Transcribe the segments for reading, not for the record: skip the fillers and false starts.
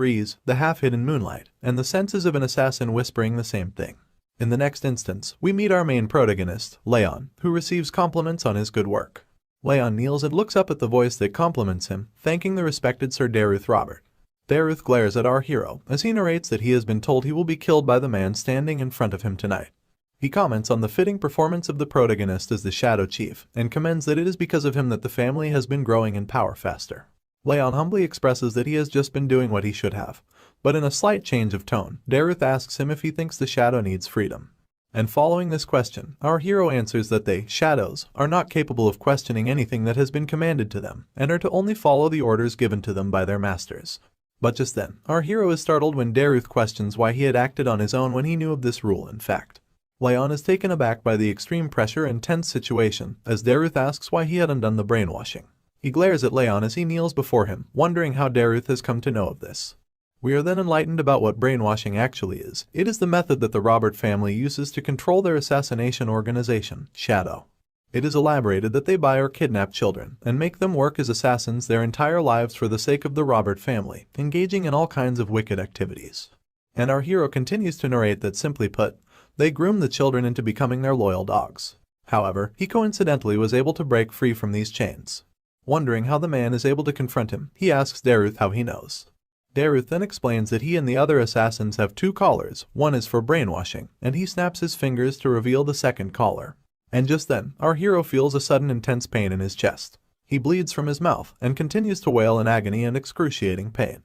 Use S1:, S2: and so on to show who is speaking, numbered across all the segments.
S1: breeze, the half-hidden moonlight, and the senses of an assassin whispering the same thing. In the next instance, we meet our main protagonist, Raon, who receives compliments on his good work. Raon kneels and looks up at the voice that compliments him, thanking the respected Sir Derus Robert. Derus glares at our hero as he narrates that he has been told he will be killed by the man standing in front of him tonight. He comments on the fitting performance of the protagonist as the Shadow Chief and commends that it is because of him that the family has been growing in power faster. Raon humbly expresses that he has just been doing what he should have, but in a slight change of tone, Derus asks him if he thinks the Shadow needs freedom. And following this question, our hero answers that they, Shadows, are not capable of questioning anything that has been commanded to them and are to only follow the orders given to them by their masters. But just then, our hero is startled when Derus questions why he had acted on his own when he knew of this rule in fact. Raon is taken aback by the extreme pressure and tense situation as Derus asks why he had undone the brainwashing. He glares at Raon as he kneels before him, wondering how Derus has come to know of this. We are then enlightened about what brainwashing actually is. It is the method that the Robert family uses to control their assassination organization, Shadow. It is elaborated that they buy or kidnap children and make them work as assassins their entire lives for the sake of the Robert family, engaging in all kinds of wicked activities. And our hero continues to narrate that, simply put, they groom the children into becoming their loyal dogs. However, he coincidentally was able to break free from these chains. Wondering how the man is able to confront him, he asks Derus how he knows. Derus then explains that he and the other assassins have two collars, one is for brainwashing, and he snaps his fingers to reveal the second collar. And just then, our hero feels a sudden intense pain in his chest. He bleeds from his mouth and continues to wail in agony and excruciating pain.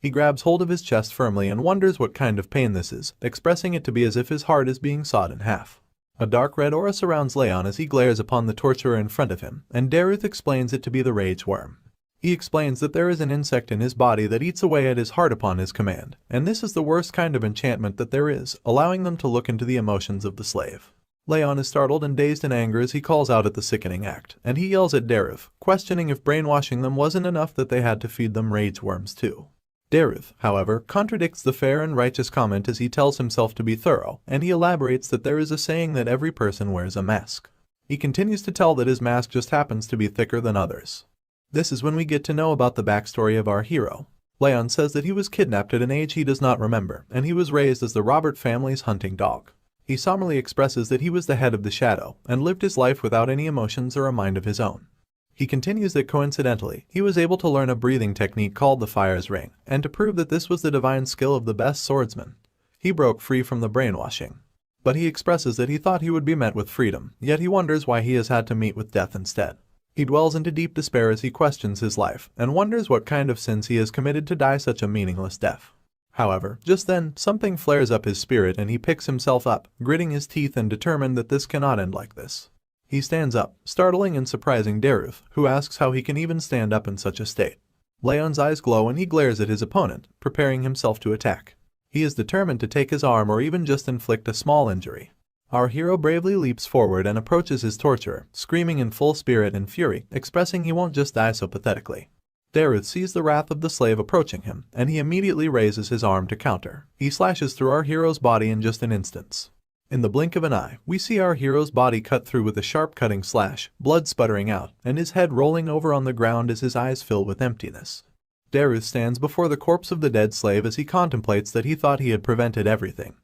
S1: He grabs hold of his chest firmly and wonders what kind of pain this is, expressing it to be as if his heart is being sawed in half. A dark red aura surrounds Raon as he glares upon the torturer in front of him, and Derus explains it to be the rage worm. He explains that there is an insect in his body that eats away at his heart upon his command, and this is the worst kind of enchantment that there is, allowing them to look into the emotions of the slave. Raon is startled and dazed in anger as he calls out at the sickening act, and he yells at Derus, questioning if brainwashing them wasn't enough that they had to feed them rage worms too. Derus, however, contradicts the fair and righteous comment as he tells himself to be thorough, and he elaborates that there is a saying that every person wears a mask. He continues to tell that his mask just happens to be thicker than others. This is when we get to know about the backstory of our hero. Raon says that he was kidnapped at an age he does not remember, and he was raised as the Robert family's hunting dog. He solemnly expresses that he was the head of the Shadow, and lived his life without any emotions or a mind of his own. He continues that coincidentally, he was able to learn a breathing technique called the Fire's Ring, and to prove that this was the divine skill of the best swordsman, he broke free from the brainwashing. But he expresses that he thought he would be met with freedom, yet he wonders why he has had to meet with death instead. He dwells into deep despair as he questions his life, and wonders what kind of sins he has committed to die such a meaningless death. However, just then, something flares up his spirit and he picks himself up, gritting his teeth and determined that this cannot end like this. He stands up, startling and surprising Derus, who asks how he can even stand up in such a state. Raon's eyes glow and he glares at his opponent, preparing himself to attack. He is determined to take his arm or even just inflict a small injury. Our hero bravely leaps forward and approaches his torturer, screaming in full spirit and fury, expressing he won't just die so pathetically. Derus sees the wrath of the slave approaching him, and he immediately raises his arm to counter. He slashes through our hero's body in just an instant. In the blink of an eye, we see our hero's body cut through with a sharp cutting slash, blood sputtering out, and his head rolling over on the ground as his eyes fill with emptiness. Derus stands before the corpse of the dead slave as he contemplates that he thought he had prevented everything.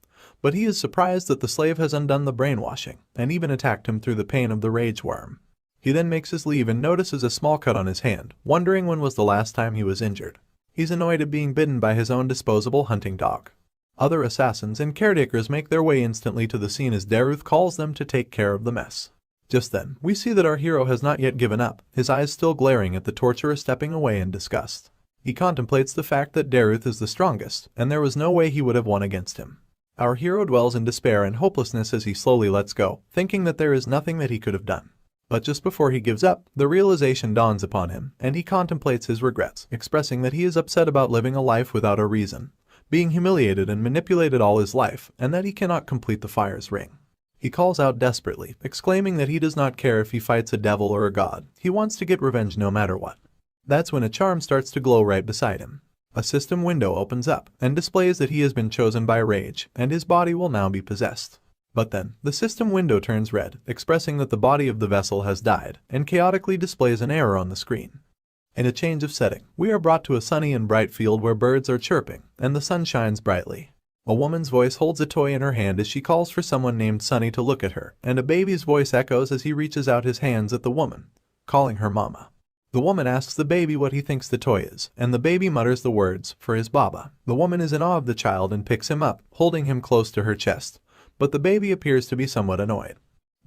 S1: But he is surprised that the slave has undone the brainwashing, and even attacked him through the pain of the rage worm. He then makes his leave and notices a small cut on his hand, wondering when was the last time he was injured. He's annoyed at being bitten by his own disposable hunting dog. Other assassins and caretakers make their way instantly to the scene as Derus calls them to take care of the mess. Just then, we see that our hero has not yet given up, his eyes still glaring at the torturer stepping away in disgust. He contemplates the fact that Derus is the strongest, and there was no way he would have won against him. Our hero dwells in despair and hopelessness as he slowly lets go, thinking that there is nothing that he could have done. But just before he gives up, the realization dawns upon him, and he contemplates his regrets, expressing that he is upset about living a life without a reason, being humiliated and manipulated all his life, and that he cannot complete the Fire's Ring. He calls out desperately, exclaiming that he does not care if he fights a devil or a god, he wants to get revenge no matter what. That's when a charm starts to glow right beside him. A system window opens up, and displays that he has been chosen by rage, and his body will now be possessed. But then, the system window turns red, expressing that the body of the vessel has died, and chaotically displays an error on the screen. In a change of setting, we are brought to a sunny and bright field where birds are chirping, and the sun shines brightly. A woman's voice holds a toy in her hand as she calls for someone named Sunny to look at her, and a baby's voice echoes as he reaches out his hands at the woman, calling her mama. The woman asks the baby what he thinks the toy is, and the baby mutters the words, for his baba. The woman is in awe of the child and picks him up, holding him close to her chest, but the baby appears to be somewhat annoyed.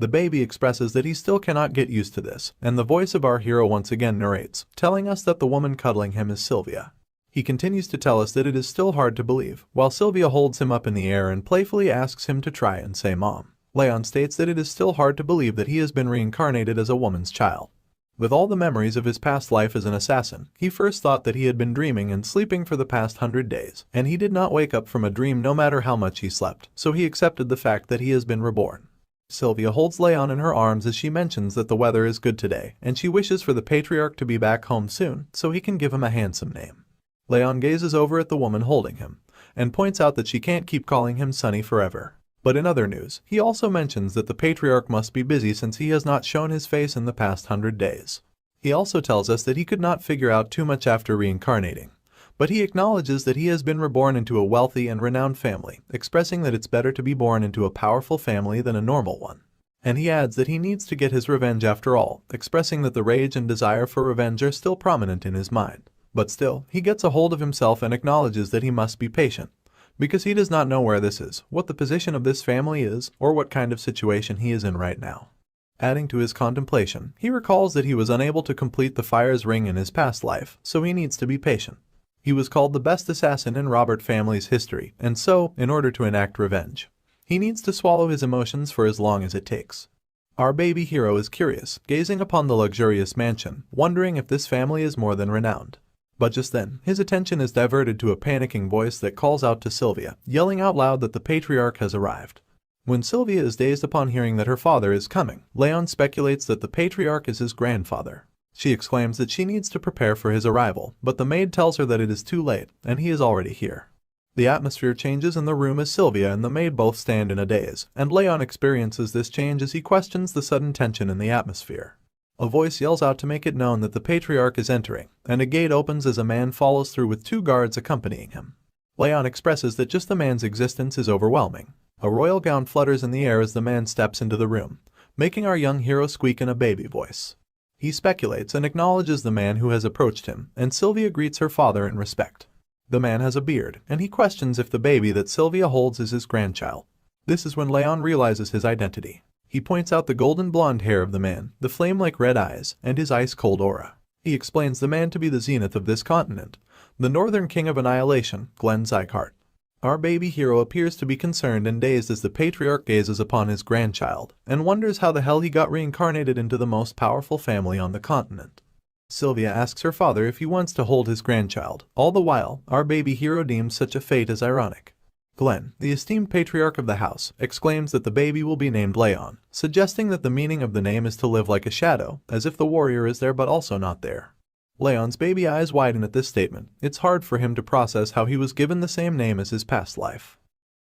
S1: The baby expresses that he still cannot get used to this, and the voice of our hero once again narrates, telling us that the woman cuddling him is Sylvia. He continues to tell us that it is still hard to believe, while Sylvia holds him up in the air and playfully asks him to try and say mom. Raon states that it is still hard to believe that he has been reincarnated as a woman's child. With all the memories of his past life as an assassin, he first thought that he had been dreaming and sleeping for the past 100 days, and he did not wake up from a dream no matter how much he slept, so he accepted the fact that he has been reborn. Sylvia holds Raon in her arms as she mentions that the weather is good today, and she wishes for the patriarch to be back home soon so he can give him a handsome name. Raon gazes over at the woman holding him, and points out that she can't keep calling him Sunny forever. But in other news, he also mentions that the patriarch must be busy since he has not shown his face in the past 100 days. He also tells us that he could not figure out too much after reincarnating, but he acknowledges that he has been reborn into a wealthy and renowned family, expressing that it's better to be born into a powerful family than a normal one. And he adds that he needs to get his revenge after all, expressing that the rage and desire for revenge are still prominent in his mind. But still, he gets a hold of himself and acknowledges that he must be patient, because he does not know where this is, what the position of this family is, or what kind of situation he is in right now. Adding to his contemplation, he recalls that he was unable to complete the fire's ring in his past life, so he needs to be patient. He was called the best assassin in Robert family's history, and so, in order to enact revenge, he needs to swallow his emotions for as long as it takes. Our baby hero is curious, gazing upon the luxurious mansion, wondering if this family is more than renowned. But just then, his attention is diverted to a panicking voice that calls out to Sylvia, yelling out loud that the patriarch has arrived. When Sylvia is dazed upon hearing that her father is coming, Raon speculates that the patriarch is his grandfather. She exclaims that she needs to prepare for his arrival, but the maid tells her that it is too late, and he is already here. The atmosphere changes in the room as Sylvia and the maid both stand in a daze, and Raon experiences this change as he questions the sudden tension in the atmosphere. A voice yells out to make it known that the patriarch is entering, and a gate opens as a man follows through with 2 guards accompanying him. Raon expresses that just the man's existence is overwhelming. A royal gown flutters in the air as the man steps into the room, making our young hero squeak in a baby voice. He speculates and acknowledges the man who has approached him, and Sylvia greets her father in respect. The man has a beard, and he questions if the baby that Sylvia holds is his grandchild. This is when Raon realizes his identity. He points out the golden blonde hair of the man, the flame-like red eyes, and his ice-cold aura. He explains the man to be the zenith of this continent, the northern king of annihilation, Sieghart. Our baby hero appears to be concerned and dazed as the patriarch gazes upon his grandchild, and wonders how the hell he got reincarnated into the most powerful family on the continent. Sylvia asks her father if he wants to hold his grandchild. All the while, our baby hero deems such a fate as ironic. Glenn, the esteemed patriarch of the house, exclaims that the baby will be named Raon, suggesting that the meaning of the name is to live like a shadow, as if the warrior is there but also not there. Raon's baby eyes widen at this statement. It's hard for him to process how he was given the same name as his past life.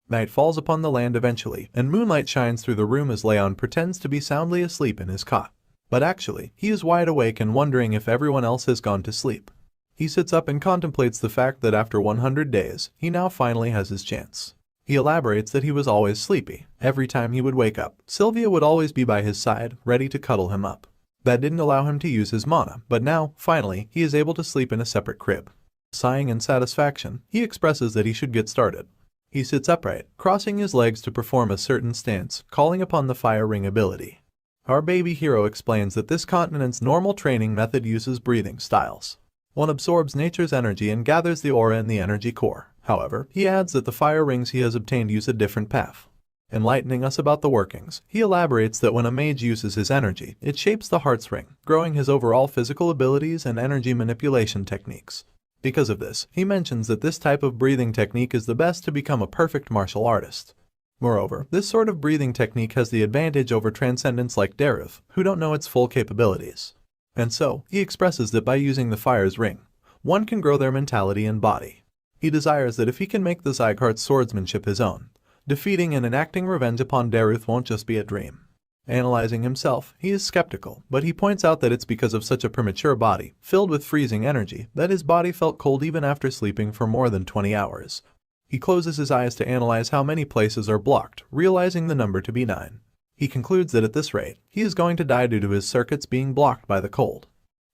S1: Night falls upon the land eventually, and moonlight shines through the room as Raon pretends to be soundly asleep in his cot. But actually, he is wide awake and wondering if everyone else has gone to sleep. He sits up and contemplates the fact that after 100 days, he now finally has his chance. He elaborates that he was always sleepy. Every time he would wake up, Sylvia would always be by his side, ready to cuddle him up. That didn't allow him to use his mana, but now, finally, he is able to sleep in a separate crib. Sighing in satisfaction, he expresses that he should get started. He sits upright, crossing his legs to perform a certain stance, calling upon the fire ring ability. Our baby hero explains that this continent's normal training method uses breathing styles. One absorbs nature's energy and gathers the aura in the energy core. However, he adds that the fire rings he has obtained use a different path. Enlightening us about the workings, he elaborates that when a mage uses his energy, it shapes the heart's ring, growing his overall physical abilities and energy manipulation techniques. Because of this, he mentions that this type of breathing technique is the best to become a perfect martial artist. Moreover, this sort of breathing technique has the advantage over transcendents like Derus, who don't know its full capabilities. And so, he expresses that by using the fire's ring, one can grow their mentality and body. He desires that if he can make the Sieghart's swordsmanship his own, defeating and enacting revenge upon Derus won't just be a dream. Analyzing himself, he is skeptical, but he points out that it's because of such a premature body, filled with freezing energy, that his body felt cold even after sleeping for more than 20 hours. He closes his eyes to analyze how many places are blocked, realizing the number to be 9. He concludes that at this rate, he is going to die due to his circuits being blocked by the cold.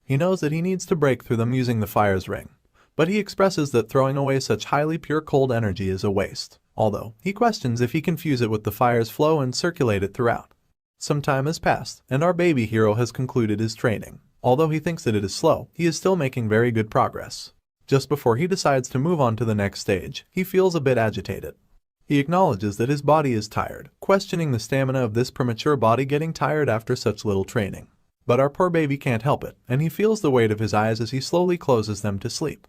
S1: He knows that he needs to break through them using the fire's ring, but he expresses that throwing away such highly pure cold energy is a waste, although he questions if he can fuse it with the fire's flow and circulate it throughout. Some time has passed, and our baby hero has concluded his training. Although he thinks that it is slow, he is still making very good progress. Just before he decides to move on to the next stage, he feels a bit agitated. He acknowledges that his body is tired, questioning the stamina of this premature body getting tired after such little training. But our poor baby can't help it, and he feels the weight of his eyes as he slowly closes them to sleep.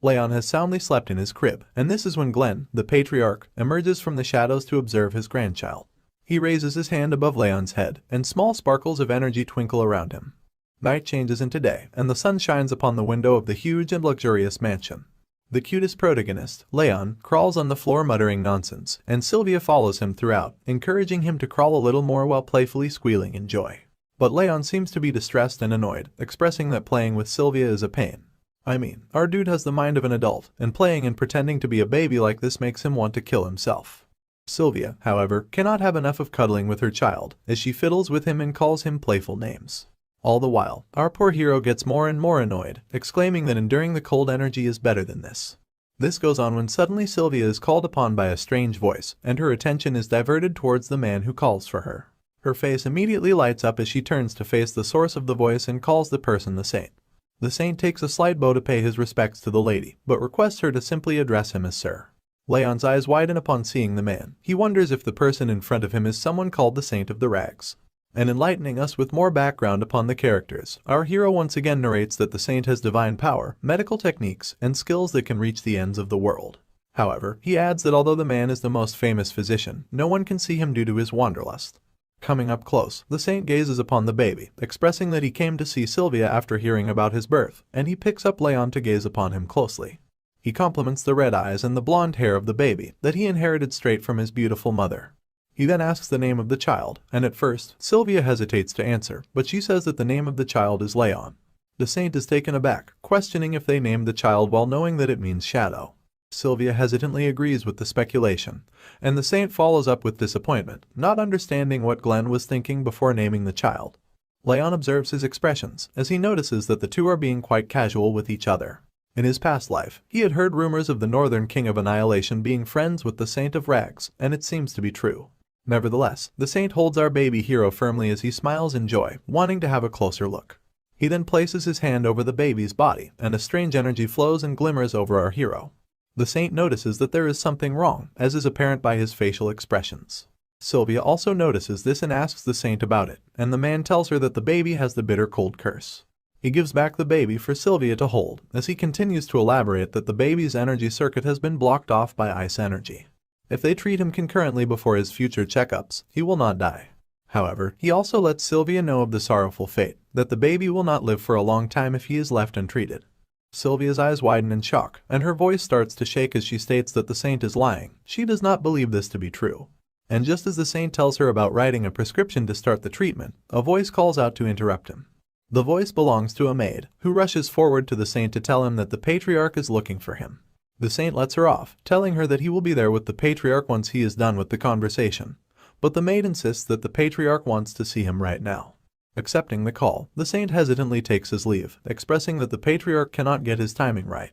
S1: Raon has soundly slept in his crib, and this is when Glenn, the patriarch, emerges from the shadows to observe his grandchild. He raises his hand above Raon's head, and small sparkles of energy twinkle around him. Night changes into day, and the sun shines upon the window of the huge and luxurious mansion. The cutest protagonist, Raon, crawls on the floor muttering nonsense, and Sylvia follows him throughout, encouraging him to crawl a little more while playfully squealing in joy. But Raon seems to be distressed and annoyed, expressing that playing with Sylvia is a pain. I mean, our dude has the mind of an adult, and playing and pretending to be a baby like this makes him want to kill himself. Sylvia, however, cannot have enough of cuddling with her child, as she fiddles with him and calls him playful names. All the while, our poor hero gets more and more annoyed, exclaiming that enduring the cold energy is better than this. This goes on when suddenly Sylvia is called upon by a strange voice, and her attention is diverted towards the man who calls for her. Her face immediately lights up as she turns to face the source of the voice and calls the person the saint. The saint takes a slight bow to pay his respects to the lady, but requests her to simply address him as sir. Raon's eyes widen upon seeing the man. He wonders if the person in front of him is someone called the Saint of the Rags. And enlightening us with more background upon the characters, our hero once again narrates that the saint has divine power, medical techniques, and skills that can reach the ends of the world. However, he adds that although the man is the most famous physician, no one can see him due to his wanderlust. Coming up close, the saint gazes upon the baby, expressing that he came to see Sylvia after hearing about his birth, and he picks up Raon to gaze upon him closely. He compliments the red eyes and the blonde hair of the baby that he inherited straight from his beautiful mother. He then asks the name of the child, and at first, Sylvia hesitates to answer, but she says that the name of the child is Raon. The saint is taken aback, questioning if they named the child while knowing that it means shadow. Sylvia hesitantly agrees with the speculation, and the saint follows up with disappointment, not understanding what Glenn was thinking before naming the child. Raon observes his expressions, as he notices that the two are being quite casual with each other. In his past life, he had heard rumors of the Northern King of Annihilation being friends with the Saint of Rags, and it seems to be true. Nevertheless, the saint holds our baby hero firmly as he smiles in joy, wanting to have a closer look. He then places his hand over the baby's body, and a strange energy flows and glimmers over our hero. The saint notices that there is something wrong, as is apparent by his facial expressions. Sylvia also notices this and asks the saint about it, and the man tells her that the baby has the bitter cold curse. He gives back the baby for Sylvia to hold, as he continues to elaborate that the baby's energy circuit has been blocked off by ice energy. If they treat him concurrently before his future checkups, he will not die. However, he also lets Sylvia know of the sorrowful fate, that the baby will not live for a long time if he is left untreated. Sylvia's eyes widen in shock, and her voice starts to shake as she states that the saint is lying. She does not believe this to be true. And just as the saint tells her about writing a prescription to start the treatment, a voice calls out to interrupt him. The voice belongs to a maid, who rushes forward to the saint to tell him that the patriarch is looking for him. The saint lets her off, telling her that he will be there with the patriarch once he is done with the conversation. But the maid insists that the patriarch wants to see him right now. Accepting the call, the saint hesitantly takes his leave, expressing that the patriarch cannot get his timing right.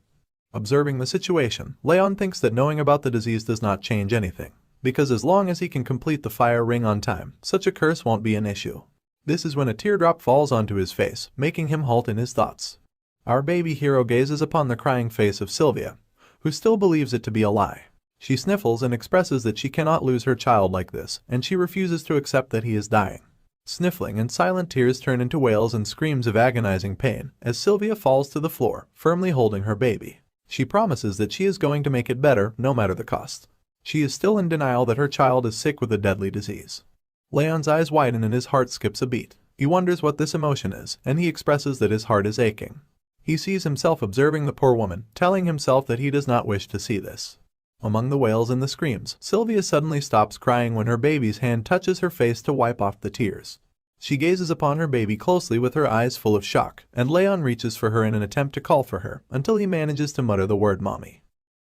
S1: Observing the situation, Raon thinks that knowing about the disease does not change anything, because as long as he can complete the fire ring on time, such a curse won't be an issue. This is when a teardrop falls onto his face, making him halt in his thoughts. Our baby hero gazes upon the crying face of Sylvia, who still believes it to be a lie. She sniffles and expresses that she cannot lose her child like this, and she refuses to accept that he is dying. Sniffling and silent tears turn into wails and screams of agonizing pain as Sylvia falls to the floor, firmly holding her baby. She promises that she is going to make it better, no matter the cost. She is still in denial that her child is sick with a deadly disease. Raon's eyes widen and his heart skips a beat. He wonders what this emotion is, and he expresses that his heart is aching. He sees himself observing the poor woman, telling himself that he does not wish to see this. Among the wails and the screams, Sylvia suddenly stops crying when her baby's hand touches her face to wipe off the tears. She gazes upon her baby closely with her eyes full of shock, and Leon reaches for her in an attempt to call for her, until he manages to mutter the word mommy.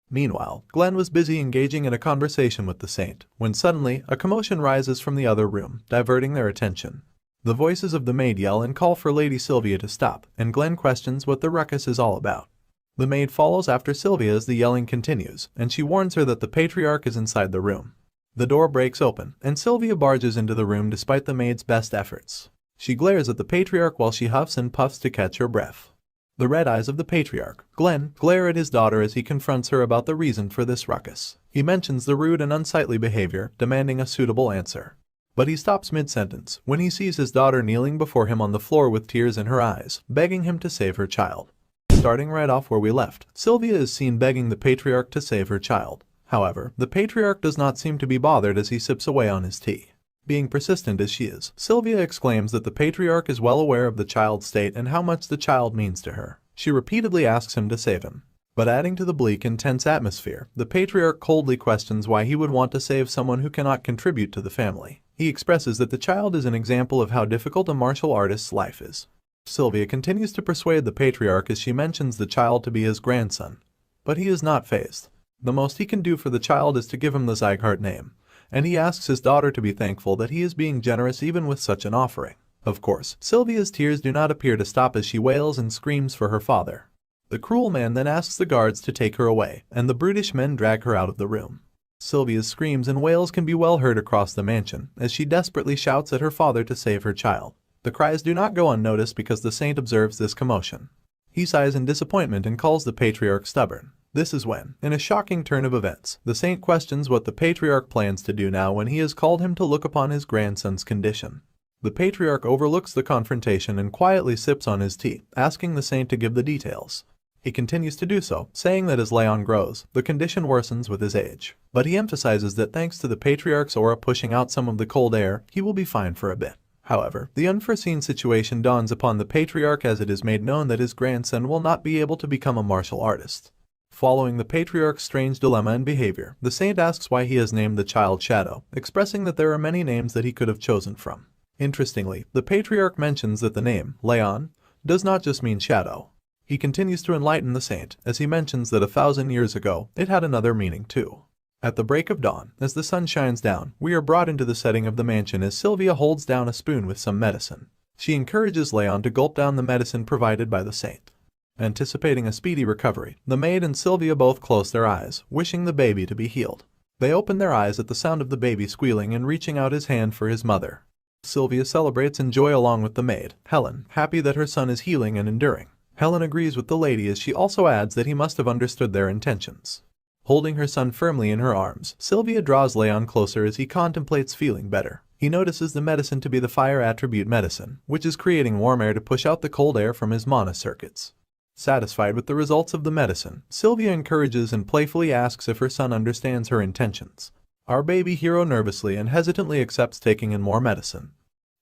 S1: Meanwhile, Glenn was busy engaging in a conversation with the saint, when suddenly, a commotion rises from the other room, diverting their attention. The voices of the maid yell and call for Lady Sylvia to stop, and Glenn questions what the ruckus is all about. The maid follows after Sylvia as the yelling continues, and she warns her that the patriarch is inside the room. The door breaks open, and Sylvia barges into the room despite the maid's best efforts. She glares at the patriarch while she huffs and puffs to catch her breath. The red eyes of the patriarch, Glenn, glare at his daughter as he confronts her about the reason for this ruckus. He mentions the rude and unsightly behavior, demanding a suitable answer. But he stops mid-sentence when he sees his daughter kneeling before him on the floor with tears in her eyes, begging him to save her child. Starting right off where we left, Sylvia is seen begging the patriarch to save her child. However, the patriarch does not seem to be bothered as he sips away on his tea. Being persistent as she is, Sylvia exclaims that the patriarch is well aware of the child's state and how much the child means to her. She repeatedly asks him to save him. But adding to the bleak and tense atmosphere, the patriarch coldly questions why he would want to save someone who cannot contribute to the family. He expresses that the child is an example of how difficult a martial artist's life is. Sylvia continues to persuade the patriarch as she mentions the child to be his grandson. But he is not fazed. The most he can do for the child is to give him the Sieghart name, and he asks his daughter to be thankful that he is being generous even with such an offering. Of course, Sylvia's tears do not appear to stop as she wails and screams for her father. The cruel man then asks the guards to take her away, and the brutish men drag her out of the room. Sylvia's screams and wails can be well heard across the mansion, as she desperately shouts at her father to save her child. The cries do not go unnoticed because the saint observes this commotion. He sighs in disappointment and calls the patriarch stubborn. This is when, in a shocking turn of events, the saint questions what the patriarch plans to do now when he has called him to look upon his grandson's condition. The patriarch overlooks the confrontation and quietly sips on his tea, asking the saint to give the details. He continues to do so, saying that as Leon grows, the condition worsens with his age. But he emphasizes that thanks to the patriarch's aura pushing out some of the cold air, he will be fine for a bit. However, the unforeseen situation dawns upon the patriarch as it is made known that his grandson will not be able to become a martial artist. Following the patriarch's strange dilemma and behavior, the saint asks why he has named the child Shadow, expressing that there are many names that he could have chosen from. Interestingly, the patriarch mentions that the name, Leon, does not just mean shadow. He continues to enlighten the saint, as he mentions that 1,000 years ago, it had another meaning too. At the break of dawn, as the sun shines down, we are brought into the setting of the mansion as Sylvia holds down a spoon with some medicine. She encourages Leon to gulp down the medicine provided by the saint. Anticipating a speedy recovery, the maid and Sylvia both close their eyes, wishing the baby to be healed. They open their eyes at the sound of the baby squealing and reaching out his hand for his mother. Sylvia celebrates in joy along with the maid, Helen, happy that her son is healing and enduring. Helen agrees with the lady as she also adds that he must have understood their intentions. Holding her son firmly in her arms, Sylvia draws Leon closer as he contemplates feeling better. He notices the medicine to be the fire attribute medicine, which is creating warm air to push out the cold air from his mana circuits. Satisfied with the results of the medicine, Sylvia encourages and playfully asks if her son understands her intentions. Our baby hero nervously and hesitantly accepts taking in more medicine.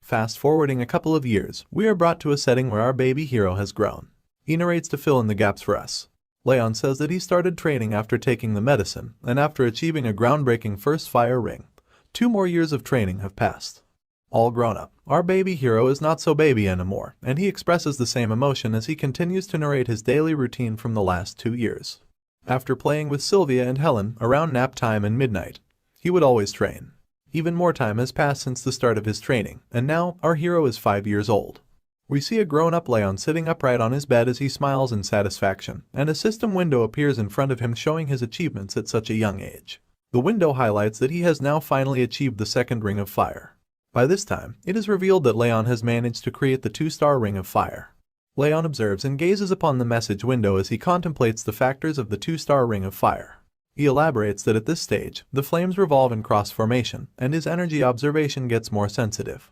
S1: Fast forwarding a couple of years, we are brought to a setting where our baby hero has grown. He narrates to fill in the gaps for us. Leon says that he started training after taking the medicine, and after achieving a groundbreaking first fire ring. 2 more years of training have passed. All grown up, our baby hero is not so baby anymore, and he expresses the same emotion as he continues to narrate his daily routine from the last 2 years. After playing with Sylvia and Helen around nap time and midnight, he would always train. Even more time has passed since the start of his training, and now our hero is 5 years old. We see a grown-up Leon sitting upright on his bed as he smiles in satisfaction, and a system window appears in front of him showing his achievements at such a young age. The window highlights that he has now finally achieved the 2nd ring of fire. By this time, it is revealed that Leon has managed to create the 2-star ring of fire. Leon observes and gazes upon the message window as he contemplates the factors of the 2-star ring of fire. He elaborates that at this stage, the flames revolve in cross-formation, and his energy observation gets more sensitive.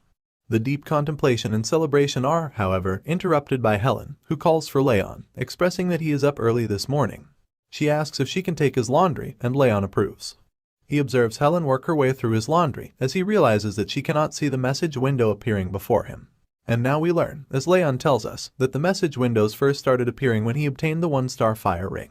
S1: The deep contemplation and celebration are, however, interrupted by Helen, who calls for Leon, expressing that he is up early this morning. She asks if she can take his laundry, and Leon approves. He observes Helen work her way through his laundry, as he realizes that she cannot see the message window appearing before him. And now we learn, as Leon tells us, that the message windows first started appearing when he obtained the 1-star fire ring.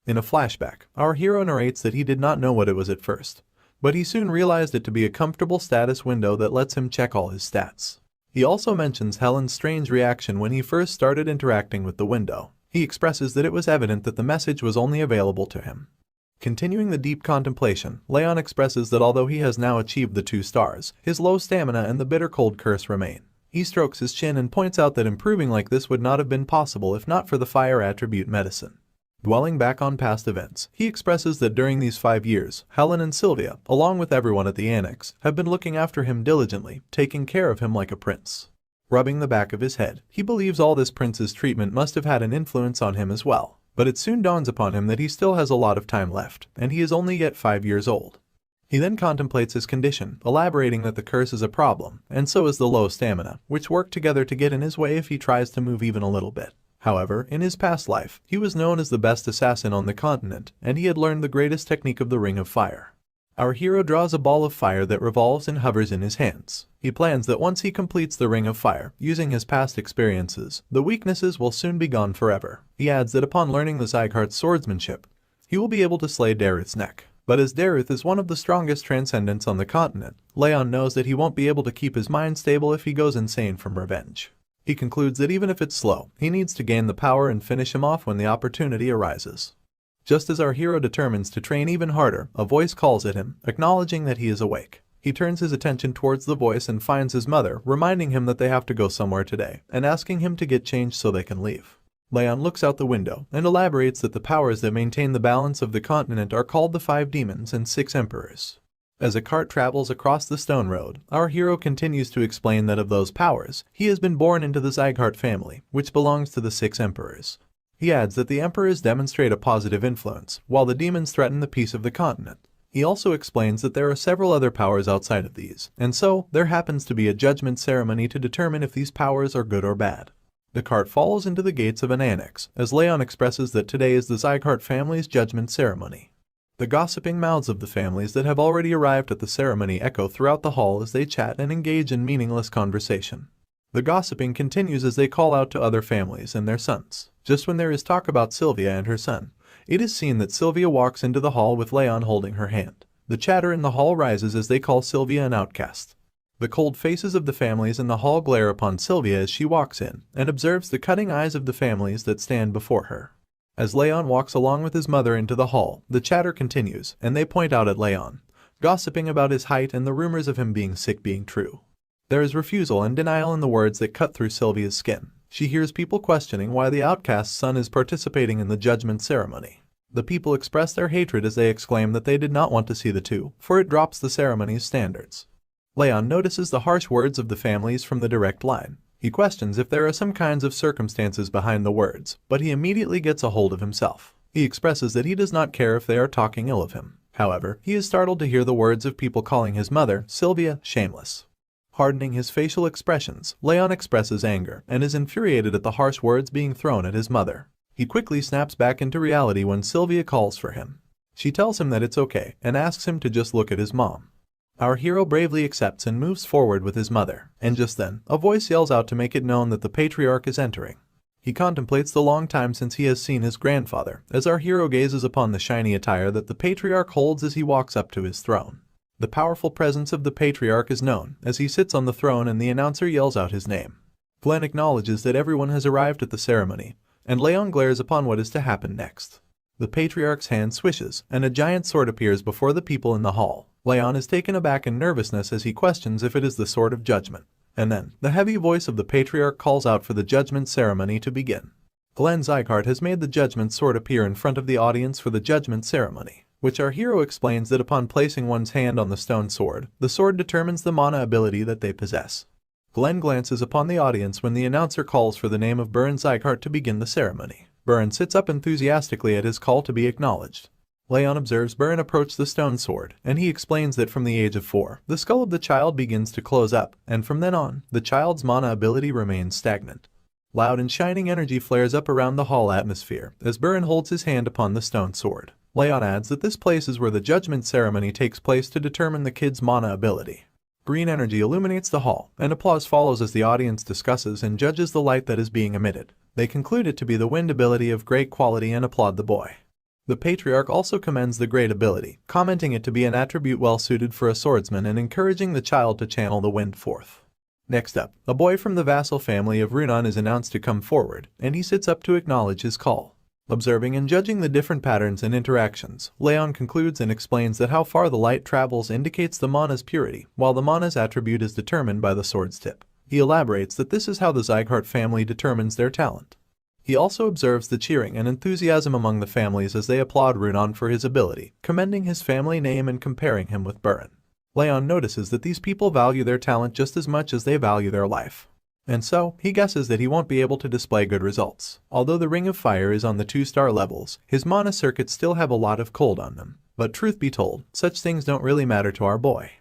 S1: In a flashback, our hero narrates that he did not know what it was at first, but he soon realized it to be a comfortable status window that lets him check all his stats. He also mentions Helen's strange reaction when he first started interacting with the window. He expresses that it was evident that the message was only available to him. Continuing the deep contemplation, Raon expresses that although he has now achieved the 2 stars, his low stamina and the bitter cold curse remain. He strokes his chin and points out that improving like this would not have been possible if not for the fire attribute medicine. Dwelling back on past events, he expresses that during these 5 years, Helen and Sylvia, along with everyone at the annex, have been looking after him diligently, taking care of him like a prince. Rubbing the back of his head, he believes all this prince's treatment must have had an influence on him as well. But it soon dawns upon him that he still has a lot of time left, and he is only yet 5 years old. He then contemplates his condition, elaborating that the curse is a problem, and so is the low stamina, which work together to get in his way if he tries to move even a little bit. However, in his past life, he was known as the best assassin on the continent, and he had learned the greatest technique of the Ring of Fire. Our hero draws a ball of fire that revolves and hovers in his hands. He plans that once he completes the Ring of Fire, using his past experiences, the weaknesses will soon be gone forever. He adds that upon learning the Sieghart's swordsmanship, he will be able to slay Derus' neck. But as Derus is one of the strongest transcendents on the continent, Raon knows that he won't be able to keep his mind stable if he goes insane from revenge. He concludes that even if it's slow, he needs to gain the power and finish him off when the opportunity arises. Just as our hero determines to train even harder, a voice calls at him, acknowledging that he is awake. He turns his attention towards the voice and finds his mother, reminding him that they have to go somewhere today, and asking him to get changed so they can leave. Raon looks out the window and elaborates that the powers that maintain the balance of the continent are called the 5 demons and 6 emperors. As a cart travels across the stone road, our hero continues to explain that of those powers, he has been born into the Sieghart family, which belongs to the 6 emperors. He adds that the emperors demonstrate a positive influence, while the demons threaten the peace of the continent. He also explains that there are several other powers outside of these, and so there happens to be a judgment ceremony to determine if these powers are good or bad. The cart follows into the gates of an annex, as Raon expresses that today is the Sieghart family's judgment ceremony. The gossiping mouths of the families that have already arrived at the ceremony echo throughout the hall as they chat and engage in meaningless conversation. The gossiping continues as they call out to other families and their sons. Just when there is talk about Sylvia and her son, it is seen that Sylvia walks into the hall with Raon holding her hand. The chatter in the hall rises as they call Sylvia an outcast. The cold faces of the families in the hall glare upon Sylvia as she walks in and observes the cutting eyes of the families that stand before her. As Raon walks along with his mother into the hall, the chatter continues, and they point out at Raon, gossiping about his height and the rumors of him being sick being true. There is refusal and denial in the words that cut through Sylvia's skin. She hears people questioning why the outcast's son is participating in the judgment ceremony. The people express their hatred as they exclaim that they did not want to see the two, for it drops the ceremony's standards. Raon notices the harsh words of the families from the direct line. He questions if there are some kinds of circumstances behind the words, but he immediately gets a hold of himself. He expresses that he does not care if they are talking ill of him. However, he is startled to hear the words of people calling his mother, Sylvia, shameless. Hardening his facial expressions, Raon expresses anger and is infuriated at the harsh words being thrown at his mother. He quickly snaps back into reality when Sylvia calls for him. She tells him that it's okay and asks him to just look at his mom. Our hero bravely accepts and moves forward with his mother, and just then, a voice yells out to make it known that the patriarch is entering. He contemplates the long time since he has seen his grandfather, as our hero gazes upon the shiny attire that the patriarch holds as he walks up to his throne. The powerful presence of the patriarch is known, as he sits on the throne and the announcer yells out his name. Glenn acknowledges that everyone has arrived at the ceremony, and Raon glares upon what is to happen next. The patriarch's hand swishes, and a giant sword appears before the people in the hall. Raon is taken aback in nervousness as he questions if it is the sword of judgment. And then, the heavy voice of the patriarch calls out for the judgment ceremony to begin. Glenn Sieghart has made the judgment sword appear in front of the audience for the judgment ceremony, which our hero explains that upon placing one's hand on the stone sword, the sword determines the mana ability that they possess. Glenn glances upon the audience when the announcer calls for the name of Sieghart to begin the ceremony. Burn sits up enthusiastically at his call to be acknowledged. Raon observes Burn approach the stone sword, and he explains that from the age of 4, the skull of the child begins to close up, and from then on, the child's mana ability remains stagnant. Loud and shining energy flares up around the hall atmosphere as Burn holds his hand upon the stone sword. Raon adds that this place is where the judgment ceremony takes place to determine the kid's mana ability. Green energy illuminates the hall, and applause follows as the audience discusses and judges the light that is being emitted. They conclude it to be the wind ability of great quality and applaud the boy. The patriarch also commends the great ability, commenting it to be an attribute well suited for a swordsman and encouraging the child to channel the wind forth. Next up, a boy from the vassal family of Raon is announced to come forward, and he sits up to acknowledge his call. Observing and judging the different patterns and interactions, Raon concludes and explains that how far the light travels indicates the mana's purity, while the mana's attribute is determined by the sword's tip. He elaborates that this is how the Sieghart family determines their talent. He also observes the cheering and enthusiasm among the families as they applaud Raon for his ability, commending his family name and comparing him with Burin. Raon notices that these people value their talent just as much as they value their life. And so, he guesses that he won't be able to display good results. Although the Ring of Fire is on the 2-star levels, his mana circuits still have a lot of cold on them. But truth be told, such things don't really matter to our boy.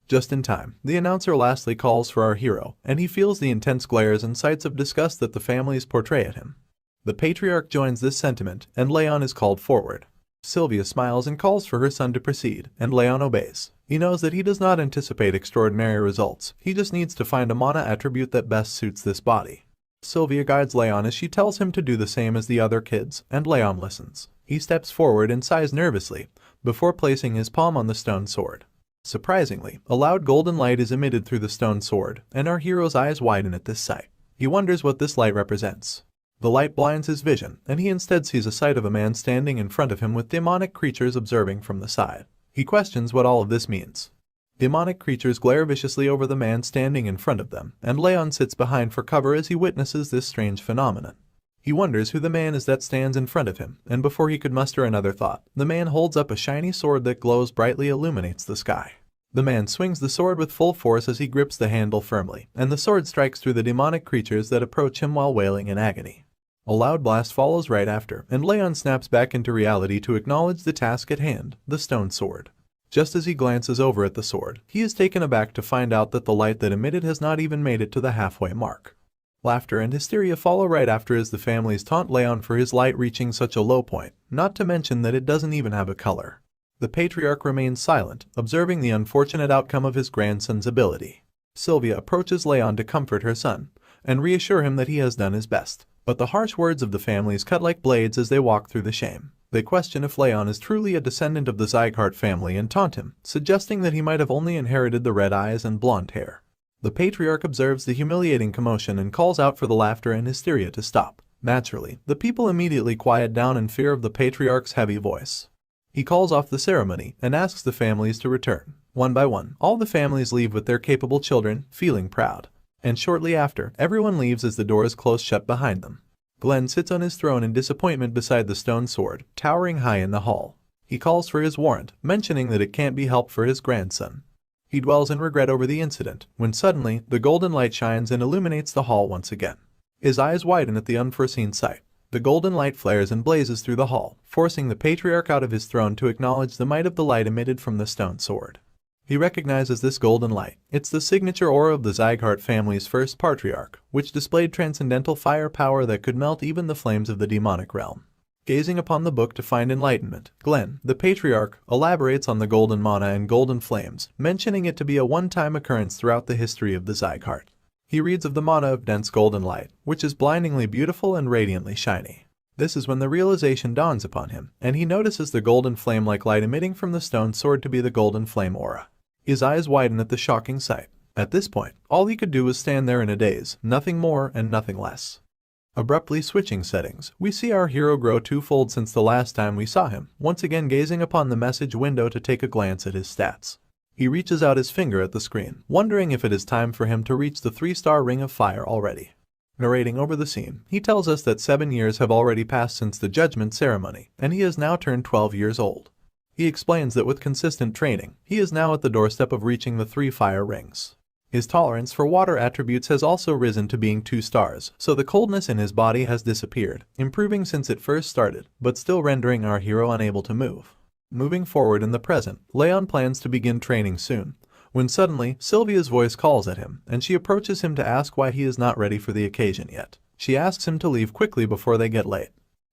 S1: Just in time, the announcer lastly calls for our hero, and he feels the intense glares and sights of disgust that the families portray at him. The patriarch joins this sentiment, and Raon is called forward. Sylvia smiles and calls for her son to proceed, and Raon obeys. He knows that he does not anticipate extraordinary results, he just needs to find a mana attribute that best suits this body. Sylvia guides Raon as she tells him to do the same as the other kids, and Raon listens. He steps forward and sighs nervously, before placing his palm on the stone sword. Surprisingly, a loud golden light is emitted through the stone sword, and our hero's eyes widen at this sight. He wonders what this light represents. The light blinds his vision, and he instead sees a sight of a man standing in front of him with demonic creatures observing from the side. He questions what all of this means. Demonic creatures glare viciously over the man standing in front of them, and Raon sits behind for cover as he witnesses this strange phenomenon. He wonders who the man is that stands in front of him, and before he could muster another thought, the man holds up a shiny sword that glows brightly illuminates the sky. The man swings the sword with full force as he grips the handle firmly, and the sword strikes through the demonic creatures that approach him while wailing in agony. A loud blast follows right after, and Raon snaps back into reality to acknowledge the task at hand, the stone sword. Just as he glances over at the sword, he is taken aback to find out that the light that emitted has not even made it to the halfway mark. Laughter and hysteria follow right after as the families taunt Raon for his light reaching such a low point, not to mention that it doesn't even have a color. The patriarch remains silent, observing the unfortunate outcome of his grandson's ability. Sylvia approaches Raon to comfort her son, and reassure him that he has done his best. But the harsh words of the families cut like blades as they walk through the shame. They question if Raon is truly a descendant of the Sieghart family and taunt him, suggesting that he might have only inherited the red eyes and blonde hair. The patriarch observes the humiliating commotion and calls out for the laughter and hysteria to stop. Naturally, the people immediately quiet down in fear of the patriarch's heavy voice. He calls off the ceremony and asks the families to return. One by one, all the families leave with their capable children, feeling proud. And shortly after, everyone leaves as the doors close shut behind them. Glenn sits on his throne in disappointment beside the stone sword, towering high in the hall. He calls for his warrant, mentioning that it can't be helped for his grandson. He dwells in regret over the incident, when suddenly, the golden light shines and illuminates the hall once again. His eyes widen at the unforeseen sight. The golden light flares and blazes through the hall, forcing the patriarch out of his throne to acknowledge the might of the light emitted from the stone sword. He recognizes this golden light. It's the signature aura of the Sieghart family's first patriarch, which displayed transcendental fire power that could melt even the flames of the demonic realm. Gazing upon the book to find enlightenment, Glenn, the patriarch, elaborates on the golden mana and golden flames, mentioning it to be a one-time occurrence throughout the history of the Sieghart. He reads of the mana of dense golden light, which is blindingly beautiful and radiantly shiny. This is when the realization dawns upon him, and he notices the golden flame-like light emitting from the stone sword to be the golden flame aura. His eyes widen at the shocking sight. At this point, all he could do was stand there in a daze, nothing more and nothing less. Abruptly switching settings, we see our hero grow twofold since the last time we saw him, once again gazing upon the message window to take a glance at his stats. He reaches out his finger at the screen, wondering if it is time for him to reach the 3-star Ring of Fire already. Narrating over the scene, he tells us that 7 years have already passed since the judgment ceremony, and he has now turned 12 years old. He explains that with consistent training, he is now at the doorstep of reaching the 3 fire rings. His tolerance for water attributes has also risen to being 2 stars, so the coldness in his body has disappeared, improving since it first started, but still rendering our hero unable to move. Moving forward in the present, Raon plans to begin training soon, when suddenly Sylvia's voice calls at him, and she approaches him to ask why he is not ready for the occasion yet. She asks him to leave quickly before they get late.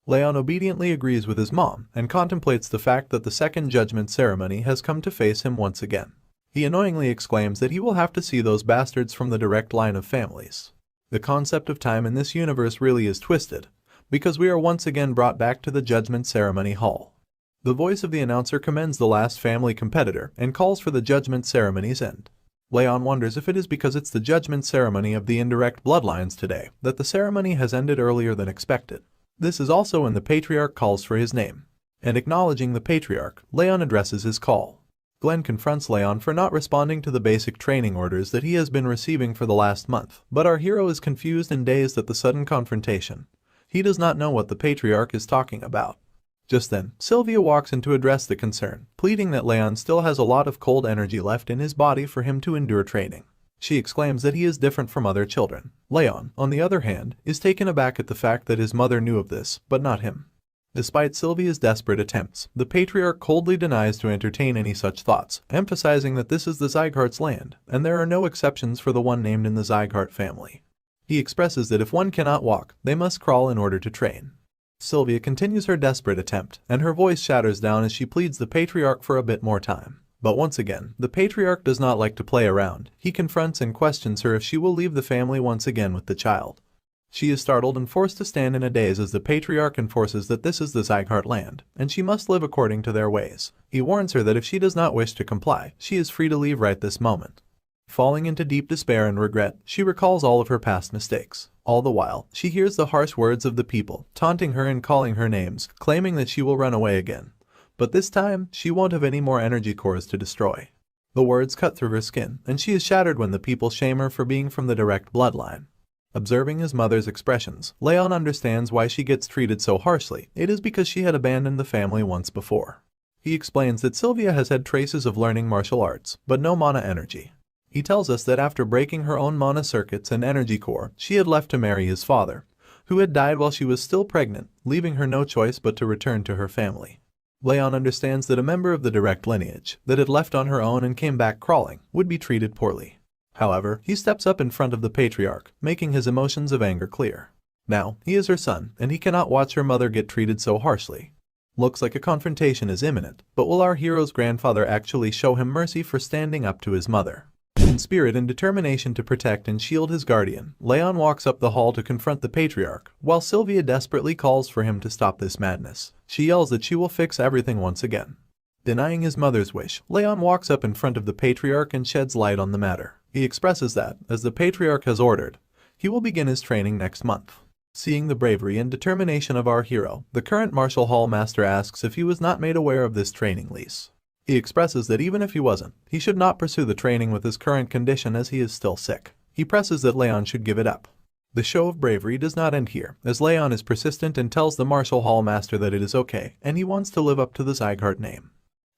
S1: Raon obediently agrees with his mom and contemplates the fact that the second judgment ceremony has come to face him once again. He annoyingly exclaims that he will have to see those bastards from the direct line of families. The concept of time in this universe really is twisted, because we are once again brought back to the judgment ceremony hall. The voice of the announcer commends the last family competitor and calls for the judgment ceremony's end. Raon wonders if it is because it's the judgment ceremony of the indirect bloodlines today that the ceremony has ended earlier than expected. This is also when the patriarch calls for his name. And acknowledging the patriarch, Raon addresses his call. Glenn confronts Raon for not responding to the basic training orders that he has been receiving for the last month, but our hero is confused and dazed at the sudden confrontation. He does not know what the patriarch is talking about. Just then, Sylvia walks in to address the concern, pleading that Raon still has a lot of cold energy left in his body for him to endure training. She exclaims that he is different from other children. Raon, on the other hand, is taken aback at the fact that his mother knew of this, but not him. Despite Sylvia's desperate attempts, the patriarch coldly denies to entertain any such thoughts, emphasizing that this is the Sieghart's land, and there are no exceptions for the one named in the Sieghart family. He expresses that if one cannot walk, they must crawl in order to train. Sylvia continues her desperate attempt, and her voice shatters down as she pleads the patriarch for a bit more time. But once again, the patriarch does not like to play around. He confronts and questions her if she will leave the family once again with the child. She is startled and forced to stand in a daze as the patriarch enforces that this is the Sieghart land, and she must live according to their ways. He warns her that if she does not wish to comply, she is free to leave right this moment. Falling into deep despair and regret, she recalls all of her past mistakes. All the while, she hears the harsh words of the people, taunting her and calling her names, claiming that she will run away again. But this time, she won't have any more energy cores to destroy. The words cut through her skin, and she is shattered when the people shame her for being from the direct bloodline. Observing his mother's expressions, Raon understands why she gets treated so harshly. It is because she had abandoned the family once before. He explains that Sylvia has had traces of learning martial arts, but no mana energy. He tells us that after breaking her own mana circuits and energy core, she had left to marry his father, who had died while she was still pregnant, leaving her no choice but to return to her family. Raon understands that a member of the direct lineage that had left on her own and came back crawling would be treated poorly. However, he steps up in front of the patriarch, making his emotions of anger clear. Now, he is her son, and he cannot watch her mother get treated so harshly. Looks like a confrontation is imminent, but will our hero's grandfather actually show him mercy for standing up to his mother? In spirit and determination to protect and shield his guardian, Raon walks up the hall to confront the patriarch, while Sylvia desperately calls for him to stop this madness. She yells that she will fix everything once again. Denying his mother's wish, Raon walks up in front of the patriarch and sheds light on the matter. He expresses that, as the patriarch has ordered, he will begin his training next month. Seeing the bravery and determination of our hero, the current martial hall master asks if he was not made aware of this training lease. He expresses that even if he wasn't, he should not pursue the training with his current condition as he is still sick. He presses that Raon should give it up. The show of bravery does not end here, as Raon is persistent and tells the martial hall master that it is okay, and he wants to live up to the Sieghart name.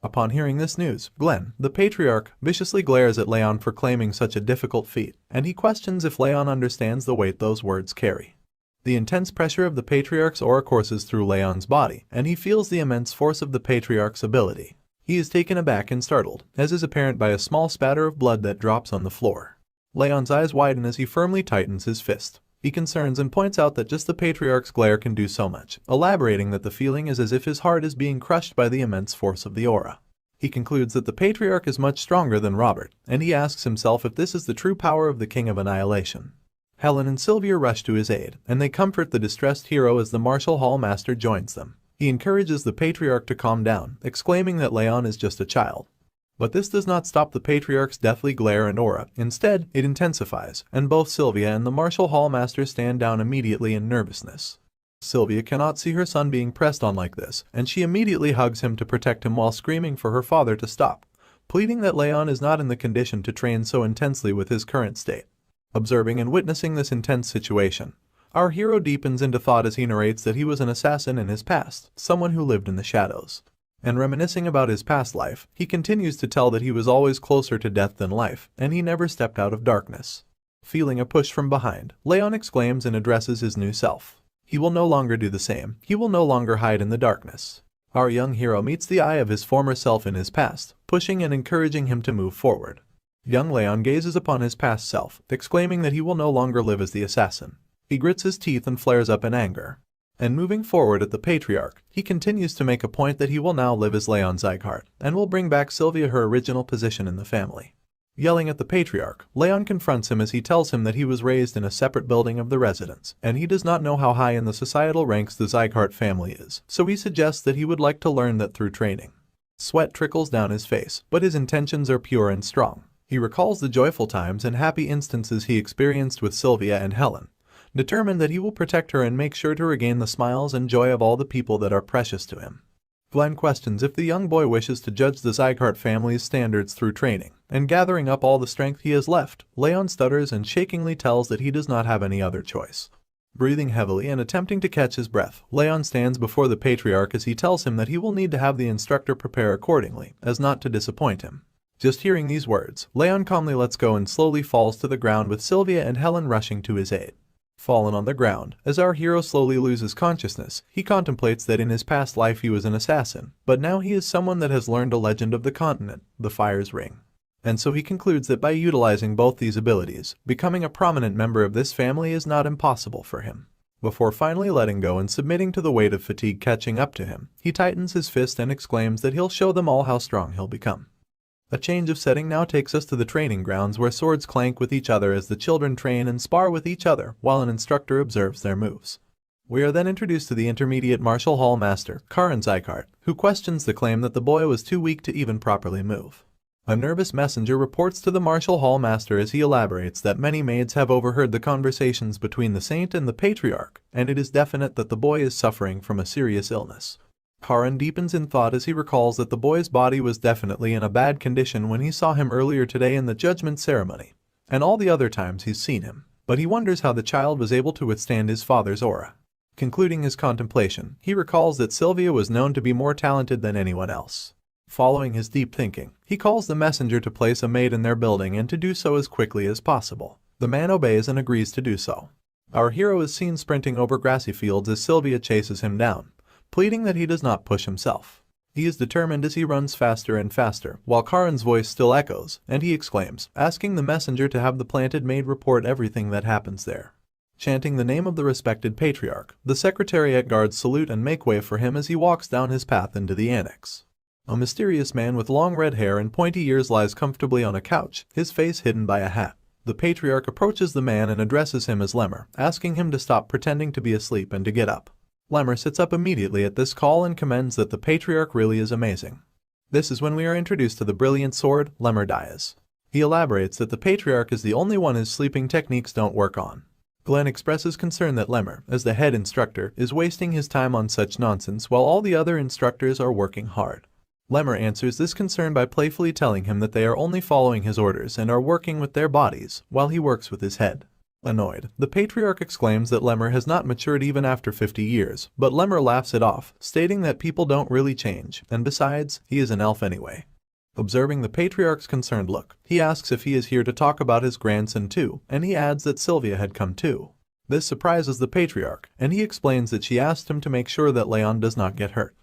S1: Upon hearing this news, Glenn, the patriarch, viciously glares at Raon for claiming such a difficult feat, and he questions if Raon understands the weight those words carry. The intense pressure of the patriarch's aura courses through Raon's body, and he feels the immense force of the patriarch's ability. He is taken aback and startled, as is apparent by a small spatter of blood that drops on the floor. Raon's eyes widen as he firmly tightens his fist. He concerns and points out that just the patriarch's glare can do so much, elaborating that the feeling is as if his heart is being crushed by the immense force of the aura. He concludes that the patriarch is much stronger than Robert, and he asks himself if this is the true power of the King of Annihilation. Helen and Sylvia rush to his aid, and they comfort the distressed hero as the martial hall master joins them. He encourages the patriarch to calm down, exclaiming that Raon is just a child. But this does not stop the patriarch's deathly glare and aura. Instead, it intensifies, and both Sylvia and the martial hall master stand down immediately in nervousness. Sylvia cannot see her son being pressed on like this, and she immediately hugs him to protect him while screaming for her father to stop, pleading that Raon is not in the condition to train so intensely with his current state. Observing and witnessing this intense situation, our hero deepens into thought as he narrates that he was an assassin in his past, someone who lived in the shadows. And reminiscing about his past life, he continues to tell that he was always closer to death than life, and he never stepped out of darkness. Feeling a push from behind, Raon exclaims and addresses his new self. He will no longer do the same. He will no longer hide in the darkness. Our young hero meets the eye of his former self in his past, pushing and encouraging him to move forward. Young Raon gazes upon his past self, exclaiming that he will no longer live as the assassin. He grits his teeth and flares up in anger. And moving forward at the patriarch, he continues to make a point that he will now live as Raon Sieghart, and will bring back Sylvia her original position in the family. Yelling at the patriarch, Raon confronts him as he tells him that he was raised in a separate building of the residence, and he does not know how high in the societal ranks the Sieghart family is, so he suggests that he would like to learn that through training. Sweat trickles down his face, but his intentions are pure and strong. He recalls the joyful times and happy instances he experienced with Sylvia and Helen, determined that he will protect her and make sure to regain the smiles and joy of all the people that are precious to him. Glenn questions if the young boy wishes to judge the Sieghart family's standards through training, and gathering up all the strength he has left, Raon stutters and shakingly tells that he does not have any other choice. Breathing heavily and attempting to catch his breath, Raon stands before the patriarch as he tells him that he will need to have the instructor prepare accordingly, as not to disappoint him. Just hearing these words, Raon calmly lets go and slowly falls to the ground with Sylvia and Helen rushing to his aid. Fallen on the ground, as our hero slowly loses consciousness, he contemplates that in his past life he was an assassin, but now he is someone that has learned a legend of the continent, the Fire's Ring. And so he concludes that by utilizing both these abilities, becoming a prominent member of this family is not impossible for him. Before finally letting go and submitting to the weight of fatigue catching up to him, he tightens his fist and exclaims that he'll show them all how strong he'll become. A change of setting now takes us to the training grounds where swords clank with each other as the children train and spar with each other while an instructor observes their moves. We are then introduced to the intermediate martial hall master, House Sieghart, who questions the claim that the boy was too weak to even properly move. A nervous messenger reports to the martial hall master as he elaborates that many maids have overheard the conversations between the saint and the patriarch, and it is definite that the boy is suffering from a serious illness. Karan deepens in thought as he recalls that the boy's body was definitely in a bad condition when he saw him earlier today in the judgment ceremony, and all the other times he's seen him, but he wonders how the child was able to withstand his father's aura. Concluding his contemplation, he recalls that Sylvia was known to be more talented than anyone else. Following his deep thinking, he calls the messenger to place a maid in their building and to do so as quickly as possible. The man obeys and agrees to do so. Our hero is seen sprinting over grassy fields as Sylvia chases him down, pleading that he does not push himself. He is determined as he runs faster and faster, while Karan's voice still echoes, and he exclaims, asking the messenger to have the planted maid report everything that happens there. Chanting the name of the respected patriarch, the secretariat guards salute and make way for him as he walks down his path into the annex. A mysterious man with long red hair and pointy ears lies comfortably on a couch, his face hidden by a hat. The patriarch approaches the man and addresses him as Lemmer, asking him to stop pretending to be asleep and to get up. Lemmer sits up immediately at this call and commends that the patriarch really is amazing. This is when we are introduced to the brilliant sword, Lemmer Dias. He elaborates that the patriarch is the only one his sleeping techniques don't work on. Glenn expresses concern that Lemmer, as the head instructor, is wasting his time on such nonsense while all the other instructors are working hard. Lemmer answers this concern by playfully telling him that they are only following his orders and are working with their bodies, while he works with his head. Annoyed, the patriarch exclaims that Lemmer has not matured even after 50 years, but Lemmer laughs it off, stating that people don't really change, and besides, he is an elf anyway. Observing the patriarch's concerned look, he asks if he is here to talk about his grandson too, and he adds that Sylvia had come too. This surprises the patriarch, and he explains that she asked him to make sure that Raon does not get hurt.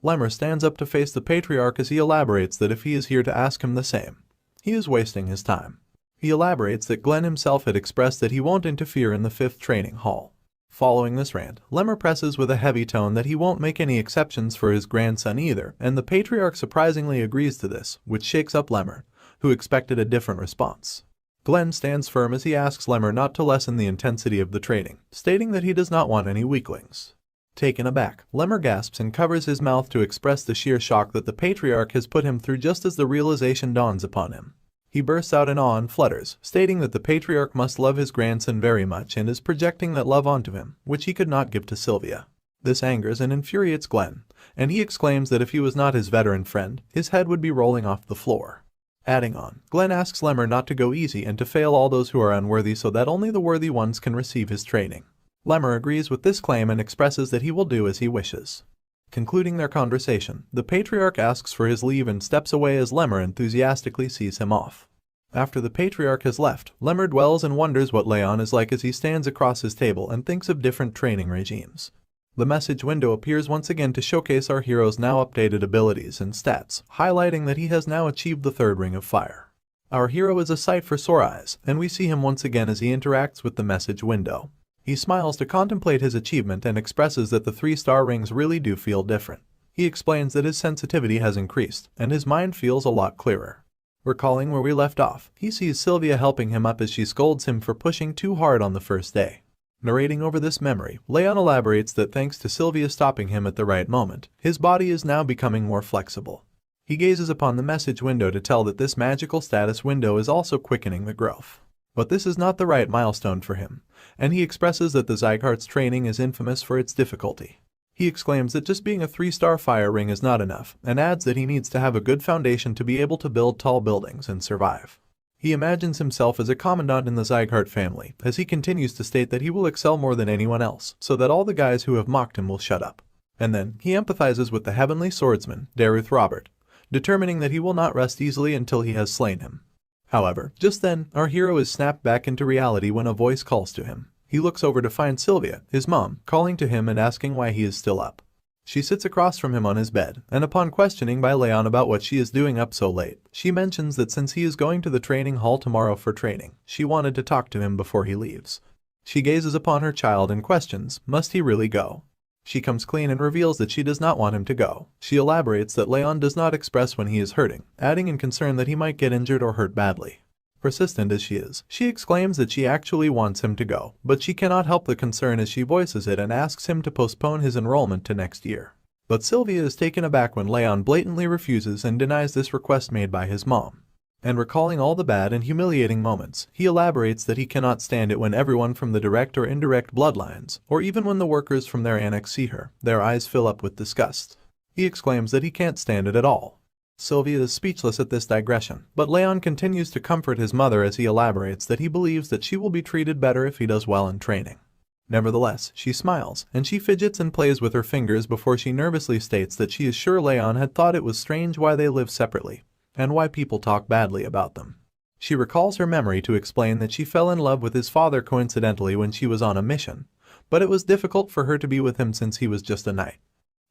S1: Lemmer stands up to face the patriarch as he elaborates that if he is here to ask him the same, he is wasting his time. He elaborates that Glenn himself had expressed that he won't interfere in the 5th training hall. Following this rant, Lemmer presses with a heavy tone that he won't make any exceptions for his grandson either, and the patriarch surprisingly agrees to this, which shakes up Lemmer, who expected a different response. Glenn stands firm as he asks Lemmer not to lessen the intensity of the training, stating that he does not want any weaklings. Taken aback, Lemmer gasps and covers his mouth to express the sheer shock that the patriarch has put him through just as the realization dawns upon him. He bursts out in awe and flutters, stating that the patriarch must love his grandson very much and is projecting that love onto him, which he could not give to Sylvia. This angers and infuriates Glenn, and he exclaims that if he was not his veteran friend, his head would be rolling off the floor. Adding on, Glenn asks Lemmer not to go easy and to fail all those who are unworthy so that only the worthy ones can receive his training. Lemmer agrees with this claim and expresses that he will do as he wishes. Concluding their conversation, the patriarch asks for his leave and steps away as Lemmer enthusiastically sees him off. After the patriarch has left, Lemmer dwells and wonders what Raon is like as he stands across his table and thinks of different training regimes. The message window appears once again to showcase our hero's now updated abilities and stats, highlighting that he has now achieved the 3rd ring of fire. Our hero is a sight for sore eyes, and we see him once again as he interacts with the message window. He smiles to contemplate his achievement and expresses that the 3-star rings really do feel different. He explains that his sensitivity has increased, and his mind feels a lot clearer. Recalling where we left off, he sees Sylvia helping him up as she scolds him for pushing too hard on the first day. Narrating over this memory, Raon elaborates that thanks to Sylvia stopping him at the right moment, his body is now becoming more flexible. He gazes upon the message window to tell that this magical status window is also quickening the growth. But this is not the right milestone for him, and he expresses that the Sieghart's training is infamous for its difficulty. He exclaims that just being a 3-star fire ring is not enough, and adds that he needs to have a good foundation to be able to build tall buildings and survive. He imagines himself as a commandant in the Sieghart family, as he continues to state that he will excel more than anyone else, so that all the guys who have mocked him will shut up. And then, he empathizes with the heavenly swordsman, Derus Robert, determining that he will not rest easily until he has slain him. However, just then, our hero is snapped back into reality when a voice calls to him. He looks over to find Sylvia, his mom, calling to him and asking why he is still up. She sits across from him on his bed, and upon questioning by Raon about what she is doing up so late, she mentions that since he is going to the training hall tomorrow for training, she wanted to talk to him before he leaves. She gazes upon her child and questions, must he really go? She comes clean and reveals that she does not want him to go. She elaborates that Raon does not express when he is hurting, adding in concern that he might get injured or hurt badly. Persistent as she is, she exclaims that she actually wants him to go, but she cannot help the concern as she voices it and asks him to postpone his enrollment to next year. But Sylvia is taken aback when Raon blatantly refuses and denies this request made by his mom. And recalling all the bad and humiliating moments, he elaborates that he cannot stand it when everyone from the direct or indirect bloodlines, or even when the workers from their annex see her, their eyes fill up with disgust. He exclaims that he can't stand it at all. Sylvia is speechless at this digression, but Raon continues to comfort his mother as he elaborates that he believes that she will be treated better if he does well in training. Nevertheless, she smiles, and she fidgets and plays with her fingers before she nervously states that she is sure Raon had thought it was strange why they live separately, and why people talk badly about them. She recalls her memory to explain that she fell in love with his father coincidentally when she was on a mission, but it was difficult for her to be with him since he was just a knight.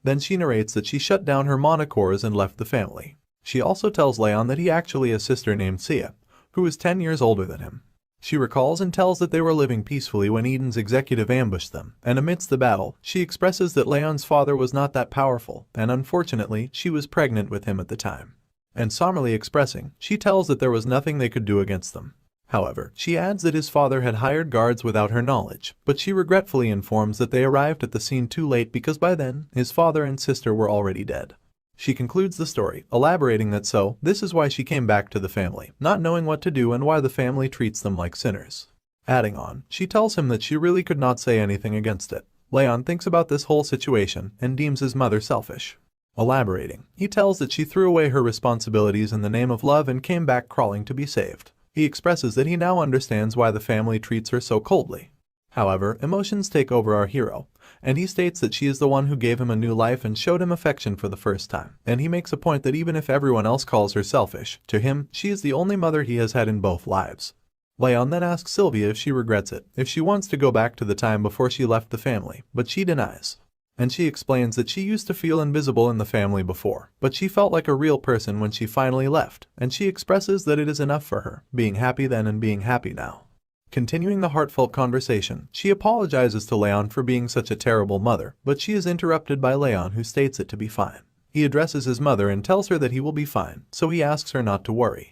S1: Then she narrates that she shut down her monochores and left the family. She also tells Raon that he actually has a sister named Sia, who is 10 years older than him. She recalls and tells that they were living peacefully when Eden's executive ambushed them, and amidst the battle, she expresses that Raon's father was not that powerful, and unfortunately, she was pregnant with him at the time. And somberly expressing, she tells that there was nothing they could do against them. However, she adds that his father had hired guards without her knowledge, but she regretfully informs that they arrived at the scene too late because by then, his father and sister were already dead. She concludes the story, elaborating that this is why she came back to the family, not knowing what to do and why the family treats them like sinners. Adding on, she tells him that she really could not say anything against it. Raon thinks about this whole situation and deems his mother selfish. Elaborating, he tells that she threw away her responsibilities in the name of love and came back crawling to be saved. He expresses that he now understands why the family treats her so coldly. However, emotions take over our hero, and he states that she is the one who gave him a new life and showed him affection for the first time. And he makes a point that even if everyone else calls her selfish, to him, she is the only mother he has had in both lives. Raon then asks Sylvia if she regrets it, if she wants to go back to the time before she left the family, but she denies. And she explains that she used to feel invisible in the family before, but she felt like a real person when she finally left, and she expresses that it is enough for her, being happy then and being happy now. Continuing the heartfelt conversation, she apologizes to Raon for being such a terrible mother, but she is interrupted by Raon, who states it to be fine. He addresses his mother and tells her that he will be fine, so he asks her not to worry.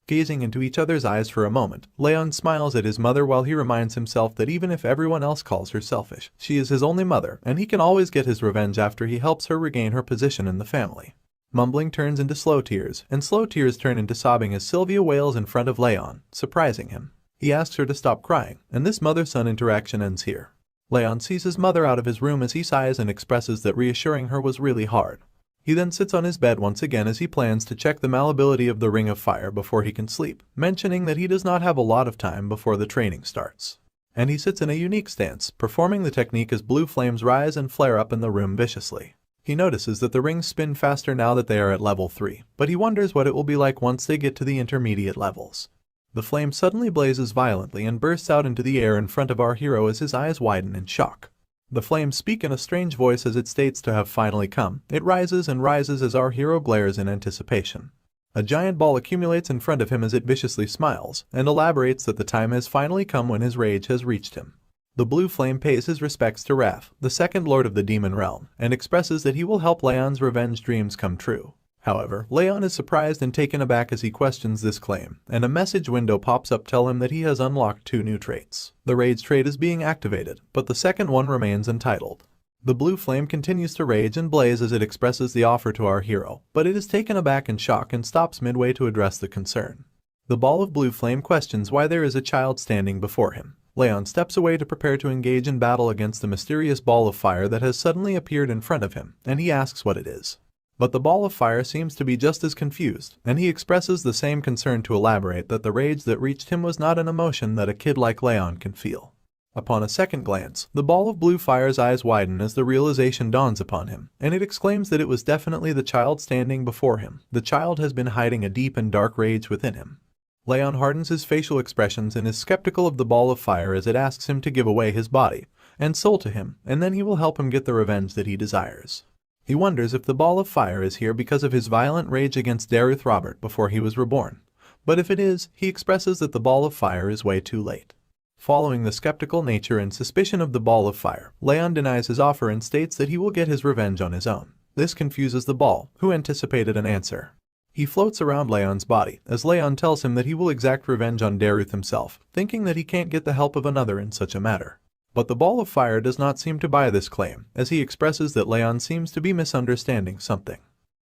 S1: Gazing into each other's eyes for a moment, Raon smiles at his mother while he reminds himself that even if everyone else calls her selfish, she is his only mother, and he can always get his revenge after he helps her regain her position in the family. Mumbling turns into slow tears, and slow tears turn into sobbing as Sylvia wails in front of Raon, surprising him. He asks her to stop crying, and this mother-son interaction ends here. Raon sees his mother out of his room as he sighs and expresses that reassuring her was really hard. He then sits on his bed once again as he plans to check the malleability of the Ring of Fire before he can sleep, mentioning that he does not have a lot of time before the training starts. And he sits in a unique stance, performing the technique as blue flames rise and flare up in the room viciously. He notices that the rings spin faster now that they are at level 3, but he wonders what it will be like once they get to the intermediate levels. The flame suddenly blazes violently and bursts out into the air in front of our hero as his eyes widen in shock. The flames speak in a strange voice as it states to have finally come. It rises and rises as our hero glares in anticipation. A giant ball accumulates in front of him as it viciously smiles, and elaborates that the time has finally come when his rage has reached him. The blue flame pays his respects to Raph, the second lord of the demon realm, and expresses that he will help Raon's revenge dreams come true. However, Raon is surprised and taken aback as he questions this claim, and a message window pops up telling him that he has unlocked 2 new traits. The rage trait is being activated, but the second one remains entitled. The blue flame continues to rage and blaze as it expresses the offer to our hero, but it is taken aback in shock and stops midway to address the concern. The ball of blue flame questions why there is a child standing before him. Raon steps away to prepare to engage in battle against the mysterious ball of fire that has suddenly appeared in front of him, and he asks what it is. But the ball of fire seems to be just as confused, and he expresses the same concern to elaborate that the rage that reached him was not an emotion that a kid like Raon can feel. Upon a second glance, the ball of blue fire's eyes widen as the realization dawns upon him, and it exclaims that it was definitely the child standing before him. The child has been hiding a deep and dark rage within him. Raon hardens his facial expressions and is skeptical of the ball of fire as it asks him to give away his body and soul to him, and then he will help him get the revenge that he desires. He wonders if the ball of fire is here because of his violent rage against Derus Robert before he was reborn, but if it is, he expresses that the ball of fire is way too late. Following the skeptical nature and suspicion of the ball of fire, Raon denies his offer and states that he will get his revenge on his own. This confuses the ball, who anticipated an answer. He floats around Raon's body, as Raon tells him that he will exact revenge on Derus himself, thinking that he can't get the help of another in such a matter. But the ball of fire does not seem to buy this claim, as he expresses that Raon seems to be misunderstanding something.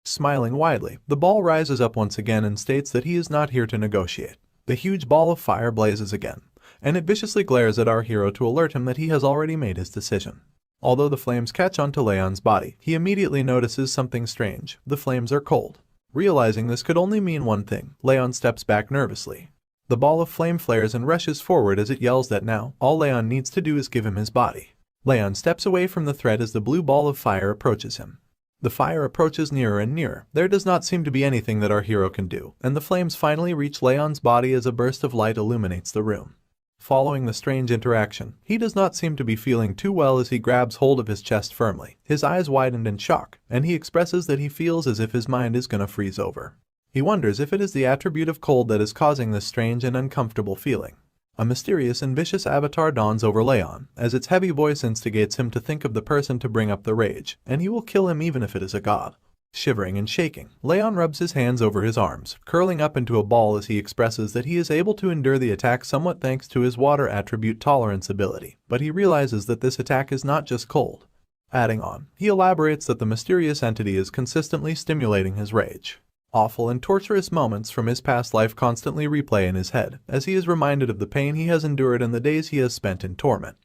S1: Smiling widely, the ball rises up once again and states that he is not here to negotiate. The huge ball of fire blazes again, and it viciously glares at our hero to alert him that he has already made his decision. Although the flames catch onto Raon's body, he immediately notices something strange. The flames are cold. Realizing this could only mean one thing, Raon steps back nervously. The ball of flame flares and rushes forward as it yells that now, all Raon needs to do is give him his body. Raon steps away from the threat as the blue ball of fire approaches him. The fire approaches nearer and nearer. There does not seem to be anything that our hero can do, and the flames finally reach Raon's body as a burst of light illuminates the room. Following the strange interaction, he does not seem to be feeling too well as he grabs hold of his chest firmly. His eyes widened in shock, and he expresses that he feels as if his mind is gonna freeze over. He wonders if it is the attribute of cold that is causing this strange and uncomfortable feeling. A mysterious and vicious avatar dawns over Raon, as its heavy voice instigates him to think of the person to bring up the rage, and he will kill him even if it is a god. Shivering and shaking, Raon rubs his hands over his arms, curling up into a ball as he expresses that he is able to endure the attack somewhat thanks to his water attribute tolerance ability, but he realizes that this attack is not just cold. Adding on, he elaborates that the mysterious entity is consistently stimulating his rage. Awful and torturous moments from his past life constantly replay in his head, as he is reminded of the pain he has endured and the days he has spent in torment.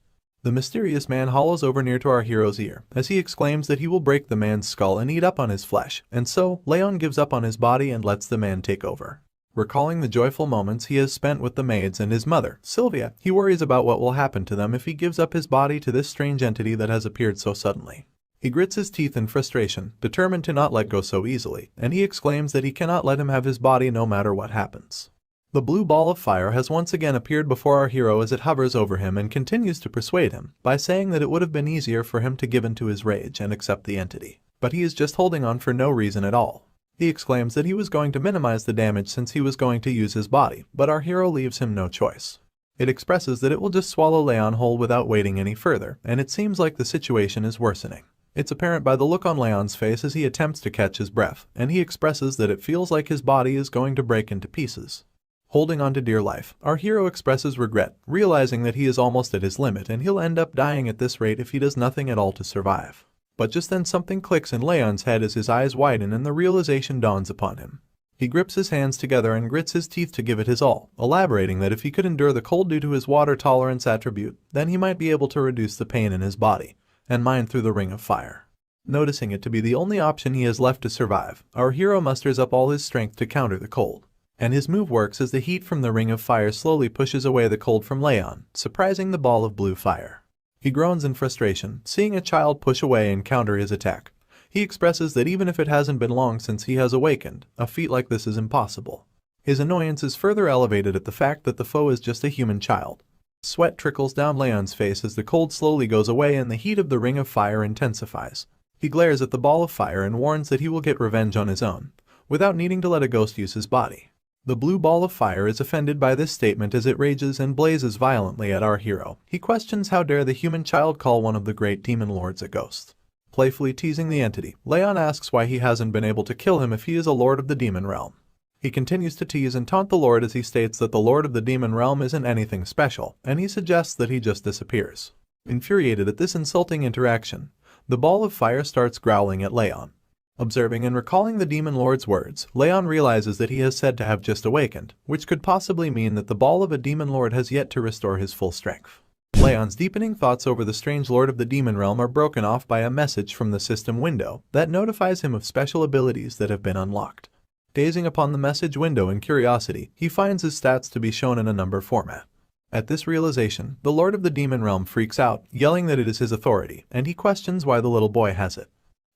S1: The mysterious man hollows over near to our hero's ear, as he exclaims that he will break the man's skull and eat up on his flesh, and so, Raon gives up on his body and lets the man take over. Recalling the joyful moments he has spent with the maids and his mother, Sylvia, he worries about what will happen to them if he gives up his body to this strange entity that has appeared so suddenly. He grits his teeth in frustration, determined to not let go so easily, and he exclaims that he cannot let him have his body no matter what happens. The blue ball of fire has once again appeared before our hero as it hovers over him and continues to persuade him by saying that it would have been easier for him to give in to his rage and accept the entity. But he is just holding on for no reason at all. He exclaims that he was going to minimize the damage since he was going to use his body, but our hero leaves him no choice. It expresses that it will just swallow Raon whole without waiting any further, and it seems like the situation is worsening. It's apparent by the look on Raon's face as he attempts to catch his breath, and he expresses that it feels like his body is going to break into pieces. Holding on to dear life, our hero expresses regret, realizing that he is almost at his limit and he'll end up dying at this rate if he does nothing at all to survive. But just then something clicks in Raon's head as his eyes widen and the realization dawns upon him. He grips his hands together and grits his teeth to give it his all, elaborating that if he could endure the cold due to his water tolerance attribute, then he might be able to reduce the pain in his body and mind through the ring of fire. Noticing it to be the only option he has left to survive, our hero musters up all his strength to counter the cold. And his move works as the heat from the ring of fire slowly pushes away the cold from Raon, surprising the ball of blue fire. He groans in frustration, seeing a child push away and counter his attack. He expresses that even if it hasn't been long since he has awakened, a feat like this is impossible. His annoyance is further elevated at the fact that the foe is just a human child. Sweat trickles down Raon's face as the cold slowly goes away and the heat of the ring of fire intensifies. He glares at the ball of fire and warns that he will get revenge on his own, without needing to let a ghost use his body. The blue ball of fire is offended by this statement as it rages and blazes violently at our hero. He questions how dare the human child call one of the great demon lords a ghost. Playfully teasing the entity, Raon asks why he hasn't been able to kill him if he is a lord of the demon realm. He continues to tease and taunt the lord as he states that the lord of the demon realm isn't anything special, and he suggests that he just disappears. Infuriated at this insulting interaction, the ball of fire starts growling at Raon. Observing and recalling the demon lord's words, Raon realizes that he is said to have just awakened, which could possibly mean that the ball of a demon lord has yet to restore his full strength. Raon's deepening thoughts over the strange lord of the demon realm are broken off by a message from the system window that notifies him of special abilities that have been unlocked. Gazing upon the message window in curiosity, he finds his stats to be shown in a number format. At this realization, the lord of the demon realm freaks out, yelling that it is his authority, and he questions why the little boy has it.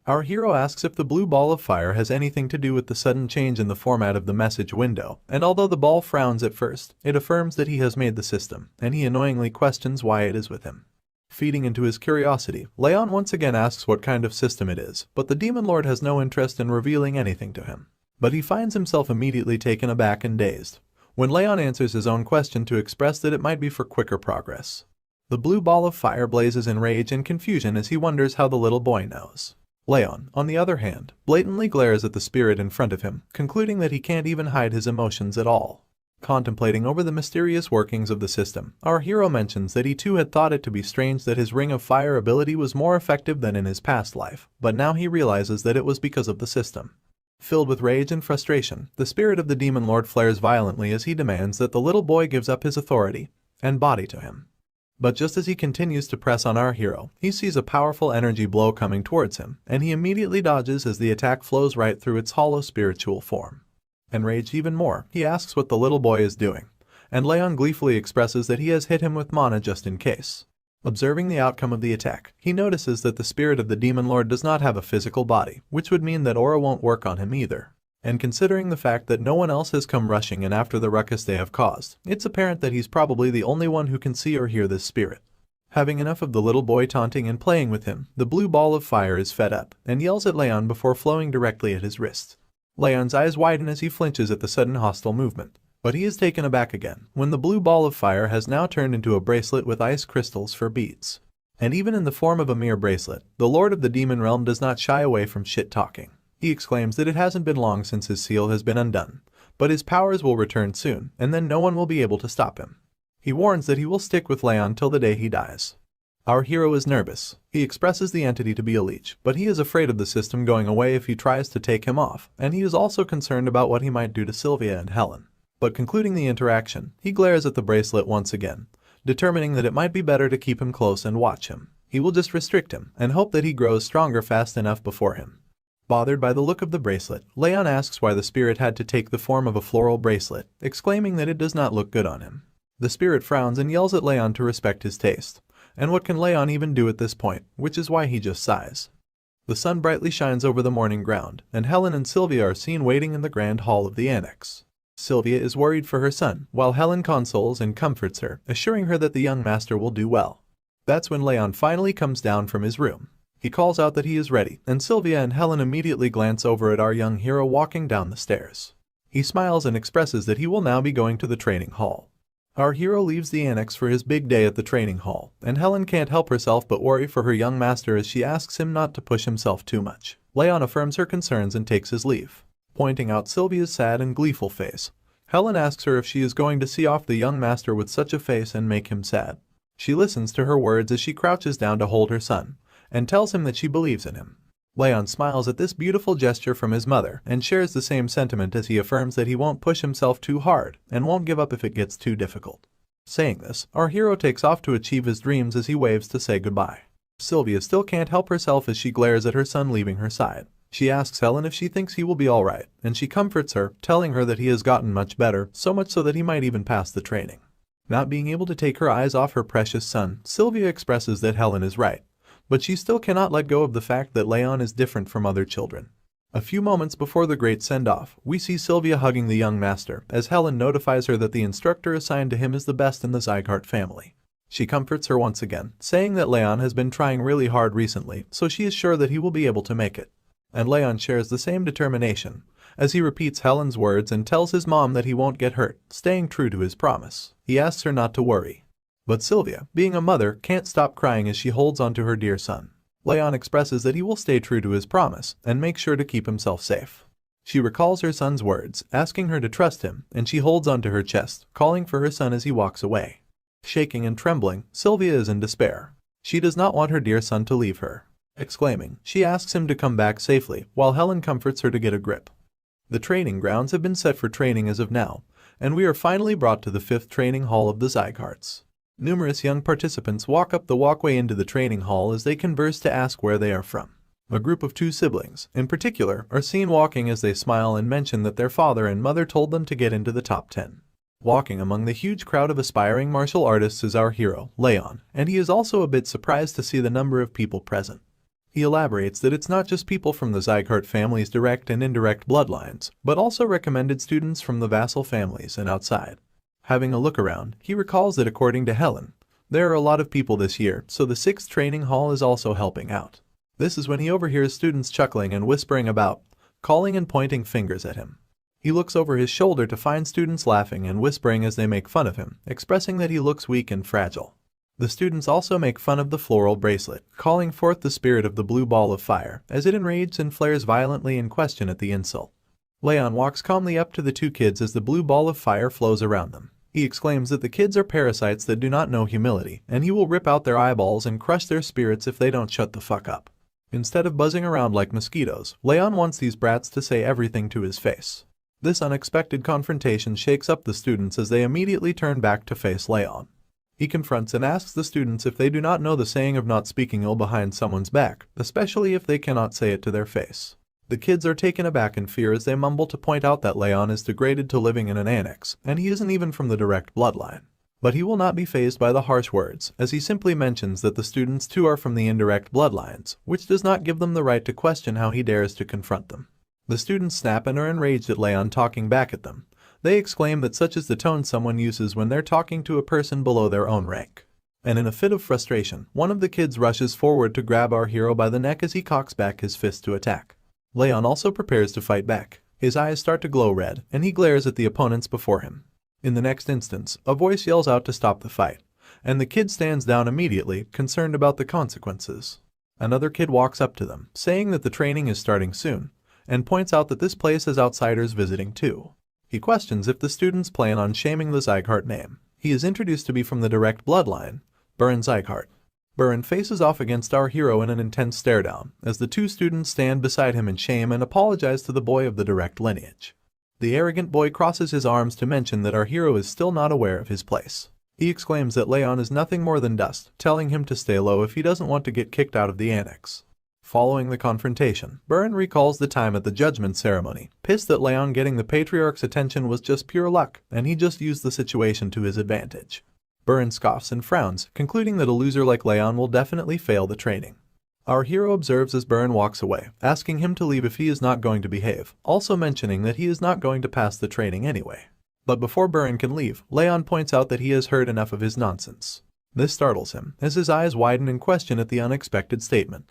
S1: Our hero asks if the blue ball of fire has anything to do with the sudden change in the format of the message window, and although the ball frowns at first, it affirms that he has made the system, and he annoyingly questions why it is with him. Feeding into his curiosity, Raon once again asks what kind of system it is, but the demon lord has no interest in revealing anything to him. But he finds himself immediately taken aback and dazed when Raon answers his own question to express that it might be for quicker progress. The blue ball of fire blazes in rage and confusion as he wonders how the little boy knows. Raon, on the other hand, blatantly glares at the spirit in front of him, concluding that he can't even hide his emotions at all. Contemplating over the mysterious workings of the system, our hero mentions that he too had thought it to be strange that his Ring of Fire ability was more effective than in his past life, but now he realizes that it was because of the system. Filled with rage and frustration, the spirit of the demon lord flares violently as he demands that the little boy gives up his authority and body to him. But just as he continues to press on our hero, he sees a powerful energy blow coming towards him, and he immediately dodges as the attack flows right through its hollow spiritual form. Enraged even more, he asks what the little boy is doing, and Raon gleefully expresses that he has hit him with mana just in case. Observing the outcome of the attack, he notices that the spirit of the demon lord does not have a physical body, which would mean that aura won't work on him either. And considering the fact that no one else has come rushing in after the ruckus they have caused, it's apparent that he's probably the only one who can see or hear this spirit. Having enough of the little boy taunting and playing with him, the blue ball of fire is fed up and yells at Raon before flowing directly at his wrist. Raon's eyes widen as he flinches at the sudden hostile movement, but he is taken aback again when the blue ball of fire has now turned into a bracelet with ice crystals for beads. And even in the form of a mere bracelet, the lord of the demon realm does not shy away from shit-talking. He exclaims that it hasn't been long since his seal has been undone, but his powers will return soon, and then no one will be able to stop him. He warns that he will stick with Raon till the day he dies. Our hero is nervous. He expresses the entity to be a leech, but he is afraid of the system going away if he tries to take him off, and he is also concerned about what he might do to Sylvia and Helen. But concluding the interaction, he glares at the bracelet once again, determining that it might be better to keep him close and watch him. He will just restrict him, and hope that he grows stronger fast enough before him. Bothered by the look of the bracelet, Raon asks why the spirit had to take the form of a floral bracelet, exclaiming that it does not look good on him. The spirit frowns and yells at Raon to respect his taste. And what can Raon even do at this point, which is why he just sighs. The sun brightly shines over the morning ground, and Helen and Sylvia are seen waiting in the grand hall of the annex. Sylvia is worried for her son, while Helen consoles and comforts her, assuring her that the young master will do well. That's when Raon finally comes down from his room. He calls out that he is ready, and Sylvia and Helen immediately glance over at our young hero walking down the stairs. He smiles and expresses that he will now be going to the training hall. Our hero leaves the annex for his big day at the training hall, and Helen can't help herself but worry for her young master as she asks him not to push himself too much. Raon affirms her concerns and takes his leave. Pointing out Sylvia's sad and gleeful face, Helen asks her if she is going to see off the young master with such a face and make him sad. She listens to her words as she crouches down to hold her son, and tells him that she believes in him. Raon smiles at this beautiful gesture from his mother and shares the same sentiment as he affirms that he won't push himself too hard and won't give up if it gets too difficult. Saying this, our hero takes off to achieve his dreams as he waves to say goodbye. Sylvia still can't help herself as she glares at her son leaving her side. She asks Helen if she thinks he will be alright, and she comforts her, telling her that he has gotten much better, so much so that he might even pass the training. Not being able to take her eyes off her precious son, Sylvia expresses that Helen is right. But she still cannot let go of the fact that Raon is different from other children. A few moments before the great send-off, we see Sylvia hugging the young master, as Helen notifies her that the instructor assigned to him is the best in the Sieghart family. She comforts her once again, saying that Raon has been trying really hard recently, so she is sure that he will be able to make it. And Raon shares the same determination, as he repeats Helen's words and tells his mom that he won't get hurt, staying true to his promise. He asks her not to worry. But Sylvia, being a mother, can't stop crying as she holds onto her dear son. Leon expresses that he will stay true to his promise and make sure to keep himself safe. She recalls her son's words, asking her to trust him, and she holds onto her chest, calling for her son as he walks away. Shaking and trembling, Sylvia is in despair. She does not want her dear son to leave her. Exclaiming, she asks him to come back safely, while Helen comforts her to get a grip. The training grounds have been set for training as of now, and we are finally brought to the 5th training hall of the Siegharts. Numerous young participants walk up the walkway into the training hall as they converse to ask where they are from. A group of 2 siblings, in particular, are seen walking as they smile and mention that their father and mother told them to get into the top 10. Walking among the huge crowd of aspiring martial artists is our hero, Leon, and he is also a bit surprised to see the number of people present. He elaborates that it's not just people from the Sieghart family's direct and indirect bloodlines, but also recommended students from the vassal families and outside. Having a look around, he recalls that according to Helen, there are a lot of people this year, so the 6th training hall is also helping out. This is when he overhears students chuckling and whispering about, calling and pointing fingers at him. He looks over his shoulder to find students laughing and whispering as they make fun of him, expressing that he looks weak and fragile. The students also make fun of the floral bracelet, calling forth the spirit of the blue ball of fire, as it enrages and flares violently in question at the insult. Leon walks calmly up to the 2 kids as the blue ball of fire flows around them. He exclaims that the kids are parasites that do not know humility, and he will rip out their eyeballs and crush their spirits if they don't shut the fuck up. Instead of buzzing around like mosquitoes, Leon wants these brats to say everything to his face. This unexpected confrontation shakes up the students as they immediately turn back to face Leon. He confronts and asks the students if they do not know the saying of not speaking ill behind someone's back, especially if they cannot say it to their face. The kids are taken aback in fear as they mumble to point out that Leon is degraded to living in an annex, and he isn't even from the direct bloodline. But he will not be fazed by the harsh words, as he simply mentions that the students too are from the indirect bloodlines, which does not give them the right to question how he dares to confront them. The students snap and are enraged at Leon talking back at them. They exclaim that such is the tone someone uses when they're talking to a person below their own rank. And in a fit of frustration, one of the kids rushes forward to grab our hero by the neck as he cocks back his fist to attack. Leon also prepares to fight back. His eyes start to glow red, and he glares at the opponents before him. In the next instance, a voice yells out to stop the fight, and the kid stands down immediately, concerned about the consequences. Another kid walks up to them, saying that the training is starting soon, and points out that this place has outsiders visiting too. He questions if the students plan on shaming the Sieghart name. He is introduced to be from the direct bloodline, Baron Sieghart. Baron faces off against our hero in an intense stare-down, as the 2 students stand beside him in shame and apologize to the boy of the direct lineage. The arrogant boy crosses his arms to mention that our hero is still not aware of his place. He exclaims that Leon is nothing more than dust, telling him to stay low if he doesn't want to get kicked out of the annex. Following the confrontation, Baron recalls the time at the judgment ceremony, pissed that Leon getting the patriarch's attention was just pure luck, and he just used the situation to his advantage. Baron scoffs and frowns, concluding that a loser like Leon will definitely fail the training. Our hero observes as Baron walks away, asking him to leave if he is not going to behave, also mentioning that he is not going to pass the training anyway. But before Baron can leave, Leon points out that he has heard enough of his nonsense. This startles him, as his eyes widen in question at the unexpected statement.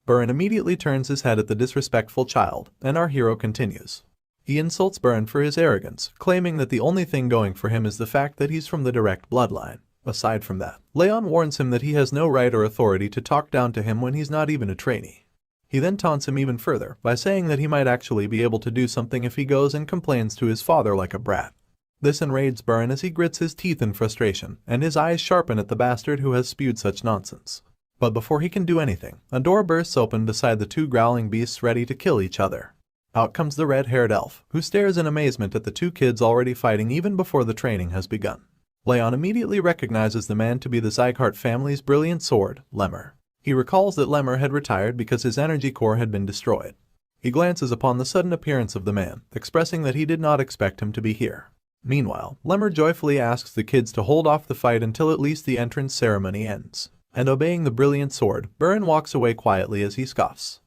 S1: Baron immediately turns his head at the disrespectful child, and our hero continues. He insults Baron for his arrogance, claiming that the only thing going for him is the fact that he's from the direct bloodline. Aside from that, Leon warns him that he has no right or authority to talk down to him when he's not even a trainee. He then taunts him even further by saying that he might actually be able to do something if he goes and complains to his father like a brat. This enrages Baron as he grits his teeth in frustration, and his eyes sharpen at the bastard who has spewed such nonsense. But before he can do anything, a door bursts open beside the 2 growling beasts ready to kill each other. Out comes the red-haired elf, who stares in amazement at the 2 kids already fighting even before the training has begun. Leon immediately recognizes the man to be the Sieghart family's brilliant sword, Lemmer. He recalls that Lemmer had retired because his energy core had been destroyed. He glances upon the sudden appearance of the man, expressing that he did not expect him to be here. Meanwhile, Lemmer joyfully asks the kids to hold off the fight until at least the entrance ceremony ends. And obeying the brilliant sword, Baron walks away quietly as he scoffs.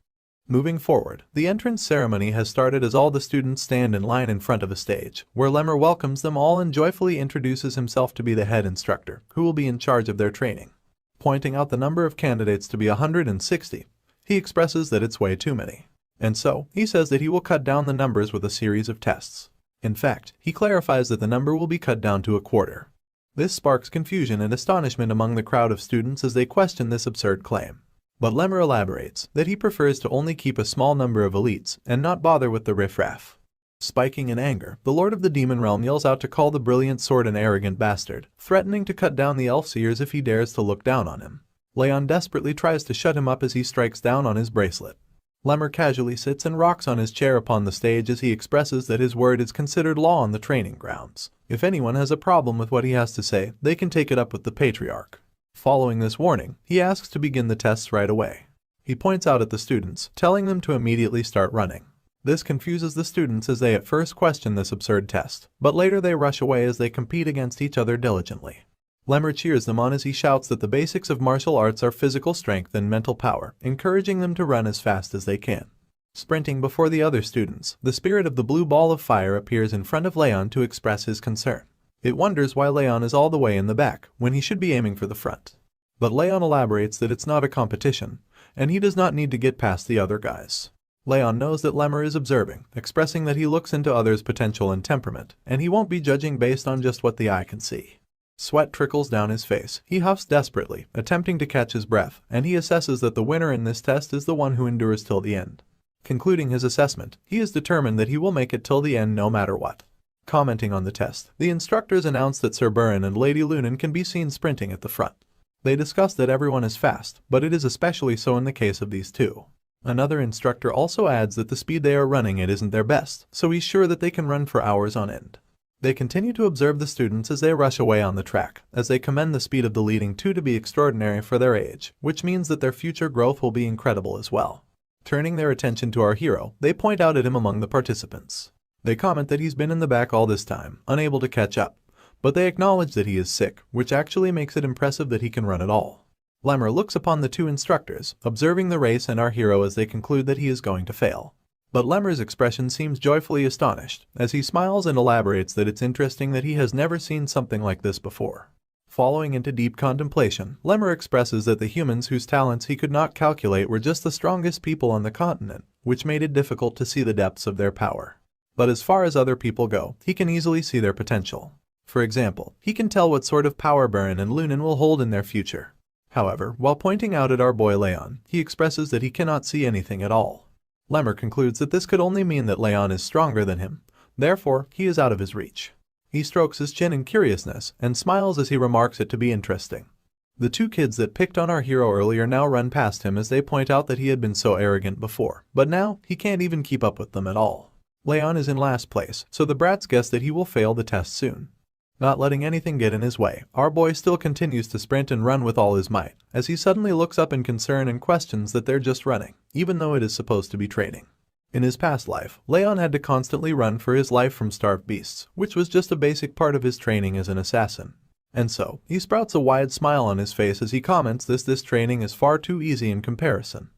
S1: Moving forward, the entrance ceremony has started as all the students stand in line in front of a stage, where Lemmer welcomes them all and joyfully introduces himself to be the head instructor, who will be in charge of their training. Pointing out the number of candidates to be 160, he expresses that it's way too many. And so, he says that he will cut down the numbers with a series of tests. In fact, he clarifies that the number will be cut down to a quarter. This sparks confusion and astonishment among the crowd of students as they question this absurd claim. But Lemmer elaborates that he prefers to only keep a small number of elites and not bother with the riffraff. Spiking in anger, the Lord of the Demon Realm yells out to call the brilliant sword an arrogant bastard, threatening to cut down the Elfseers if he dares to look down on him. Raon desperately tries to shut him up as he strikes down on his bracelet. Lemmer casually sits and rocks on his chair upon the stage as he expresses that his word is considered law on the training grounds. If anyone has a problem with what he has to say, they can take it up with the Patriarch. Following this warning, he asks to begin the tests right away. He points out at the students, telling them to immediately start running. This confuses the students as they at first question this absurd test, but later they rush away as they compete against each other diligently. Lemmer cheers them on as he shouts that the basics of martial arts are physical strength and mental power, encouraging them to run as fast as they can. Sprinting before the other students, the spirit of the blue ball of fire appears in front of Raon to express his concern. It wonders why Raon is all the way in the back, when he should be aiming for the front. But Raon elaborates that it's not a competition, and he does not need to get past the other guys. Raon knows that Lemmer is observing, expressing that he looks into others' potential and temperament, and he won't be judging based on just what the eye can see. Sweat trickles down his face. He huffs desperately, attempting to catch his breath, and he assesses that the winner in this test is the one who endures till the end. Concluding his assessment, he is determined that he will make it till the end no matter what. Commenting on the test, the instructors announce that Sir Burin and Lady Lunan can be seen sprinting at the front. They discuss that everyone is fast, but it is especially so in the case of these two. Another instructor also adds that the speed they are running at isn't their best, so he's sure that they can run for hours on end. They continue to observe the students as they rush away on the track, as they commend the speed of the leading two to be extraordinary for their age, which means that their future growth will be incredible as well. Turning their attention to our hero, they point out at him among the participants. They comment that he's been in the back all this time, unable to catch up, but they acknowledge that he is sick, which actually makes it impressive that he can run at all. Lemmer looks upon the two instructors, observing the race and our hero as they conclude that he is going to fail. But Lemmer's expression seems joyfully astonished, as he smiles and elaborates that it's interesting that he has never seen something like this before. Following into deep contemplation, Lemmer expresses that the humans whose talents he could not calculate were just the strongest people on the continent, which made it difficult to see the depths of their power. But as far as other people go, he can easily see their potential. For example, he can tell what sort of power Burin and Lunan will hold in their future. However, while pointing out at our boy Raon, he expresses that he cannot see anything at all. Lemmer concludes that this could only mean that Raon is stronger than him, therefore he is out of his reach. He strokes his chin in curiousness and smiles as he remarks it to be interesting. The two kids that picked on our hero earlier now run past him as they point out that he had been so arrogant before, but now he can't even keep up with them at all. Raon is in last place, so the brats guess that he will fail the test soon. Not letting anything get in his way, our boy still continues to sprint and run with all his might, as he suddenly looks up in concern and questions that they're just running, even though it is supposed to be training. In his past life, Raon had to constantly run for his life from starved beasts, which was just a basic part of his training as an assassin. And so, he sprouts a wide smile on his face as he comments this training is far too easy in comparison.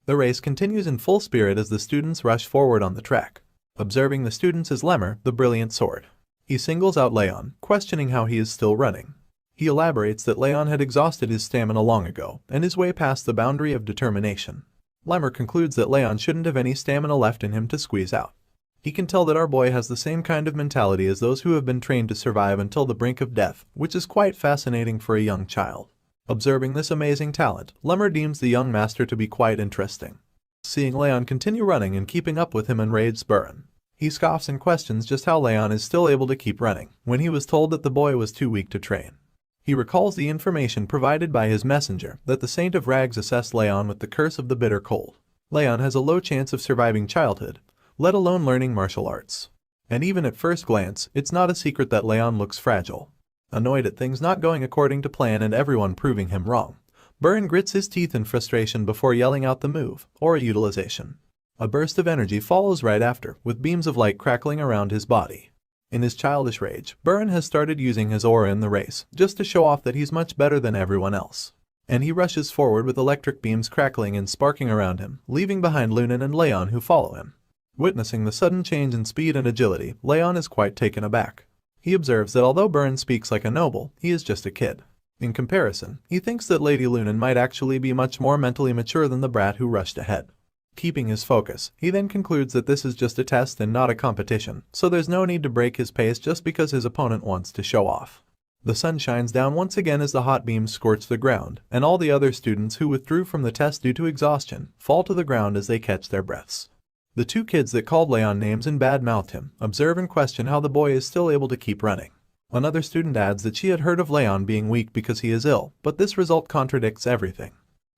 S1: The race continues in full spirit as the students rush forward on the track. Observing the students is Lemmer, the brilliant sword. He singles out Raon, questioning how he is still running. He elaborates that Raon had exhausted his stamina long ago, and is way past the boundary of determination. Lemmer concludes that Raon shouldn't have any stamina left in him to squeeze out. He can tell that our boy has the same kind of mentality as those who have been trained to survive until the brink of death, which is quite fascinating for a young child. Observing this amazing talent, Lemmer deems the young master to be quite interesting. Seeing Raon continue running and keeping up with him enrages Burin. He scoffs and questions just how Raon is still able to keep running, when he was told that the boy was too weak to train. He recalls the information provided by his messenger that the Saint of Rags assessed Raon with the curse of the bitter cold. Raon has a low chance of surviving childhood, let alone learning martial arts. And even at first glance, it's not a secret that Raon looks fragile. Annoyed at things not going according to plan and everyone proving him wrong, Burin grits his teeth in frustration before yelling out the move, or utilization. A burst of energy follows right after, with beams of light crackling around his body. In his childish rage, Burin has started using his aura in the race, just to show off that he's much better than everyone else. And he rushes forward with electric beams crackling and sparking around him, leaving behind Lunan and Raon who follow him. Witnessing the sudden change in speed and agility, Raon is quite taken aback. He observes that although Burin speaks like a noble, he is just a kid. In comparison, he thinks that Lady Lunan might actually be much more mentally mature than the brat who rushed ahead. Keeping his focus, he then concludes that this is just a test and not a competition, so there's no need to break his pace just because his opponent wants to show off. The sun shines down once again as the hot beams scorch the ground, and all the other students who withdrew from the test due to exhaustion fall to the ground as they catch their breaths. The two kids that called Raon names and bad-mouthed him observe and question how the boy is still able to keep running. Another student adds that she had heard of Raon being weak because he is ill, but this result contradicts everything.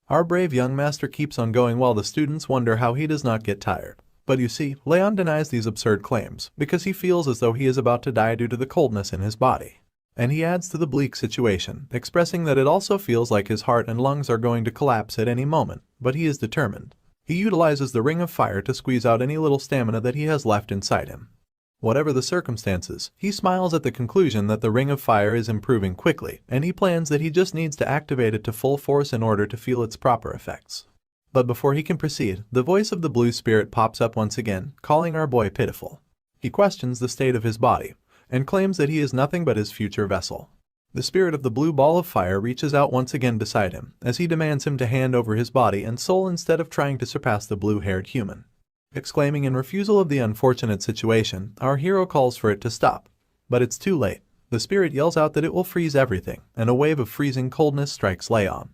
S1: Our brave young master keeps on going while the students wonder how he does not get tired. But you see, Raon denies these absurd claims because he feels as though he is about to die due to the coldness in his body. And he adds to the bleak situation, expressing that it also feels like his heart and lungs are going to collapse at any moment, but he is determined. He utilizes the ring of fire to squeeze out any little stamina that he has left inside him. Whatever the circumstances, he smiles at the conclusion that the ring of fire is improving quickly, and he plans that he just needs to activate it to full force in order to feel its proper effects. But before he can proceed, the voice of the blue spirit pops up once again, calling our boy pitiful. He questions the state of his body, and claims that he is nothing but his future vessel. The spirit of the blue ball of fire reaches out once again beside him, as he demands him to hand over his body and soul instead of trying to surpass the blue-haired human. Exclaiming in refusal of the unfortunate situation, our hero calls for it to stop. But it's too late. The spirit yells out that it will freeze everything, and a wave of freezing coldness strikes Raon.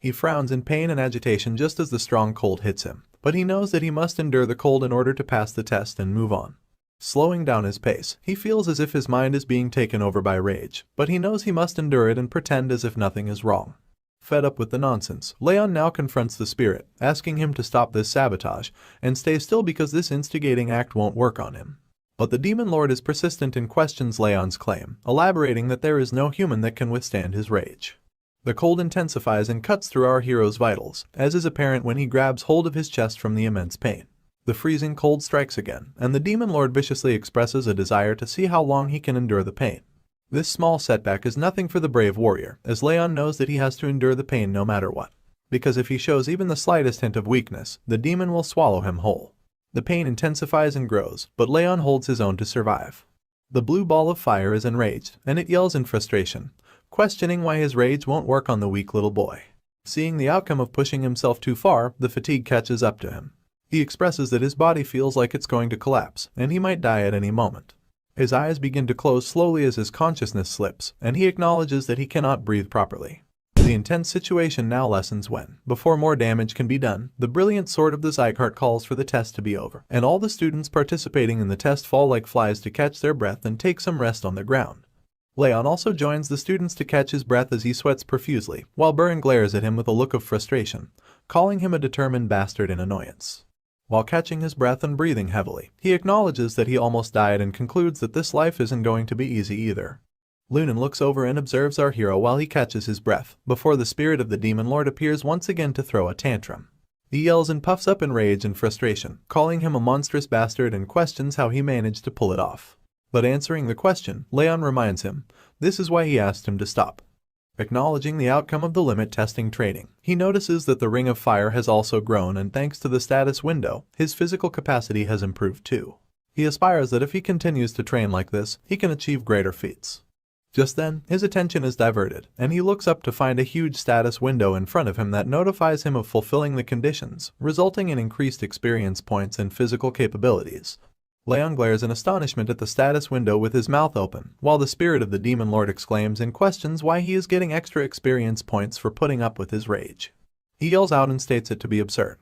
S1: He frowns in pain and agitation just as the strong cold hits him, but he knows that he must endure the cold in order to pass the test and move on. Slowing down his pace, he feels as if his mind is being taken over by rage, but he knows he must endure it and pretend as if nothing is wrong. Fed up with the nonsense, Raon now confronts the spirit, asking him to stop this sabotage and stay still because this instigating act won't work on him. But the demon lord is persistent and questions Raon's claim, elaborating that there is no human that can withstand his rage. The cold intensifies and cuts through our hero's vitals, as is apparent when he grabs hold of his chest from the immense pain. The freezing cold strikes again, and the demon lord viciously expresses a desire to see how long he can endure the pain. This small setback is nothing for the brave warrior, as Raon knows that he has to endure the pain no matter what. Because if he shows even the slightest hint of weakness, the demon will swallow him whole. The pain intensifies and grows, but Raon holds his own to survive. The blue ball of fire is enraged, and it yells in frustration, questioning why his rage won't work on the weak little boy. Seeing the outcome of pushing himself too far, the fatigue catches up to him. He expresses that his body feels like it's going to collapse, and he might die at any moment. His eyes begin to close slowly as his consciousness slips, and he acknowledges that he cannot breathe properly. The intense situation now lessens when, before more damage can be done, the brilliant sword of the Sieghart calls for the test to be over, and all the students participating in the test fall like flies to catch their breath and take some rest on the ground. Raon also joins the students to catch his breath as he sweats profusely, while Burn glares at him with a look of frustration, calling him a determined bastard in annoyance. While catching his breath and breathing heavily, he acknowledges that he almost died and concludes that this life isn't going to be easy either. Lunan looks over and observes our hero while he catches his breath, before the spirit of the demon lord appears once again to throw a tantrum. He yells and puffs up in rage and frustration, calling him a monstrous bastard and questions how he managed to pull it off. But answering the question, Raon reminds him this is why he asked him to stop. Acknowledging the outcome of the limit testing training, he notices that the ring of fire has also grown, and thanks to the status window, his physical capacity has improved too. He aspires that if he continues to train like this, he can achieve greater feats. Just then, his attention is diverted, and he looks up to find a huge status window in front of him that notifies him of fulfilling the conditions, resulting in increased experience points and physical capabilities. Raon glares in astonishment at the status window with his mouth open, while the spirit of the demon lord exclaims and questions why he is getting extra experience points for putting up with his rage. He yells out and states it to be absurd.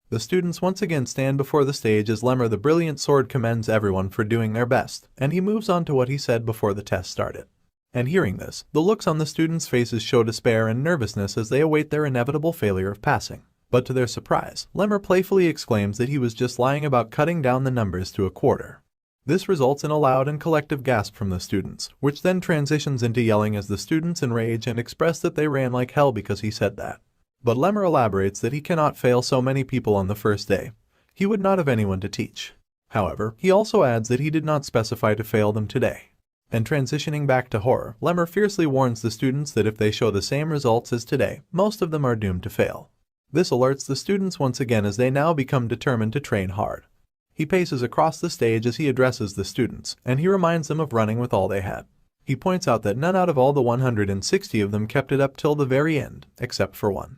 S1: The students once again stand before the stage as Lemmer the brilliant sword commends everyone for doing their best, and he moves on to what he said before the test started. And hearing this, the looks on the students' faces show despair and nervousness as they await their inevitable failure of passing. But to their surprise, Lemmer playfully exclaims that he was just lying about cutting down the numbers to a quarter. This results in a loud and collective gasp from the students, which then transitions into yelling as the students enrage and express that they ran like hell because he said that. But Lemmer elaborates that he cannot fail so many people on the first day. He would not have anyone to teach. However, he also adds that he did not specify to fail them today. And transitioning back to horror, Lemmer fiercely warns the students that if they show the same results as today, most of them are doomed to fail. This alerts the students once again as they now become determined to train hard. He paces across the stage as he addresses the students, and he reminds them of running with all they had. He points out that none out of all the 160 of them kept it up till the very end, except for one.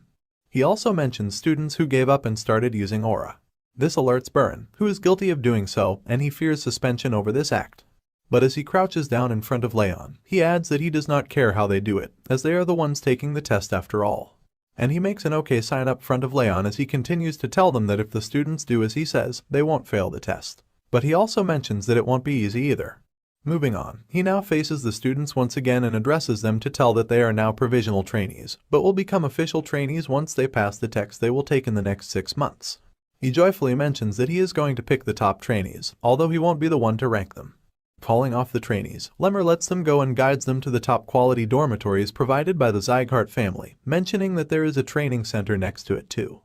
S1: He also mentions students who gave up and started using aura. This alerts Burn, who is guilty of doing so, and he fears suspension over this act. But as he crouches down in front of Raon, he adds that he does not care how they do it, as they are the ones taking the test after all. And he makes an okay sign up front of Raon as he continues to tell them that if the students do as he says, they won't fail the test. But he also mentions that it won't be easy either. Moving on, he now faces the students once again and addresses them to tell that they are now provisional trainees, but will become official trainees once they pass the tests they will take in the next 6 months. He joyfully mentions that he is going to pick the top trainees, although he won't be the one to rank them. Calling off the trainees, Lemmer lets them go and guides them to the top quality dormitories provided by the Sieghart family, mentioning that there is a training center next to it too.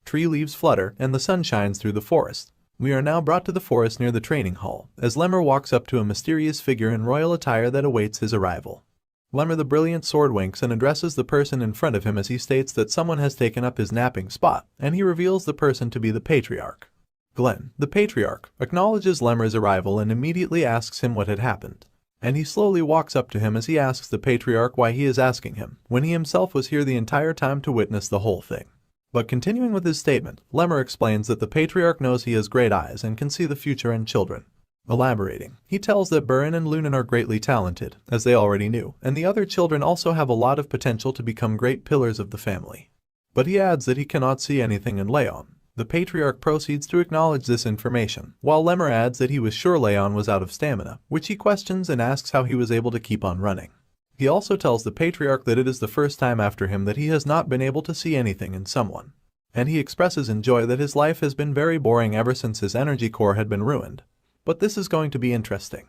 S1: Tree leaves flutter and the sun shines through the forest. We are now brought to the forest near the training hall, as Lemmer walks up to a mysterious figure in royal attire that awaits his arrival. Lemmer the Brilliant Sword winks and addresses the person in front of him as he states that someone has taken up his napping spot, and he reveals the person to be the Patriarch. Glenn, the Patriarch, acknowledges Lemmer's arrival and immediately asks him what had happened. And he slowly walks up to him as he asks the Patriarch why he is asking him, when he himself was here the entire time to witness the whole thing. But continuing with his statement, Lemmer explains that the Patriarch knows he has great eyes and can see the future and children. Elaborating, he tells that Burin and Lunan are greatly talented, as they already knew, and the other children also have a lot of potential to become great pillars of the family. But he adds that he cannot see anything in Raon. The Patriarch proceeds to acknowledge this information, while Lemmer adds that he was sure Raon was out of stamina, which he questions and asks how he was able to keep on running. He also tells the Patriarch that it is the first time after him that he has not been able to see anything in someone. And he expresses in joy that his life has been very boring ever since his energy core had been ruined. But this is going to be interesting.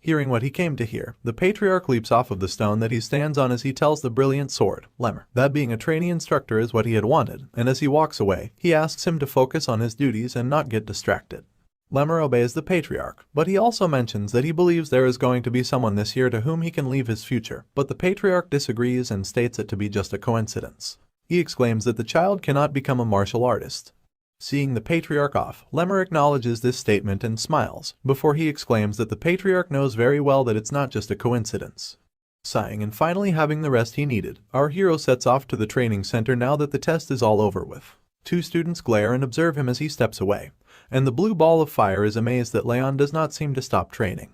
S1: Hearing what he came to hear, the Patriarch leaps off of the stone that he stands on as he tells the Brilliant Sword, Lemmer, that being a trainee instructor is what he had wanted, and as he walks away, he asks him to focus on his duties and not get distracted. Lemmer obeys the Patriarch, but he also mentions that he believes there is going to be someone this year to whom he can leave his future, but the Patriarch disagrees and states it to be just a coincidence. He exclaims that the child cannot become a martial artist. Seeing the Patriarch off, Lemmer acknowledges this statement and smiles, before he exclaims that the Patriarch knows very well that it's not just a coincidence. Sighing and finally having the rest he needed, our hero sets off to the training center now that the test is all over with. 2 students glare and observe him as he steps away, and the blue ball of fire is amazed that Raon does not seem to stop training.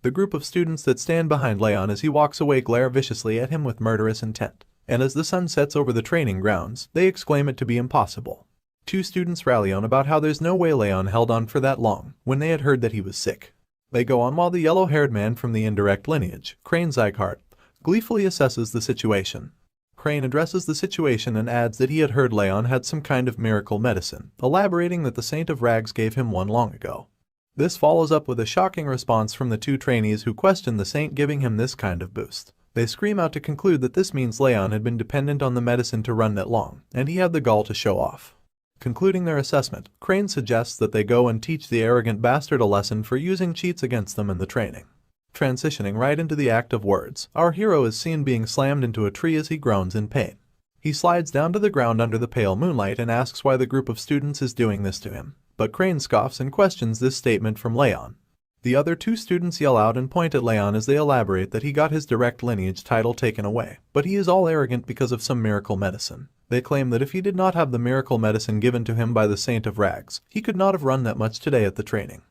S1: The group of students that stand behind Raon as he walks away glare viciously at him with murderous intent, and as the sun sets over the training grounds, they exclaim it to be impossible. 2 students rally on about how there's no way Raon held on for that long, when they had heard that he was sick. They go on while the yellow-haired man from the indirect lineage, Reincarnated Sieghart, gleefully assesses the situation. Crane addresses the situation and adds that he had heard Raon had some kind of miracle medicine, elaborating that the Saint of Rags gave him one long ago. This follows up with a shocking response from the 2 trainees who question the Saint giving him this kind of boost. They scream out to conclude that this means Raon had been dependent on the medicine to run that long, and he had the gall to show off. Concluding their assessment, Crane suggests that they go and teach the arrogant bastard a lesson for using cheats against them in the training. Transitioning right into the act of words, our hero is seen being slammed into a tree as he groans in pain. He slides down to the ground under the pale moonlight and asks why the group of students is doing this to him, but Crane scoffs and questions this statement from Raon. The other 2 students yell out and point at Raon as they elaborate that he got his direct lineage title taken away, but he is all arrogant because of some miracle medicine. They claim that if he did not have the miracle medicine given to him by the Saint of Rags, he could not have run that much today at the training.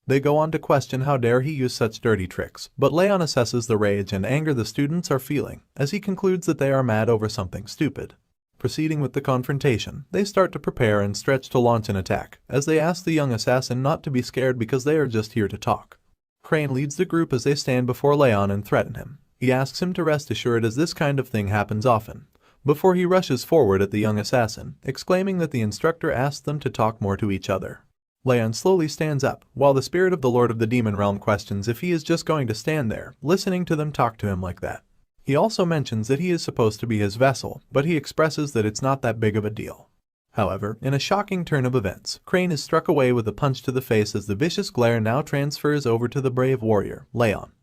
S1: They go on to question how dare he use such dirty tricks, but Raon assesses the rage and anger the students are feeling, as he concludes that they are mad over something stupid. Proceeding with the confrontation, they start to prepare and stretch to launch an attack, as they ask the young assassin not to be scared because they are just here to talk. Crane leads the group as they stand before Raon and threaten him. He asks him to rest assured as this kind of thing happens often, before he rushes forward at the young assassin, exclaiming that the instructor asked them to talk more to each other. Raon slowly stands up, while the spirit of the Lord of the Demon Realm questions if he is just going to stand there, listening to them talk to him like that. He also mentions that he is supposed to be his vessel, but he expresses that it's not that big of a deal. However, in a shocking turn of events, Crane is struck away with a punch to the face as the vicious glare now transfers over to the brave warrior, Raon.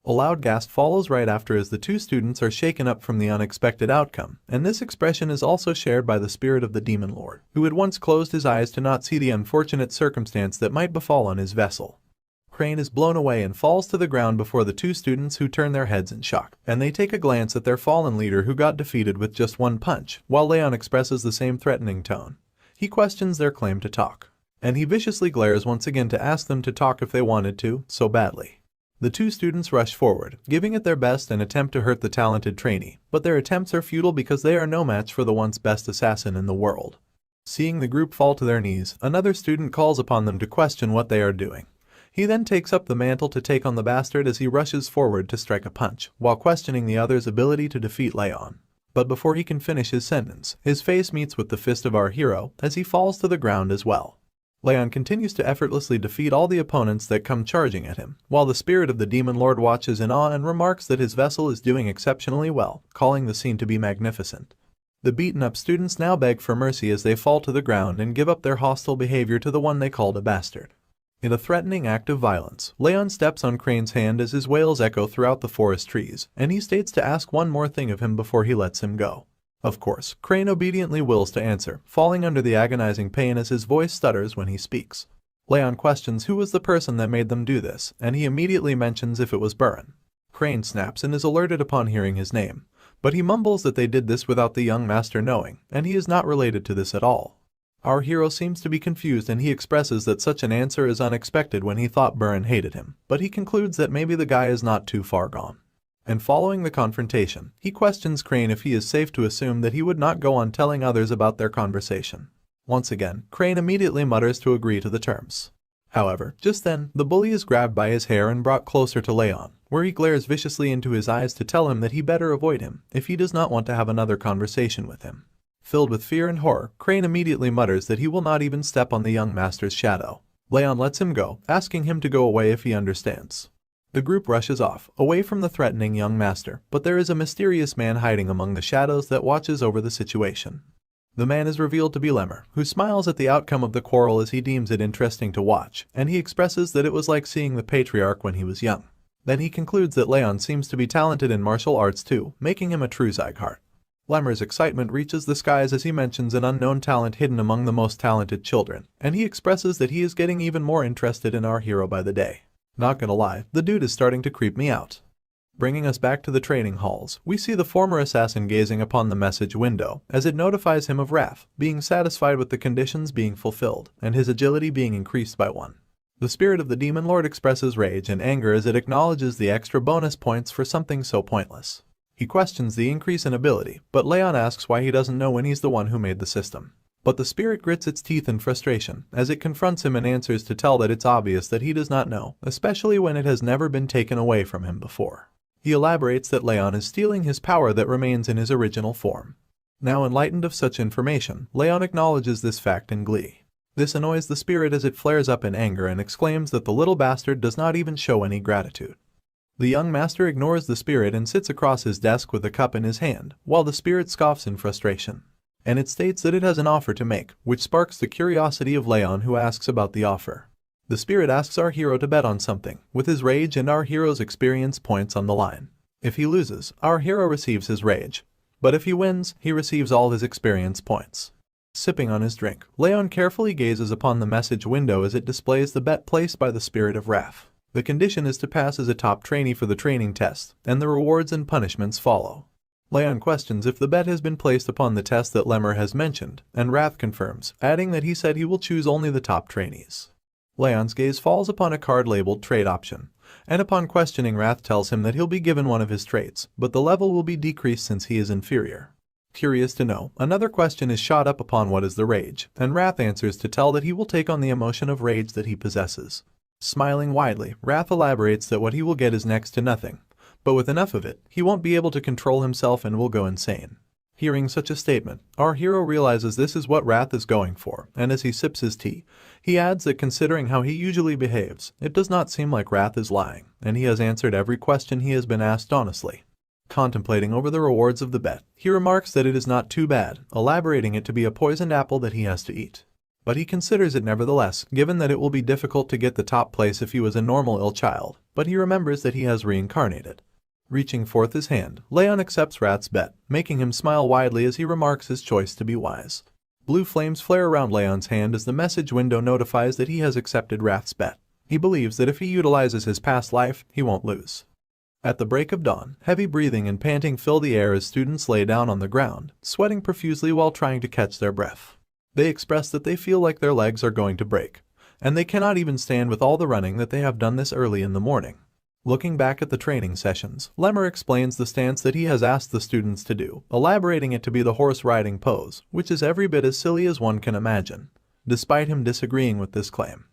S1: A loud gasp follows right after as the 2 students are shaken up from the unexpected outcome, and this expression is also shared by the spirit of the Demon Lord, who had once closed his eyes to not see the unfortunate circumstance that might befall on his vessel. Crane is blown away and falls to the ground before the 2 students who turn their heads in shock, and they take a glance at their fallen leader who got defeated with just one punch, while Raon expresses the same threatening tone. He questions their claim to talk, and he viciously glares once again to ask them to talk if they wanted to, so badly. The two students rush forward, giving it their best and attempt to hurt the talented trainee, but their attempts are futile because they are no match for the once best assassin in the world. Seeing the group fall to their knees, another student calls upon them to question what they are doing. He then takes up the mantle to take on the bastard as he rushes forward to strike a punch, while questioning the other's ability to defeat Raon. But before he can finish his sentence, his face meets with the fist of our hero as he falls to the ground as well. Raon continues to effortlessly defeat all the opponents that come charging at him, while the spirit of the demon lord watches in awe and remarks that his vessel is doing exceptionally well, calling the scene to be magnificent. The beaten-up students now beg for mercy as they fall to the ground and give up their hostile behavior to the one they called a bastard. In a threatening act of violence, Raon steps on Crane's hand as his wails echo throughout the forest trees, and he states to ask one more thing of him before he lets him go. Of course, Crane obediently wills to answer, falling under the agonizing pain as his voice stutters when he speaks. Raon questions who was the person that made them do this, and he immediately mentions if it was Buran. Crane snaps and is alerted upon hearing his name, but he mumbles that they did this without the young master knowing, and he is not related to this at all. Our hero seems to be confused and he expresses that such an answer is unexpected when he thought Buran hated him, but he concludes that maybe the guy is not too far gone. And following the confrontation, he questions Crane if he is safe to assume that he would not go on telling others about their conversation. Once again, Crane immediately mutters to agree to the terms. However, just then, the bully is grabbed by his hair and brought closer to Raon, where he glares viciously into his eyes to tell him that he better avoid him if he does not want to have another conversation with him. Filled with fear and horror, Crane immediately mutters that he will not even step on the young master's shadow. Raon lets him go, asking him to go away if he understands. The group rushes off, away from the threatening young master, but there is a mysterious man hiding among the shadows that watches over the situation. The man is revealed to be Lemmer, who smiles at the outcome of the quarrel as he deems it interesting to watch, and he expresses that it was like seeing the patriarch when he was young. Then he concludes that Raon seems to be talented in martial arts too, making him a true Sieghart. Lemmer's excitement reaches the skies as he mentions an unknown talent hidden among the most talented children, and he expresses that he is getting even more interested in our hero by the day. Not gonna lie, the dude is starting to creep me out. Bringing us back to the training halls, we see the former assassin gazing upon the message window as it notifies him of wrath, being satisfied with the conditions being fulfilled, and his agility being increased by 1. The spirit of the demon lord expresses rage and anger as it acknowledges the extra bonus points for something so pointless. He questions the increase in ability, but Raon asks why he doesn't know when he's the one who made the system. But the spirit grits its teeth in frustration as it confronts him and answers to tell that it's obvious that he does not know, especially when it has never been taken away from him before. He elaborates that Raon is stealing his power that remains in his original form. Now enlightened of such information, Raon acknowledges this fact in glee. This annoys the spirit as it flares up in anger and exclaims that the little bastard does not even show any gratitude. The young master ignores the spirit and sits across his desk with a cup in his hand, while the spirit scoffs in frustration. And it states that it has an offer to make, which sparks the curiosity of Raon, who asks about the offer. The spirit asks our hero to bet on something, with his rage and our hero's experience points on the line. If he loses, our hero receives his rage, but if he wins, he receives all his experience points. Sipping on his drink, Raon carefully gazes upon the message window as it displays the bet placed by the spirit of wrath. The condition is to pass as a top trainee for the training test, and the rewards and punishments follow. Raon questions if the bet has been placed upon the test that Lemmer has mentioned, and Wrath confirms, adding that he said he will choose only the top trainees. Raon's gaze falls upon a card labeled Trait Option, and upon questioning Wrath tells him that he'll be given one of his traits, but the level will be decreased since he is inferior. Curious to know, another question is shot up upon what is the rage, and Wrath answers to tell that he will take on the emotion of rage that he possesses. Smiling widely, Wrath elaborates that what he will get is next to nothing, but with enough of it, he won't be able to control himself and will go insane. Hearing such a statement, our hero realizes this is what Wrath is going for, and as he sips his tea, he adds that considering how he usually behaves, it does not seem like Wrath is lying, and he has answered every question he has been asked honestly. Contemplating over the rewards of the bet, he remarks that it is not too bad, elaborating it to be a poisoned apple that he has to eat. But he considers it nevertheless, given that it will be difficult to get the top place if he was a normal ill child, but he remembers that he has reincarnated. Reaching forth his hand, Raon accepts Wrath's bet, making him smile widely as he remarks his choice to be wise. Blue flames flare around Raon's hand as the message window notifies that he has accepted Wrath's bet. He believes that if he utilizes his past life, he won't lose. At the break of dawn, heavy breathing and panting fill the air as students lay down on the ground, sweating profusely while trying to catch their breath. They express that they feel like their legs are going to break, and they cannot even stand with all the running that they have done this early in the morning. Looking back at the training sessions, Lemmer explains the stance that he has asked the students to do, elaborating it to be the horse riding pose, which is every bit as silly as one can imagine. Despite him disagreeing with this claim,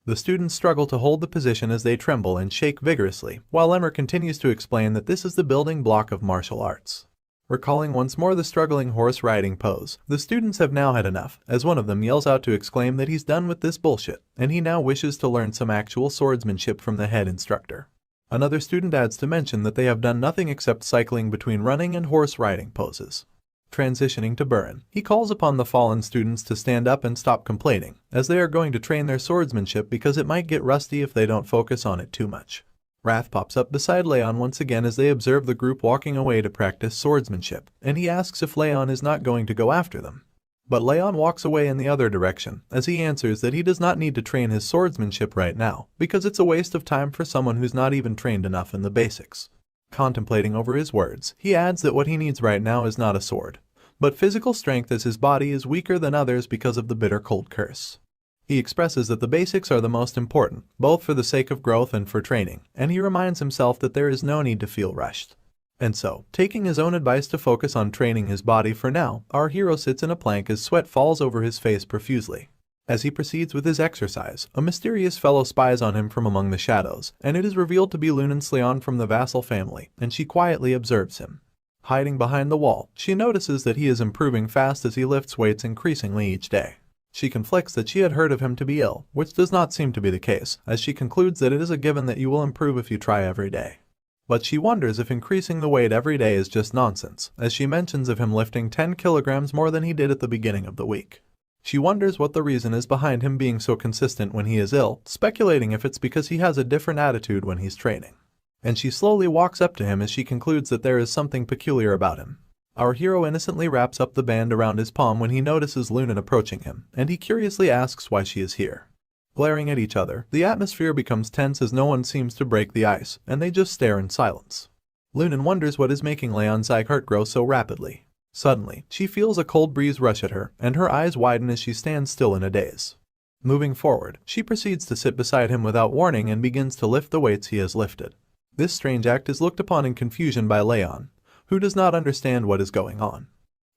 S1: the students struggle to hold the position as they tremble and shake vigorously, while Lemmer continues to explain that this is the building block of martial arts. Recalling once more the struggling horse riding pose, the students have now had enough, as one of them yells out to exclaim that he's done with this bullshit, and he now wishes to learn some actual swordsmanship from the head instructor. Another student adds to mention that they have done nothing except cycling between running and horse riding poses. Transitioning to Burin, he calls upon the fallen students to stand up and stop complaining, as they are going to train their swordsmanship because it might get rusty if they don't focus on it too much. Wrath pops up beside Raon once again as they observe the group walking away to practice swordsmanship, and he asks if Raon is not going to go after them. But Raon walks away in the other direction, as he answers that he does not need to train his swordsmanship right now, because it's a waste of time for someone who's not even trained enough in the basics. Contemplating over his words, he adds that what he needs right now is not a sword, but physical strength, as his body is weaker than others because of the bitter cold curse. He expresses that the basics are the most important, both for the sake of growth and for training, and he reminds himself that there is no need to feel rushed. And so, taking his own advice to focus on training his body for now, our hero sits in a plank as sweat falls over his face profusely. As he proceeds with his exercise, a mysterious fellow spies on him from among the shadows, and it is revealed to be Lunan Sleon from the vassal family, and she quietly observes him. Hiding behind the wall, she notices that he is improving fast as he lifts weights increasingly each day. She conflicts that she had heard of him to be ill, which does not seem to be the case, as she concludes that it is a given that you will improve if you try every day. But she wonders if increasing the weight every day is just nonsense, as she mentions of him lifting 10 kilograms more than he did at the beginning of the week. She wonders what the reason is behind him being so consistent when he is ill, speculating if it's because he has a different attitude when he's training. And she slowly walks up to him as she concludes that there is something peculiar about him. Our hero innocently wraps up the band around his palm when he notices Lunan approaching him, and he curiously asks why she is here. Glaring at each other, the atmosphere becomes tense as no one seems to break the ice, and they just stare in silence. Lunan wonders what is making House Sieghart grow so rapidly. Suddenly, she feels a cold breeze rush at her, and her eyes widen as she stands still in a daze. Moving forward, she proceeds to sit beside him without warning and begins to lift the weights he has lifted. This strange act is looked upon in confusion by Raon, who does not understand what is going on.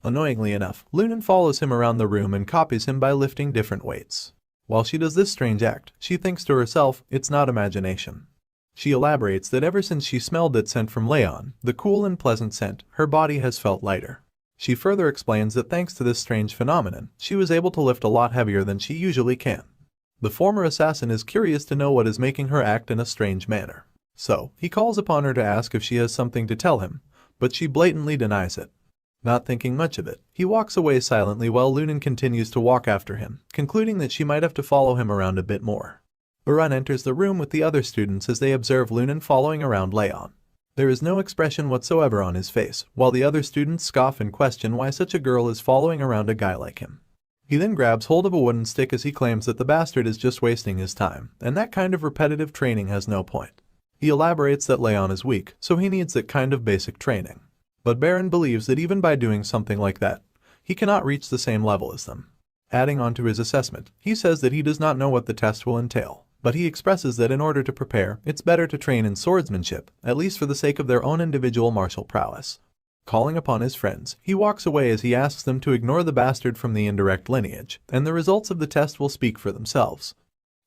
S1: Annoyingly enough, Lunan follows him around the room and copies him by lifting different weights. While she does this strange act, she thinks to herself, it's not imagination. She elaborates that ever since she smelled that scent from Raon, the cool and pleasant scent, her body has felt lighter. She further explains that thanks to this strange phenomenon, she was able to lift a lot heavier than she usually can. The former assassin is curious to know what is making her act in a strange manner. So, he calls upon her to ask if she has something to tell him, but she blatantly denies it. Not thinking much of it, he walks away silently while Lunan continues to walk after him, concluding that she might have to follow him around a bit more. Raon enters the room with the other students as they observe Lunan following around Raon. There is no expression whatsoever on his face, while the other students scoff and question why such a girl is following around a guy like him. He then grabs hold of a wooden stick as he claims that the bastard is just wasting his time, and that kind of repetitive training has no point. He elaborates that Raon is weak, so he needs that kind of basic training. But Baron believes that even by doing something like that, he cannot reach the same level as them. Adding on to his assessment, he says that he does not know what the test will entail, but he expresses that in order to prepare, it's better to train in swordsmanship, at least for the sake of their own individual martial prowess. Calling upon his friends, he walks away as he asks them to ignore the bastard from the indirect lineage, and the results of the test will speak for themselves.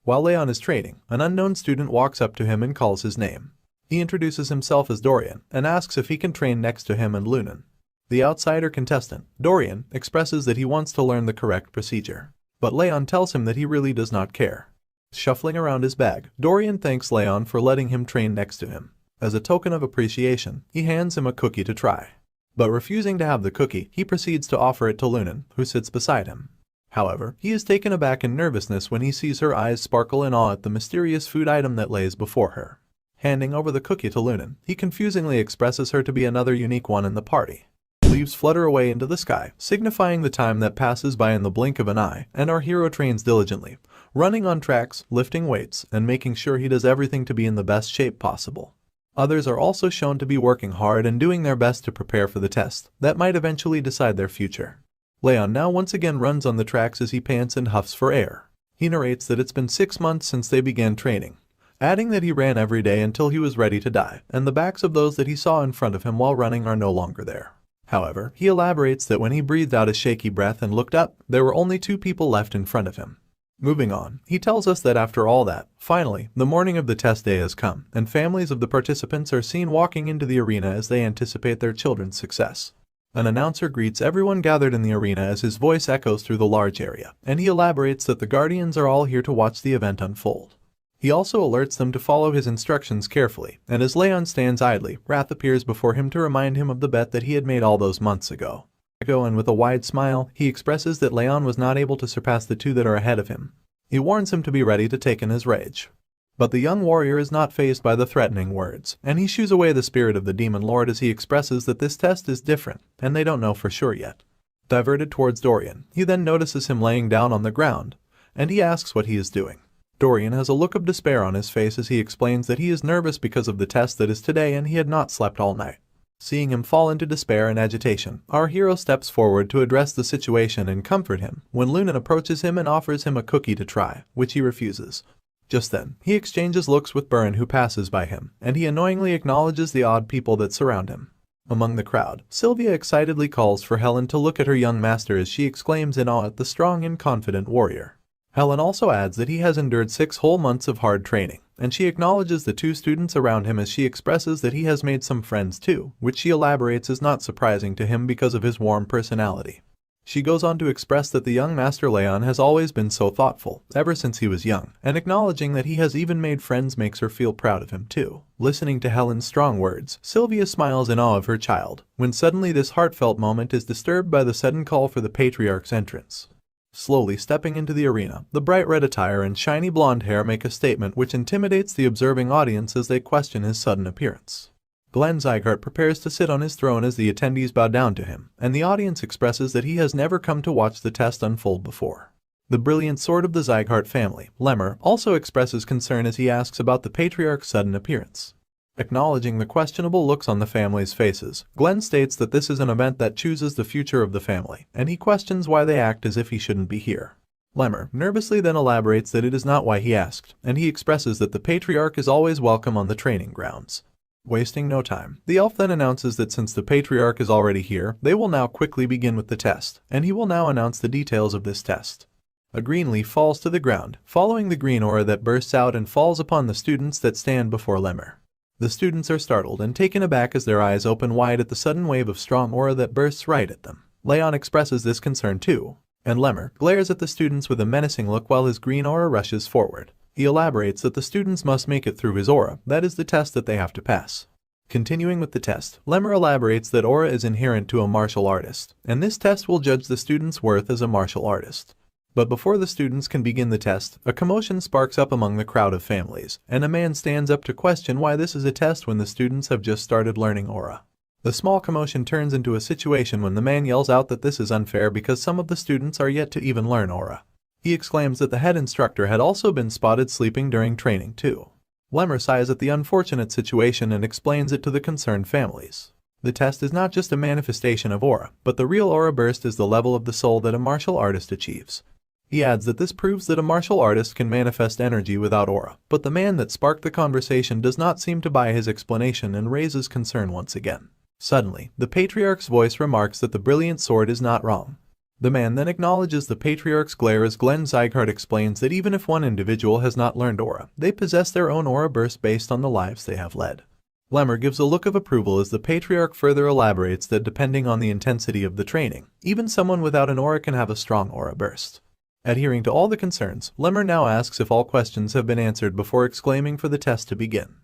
S1: While Raon is training, an unknown student walks up to him and calls his name. He introduces himself as Dorian and asks if he can train next to him and Lunan. The outsider contestant, Dorian, expresses that he wants to learn the correct procedure, but Raon tells him that he really does not care. Shuffling around his bag, Dorian thanks Raon for letting him train next to him. As a token of appreciation, he hands him a cookie to try. But refusing to have the cookie, he proceeds to offer it to Lunan, who sits beside him. However, he is taken aback in nervousness when he sees her eyes sparkle in awe at the mysterious food item that lays before her. Handing over the cookie to Lunan, he confusingly expresses her to be another unique one in the party. Leaves flutter away into the sky, signifying the time that passes by in the blink of an eye, and our hero trains diligently, running on tracks, lifting weights, and making sure he does everything to be in the best shape possible. Others are also shown to be working hard and doing their best to prepare for the test that might eventually decide their future. Raon now once again runs on the tracks as he pants and huffs for air. He narrates that it's been 6 months since they began training, adding that he ran every day until he was ready to die, and the backs of those that he saw in front of him while running are no longer there. However, he elaborates that when he breathed out a shaky breath and looked up, there were only 2 people left in front of him. Moving on, he tells us that after all that, finally, the morning of the test day has come, and families of the participants are seen walking into the arena as they anticipate their children's success. An announcer greets everyone gathered in the arena as his voice echoes through the large area, and he elaborates that the guardians are all here to watch the event unfold. He also alerts them to follow his instructions carefully, and as Raon stands idly, Wrath appears before him to remind him of the bet that he had made all those months ago. And with a wide smile, he expresses that Raon was not able to surpass the 2 that are ahead of him. He warns him to be ready to take in his rage. But the young warrior is not fazed by the threatening words, and he shoos away the spirit of the demon lord as he expresses that this test is different, and they don't know for sure yet. Diverted towards Dorian, he then notices him laying down on the ground, and he asks what he is doing. Dorian has a look of despair on his face as he explains that he is nervous because of the test that is today and he had not slept all night. Seeing him fall into despair and agitation, our hero steps forward to address the situation and comfort him when Lunan approaches him and offers him a cookie to try, which he refuses. Just then, he exchanges looks with Burn who passes by him, and he annoyingly acknowledges the odd people that surround him. Among the crowd, Sylvia excitedly calls for Helen to look at her young master as she exclaims in awe at the strong and confident warrior. Helen also adds that he has endured 6 whole months of hard training, and she acknowledges the 2 students around him as she expresses that he has made some friends too, which she elaborates is not surprising to him because of his warm personality. She goes on to express that the young Master Raon has always been so thoughtful, ever since he was young, and acknowledging that he has even made friends makes her feel proud of him too. Listening to Helen's strong words, Sylvia smiles in awe of her child, when suddenly this heartfelt moment is disturbed by the sudden call for the Patriarch's entrance. Slowly stepping into the arena, the bright red attire and shiny blonde hair make a statement which intimidates the observing audience as they question his sudden appearance. Sieghart prepares to sit on his throne as the attendees bow down to him, and the audience expresses that he has never come to watch the test unfold before. The brilliant sword of the Sieghart family, Lemmer, also expresses concern as he asks about the Patriarch's sudden appearance. Acknowledging the questionable looks on the family's faces, Glenn states that this is an event that chooses the future of the family, and he questions why they act as if he shouldn't be here. Lemmer nervously then elaborates that it is not why he asked, and he expresses that the Patriarch is always welcome on the training grounds. Wasting no time, the elf then announces that since the Patriarch is already here, they will now quickly begin with the test, and he will now announce the details of this test. A green leaf falls to the ground, following the green aura that bursts out and falls upon the students that stand before Lemmer. The students are startled and taken aback as their eyes open wide at the sudden wave of strong aura that bursts right at them. Raon expresses this concern too, and Lemmer glares at the students with a menacing look while his green aura rushes forward. He elaborates that the students must make it through his aura, that is the test that they have to pass. Continuing with the test, Lemmer elaborates that aura is inherent to a martial artist, and this test will judge the student's worth as a martial artist. But before the students can begin the test, a commotion sparks up among the crowd of families, and a man stands up to question why this is a test when the students have just started learning aura. The small commotion turns into a situation when the man yells out that this is unfair because some of the students are yet to even learn aura. He exclaims that the head instructor had also been spotted sleeping during training too. Lemmer sighs at the unfortunate situation and explains it to the concerned families. The test is not just a manifestation of aura, but the real aura burst is the level of the soul that a martial artist achieves. He adds that this proves that a martial artist can manifest energy without aura, but the man that sparked the conversation does not seem to buy his explanation and raises concern once again. Suddenly, the Patriarch's voice remarks that the brilliant sword is not wrong. The man then acknowledges the Patriarch's glare as Sieghart explains that even if one individual has not learned aura, they possess their own aura burst based on the lives they have led. Lemmer gives a look of approval as the Patriarch further elaborates that depending on the intensity of the training, even someone without an aura can have a strong aura burst. Adhering to all the concerns, Lemmer now asks if all questions have been answered before exclaiming for the test to begin.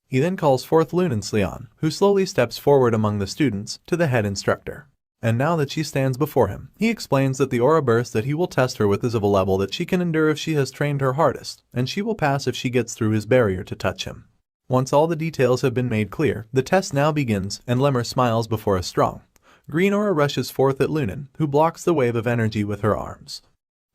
S1: He then calls forth Lunan's Leon, who slowly steps forward among the students, to the head instructor. And now that she stands before him, he explains that the aura burst that he will test her with is of a level that she can endure if she has trained her hardest, and she will pass if she gets through his barrier to touch him. Once all the details have been made clear, the test now begins, and Lemmer smiles before a strong green aura rushes forth at Lunan, who blocks the wave of energy with her arms.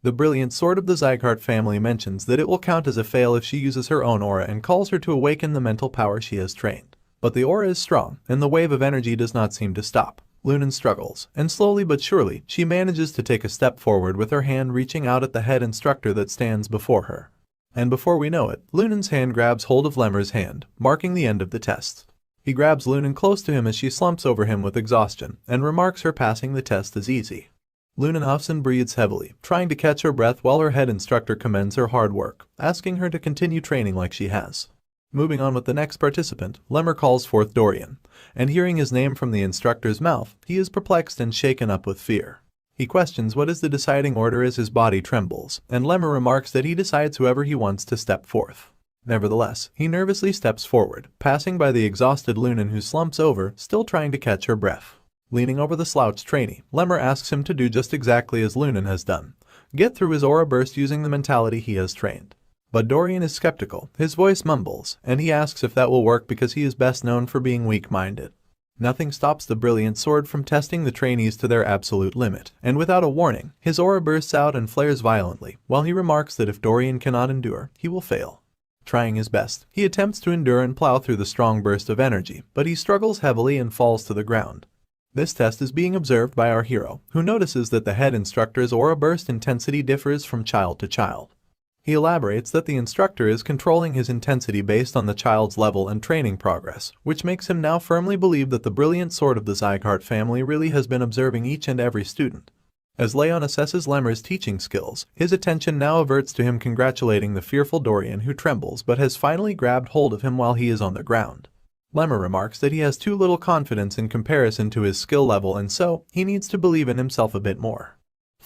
S1: The brilliant sword of the Sieghart family mentions that it will count as a fail if she uses her own aura and calls her to awaken the mental power she has trained. But the aura is strong, and the wave of energy does not seem to stop. Lunan struggles, and slowly but surely, she manages to take a step forward with her hand reaching out at the head instructor that stands before her. And before we know it, Lunen's hand grabs hold of Lemmer's hand, marking the end of the test. He grabs Lunen close to him as she slumps over him with exhaustion, and remarks her passing the test is easy. Lunen huffs and breathes heavily, trying to catch her breath while her head instructor commends her hard work, asking her to continue training like she has. Moving on with the next participant, Lemmer calls forth Dorian, and hearing his name from the instructor's mouth, he is perplexed and shaken up with fear. He questions what is the deciding order as his body trembles, and Lemmer remarks that he decides whoever he wants to step forth. Nevertheless, he nervously steps forward, passing by the exhausted Lunen who slumps over, still trying to catch her breath. Leaning over the slouched trainee, Lemmer asks him to do just exactly as Lunen has done, get through his aura burst using the mentality he has trained. But Dorian is skeptical, his voice mumbles, and he asks if that will work because he is best known for being weak-minded. Nothing stops the brilliant sword from testing the trainees to their absolute limit, and without a warning, his aura bursts out and flares violently, while he remarks that if Dorian cannot endure, he will fail. Trying his best, he attempts to endure and plow through the strong burst of energy, but he struggles heavily and falls to the ground. This test is being observed by our hero, who notices that the head instructor's aura burst intensity differs from child to child. He elaborates that the instructor is controlling his intensity based on the child's level and training progress, which makes him now firmly believe that the brilliant sword of the Sieghart family really has been observing each and every student. As Raon assesses Lemmer's teaching skills, his attention now averts to him congratulating the fearful Dorian who trembles but has finally grabbed hold of him while he is on the ground. Lemmer remarks that he has too little confidence in comparison to his skill level and so, he needs to believe in himself a bit more.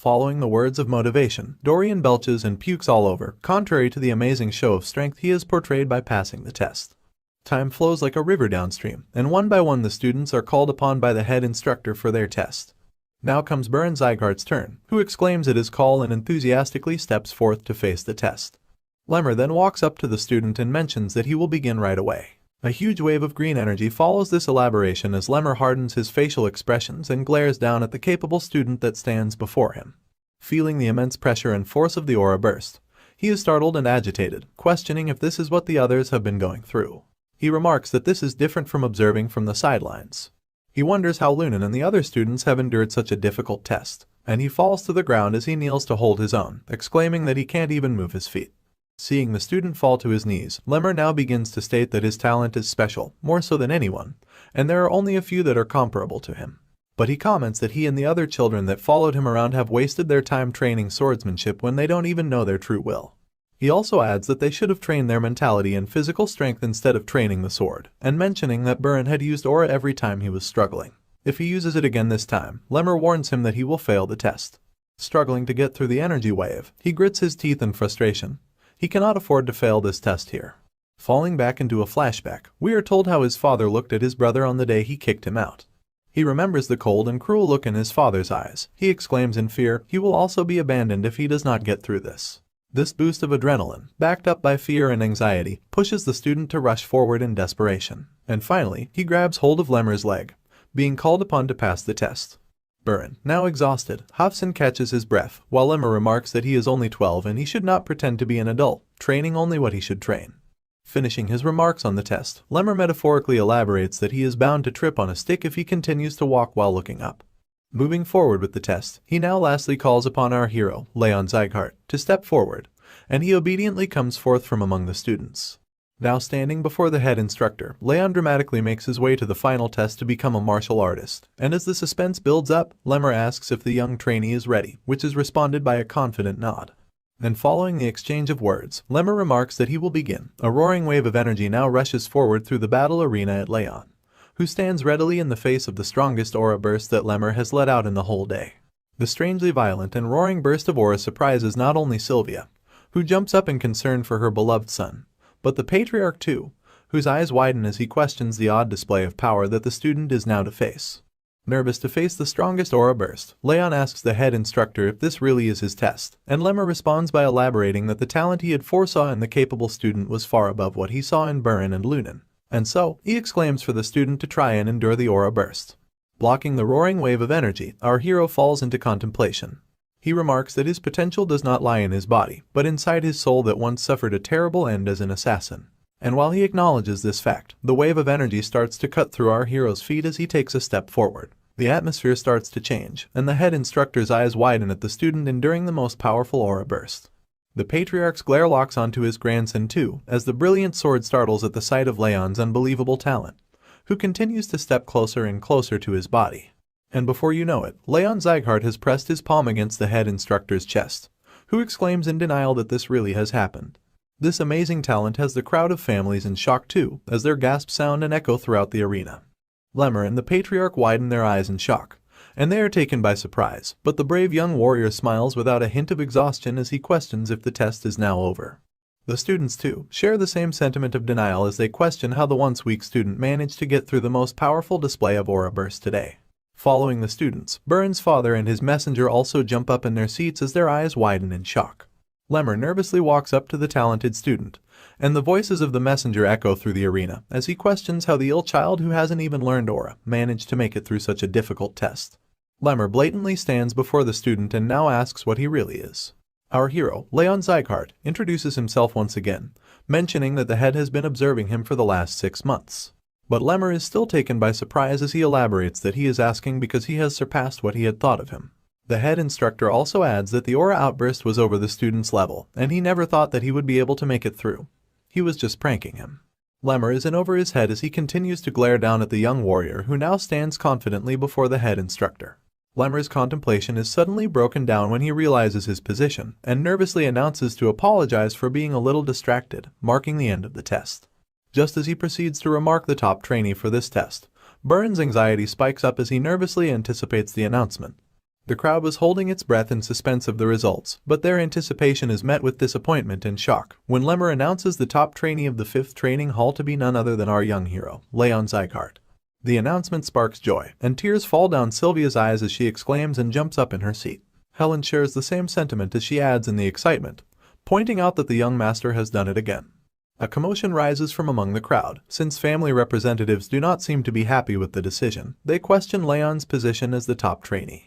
S1: Following the words of motivation, Dorian belches and pukes all over, contrary to the amazing show of strength he has portrayed by passing the test. Time flows like a river downstream, and one by one the students are called upon by the head instructor for their test. Now comes Baron Sieghart's turn, who exclaims at his call and enthusiastically steps forth to face the test. Lemmer then walks up to the student and mentions that he will begin right away. A huge wave of green energy follows this elaboration as Lemmer hardens his facial expressions and glares down at the capable student that stands before him. Feeling the immense pressure and force of the aura burst, he is startled and agitated, questioning if this is what the others have been going through. He remarks that this is different from observing from the sidelines. He wonders how Lunen and the other students have endured such a difficult test, and he falls to the ground as he kneels to hold his own, exclaiming that he can't even move his feet. Seeing the student fall to his knees, Lemmer now begins to state that his talent is special, more so than anyone, and there are only a few that are comparable to him. But he comments that he and the other children that followed him around have wasted their time training swordsmanship when they don't even know their true will. He also adds that they should have trained their mentality and physical strength instead of training the sword, and mentioning that Baron had used aura every time he was struggling. If he uses it again this time, Lemmer warns him that he will fail the test. Struggling to get through the energy wave, he grits his teeth in frustration. He cannot afford to fail this test here. Falling back into a flashback, we are told how his father looked at his brother on the day he kicked him out. He remembers the cold and cruel look in his father's eyes. He exclaims in fear he will also be abandoned if he does not get through this. This boost of adrenaline, backed up by fear and anxiety, pushes the student to rush forward in desperation. And finally, he grabs hold of Lemmer's leg, being called upon to pass the test. Baron, now exhausted, huffs and catches his breath, while Lemmer remarks that he is only 12 and he should not pretend to be an adult, training only what he should train. Finishing his remarks on the test, Lemmer metaphorically elaborates that he is bound to trip on a stick if he continues to walk while looking up. Moving forward with the test, he now lastly calls upon our hero, Raon Sieghart, to step forward, and he obediently comes forth from among the students. Now standing before the head instructor, Raon dramatically makes his way to the final test to become a martial artist, and as the suspense builds up, Lemmer asks if the young trainee is ready, which is responded by a confident nod. And following the exchange of words, Lemmer remarks that he will begin. A roaring wave of energy now rushes forward through the battle arena at Raon, who stands readily in the face of the strongest aura burst that Lemmer has let out in the whole day. The strangely violent and roaring burst of aura surprises not only Sylvia, who jumps up in concern for her beloved son, but the patriarch too, whose eyes widen as he questions the odd display of power that the student is now to face. Nervous to face the strongest aura burst, Raon asks the head instructor if this really is his test, and Lemmer responds by elaborating that the talent he had foresaw in the capable student was far above what he saw in Baron and Lunen. And so, he exclaims for the student to try and endure the aura burst. Blocking the roaring wave of energy, our hero falls into contemplation. He remarks that his potential does not lie in his body, but inside his soul that once suffered a terrible end as an assassin. And while he acknowledges this fact, the wave of energy starts to cut through our hero's feet as he takes a step forward. The atmosphere starts to change, and the head instructor's eyes widen at the student enduring the most powerful aura burst. The patriarch's glare locks onto his grandson too, as the brilliant sword startles at the sight of Leon's unbelievable talent, who continues to step closer and closer to his body. And before you know it, Raon Sieghart has pressed his palm against the head instructor's chest, who exclaims in denial that this really has happened. This amazing talent has the crowd of families in shock too, as their gasps sound and echo throughout the arena. Lemmer and the patriarch widen their eyes in shock, and they are taken by surprise, but the brave young warrior smiles without a hint of exhaustion as he questions if the test is now over. The students too share the same sentiment of denial as they question how the once weak student managed to get through the most powerful display of aura burst today. Following the students, Burren's father and his messenger also jump up in their seats as their eyes widen in shock. Lemmer nervously walks up to the talented student, and the voices of the messenger echo through the arena as he questions how the ill child who hasn't even learned aura managed to make it through such a difficult test. Lemmer blatantly stands before the student and now asks what he really is. Our hero, Raon Sieghart, introduces himself once again, mentioning that the head has been observing him for the last 6 months. But Lemmer is still taken by surprise as he elaborates that he is asking because he has surpassed what he had thought of him. The head instructor also adds that the aura outburst was over the student's level, and he never thought that he would be able to make it through. He was just pranking him. Lemmer is in over his head as he continues to glare down at the young warrior who now stands confidently before the head instructor. Lemmer's contemplation is suddenly broken down when he realizes his position, and nervously announces to apologize for being a little distracted, marking the end of the test. Just as he proceeds to remark the top trainee for this test, Burren's anxiety spikes up as he nervously anticipates the announcement. The crowd was holding its breath in suspense of the results, but their anticipation is met with disappointment and shock when Lemmer announces the top trainee of the 5th training hall to be none other than our young hero, Raon Sieghart. The announcement sparks joy, and tears fall down Sylvia's eyes as she exclaims and jumps up in her seat. Helen shares the same sentiment as she adds in the excitement, pointing out that the young master has done it again. A commotion rises from among the crowd, since family representatives do not seem to be happy with the decision. They question Raon's position as the top trainee.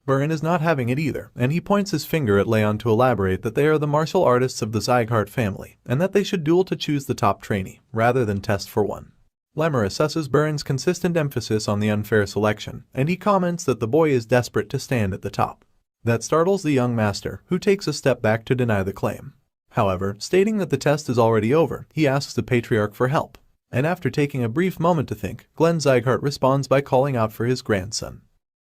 S1: Burren is not having it either, and he points his finger at Raon to elaborate that they are the martial artists of the Sieghart family, and that they should duel to choose the top trainee, rather than test for one. Lemmer assesses Burren's consistent emphasis on the unfair selection, and he comments that the boy is desperate to stand at the top. That startles the young master, who takes a step back to deny the claim. However, stating that the test is already over, he asks the patriarch for help. And after taking a brief moment to think, Glenn Sieghart responds by calling out for his grandson.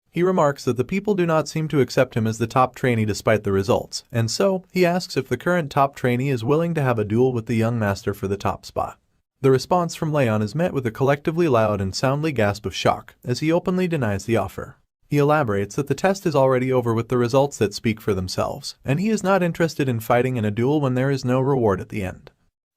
S1: He remarks that the people do not seem to accept him as the top trainee despite the results, and so he asks if the current top trainee is willing to have a duel with the young master for the top spot. The response from Raon is met with a collectively loud and soundly gasp of shock as he openly denies the offer. He elaborates that the test is already over with the results that speak for themselves, and he is not interested in fighting in a duel when there is no reward at the end.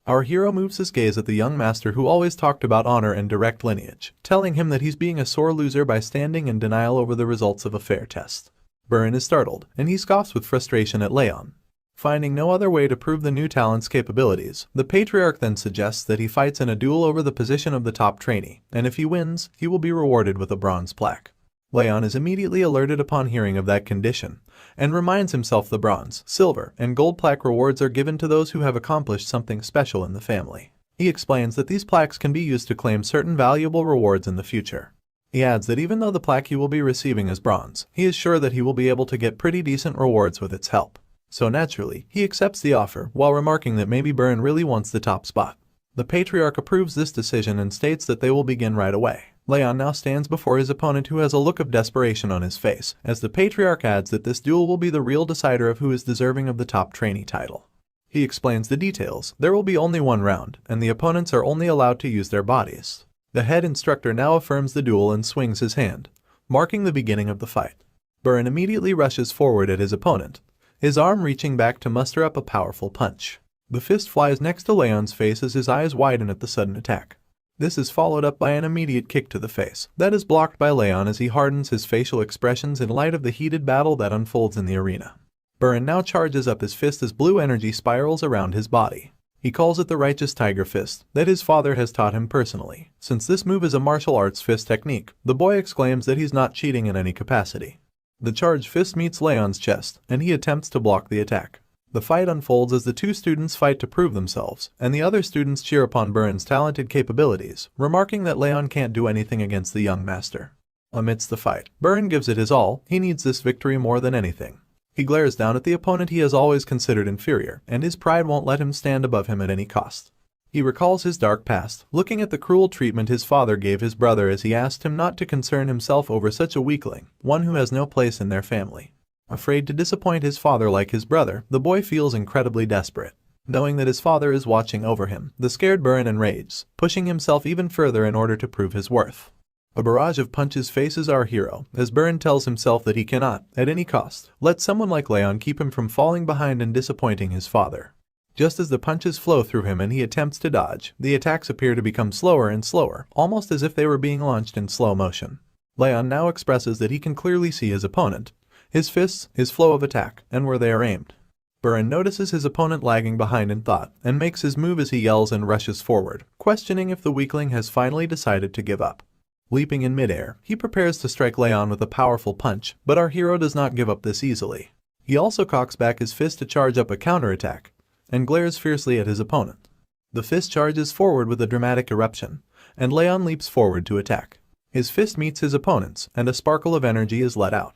S1: Our hero moves his gaze at the young master who always talked about honor and direct lineage, telling him that he's being a sore loser by standing in denial over the results of a fair test. Burren is startled, and he scoffs with frustration at Raon. Finding no other way to prove the new talent's capabilities, the patriarch then suggests that he fights in a duel over the position of the top trainee, and if he wins, he will be rewarded with a bronze plaque. Raon is immediately alerted upon hearing of that condition, and reminds himself the bronze, silver, and gold plaque rewards are given to those who have accomplished something special in the family. He explains that these plaques can be used to claim certain valuable rewards in the future. He adds that even though the plaque he will be receiving is bronze, he is sure that he will be able to get pretty decent rewards with its help. So naturally, he accepts the offer, while remarking that maybe Burren really wants the top spot. The patriarch approves this decision and states that they will begin right away. Raon now stands before his opponent who has a look of desperation on his face, as the patriarch adds that this duel will be the real decider of who is deserving of the top trainee title. He explains the details. There will be only one round, and the opponents are only allowed to use their bodies. The head instructor now affirms the duel and swings his hand, marking the beginning of the fight. Burren immediately rushes forward at his opponent, his arm reaching back to muster up a powerful punch. The fist flies next to Raon's face as his eyes widen at the sudden attack. This is followed up by an immediate kick to the face that is blocked by Raon as he hardens his facial expressions in light of the heated battle that unfolds in the arena. Burren now charges up his fist as blue energy spirals around his body. He calls it the righteous tiger fist that his father has taught him personally. Since this move is a martial arts fist technique, the boy exclaims that he's not cheating in any capacity. The charged fist meets Raon's chest, and he attempts to block the attack. The fight unfolds as the two students fight to prove themselves, and the other students cheer upon Burren's talented capabilities, remarking that Raon can't do anything against the young master. Amidst the fight, Burren gives it his all. He needs this victory more than anything. He glares down at the opponent he has always considered inferior, and his pride won't let him stand above him at any cost. He recalls his dark past, looking at the cruel treatment his father gave his brother as he asked him not to concern himself over such a weakling, one who has no place in their family. Afraid to disappoint his father like his brother, the boy feels incredibly desperate. Knowing that his father is watching over him, the scared Burin enrages, pushing himself even further in order to prove his worth. A barrage of punches faces our hero, as Burin tells himself that he cannot, at any cost, let someone like Raon keep him from falling behind and disappointing his father. Just as the punches flow through him and he attempts to dodge, the attacks appear to become slower and slower, almost as if they were being launched in slow motion. Raon now expresses that he can clearly see his opponent, his fists, his flow of attack, and where they are aimed. Burin notices his opponent lagging behind in thought, and makes his move as he yells and rushes forward, questioning if the weakling has finally decided to give up. Leaping in midair, he prepares to strike Raon with a powerful punch, but our hero does not give up this easily. He also cocks back his fist to charge up a counterattack, and glares fiercely at his opponent. The fist charges forward with a dramatic eruption, and Raon leaps forward to attack. His fist meets his opponent's, and a sparkle of energy is let out.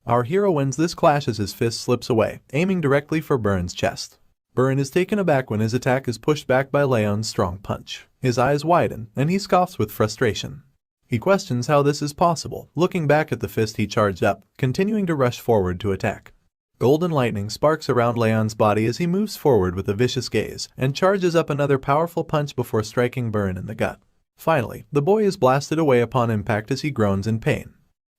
S1: Our hero wins this clash as his fist slips away, aiming directly for Burin's chest. Burin is taken aback when his attack is pushed back by Raon's strong punch. His eyes widen, and he scoffs with frustration. He questions how this is possible, looking back at the fist he charged up, continuing to rush forward to attack. Golden lightning sparks around Raon's body as he moves forward with a vicious gaze, and charges up another powerful punch before striking Burin in the gut. Finally, the boy is blasted away upon impact as he groans in pain.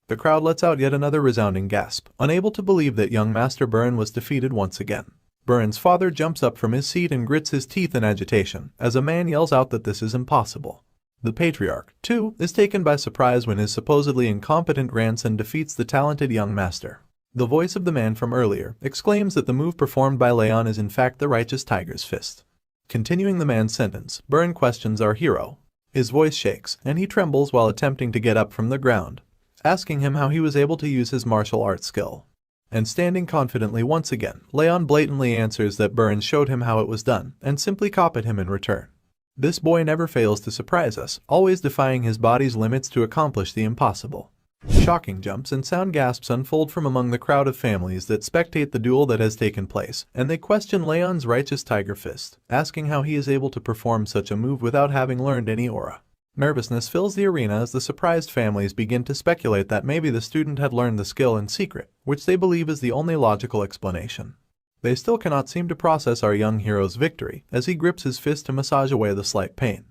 S1: The crowd lets out yet another resounding gasp, unable to believe that young Master Burin was defeated once again. Burin's father jumps up from his seat and grits his teeth in agitation, as a man yells out that this is impossible. The patriarch, too, is taken by surprise when his supposedly incompetent grandson defeats the talented young master. The voice of the man from earlier exclaims that the move performed by Raon is in fact the righteous tiger's fist. Continuing the man's sentence, Burin questions our hero. His voice shakes, and he trembles while attempting to get up from the ground, asking him how he was able to use his martial arts skill. And standing confidently once again, Raon blatantly answers that Burin showed him how it was done, and simply copied him in return. This boy never fails to surprise us, always defying his body's limits to accomplish the impossible. Shocking jumps and sound gasps unfold from among the crowd of families that spectate the duel that has taken place, and they question Raon's righteous tiger fist, asking how he is able to perform such a move without having learned any aura. Nervousness fills the arena as the surprised families begin to speculate that maybe the student had learned the skill in secret, which they believe is the only logical explanation. They still cannot seem to process our young hero's victory, as he grips his fist to massage away the slight pain.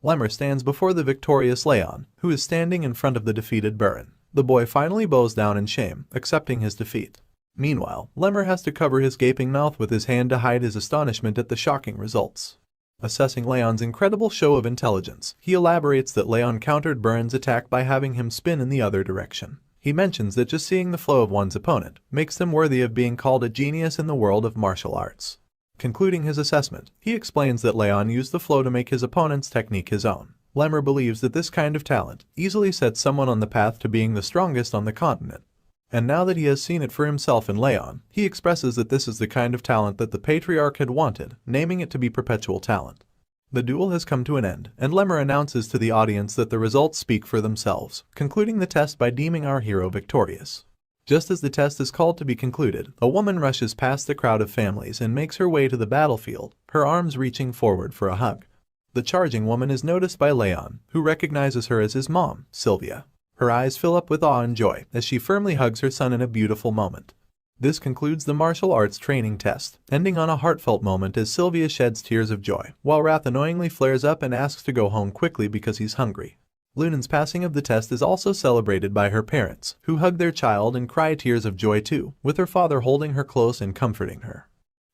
S1: Lemmer stands before the victorious Raon, who is standing in front of the defeated Burin. The boy finally bows down in shame, accepting his defeat. Meanwhile, Lemmer has to cover his gaping mouth with his hand to hide his astonishment at the shocking results. Assessing Raon's incredible show of intelligence, he elaborates that Raon countered Burin's attack by having him spin in the other direction. He mentions that just seeing the flow of one's opponent makes them worthy of being called a genius in the world of martial arts. Concluding his assessment, he explains that Raon used the flow to make his opponent's technique his own. Lemmer believes that this kind of talent easily sets someone on the path to being the strongest on the continent. And now that he has seen it for himself in Raon, he expresses that this is the kind of talent that the patriarch had wanted, naming it to be perpetual talent. The duel has come to an end, and Lemmer announces to the audience that the results speak for themselves, concluding the test by deeming our hero victorious. Just as the test is called to be concluded, a woman rushes past the crowd of families and makes her way to the battlefield, her arms reaching forward for a hug. The charging woman is noticed by Raon, who recognizes her as his mom, Sylvia. Her eyes fill up with awe and joy as she firmly hugs her son in a beautiful moment. This concludes the martial arts training test, ending on a heartfelt moment as Sylvia sheds tears of joy, while Wrath annoyingly flares up and asks to go home quickly because he's hungry. Lunen's passing of the test is also celebrated by her parents, who hug their child and cry tears of joy too, with her father holding her close and comforting her.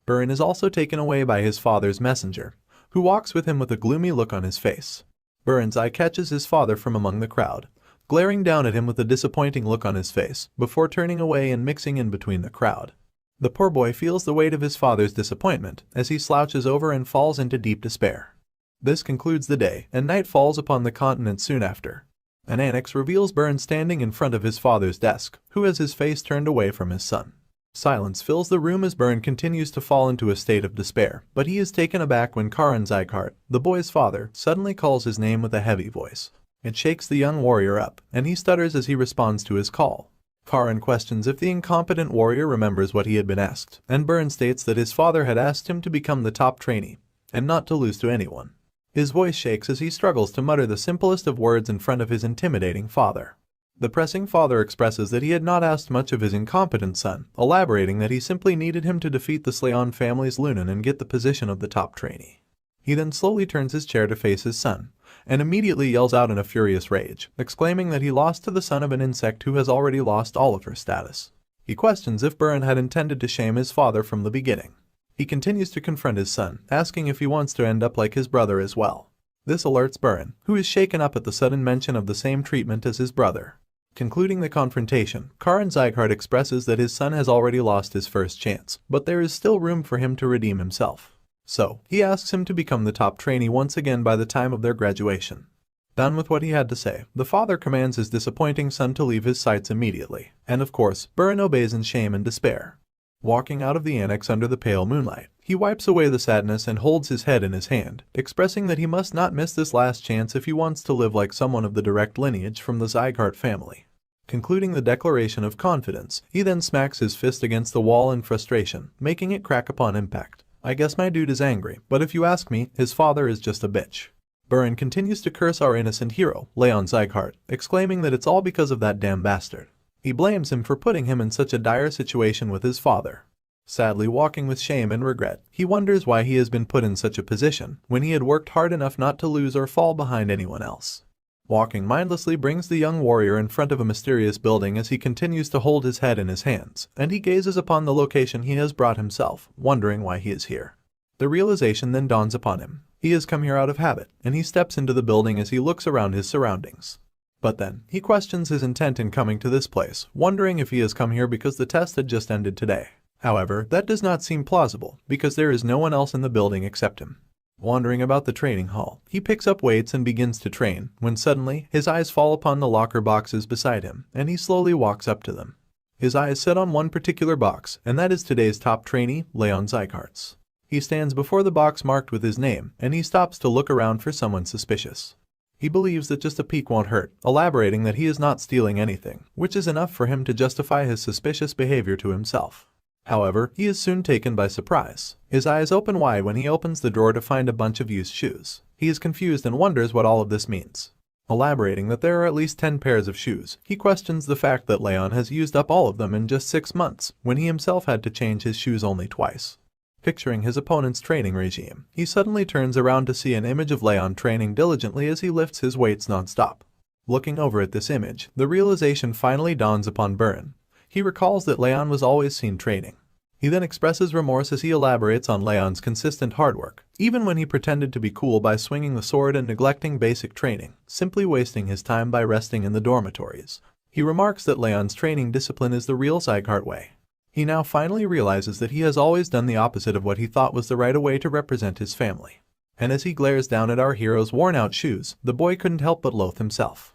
S1: Burin is also taken away by his father's messenger, who walks with him with a gloomy look on his face. Burin's eye catches his father from among the crowd, glaring down at him with a disappointing look on his face, before turning away and mixing in between the crowd. The poor boy feels the weight of his father's disappointment as he slouches over and falls into deep despair. This concludes the day, and night falls upon the continent soon after. An annex reveals Burin standing in front of his father's desk, who has his face turned away from his son. Silence fills the room as Burin continues to fall into a state of despair, but he is taken aback when House Sieghart, the boy's father, suddenly calls his name with a heavy voice. It shakes the young warrior up, and he stutters as he responds to his call. Karan questions if the incompetent warrior remembers what he had been asked, and Burn states that his father had asked him to become the top trainee, and not to lose to anyone. His voice shakes as he struggles to mutter the simplest of words in front of his intimidating father. The pressing father expresses that he had not asked much of his incompetent son, elaborating that he simply needed him to defeat the Slayon family's Lunan and get the position of the top trainee. He then slowly turns his chair to face his son, and immediately yells out in a furious rage, exclaiming that he lost to the son of an insect who has already lost all of her status. He questions if Burn had intended to shame his father from the beginning. He continues to confront his son, asking if he wants to end up like his brother as well. This alerts Burn, who is shaken up at the sudden mention of the same treatment as his brother. Concluding the confrontation, Raon Sieghart expresses that his son has already lost his first chance, but there is still room for him to redeem himself. So, he asks him to become the top trainee once again by the time of their graduation. Done with what he had to say, the father commands his disappointing son to leave his sights immediately, and of course, Burn obeys in shame and despair. Walking out of the annex under the pale moonlight, he wipes away the sadness and holds his head in his hand, expressing that he must not miss this last chance if he wants to live like someone of the direct lineage from the Sieghart family. Concluding the declaration of confidence, he then smacks his fist against the wall in frustration, making it crack upon impact. I guess my dude is angry, but if you ask me, his father is just a bitch. Burn continues to curse our innocent hero, Raon Sieghart, exclaiming that it's all because of that damn bastard. He blames him for putting him in such a dire situation with his father. Sadly walking with shame and regret, he wonders why he has been put in such a position when he had worked hard enough not to lose or fall behind anyone else. Walking mindlessly brings the young warrior in front of a mysterious building as he continues to hold his head in his hands, and he gazes upon the location he has brought himself, wondering why he is here. The realization then dawns upon him. He has come here out of habit, and he steps into the building as he looks around his surroundings. But then, he questions his intent in coming to this place, wondering if he has come here because the test had just ended today. However, that does not seem plausible, because there is no one else in the building except him. Wandering about the training hall, he picks up weights and begins to train, when suddenly, his eyes fall upon the locker boxes beside him, and he slowly walks up to them. His eyes set on one particular box, and that is today's top trainee, Raon Sieghart's. He stands before the box marked with his name, and he stops to look around for someone suspicious. He believes that just a peek won't hurt, elaborating that he is not stealing anything, which is enough for him to justify his suspicious behavior to himself. However, he is soon taken by surprise. His eyes open wide when he opens the drawer to find a bunch of used shoes. He is confused and wonders what all of this means. Elaborating that there are at least 10 pairs of shoes, he questions the fact that Raon has used up all of them in just 6 months, when he himself had to change his shoes only twice. Picturing his opponent's training regime, he suddenly turns around to see an image of Raon training diligently as he lifts his weights non-stop. Looking over at this image, the realization finally dawns upon Burn. He recalls that Raon was always seen training. He then expresses remorse as he elaborates on Raon's consistent hard work, even when he pretended to be cool by swinging the sword and neglecting basic training, simply wasting his time by resting in the dormitories. He remarks that Raon's training discipline is the real Sieghart way. He now finally realizes that he has always done the opposite of what he thought was the right way to represent his family. And as he glares down at our hero's worn-out shoes, the boy couldn't help but loathe himself.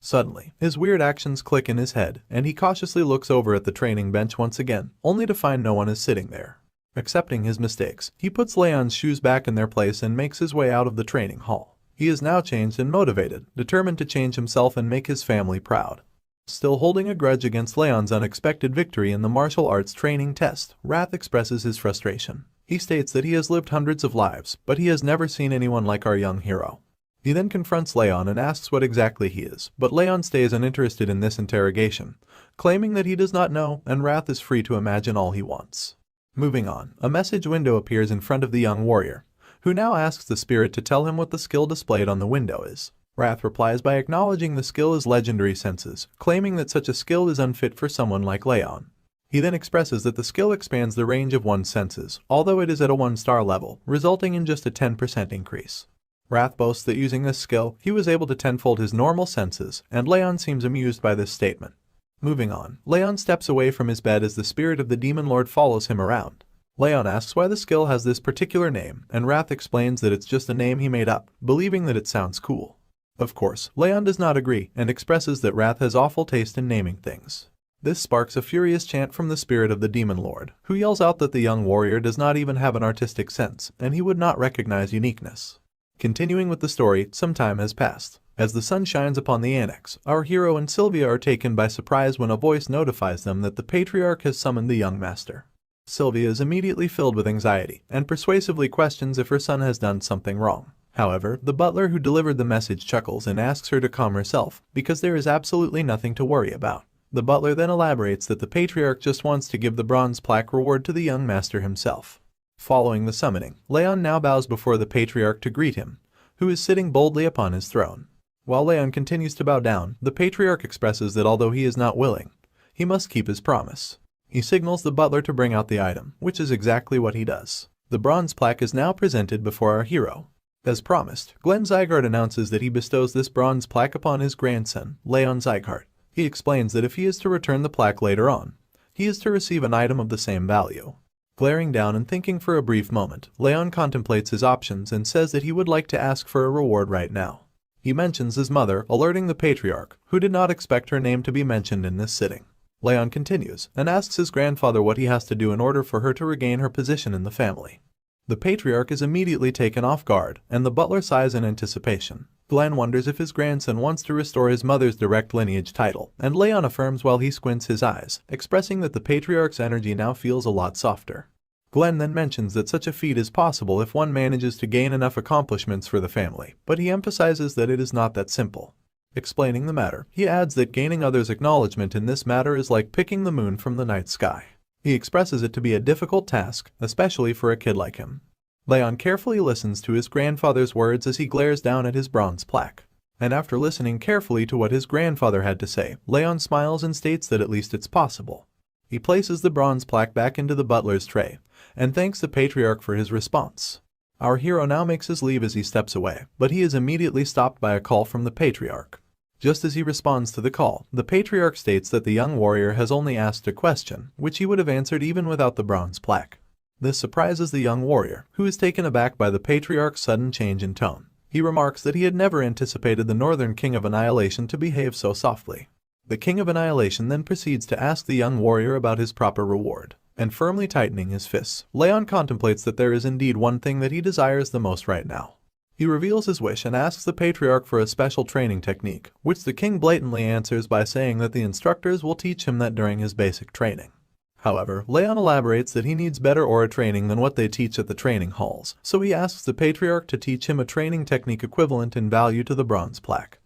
S1: Suddenly, his weird actions click in his head, and he cautiously looks over at the training bench once again, only to find no one is sitting there. Accepting his mistakes, he puts Raon's shoes back in their place and makes his way out of the training hall. He is now changed and motivated, determined to change himself and make his family proud. Still holding a grudge against Raon's unexpected victory in the martial arts training test, Wrath expresses his frustration. He states that he has lived hundreds of lives, but he has never seen anyone like our young hero. He then confronts Raon and asks what exactly he is, but Raon stays uninterested in this interrogation, claiming that he does not know, and Wrath is free to imagine all he wants. Moving on, a message window appears in front of the young warrior, who now asks the spirit to tell him what the skill displayed on the window is. Wrath replies by acknowledging the skill as legendary senses, claiming that such a skill is unfit for someone like Raon. He then expresses that the skill expands the range of one's senses, although it is at a 1-star level, resulting in just a 10% increase. Wrath boasts that using this skill, he was able to tenfold his normal senses, and Raon seems amused by this statement. Moving on, Raon steps away from his bed as the spirit of the demon lord follows him around. Raon asks why the skill has this particular name, and Wrath explains that it's just a name he made up, believing that it sounds cool. Of course, Raon does not agree and expresses that Wrath has awful taste in naming things. This sparks a furious chant from the spirit of the demon lord, who yells out that the young warrior does not even have an artistic sense, and he would not recognize uniqueness. Continuing with the story, some time has passed. As the sun shines upon the annex, our hero and Sylvia are taken by surprise when a voice notifies them that the patriarch has summoned the young master. Sylvia is immediately filled with anxiety and persuasively questions if her son has done something wrong. However, the butler who delivered the message chuckles and asks her to calm herself because there is absolutely nothing to worry about. The butler then elaborates that the patriarch just wants to give the bronze plaque reward to the young master himself. Following the summoning, Raon now bows before the patriarch to greet him, who is sitting boldly upon his throne. While Raon continues to bow down, the patriarch expresses that although he is not willing, he must keep his promise. He signals the butler to bring out the item, which is exactly what he does. The bronze plaque is now presented before our hero. As promised, Sieghart announces that he bestows this bronze plaque upon his grandson, Raon Sieghart. He explains that if he is to return the plaque later on, he is to receive an item of the same value. Glaring down and thinking for a brief moment, Raon contemplates his options and says that he would like to ask for a reward right now. He mentions his mother, alerting the patriarch, who did not expect her name to be mentioned in this sitting. Raon continues and asks his grandfather what he has to do in order for her to regain her position in the family. The patriarch is immediately taken off guard, and the butler sighs in anticipation. Glenn wonders if his grandson wants to restore his mother's direct lineage title, and Raon affirms while he squints his eyes, expressing that the patriarch's energy now feels a lot softer. Glenn then mentions that such a feat is possible if one manages to gain enough accomplishments for the family, but he emphasizes that it is not that simple. Explaining the matter, he adds that gaining others' acknowledgement in this matter is like picking the moon from the night sky. He expresses it to be a difficult task, especially for a kid like him. Raon carefully listens to his grandfather's words as he glares down at his bronze plaque. And after listening carefully to what his grandfather had to say, Raon smiles and states that at least it's possible. He places the bronze plaque back into the butler's tray, and thanks the patriarch for his response. Our hero now makes his leave as he steps away, but he is immediately stopped by a call from the patriarch. Just as he responds to the call, the patriarch states that the young warrior has only asked a question, which he would have answered even without the bronze plaque. This surprises the young warrior, who is taken aback by the patriarch's sudden change in tone. He remarks that he had never anticipated the Northern King of Annihilation to behave so softly. The King of Annihilation then proceeds to ask the young warrior about his proper reward, and firmly tightening his fists, Raon contemplates that there is indeed one thing that he desires the most right now. He reveals his wish and asks the patriarch for a special training technique, which the king blatantly answers by saying that the instructors will teach him that during his basic training. However, Raon elaborates that he needs better aura training than what they teach at the training halls, so he asks the patriarch to teach him a training technique equivalent in value to the bronze plaque.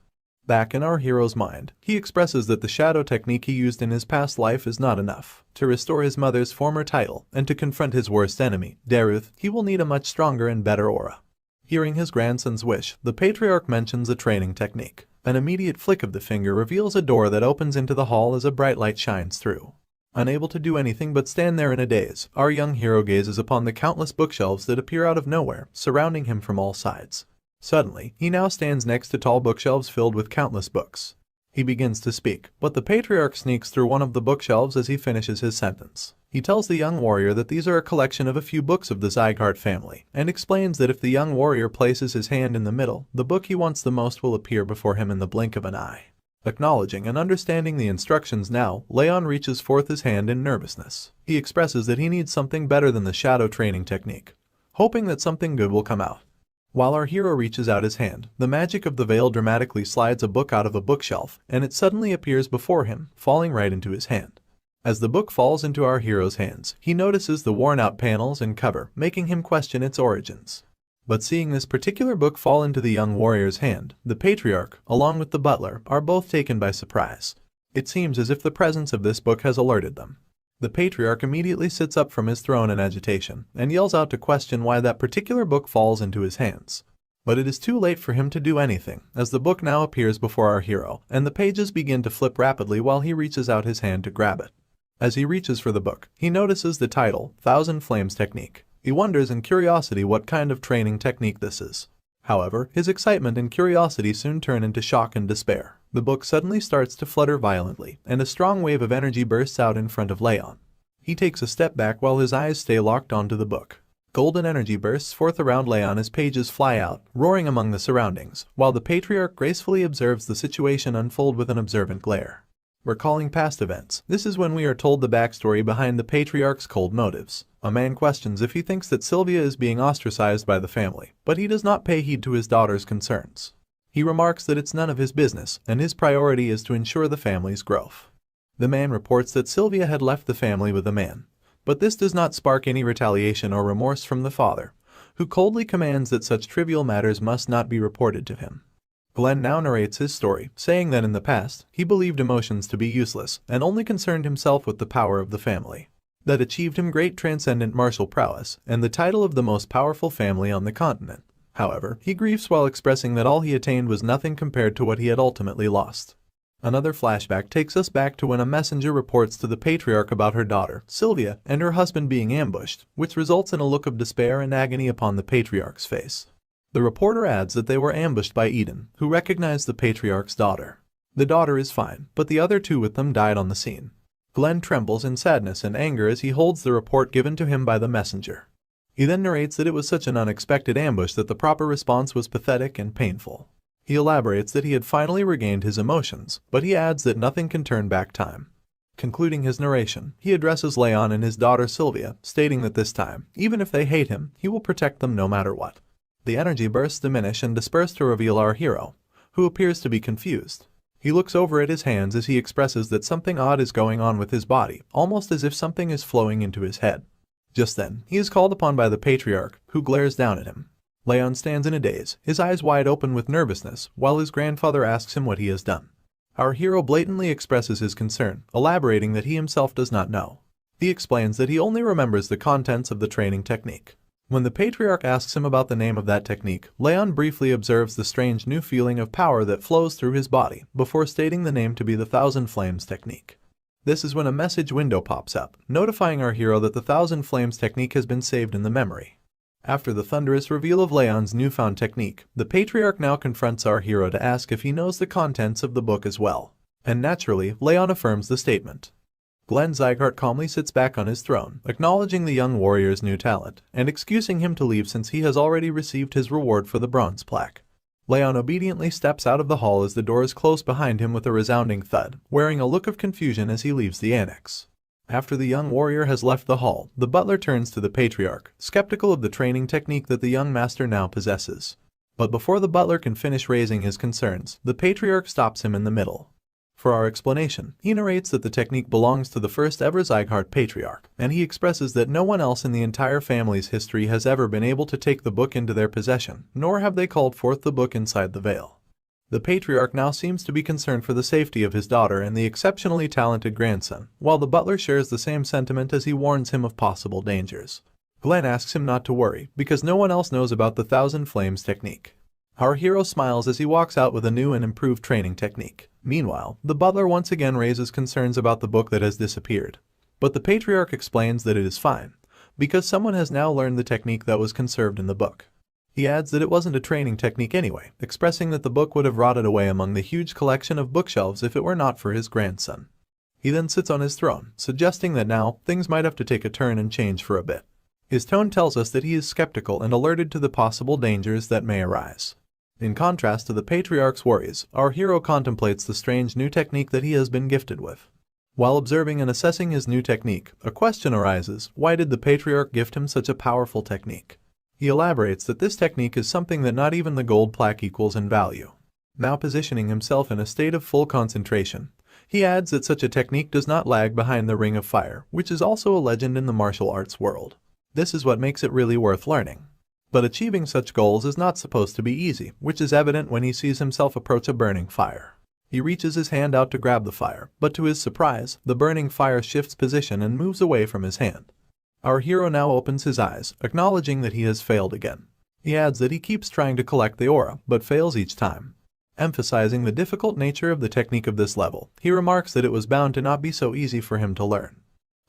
S1: Back in our hero's mind, he expresses that the shadow technique he used in his past life is not enough. To restore his mother's former title and to confront his worst enemy, Derus, he will need a much stronger and better aura. Hearing his grandson's wish, the patriarch mentions a training technique. An immediate flick of the finger reveals a door that opens into the hall as a bright light shines through. Unable to do anything but stand there in a daze, our young hero gazes upon the countless bookshelves that appear out of nowhere, surrounding him from all sides. Suddenly, he now stands next to tall bookshelves filled with countless books. He begins to speak, but the patriarch sneaks through one of the bookshelves as he finishes his sentence. He tells the young warrior that these are a collection of a few books of the Sieghart family, and explains that if the young warrior places his hand in the middle, the book he wants the most will appear before him in the blink of an eye. Acknowledging and understanding the instructions now, Raon reaches forth his hand in nervousness. He expresses that he needs something better than the shadow training technique, hoping that something good will come out. While our hero reaches out his hand, the magic of the veil dramatically slides a book out of a bookshelf, and it suddenly appears before him, falling right into his hand. As the book falls into our hero's hands, he notices the worn-out panels and cover, making him question its origins. But seeing this particular book fall into the young warrior's hand, the patriarch, along with the butler, are both taken by surprise. It seems as if the presence of this book has alerted them. The patriarch immediately sits up from his throne in agitation, and yells out to question why that particular book falls into his hands. But it is too late for him to do anything, as the book now appears before our hero, and the pages begin to flip rapidly while he reaches out his hand to grab it. As he reaches for the book, he notices the title, Thousand Flames Technique. He wonders in curiosity what kind of training technique this is. However, his excitement and curiosity soon turn into shock and despair. The book suddenly starts to flutter violently, and a strong wave of energy bursts out in front of Raon. He takes a step back while his eyes stay locked onto the book. Golden energy bursts forth around Raon as pages fly out, roaring among the surroundings, while the patriarch gracefully observes the situation unfold with an observant glare. Recalling past events, this is when we are told the backstory behind the patriarch's cold motives. A man questions if he thinks that Sylvia is being ostracized by the family, but he does not pay heed to his daughter's concerns. He remarks that it's none of his business, and his priority is to ensure the family's growth. The man reports that Sylvia had left the family with the man, but this does not spark any retaliation or remorse from the father, who coldly commands that such trivial matters must not be reported to him. Glenn now narrates his story, saying that in the past, he believed emotions to be useless and only concerned himself with the power of the family. That achieved him great transcendent martial prowess and the title of the most powerful family on the continent. However, he grieves while expressing that all he attained was nothing compared to what he had ultimately lost. Another flashback takes us back to when a messenger reports to the patriarch about her daughter, Sylvia, and her husband being ambushed, which results in a look of despair and agony upon the patriarch's face. The reporter adds that they were ambushed by Eden, who recognized the patriarch's daughter. The daughter is fine, but the other two with them died on the scene. Glenn trembles in sadness and anger as he holds the report given to him by the messenger. He then narrates that it was such an unexpected ambush that the proper response was pathetic and painful. He elaborates that he had finally regained his emotions, but he adds that nothing can turn back time. Concluding his narration, he addresses Raon and his daughter Sylvia, stating that this time, even if they hate him, he will protect them no matter what. The energy bursts diminish and disperse to reveal our hero, who appears to be confused. He looks over at his hands as he expresses that something odd is going on with his body, almost as if something is flowing into his head. Just then, he is called upon by the patriarch, who glares down at him. Raon stands in a daze, his eyes wide open with nervousness, while his grandfather asks him what he has done. Our hero blatantly expresses his concern, elaborating that he himself does not know. He explains that he only remembers the contents of the training technique. When the patriarch asks him about the name of that technique, Raon briefly observes the strange new feeling of power that flows through his body, before stating the name to be the Thousand Flames technique. This is when a message window pops up, notifying our hero that the Thousand Flames technique has been saved in the memory. After the thunderous reveal of Raon's newfound technique, the patriarch now confronts our hero to ask if he knows the contents of the book as well. And naturally, Raon affirms the statement. Glenn Sieghart calmly sits back on his throne, acknowledging the young warrior's new talent, and excusing him to leave since he has already received his reward for the bronze plaque. Raon obediently steps out of the hall as the doors close behind him with a resounding thud, wearing a look of confusion as he leaves the annex. After the young warrior has left the hall, the butler turns to the patriarch, skeptical of the training technique that the young master now possesses. But before the butler can finish raising his concerns, the patriarch stops him in the middle. For our explanation, he narrates that the technique belongs to the first ever Sieghart patriarch, and he expresses that no one else in the entire family's history has ever been able to take the book into their possession, nor have they called forth the book inside the veil. The patriarch now seems to be concerned for the safety of his daughter and the exceptionally talented grandson, while the butler shares the same sentiment as he warns him of possible dangers. Glenn asks him not to worry, because no one else knows about the Thousand Flames technique. Our hero smiles as he walks out with a new and improved training technique. Meanwhile, the butler once again raises concerns about the book that has disappeared. But the patriarch explains that it is fine, because someone has now learned the technique that was conserved in the book. He adds that it wasn't a training technique anyway, expressing that the book would have rotted away among the huge collection of bookshelves if it were not for his grandson. He then sits on his throne, suggesting that now, things might have to take a turn and change for a bit. His tone tells us that he is skeptical and alerted to the possible dangers that may arise. In contrast to the patriarch's worries, our hero contemplates the strange new technique that he has been gifted with. While observing and assessing his new technique, a question arises: why did the patriarch gift him such a powerful technique? He elaborates that this technique is something that not even the gold plaque equals in value. Now positioning himself in a state of full concentration, he adds that such a technique does not lag behind the Ring of Fire, which is also a legend in the martial arts world. This is what makes it really worth learning. But achieving such goals is not supposed to be easy, which is evident when he sees himself approach a burning fire. He reaches his hand out to grab the fire, but to his surprise, the burning fire shifts position and moves away from his hand. Our hero now opens his eyes, acknowledging that he has failed again. He adds that he keeps trying to collect the aura, but fails each time. Emphasizing the difficult nature of the technique of this level, he remarks that it was bound to not be so easy for him to learn.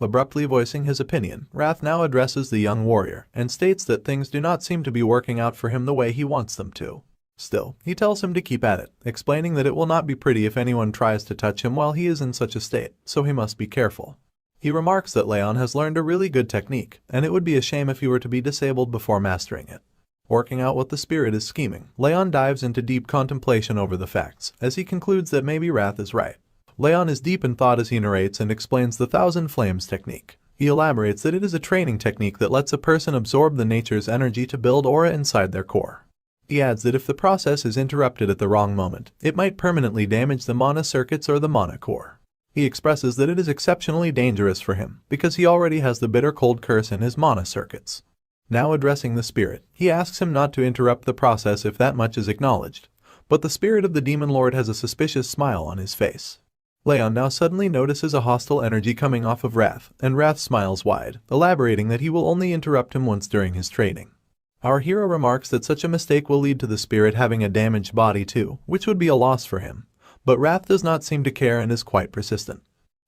S1: Abruptly voicing his opinion, Wrath now addresses the young warrior and states that things do not seem to be working out for him the way he wants them to. Still, he tells him to keep at it, explaining that it will not be pretty if anyone tries to touch him while he is in such a state, so he must be careful. He remarks that Raon has learned a really good technique, and it would be a shame if he were to be disabled before mastering it. Working out what the spirit is scheming, Raon dives into deep contemplation over the facts, as he concludes that maybe Wrath is right. Raon is deep in thought as he narrates and explains the Thousand Flames technique. He elaborates that it is a training technique that lets a person absorb the nature's energy to build aura inside their core. He adds that if the process is interrupted at the wrong moment, it might permanently damage the mana circuits or the mana core. He expresses that it is exceptionally dangerous for him because he already has the bitter cold curse in his mana circuits. Now addressing the spirit, he asks him not to interrupt the process if that much is acknowledged, but the spirit of the demon lord has a suspicious smile on his face. Raon now suddenly notices a hostile energy coming off of Wrath, and Wrath smiles wide, elaborating that he will only interrupt him once during his training. Our hero remarks that such a mistake will lead to the spirit having a damaged body too, which would be a loss for him, but Wrath does not seem to care and is quite persistent.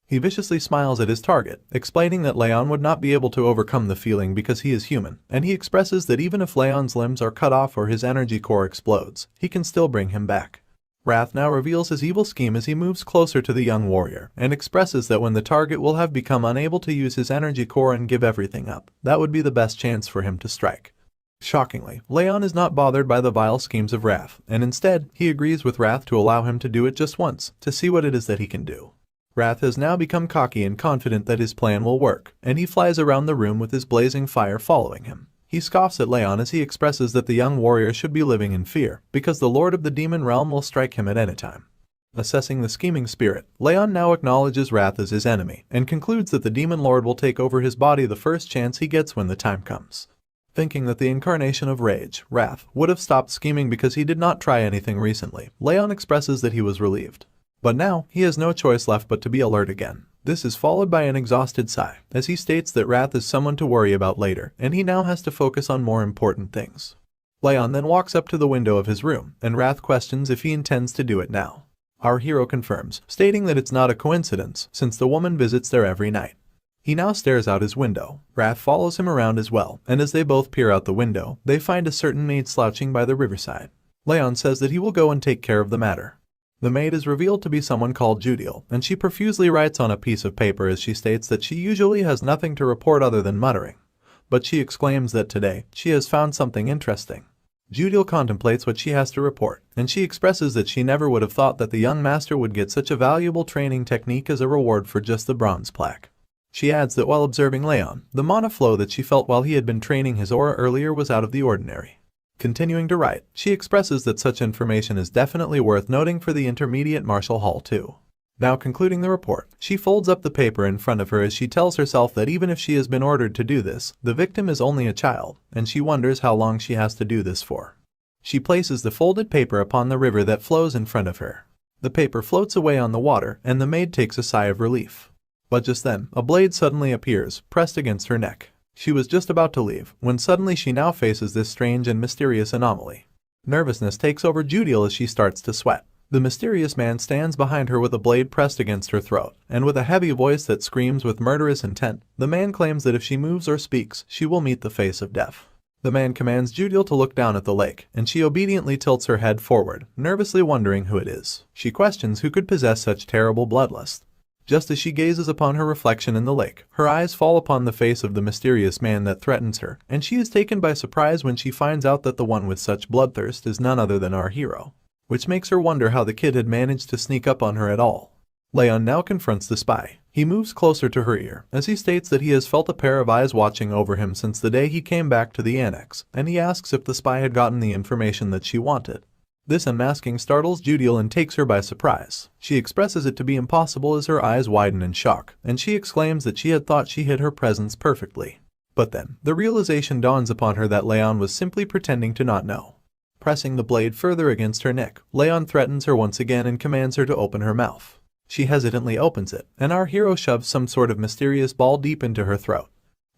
S1: He viciously smiles at his target, explaining that Raon would not be able to overcome the feeling because he is human, and he expresses that even if Raon's limbs are cut off or his energy core explodes, he can still bring him back. Wrath now reveals his evil scheme as he moves closer to the young warrior, and expresses that when the target will have become unable to use his energy core and give everything up, that would be the best chance for him to strike. Shockingly, Raon is not bothered by the vile schemes of Wrath, and instead, he agrees with Wrath to allow him to do it just once, to see what it is that he can do. Wrath has now become cocky and confident that his plan will work, and he flies around the room with his blazing fire following him. He scoffs at Raon as he expresses that the young warrior should be living in fear, because the Lord of the Demon Realm will strike him at any time. Assessing the scheming spirit, Raon now acknowledges Wrath as his enemy, and concludes that the Demon Lord will take over his body the first chance he gets when the time comes. Thinking that the incarnation of rage, Wrath, would have stopped scheming because he did not try anything recently, Raon expresses that he was relieved. But now, he has no choice left but to be alert again. This is followed by an exhausted sigh, as he states that Wrath is someone to worry about later, and he now has to focus on more important things. Raon then walks up to the window of his room, and Wrath questions if he intends to do it now. Our hero confirms, stating that it's not a coincidence, since the woman visits there every night. He now stares out his window. Wrath follows him around as well, and as they both peer out the window, they find a certain maid slouching by the riverside. Raon says that he will go and take care of the matter. The maid is revealed to be someone called Judiel, and she profusely writes on a piece of paper as she states that she usually has nothing to report other than muttering. But she exclaims that today, she has found something interesting. Judiel contemplates what she has to report, and she expresses that she never would have thought that the young master would get such a valuable training technique as a reward for just the bronze plaque. She adds that while observing Raon, the mana flow that she felt while he had been training his aura earlier was out of the ordinary. Continuing to write, she expresses that such information is definitely worth noting for the intermediate martial hall too. Now concluding the report, she folds up the paper in front of her as she tells herself that even if she has been ordered to do this, the victim is only a child, and she wonders how long she has to do this for. She places the folded paper upon the river that flows in front of her. The paper floats away on the water, and the maid takes a sigh of relief. But just then, a blade suddenly appears, pressed against her neck. She was just about to leave, when suddenly she now faces this strange and mysterious anomaly. Nervousness takes over Judiel as she starts to sweat. The mysterious man stands behind her with a blade pressed against her throat, and with a heavy voice that screams with murderous intent, the man claims that if she moves or speaks, she will meet the face of death. The man commands Judiel to look down at the lake, and she obediently tilts her head forward, nervously wondering who it is. She questions who could possess such terrible bloodlust. Just as she gazes upon her reflection in the lake, her eyes fall upon the face of the mysterious man that threatens her, and she is taken by surprise when she finds out that the one with such bloodthirst is none other than our hero, which makes her wonder how the kid had managed to sneak up on her at all. Raon now confronts the spy. He moves closer to her ear, as he states that he has felt a pair of eyes watching over him since the day he came back to the annex, and he asks if the spy had gotten the information that she wanted. This unmasking startles Judiel and takes her by surprise. She expresses it to be impossible as her eyes widen in shock, and she exclaims that she had thought she hid her presence perfectly. But then, the realization dawns upon her that Raon was simply pretending to not know. Pressing the blade further against her neck, Raon threatens her once again and commands her to open her mouth. She hesitantly opens it, and our hero shoves some sort of mysterious ball deep into her throat.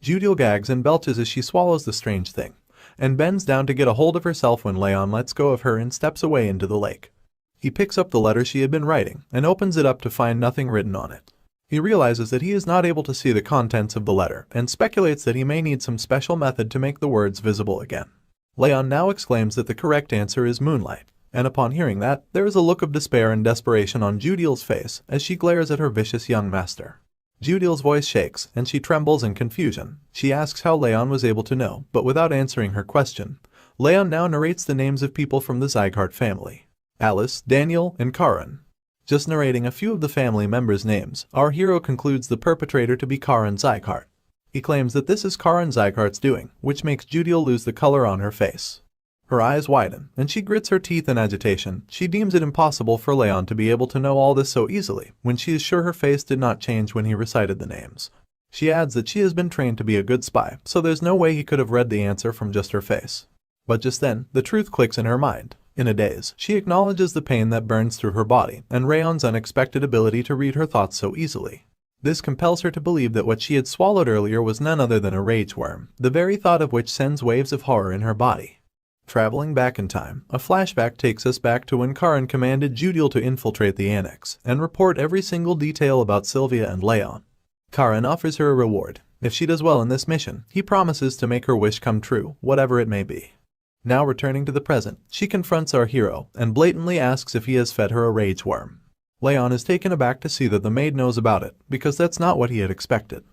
S1: Judiel gags and belches as she swallows the strange thing, and bends down to get a hold of herself when Raon lets go of her and steps away into the lake. He picks up the letter she had been writing, and opens it up to find nothing written on it. He realizes that he is not able to see the contents of the letter, and speculates that he may need some special method to make the words visible again. Raon now exclaims that the correct answer is moonlight, and upon hearing that, there is a look of despair and desperation on Judiel's face as she glares at her vicious young master. Judiel's voice shakes, and she trembles in confusion. She asks how Raon was able to know, but without answering her question, Raon now narrates the names of people from the Sieghart family: Alice, Daniel, and Karin. Just narrating a few of the family members' names, our hero concludes the perpetrator to be Karin Sieghart. He claims that this is Karin Sieghart's doing, which makes Judiel lose the color on her face. Her eyes widen, and she grits her teeth in agitation. She deems it impossible for Raon to be able to know all this so easily, when she is sure her face did not change when he recited the names. She adds that she has been trained to be a good spy, so there's no way he could have read the answer from just her face. But just then, the truth clicks in her mind. In a daze, she acknowledges the pain that burns through her body, and Raon's unexpected ability to read her thoughts so easily. This compels her to believe that what she had swallowed earlier was none other than a rage worm, the very thought of which sends waves of horror in her body. Traveling back in time, a flashback takes us back to when Karan commanded Judiel to infiltrate the annex and report every single detail about Sylvia and Raon. Karan offers her a reward. If she does well in this mission, he promises to make her wish come true, whatever it may be. Now returning to the present, she confronts our hero and blatantly asks if he has fed her a rage worm. Raon is taken aback to see that the maid knows about it, because that's not what he had expected.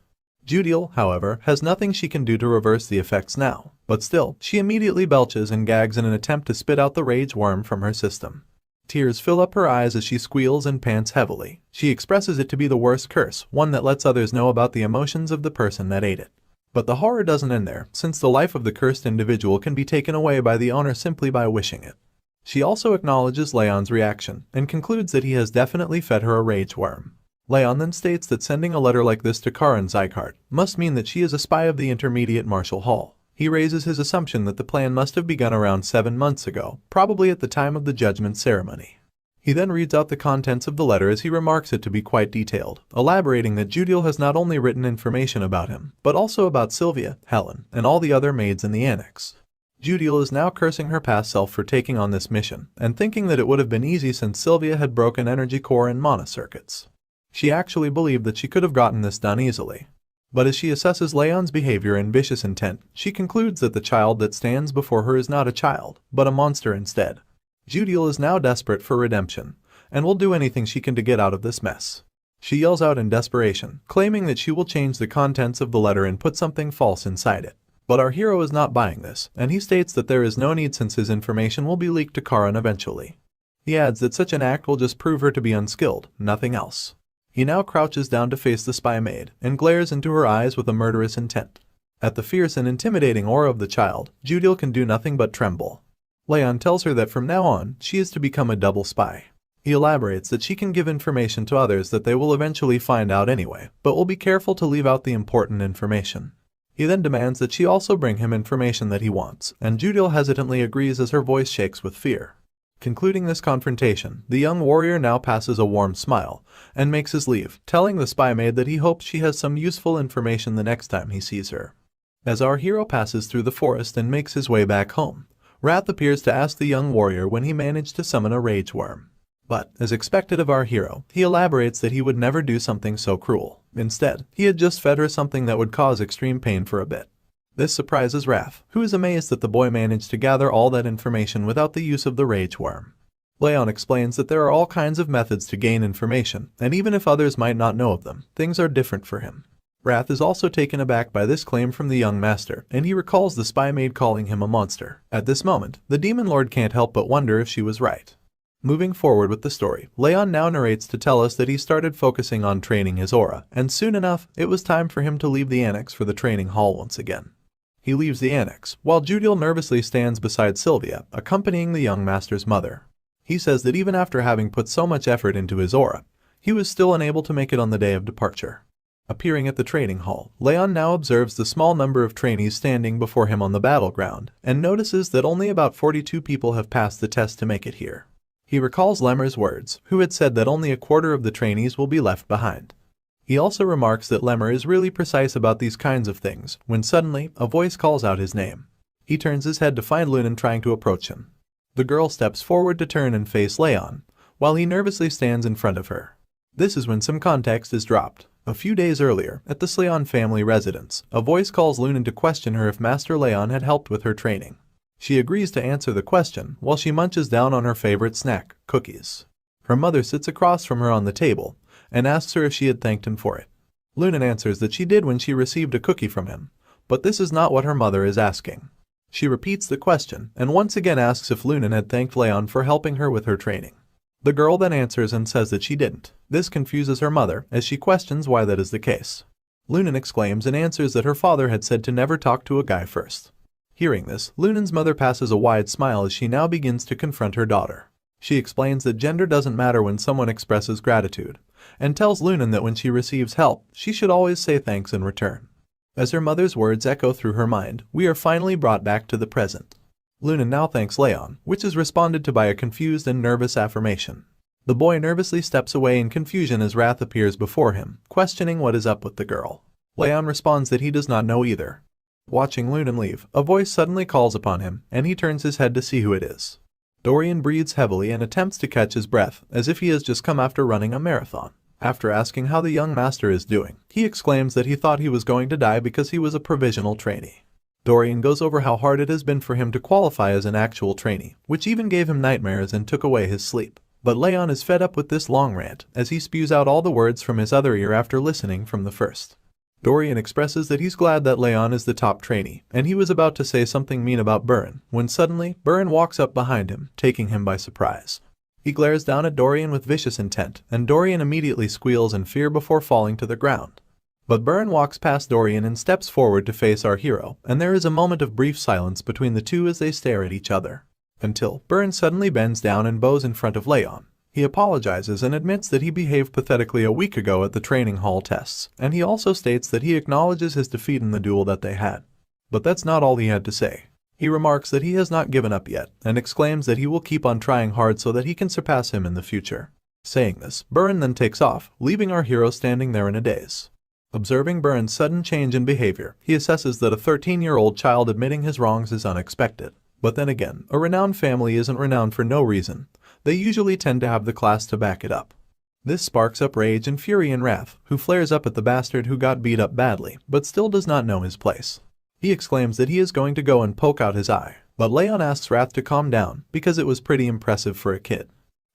S1: Judiel, however, has nothing she can do to reverse the effects now, but still, she immediately belches and gags in an attempt to spit out the rage worm from her system. Tears fill up her eyes as she squeals and pants heavily. She expresses it to be the worst curse, one that lets others know about the emotions of the person that ate it. But the horror doesn't end there, since the life of the cursed individual can be taken away by the owner simply by wishing it. She also acknowledges Raon's reaction, and concludes that he has definitely fed her a rage worm. Raon then states that sending a letter like this to House Sieghart must mean that she is a spy of the Intermediate Martial Hall. He raises his assumption that the plan must have begun around 7 months ago, probably at the time of the judgment ceremony. He then reads out the contents of the letter as he remarks it to be quite detailed, elaborating that Judiel has not only written information about him, but also about Sylvia, Helen, and all the other maids in the annex. Judiel is now cursing her past self for taking on this mission, and thinking that it would have been easy since Sylvia had broken energy core and mana circuits. She actually believed that she could have gotten this done easily. But as she assesses Raon's behavior and vicious intent, she concludes that the child that stands before her is not a child, but a monster instead. Judiel is now desperate for redemption, and will do anything she can to get out of this mess. She yells out in desperation, claiming that she will change the contents of the letter and put something false inside it. But our hero is not buying this, and he states that there is no need since his information will be leaked to Karan eventually. He adds that such an act will just prove her to be unskilled, nothing else. He now crouches down to face the spy maid, and glares into her eyes with a murderous intent. At the fierce and intimidating aura of the child, Judiel can do nothing but tremble. Raon tells her that from now on, she is to become a double spy. He elaborates that she can give information to others that they will eventually find out anyway, but will be careful to leave out the important information. He then demands that she also bring him information that he wants, and Judiel hesitantly agrees as her voice shakes with fear. Concluding this confrontation, the young warrior now passes a warm smile, and makes his leave, telling the spy maid that he hopes she has some useful information the next time he sees her. As our hero passes through the forest and makes his way back home, Wrath appears to ask the young warrior when he managed to summon a rage worm. But, as expected of our hero, he elaborates that he would never do something so cruel. Instead, he had just fed her something that would cause extreme pain for a bit. This surprises Wrath, who is amazed that the boy managed to gather all that information without the use of the rage worm. Raon explains that there are all kinds of methods to gain information, and even if others might not know of them, things are different for him. Wrath is also taken aback by this claim from the young master, and he recalls the spy maid calling him a monster. At this moment, the demon lord can't help but wonder if she was right. Moving forward with the story, Raon now narrates to tell us that he started focusing on training his aura, and soon enough, it was time for him to leave the annex for the training hall once again. He leaves the annex, while Judiel nervously stands beside Sylvia, accompanying the young master's mother. He says that even after having put so much effort into his aura, he was still unable to make it on the day of departure. Appearing at the training hall, Raon now observes the small number of trainees standing before him on the battleground, and notices that only about 42 people have passed the test to make it here. He recalls Lemmer's words, who had said that only a quarter of the trainees will be left behind. He also remarks that Lemmer is really precise about these kinds of things, when suddenly, a voice calls out his name. He turns his head to find Lunan trying to approach him. The girl steps forward to turn and face Raon, while he nervously stands in front of her. This is when some context is dropped. A few days earlier, at the Sleon family residence, a voice calls Lunan to question her if Master Raon had helped with her training. She agrees to answer the question while she munches down on her favorite snack, cookies. Her mother sits across from her on the table and asks her if she had thanked him for it. Lunan answers that she did when she received a cookie from him, but this is not what her mother is asking. She repeats the question and once again asks if Lunan had thanked Raon for helping her with her training. The girl then answers and says that she didn't. This confuses her mother as she questions why that is the case. Lunan exclaims and answers that her father had said to never talk to a guy first. Hearing this, Lunen's mother passes a wide smile as she now begins to confront her daughter. She explains that gender doesn't matter when someone expresses gratitude, and tells Lunen that when she receives help, she should always say thanks in return. As her mother's words echo through her mind, we are finally brought back to the present. Lunen now thanks Raon, which is responded to by a confused and nervous affirmation. The boy nervously steps away in confusion as wrath appears before him, questioning what is up with the girl. Raon responds that he does not know either. Watching Lunen leave, a voice suddenly calls upon him, and he turns his head to see who it is. Dorian breathes heavily and attempts to catch his breath, as if he has just come after running a marathon. After asking how the young master is doing, he exclaims that he thought he was going to die because he was a provisional trainee. Dorian goes over how hard it has been for him to qualify as an actual trainee, which even gave him nightmares and took away his sleep. But Raon is fed up with this long rant, as he spews out all the words from his other ear after listening from the first. Dorian expresses that he's glad that Raon is the top trainee, and he was about to say something mean about Buren, when suddenly, Buren walks up behind him, taking him by surprise. He glares down at Dorian with vicious intent, and Dorian immediately squeals in fear before falling to the ground. But Buren walks past Dorian and steps forward to face our hero, and there is a moment of brief silence between the two as they stare at each other. Until Buren suddenly bends down and bows in front of Raon. He apologizes and admits that he behaved pathetically a week ago at the training hall tests, and he also states that he acknowledges his defeat in the duel that they had. But that's not all he had to say. He remarks that he has not given up yet, and exclaims that he will keep on trying hard so that he can surpass him in the future. Saying this, Buren then takes off, leaving our hero standing there in a daze. Observing Buren's sudden change in behavior, he assesses that a 13-year-old child admitting his wrongs is unexpected. But then again, a renowned family isn't renowned for no reason. They usually tend to have the class to back it up. This sparks up rage and fury in Wrath, who flares up at the bastard who got beat up badly, but still does not know his place. He exclaims that he is going to go and poke out his eye, but Raon asks Wrath to calm down, because it was pretty impressive for a kid.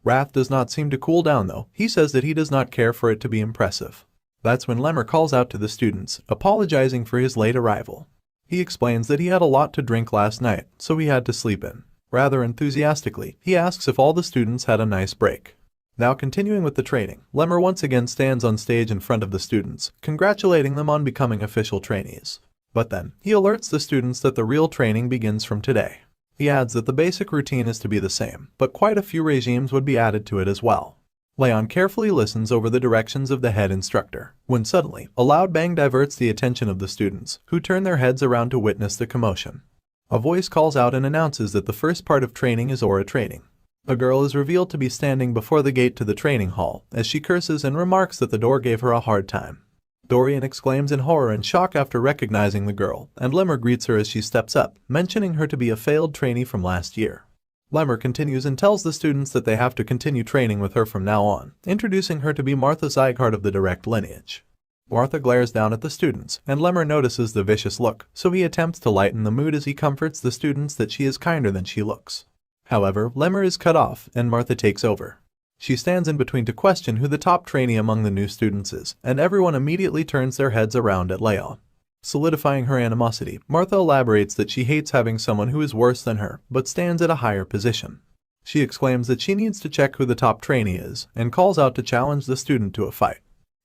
S1: Wrath does not seem to cool down though. He says that he does not care for it to be impressive. That's when Lemmer calls out to the students, apologizing for his late arrival. He explains that he had a lot to drink last night, so he had to sleep in. Rather enthusiastically, he asks if all the students had a nice break. Now continuing with the training, Lemmer once again stands on stage in front of the students, congratulating them on becoming official trainees. But then, he alerts the students that the real training begins from today. He adds that the basic routine is to be the same, but quite a few regimes would be added to it as well. Raon carefully listens over the directions of the head instructor, when suddenly, a loud bang diverts the attention of the students, who turn their heads around to witness the commotion. A voice calls out and announces that the first part of training is aura training. A girl is revealed to be standing before the gate to the training hall, as she curses and remarks that the door gave her a hard time. Dorian exclaims in horror and shock after recognizing the girl, and Lemmer greets her as she steps up, mentioning her to be a failed trainee from last year. Lemmer continues and tells the students that they have to continue training with her from now on, introducing her to be Martha Sieghart of the direct lineage. Martha glares down at the students, and Lemmer notices the vicious look, so he attempts to lighten the mood as he comforts the students that she is kinder than she looks. However, Lemmer is cut off, and Martha takes over. She stands in between to question who the top trainee among the new students is, and everyone immediately turns their heads around at Raon. Solidifying her animosity, Martha elaborates that she hates having someone who is worse than her, but stands at a higher position. She exclaims that she needs to check who the top trainee is, and calls out to challenge the student to a fight.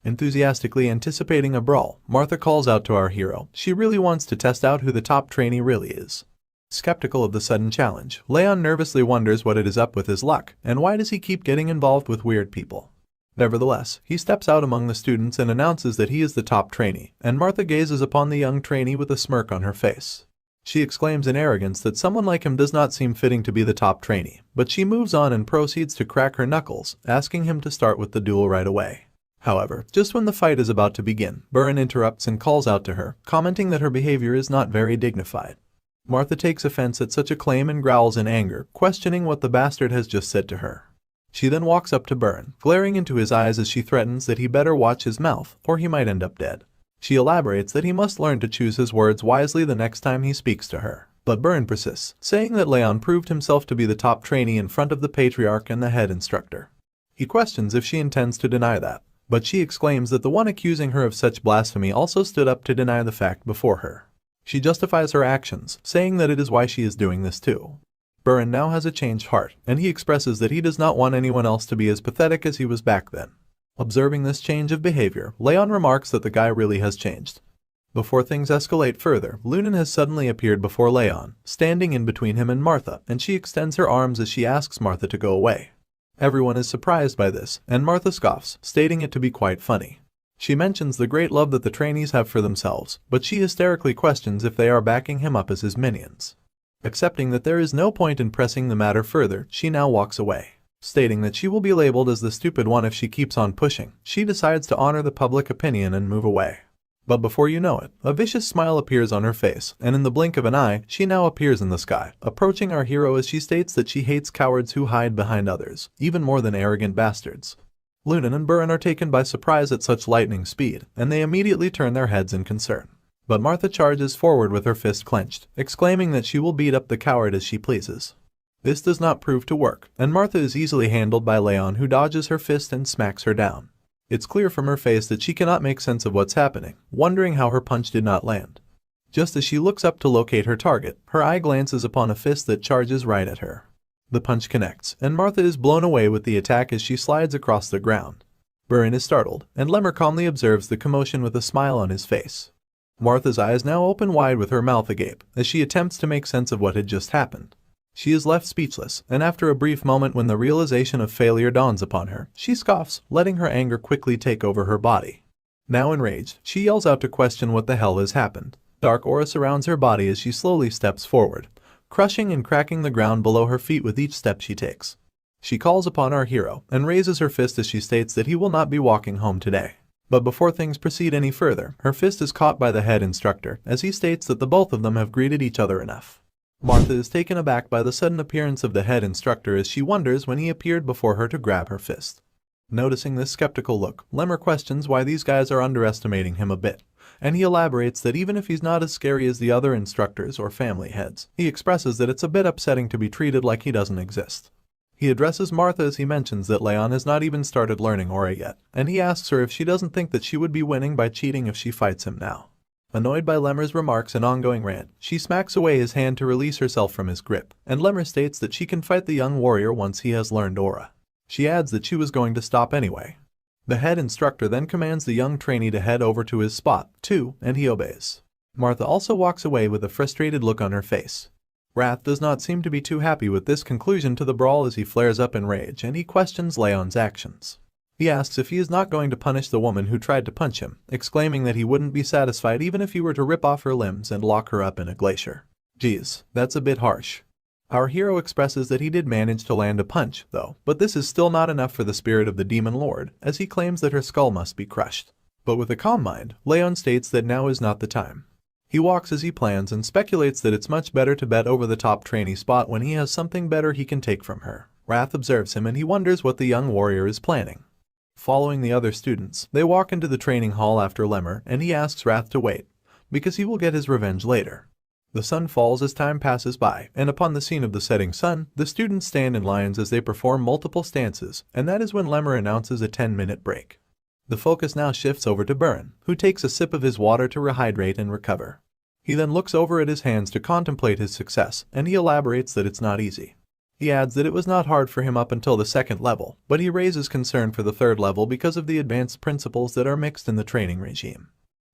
S1: Enthusiastically anticipating a brawl, Martha calls out to our hero. She really wants to test out who the top trainee really is. Skeptical of the sudden challenge, Raon nervously wonders what it is up with his luck, and why does he keep getting involved with weird people. Nevertheless, he steps out among the students and announces that he is the top trainee, and Martha gazes upon the young trainee with a smirk on her face. She exclaims in arrogance that someone like him does not seem fitting to be the top trainee, but she moves on and proceeds to crack her knuckles, asking him to start with the duel right away. However, just when the fight is about to begin, Buren interrupts and calls out to her, commenting that her behavior is not very dignified. Martha takes offense at such a claim and growls in anger, questioning what the bastard has just said to her. She then walks up to Buren, glaring into his eyes as she threatens that he better watch his mouth, or he might end up dead. She elaborates that he must learn to choose his words wisely the next time he speaks to her. But Buren persists, saying that Raon proved himself to be the top trainee in front of the patriarch and the head instructor. He questions if she intends to deny that, but she exclaims that the one accusing her of such blasphemy also stood up to deny the fact before her. She justifies her actions, saying that it is why she is doing this too. Buren now has a changed heart, and he expresses that he does not want anyone else to be as pathetic as he was back then. Observing this change of behavior, Raon remarks that the guy really has changed. Before things escalate further, Lunan has suddenly appeared before Raon, standing in between him and Martha, and she extends her arms as she asks Martha to go away. Everyone is surprised by this, and Martha scoffs, stating it to be quite funny. She mentions the great love that the trainees have for themselves, but she hysterically questions if they are backing him up as his minions. Accepting that there is no point in pressing the matter further, she now walks away. Stating that she will be labeled as the stupid one if she keeps on pushing, she decides to honor the public opinion and move away. But before you know it, a vicious smile appears on her face, and in the blink of an eye, she now appears in the sky, approaching our hero as she states that she hates cowards who hide behind others, even more than arrogant bastards. Lunan and Burin are taken by surprise at such lightning speed, and they immediately turn their heads in concern. But Martha charges forward with her fist clenched, exclaiming that she will beat up the coward as she pleases. This does not prove to work, and Martha is easily handled by Raon, who dodges her fist and smacks her down. It's clear from her face that she cannot make sense of what's happening, wondering how her punch did not land. Just as she looks up to locate her target, her eye glances upon a fist that charges right at her. The punch connects, and Martha is blown away with the attack as she slides across the ground. Burin is startled, and Lemmer calmly observes the commotion with a smile on his face. Martha's eyes now open wide with her mouth agape, as she attempts to make sense of what had just happened. She is left speechless, and after a brief moment when the realization of failure dawns upon her, she scoffs, letting her anger quickly take over her body. Now enraged, she yells out to question what the hell has happened. Dark aura surrounds her body as she slowly steps forward, crushing and cracking the ground below her feet with each step she takes. She calls upon our hero, and raises her fist as she states that he will not be walking home today. But before things proceed any further, her fist is caught by the head instructor, as he states that the both of them have greeted each other enough. Martha is taken aback by the sudden appearance of the head instructor as she wonders when he appeared before her to grab her fist. Noticing this skeptical look, Lemmer questions why these guys are underestimating him a bit, and he elaborates that even if he's not as scary as the other instructors or family heads, he expresses that it's a bit upsetting to be treated like he doesn't exist. He addresses Martha as he mentions that Raon has not even started learning aura yet, and he asks her if she doesn't think that she would be winning by cheating if she fights him now. Annoyed by Lemmer's remarks and ongoing rant, she smacks away his hand to release herself from his grip, and Lemmer states that she can fight the young warrior once he has learned aura. She adds that she was going to stop anyway. The head instructor then commands the young trainee to head over to his spot, too, and he obeys. Martha also walks away with a frustrated look on her face. Wrath does not seem to be too happy with this conclusion to the brawl as he flares up in rage and he questions Raon's actions. He asks if he is not going to punish the woman who tried to punch him, exclaiming that he wouldn't be satisfied even if he were to rip off her limbs and lock her up in a glacier. Geez, that's a bit harsh. Our hero expresses that he did manage to land a punch, though, but this is still not enough for the spirit of the demon lord, as he claims that her skull must be crushed. But with a calm mind, Raon states that now is not the time. He walks as he plans and speculates that it's much better to bet over the top trainee spot when he has something better he can take from her. Wrath observes him and he wonders what the young warrior is planning. Following the other students, they walk into the training hall after Lemmer, and he asks Wrath to wait, because he will get his revenge later. The sun falls as time passes by, and upon the scene of the setting sun, the students stand in lines as they perform multiple stances, and that is when Lemmer announces a 10-minute break. The focus now shifts over to Burin, who takes a sip of his water to rehydrate and recover. He then looks over at his hands to contemplate his success, and he elaborates that it's not easy. He adds that it was not hard for him up until the second level, but he raises concern for the third level because of the advanced principles that are mixed in the training regime.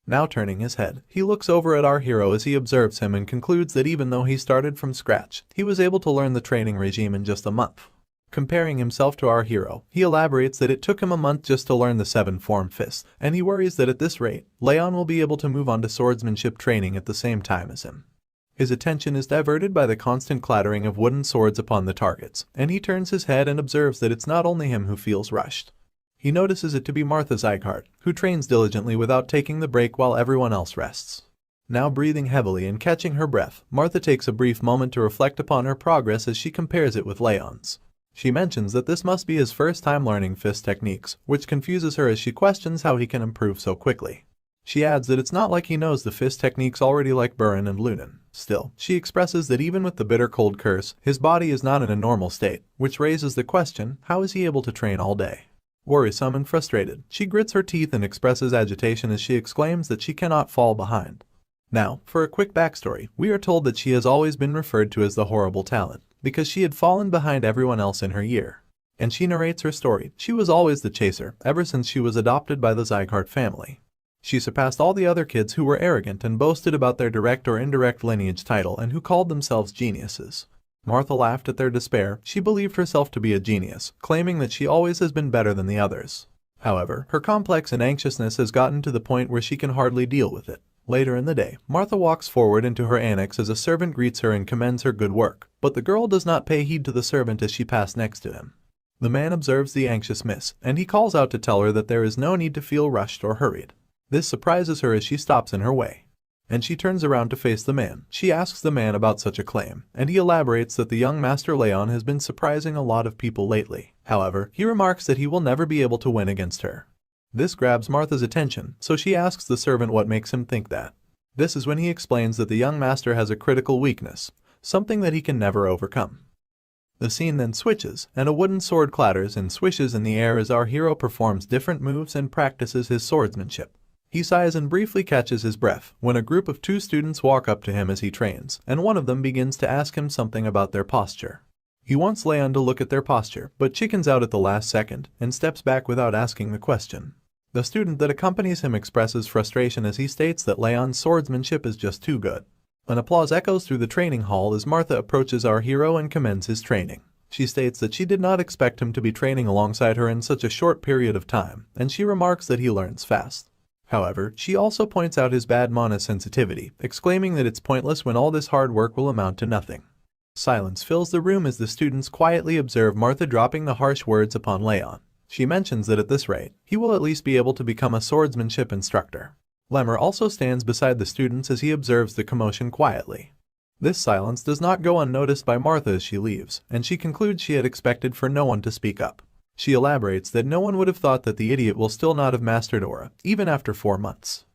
S1: Now turning his head, he looks over at our hero as he observes him and concludes that even though he started from scratch, he was able to learn the training regime in just a month. Comparing himself to our hero, he elaborates that it took him a month just to learn the 7-form fists, and he worries that at this rate, Raon will be able to move on to swordsmanship training at the same time as him. His attention is diverted by the constant clattering of wooden swords upon the targets, and he turns his head and observes that it's not only him who feels rushed. He notices it to be House Sieghart, who trains diligently without taking the break while everyone else rests. Now breathing heavily and catching her breath, Martha takes a brief moment to reflect upon her progress as she compares it with Raon's. She mentions that this must be his first time learning fist techniques, which confuses her as she questions how he can improve so quickly. She adds that it's not like he knows the fist techniques already like Burin and Lunan. Still, she expresses that even with the bitter cold curse, his body is not in a normal state, which raises the question, how is he able to train all day? Worrisome and frustrated, she grits her teeth and expresses agitation as she exclaims that she cannot fall behind. Now, for a quick backstory, we are told that she has always been referred to as the horrible talent, because she had fallen behind everyone else in her year. And she narrates her story. She was always the chaser, ever since she was adopted by the Sieghart family. She surpassed all the other kids who were arrogant and boasted about their direct or indirect lineage title and who called themselves geniuses. Martha laughed at their despair. She believed herself to be a genius, claiming that she always has been better than the others. However, her complex and anxiousness has gotten to the point where she can hardly deal with it. Later in the day, Martha walks forward into her annex as a servant greets her and commends her good work, but the girl does not pay heed to the servant as she passed next to him. The man observes the anxious miss, and he calls out to tell her that there is no need to feel rushed or hurried. This surprises her as she stops in her way, and she turns around to face the man. She asks the man about such a claim, and he elaborates that the young master Raon has been surprising a lot of people lately. However, he remarks that he will never be able to win against her. This grabs Martha's attention, so she asks the servant what makes him think that. This is when he explains that the young master has a critical weakness, something that he can never overcome. The scene then switches, and a wooden sword clatters and swishes in the air as our hero performs different moves and practices his swordsmanship. He sighs and briefly catches his breath when a group of 2 students walk up to him as he trains, and one of them begins to ask him something about their posture. He wants Raon to look at their posture, but chickens out at the last second and steps back without asking the question. The student that accompanies him expresses frustration as he states that Raon's swordsmanship is just too good. An applause echoes through the training hall as Martha approaches our hero and commends his training. She states that she did not expect him to be training alongside her in such a short period of time, and she remarks that he learns fast. However, she also points out his bad mana sensitivity, exclaiming that it's pointless when all this hard work will amount to nothing. Silence fills the room as the students quietly observe Martha dropping the harsh words upon Raon. She mentions that at this rate, he will at least be able to become a swordsmanship instructor. Lemmer also stands beside the students as he observes the commotion quietly. This silence does not go unnoticed by Martha as she leaves, and she concludes she had expected for no one to speak up. She elaborates that no one would have thought that the idiot will still not have mastered aura, even after 4 months.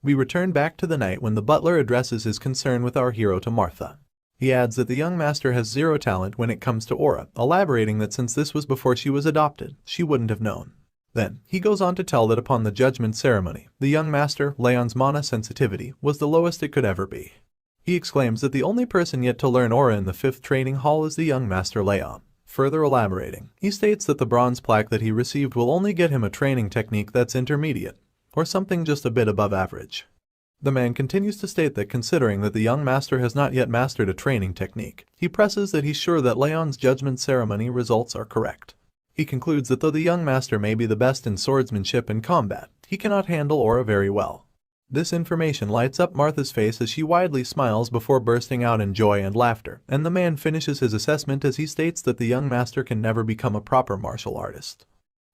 S1: We return back to the night when the butler addresses his concern with our hero to Martha. He adds that the young master has 0 talent when it comes to aura, elaborating that since this was before she was adopted, she wouldn't have known. Then, he goes on to tell that upon the judgment ceremony, the young master, Raon's mana sensitivity, was the lowest it could ever be. He exclaims that the only person yet to learn aura in the 5th training hall is the young master Raon. Further elaborating, he states that the bronze plaque that he received will only get him a training technique that's intermediate, or something just a bit above average. The man continues to state that considering that the young master has not yet mastered a training technique, he presses that he's sure that Raon's judgment ceremony results are correct. He concludes that though the young master may be the best in swordsmanship and combat, he cannot handle aura very well. This information lights up Martha's face as she widely smiles before bursting out in joy and laughter, and the man finishes his assessment as he states that the young master can never become a proper martial artist.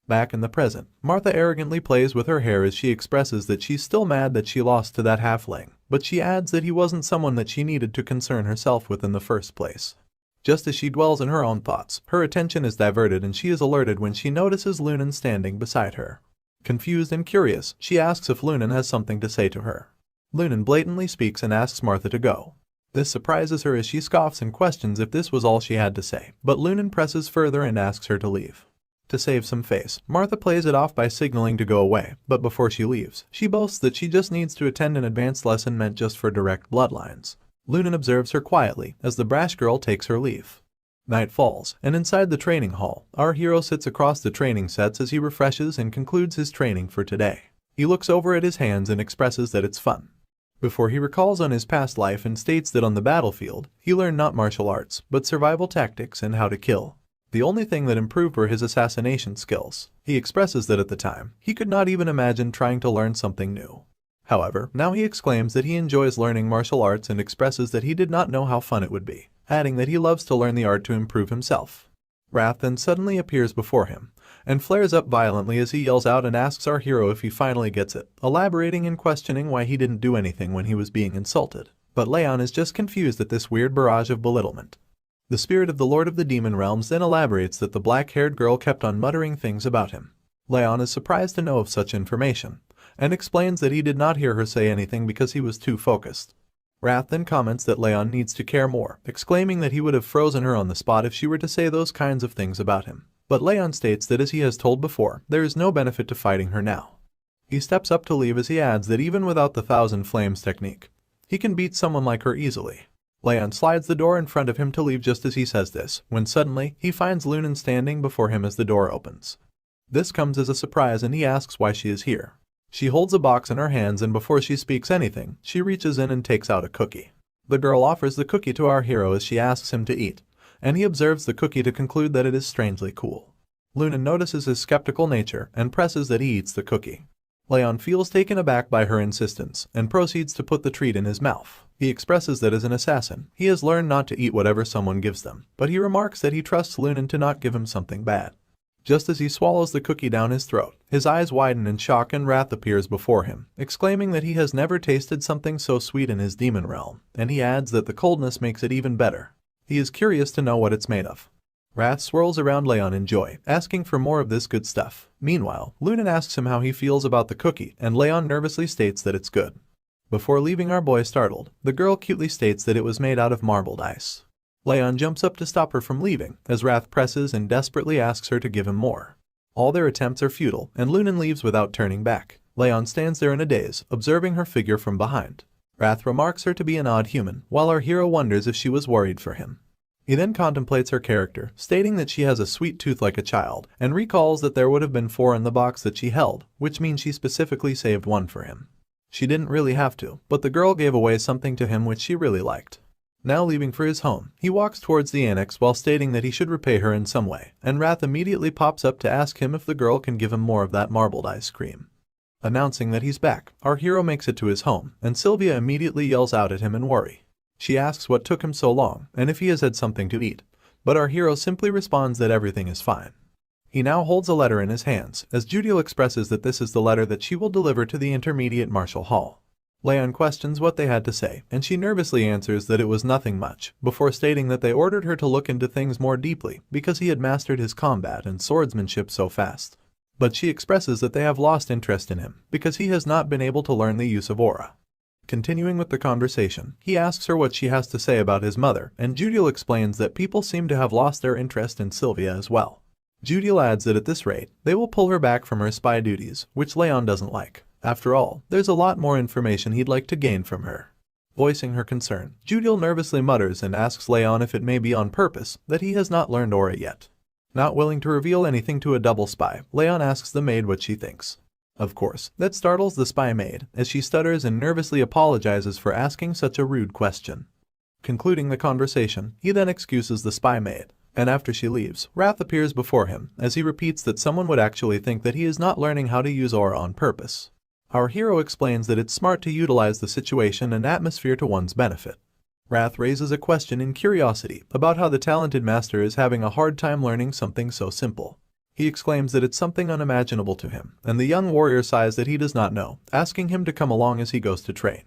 S1: Back in the present, Martha arrogantly plays with her hair as she expresses that she's still mad that she lost to that halfling, but she adds that he wasn't someone that she needed to concern herself with in the first place. Just as she dwells in her own thoughts, her attention is diverted and she is alerted when she notices Lunan standing beside her. Confused and curious, she asks if Lunan has something to say to her. Lunan blatantly speaks and asks Martha to go. This surprises her as she scoffs and questions if this was all she had to say, but Lunan presses further and asks her to leave. To save some face, Martha plays it off by signaling to go away, but before she leaves, she boasts that she just needs to attend an advanced lesson meant just for direct bloodlines. Lunan observes her quietly as the brash girl takes her leave. Night falls, and inside the training hall, our hero sits across the training sets as he refreshes and concludes his training for today. He looks over at his hands and expresses that it's fun. Before he recalls on his past life and states that on the battlefield, he learned not martial arts, but survival tactics and how to kill. The only thing that improved were his assassination skills. He expresses that at the time, he could not even imagine trying to learn something new. However, now he exclaims that he enjoys learning martial arts and expresses that he did not know how fun it would be, adding that he loves to learn the art to improve himself. Wrath then suddenly appears before him, and flares up violently as he yells out and asks our hero if he finally gets it, elaborating and questioning why he didn't do anything when he was being insulted. But Raon is just confused at this weird barrage of belittlement. The spirit of the Lord of the Demon Realms then elaborates that the black-haired girl kept on muttering things about him. Raon is surprised to know of such information, and explains that he did not hear her say anything because he was too focused. Wrath then comments that Raon needs to care more, exclaiming that he would have frozen her on the spot if she were to say those kinds of things about him. But Raon states that as he has told before, there is no benefit to fighting her now. He steps up to leave as he adds that even without the Thousand Flames technique, he can beat someone like her easily. Raon slides the door in front of him to leave just as he says this, when suddenly, he finds Lunan standing before him as the door opens. This comes as a surprise and he asks why she is here. She holds a box in her hands, and before she speaks anything, she reaches in and takes out a cookie. The girl offers the cookie to our hero as she asks him to eat, and he observes the cookie to conclude that it is strangely cool. Lunan notices his skeptical nature and presses that he eats the cookie. Raon feels taken aback by her insistence and proceeds to put the treat in his mouth. He expresses that as an assassin, he has learned not to eat whatever someone gives them, but he remarks that he trusts Lunan to not give him something bad. Just as he swallows the cookie down his throat, his eyes widen in shock and wrath appears before him, exclaiming that he has never tasted something so sweet in his demon realm, and he adds that the coldness makes it even better. He is curious to know what it's made of. Wrath swirls around Raon in joy, asking for more of this good stuff. Meanwhile, Lunan asks him how he feels about the cookie, and Raon nervously states that it's good. Before leaving our boy startled, the girl cutely states that it was made out of marbled ice. Raon jumps up to stop her from leaving, as Wrath presses and desperately asks her to give him more. All their attempts are futile, and Lunan leaves without turning back. Raon stands there in a daze, observing her figure from behind. Wrath remarks her to be an odd human, while our hero wonders if she was worried for him. He then contemplates her character, stating that she has a sweet tooth like a child, and recalls that there would have been 4 in the box that she held, which means she specifically saved 1 for him. She didn't really have to, but the girl gave away something to him which she really liked. Now leaving for his home, he walks towards the annex while stating that he should repay her in some way, and Wrath immediately pops up to ask him if the girl can give him more of that marbled ice cream. Announcing that he's back, our hero makes it to his home, and Sylvia immediately yells out at him in worry. She asks what took him so long, and if he has had something to eat, but our hero simply responds that everything is fine. He now holds a letter in his hands, as Judiel expresses that this is the letter that she will deliver to the Intermediate Martial Hall. Raon questions what they had to say, and she nervously answers that it was nothing much, before stating that they ordered her to look into things more deeply because he had mastered his combat and swordsmanship so fast. But she expresses that they have lost interest in him because he has not been able to learn the use of aura. Continuing with the conversation, he asks her what she has to say about his mother, and Judiel explains that people seem to have lost their interest in Sylvia as well. Judiel adds that at this rate, they will pull her back from her spy duties, which Raon doesn't like. After all, there's a lot more information he'd like to gain from her. Voicing her concern, Judiel nervously mutters and asks Raon if it may be on purpose that he has not learned aura yet. Not willing to reveal anything to a double spy, Raon asks the maid what she thinks. Of course, that startles the spy maid, as she stutters and nervously apologizes for asking such a rude question. Concluding the conversation, he then excuses the spy maid, and after she leaves, Wrath appears before him, as he repeats that someone would actually think that he is not learning how to use aura on purpose. Our hero explains that it's smart to utilize the situation and atmosphere to one's benefit. Wrath raises a question in curiosity about how the talented master is having a hard time learning something so simple. He exclaims that it's something unimaginable to him, and the young warrior sighs that he does not know, asking him to come along as he goes to train.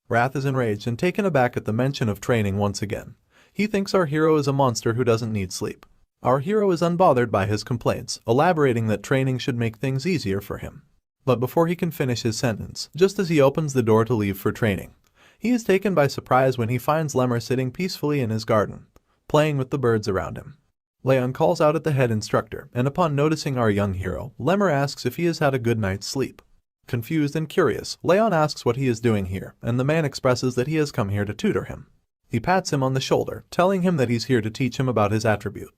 S1: Wrath is enraged and taken aback at the mention of training once again. He thinks our hero is a monster who doesn't need sleep. Our hero is unbothered by his complaints, elaborating that training should make things easier for him. But before he can finish his sentence, just as he opens the door to leave for training, he is taken by surprise when he finds Lemmer sitting peacefully in his garden, playing with the birds around him. Raon calls out at the head instructor, and upon noticing our young hero, Lemmer asks if he has had a good night's sleep. Confused and curious, Raon asks what he is doing here, and the man expresses that he has come here to tutor him. He pats him on the shoulder, telling him that he's here to teach him about his attribute.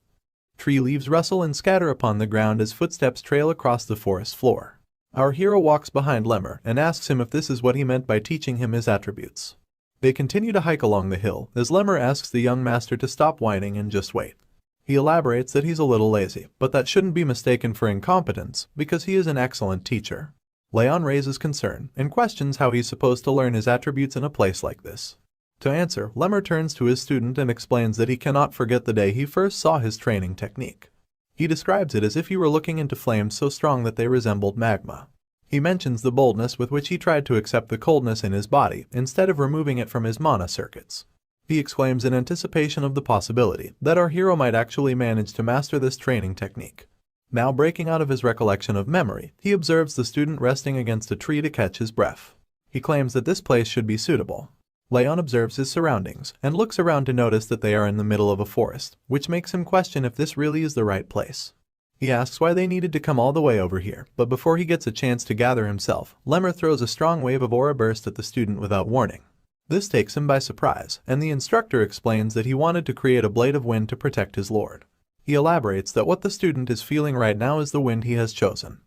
S1: Tree leaves rustle and scatter upon the ground as footsteps trail across the forest floor. Our hero walks behind Lemmer and asks him if this is what he meant by teaching him his attributes. They continue to hike along the hill, as Lemmer asks the young master to stop whining and just wait. He elaborates that he's a little lazy, but that shouldn't be mistaken for incompetence, because he is an excellent teacher. Raon raises concern and questions how he's supposed to learn his attributes in a place like this. To answer, Lemmer turns to his student and explains that he cannot forget the day he first saw his training technique. He describes it as if he were looking into flames so strong that they resembled magma. He mentions the boldness with which he tried to accept the coldness in his body instead of removing it from his mana circuits. He exclaims in anticipation of the possibility that our hero might actually manage to master this training technique. Now breaking out of his recollection of memory, he observes the student resting against a tree to catch his breath. He claims that this place should be suitable. Raon observes his surroundings and looks around to notice that they are in the middle of a forest, which makes him question if this really is the right place. He asks why they needed to come all the way over here, but before he gets a chance to gather himself, Lemmer throws a strong wave of aura burst at the student without warning. This takes him by surprise, and the instructor explains that he wanted to create a blade of wind to protect his lord. He elaborates that what the student is feeling right now is the wind he has chosen.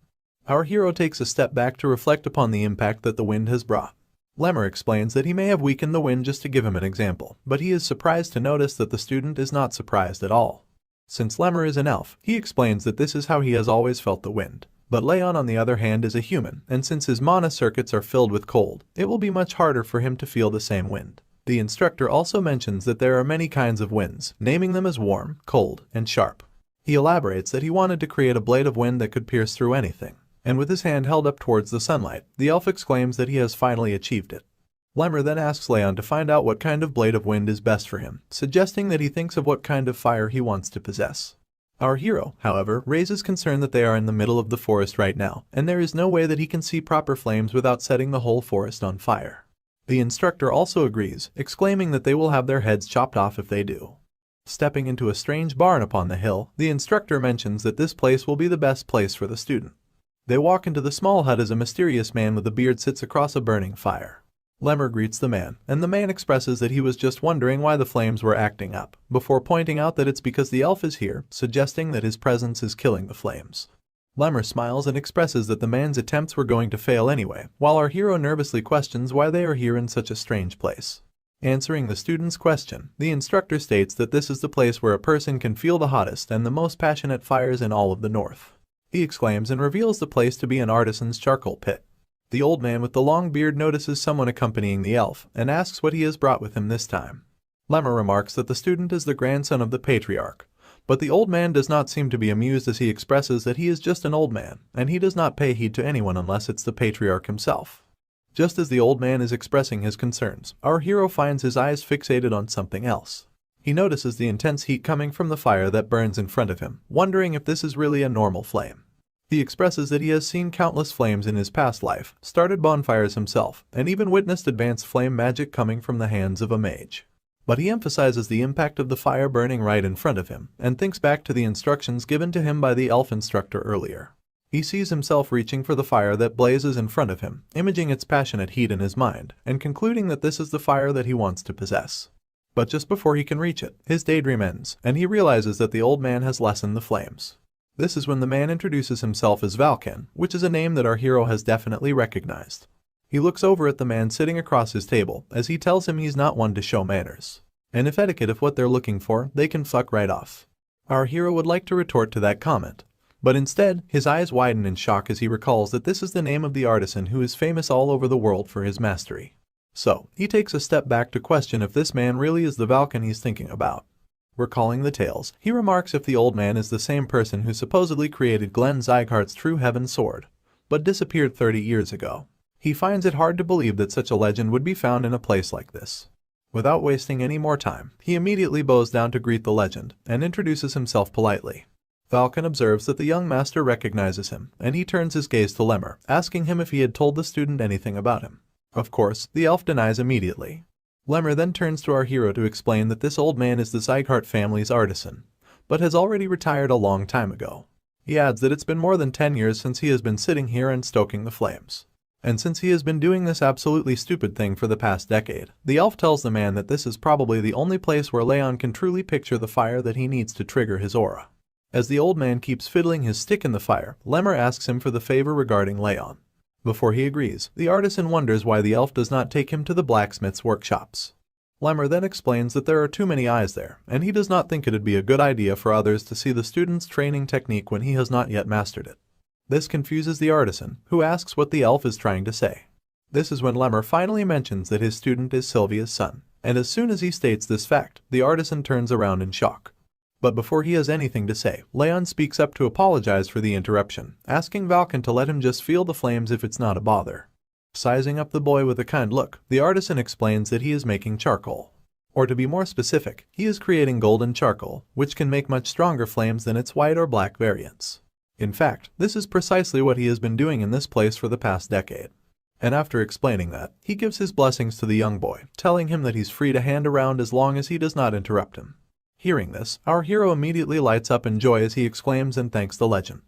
S1: Our hero takes a step back to reflect upon the impact that the wind has brought. Lemmer explains that he may have weakened the wind just to give him an example, but he is surprised to notice that the student is not surprised at all. Since Lemmer is an elf, he explains that this is how he has always felt the wind. But Raon on the other hand is a human, and since his mana circuits are filled with cold, it will be much harder for him to feel the same wind. The instructor also mentions that there are many kinds of winds, naming them as warm, cold, and sharp. He elaborates that he wanted to create a blade of wind that could pierce through anything. And with his hand held up towards the sunlight, the elf exclaims that he has finally achieved it. Lemmer then asks Raon to find out what kind of blade of wind is best for him, suggesting that he thinks of what kind of fire he wants to possess. Our hero, however, raises concern that they are in the middle of the forest right now, and there is no way that he can see proper flames without setting the whole forest on fire. The instructor also agrees, exclaiming that they will have their heads chopped off if they do. Stepping into a strange barn upon the hill, the instructor mentions that this place will be the best place for the student. They walk into the small hut as a mysterious man with a beard sits across a burning fire. Lemmer greets the man, and the man expresses that he was just wondering why the flames were acting up, before pointing out that it's because the elf is here, suggesting that his presence is killing the flames. Lemmer smiles and expresses that the man's attempts were going to fail anyway, while our hero nervously questions why they are here in such a strange place. Answering the student's question, the instructor states that this is the place where a person can feel the hottest and the most passionate fires in all of the north. He exclaims and reveals the place to be an artisan's charcoal pit. The old man with the long beard notices someone accompanying the elf and asks what he has brought with him this time. Lemmer remarks that the student is the grandson of the patriarch, but the old man does not seem to be amused as he expresses that he is just an old man and he does not pay heed to anyone unless it's the patriarch himself. Just as the old man is expressing his concerns, our hero finds his eyes fixated on something else. He notices the intense heat coming from the fire that burns in front of him, wondering if this is really a normal flame. He expresses that he has seen countless flames in his past life, started bonfires himself, and even witnessed advanced flame magic coming from the hands of a mage. But he emphasizes the impact of the fire burning right in front of him, and thinks back to the instructions given to him by the elf instructor earlier. He sees himself reaching for the fire that blazes in front of him, imaging its passionate heat in his mind, and concluding that this is the fire that he wants to possess. But just before he can reach it, his daydream ends, and he realizes that the old man has lessened the flames. This is when the man introduces himself as Valken, which is a name that our hero has definitely recognized. He looks over at the man sitting across his table, as he tells him he's not one to show manners. And if etiquette is what they're looking for, they can fuck right off. Our hero would like to retort to that comment, but instead, his eyes widen in shock as he recalls that this is the name of the artisan who is famous all over the world for his mastery. So, he takes a step back to question if this man really is the Valken he's thinking about. Recalling the tales, he remarks if the old man is the same person who supposedly created Glenn Sieghart's True Heaven sword, but disappeared 30 years ago. He finds it hard to believe that such a legend would be found in a place like this. Without wasting any more time, he immediately bows down to greet the legend, and introduces himself politely. Valken observes that the young master recognizes him, and he turns his gaze to Lemmer, asking him if he had told the student anything about him. Of course, the elf denies immediately. Lemmer then turns to our hero to explain that this old man is the Sieghart family's artisan, but has already retired a long time ago. He adds that it's been more than 10 years since he has been sitting here and stoking the flames. And since he has been doing this absolutely stupid thing for the past decade, the elf tells the man that this is probably the only place where Raon can truly picture the fire that he needs to trigger his aura. As the old man keeps fiddling his stick in the fire, Lemmer asks him for the favor regarding Raon. Before he agrees, the artisan wonders why the elf does not take him to the blacksmith's workshops. Lemmer then explains that there are too many eyes there, and he does not think it'd be a good idea for others to see the student's training technique when he has not yet mastered it. This confuses the artisan, who asks what the elf is trying to say. This is when Lemmer finally mentions that his student is Sylvia's son, and as soon as he states this fact, the artisan turns around in shock. But before he has anything to say, Raon speaks up to apologize for the interruption, asking Valken to let him just feel the flames if it's not a bother. Sizing up the boy with a kind look, the artisan explains that he is making charcoal. Or to be more specific, he is creating golden charcoal, which can make much stronger flames than its white or black variants. In fact, this is precisely what he has been doing in this place for the past decade. And after explaining that, he gives his blessings to the young boy, telling him that he's free to hand around as long as he does not interrupt him. Hearing this, our hero immediately lights up in joy as he exclaims and thanks the legend.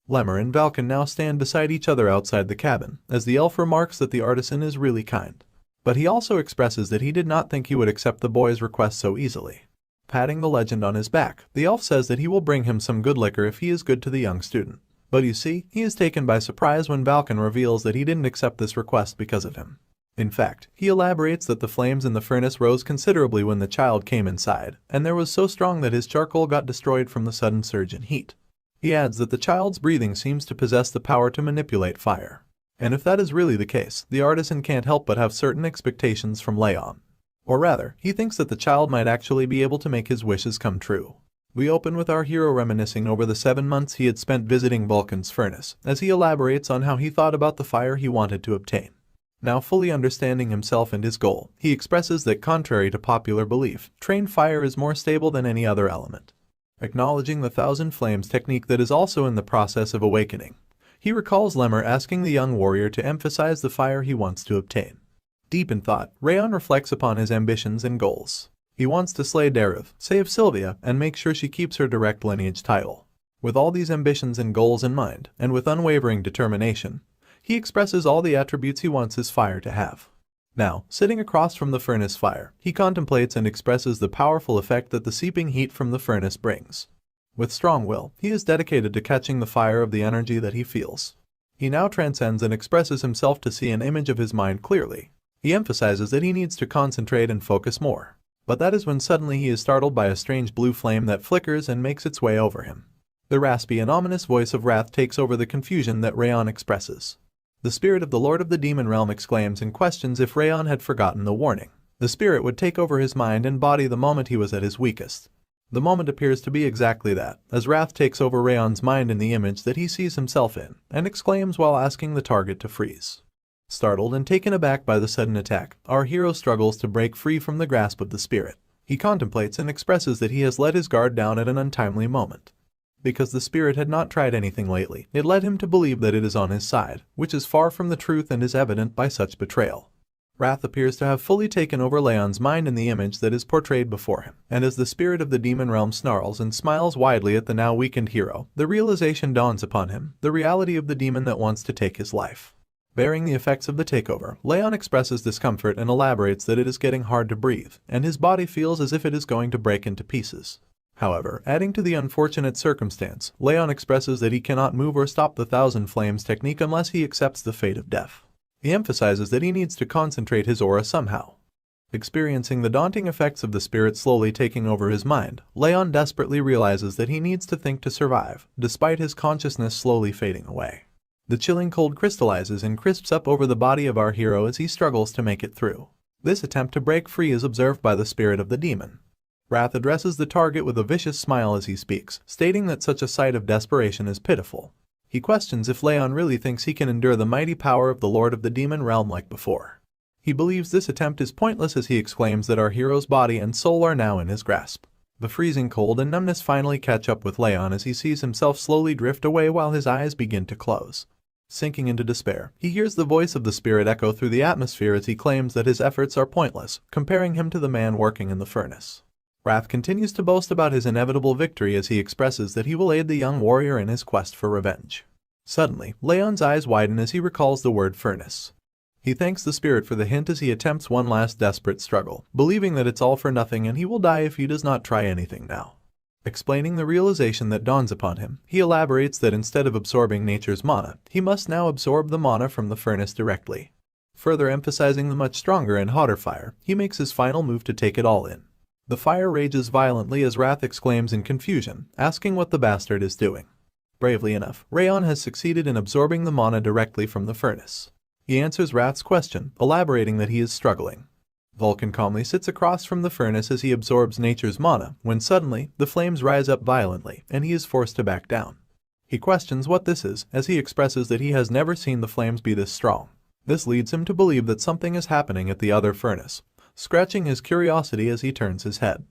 S1: Lemmer and Valken now stand beside each other outside the cabin, as the elf remarks that the artisan is really kind. But he also expresses that he did not think he would accept the boy's request so easily. Patting the legend on his back, the elf says that he will bring him some good liquor if he is good to the young student. But you see, he is taken by surprise when Vulcan reveals that he didn't accept this request because of him. In fact, he elaborates that the flames in the furnace rose considerably when the child came inside, and there was so strong that his charcoal got destroyed from the sudden surge in heat. He adds that the child's breathing seems to possess the power to manipulate fire. And if that is really the case, the artisan can't help but have certain expectations from Raon. Or rather, he thinks that the child might actually be able to make his wishes come true. We open with our hero reminiscing over the 7 months he had spent visiting Vulcan's furnace, as he elaborates on how he thought about the fire he wanted to obtain. Now fully understanding himself and his goal, he expresses that contrary to popular belief, trained fire is more stable than any other element. Acknowledging the thousand flames technique that is also in the process of awakening, he recalls Lemmer asking the young warrior to emphasize the fire he wants to obtain. Deep in thought, Raon reflects upon his ambitions and goals. He wants to slay Derus, save Sylvia, and make sure she keeps her direct lineage title. With all these ambitions and goals in mind, and with unwavering determination, he expresses all the attributes he wants his fire to have. Now, sitting across from the furnace fire, he contemplates and expresses the powerful effect that the seeping heat from the furnace brings. With strong will, he is dedicated to catching the fire of the energy that he feels. He now transcends and expresses himself to see an image of his mind clearly. He emphasizes that he needs to concentrate and focus more. But that is when suddenly he is startled by a strange blue flame that flickers and makes its way over him. The raspy and ominous voice of wrath takes over the confusion that Raon expresses. The spirit of the Lord of the Demon Realm exclaims and questions if Raon had forgotten the warning. The spirit would take over his mind and body the moment he was at his weakest. The moment appears to be exactly that, as wrath takes over Raon's mind in the image that he sees himself in, and exclaims while asking the target to freeze. Startled and taken aback by the sudden attack, our hero struggles to break free from the grasp of the spirit. He contemplates and expresses that he has let his guard down at an untimely moment. Because the spirit had not tried anything lately, it led him to believe that it is on his side, which is far from the truth and is evident by such betrayal. Wrath appears to have fully taken over Leon's mind in the image that is portrayed before him, and as the spirit of the demon realm snarls and smiles widely at the now weakened hero, the realization dawns upon him, the reality of the demon that wants to take his life. Bearing the effects of the takeover, Raon expresses discomfort and elaborates that it is getting hard to breathe, and his body feels as if it is going to break into pieces. However, adding to the unfortunate circumstance, Raon expresses that he cannot move or stop the Thousand Flames technique unless he accepts the fate of death. He emphasizes that he needs to concentrate his aura somehow. Experiencing the daunting effects of the spirit slowly taking over his mind, Raon desperately realizes that he needs to think to survive, despite his consciousness slowly fading away. The chilling cold crystallizes and crisps up over the body of our hero as he struggles to make it through. This attempt to break free is observed by the spirit of the demon. Wrath addresses the target with a vicious smile as he speaks, stating that such a sight of desperation is pitiful. He questions if Raon really thinks he can endure the mighty power of the Lord of the Demon Realm like before. He believes this attempt is pointless as he exclaims that our hero's body and soul are now in his grasp. The freezing cold and numbness finally catch up with Raon as he sees himself slowly drift away while his eyes begin to close. Sinking into despair, he hears the voice of the spirit echo through the atmosphere as he claims that his efforts are pointless, comparing him to the man working in the furnace. Wrath continues to boast about his inevitable victory as he expresses that he will aid the young warrior in his quest for revenge. Suddenly, Raon's eyes widen as he recalls the word furnace. He thanks the spirit for the hint as he attempts one last desperate struggle, believing that it's all for nothing and he will die if he does not try anything now. Explaining the realization that dawns upon him, he elaborates that instead of absorbing nature's mana, he must now absorb the mana from the furnace directly. Further emphasizing the much stronger and hotter fire, he makes his final move to take it all in. The fire rages violently as Wrath exclaims in confusion, asking what the bastard is doing. Bravely enough, Raon has succeeded in absorbing the mana directly from the furnace. He answers Wrath's question, elaborating that he is struggling. Vulcan calmly sits across from the furnace as he absorbs nature's mana, when suddenly, the flames rise up violently, and he is forced to back down. He questions what this is, as he expresses that he has never seen the flames be this strong. This leads him to believe that something is happening at the other furnace, scratching his curiosity as he turns his head.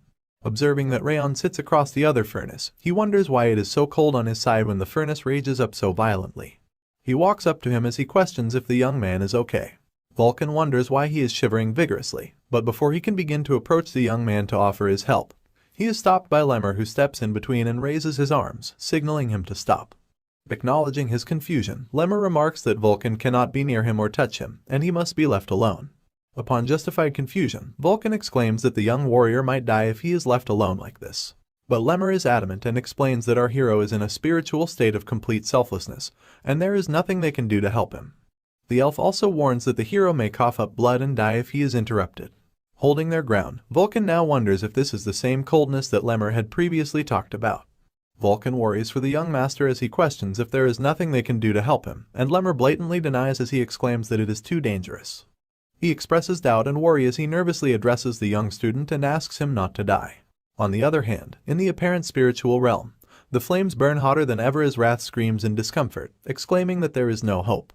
S1: Observing that Raon sits across the other furnace, he wonders why it is so cold on his side when the furnace rages up so violently. He walks up to him as he questions if the young man is okay. Vulcan wonders why he is shivering vigorously, but before he can begin to approach the young man to offer his help, he is stopped by Lemmer, who steps in between and raises his arms, signaling him to stop. Acknowledging his confusion, Lemmer remarks that Vulcan cannot be near him or touch him, and he must be left alone. Upon justified confusion, Vulcan exclaims that the young warrior might die if he is left alone like this. But Lemmer is adamant and explains that our hero is in a spiritual state of complete selflessness, and there is nothing they can do to help him. The elf also warns that the hero may cough up blood and die if he is interrupted. Holding their ground, Vulcan now wonders if this is the same coldness that Lemmer had previously talked about. Vulcan worries for the young master as he questions if there is nothing they can do to help him, and Lemmer blatantly denies as he exclaims that it is too dangerous. He expresses doubt and worry as he nervously addresses the young student and asks him not to die. On the other hand, in the apparent spiritual realm, the flames burn hotter than ever as Wrath screams in discomfort, exclaiming that there is no hope.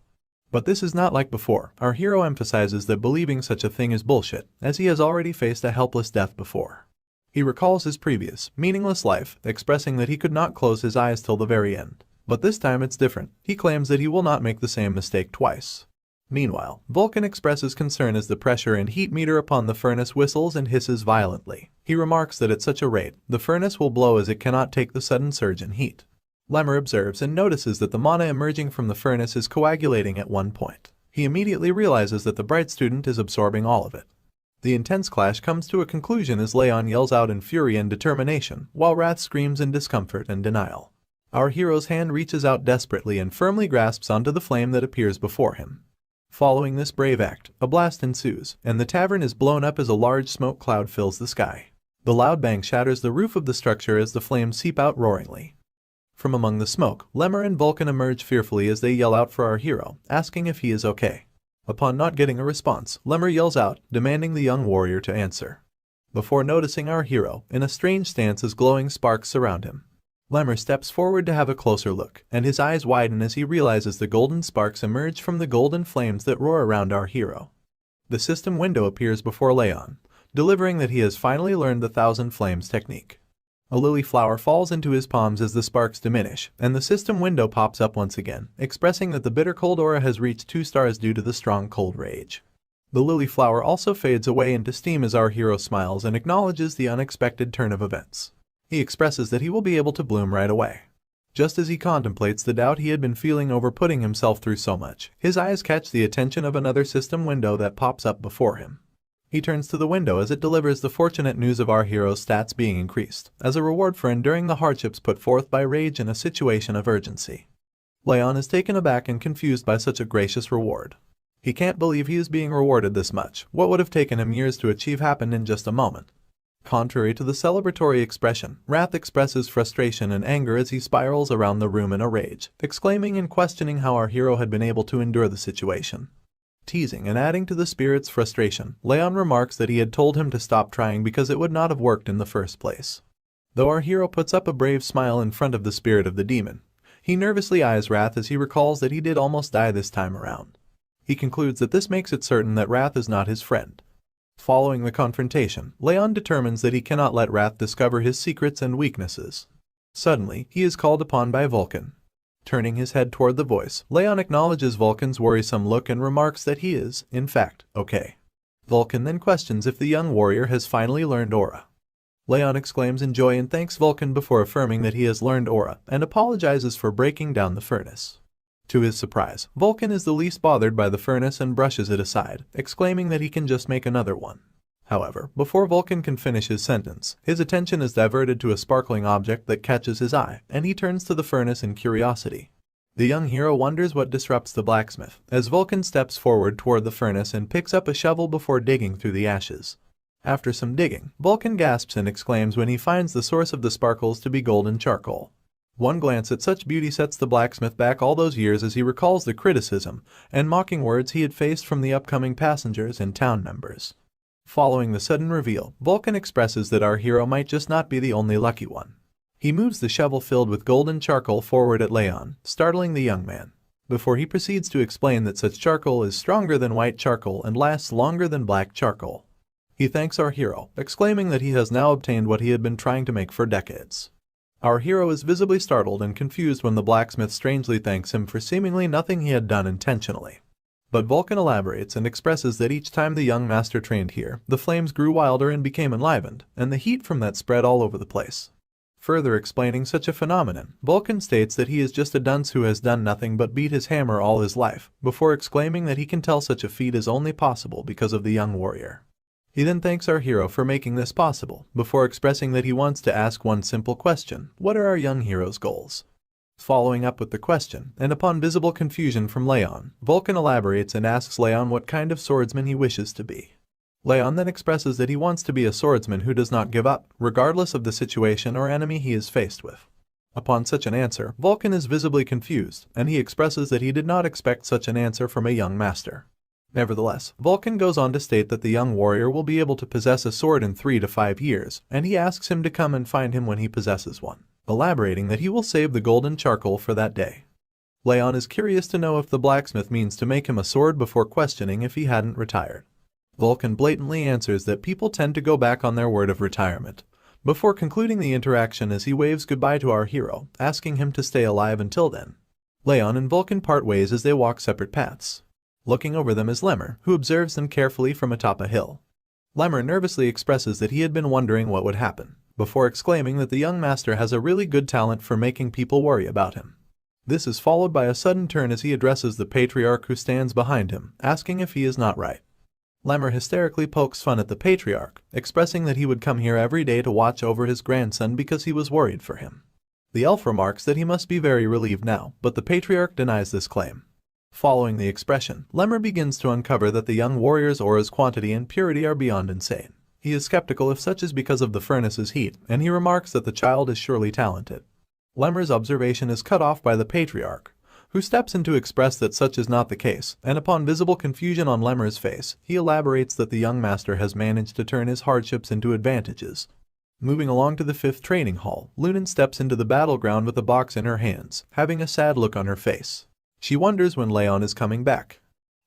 S1: But this is not like before. Our hero emphasizes that believing such a thing is bullshit, as he has already faced a helpless death before. He recalls his previous, meaningless life, expressing that he could not close his eyes till the very end. But this time it's different. He claims that he will not make the same mistake twice. Meanwhile, Vulcan expresses concern as the pressure and heat meter upon the furnace whistles and hisses violently. He remarks that at such a rate, the furnace will blow as it cannot take the sudden surge in heat. Lemmer observes and notices that the mana emerging from the furnace is coagulating at one point. He immediately realizes that the bright student is absorbing all of it. The intense clash comes to a conclusion as Raon yells out in fury and determination, while Wrath screams in discomfort and denial. Our hero's hand reaches out desperately and firmly grasps onto the flame that appears before him. Following this brave act, a blast ensues, and the tavern is blown up as a large smoke cloud fills the sky. The loud bang shatters the roof of the structure as the flames seep out roaringly. From among the smoke, Lemmer and Vulcan emerge fearfully as they yell out for our hero, asking if he is okay. Upon not getting a response, Lemmer yells out, demanding the young warrior to answer. Before noticing our hero, in a strange stance as glowing sparks surround him. Lemmer steps forward to have a closer look, and his eyes widen as he realizes the golden sparks emerge from the golden flames that roar around our hero. The system window appears before Raon, delivering that he has finally learned the Thousand Flames technique. A lily flower falls into his palms as the sparks diminish, and the system window pops up once again, expressing that the bitter cold aura has reached 2 stars due to the strong cold rage. The lily flower also fades away into steam as our hero smiles and acknowledges the unexpected turn of events. He expresses that he will be able to bloom right away. Just as he contemplates the doubt he had been feeling over putting himself through so much, his eyes catch the attention of another system window that pops up before him. He turns to the window as it delivers the fortunate news of our hero's stats being increased, as a reward for enduring the hardships put forth by rage in a situation of urgency. Raon is taken aback and confused by such a gracious reward. He can't believe he is being rewarded this much. What would have taken him years to achieve happened in just a moment. Contrary to the celebratory expression, Wrath expresses frustration and anger as he spirals around the room in a rage, exclaiming and questioning how our hero had been able to endure the situation. Teasing and adding to the spirit's frustration, Raon remarks that he had told him to stop trying because it would not have worked in the first place. Though our hero puts up a brave smile in front of the spirit of the demon, he nervously eyes Wrath as he recalls that he did almost die this time around. He concludes that this makes it certain that Wrath is not his friend. Following the confrontation, Raon determines that he cannot let Wrath discover his secrets and weaknesses. Suddenly, he is called upon by Vulcan. Turning his head toward the voice, Raon acknowledges Vulcan's worrisome look and remarks that he is, in fact, okay. Vulcan then questions if the young warrior has finally learned aura. Raon exclaims in joy and thanks Vulcan before affirming that he has learned aura and apologizes for breaking down the furnace. To his surprise, Vulcan is the least bothered by the furnace and brushes it aside, exclaiming that he can just make another one. However, before Vulcan can finish his sentence, his attention is diverted to a sparkling object that catches his eye, and he turns to the furnace in curiosity. The young hero wonders what disrupts the blacksmith, as Vulcan steps forward toward the furnace and picks up a shovel before digging through the ashes. After some digging, Vulcan gasps and exclaims when he finds the source of the sparkles to be golden charcoal. One glance at such beauty sets the blacksmith back all those years as he recalls the criticism and mocking words he had faced from the upcoming passengers and town members. Following the sudden reveal, Vulcan expresses that our hero might just not be the only lucky one. He moves the shovel filled with golden charcoal forward at Raon, startling the young man, before he proceeds to explain that such charcoal is stronger than white charcoal and lasts longer than black charcoal. He thanks our hero, exclaiming that he has now obtained what he had been trying to make for decades. Our hero is visibly startled and confused when the blacksmith strangely thanks him for seemingly nothing he had done intentionally. But Vulcan elaborates and expresses that each time the young master trained here, the flames grew wilder and became enlivened, and the heat from that spread all over the place. Further explaining such a phenomenon, Vulcan states that he is just a dunce who has done nothing but beat his hammer all his life, before exclaiming that he can tell such a feat is only possible because of the young warrior. He then thanks our hero for making this possible, before expressing that he wants to ask one simple question: what are our young hero's goals? Following up with the question, and upon visible confusion from Raon, Vulcan elaborates and asks Raon what kind of swordsman he wishes to be. Raon then expresses that he wants to be a swordsman who does not give up, regardless of the situation or enemy he is faced with. Upon such an answer, Vulcan is visibly confused, and he expresses that he did not expect such an answer from a young master. Nevertheless, Vulcan goes on to state that the young warrior will be able to possess a sword in 3 to 5 years, and he asks him to come and find him when he possesses one, elaborating that he will save the golden charcoal for that day. Raon is curious to know if the blacksmith means to make him a sword before questioning if he hadn't retired. Vulcan blatantly answers that people tend to go back on their word of retirement, before concluding the interaction as he waves goodbye to our hero, asking him to stay alive until then. Raon and Vulcan part ways as they walk separate paths. Looking over them is Lemmer, who observes them carefully from atop a hill. Lemmer nervously expresses that he had been wondering what would happen, before exclaiming that the young master has a really good talent for making people worry about him. This is followed by a sudden turn as he addresses the patriarch who stands behind him, asking if he is not right. Lemmer hysterically pokes fun at the patriarch, expressing that he would come here every day to watch over his grandson because he was worried for him. The elf remarks that he must be very relieved now, but the patriarch denies this claim. Following the expression, Lemmer begins to uncover that the young warrior's aura's quantity and purity are beyond insane. He is skeptical if such is because of the furnace's heat, and he remarks that the child is surely talented. Lemmer's observation is cut off by the patriarch, who steps in to express that such is not the case, and upon visible confusion on Lemmer's face, he elaborates that the young master has managed to turn his hardships into advantages. Moving along to the 5th training hall, Lunan steps into the battleground with a box in her hands, having a sad look on her face. She wonders when Raon is coming back.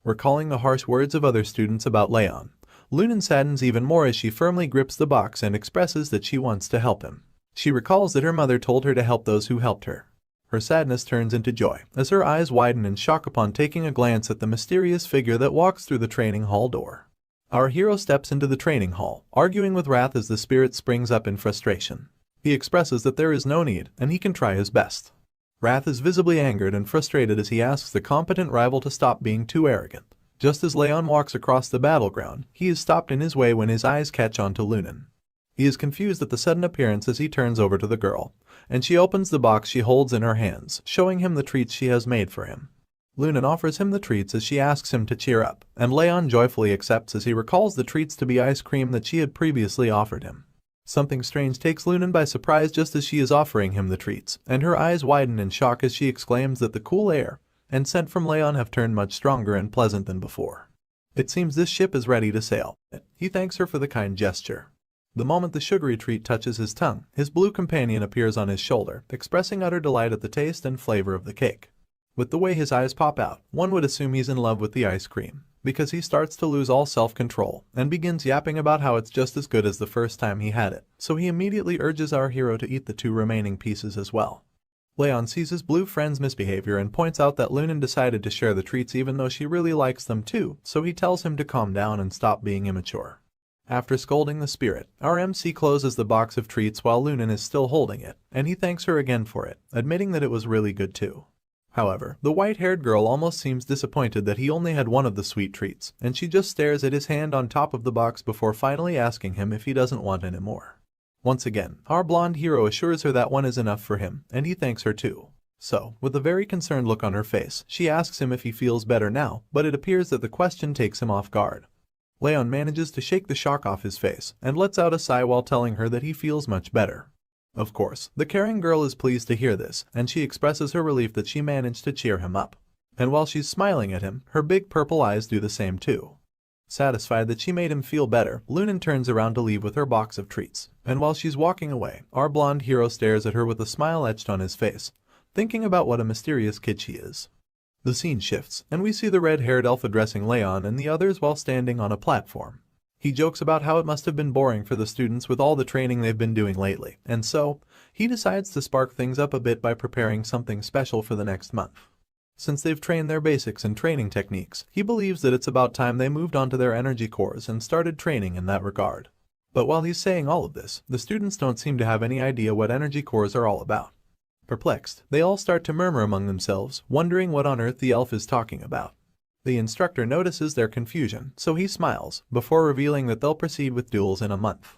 S1: Recalling the harsh words of other students about Raon, Lunan saddens even more as she firmly grips the box and expresses that she wants to help him. She recalls that her mother told her to help those who helped her. Her sadness turns into joy, as her eyes widen in shock upon taking a glance at the mysterious figure that walks through the training hall door. Our hero steps into the training hall, arguing with wrath as the spirit springs up in frustration. He expresses that there is no need, and he can try his best. Wrath is visibly angered and frustrated as he asks the competent rival to stop being too arrogant. Just as Raon walks across the battleground, he is stopped in his way when his eyes catch on to Lunan. He is confused at the sudden appearance as he turns over to the girl, and she opens the box she holds in her hands, showing him the treats she has made for him. Lunan offers him the treats as she asks him to cheer up, and Raon joyfully accepts as he recalls the treats to be ice cream that she had previously offered him. Something strange takes Lunan by surprise just as she is offering him the treats, and her eyes widen in shock as she exclaims that the cool air and scent from Raon have turned much stronger and pleasant than before. It seems this ship is ready to sail. He thanks her for the kind gesture. The moment the sugary treat touches his tongue, his blue companion appears on his shoulder, expressing utter delight at the taste and flavor of the cake. With the way his eyes pop out, one would assume he's in love with the ice cream, because he starts to lose all self-control and begins yapping about how it's just as good as the first time he had it, so he immediately urges our hero to eat the 2 remaining pieces as well. Raon sees his blue friend's misbehavior and points out that Lunan decided to share the treats even though she really likes them too, so he tells him to calm down and stop being immature. After scolding the spirit, our MC closes the box of treats while Lunan is still holding it, and he thanks her again for it, admitting that it was really good too. However, the white-haired girl almost seems disappointed that he only had one of the sweet treats, and she just stares at his hand on top of the box before finally asking him if he doesn't want any more. Once again, our blonde hero assures her that one is enough for him, and he thanks her too. So, with a very concerned look on her face, she asks him if he feels better now, but it appears that the question takes him off guard. Raon manages to shake the shock off his face, and lets out a sigh while telling her that he feels much better. Of course, the caring girl is pleased to hear this, and she expresses her relief that she managed to cheer him up. And while she's smiling at him, her big purple eyes do the same too. Satisfied that she made him feel better, Lunan turns around to leave with her box of treats, and while she's walking away, our blonde hero stares at her with a smile etched on his face, thinking about what a mysterious kid she is. The scene shifts, and we see the red-haired elf addressing Raon and the others while standing on a platform. He jokes about how it must have been boring for the students with all the training they've been doing lately, and so, he decides to spark things up a bit by preparing something special for the next month. Since they've trained their basics and training techniques, he believes that it's about time they moved on to their energy cores and started training in that regard. But while he's saying all of this, the students don't seem to have any idea what energy cores are all about. Perplexed, they all start to murmur among themselves, wondering what on earth the elf is talking about. The instructor notices their confusion, so he smiles, before revealing that they'll proceed with duels in a month.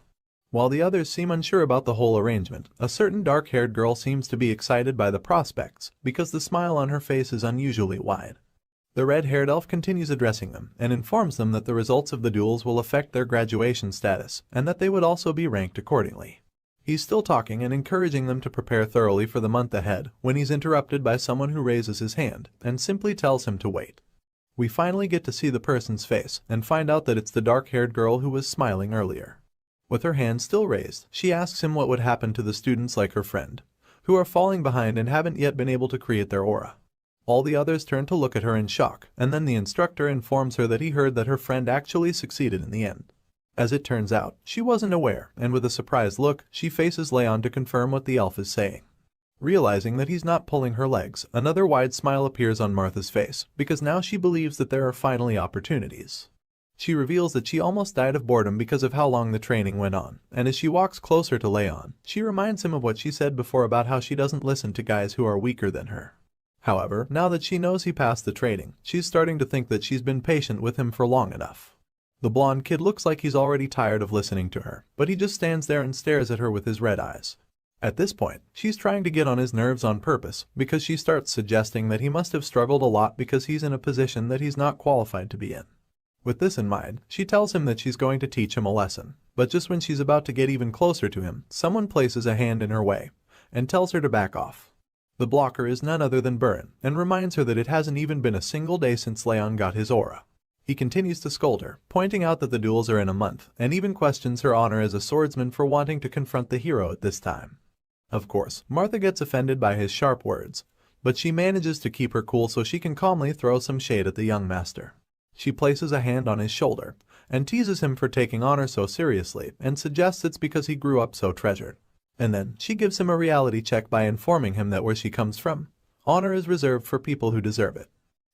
S1: While the others seem unsure about the whole arrangement, a certain dark-haired girl seems to be excited by the prospects, because the smile on her face is unusually wide. The red-haired elf continues addressing them, and informs them that the results of the duels will affect their graduation status, and that they would also be ranked accordingly. He's still talking and encouraging them to prepare thoroughly for the month ahead, when he's interrupted by someone who raises his hand, and simply tells him to wait. We finally get to see the person's face, and find out that it's the dark-haired girl who was smiling earlier. With her hand still raised, she asks him what would happen to the students like her friend, who are falling behind and haven't yet been able to create their aura. All the others turn to look at her in shock, and then the instructor informs her that he heard that her friend actually succeeded in the end. As it turns out, she wasn't aware, and with a surprised look, she faces Raon to confirm what the elf is saying. Realizing that he's not pulling her legs, another wide smile appears on Martha's face, because now she believes that there are finally opportunities. She reveals that she almost died of boredom because of how long the training went on, and as she walks closer to Raon, she reminds him of what she said before about how she doesn't listen to guys who are weaker than her. However, now that she knows he passed the training, she's starting to think that she's been patient with him for long enough. The blonde kid looks like he's already tired of listening to her, but he just stands there and stares at her with his red eyes. At this point, she's trying to get on his nerves on purpose, because she starts suggesting that he must have struggled a lot because he's in a position that he's not qualified to be in. With this in mind, she tells him that she's going to teach him a lesson, but just when she's about to get even closer to him, someone places a hand in her way, and tells her to back off. The blocker is none other than Burren, and reminds her that it hasn't even been a single day since Raon got his aura. He continues to scold her, pointing out that the duels are in a month, and even questions her honor as a swordsman for wanting to confront the hero at this time. Of course, Martha gets offended by his sharp words, but she manages to keep her cool so she can calmly throw some shade at the young master. She places a hand on his shoulder, and teases him for taking honor so seriously, and suggests it's because he grew up so treasured. And then, she gives him a reality check by informing him that where she comes from, honor is reserved for people who deserve it.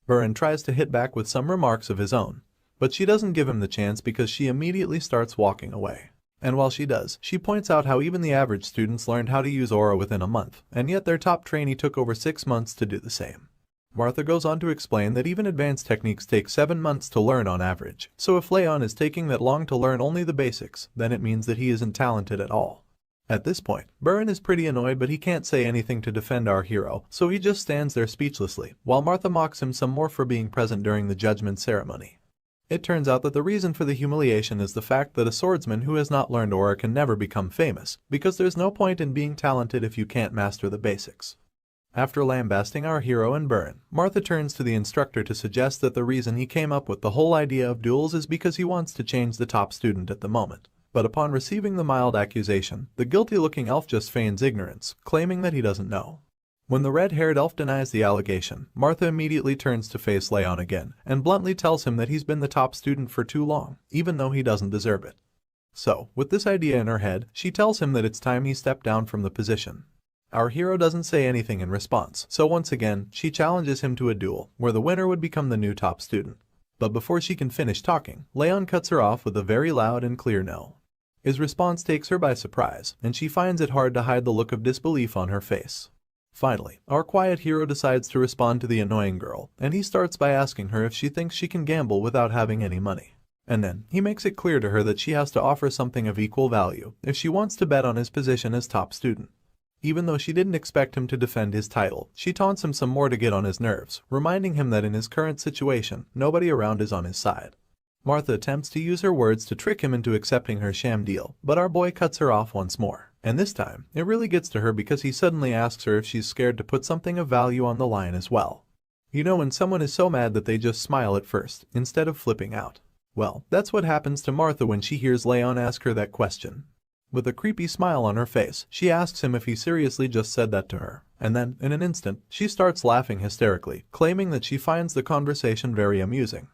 S1: Burren tries to hit back with some remarks of his own, but she doesn't give him the chance because she immediately starts walking away. And while she does, she points out how even the average students learned how to use aura within a month, and yet their top trainee took over 6 months to do the same. Martha goes on to explain that even advanced techniques take 7 months to learn on average, so if Raon is taking that long to learn only the basics, then it means that he isn't talented at all. At this point, Burren is pretty annoyed but he can't say anything to defend our hero, so he just stands there speechlessly, while Martha mocks him some more for being present during the judgment ceremony. It turns out that the reason for the humiliation is the fact that a swordsman who has not learned aura can never become famous, because there's no point in being talented if you can't master the basics. After lambasting our hero and Burren, Martha turns to the instructor to suggest that the reason he came up with the whole idea of duels is because he wants to change the top student at the moment. But upon receiving the mild accusation, the guilty-looking elf just feigns ignorance, claiming that he doesn't know. When the red-haired elf denies the allegation, Martha immediately turns to face Raon again, and bluntly tells him that he's been the top student for too long, even though he doesn't deserve it. So, with this idea in her head, she tells him that it's time he stepped down from the position. Our hero doesn't say anything in response, so once again, she challenges him to a duel, where the winner would become the new top student. But before she can finish talking, Raon cuts her off with a very loud and clear no. His response takes her by surprise, and she finds it hard to hide the look of disbelief on her face. Finally, our quiet hero decides to respond to the annoying girl, and he starts by asking her if she thinks she can gamble without having any money. And then, he makes it clear to her that she has to offer something of equal value if she wants to bet on his position as top student. Even though she didn't expect him to defend his title, she taunts him some more to get on his nerves, reminding him that in his current situation, nobody around is on his side. Martha attempts to use her words to trick him into accepting her sham deal, but our boy cuts her off once more. And this time, it really gets to her because he suddenly asks her if she's scared to put something of value on the line as well. You know when someone is so mad that they just smile at first, instead of flipping out. Well, that's what happens to Martha when she hears Raon ask her that question. With a creepy smile on her face, she asks him if he seriously just said that to her, and then, in an instant, she starts laughing hysterically, claiming that she finds the conversation very amusing.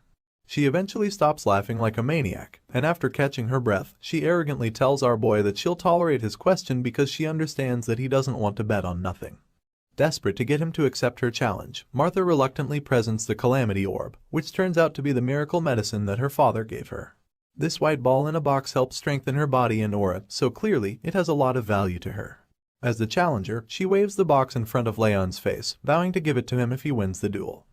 S1: She eventually stops laughing like a maniac, and after catching her breath, she arrogantly tells our boy that she'll tolerate his question because she understands that he doesn't want to bet on nothing. Desperate to get him to accept her challenge, Martha reluctantly presents the Calamity Orb, which turns out to be the miracle medicine that her father gave her. This white ball in a box helps strengthen her body and aura, so clearly it has a lot of value to her. As the challenger, she waves the box in front of Raon's face, vowing to give it to him if he wins the duel.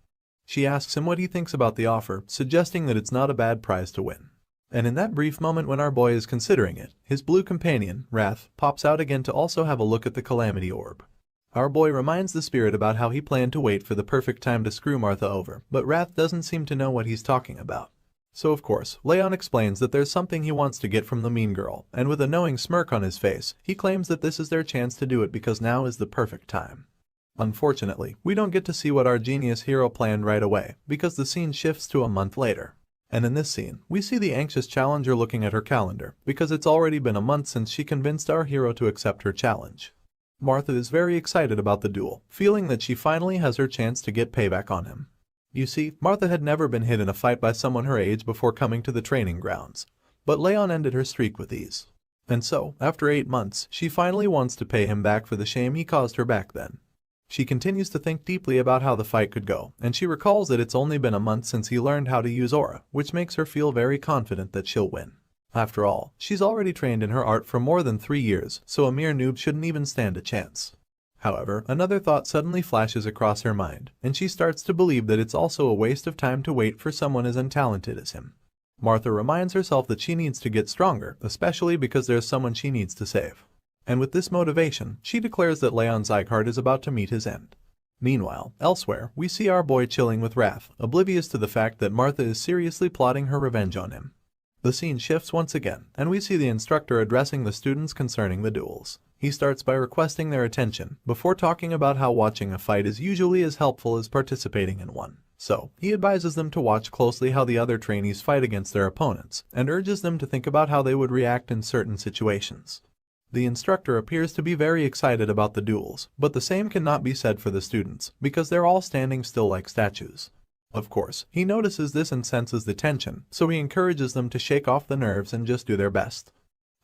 S1: She asks him what he thinks about the offer, suggesting that it's not a bad prize to win. And in that brief moment when our boy is considering it, his blue companion, Wrath, pops out again to also have a look at the Calamity Orb. Our boy reminds the spirit about how he planned to wait for the perfect time to screw Martha over, but Wrath doesn't seem to know what he's talking about. So of course, Raon explains that there's something he wants to get from the mean girl, and with a knowing smirk on his face, he claims that this is their chance to do it because now is the perfect time. Unfortunately, we don't get to see what our genius hero planned right away, because the scene shifts to a month later. And in this scene, we see the anxious challenger looking at her calendar, because it's already been a month since she convinced our hero to accept her challenge. Martha is very excited about the duel, feeling that she finally has her chance to get payback on him. You see, Martha had never been hit in a fight by someone her age before coming to the training grounds. But Raon ended her streak with ease. And so, after 8 months, she finally wants to pay him back for the shame he caused her back then. She continues to think deeply about how the fight could go, and she recalls that it's only been a month since he learned how to use aura, which makes her feel very confident that she'll win. After all, she's already trained in her art for more than 3 years, so a mere noob shouldn't even stand a chance. However, another thought suddenly flashes across her mind, and she starts to believe that it's also a waste of time to wait for someone as untalented as him. Martha reminds herself that she needs to get stronger, especially because there's someone she needs to save. And with this motivation, she declares that House Sieghart is about to meet his end. Meanwhile, elsewhere, we see our boy chilling with Wrath, oblivious to the fact that Martha is seriously plotting her revenge on him. The scene shifts once again, and we see the instructor addressing the students concerning the duels. He starts by requesting their attention, before talking about how watching a fight is usually as helpful as participating in one. So, he advises them to watch closely how the other trainees fight against their opponents, and urges them to think about how they would react in certain situations. The instructor appears to be very excited about the duels, but the same cannot be said for the students, because they're all standing still like statues. Of course, he notices this and senses the tension, so he encourages them to shake off the nerves and just do their best.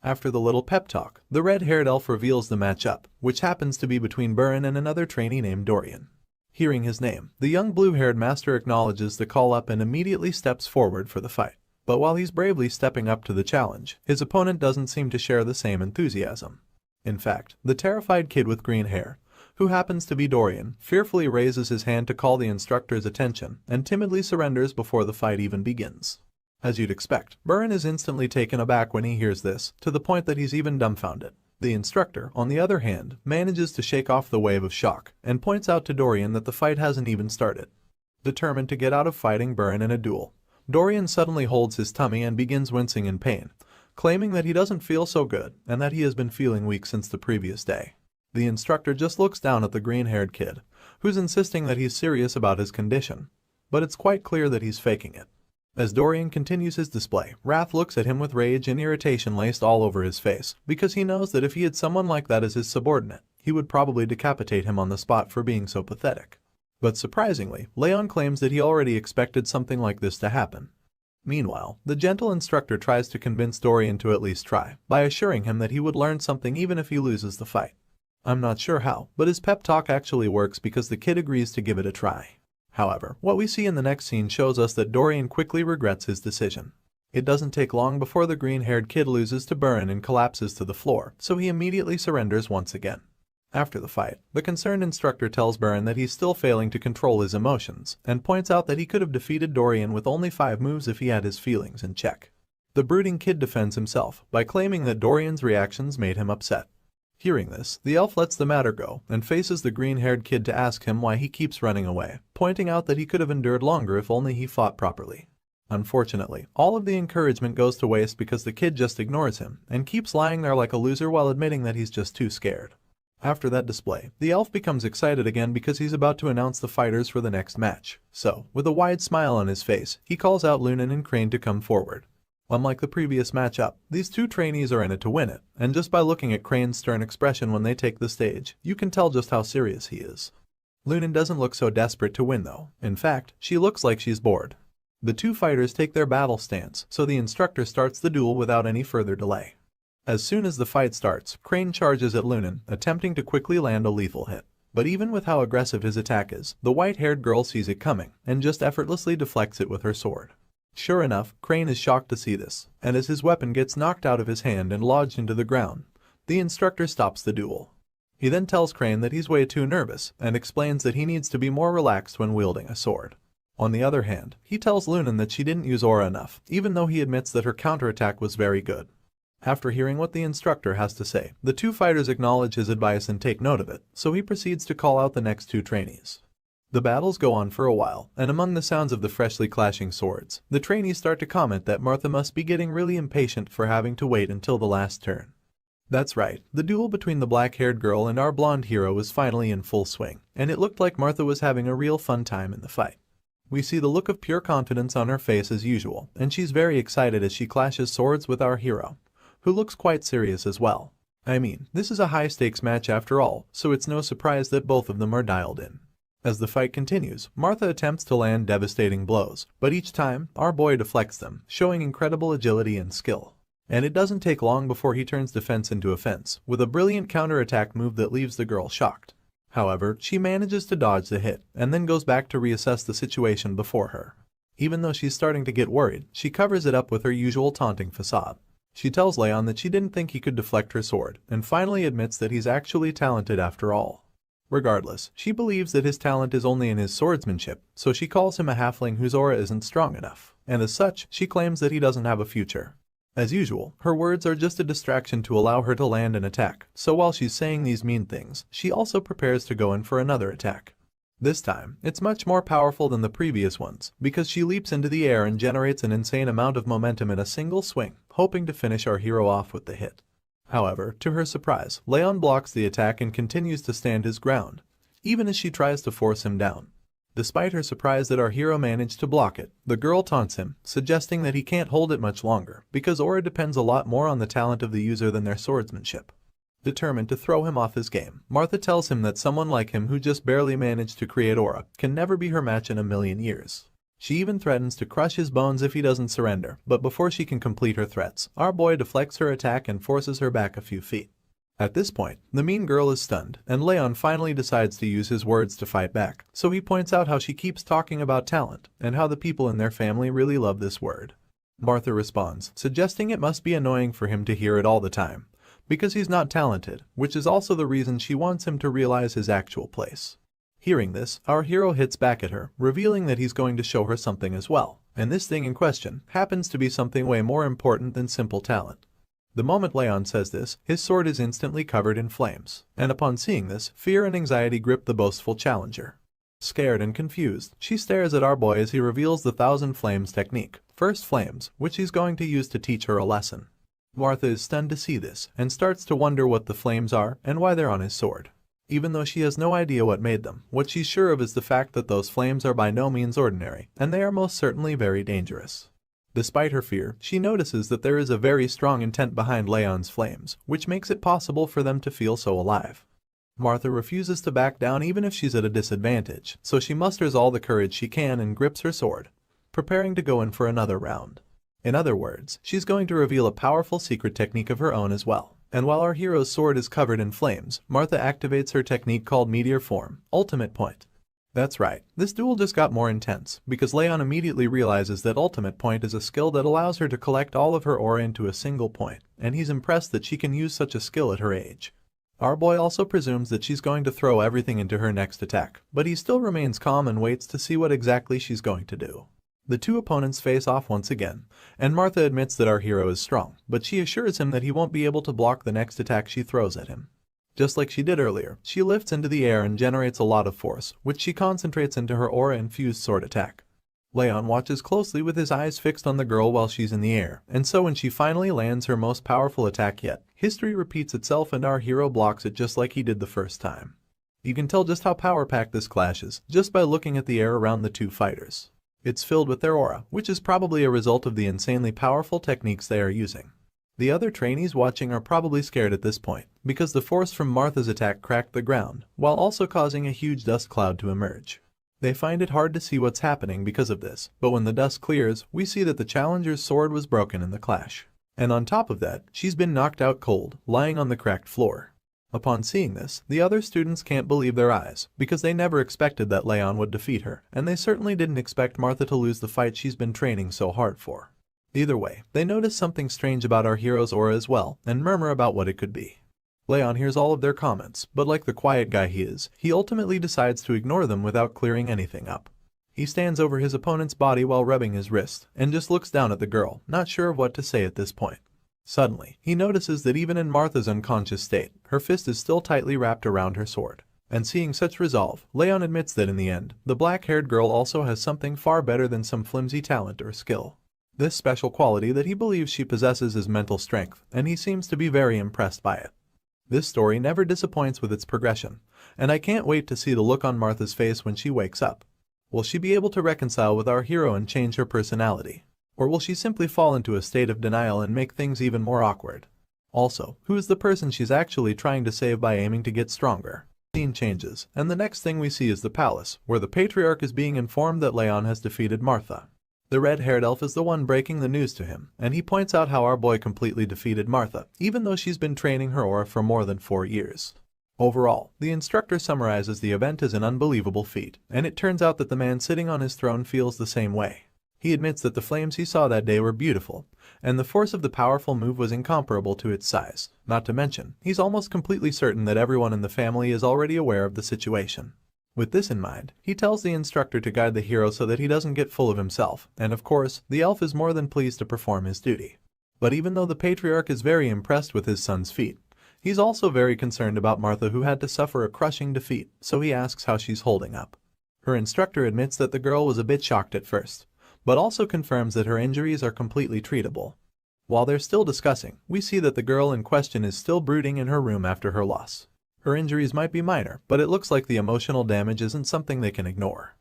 S1: After the little pep talk, the red-haired elf reveals the matchup, which happens to be between Burin and another trainee named Dorian. Hearing his name, the young blue-haired master acknowledges the call-up and immediately steps forward for the fight. But while he's bravely stepping up to the challenge, his opponent doesn't seem to share the same enthusiasm. In fact, the terrified kid with green hair, who happens to be Dorian, fearfully raises his hand to call the instructor's attention and timidly surrenders before the fight even begins. As you'd expect, Burin is instantly taken aback when he hears this, to the point that he's even dumbfounded. The instructor, on the other hand, manages to shake off the wave of shock and points out to Dorian that the fight hasn't even started. Determined to get out of fighting Burin in a duel, Dorian suddenly holds his tummy and begins wincing in pain, claiming that he doesn't feel so good and that he has been feeling weak since the previous day. The instructor just looks down at the green-haired kid, who's insisting that he's serious about his condition, but it's quite clear that he's faking it. As Dorian continues his display, Wrath looks at him with rage and irritation laced all over his face, because he knows that if he had someone like that as his subordinate, he would probably decapitate him on the spot for being so pathetic. But surprisingly, Raon claims that he already expected something like this to happen. Meanwhile, the gentle instructor tries to convince Dorian to at least try, by assuring him that he would learn something even if he loses the fight. I'm not sure how, but his pep talk actually works because the kid agrees to give it a try. However, what we see in the next scene shows us that Dorian quickly regrets his decision. It doesn't take long before the green-haired kid loses to Burin and collapses to the floor, so he immediately surrenders once again. After the fight, the concerned instructor tells Burin that he's still failing to control his emotions, and points out that he could have defeated Dorian with only 5 moves if he had his feelings in check. The brooding kid defends himself by claiming that Dorian's reactions made him upset. Hearing this, the elf lets the matter go and faces the green-haired kid to ask him why he keeps running away, pointing out that he could have endured longer if only he fought properly. Unfortunately, all of the encouragement goes to waste because the kid just ignores him and keeps lying there like a loser while admitting that he's just too scared. After that display, the elf becomes excited again because he's about to announce the fighters for the next match. So, with a wide smile on his face, he calls out Lunan and Crane to come forward. Unlike the previous matchup, these two trainees are in it to win it, and just by looking at Crane's stern expression when they take the stage, you can tell just how serious he is. Lunan doesn't look so desperate to win though. In fact, she looks like she's bored. The two fighters take their battle stance, so the instructor starts the duel without any further delay. As soon as the fight starts, Crane charges at Lunan, attempting to quickly land a lethal hit. But even with how aggressive his attack is, the white-haired girl sees it coming, and just effortlessly deflects it with her sword. Sure enough, Crane is shocked to see this, and as his weapon gets knocked out of his hand and lodged into the ground, the instructor stops the duel. He then tells Crane that he's way too nervous, and explains that he needs to be more relaxed when wielding a sword. On the other hand, he tells Lunan that she didn't use aura enough, even though he admits that her counterattack was very good. After hearing what the instructor has to say, the two fighters acknowledge his advice and take note of it, so he proceeds to call out the next two trainees. The battles go on for a while, and among the sounds of the freshly clashing swords, the trainees start to comment that Martha must be getting really impatient for having to wait until the last turn. That's right, the duel between the black-haired girl and our blonde hero was finally in full swing, and it looked like Martha was having a real fun time in the fight. We see the look of pure confidence on her face as usual, and she's very excited as she clashes swords with our hero, who looks quite serious as well. I mean, this is a high-stakes match after all, so it's no surprise that both of them are dialed in. As the fight continues, Martha attempts to land devastating blows, but each time, our boy deflects them, showing incredible agility and skill. And it doesn't take long before he turns defense into offense, with a brilliant counterattack move that leaves the girl shocked. However, she manages to dodge the hit, and then goes back to reassess the situation before her. Even though she's starting to get worried, she covers it up with her usual taunting facade. She tells Raon that she didn't think he could deflect her sword, and finally admits that he's actually talented after all. Regardless, she believes that his talent is only in his swordsmanship, so she calls him a halfling whose aura isn't strong enough, and as such, she claims that he doesn't have a future. As usual, her words are just a distraction to allow her to land an attack, so while she's saying these mean things, she also prepares to go in for another attack. This time, it's much more powerful than the previous ones, because she leaps into the air and generates an insane amount of momentum in a single swing, hoping to finish our hero off with the hit. However, to her surprise, Raon blocks the attack and continues to stand his ground, even as she tries to force him down. Despite her surprise that our hero managed to block it, the girl taunts him, suggesting that he can't hold it much longer, because aura depends a lot more on the talent of the user than their swordsmanship. Determined to throw him off his game, Martha tells him that someone like him who just barely managed to create aura can never be her match in a million years. She even threatens to crush his bones if he doesn't surrender, but before she can complete her threats, our boy deflects her attack and forces her back a few feet. At this point, the mean girl is stunned, and Raon finally decides to use his words to fight back, so he points out how she keeps talking about talent, and how the people in their family really love this word. Martha responds, suggesting it must be annoying for him to hear it all the time, because he's not talented, which is also the reason she wants him to realize his actual place. Hearing this, our hero hits back at her, revealing that he's going to show her something as well, and this thing in question happens to be something way more important than simple talent. The moment Raon says this, his sword is instantly covered in flames, and upon seeing this, fear and anxiety grip the boastful challenger. Scared and confused, she stares at our boy as he reveals the Thousand Flames technique, First Flames, which he's going to use to teach her a lesson. Martha is stunned to see this, and starts to wonder what the flames are and why they're on his sword. Even though she has no idea what made them, what she's sure of is the fact that those flames are by no means ordinary, and they are most certainly very dangerous. Despite her fear, she notices that there is a very strong intent behind Raon's flames, which makes it possible for them to feel so alive. Martha refuses to back down even if she's at a disadvantage, so she musters all the courage she can and grips her sword, preparing to go in for another round. In other words, she's going to reveal a powerful secret technique of her own as well. And while our hero's sword is covered in flames, Martha activates her technique called Meteor Form, Ultimate Point. That's right, this duel just got more intense, because Raon immediately realizes that Ultimate Point is a skill that allows her to collect all of her aura into a single point, and he's impressed that she can use such a skill at her age. Our boy also presumes that she's going to throw everything into her next attack, but he still remains calm and waits to see what exactly she's going to do. The two opponents face off once again, and Martha admits that our hero is strong, but she assures him that he won't be able to block the next attack she throws at him. Just like she did earlier, she lifts into the air and generates a lot of force, which she concentrates into her aura-infused sword attack. Raon watches closely with his eyes fixed on the girl while she's in the air, and so when she finally lands her most powerful attack yet, history repeats itself and our hero blocks it just like he did the first time. You can tell just how power-packed this clash is, just by looking at the air around the two fighters. It's filled with their aura, which is probably a result of the insanely powerful techniques they are using. The other trainees watching are probably scared at this point, because the force from Martha's attack cracked the ground, while also causing a huge dust cloud to emerge. They find it hard to see what's happening because of this, but when the dust clears, we see that the challenger's sword was broken in the clash. And on top of that, she's been knocked out cold, lying on the cracked floor. Upon seeing this, the other students can't believe their eyes, because they never expected that Raon would defeat her, and they certainly didn't expect Martha to lose the fight she's been training so hard for. Either way, they notice something strange about our hero's aura as well, and murmur about what it could be. Raon hears all of their comments, but like the quiet guy he is, he ultimately decides to ignore them without clearing anything up. He stands over his opponent's body while rubbing his wrist and just looks down at the girl, not sure of what to say at this point. Suddenly, he notices that even in Martha's unconscious state, her fist is still tightly wrapped around her sword. And seeing such resolve, Raon admits that in the end, the black-haired girl also has something far better than some flimsy talent or skill. This special quality that he believes she possesses is mental strength, and he seems to be very impressed by it. This story never disappoints with its progression, and I can't wait to see the look on Martha's face when she wakes up. Will she be able to reconcile with our hero and change her personality? Or will she simply fall into a state of denial and make things even more awkward? Also, who is the person she's actually trying to save by aiming to get stronger? The scene changes, and the next thing we see is the palace, where the patriarch is being informed that Raon has defeated Martha. The red-haired elf is the one breaking the news to him, and he points out how our boy completely defeated Martha, even though she's been training her aura for more than 4 years. Overall, the instructor summarizes the event as an unbelievable feat, and it turns out that the man sitting on his throne feels the same way. He admits that the flames he saw that day were beautiful, and the force of the powerful move was incomparable to its size. Not to mention, he's almost completely certain that everyone in the family is already aware of the situation. With this in mind, he tells the instructor to guide the hero so that he doesn't get full of himself, and of course, the elf is more than pleased to perform his duty. But even though the patriarch is very impressed with his son's feat, he's also very concerned about Martha, who had to suffer a crushing defeat, so he asks how she's holding up. Her instructor admits that the girl was a bit shocked at first, but also confirms that her injuries are completely treatable. While they're still discussing, we see that the girl in question is still brooding in her room after her loss. Her injuries might be minor, but it looks like the emotional damage isn't something they can ignore.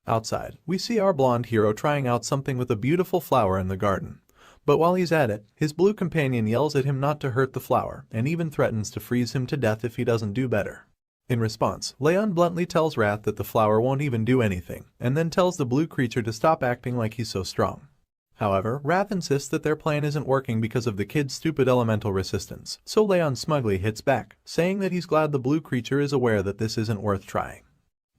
S1: Outside, we see our blonde hero trying out something with a beautiful flower in the garden. But while he's at it, his blue companion yells at him not to hurt the flower and even threatens to freeze him to death if he doesn't do better. In response, Raon bluntly tells Wrath that the flower won't even do anything, and then tells the blue creature to stop acting like he's so strong. However, Wrath insists that their plan isn't working because of the kid's stupid elemental resistance, so Raon smugly hits back, saying that he's glad the blue creature is aware that this isn't worth trying.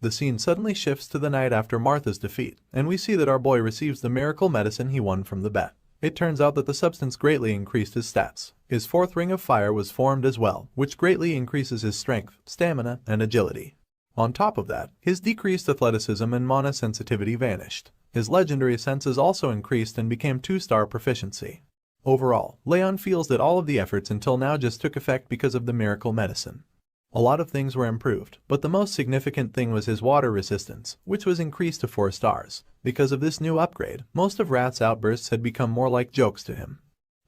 S1: The scene suddenly shifts to the night after Martha's defeat, and we see that our boy receives the miracle medicine he won from the bet. It turns out that the substance greatly increased his stats. His 4th ring of fire was formed as well, which greatly increases his strength, stamina, and agility. On top of that, his decreased athleticism and mana sensitivity vanished. His legendary senses also increased and became 2-star proficiency. Overall, Raon feels that all of the efforts until now just took effect because of the miracle medicine. A lot of things were improved, but the most significant thing was his water resistance, which was increased to 4 stars. Because of this new upgrade, most of Wrath's outbursts had become more like jokes to him.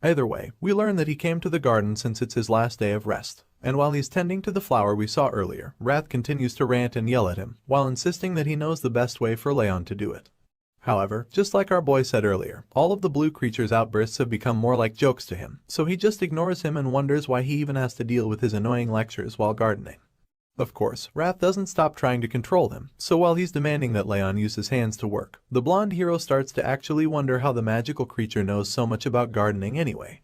S1: Either way, we learn that he came to the garden since it's his last day of rest, and while he's tending to the flower we saw earlier, Wrath continues to rant and yell at him, while insisting that he knows the best way for Raon to do it. However, just like our boy said earlier, all of the blue creature's outbursts have become more like jokes to him, so he just ignores him and wonders why he even has to deal with his annoying lectures while gardening. Of course, Wrath doesn't stop trying to control him, so while he's demanding that Raon use his hands to work, the blonde hero starts to actually wonder how the magical creature knows so much about gardening anyway.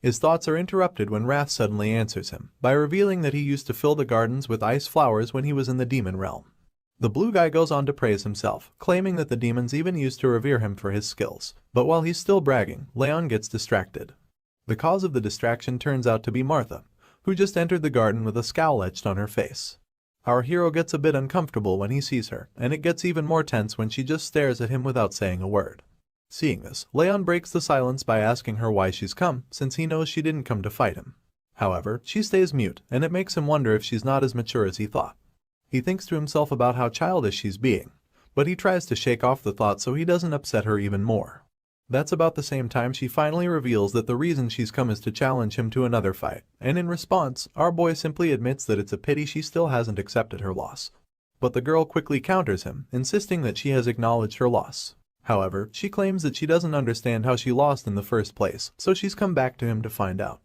S1: His thoughts are interrupted when Wrath suddenly answers him, by revealing that he used to fill the gardens with ice flowers when he was in the demon realm. The blue guy goes on to praise himself, claiming that the demons even used to revere him for his skills, but while he's still bragging, Raon gets distracted. The cause of the distraction turns out to be Martha, who just entered the garden with a scowl etched on her face. Our hero gets a bit uncomfortable when he sees her, and it gets even more tense when she just stares at him without saying a word. Seeing this, Raon breaks the silence by asking her why she's come, since he knows she didn't come to fight him. However, she stays mute, and it makes him wonder if she's not as mature as he thought. He thinks to himself about how childish she's being, but he tries to shake off the thought so he doesn't upset her even more. That's about the same time she finally reveals that the reason she's come is to challenge him to another fight, and in response, our boy simply admits that it's a pity she still hasn't accepted her loss. But the girl quickly counters him, insisting that she has acknowledged her loss. However, she claims that she doesn't understand how she lost in the first place, so she's come back to him to find out.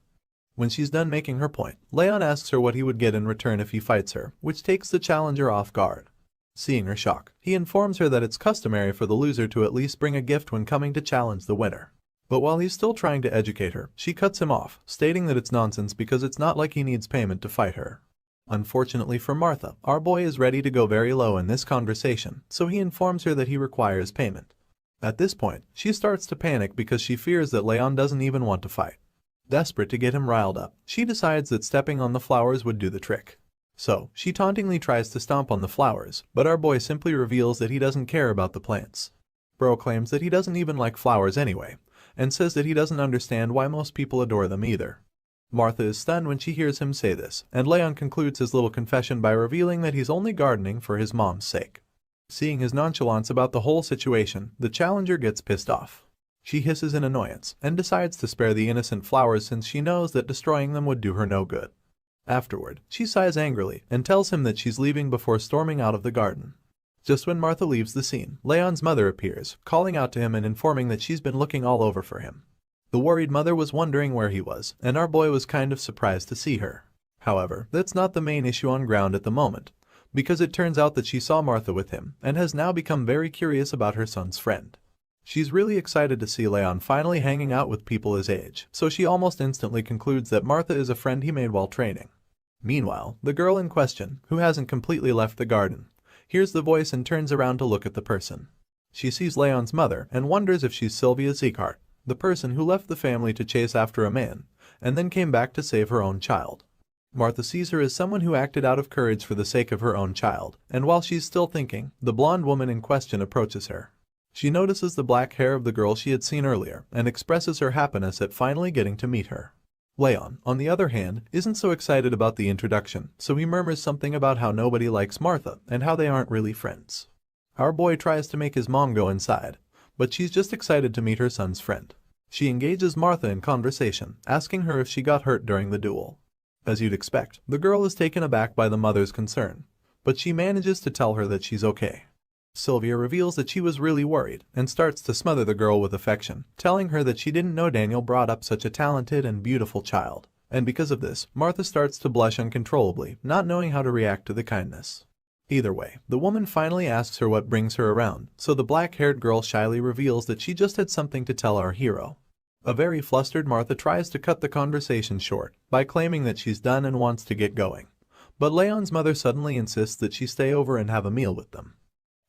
S1: When she's done making her point, Raon asks her what he would get in return if he fights her, which takes the challenger off guard. Seeing her shock, he informs her that it's customary for the loser to at least bring a gift when coming to challenge the winner. But while he's still trying to educate her, she cuts him off, stating that it's nonsense because it's not like he needs payment to fight her. Unfortunately for Martha, our boy is ready to go very low in this conversation, so he informs her that he requires payment. At this point, she starts to panic because she fears that Raon doesn't even want to fight. Desperate to get him riled up, she decides that stepping on the flowers would do the trick. So, she tauntingly tries to stomp on the flowers, but our boy simply reveals that he doesn't care about the plants. Bro claims that he doesn't even like flowers anyway, and says that he doesn't understand why most people adore them either. Martha is stunned when she hears him say this, and Leon concludes his little confession by revealing that he's only gardening for his mom's sake. Seeing his nonchalance about the whole situation, the challenger gets pissed off. She hisses in annoyance, and decides to spare the innocent flowers since she knows that destroying them would do her no good. Afterward, she sighs angrily and tells him that she's leaving before storming out of the garden. Just when Martha leaves the scene, Leon's mother appears, calling out to him and informing that she's been looking all over for him. The worried mother was wondering where he was, and our boy was kind of surprised to see her. However, that's not the main issue on ground at the moment, because it turns out that she saw Martha with him and has now become very curious about her son's friend. She's really excited to see Leon finally hanging out with people his age, so she almost instantly concludes that Martha is a friend he made while training. Meanwhile, the girl in question, who hasn't completely left the garden, hears the voice and turns around to look at the person. She sees Leon's mother and wonders if she's Sylvia Sieghart, the person who left the family to chase after a man, and then came back to save her own child. Martha sees her as someone who acted out of courage for the sake of her own child, and while she's still thinking, the blonde woman in question approaches her. She notices the black hair of the girl she had seen earlier and expresses her happiness at finally getting to meet her. Leon, on the other hand, isn't so excited about the introduction, so he murmurs something about how nobody likes Martha and how they aren't really friends. Our boy tries to make his mom go inside, but she's just excited to meet her son's friend. She engages Martha in conversation, asking her if she got hurt during the duel. As you'd expect, the girl is taken aback by the mother's concern, but she manages to tell her that she's okay. Sylvia reveals that she was really worried and starts to smother the girl with affection, telling her that she didn't know Daniel brought up such a talented and beautiful child. And because of this, Martha starts to blush uncontrollably, not knowing how to react to the kindness. Either way, the woman finally asks her what brings her around, so the black-haired girl shyly reveals that she just had something to tell our hero. A very flustered Martha tries to cut the conversation short by claiming that she's done and wants to get going. But Leon's mother suddenly insists that she stay over and have a meal with them.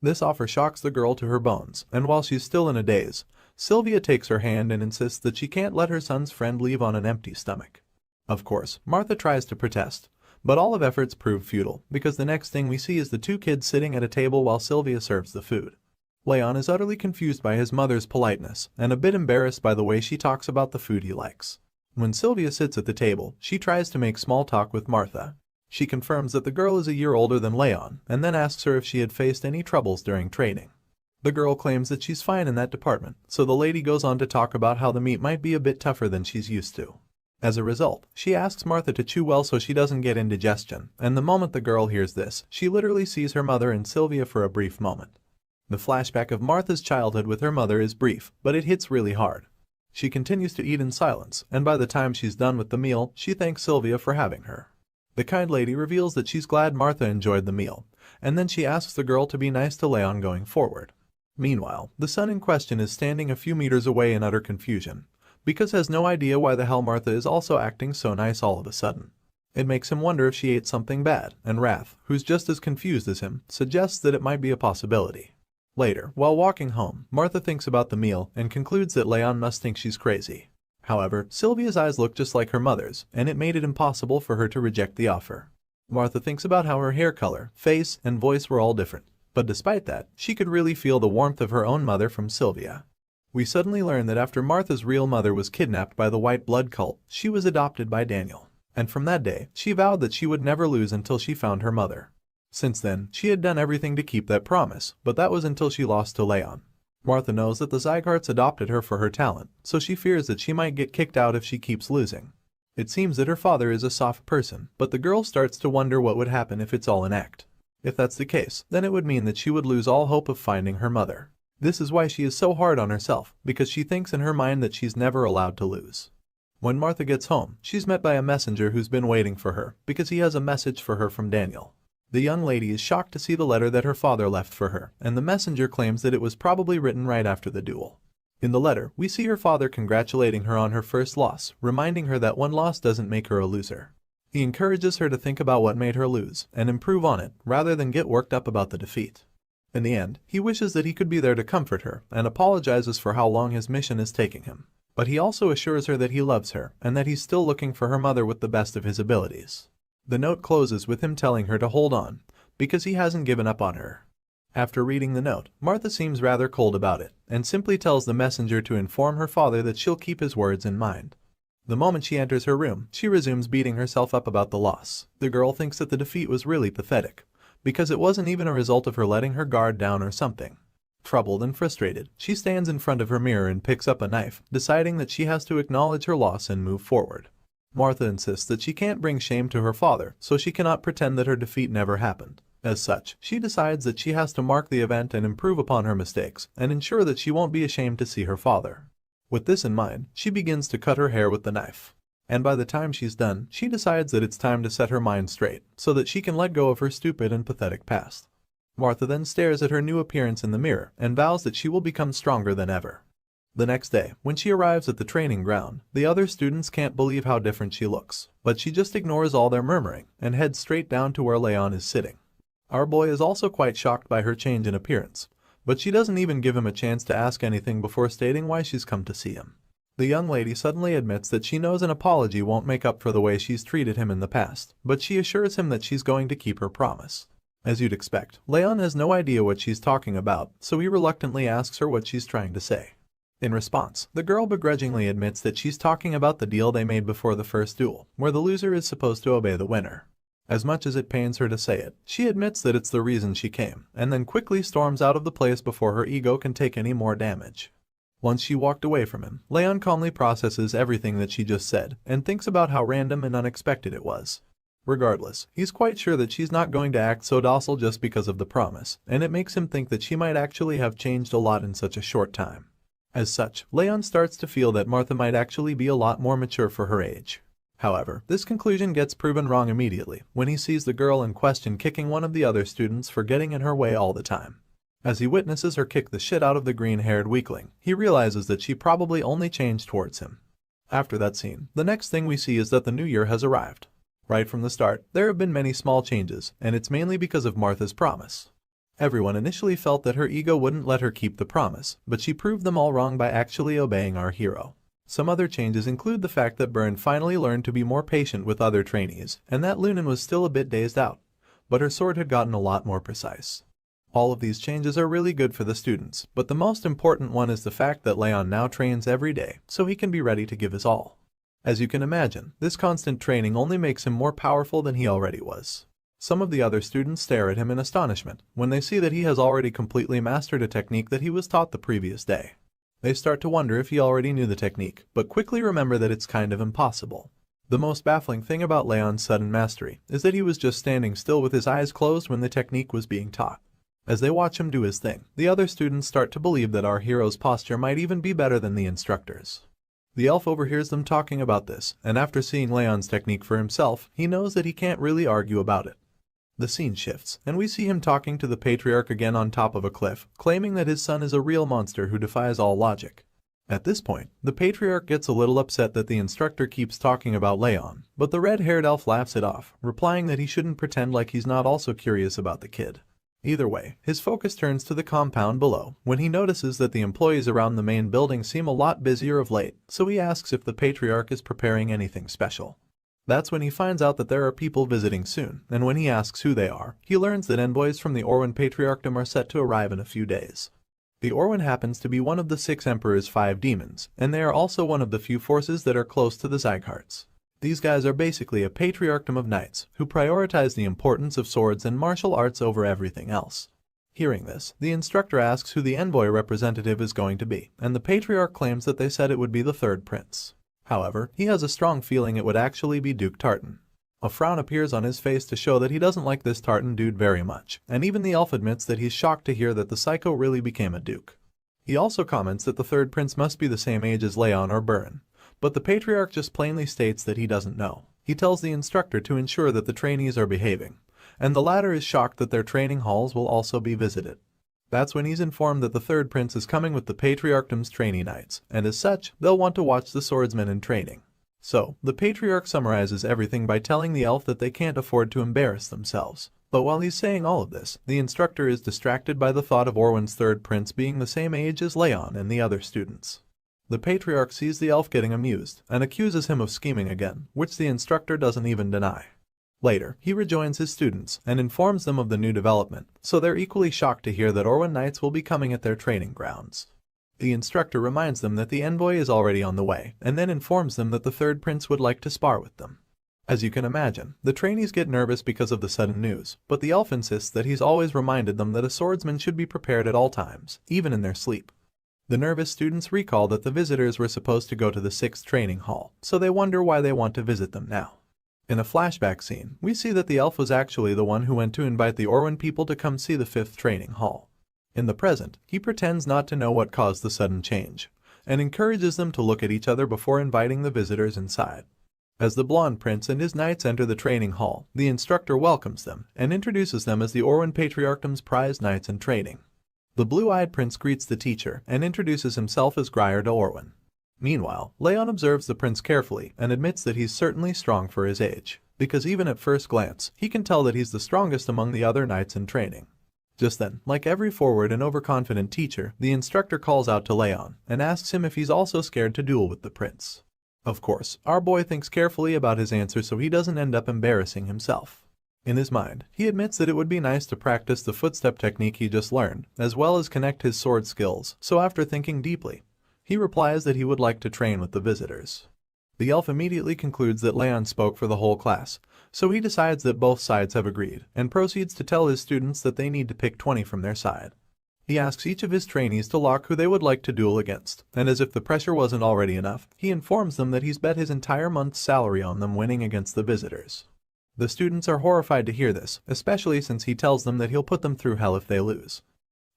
S1: This offer shocks the girl to her bones, and while she's still in a daze, Sylvia takes her hand and insists that she can't let her son's friend leave on an empty stomach. Of course, Martha tries to protest, but all of efforts prove futile because the next thing we see is the two kids sitting at a table while Sylvia serves the food. Leon is utterly confused by his mother's politeness and a bit embarrassed by the way she talks about the food he likes. When Sylvia sits at the table, she tries to make small talk with Martha. She confirms that the girl is a year older than Leon and then asks her if she had faced any troubles during training. The girl claims that she's fine in that department, so the lady goes on to talk about how the meat might be a bit tougher than she's used to. As a result, she asks Martha to chew well so she doesn't get indigestion, and the moment the girl hears this, she literally sees her mother and Sylvia for a brief moment. The flashback of Martha's childhood with her mother is brief, but it hits really hard. She continues to eat in silence, and by the time she's done with the meal, she thanks Sylvia for having her. The kind lady reveals that she's glad Martha enjoyed the meal, and then she asks the girl to be nice to Leon going forward. Meanwhile, the son in question is standing a few meters away in utter confusion, because has no idea why the hell Martha is also acting so nice all of a sudden. It makes him wonder if she ate something bad, and Wrath, who's just as confused as him, suggests that it might be a possibility. Later, while walking home, Martha thinks about the meal and concludes that Leon must think she's crazy. However, Sylvia's eyes look just like her mother's, and it made it impossible for her to reject the offer. Martha thinks about how her hair color, face, and voice were all different, but despite that, she could really feel the warmth of her own mother from Sylvia. We suddenly learn that after Martha's real mother was kidnapped by the white blood cult, she was adopted by Daniel, and from that day, she vowed that she would never lose until she found her mother. Since then, she had done everything to keep that promise, but that was until she lost to Leon. Martha knows that the Siegharts adopted her for her talent, so she fears that she might get kicked out if she keeps losing. It seems that her father is a soft person, but the girl starts to wonder what would happen if it's all an act. If that's the case, then it would mean that she would lose all hope of finding her mother. This is why she is so hard on herself, because she thinks in her mind that she's never allowed to lose. When Martha gets home, she's met by a messenger who's been waiting for her, because he has a message for her from Daniel. The young lady is shocked to see the letter that her father left for her, and the messenger claims that it was probably written right after the duel. In the letter, we see her father congratulating her on her first loss, reminding her that one loss doesn't make her a loser. He encourages her to think about what made her lose, and improve on it, rather than get worked up about the defeat. In the end, he wishes that he could be there to comfort her, and apologizes for how long his mission is taking him. But he also assures her that he loves her, and that he's still looking for her mother with the best of his abilities. The note closes with him telling her to hold on, because he hasn't given up on her. After reading the note, Martha seems rather cold about it, and simply tells the messenger to inform her father that she'll keep his words in mind. The moment she enters her room, she resumes beating herself up about the loss. The girl thinks that the defeat was really pathetic, because it wasn't even a result of her letting her guard down or something. Troubled and frustrated, she stands in front of her mirror and picks up a knife, deciding that she has to acknowledge her loss and move forward. Martha insists that she can't bring shame to her father, so she cannot pretend that her defeat never happened. As such, she decides that she has to mark the event and improve upon her mistakes, and ensure that she won't be ashamed to see her father. With this in mind, she begins to cut her hair with the knife. And by the time she's done, she decides that it's time to set her mind straight, so that she can let go of her stupid and pathetic past. Martha then stares at her new appearance in the mirror and vows that she will become stronger than ever. The next day, when she arrives at the training ground, the other students can't believe how different she looks, but she just ignores all their murmuring and heads straight down to where Raon is sitting. Our boy is also quite shocked by her change in appearance, but she doesn't even give him a chance to ask anything before stating why she's come to see him. The young lady suddenly admits that she knows an apology won't make up for the way she's treated him in the past, but she assures him that she's going to keep her promise. As you'd expect, Raon has no idea what she's talking about, so he reluctantly asks her what she's trying to say. In response, the girl begrudgingly admits that she's talking about the deal they made before the first duel, where the loser is supposed to obey the winner. As much as it pains her to say it, she admits that it's the reason she came, and then quickly storms out of the place before her ego can take any more damage. Once she walked away from him, Raon calmly processes everything that she just said, and thinks about how random and unexpected it was. Regardless, he's quite sure that she's not going to act so docile just because of the promise, and it makes him think that she might actually have changed a lot in such a short time. As such, Raon starts to feel that Martha might actually be a lot more mature for her age. However, this conclusion gets proven wrong immediately when he sees the girl in question kicking one of the other students for getting in her way all the time. As he witnesses her kick the shit out of the green-haired weakling, he realizes that she probably only changed towards him. After that scene, the next thing we see is that the new year has arrived. Right from the start, there have been many small changes, and it's mainly because of Martha's promise. Everyone initially felt that her ego wouldn't let her keep the promise, but she proved them all wrong by actually obeying our hero. Some other changes include the fact that Byrne finally learned to be more patient with other trainees, and that Lunan was still a bit dazed out, but her sword had gotten a lot more precise. All of these changes are really good for the students, but the most important one is the fact that Raon now trains every day, so he can be ready to give his all. As you can imagine, this constant training only makes him more powerful than he already was. Some of the other students stare at him in astonishment when they see that he has already completely mastered a technique that he was taught the previous day. They start to wonder if he already knew the technique, but quickly remember that it's kind of impossible. The most baffling thing about Raon's sudden mastery is that he was just standing still with his eyes closed when the technique was being taught. As they watch him do his thing, the other students start to believe that our hero's posture might even be better than the instructor's. The elf overhears them talking about this, and after seeing Raon's technique for himself, he knows that he can't really argue about it. The scene shifts, and we see him talking to the patriarch again on top of a cliff, claiming that his son is a real monster who defies all logic. At this point, the patriarch gets a little upset that the instructor keeps talking about Raon, but the red-haired elf laughs it off, replying that he shouldn't pretend like he's not also curious about the kid. Either way, his focus turns to the compound below when he notices that the employees around the main building seem a lot busier of late, so he asks if the patriarch is preparing anything special. That's when he finds out that there are people visiting soon, and when he asks who they are, he learns that envoys from the Orwen Patriarchdom are set to arrive in a few days. The Orwen happens to be one of the 6 Emperor's 5 demons, and they are also one of the few forces that are close to the Siegharts. These guys are basically a patriarchdom of knights who prioritize the importance of swords and martial arts over everything else. Hearing this, the instructor asks who the envoy representative is going to be, and the patriarch claims that they said it would be the 3rd prince. However, he has a strong feeling it would actually be Duke Tartan. A frown appears on his face to show that he doesn't like this Tartan dude very much, and even the elf admits that he's shocked to hear that the psycho really became a duke. He also comments that the 3rd prince must be the same age as Raon or Byrne, but the patriarch just plainly states that he doesn't know. He tells the instructor to ensure that the trainees are behaving, and the latter is shocked that their training halls will also be visited. That's when he's informed that the 3rd prince is coming with the patriarchdom's trainee knights, and as such, they'll want to watch the swordsman in training. So, the patriarch summarizes everything by telling the elf that they can't afford to embarrass themselves. But while he's saying all of this, the instructor is distracted by the thought of Orwen's 3rd prince being the same age as Raon and the other students. The patriarch sees the elf getting amused, and accuses him of scheming again, which the instructor doesn't even deny. Later, he rejoins his students and informs them of the new development, so they're equally shocked to hear that Orwen Knights will be coming at their training grounds. The instructor reminds them that the envoy is already on the way, and then informs them that the third prince would like to spar with them. As you can imagine, the trainees get nervous because of the sudden news, but the elf insists that he's always reminded them that a swordsman should be prepared at all times, even in their sleep. The nervous students recall that the visitors were supposed to go to the 6th training hall, so they wonder why they want to visit them now. In a flashback scene, we see that the elf was actually the one who went to invite the Orwen people to come see the 5th training hall. In the present, he pretends not to know what caused the sudden change, and encourages them to look at each other before inviting the visitors inside. As the blonde prince and his knights enter the training hall, the instructor welcomes them and introduces them as the Orwen Patriarchdom's prized knights in training. The blue-eyed prince greets the teacher and introduces himself as Grier de Orwen. Meanwhile, Raon observes the prince carefully and admits that he's certainly strong for his age, because even at first glance, he can tell that he's the strongest among the other knights in training. Just then, like every forward and overconfident teacher, the instructor calls out to Raon and asks him if he's also scared to duel with the prince. Of course, our boy thinks carefully about his answer so he doesn't end up embarrassing himself. In his mind, he admits that it would be nice to practice the footstep technique he just learned, as well as connect his sword skills, so after thinking deeply, he replies that he would like to train with the visitors. The elf immediately concludes that Raon spoke for the whole class, so he decides that both sides have agreed, and proceeds to tell his students that they need to pick 20 from their side. He asks each of his trainees to lock who they would like to duel against, and as if the pressure wasn't already enough, he informs them that he's bet his entire month's salary on them winning against the visitors. The students are horrified to hear this, especially since he tells them that he'll put them through hell if they lose.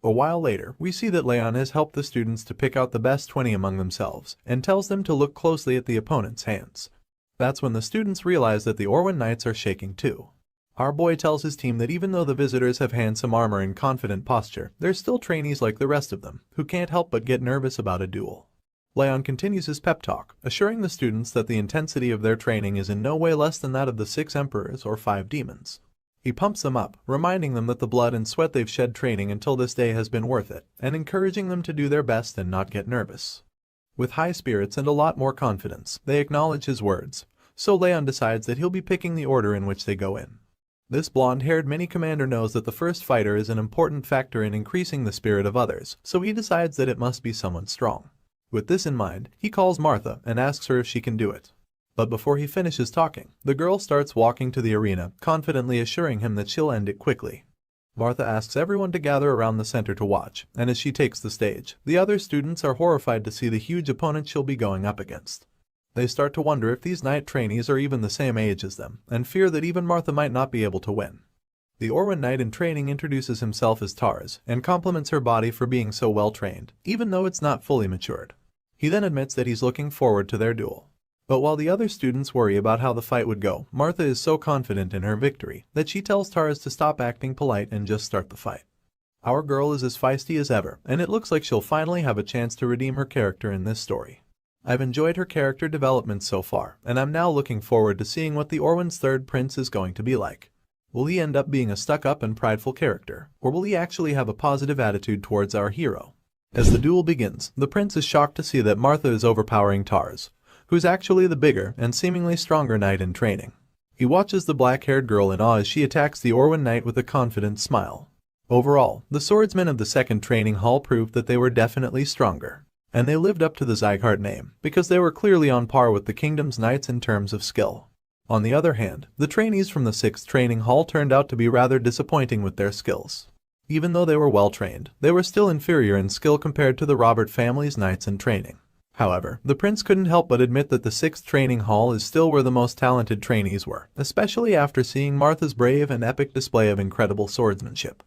S1: A while later, we see that Raon has helped the students to pick out the best 20 among themselves, and tells them to look closely at the opponent's hands. That's when the students realize that the Orwen Knights are shaking too. Our boy tells his team that even though the visitors have handsome armor and confident posture, they're still trainees like the rest of them, who can't help but get nervous about a duel. Raon continues his pep talk, assuring the students that the intensity of their training is in no way less than that of the 6 emperors or 5 demons. He pumps them up, reminding them that the blood and sweat they've shed training until this day has been worth it, and encouraging them to do their best and not get nervous. With high spirits and a lot more confidence, they acknowledge his words, so Raon decides that he'll be picking the order in which they go in. This blonde-haired mini-commander knows that the first fighter is an important factor in increasing the spirit of others, so he decides that it must be someone strong. With this in mind, he calls Martha and asks her if she can do it. But before he finishes talking, the girl starts walking to the arena, confidently assuring him that she'll end it quickly. Martha asks everyone to gather around the center to watch, and as she takes the stage, the other students are horrified to see the huge opponent she'll be going up against. They start to wonder if these knight trainees are even the same age as them, and fear that even Martha might not be able to win. The Orwen Knight in training introduces himself as Tars, and compliments her body for being so well trained, even though it's not fully matured. He then admits that he's looking forward to their duel. But while the other students worry about how the fight would go, Martha is so confident in her victory that she tells Tars to stop acting polite and just start the fight. Our girl is as feisty as ever, and it looks like she'll finally have a chance to redeem her character in this story. I've enjoyed her character development so far, and I'm now looking forward to seeing what the Orwen's third prince is going to be like. Will he end up being a stuck-up and prideful character, or will he actually have a positive attitude towards our hero? As the duel begins, the prince is shocked to see that Martha is overpowering Tars, who's actually the bigger and seemingly stronger knight in training. He watches the black-haired girl in awe as she attacks the Orwen Knight with a confident smile. Overall, the swordsmen of the 2nd training hall proved that they were definitely stronger, and they lived up to the Sieghart name because they were clearly on par with the kingdom's knights in terms of skill. On the other hand, the trainees from the 6th training hall turned out to be rather disappointing with their skills. Even though they were well trained, they were still inferior in skill compared to the Robert family's knights in training. However, the prince couldn't help but admit that the 6th training hall is still where the most talented trainees were, especially after seeing Martha's brave and epic display of incredible swordsmanship.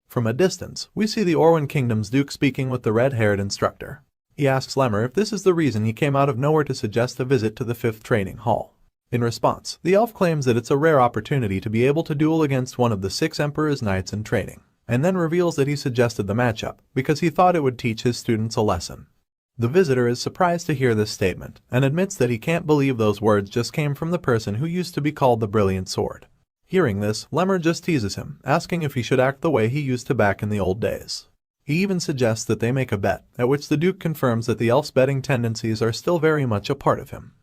S1: From a distance, we see the Orwen Kingdom's duke speaking with the red-haired instructor. He asks Lemmer if this is the reason he came out of nowhere to suggest a visit to the 5th training hall. In response, the elf claims that it's a rare opportunity to be able to duel against one of the 6 emperor's knights in training, and then reveals that he suggested the matchup because he thought it would teach his students a lesson. The visitor is surprised to hear this statement, and admits that he can't believe those words just came from the person who used to be called the Brilliant Sword. Hearing this, Lemmer just teases him, asking if he should act the way he used to back in the old days. He even suggests that they make a bet, at which the Duke confirms that the elf's betting tendencies are still very much a part of him.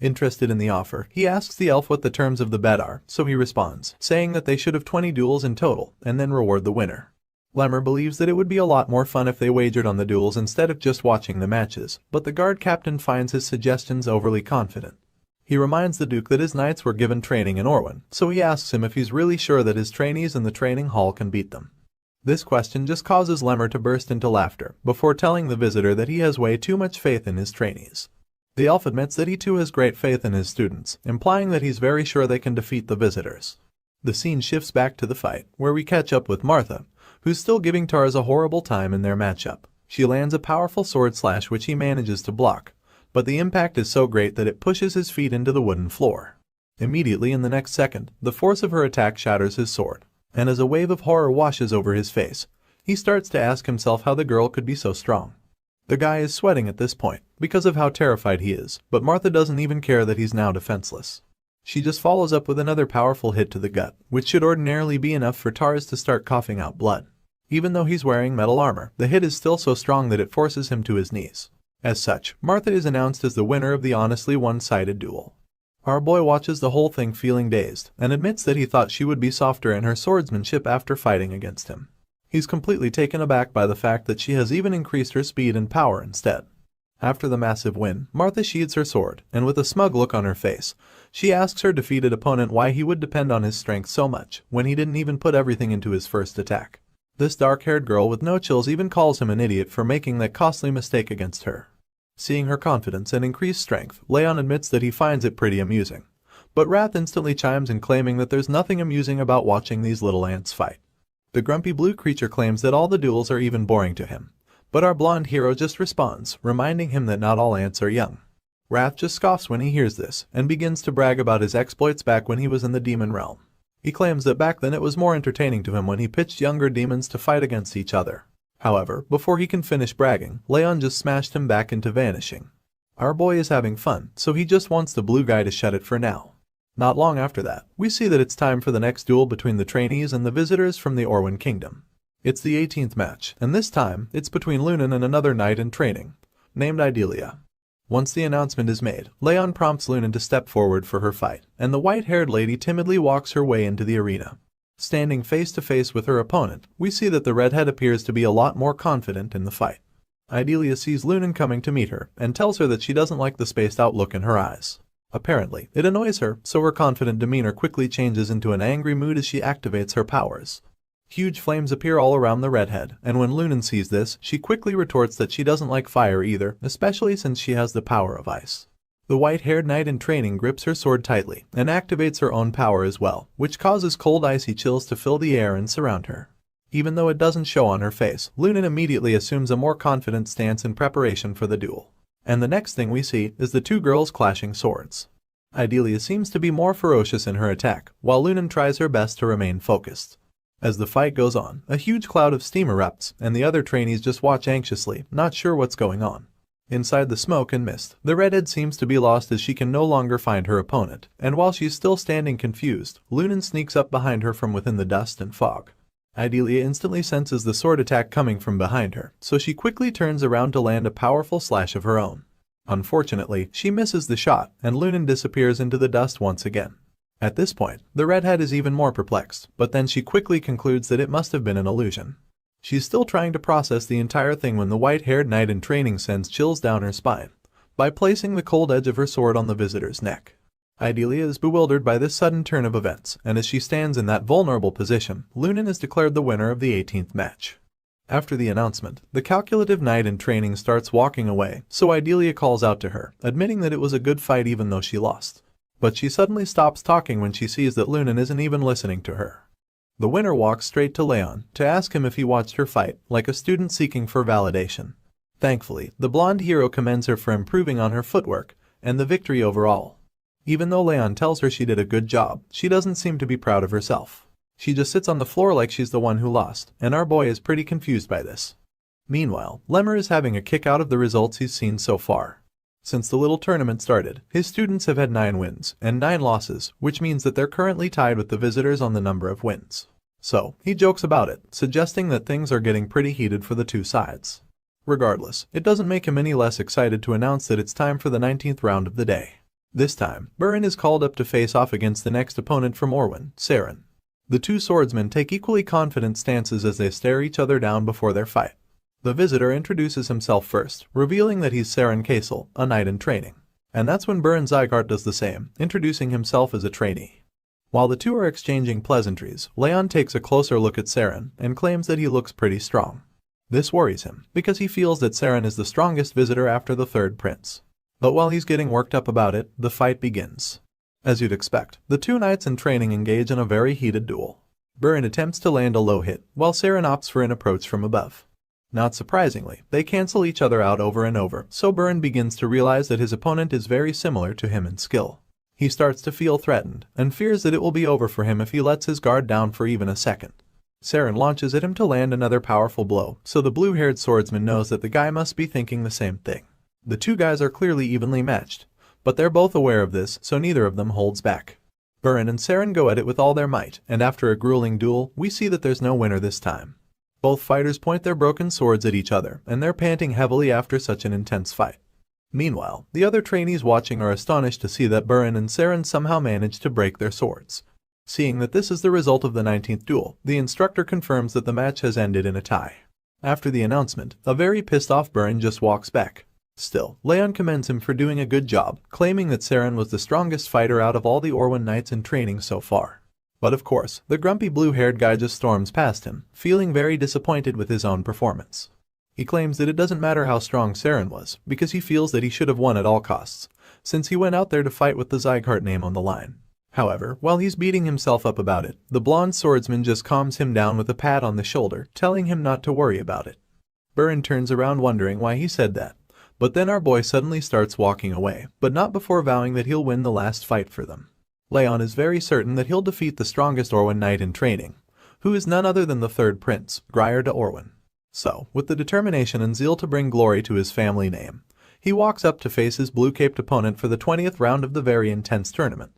S1: Interested in the offer, he asks the elf what the terms of the bet are, so he responds, saying that they should have 20 duels in total, and then reward the winner. Lemmer believes that it would be a lot more fun if they wagered on the duels instead of just watching the matches, but the guard captain finds his suggestions overly confident. He reminds the Duke that his knights were given training in Orwyn, so he asks him if he's really sure that his trainees in the training hall can beat them. This question just causes Lemmer to burst into laughter, before telling the visitor that he has way too much faith in his trainees. The elf admits that he too has great faith in his students, implying that he's very sure they can defeat the visitors. The scene shifts back to the fight, where we catch up with Martha, who's still giving Tars a horrible time in their matchup. She lands a powerful sword slash which he manages to block, but the impact is so great that it pushes his feet into the wooden floor. Immediately in the next second, the force of her attack shatters his sword, and as a wave of horror washes over his face, he starts to ask himself how the girl could be so strong. The guy is sweating at this point, because of how terrified he is, but Martha doesn't even care that he's now defenseless. She just follows up with another powerful hit to the gut, which should ordinarily be enough for Tars to start coughing out blood. Even though he's wearing metal armor, the hit is still so strong that it forces him to his knees. As such, Martha is announced as the winner of the honestly one-sided duel. Our boy watches the whole thing feeling dazed, and admits that he thought she would be softer in her swordsmanship after fighting against him. He's completely taken aback by the fact that she has even increased her speed and power instead. After the massive win, Martha sheathes her sword, and with a smug look on her face, she asks her defeated opponent why he would depend on his strength so much when he didn't even put everything into his first attack. This dark-haired girl with no chills even calls him an idiot for making that costly mistake against her. Seeing her confidence and increased strength, Raon admits that he finds it pretty amusing. But Wrath instantly chimes in claiming that there's nothing amusing about watching these little ants fight. The grumpy blue creature claims that all the duels are even boring to him. But our blonde hero just responds, reminding him that not all ants are young. Wrath just scoffs when he hears this, and begins to brag about his exploits back when he was in the demon realm. He claims that back then it was more entertaining to him when he pitched younger demons to fight against each other. However, before he can finish bragging, Raon just smashed him back into vanishing. Our boy is having fun, so he just wants the blue guy to shut it for now. Not long after that, we see that it's time for the next duel between the trainees and the visitors from the Orwyn Kingdom. It's the 18th match, and this time, it's between Lunan and another knight in training, named Idalia. Once the announcement is made, Raon prompts Lunan to step forward for her fight, and the white-haired lady timidly walks her way into the arena. Standing face to face with her opponent, we see that the redhead appears to be a lot more confident in the fight. Idalia sees Lunan coming to meet her, and tells her that she doesn't like the spaced-out look in her eyes. Apparently, it annoys her, so her confident demeanor quickly changes into an angry mood as she activates her powers. Huge flames appear all around the redhead, and when Lunan sees this, she quickly retorts that she doesn't like fire either, especially since she has the power of ice. The white-haired knight in training grips her sword tightly, and activates her own power as well, which causes cold icy chills to fill the air and surround her. Even though it doesn't show on her face, Lunan immediately assumes a more confident stance in preparation for the duel. And the next thing we see is the two girls clashing swords. Idalia seems to be more ferocious in her attack, while Lunan tries her best to remain focused. As the fight goes on, a huge cloud of steam erupts, and the other trainees just watch anxiously, not sure what's going on. Inside the smoke and mist, the redhead seems to be lost as she can no longer find her opponent, and while she's still standing confused, Lunan sneaks up behind her from within the dust and fog. Idalia instantly senses the sword attack coming from behind her, so she quickly turns around to land a powerful slash of her own. Unfortunately, she misses the shot, and Lunan disappears into the dust once again. At this point, the redhead is even more perplexed, but then she quickly concludes that it must have been an illusion. She's still trying to process the entire thing when the white-haired knight in training sends chills down her spine by placing the cold edge of her sword on the visitor's neck. Idalia is bewildered by this sudden turn of events, and as she stands in that vulnerable position, Lunan is declared the winner of the 18th match. After the announcement, the calculative knight in training starts walking away, so Idalia calls out to her, admitting that it was a good fight even though she lost. But she suddenly stops talking when she sees that Lunan isn't even listening to her. The winner walks straight to Raon to ask him if he watched her fight, like a student seeking for validation. Thankfully, the blonde hero commends her for improving on her footwork and the victory overall. Even though Raon tells her she did a good job, she doesn't seem to be proud of herself. She just sits on the floor like she's the one who lost, and our boy is pretty confused by this. Meanwhile, Lemmer is having a kick out of the results he's seen so far. Since the little tournament started, his students have had 9 wins and 9 losses, which means that they're currently tied with the visitors on the number of wins. So, he jokes about it, suggesting that things are getting pretty heated for the two sides. Regardless, it doesn't make him any less excited to announce that it's time for the 19th round of the day. This time, Burin is called up to face off against the next opponent from Orwin, Saren. The two swordsmen take equally confident stances as they stare each other down before their fight. The visitor introduces himself first, revealing that he's Saren Kaisel, a knight in training. And that's when House Sieghart does the same, introducing himself as a trainee. While the two are exchanging pleasantries, Raon takes a closer look at Saren and claims that he looks pretty strong. This worries him, because he feels that Saren is the strongest visitor after the third prince. But while he's getting worked up about it, the fight begins. As you'd expect, the two knights in training engage in a very heated duel. Burin attempts to land a low hit, while Saren opts for an approach from above. Not surprisingly, they cancel each other out over and over, so Burin begins to realize that his opponent is very similar to him in skill. He starts to feel threatened, and fears that it will be over for him if he lets his guard down for even a second. Saren launches at him to land another powerful blow, so the blue-haired swordsman knows that the guy must be thinking the same thing. The two guys are clearly evenly matched, but they're both aware of this, so neither of them holds back. Burin and Saren go at it with all their might, and after a grueling duel, we see that there's no winner this time. Both fighters point their broken swords at each other, and they're panting heavily after such an intense fight. Meanwhile, the other trainees watching are astonished to see that Burin and Saren somehow managed to break their swords. Seeing that this is the result of the 19th duel, the instructor confirms that the match has ended in a tie. After the announcement, a very pissed-off Burin just walks back. Still, Raon commends him for doing a good job, claiming that Saren was the strongest fighter out of all the Orwin knights in training so far. But of course, the grumpy blue-haired guy just storms past him, feeling very disappointed with his own performance. He claims that it doesn't matter how strong Saren was, because he feels that he should have won at all costs, since he went out there to fight with the Sieghart name on the line. However, while he's beating himself up about it, the blonde swordsman just calms him down with a pat on the shoulder, telling him not to worry about it. Burin turns around wondering why he said that, but then our boy suddenly starts walking away, but not before vowing that he'll win the last fight for them. Raon is very certain that he'll defeat the strongest Orwin knight in training, who is none other than the third prince, Grier de Orwin. So, with the determination and zeal to bring glory to his family name, he walks up to face his blue-caped opponent for the 20th round of the very intense tournament.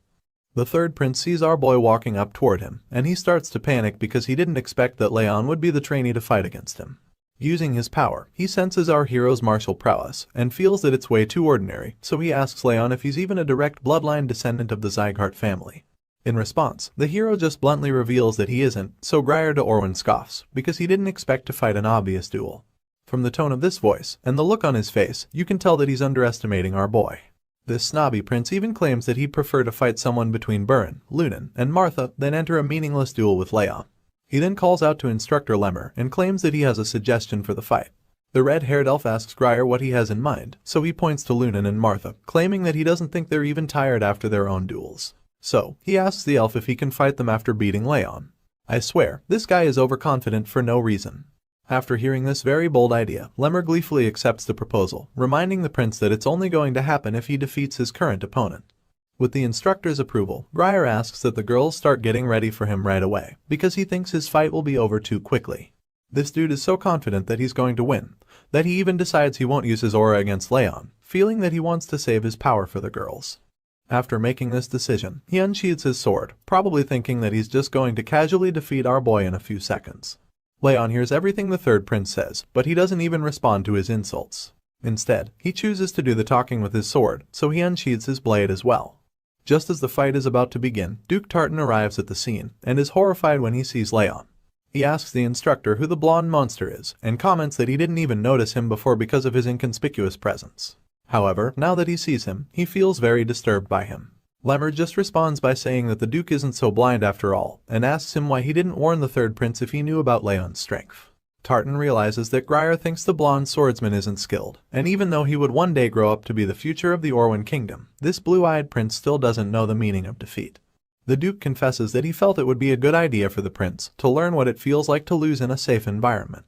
S1: The third prince sees our boy walking up toward him, and he starts to panic because he didn't expect that Raon would be the trainee to fight against him. Using his power, he senses our hero's martial prowess, and feels that it's way too ordinary, so he asks Raon if he's even a direct bloodline descendant of the Sieghart family. In response, the hero just bluntly reveals that he isn't, so Grier de Orwin scoffs, because he didn't expect to fight an obvious duel. From the tone of this voice, and the look on his face, you can tell that he's underestimating our boy. This snobby prince even claims that he'd prefer to fight someone between Burin, Lunan, and Martha than enter a meaningless duel with Raon. He then calls out to Instructor Lemmer and claims that he has a suggestion for the fight. The red-haired elf asks Grier what he has in mind, so he points to Lunan and Martha, claiming that he doesn't think they're even tired after their own duels. So, he asks the elf if he can fight them after beating Raon. I swear, this guy is overconfident for no reason. After hearing this very bold idea, Lemmer gleefully accepts the proposal, reminding the prince that it's only going to happen if he defeats his current opponent. With the instructor's approval, Grier asks that the girls start getting ready for him right away, because he thinks his fight will be over too quickly. This dude is so confident that he's going to win, that he even decides he won't use his aura against Raon, feeling that he wants to save his power for the girls. After making this decision, he unsheathes his sword, probably thinking that he's just going to casually defeat our boy in a few seconds. Raon hears everything the third prince says, but he doesn't even respond to his insults. Instead, he chooses to do the talking with his sword, so he unsheathes his blade as well. Just as the fight is about to begin, Duke Tartan arrives at the scene, and is horrified when he sees Raon. He asks the instructor who the blonde monster is, and comments that he didn't even notice him before because of his inconspicuous presence. However, now that he sees him, he feels very disturbed by him. Lemmer just responds by saying that the Duke isn't so blind after all, and asks him why he didn't warn the third prince if he knew about Raon's strength. Tartan realizes that Grier thinks the blonde swordsman isn't skilled, and even though he would one day grow up to be the future of the Orwin kingdom, this blue-eyed prince still doesn't know the meaning of defeat. The Duke confesses that he felt it would be a good idea for the prince to learn what it feels like to lose in a safe environment.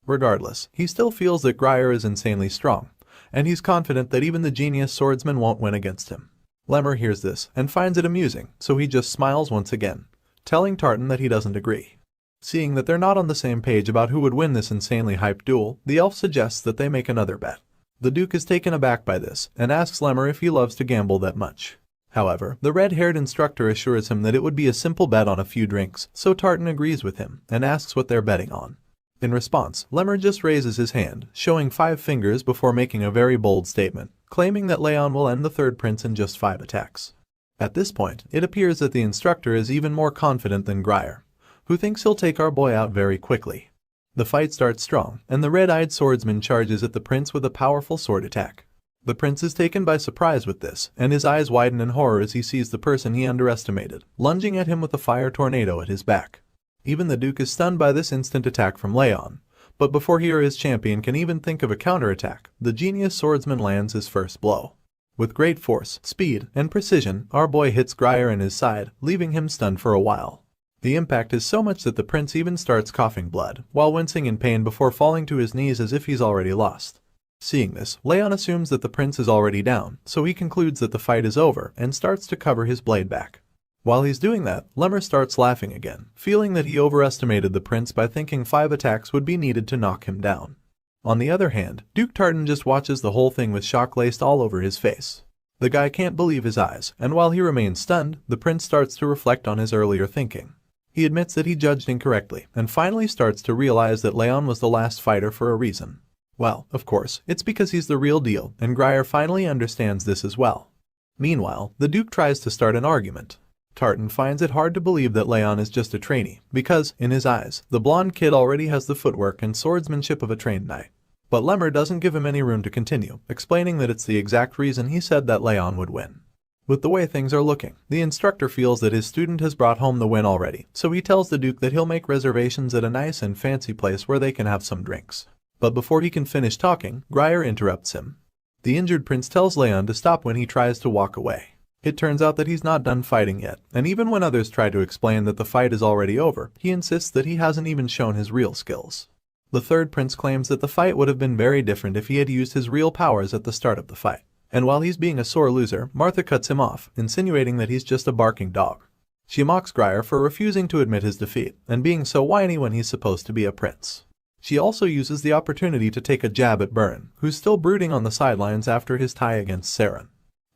S1: Regardless, he still feels that Grier is insanely strong, and he's confident that even the genius swordsman won't win against him. Lemmer hears this and finds it amusing, so he just smiles once again, telling Tartan that he doesn't agree. Seeing that they're not on the same page about who would win this insanely hyped duel, the elf suggests that they make another bet. The Duke is taken aback by this and asks Lemmer if he loves to gamble that much. However, the red-haired instructor assures him that it would be a simple bet on a few drinks, so Tartan agrees with him and asks what they're betting on. In response, Lemmer just raises his hand, showing 5 fingers before making a very bold statement, claiming that Raon will end the third prince in just 5 attacks. At this point, it appears that the instructor is even more confident than Grier, who thinks he'll take our boy out very quickly. The fight starts strong, and the red-eyed swordsman charges at the prince with a powerful sword attack. The prince is taken by surprise with this, and his eyes widen in horror as he sees the person he underestimated, lunging at him with a fire tornado at his back. Even the Duke is stunned by this instant attack from Raon, but before he or his champion can even think of a counterattack, the genius swordsman lands his first blow. With great force, speed, and precision, our boy hits Grier in his side, leaving him stunned for a while. The impact is so much that the prince even starts coughing blood, while wincing in pain before falling to his knees as if he's already lost. Seeing this, Raon assumes that the prince is already down, so he concludes that the fight is over and starts to cover his blade back. While he's doing that, Lemmer starts laughing again, feeling that he overestimated the prince by thinking 5 attacks would be needed to knock him down. On the other hand, Duke Tartan just watches the whole thing with shock laced all over his face. The guy can't believe his eyes, and while he remains stunned, the prince starts to reflect on his earlier thinking. He admits that he judged incorrectly, and finally starts to realize that Raon was the last fighter for a reason. Well, of course, it's because he's the real deal, and Grier finally understands this as well. Meanwhile, the Duke tries to start an argument. Tartan finds it hard to believe that Raon is just a trainee, because, in his eyes, the blonde kid already has the footwork and swordsmanship of a trained knight. But Lemmer doesn't give him any room to continue, explaining that it's the exact reason he said that Raon would win. With the way things are looking, the instructor feels that his student has brought home the win already, so he tells the Duke that he'll make reservations at a nice and fancy place where they can have some drinks. But before he can finish talking, Grier interrupts him. The injured prince tells Raon to stop when he tries to walk away. It turns out that he's not done fighting yet, and even when others try to explain that the fight is already over, he insists that he hasn't even shown his real skills. The third prince claims that the fight would have been very different if he had used his real powers at the start of the fight. And while he's being a sore loser, Martha cuts him off, insinuating that he's just a barking dog. She mocks Grier for refusing to admit his defeat, and being so whiny when he's supposed to be a prince. She also uses the opportunity to take a jab at Byrne, who's still brooding on the sidelines after his tie against Saren.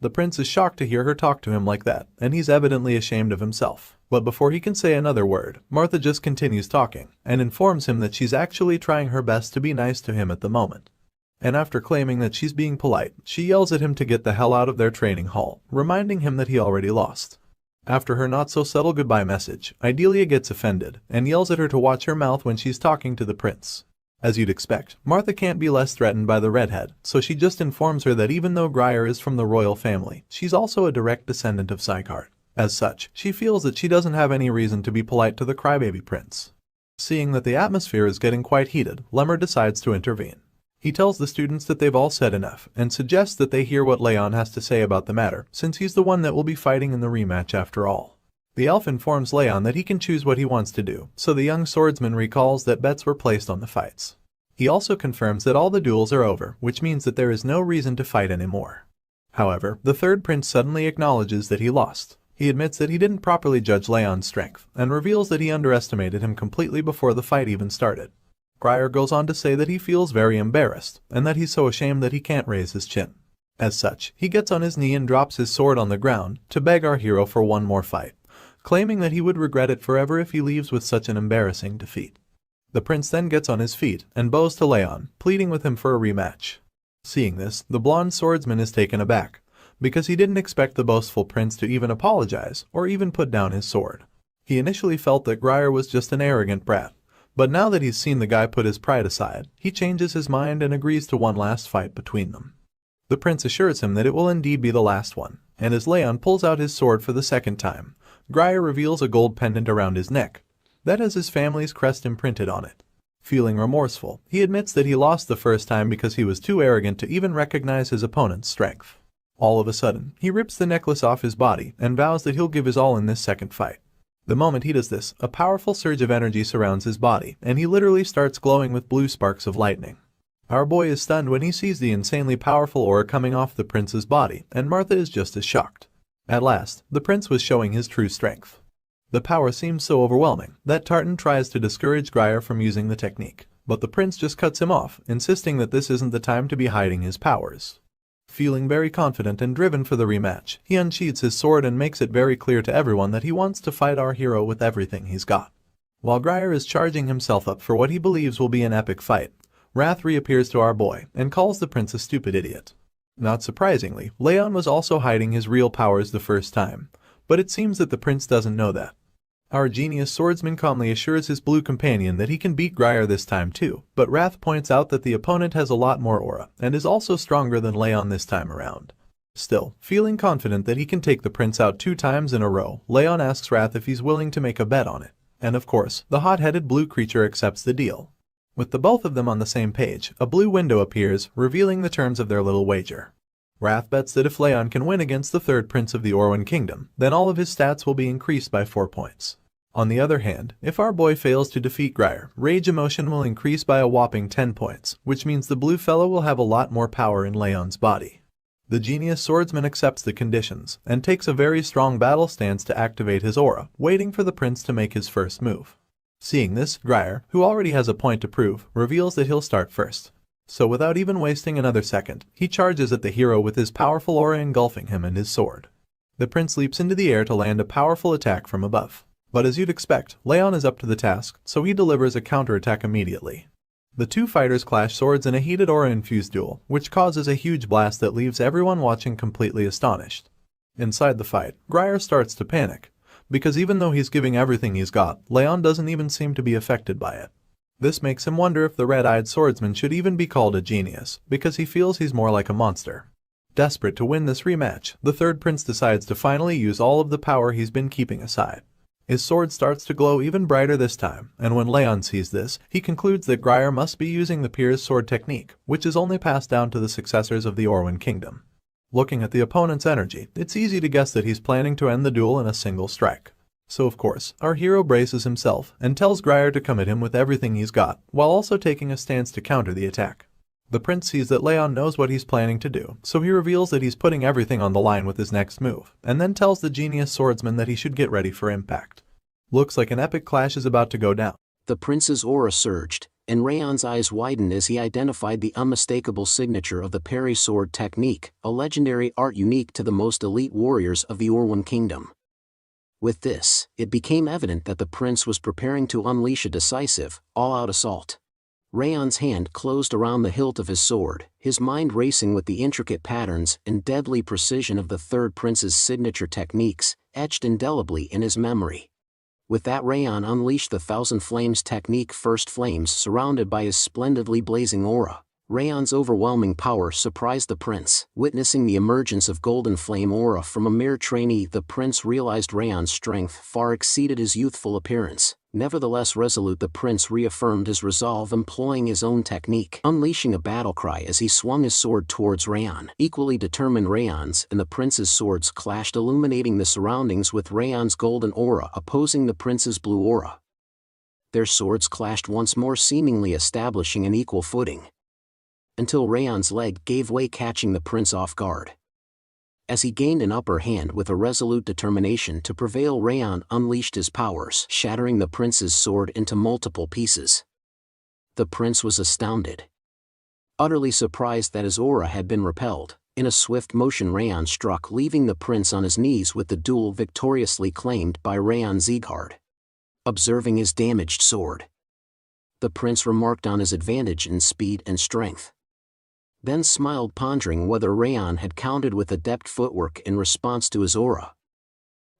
S1: The prince is shocked to hear her talk to him like that, and he's evidently ashamed of himself. But before he can say another word, Martha just continues talking, and informs him that she's actually trying her best to be nice to him at the moment. And after claiming that she's being polite, she yells at him to get the hell out of their training hall, reminding him that he already lost. After her not-so-subtle goodbye message, Idelia gets offended, and yells at her to watch her mouth when she's talking to the prince. As you'd expect, Martha can't be less threatened by the redhead, so she just informs her that even though Grier is from the royal family, she's also a direct descendant of Sieghart. As such, she feels that she doesn't have any reason to be polite to the crybaby prince. Seeing that the atmosphere is getting quite heated, Lemmer decides to intervene. He tells the students that they've all said enough, and suggests that they hear what Raon has to say about the matter, since he's the one that will be fighting in the rematch after all. The elf informs Raon that he can choose what he wants to do, so the young swordsman recalls that bets were placed on the fights. He also confirms that all the duels are over, which means that there is no reason to fight anymore. However, the third prince suddenly acknowledges that he lost. He admits that he didn't properly judge Raon's strength, and reveals that he underestimated him completely before the fight even started. Grier goes on to say that he feels very embarrassed, and that he's so ashamed that he can't raise his chin. As such, he gets on his knee and drops his sword on the ground to beg our hero for one more fight, claiming that he would regret it forever if he leaves with such an embarrassing defeat. The prince then gets on his feet and bows to Raon, pleading with him for a rematch. Seeing this, the blonde swordsman is taken aback, because he didn't expect the boastful prince to even apologize or even put down his sword. He initially felt that Grier was just an arrogant brat, but now that he's seen the guy put his pride aside, he changes his mind and agrees to one last fight between them. The prince assures him that it will indeed be the last one, and as Raon pulls out his sword for the second time, Grier reveals a gold pendant around his neck that has his family's crest imprinted on it. Feeling remorseful, he admits that he lost the first time because he was too arrogant to even recognize his opponent's strength. All of a sudden, he rips the necklace off his body and vows that he'll give his all in this second fight. The moment he does this, a powerful surge of energy surrounds his body, and he literally starts glowing with blue sparks of lightning. Our boy is stunned when he sees the insanely powerful aura coming off the prince's body, and Martha is just as shocked. At last, the prince was showing his true strength. The power seems so overwhelming that Tartan tries to discourage Grier from using the technique, but the prince just cuts him off, insisting that this isn't the time to be hiding his powers. Feeling very confident and driven for the rematch, he unsheathes his sword and makes it very clear to everyone that he wants to fight our hero with everything he's got. While Grier is charging himself up for what he believes will be an epic fight, Wrath reappears to our boy and calls the prince a stupid idiot. Not surprisingly, Raon was also hiding his real powers the first time, but it seems that the prince doesn't know that. Our genius swordsman calmly assures his blue companion that he can beat Grier this time too, but Wrath points out that the opponent has a lot more aura, and is also stronger than Raon this time around. Still, feeling confident that he can take the prince out 2 times in a row, Raon asks Wrath if he's willing to make a bet on it, and of course, the hot-headed blue creature accepts the deal. With the both of them on the same page, a blue window appears, revealing the terms of their little wager. Wrath bets that if Raon can win against the third prince of the Orwan Kingdom, then all of his stats will be increased by 4 points. On the other hand, if our boy fails to defeat Grier, rage emotion will increase by a whopping 10 points, which means the blue fellow will have a lot more power in Raon's body. The genius swordsman accepts the conditions, and takes a very strong battle stance to activate his aura, waiting for the prince to make his first move. Seeing this, Grier, who already has a point to prove, reveals that he'll start first. So without even wasting another second, he charges at the hero with his powerful aura engulfing him and his sword. The prince leaps into the air to land a powerful attack from above. But as you'd expect, Raon is up to the task, so he delivers a counterattack immediately. The two fighters clash swords in a heated aura-infused duel, which causes a huge blast that leaves everyone watching completely astonished. Inside the fight, Grier starts to panic, because even though he's giving everything he's got, Raon doesn't even seem to be affected by it. This makes him wonder if the red-eyed swordsman should even be called a genius, because he feels he's more like a monster. Desperate to win this rematch, the third prince decides to finally use all of the power he's been keeping aside. His sword starts to glow even brighter this time, and when Raon sees this, he concludes that Grier must be using the Pier's sword technique, which is only passed down to the successors of the Orwan Kingdom. Looking at the opponent's energy, it's easy to guess that he's planning to end the duel in a single strike. So of course, our hero braces himself and tells Grier to come at him with everything he's got, while also taking a stance to counter the attack. The prince sees that Raon knows what he's planning to do, so he reveals that he's putting everything on the line with his next move, and then tells the genius swordsman that he should get ready for impact. Looks like an epic clash is about to go down.
S2: The prince's aura surged, and Raon's eyes widened as he identified the unmistakable signature of the parry sword technique, a legendary art unique to the most elite warriors of the Orwan Kingdom. With this, it became evident that the prince was preparing to unleash a decisive, all-out assault. Raon's hand closed around the hilt of his sword, his mind racing with the intricate patterns and deadly precision of the third prince's signature techniques, etched indelibly in his memory. With that, Raon unleashed the Thousand Flames technique, first flames surrounded by his splendidly blazing aura. Raon's overwhelming power surprised the prince. Witnessing the emergence of golden flame aura from a mere trainee, the prince realized Raon's strength far exceeded his youthful appearance. Nevertheless resolute, the prince reaffirmed his resolve, employing his own technique, unleashing a battle cry as he swung his sword towards Raon. Equally determined, Raon's and the prince's swords clashed, illuminating the surroundings with Raon's golden aura opposing the prince's blue aura. Their swords clashed once more, seemingly establishing an equal footing, until Raon's leg gave way, catching the prince off guard. As he gained an upper hand with a resolute determination to prevail, Raon unleashed his powers, shattering the prince's sword into multiple pieces. The prince was astounded, utterly surprised that his aura had been repelled. In a swift motion, Raon struck, leaving the prince on his knees with the duel victoriously claimed by House Sieghart. Observing his damaged sword, the prince remarked on his advantage in speed and strength, then smiled, pondering whether Raon had counted with adept footwork in response to his aura.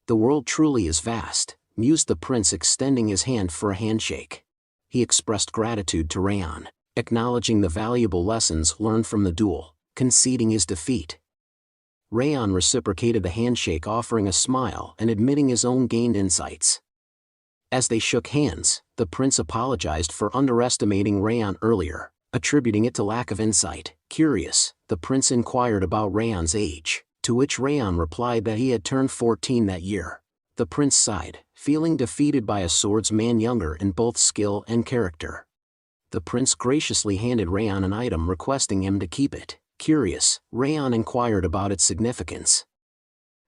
S2: "The world truly is vast," mused the prince, extending his hand for a handshake. He expressed gratitude to Raon, acknowledging the valuable lessons learned from the duel, conceding his defeat. Raon reciprocated the handshake, offering a smile and admitting his own gained insights. As they shook hands, the prince apologized for underestimating Raon earlier, attributing it to lack of insight. Curious, the prince inquired about Raon's age, to which Raon replied that he had turned 14 that year. The prince sighed, feeling defeated by a swordsman younger in both skill and character. The prince graciously handed Raon an item, requesting him to keep it. Curious, Raon inquired about its significance.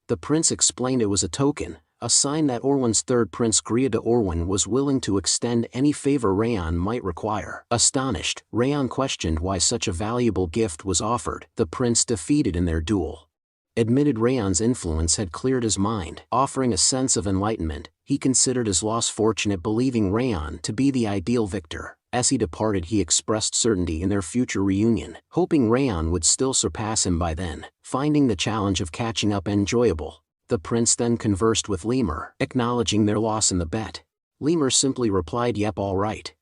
S2: The prince explained it was a token, a sign that Orwan's third prince Grier de Orwan was willing to extend any favor Raon might require. Astonished, Raon questioned why such a valuable gift was offered. The prince, defeated in their duel, admitted Raon's influence had cleared his mind. Offering a sense of enlightenment, he considered his loss fortunate, believing Raon to be the ideal victor. As he departed, he expressed certainty in their future reunion, hoping Raon would still surpass him by then. Finding the challenge of catching up enjoyable, the prince then conversed with Lemur, acknowledging their loss in the bet. Lemur simply replied, "Yep, all right."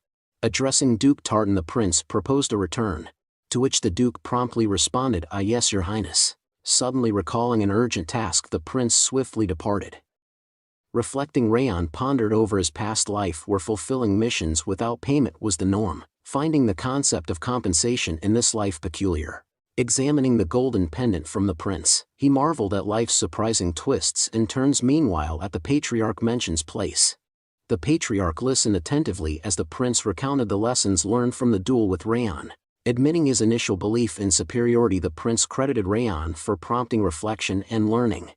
S2: Addressing Duke Tartan, the prince proposed a return, to which the duke promptly responded, "Ah yes, your highness." Suddenly recalling an urgent task, the prince swiftly departed. Reflecting, Raon pondered over his past life, where fulfilling missions without payment was the norm, finding the concept of compensation in this life peculiar. Examining the golden pendant from the prince, he marveled at life's surprising twists and turns. Meanwhile, at the patriarch mentions place. The patriarch listened attentively as the prince recounted the lessons learned from the duel with Raon. Admitting his initial belief in superiority, the prince credited Raon for prompting reflection and learning,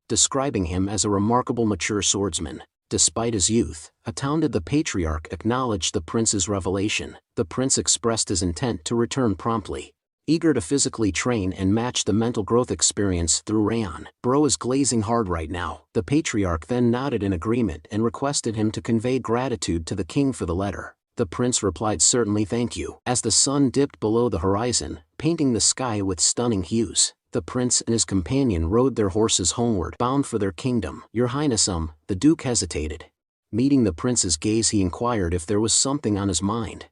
S2: describing him as a remarkable mature swordsman. Despite his youth, astounded, the patriarch acknowledged the prince's revelation. The prince expressed his intent to return promptly, eager to physically train and match the mental growth experience through Raon. "Bro is glazing hard right now." The patriarch then nodded in agreement and requested him to convey gratitude to the king for the letter. The prince replied, "Certainly, thank you." As the sun dipped below the horizon, painting the sky with stunning hues, the prince and his companion rode their horses homeward, bound for their kingdom. "Your highness," the duke hesitated. Meeting the prince's gaze, he inquired if there was something on his mind.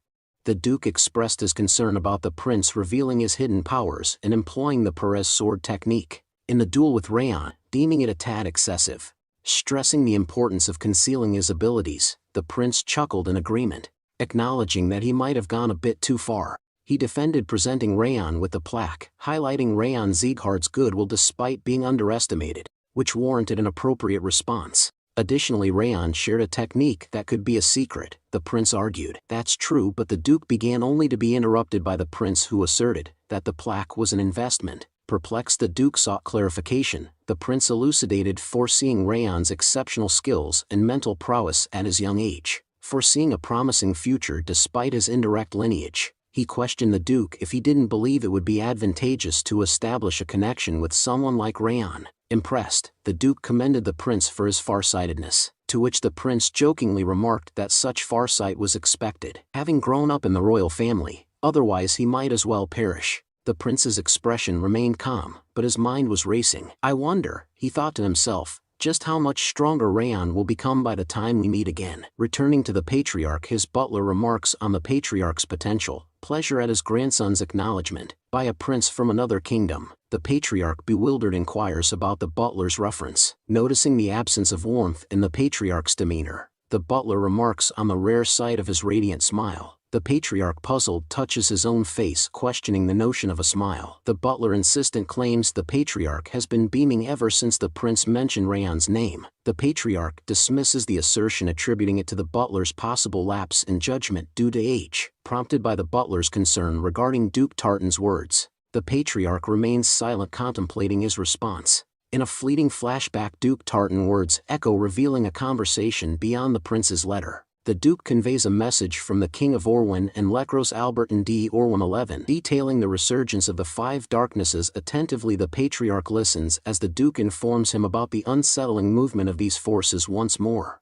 S2: The duke expressed his concern about the prince revealing his hidden powers and employing the Perez sword technique in the duel with Raon, deeming it a tad excessive. Stressing the importance of concealing his abilities, the prince chuckled in agreement, acknowledging that he might have gone a bit too far. He defended presenting Raon with the plaque, highlighting Raon Sieghart's goodwill despite being underestimated, which warranted an appropriate response. Additionally, Raon shared a technique that could be a secret. The prince argued, "That's true," but the duke began only to be interrupted by the prince, who asserted that the plaque was an investment. Perplexed, the duke sought clarification. The prince elucidated, foreseeing Raon's exceptional skills and mental prowess at his young age, foreseeing a promising future despite his indirect lineage. He questioned the duke if he didn't believe it would be advantageous to establish a connection with someone like Raon. Impressed, the duke commended the prince for his farsightedness, to which the prince jokingly remarked that such farsight was expected, having grown up in the royal family, otherwise he might as well perish. The prince's expression remained calm, but his mind was racing. "I wonder," he thought to himself, "just how much stronger Raon will become by the time we meet again." Returning to the patriarch, his butler remarks on the patriarch's potential pleasure at his grandson's acknowledgement by a prince from another kingdom. The patriarch, bewildered, inquires about the butler's reference. Noticing the absence of warmth in the patriarch's demeanor, the butler remarks on the rare sight of his radiant smile. The patriarch, puzzled, touches his own face, questioning the notion of a smile. The butler, insistent, claims the patriarch has been beaming ever since the prince mentioned Raon's name. The patriarch dismisses the assertion, attributing it to the butler's possible lapse in judgment due to age. Prompted by the butler's concern regarding Duke Tartan's words, the patriarch remains silent, contemplating his response. In a fleeting flashback, Duke Tartan's words echo, revealing a conversation beyond the prince's letter. The duke conveys a message from the king of Orwin and Lekros Albert and D. Orwin 11, detailing the resurgence of the five darknesses. Attentively, the patriarch listens as the duke informs him about the unsettling movement of these forces once more.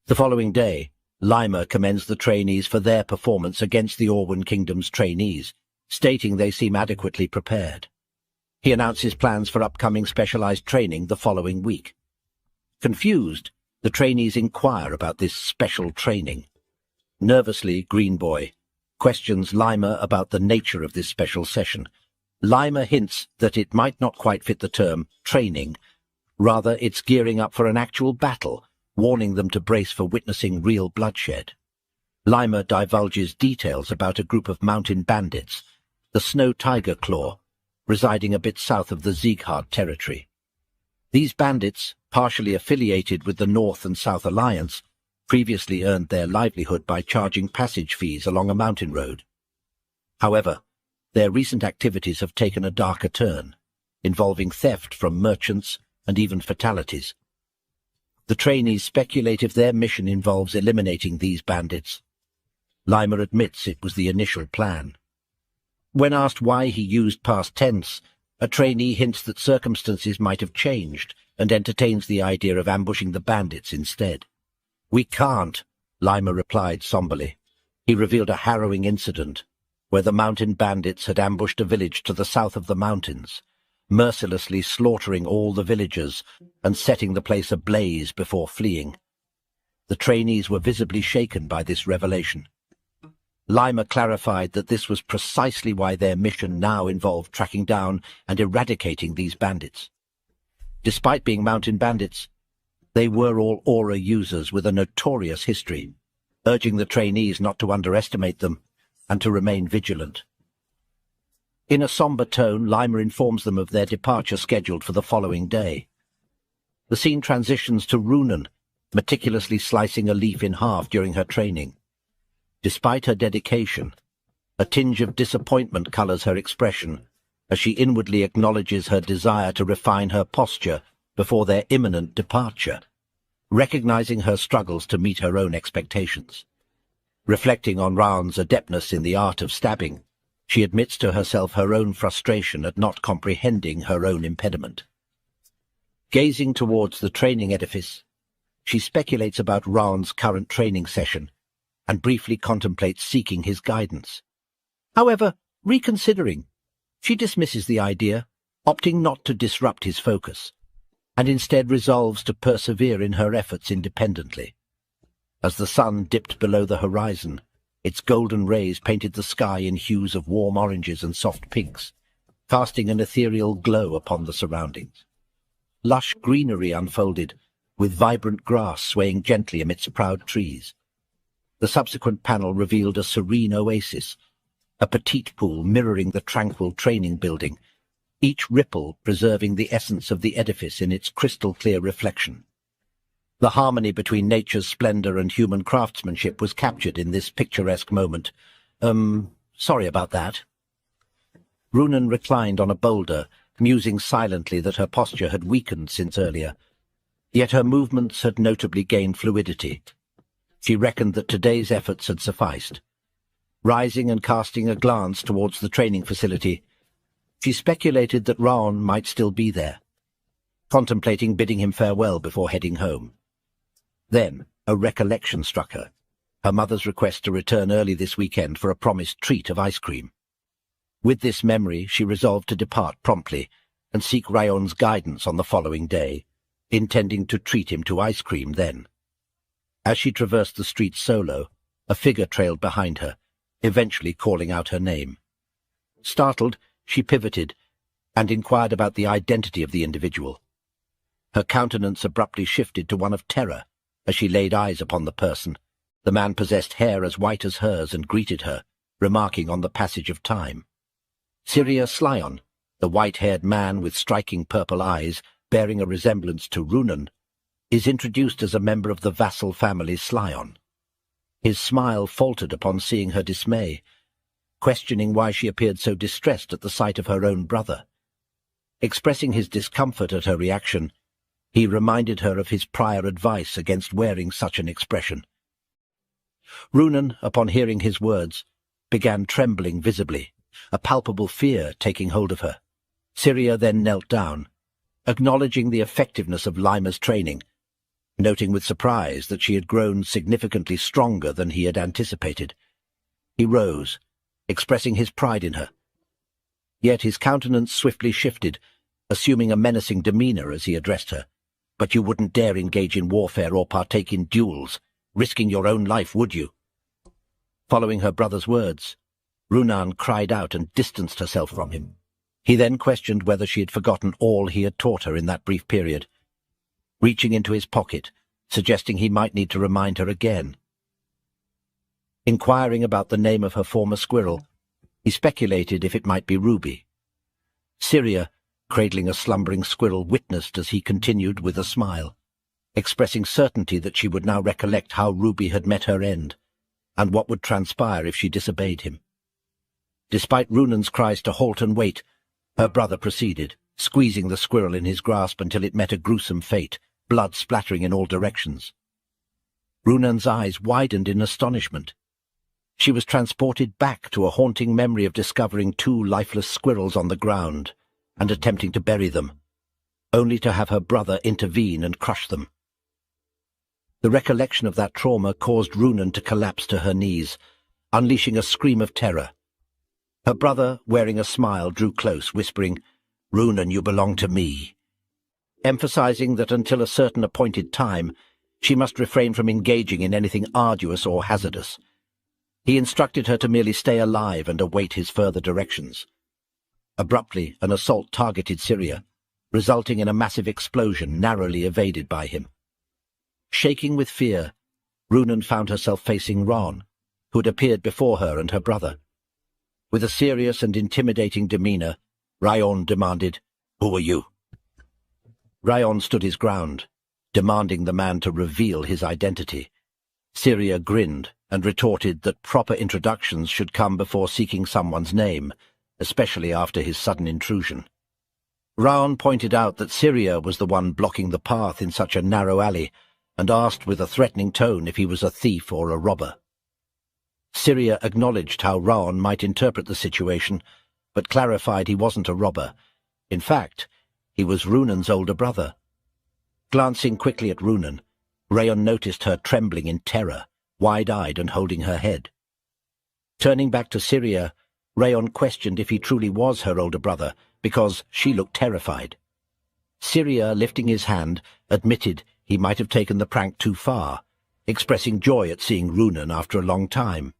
S3: The following day, Lima commends the trainees for their performance against the Orwin Kingdom's trainees, stating they seem adequately prepared. He announces plans for upcoming specialized training the following week. Confused, the trainees inquire about this special training. Nervously, Green Boy questions Lima about the nature of this special session. Lima hints that it might not quite fit the term training. Rather, it's gearing up for an actual battle, warning them to brace for witnessing real bloodshed. Lima divulges details about a group of mountain bandits, the Snow Tiger Claw, residing a bit south of the Sieghart territory. These bandits, partially affiliated with the North and South Alliance, previously earned their livelihood by charging passage fees along a mountain road. However, their recent activities have taken a darker turn, involving theft from merchants and even fatalities. The trainees speculate if their mission involves eliminating these bandits. Lima admits it was the initial plan. When asked why he used past tense, a trainee hints that circumstances might have changed and entertains the idea of ambushing the bandits instead. "We can't," Lima replied somberly. He revealed a harrowing incident where the mountain bandits had ambushed a village to the south of the mountains, mercilessly slaughtering all the villagers and setting the place ablaze before fleeing. The trainees were visibly shaken by this revelation. Lima clarified that this was precisely why their mission now involved tracking down and eradicating these bandits. Despite being mountain bandits, they were all aura users with a notorious history, urging the trainees not to underestimate them and to remain vigilant. In a somber tone, Lima informs them of their departure scheduled for the following day. The scene transitions to Runan, meticulously slicing a leaf in half during her training. Despite her dedication, a tinge of disappointment colors her expression as she inwardly acknowledges her desire to refine her posture before their imminent departure, recognizing her struggles to meet her own expectations. Reflecting on Raon's adeptness in the art of stabbing, she admits to herself her own frustration at not comprehending her own impediment. Gazing towards the training edifice, she speculates about Raon's current training session and briefly contemplates seeking his guidance. However, reconsidering, she dismisses the idea, opting not to disrupt his focus, and instead resolves to persevere in her efforts independently. As the sun dipped below the horizon, its golden rays painted the sky in hues of warm oranges and soft pinks, casting an ethereal glow upon the surroundings. Lush greenery unfolded, with vibrant grass swaying gently amidst proud trees. The subsequent panel revealed a serene oasis, a petite pool mirroring the tranquil training building, each ripple preserving the essence of the edifice in its crystal-clear reflection. The harmony between nature's splendor and human craftsmanship was captured in this picturesque moment. Sorry about that. Runan reclined on a boulder, musing silently that her posture had weakened since earlier. Yet her movements had notably gained fluidity. She reckoned that today's efforts had sufficed. Rising and casting a glance towards the training facility, she speculated that Raon might still be there, contemplating bidding him farewell before heading home. Then a recollection struck her, her mother's request to return early this weekend for a promised treat of ice cream. With this memory, she resolved to depart promptly and seek Raon's guidance on the following day, intending to treat him to ice cream then. As she traversed the street solo, a figure trailed behind her, eventually calling out her name. Startled, she pivoted and inquired about the identity of the individual. Her countenance abruptly shifted to one of terror as she laid eyes upon the person. The man possessed hair as white as hers and greeted her, remarking on the passage of time. Syria Slyon, the white-haired man with striking purple eyes, bearing a resemblance to Runan, is introduced as a member of the vassal family Slyon. His smile faltered upon seeing her dismay, questioning why she appeared so distressed at the sight of her own brother. Expressing his discomfort at her reaction, he reminded her of his prior advice against wearing such an expression. Runan, upon hearing his words, began trembling visibly, a palpable fear taking hold of her. Syria then knelt down, acknowledging the effectiveness of Lima's training, noting with surprise that she had grown significantly stronger than he had anticipated. He rose, expressing his pride in her. Yet his countenance swiftly shifted, assuming a menacing demeanor as he addressed her. "But you wouldn't dare engage in warfare or partake in duels, risking your own life, would you?" Following her brother's words, Runan cried out and distanced herself from him. He then questioned whether she had forgotten all he had taught her in that brief period, reaching into his pocket, suggesting he might need to remind her again. Inquiring about the name of her former squirrel, he speculated if it might be Ruby. Syria, cradling a slumbering squirrel, witnessed as he continued with a smile, expressing certainty that she would now recollect how Ruby had met her end, and what would transpire if she disobeyed him. Despite Runan's cries to halt and wait, her brother proceeded, squeezing the squirrel in his grasp until it met a gruesome fate, blood splattering in all directions. Runan's eyes widened in astonishment. She was transported back to a haunting memory of discovering two lifeless squirrels on the ground and attempting to bury them, only to have her brother intervene and crush them. The recollection of that trauma caused Runan to collapse to her knees, unleashing a scream of terror. Her brother, wearing a smile, drew close, whispering, "Runan, you belong to me," emphasizing that until a certain appointed time, she must refrain from engaging in anything arduous or hazardous. He instructed her to merely stay alive and await his further directions. Abruptly, an assault targeted Syria, resulting in a massive explosion narrowly evaded by him. Shaking with fear, Runan found herself facing Raon, who had appeared before her and her brother. With a serious and intimidating demeanor, Raon demanded, "Who are you?" Raon stood his ground, demanding the man to reveal his identity. Syria grinned and retorted that proper introductions should come before seeking someone's name, especially after his sudden intrusion. Raon pointed out that Syria was the one blocking the path in such a narrow alley, and asked with a threatening tone if he was a thief or a robber. Syria acknowledged how Raon might interpret the situation, but clarified he wasn't a robber. In fact, he was Runan's older brother. Glancing quickly at Runan, Raon noticed her trembling in terror, wide-eyed and holding her head. Turning back to Syria, Raon questioned if he truly was her older brother, because she looked terrified. Syria, lifting his hand, admitted he might have taken the prank too far, expressing joy at seeing Runan after a long time.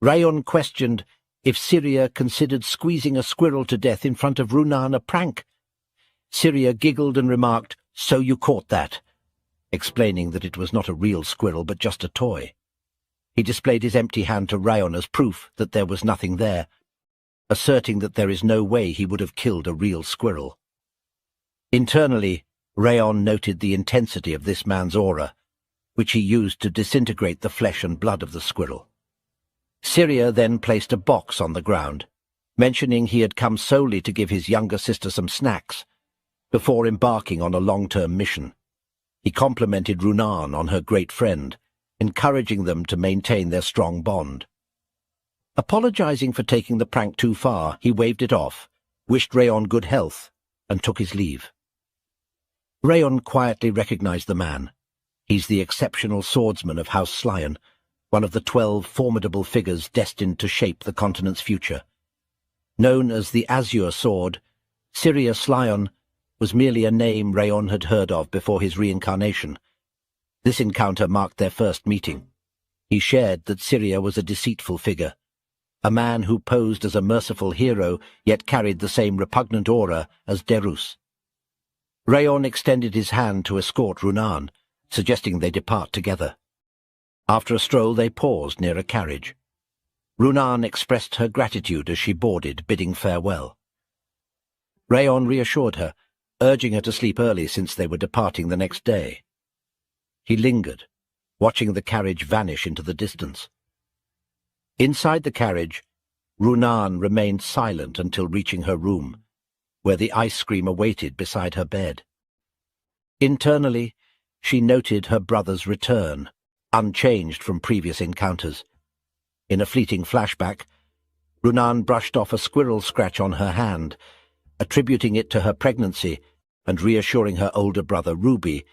S3: Raon questioned if Syria considered squeezing a squirrel to death in front of Runan a prank. Syria giggled and remarked, "So you caught that," explaining that it was not a real squirrel but just a toy. He displayed his empty hand to Raon as proof that there was nothing there, asserting that there is no way he would have killed a real squirrel. Internally, Raon noted the intensity of this man's aura, which he used to disintegrate the flesh and blood of the squirrel. Syria then placed a box on the ground, mentioning he had come solely to give his younger sister some snacks, before embarking on a long-term mission. He complimented Runan on her great friend, encouraging them to maintain their strong bond. Apologizing for taking the prank too far, he waved it off, wished Raon good health, and took his leave. Raon quietly recognized the man. He's the exceptional swordsman of House Sieghart, one of the 12 formidable figures destined to shape the continent's future. Known as the Azure Sword, Syria Sieghart was merely a name Raon had heard of before his reincarnation. This encounter marked their first meeting. He shared that Syria was a deceitful figure, a man who posed as a merciful hero yet carried the same repugnant aura as Derus. Raon extended his hand to escort Runan, suggesting they depart together. After a stroll they paused near a carriage. Runan expressed her gratitude as she boarded, bidding farewell. Raon reassured her, urging her to sleep early since they were departing the next day. He lingered, watching the carriage vanish into the distance. Inside the carriage, Runan remained silent until reaching her room, where the ice cream awaited beside her bed. Internally, she noted her brother's return, unchanged from previous encounters. In a fleeting flashback, Runan brushed off a squirrel scratch on her hand, attributing it to her pregnancy and reassuring her older brother Ruby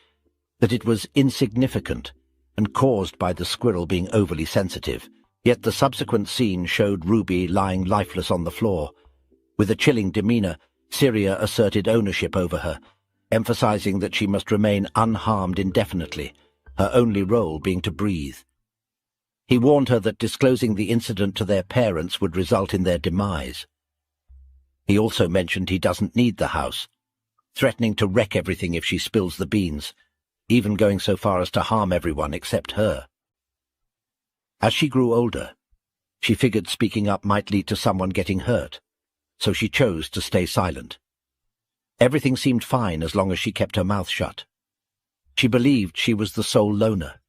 S3: that it was insignificant and caused by the squirrel being overly sensitive. Yet the subsequent scene showed Ruby lying lifeless on the floor. With a chilling demeanor, Syria asserted ownership over her, emphasizing that she must remain unharmed indefinitely, her only role being to breathe. He warned her that disclosing the incident to their parents would result in their demise. He also mentioned he doesn't need the house, threatening to wreck everything if she spills the beans, even going so far as to harm everyone except her. As she grew older, she figured speaking up might lead to someone getting hurt, so she chose to stay silent. Everything seemed fine as long as she kept her mouth shut. She believed she was the sole loner,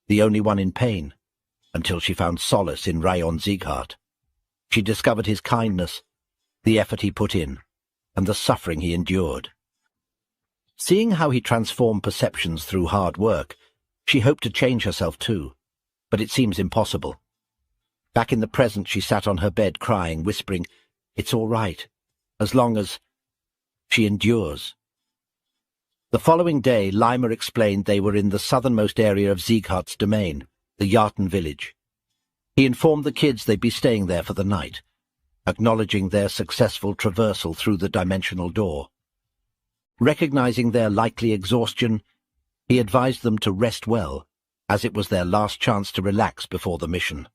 S3: the only one in pain, until she found solace in House Sieghart. She discovered his kindness, the effort he put in, and the suffering he endured. Seeing how he transformed perceptions through hard work, she hoped to change herself too, but it seems impossible. Back in the present, she sat on her bed crying, whispering, "It's all right, as long as..." She endures. The following day, Lima explained they were in the southernmost area of Sieghart's domain, the Yartan village. He informed the kids they'd be staying there for the night, acknowledging their successful traversal through the dimensional door. Recognizing their likely exhaustion, he advised them to rest well, as it was their last chance to relax before the mission.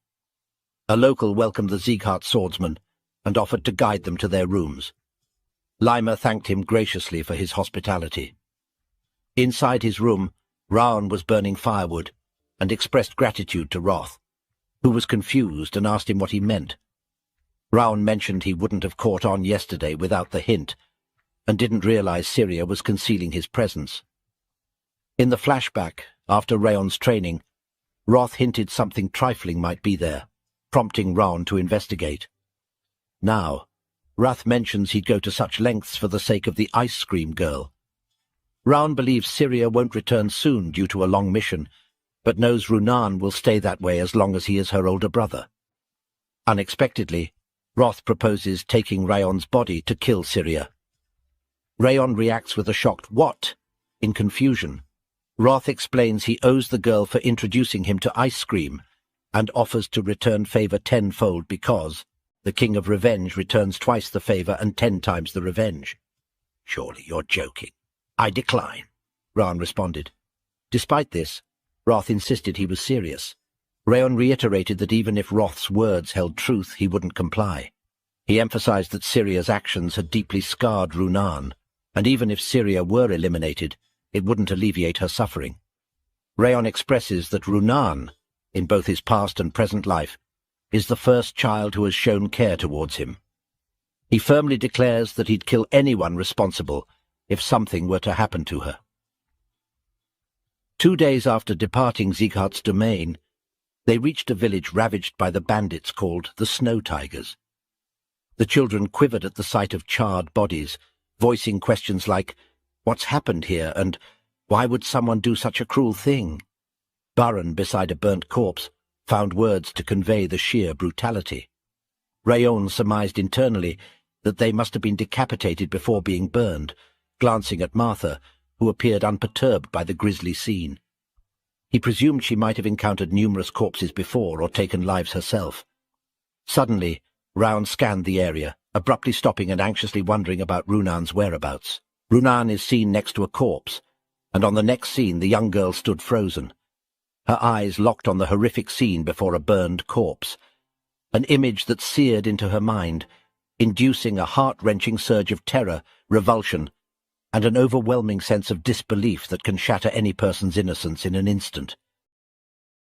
S3: A local welcomed the Sieghart swordsman and offered to guide them to their rooms. Lima thanked him graciously for his hospitality. Inside his room, Raon was burning firewood and expressed gratitude to Roth, who was confused and asked him what he meant. Raon mentioned he wouldn't have caught on yesterday without the hint, and didn't realize Syria was concealing his presence. In the flashback, after Raon's training, Roth hinted something trifling might be there, prompting Raon to investigate. Now, Roth mentions he'd go to such lengths for the sake of the ice cream girl. Raon believes Syria won't return soon due to a long mission, but knows Runan will stay that way as long as he is her older brother. Unexpectedly, Roth proposes taking Raon's body to kill Syria. Raon reacts with a shocked "What?" in confusion. Roth explains he owes the girl for introducing him to ice cream and offers to return favor tenfold because the King of Revenge returns twice the favor and 10 times the revenge. "Surely you're joking." "I decline," Raon responded. Despite this, Roth insisted he was serious. Raon reiterated that even if Roth's words held truth, he wouldn't comply. He emphasized that Syria's actions had deeply scarred Runan, and even if Syria were eliminated, it wouldn't alleviate her suffering. Raon expresses that Runan, in both his past and present life, is the first child who has shown care towards him. He firmly declares that he'd kill anyone responsible if something were to happen to her. 2 days after departing Sieghart's domain, they reached a village ravaged by the bandits called the Snow Tigers. The children quivered at the sight of charred bodies, voicing questions like, "What's happened here?" and "Why would someone do such a cruel thing?" Baron, beside a burnt corpse, found words to convey the sheer brutality. Raon surmised internally that they must have been decapitated before being burned, glancing at Martha, who appeared unperturbed by the grisly scene. He presumed she might have encountered numerous corpses before or taken lives herself. Suddenly, Raon scanned the area, abruptly stopping and anxiously wondering about Runan's whereabouts. Runan is seen next to a corpse, and on the next scene the young girl stood frozen, her eyes locked on the horrific scene before a burned corpse, an image that seared into her mind, inducing a heart-wrenching surge of terror, revulsion, and an overwhelming sense of disbelief that can shatter any person's innocence in an instant.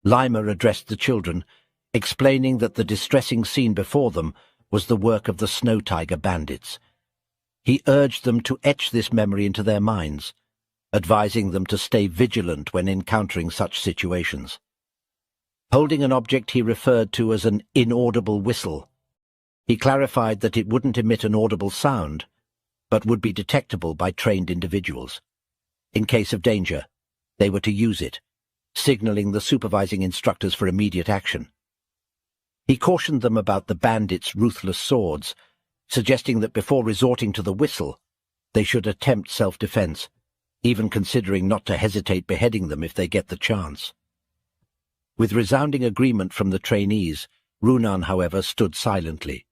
S3: Lima addressed the children, explaining that the distressing scene before them was the work of the Snow Tiger bandits. He urged them to etch this memory into their minds, advising them to stay vigilant when encountering such situations. Holding an object he referred to as an inaudible whistle, he clarified that it wouldn't emit an audible sound, but would be detectable by trained individuals. In case of danger, they were to use it, signaling the supervising instructors for immediate action. He cautioned them about the bandits' ruthless swords, suggesting that before resorting to the whistle, they should attempt self-defense, even considering not to hesitate beheading them if they get the chance. With resounding agreement from the trainees, Runan, however, stood silently.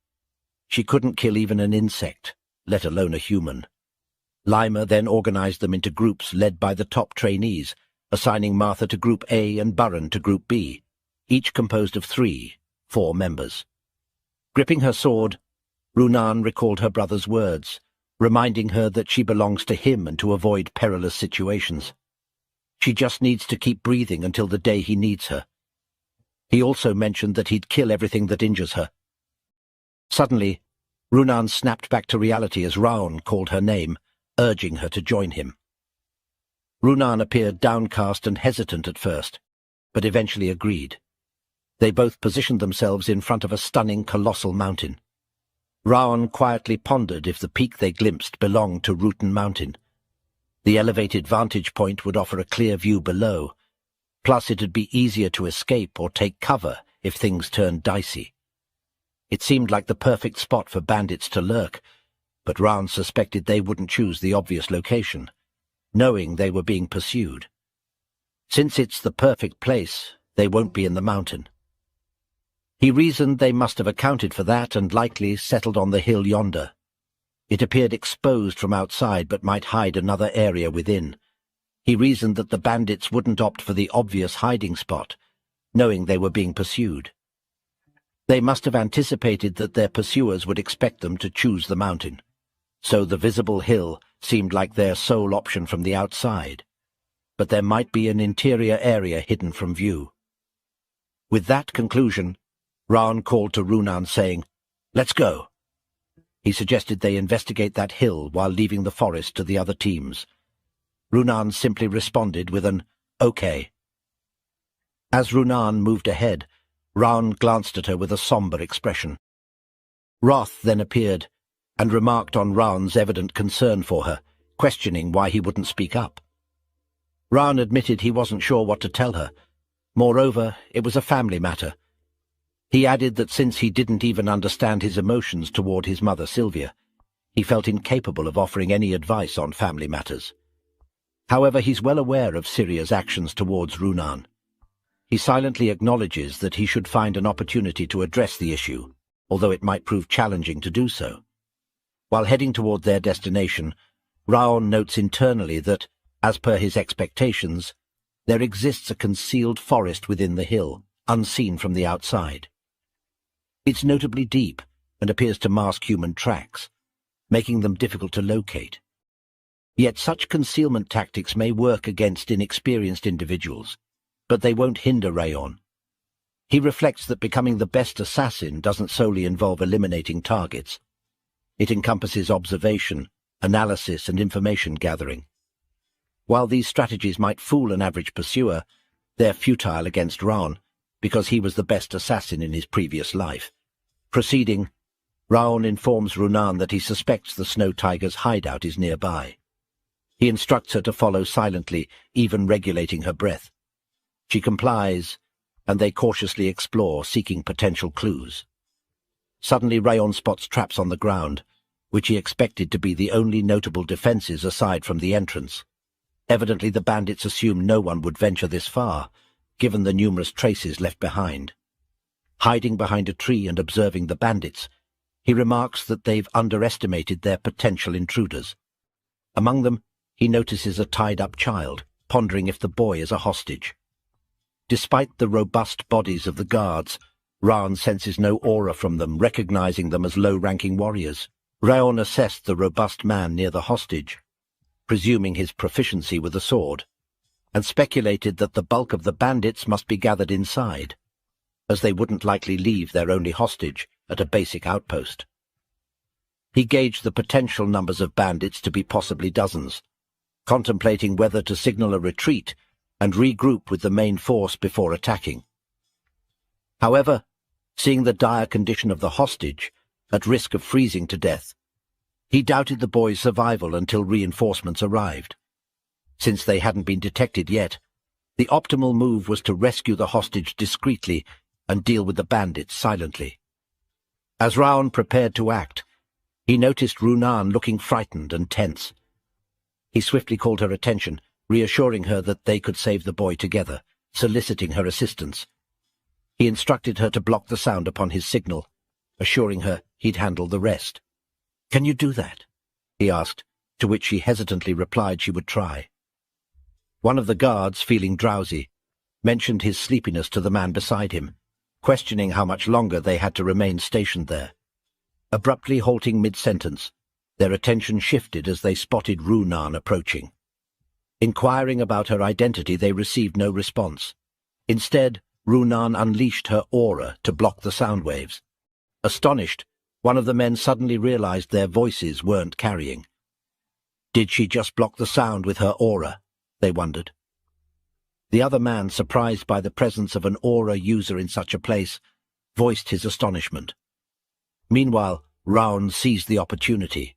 S3: She couldn't kill even an insect, let alone a human. Lima then organized them into groups led by the top trainees, assigning Martha to Group A and Baron to Group B, each composed of 4 members. Gripping her sword, Runan recalled her brother's words, reminding her that she belongs to him and to avoid perilous situations. She just needs to keep breathing until the day he needs her. He also mentioned that he'd kill everything that injures her. Suddenly, Runan snapped back to reality as Raon called her name, urging her to join him. Runan appeared downcast and hesitant at first, but eventually agreed. They both positioned themselves in front of a stunning colossal mountain. Raon quietly pondered if the peak they glimpsed belonged to Rutan Mountain. The elevated vantage point would offer a clear view below, plus it'd be easier to escape or take cover if things turned dicey. It seemed like the perfect spot for bandits to lurk, but Raon suspected they wouldn't choose the obvious location, knowing they were being pursued. Since it's the perfect place, they won't be in the mountain. He reasoned they must have accounted for that and likely settled on the hill yonder. It appeared exposed from outside but might hide another area within. He reasoned that the bandits wouldn't opt for the obvious hiding spot, knowing they were being pursued. They must have anticipated that their pursuers would expect them to choose the mountain, so the visible hill seemed like their sole option from the outside. But there might be an interior area hidden from view. With that conclusion, Raon called to Runan saying, "Let's go." He suggested they investigate that hill while leaving the forest to the other teams. Runan simply responded with an "okay." As Runan moved ahead, Raon glanced at her with a somber expression. Wrath then appeared and remarked on Raon's evident concern for her, questioning why he wouldn't speak up. Raon admitted he wasn't sure what to tell her. Moreover, it was a family matter. He added that since he didn't even understand his emotions toward his mother Sylvia, he felt incapable of offering any advice on family matters. However, he's well aware of Syria's actions towards Runan. He silently acknowledges that he should find an opportunity to address the issue, although it might prove challenging to do so. While heading toward their destination, Raon notes internally that, as per his expectations, there exists a concealed forest within the hill, unseen from the outside. It's notably deep and appears to mask human tracks, making them difficult to locate. Yet such concealment tactics may work against inexperienced individuals, but they won't hinder Raon. He reflects that becoming the best assassin doesn't solely involve eliminating targets. It encompasses observation, analysis, and information gathering. While these strategies might fool an average pursuer, they're futile against Raon, because he was the best assassin in his previous life. Proceeding, Raon informs Runan that he suspects the Snow Tiger's hideout is nearby. He instructs her to follow silently, even regulating her breath. She complies, and they cautiously explore, seeking potential clues. Suddenly Raon spots traps on the ground, which he expected to be the only notable defenses aside from the entrance. Evidently the bandits assumed no one would venture this far, given the numerous traces left behind. Hiding behind a tree and observing the bandits, he remarks that they've underestimated their potential intruders. Among them, he notices a tied-up child, pondering if the boy is a hostage. Despite the robust bodies of the guards, Raon senses no aura from them, recognizing them as low-ranking warriors. Raon assessed the robust man near the hostage, presuming his proficiency with a sword, and speculated that the bulk of the bandits must be gathered inside, as they wouldn't likely leave their only hostage at a basic outpost. He gauged the potential numbers of bandits to be possibly dozens, contemplating whether to signal a retreat and regroup with the main force before attacking. However, seeing the dire condition of the hostage, at risk of freezing to death, he doubted the boy's survival until reinforcements arrived. Since they hadn't been detected yet, the optimal move was to rescue the hostage discreetly and deal with the bandits silently. As Raon prepared to act, he noticed Runan looking frightened and tense. He swiftly called her attention, reassuring her that they could save the boy together, soliciting her assistance. He instructed her to block the sound upon his signal, assuring her he'd handle the rest. "Can you do that?" he asked, to which she hesitantly replied she would try. One of the guards, feeling drowsy, mentioned his sleepiness to the man beside him, questioning how much longer they had to remain stationed there. Abruptly halting mid-sentence, their attention shifted as they spotted Runan approaching. Inquiring about her identity, they received no response. Instead, Runan unleashed her aura to block the sound waves. Astonished, one of the men suddenly realized their voices weren't carrying. Did she just block the sound with her aura? They wondered. The other man, surprised by the presence of an aura user in such a place, voiced his astonishment. Meanwhile, Raon seized the opportunity,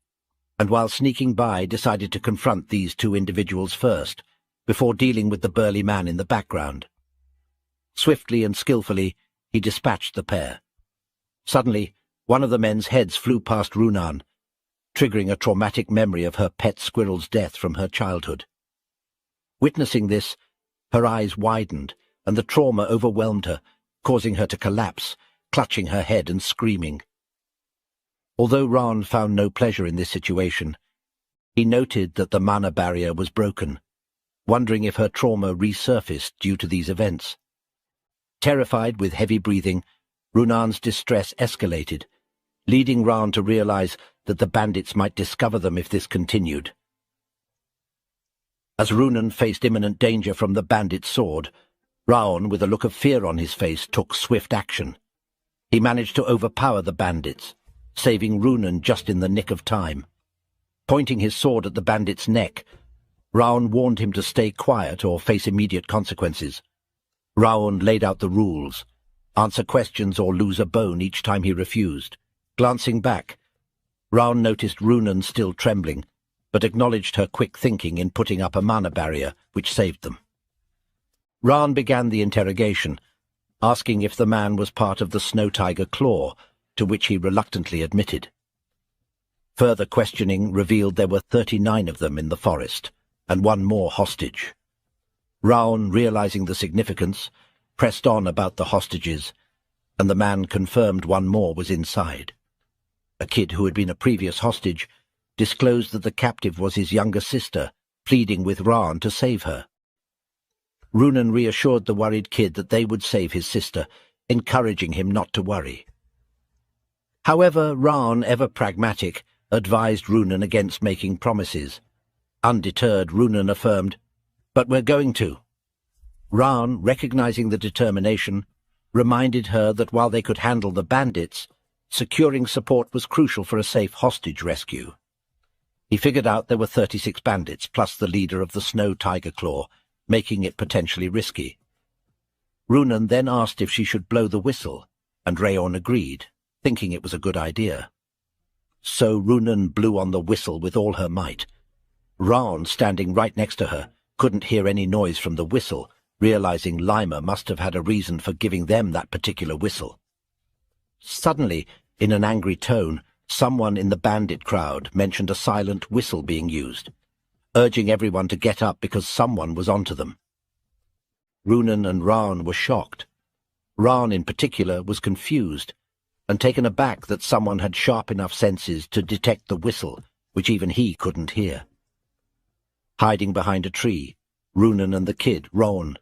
S3: and while sneaking by, decided to confront these two individuals first, before dealing with the burly man in the background. Swiftly and skillfully, he dispatched the pair. Suddenly, one of the men's heads flew past Runan, triggering a traumatic memory of her pet squirrel's death from her childhood. Witnessing this, her eyes widened, and the trauma overwhelmed her, causing her to collapse, clutching her head and screaming. Although Raon found no pleasure in this situation, he noted that the mana barrier was broken, wondering if her trauma resurfaced due to these events. Terrified with heavy breathing, Runan's distress escalated, leading Raon to realize that the bandits might discover them if this continued. As Runan faced imminent danger from the bandit's sword, Raon, with a look of fear on his face, took swift action. He managed to overpower the bandits, saving Runan just in the nick of time. Pointing his sword at the bandit's neck, Raon warned him to stay quiet or face immediate consequences. Raon laid out the rules: answer questions or lose a bone each time he refused. Glancing back, Raon noticed Runan still trembling, but acknowledged her quick thinking in putting up a mana barrier, which saved them. Raon began the interrogation, asking if the man was part of the Snow Tiger Claw, to which he reluctantly admitted. Further questioning revealed there were 39 of them in the forest, and one more hostage. Raon, realizing the significance, pressed on about the hostages, and the man confirmed one more was inside. A kid who had been a previous hostage disclosed that the captive was his younger sister, pleading with Raon to save her. Runan reassured the worried kid that they would save his sister, encouraging him not to worry. However, Raon, ever pragmatic, advised Runan against making promises. Undeterred, Runan affirmed, "But we're going to." Raon, recognizing the determination, reminded her that while they could handle the bandits, securing support was crucial for a safe hostage rescue. He figured out there were 36 bandits, plus the leader of the Snow Tiger Claw, making it potentially risky. Runan then asked if she should blow the whistle, and Raon agreed, thinking it was a good idea. So Runan blew on the whistle with all her might. Raon, standing right next to her, couldn't hear any noise from the whistle, realizing Lima must have had a reason for giving them that particular whistle. Suddenly, in an angry tone, someone in the bandit crowd mentioned a silent whistle being used, urging everyone to get up because someone was onto them. Runan and Raon were shocked. Raon, in particular, was confused and taken aback that someone had sharp enough senses to detect the whistle, which even he couldn't hear. Hiding behind a tree, Runan and the kid, Raon,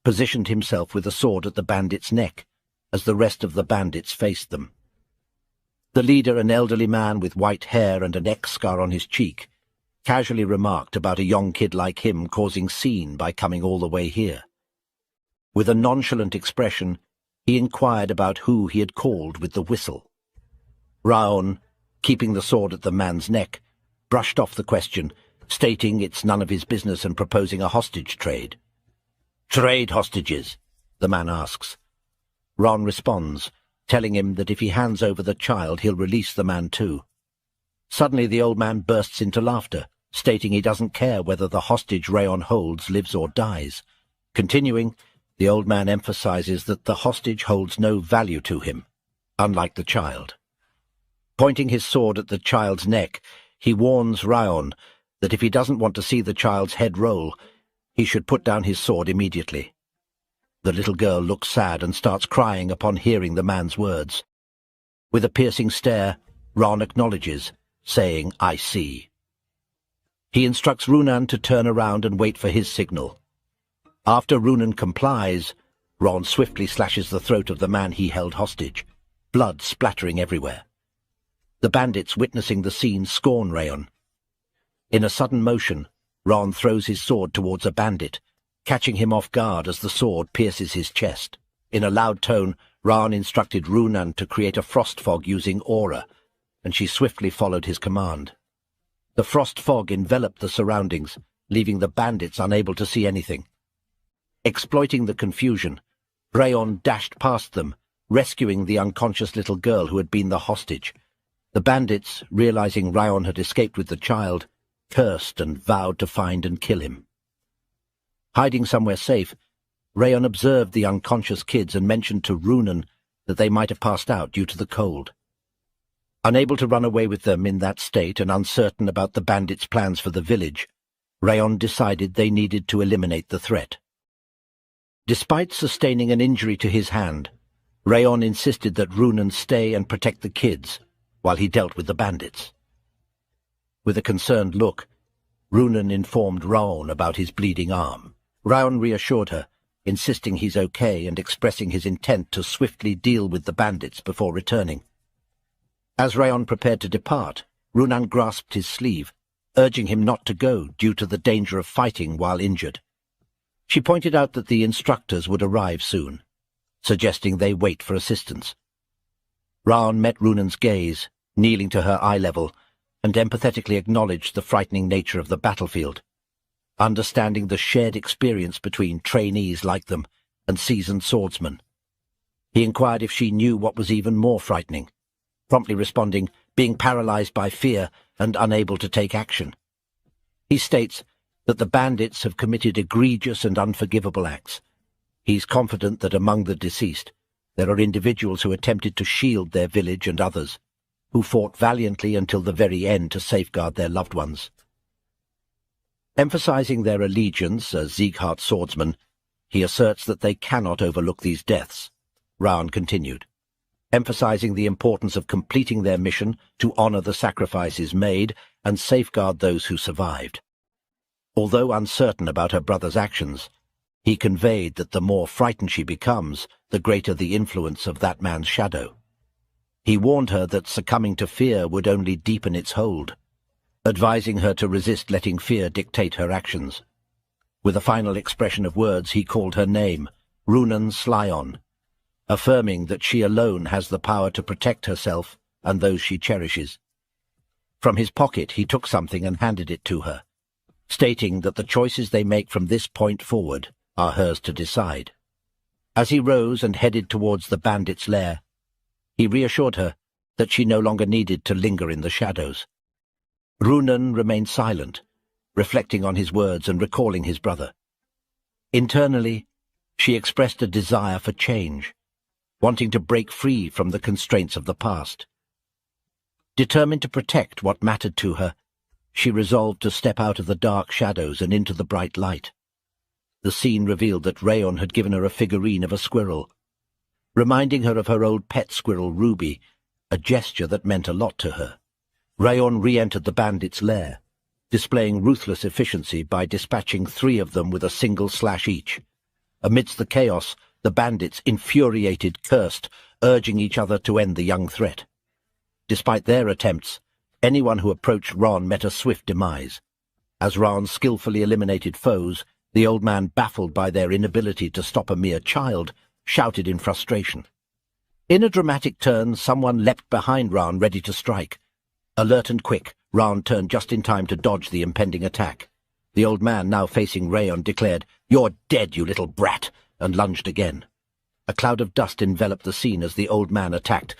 S3: positioned himself with a sword at the bandit's neck as the rest of the bandits faced them. The leader, an elderly man with white hair and an X scar on his cheek, casually remarked about a young kid like him causing scene by coming all the way here. With a nonchalant expression, he inquired about who he had called with the whistle. Raon, keeping the sword at the man's neck, brushed off the question, stating it's none of his business and proposing a hostage trade. "Trade hostages?" the man asks. Raon responds, telling him that if he hands over the child, he'll release the man too. Suddenly the old man bursts into laughter, stating he doesn't care whether the hostage Raon holds lives or dies. Continuing, the old man emphasizes that the hostage holds no value to him, unlike the child. Pointing his sword at the child's neck, he warns Raon that if he doesn't want to see the child's head roll, he should put down his sword immediately. The little girl looks sad and starts crying upon hearing the man's words. With a piercing stare, Raon acknowledges, saying, "I see." He instructs Runan to turn around and wait for his signal. After Runan complies, Raon swiftly slashes the throat of the man he held hostage, blood splattering everywhere. The bandits witnessing the scene scorn Raon. In a sudden motion, Raon throws his sword towards a bandit, catching him off guard as the sword pierces his chest. In a loud tone, Raon instructed Runan to create a frost fog using aura, and she swiftly followed his command. The frost fog enveloped the surroundings, leaving the bandits unable to see anything. Exploiting the confusion, Raon dashed past them, rescuing the unconscious little girl who had been the hostage. The bandits, realizing Raon had escaped with the child, cursed and vowed to find and kill him. Hiding somewhere safe, Raon observed the unconscious kids and mentioned to Runan that they might have passed out due to the cold. Unable to run away with them in that state and uncertain about the bandits' plans for the village, Raon decided they needed to eliminate the threat. Despite sustaining an injury to his hand, Raon insisted that Runan stay and protect the kids while he dealt with the bandits. With a concerned look, Runan informed Raon about his bleeding arm. Raon reassured her, insisting he's okay and expressing his intent to swiftly deal with the bandits before returning. As Raon prepared to depart, Runan grasped his sleeve, urging him not to go due to the danger of fighting while injured. She pointed out that the instructors would arrive soon, suggesting they wait for assistance. Raon met Runan's gaze, kneeling to her eye level, and empathetically acknowledged the frightening nature of the battlefield, understanding the shared experience between trainees like them and seasoned swordsmen. He inquired if she knew what was even more frightening, promptly responding, being paralyzed by fear and unable to take action. He states that the bandits have committed egregious and unforgivable acts. He's confident that among the deceased there are individuals who attempted to shield their village and others, who fought valiantly until the very end to safeguard their loved ones. Emphasizing their allegiance as Sieghart swordsmen, he asserts that they cannot overlook these deaths. Raon continued, emphasizing the importance of completing their mission to honor the sacrifices made and safeguard those who survived. Although uncertain about her brother's actions, he conveyed that the more frightened she becomes, the greater the influence of that man's shadow. He warned her that succumbing to fear would only deepen its hold, advising her to resist letting fear dictate her actions. With a final expression of words, he called her name, Runan Slyon, affirming that she alone has the power to protect herself and those she cherishes. From his pocket he took something and handed it to her, stating that the choices they make from this point forward are hers to decide. As he rose and headed towards the bandits' lair, he reassured her that she no longer needed to linger in the shadows. Runan remained silent, reflecting on his words and recalling his brother. Internally, she expressed a desire for change, wanting to break free from the constraints of the past. Determined to protect what mattered to her, she resolved to step out of the dark shadows and into the bright light. The scene revealed that Raon had given her a figurine of a squirrel, reminding her of her old pet squirrel Ruby, a gesture that meant a lot to her. Raon re-entered the bandits' lair, displaying ruthless efficiency by dispatching 3 of them with a single slash each. Amidst the chaos, the bandits, infuriated, cursed, urging each other to end the young threat. Despite their attempts, anyone who approached Raon met a swift demise. As Raon skillfully eliminated foes, the old man, baffled by their inability to stop a mere child, shouted in frustration. In a dramatic turn, someone leapt behind Raon, ready to strike. Alert and quick, Raon turned just in time to dodge the impending attack. The old man, now facing Raon, declared, "You're dead, you little brat," and lunged again. A cloud of dust enveloped the scene as the old man attacked,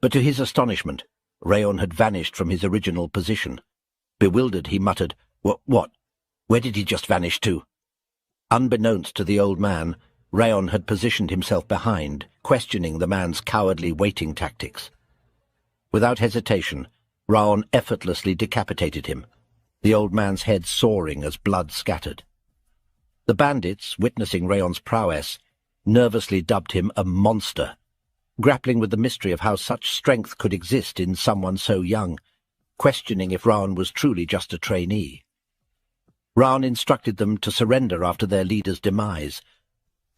S3: but to his astonishment, Raon had vanished from his original position. Bewildered, he muttered, What? Where did he just vanish to?" Unbeknownst to the old man, Raon had positioned himself behind, questioning the man's cowardly waiting tactics. Without hesitation, Raon effortlessly decapitated him, the old man's head soaring as blood scattered. The bandits, witnessing Raon's prowess, nervously dubbed him a monster, grappling with the mystery of how such strength could exist in someone so young, questioning if Raon was truly just a trainee. Raon instructed them to surrender after their leader's demise,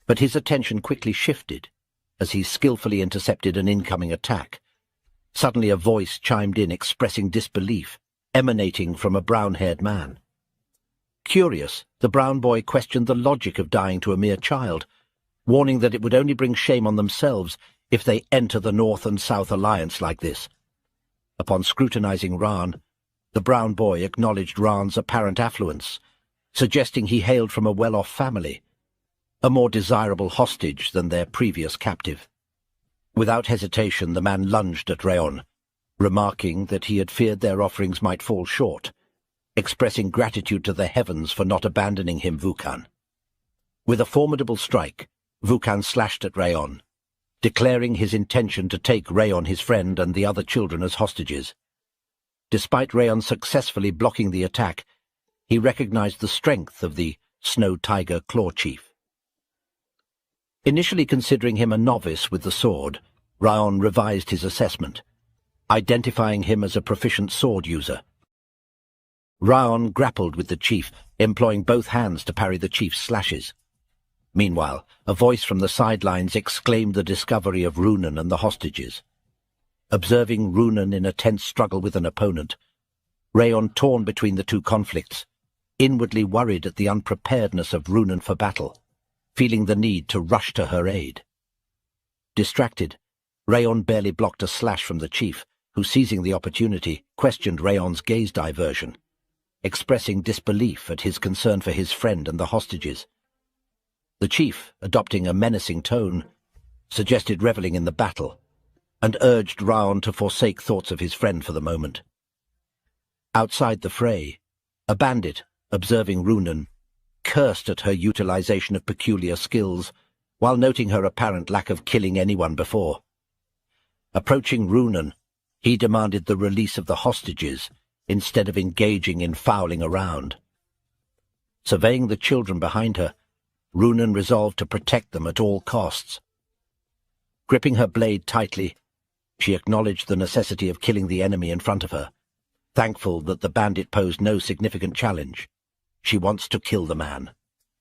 S3: but his attention quickly shifted as he skillfully intercepted an incoming attack. Suddenly a voice chimed in expressing disbelief, emanating from a brown-haired man. Curious, the brown boy questioned the logic of dying to a mere child, warning that it would only bring shame on themselves if they enter the North and South Alliance like this. Upon scrutinizing Raon, the brown boy acknowledged Raon's apparent affluence, suggesting he hailed from a well-off family, a more desirable hostage than their previous captive. Without hesitation, the man lunged at Raon, remarking that he had feared their offerings might fall short, expressing gratitude to the heavens for not abandoning him, Vukan. With a formidable strike, Vukan slashed at Raon, declaring his intention to take Raon, his friend, and the other children as hostages. Despite Raon successfully blocking the attack, he recognized the strength of the Snow Tiger Claw Chief. Initially considering him a novice with the sword, Raon revised his assessment, identifying him as a proficient sword user. Raon grappled with the chief, employing both hands to parry the chief's slashes. Meanwhile, a voice from the sidelines exclaimed the discovery of Runan and the hostages. Observing Runan in a tense struggle with an opponent, Raon torn between the two conflicts, inwardly worried at the unpreparedness of Runan for battle, feeling the need to rush to her aid. Distracted, Raon barely blocked a slash from the chief, who, seizing the opportunity, questioned Raon's gaze diversion, expressing disbelief at his concern for his friend and the hostages. The chief, adopting a menacing tone, suggested reveling in the battle, and urged Raon to forsake thoughts of his friend for the moment. Outside the fray, a bandit, observing Runan, cursed at her utilization of peculiar skills, while noting her apparent lack of killing anyone before. Approaching Runan, he demanded the release of the hostages, instead of engaging in fouling around. Surveying the children behind her, Runan resolved to protect them at all costs. Gripping her blade tightly, she acknowledged the necessity of killing the enemy in front of her, thankful that the bandit posed no significant challenge. She wants to kill the man,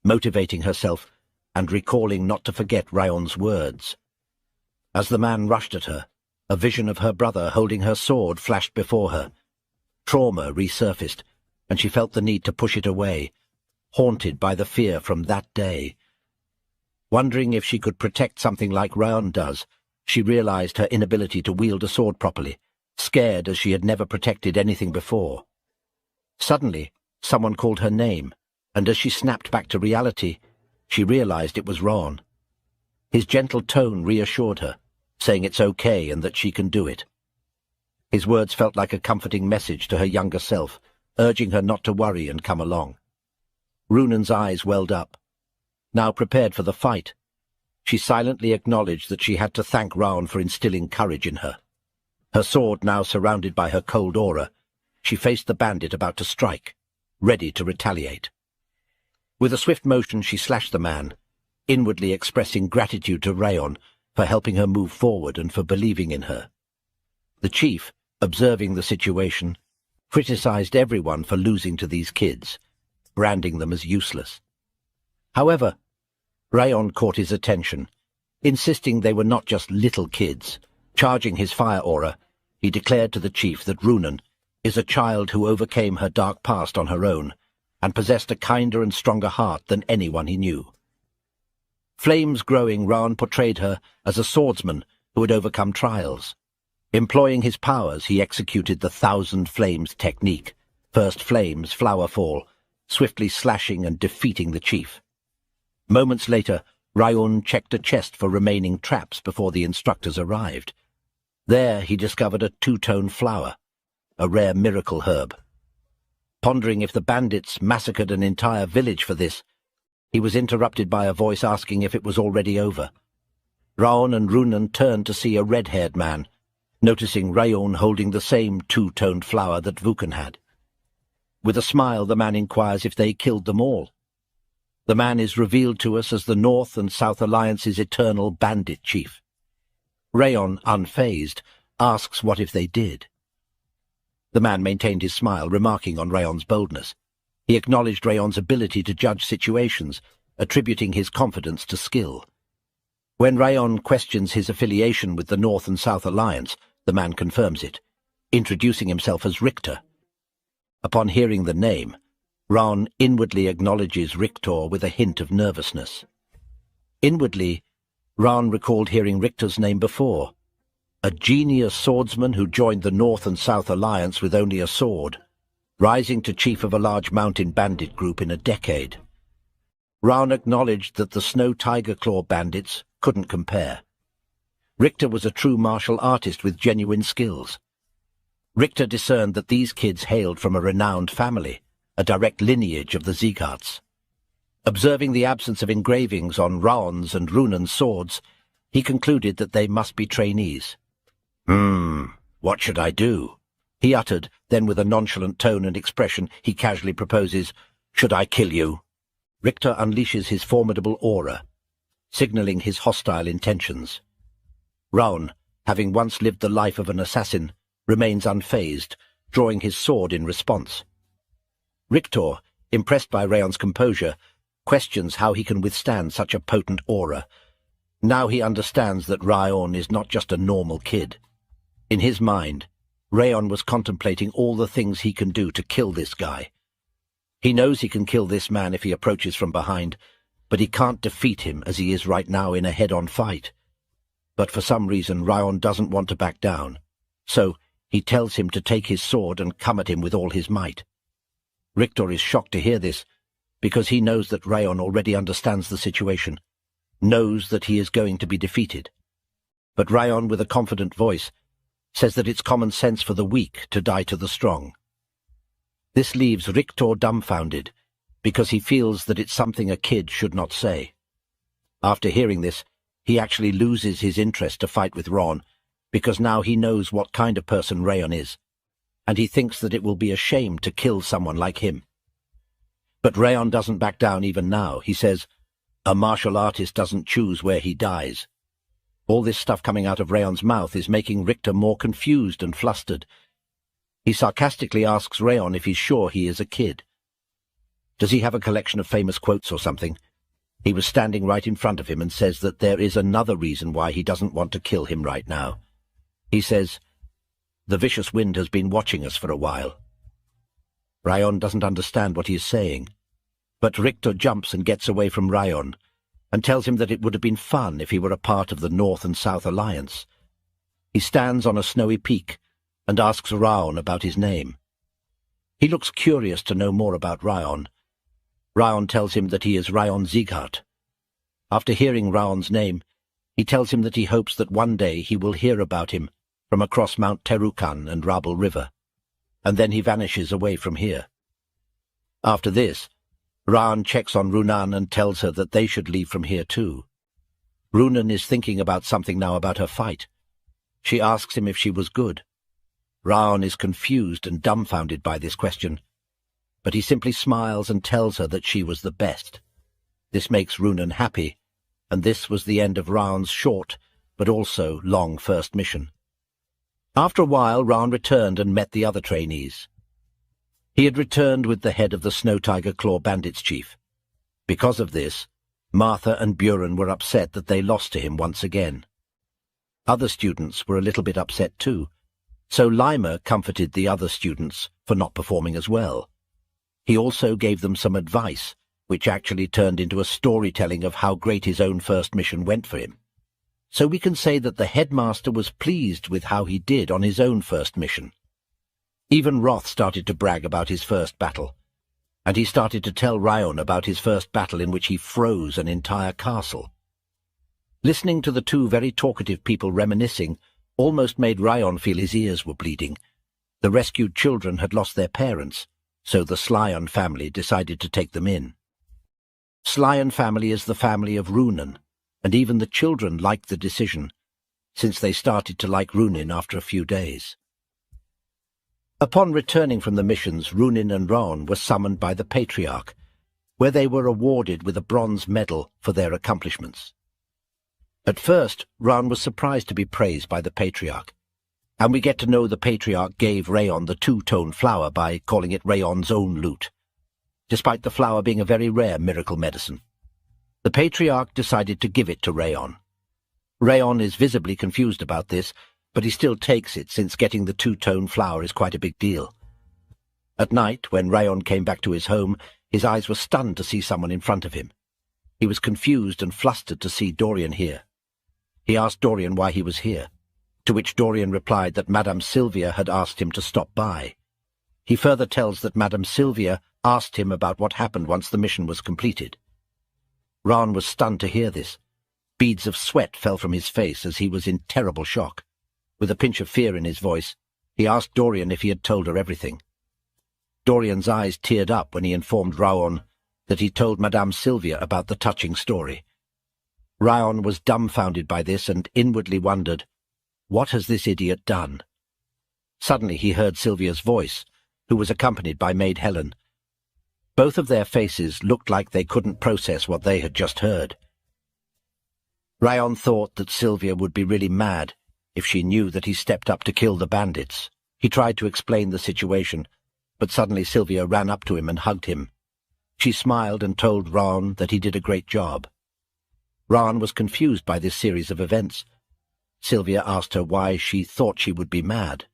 S3: motivating herself and recalling not to forget Raon's words. As the man rushed at her, a vision of her brother holding her sword flashed before her. Trauma resurfaced, and she felt the need to push it away, haunted by the fear from that day. Wondering if she could protect something like Raon does, she realized her inability to wield a sword properly, scared as she had never protected anything before. Suddenly, someone called her name, and as she snapped back to reality, she realized it was Raon. His gentle tone reassured her, saying it's okay and that she can do it. His words felt like a comforting message to her younger self, urging her not to worry and come along. Runan's eyes welled up. Now prepared for the fight, she silently acknowledged that she had to thank Raon for instilling courage in her. Her sword now surrounded by her cold aura, she faced the bandit about to strike, ready to retaliate. With a swift motion she slashed the man, inwardly expressing gratitude to Raon for helping her move forward and for believing in her. The chief, observing the situation, criticized everyone for losing to these kids, branding them as useless. However, Raon caught his attention, insisting they were not just little kids. Charging his fire aura, he declared to the chief that Runan is a child who overcame her dark past on her own and possessed a kinder and stronger heart than anyone he knew. Flames growing, Raon portrayed her as a swordsman who had overcome trials. Employing his powers, he executed the 1,000 Flames technique, first flames, flower fall, swiftly slashing and defeating the chief. Moments later, Raon checked a chest for remaining traps before the instructors arrived. There he discovered a two-tone flower, a rare miracle herb. Pondering if the bandits massacred an entire village for this, he was interrupted by a voice asking if it was already over. Raon and Runan turned to see a red-haired man, noticing Raon holding the same two-toned flower that Vukan had. With a smile, the man inquires if they killed them all. The man is revealed to us as the North and South Alliance's eternal bandit chief. Raon, unfazed, asks what if they did. The man maintained his smile, remarking on Raon's boldness. He acknowledged Raon's ability to judge situations, attributing his confidence to skill. When Raon questions his affiliation with the North and South Alliance, the man confirms it, introducing himself as Richter. Upon hearing the name, Raon inwardly acknowledges Richter with a hint of nervousness. Inwardly, Raon recalled hearing Richter's name before, a genius swordsman who joined the North and South Alliance with only a sword, rising to chief of a large mountain bandit group in a decade. Raon acknowledged that the Snow Tiger Claw bandits couldn't compare. Richter was a true martial artist with genuine skills. Richter discerned that these kids hailed from a renowned family, a direct lineage of the Siegharts. Observing the absence of engravings on Raon's and Runan's swords, he concluded that they must be trainees. What should I do?" he uttered, then with a nonchalant tone and expression he casually proposes, "Should I kill you?" Richter unleashes his formidable aura, signaling his hostile intentions. Raon, having once lived the life of an assassin, remains unfazed, drawing his sword in response. Richter, impressed by Raon's composure, questions how he can withstand such a potent aura. Now he understands that Raon is not just a normal kid. In his mind, Raon was contemplating all the things he can do to kill this guy. He knows he can kill this man if he approaches from behind, but he can't defeat him as he is right now in a head-on fight. But for some reason Raon doesn't want to back down, so he tells him to take his sword and come at him with all his might. Richter is shocked to hear this, because he knows that Raon already understands the situation, knows that he is going to be defeated. But Raon, with a confident voice, says that it's common sense for the weak to die to the strong. This leaves Richter dumbfounded, because he feels that it's something a kid should not say. After hearing this, he actually loses his interest to fight with Raon, because now he knows what kind of person Raon is, and he thinks that it will be a shame to kill someone like him. But Raon doesn't back down even now. He says, "A martial artist doesn't choose where he dies." All this stuff coming out of Raon's mouth is making Richter more confused and flustered. He sarcastically asks Raon if he's sure he is a kid. Does he have a collection of famous quotes or something? He was standing right in front of him and says that there is another reason why he doesn't want to kill him right now. He says, "The vicious wind has been watching us for a while." Raon doesn't understand what he is saying, but Richter jumps and gets away from Raon and tells him that it would have been fun if he were a part of the North and South Alliance. He stands on a snowy peak and asks Raon about his name. He looks curious to know more about Raon. Raon tells him that he is House Sieghart. After hearing Raon's name, he tells him that he hopes that one day he will hear about him from across Mount Terukan and Rabel River, and then he vanishes away from here. After this, Raon checks on Runan and tells her that they should leave from here too. Runan is thinking about something now about her fight. She asks him if she was good. Raon is confused and dumbfounded by this question, but he simply smiles and tells her that she was the best. This makes Runan happy, and this was the end of Raon's short, but also long first mission. After a while, Raon returned and met the other trainees. He had returned with the head of the Snow Tiger Claw Bandits chief. Because of this, Martha and Buren were upset that they lost to him once again. Other students were a little bit upset too, so Lima comforted the other students for not performing as well. He also gave them some advice, which actually turned into a storytelling of how great his own first mission went for him. So we can say that the headmaster was pleased with how he did on his own first mission. Even Roth started to brag about his first battle, and he started to tell Raon about his first battle in which he froze an entire castle. Listening to the two very talkative people reminiscing almost made Raon feel his ears were bleeding. The rescued children had lost their parents, so the Slyon family decided to take them in. Slyon family is the family of Runan, and even the children liked the decision, since they started to like Runin after a few days. Upon returning from the missions, Runin and Raon were summoned by the Patriarch, where they were awarded with a bronze medal for their accomplishments. At first, Raon was surprised to be praised by the Patriarch, and we get to know the Patriarch gave Raon the two-tone flower by calling it Raon's own loot, despite the flower being a very rare miracle medicine. The Patriarch decided to give it to Raon. Raon is visibly confused about this, but he still takes it since getting the two-tone flower is quite a big deal. At night, when Raon came back to his home, his eyes were stunned to see someone in front of him. He was confused and flustered to see Dorian here. He asked Dorian why he was here, to which Dorian replied that Madame Sylvia had asked him to stop by. He further tells that Madame Sylvia asked him about what happened once the mission was completed. Raon was stunned to hear this. Beads of sweat fell from his face as he was in terrible shock. With a pinch of fear in his voice, he asked Dorian if he had told her everything. Dorian's eyes teared up when he informed Raon that he told Madame Sylvia about the touching story. Raon was dumbfounded by this and inwardly wondered, what has this idiot done? Suddenly he heard Sylvia's voice, who was accompanied by Maid Helen. Both of their faces looked like they couldn't process what they had just heard. Raon thought that Sylvia would be really mad if she knew that he stepped up to kill the bandits. He tried to explain the situation, but suddenly Sylvia ran up to him and hugged him. She smiled and told Raon that he did a great job. Raon was confused by this series of events. Sylvia asked her why she thought she would be mad.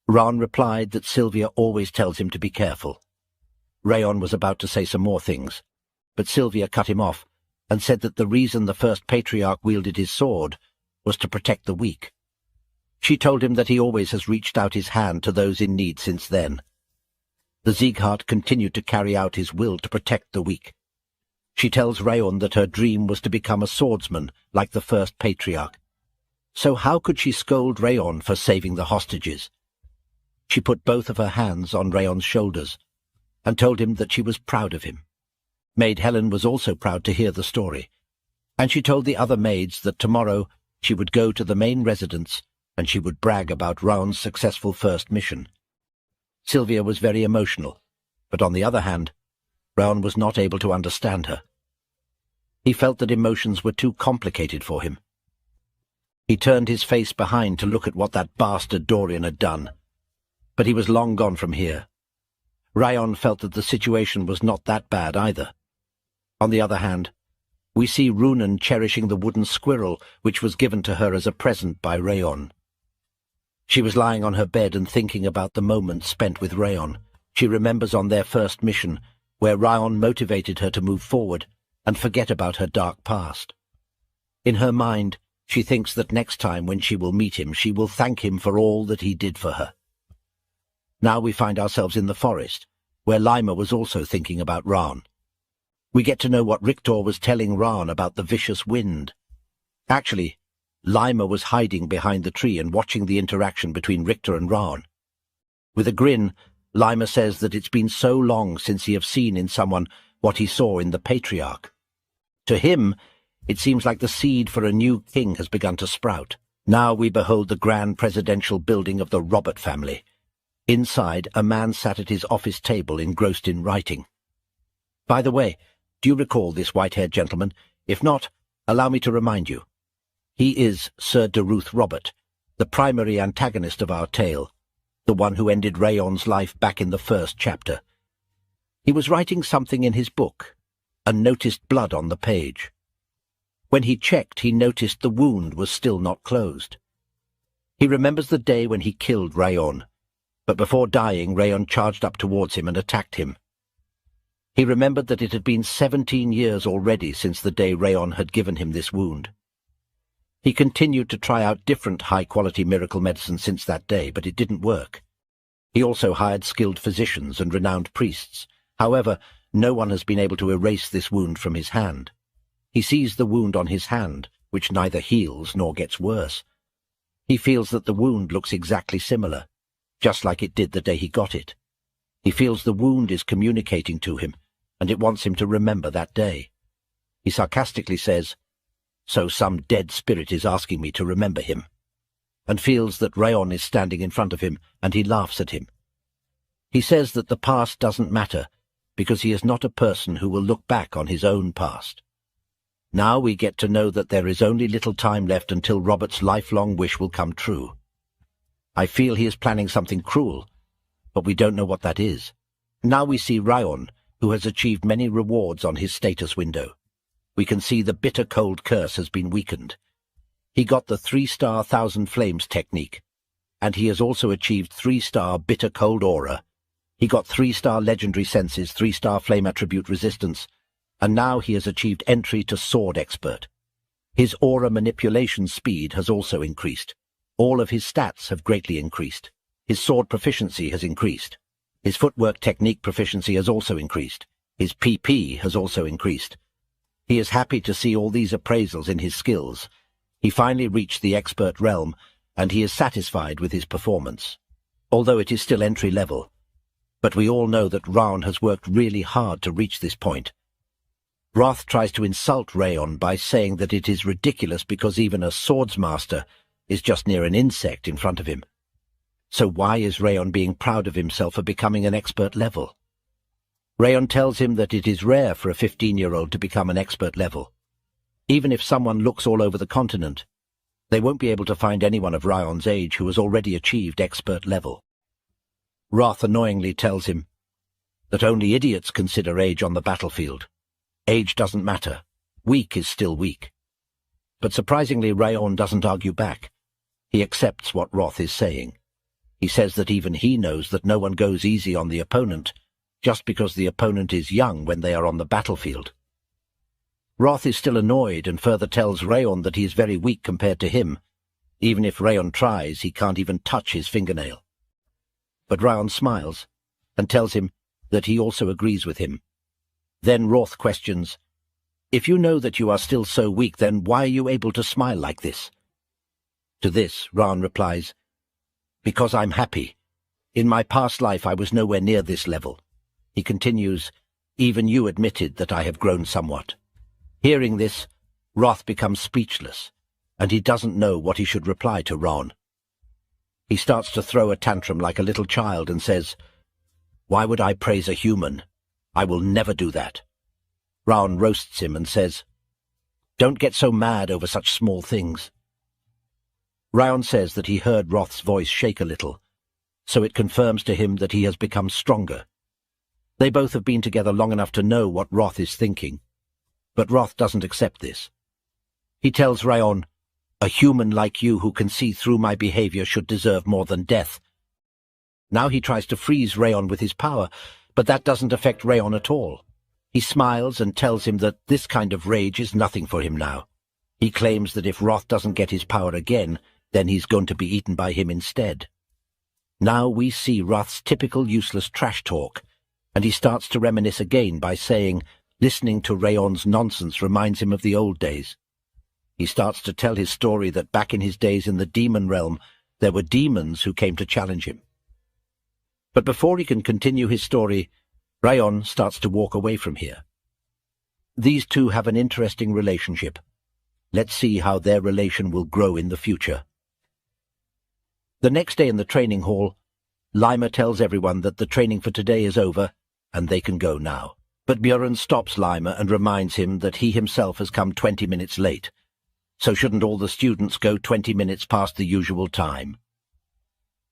S3: Raon replied that Sylvia always tells him to be careful. Raon was about to say some more things, but Sylvia cut him off and said that the reason the first patriarch wielded his sword was to protect the weak. She told him that he always has reached out his hand to those in need since then. The Sieghart continued to carry out his will to protect the weak. She tells Raon that her dream was to become a swordsman like the first patriarch. So how could she scold Raon for saving the hostages? She put both of her hands on Raon's shoulders and told him that she was proud of him. Maid Helen was also proud to hear the story, and she told the other maids that tomorrow she would go to the main residence and she would brag about Raon's successful first mission. Sylvia was very emotional, but on the other hand, Raon was not able to understand her. He felt that emotions were too complicated for him. He turned his face behind to look at what that bastard Dorian had done, but he was long gone from here. Raon felt that the situation was not that bad either. On the other hand, we see Runan cherishing the wooden squirrel which was given to her as a present by Raon. She was lying on her bed and thinking about the moments spent with Raon. She remembers on their first mission, where Raon motivated her to move forward and forget about her dark past. In her mind, she thinks that next time when she will meet him, she will thank him for all that he did for her. Now we find ourselves in the forest, where Lima was also thinking about Raon. We get to know what Richter was telling Raon about the vicious wind. Actually, Lima was hiding behind the tree and watching the interaction between Richter and Raon. With a grin, Lima says that it's been so long since he have seen in someone what he saw in the patriarch. To him, it seems like the seed for a new king has begun to sprout. Now we behold the grand presidential building of the Robert family. Inside, a man sat at his office table engrossed in writing. By the way, do you recall this white-haired gentleman? If not, allow me to remind you. He is Sir Derus Robert, the primary antagonist of our tale, the one who ended Raon's life back in the first chapter. He was writing something in his book, and noticed blood on the page. When he checked, he noticed the wound was still not closed. He remembers the day when he killed Raon, but before dying, Raon charged up towards him and attacked him. He remembered that it had been 17 years already since the day Raon had given him this wound. He continued to try out different high-quality miracle medicine since that day, but it didn't work. He also hired skilled physicians and renowned priests. However, no one has been able to erase this wound from his hand. He sees the wound on his hand, which neither heals nor gets worse. He feels that the wound looks exactly similar, just like it did the day he got it. He feels the wound is communicating to him, and it wants him to remember that day. He sarcastically says, "So some dead spirit is asking me to remember him," and feels that Raon is standing in front of him, and he laughs at him. He says that the past doesn't matter, because he is not a person who will look back on his own past. Now we get to know that there is only little time left until Robert's lifelong wish will come true. I feel he is planning something cruel, but we don't know what that is. Now we see Raon, who has achieved many rewards on his status window. We can see the bitter cold curse has been weakened. He got the 3-star Thousand Flames technique, and he has also achieved 3-star bitter cold aura. He got 3-star legendary senses, 3-star flame attribute resistance, and now he has achieved entry to sword expert. His aura manipulation speed has also increased. All of his stats have greatly increased. His sword proficiency has increased. His footwork technique proficiency has also increased. His PP has also increased. He is happy to see all these appraisals in his skills. He finally reached the expert realm, and he is satisfied with his performance, although it is still entry level. But we all know that Raon has worked really hard to reach this point. Roth tries to insult Raon by saying that it is ridiculous because even a swordsmaster is just near an insect in front of him. So why is Raon being proud of himself for becoming an expert level? Raon tells him that it is rare for a 15-year-old to become an expert level. Even if someone looks all over the continent, they won't be able to find anyone of Raon's age who has already achieved expert level. Roth annoyingly tells him that only idiots consider age on the battlefield. Age doesn't matter. Weak is still weak. But surprisingly, Raon doesn't argue back. He accepts what Roth is saying. He says that even he knows that no one goes easy on the opponent just because the opponent is young when they are on the battlefield. Roth is still annoyed and further tells Raon that he is very weak compared to him. Even if Raon tries, he can't even touch his fingernail. But Raon smiles and tells him that he also agrees with him. Then Roth questions, "If you know that you are still so weak, then why are you able to smile like this?" To this, Raon replies, "Because I'm happy. In my past life I was nowhere near this level." He continues, "Even you admitted that I have grown somewhat." Hearing this, Roth becomes speechless, and he doesn't know what he should reply to Raon. He starts to throw a tantrum like a little child and says, "Why would I praise a human? I will never do that." Raon roasts him and says, "Don't get so mad over such small things." Raon says that he heard Roth's voice shake a little, so it confirms to him that he has become stronger. They both have been together long enough to know what Roth is thinking, but Roth doesn't accept this. He tells Raon, "A human like you who can see through my behavior should deserve more than death." Now he tries to freeze Raon with his power, but that doesn't affect Raon at all. He smiles and tells him that this kind of rage is nothing for him now. He claims that if Roth doesn't get his power again, then he's going to be eaten by him instead. Now we see Roth's typical useless trash talk, and he starts to reminisce again by saying, listening to Raon's nonsense reminds him of the old days. He starts to tell his story that back in his days in the demon realm, there were demons who came to challenge him. But before he can continue his story, Raon starts to walk away from here. These two have an interesting relationship. Let's see how their relation will grow in the future. The next day in the training hall, Lima tells everyone that the training for today is over and they can go now. But Björn stops Lima and reminds him that he himself has come 20 minutes late. So shouldn't all the students go 20 minutes past the usual time?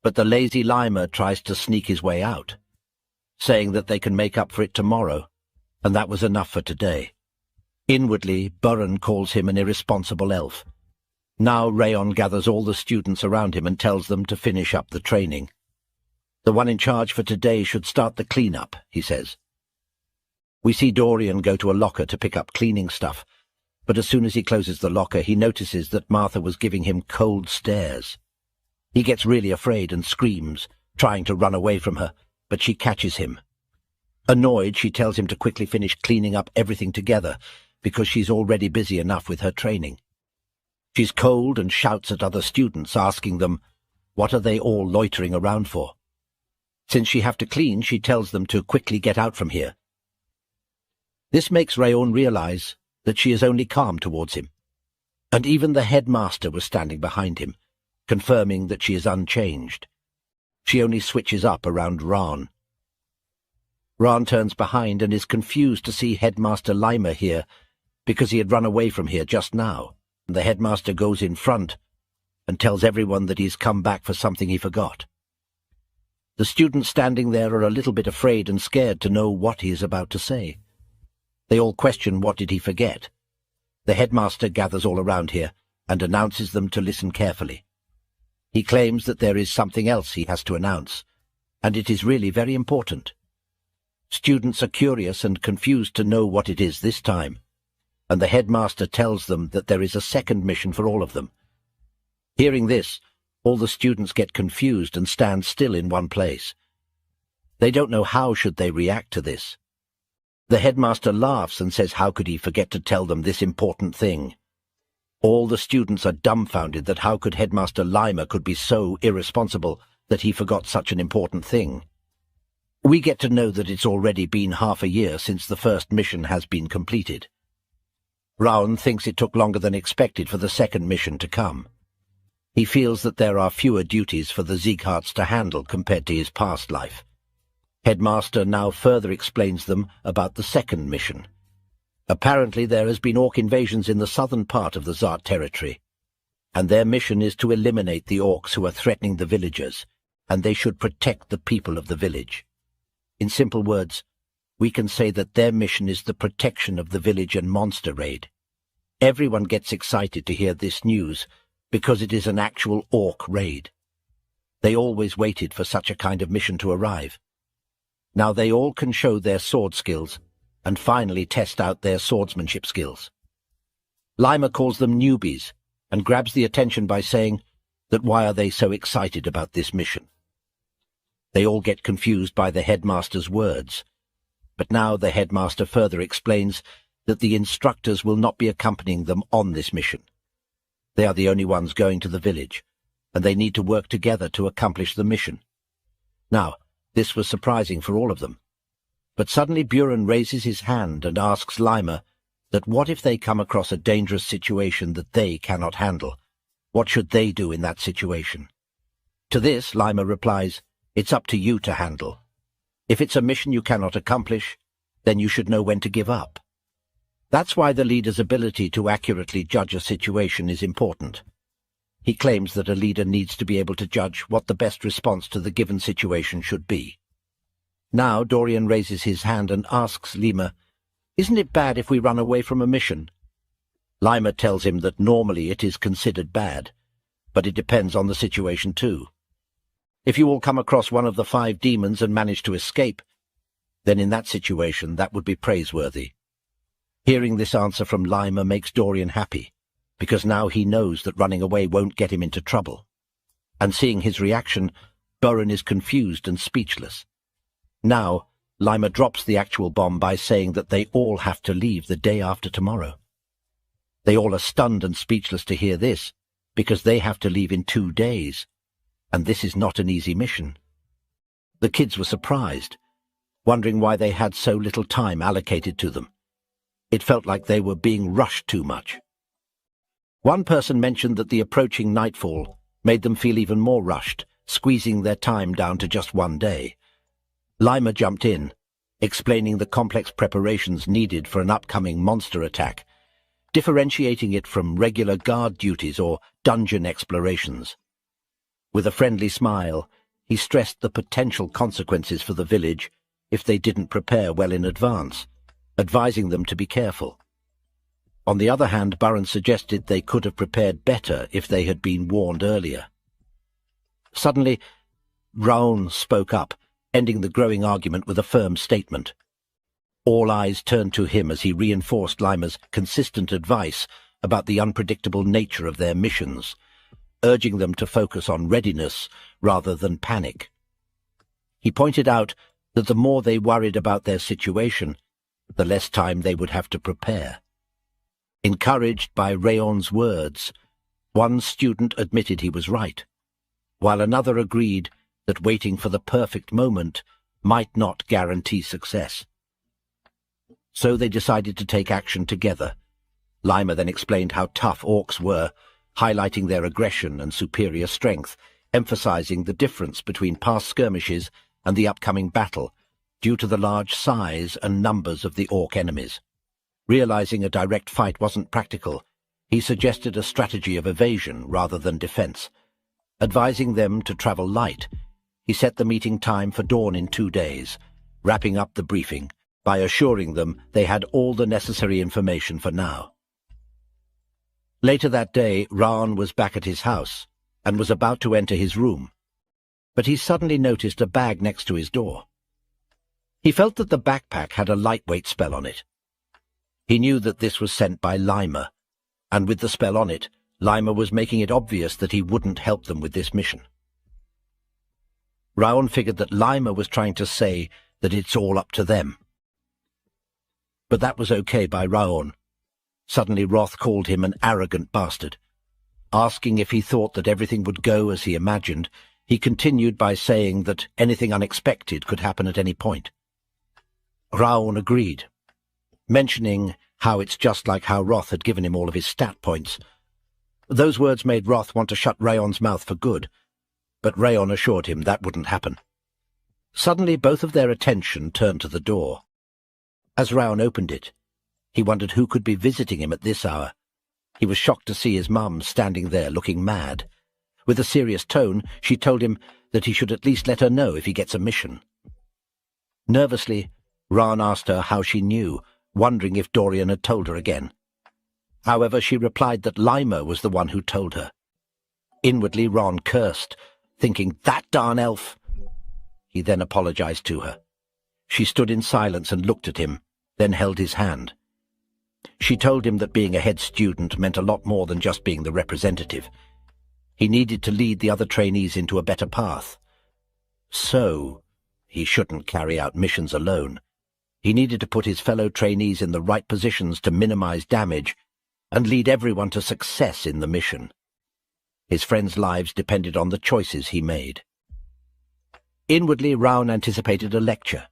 S3: But the lazy Lima tries to sneak his way out, saying that they can make up for it tomorrow, and that was enough for today. Inwardly, Björn calls him an irresponsible elf. Now Raon gathers all the students around him and tells them to finish up the training. The one in charge for today should start the clean-up, he says. We see Dorian go to a locker to pick up cleaning stuff, but as soon as he closes the locker, he notices that Martha was giving him cold stares. He gets really afraid and screams, trying to run away from her, but she catches him. Annoyed, she tells him to quickly finish cleaning up everything together, because she's already busy enough with her training. She's cold and shouts at other students, asking them, what are they all loitering around for? Since she have to clean, she tells them to quickly get out from here. This makes Raon realize that she is only calm towards him, and even the headmaster was standing behind him, confirming that she is unchanged. She only switches up around Raon. Raon turns behind and is confused to see Headmaster Lima here, because he had run away from here just now. The headmaster goes in front and tells everyone that he's come back for something he forgot. The students standing there are a little bit afraid and scared to know what he is about to say. They all question what did he forget. The headmaster gathers all around here and announces them to listen carefully. He claims that there is something else he has to announce, and it is really very important. Students are curious and confused to know what it is this time, and the headmaster tells them that there is a second mission for all of them. Hearing this, all the students get confused and stand still in one place. They don't know how should they react to this. The headmaster laughs and says how could he forget to tell them this important thing. All the students are dumbfounded that how could Headmaster Lima could be so irresponsible that he forgot such an important thing. We get to know that it's already been half a year since the first mission has been completed. Raon thinks it took longer than expected for the second mission to come. He feels that there are fewer duties for the Siegharts to handle compared to his past life. Headmaster now further explains them about the second mission. Apparently there has been orc invasions in the southern part of the Sieghart territory, and their mission is to eliminate the orcs who are threatening the villagers, and they should protect the people of the village. In simple words, we can say that their mission is the protection of the village and monster raid. Everyone gets excited to hear this news because it is an actual orc raid. They always waited for such a kind of mission to arrive. Now they all can show their sword skills and finally test out their swordsmanship skills. Lima calls them newbies and grabs the attention by saying that why are they so excited about this mission? They all get confused by the headmaster's words, but now the headmaster further explains that the instructors will not be accompanying them on this mission. They are the only ones going to the village, and they need to work together to accomplish the mission. Now, this was surprising for all of them. But suddenly Buren raises his hand and asks Lima that what if they come across a dangerous situation that they cannot handle? What should they do in that situation? To this, Lima replies, "It's up to you to handle. If it's a mission you cannot accomplish, then you should know when to give up." That's why the leader's ability to accurately judge a situation is important. He claims that a leader needs to be able to judge what the best response to the given situation should be. Now Dorian raises his hand and asks Lima, "Isn't it bad if we run away from a mission?" Lima tells him that normally it is considered bad, but it depends on the situation too. If you all come across one of the 5 demons and manage to escape, then in that situation that would be praiseworthy. Hearing this answer from Lima makes Dorian happy, because now he knows that running away won't get him into trouble. And seeing his reaction, Buren is confused and speechless. Now, Lima drops the actual bomb by saying that they all have to leave the day after tomorrow. They all are stunned and speechless to hear this, because they have to leave in 2 days, and this is not an easy mission. The kids were surprised, wondering why they had so little time allocated to them. It felt like they were being rushed too much. One person mentioned that the approaching nightfall made them feel even more rushed, squeezing their time down to just 1 day. Lima jumped in, explaining the complex preparations needed for an upcoming monster attack, differentiating it from regular guard duties or dungeon explorations. With a friendly smile, he stressed the potential consequences for the village if they didn't prepare well in advance, advising them to be careful. On the other hand, Buren suggested they could have prepared better if they had been warned earlier. Suddenly, Raon spoke up, ending the growing argument with a firm statement. All eyes turned to him as he reinforced Lima's consistent advice about the unpredictable nature of their missions, urging them to focus on readiness rather than panic. He pointed out that the more they worried about their situation, the less time they would have to prepare. Encouraged by Raon's words, one student admitted he was right, while another agreed that waiting for the perfect moment might not guarantee success. So they decided to take action together. Lima then explained how tough orcs were, highlighting their aggression and superior strength, emphasizing the difference between past skirmishes and the upcoming battle due to the large size and numbers of the orc enemies. Realizing a direct fight wasn't practical, he suggested a strategy of evasion rather than defense. Advising them to travel light, he set the meeting time for dawn in 2 days, wrapping up the briefing by assuring them they had all the necessary information for now. Later that day, Raon was back at his house and was about to enter his room, but he suddenly noticed a bag next to his door. He felt that the backpack had a lightweight spell on it. He knew that this was sent by Lima, and with the spell on it, Lima was making it obvious that he wouldn't help them with this mission. Raon figured that Lima was trying to say that it's all up to them. But that was okay by Raon. Suddenly Roth called him an arrogant bastard. Asking if he thought that everything would go as he imagined, he continued by saying that anything unexpected could happen at any point. Raon agreed, mentioning how it's just like how Roth had given him all of his stat points. Those words made Roth want to shut Raon's mouth for good, but Raon assured him that wouldn't happen. Suddenly both of their attention turned to the door. As Raon opened it, He wondered who could be visiting him at this hour. He was shocked to see his mum standing there looking mad. With a serious tone, she told him that he should at least let her know if he gets a mission. Nervously, Raon asked her how she knew, wondering if Dorian had told her again. However, she replied that Lima was the one who told her. Inwardly, Raon cursed, thinking, "That darn elf!" He then apologized to her. She stood in silence and looked at him, then held his hand. She told him that being a head student meant a lot more than just being the representative. He needed to lead the other trainees into a better path. So, he shouldn't carry out missions alone. He needed to put his fellow trainees in the right positions to minimize damage and lead everyone to success in the mission. His friends' lives depended on the choices he made. Inwardly, Raon anticipated a lecture,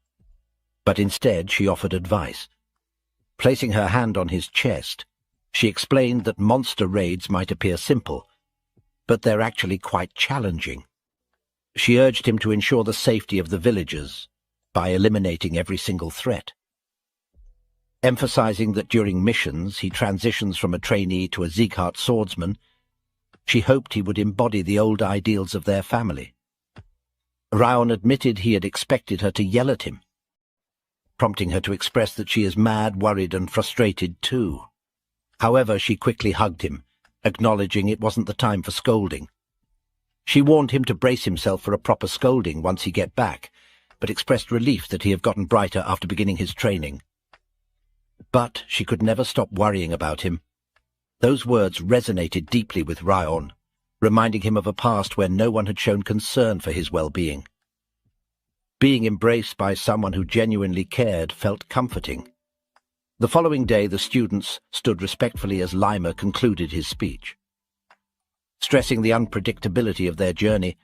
S3: but instead she offered advice. Placing her hand on his chest, she explained that monster raids might appear simple, but they're actually quite challenging. She urged him to ensure the safety of the villagers by eliminating every single threat. Emphasizing that during missions he transitions from a trainee to a Sieghart swordsman, she hoped he would embody the old ideals of their family. Raon admitted he had expected her to yell at him, prompting her to express that she is mad, worried, and frustrated too. However, she quickly hugged him, acknowledging it wasn't the time for scolding. She warned him to brace himself for a proper scolding once he get back, but expressed relief that he had gotten brighter after beginning his training. But she could never stop worrying about him. Those words resonated deeply with Raon, reminding him of a past where no one had shown concern for his well-being. Being embraced by someone who genuinely cared felt comforting. The following day, the students stood respectfully as Lima concluded his speech. Stressing the unpredictability of their journey,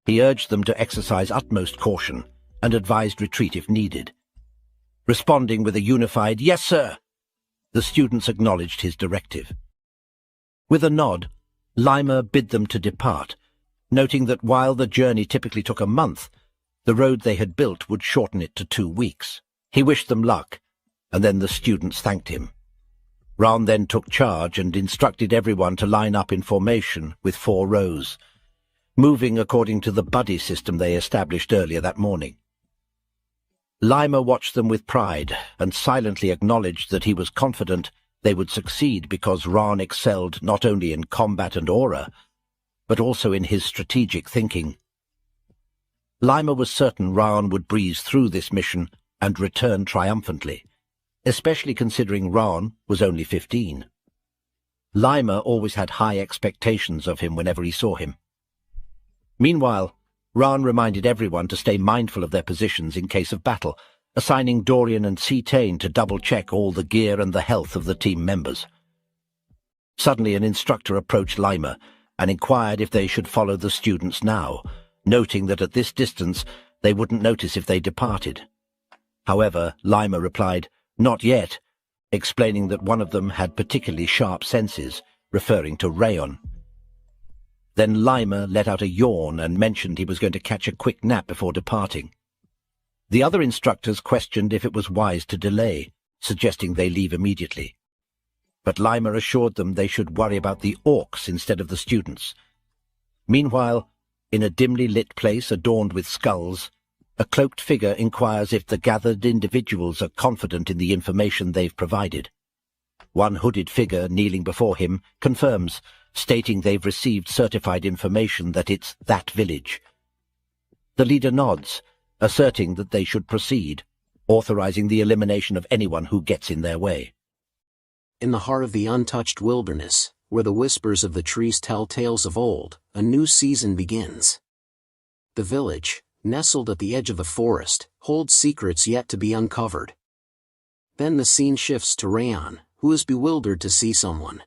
S3: he urged them to exercise utmost caution and advised retreat if needed. Responding with a unified, "Yes, sir," the students acknowledged his directive. With a nod, Lima bid them to depart, noting that while the journey typically took a month, the road they had built would shorten it to 2 weeks. He wished them luck, and then the students thanked him. Raon then took charge and instructed everyone to line up in formation with 4 rows, moving according to the buddy system they established earlier that morning. Lima watched them with pride and silently acknowledged that he was confident they would succeed because Raon excelled not only in combat and aura, but also in his strategic thinking. Lima was certain Raon would breeze through this mission and return triumphantly, especially considering Raon was only 15. Lima always had high expectations of him whenever he saw him. Meanwhile, Raon reminded everyone to stay mindful of their positions in case of battle, assigning Dorian and Cetane to double-check all the gear and the health of the team members. Suddenly an instructor approached Lima and inquired if they should follow the students now, noting that at this distance they wouldn't notice if they departed. However, Lima replied, "Not yet," explaining that one of them had particularly sharp senses, referring to Raon. Then Lima let out a yawn and mentioned he was going to catch a quick nap before departing. The other instructors questioned if it was wise to delay, suggesting they leave immediately. But Lima assured them they should worry about the orcs instead of the students. Meanwhile, in a dimly lit place adorned with skulls, a cloaked figure inquires if the gathered individuals are confident in the information they've provided. One hooded figure kneeling before him confirms, stating they've received certified information that it's that village. The leader nods, asserting that they should proceed, authorizing the elimination of anyone who gets in their way.
S2: In the heart of the untouched wilderness, where the whispers of the trees tell tales of old, a new season begins. The village, nestled at the edge of the forest, holds secrets yet to be uncovered. Then the scene shifts to Raon, who is bewildered to see someone.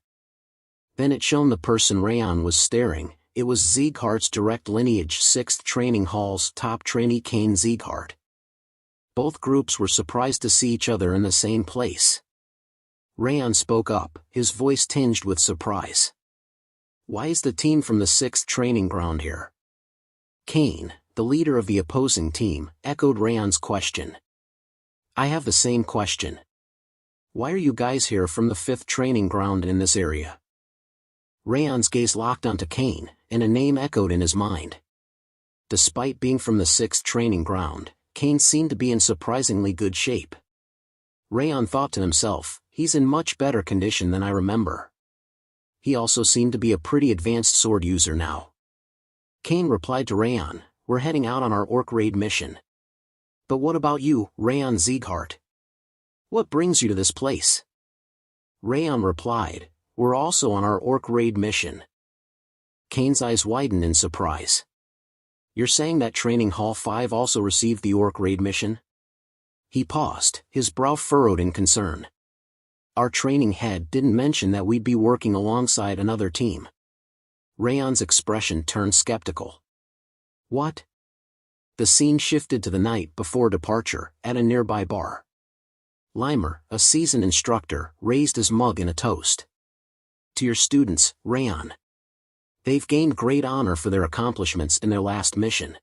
S2: Then it's shown the person Raon was staring. It was Sieghart's direct lineage, 6th Training Hall's top trainee Cain Sieghart. Both groups were surprised to see each other in the same place. Raon spoke up, his voice tinged with surprise. "Why is the team from the 6th training ground here?" Cain, the leader of the opposing team, echoed Raon's question. "I have the same question." Why are you guys here from the 5th training ground in this area? Raon's gaze locked onto Cain, and a name echoed in his mind. Despite being from the 6th training ground, Cain seemed to be in surprisingly good shape. Raon thought to himself, he's in much better condition than I remember. He also seemed to be a pretty advanced sword user now. Cain replied to Raon, we're heading out on our orc raid mission. But what about you, Raon Sieghart? What brings you to this place? Raon replied, we're also on our orc raid mission. Cain's eyes widened in surprise. You're saying that Training Hall 5 also received the orc raid mission? He paused, his brow furrowed in concern. Our training head didn't mention that we'd be working alongside another team. Raon's expression turned skeptical. What? The scene shifted to the night before departure, at a nearby bar. Limer, a seasoned instructor, raised his mug in a toast. To your students, Raon. They've gained great honor for their accomplishments in their last mission.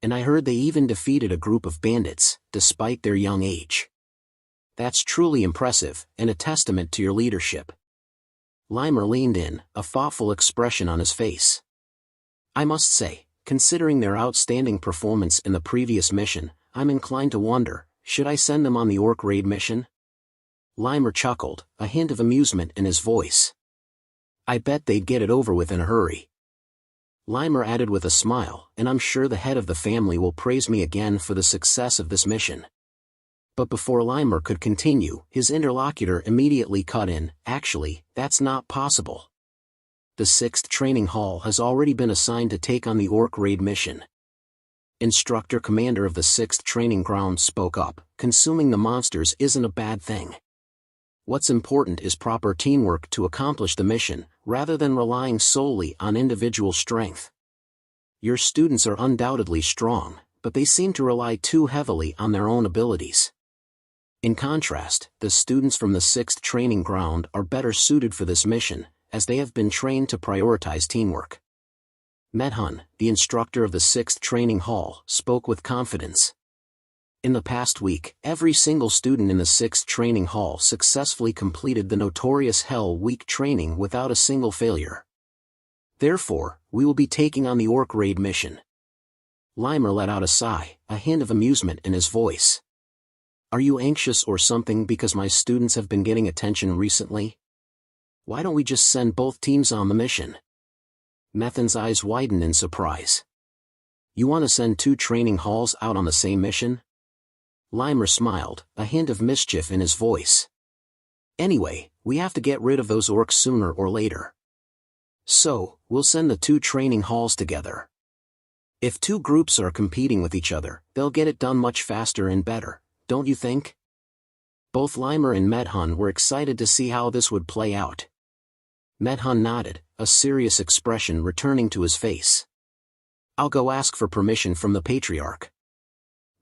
S2: And I heard they even defeated a group of bandits, despite their young age. That's truly impressive, and a testament to your leadership. Limer leaned in, a thoughtful expression on his face. I must say, considering their outstanding performance in the previous mission, I'm inclined to wonder, should I send them on the orc raid mission? Limer chuckled, a hint of amusement in his voice. I bet they'd get it over with in a hurry. Limer added with a smile, and I'm sure the head of the family will praise me again for the success of this mission. But before Limer could continue, his interlocutor immediately cut in, actually, that's not possible. The 6th training hall has already been assigned to take on the orc raid mission. Instructor commander of the 6th training ground spoke up, consuming the monsters isn't a bad thing. What's important is proper teamwork to accomplish the mission, rather than relying solely on individual strength. Your students are undoubtedly strong, but they seem to rely too heavily on their own abilities. In contrast, the students from the 6th training ground are better suited for this mission, as they have been trained to prioritize teamwork. Manhwa, the instructor of the 6th training hall, spoke with confidence. In the past week, every single student in the 6th training hall successfully completed the notorious Hell Week training without a single failure. Therefore, we will be taking on the orc raid mission. Limer let out a sigh, a hint of amusement in his voice. Are you anxious or something because my students have been getting attention recently? Why don't we just send both teams on the mission? Methan's eyes widened in surprise. You want to send 2 training halls out on the same mission? Limer smiled, a hint of mischief in his voice. Anyway, we have to get rid of those orcs sooner or later. So, we'll send the 2 training halls together. If 2 groups are competing with each other, they'll get it done much faster and better, don't you think? Both Limer and Manhwa were excited to see how this would play out. Manhwa nodded, a serious expression returning to his face. I'll go ask for permission from the Patriarch.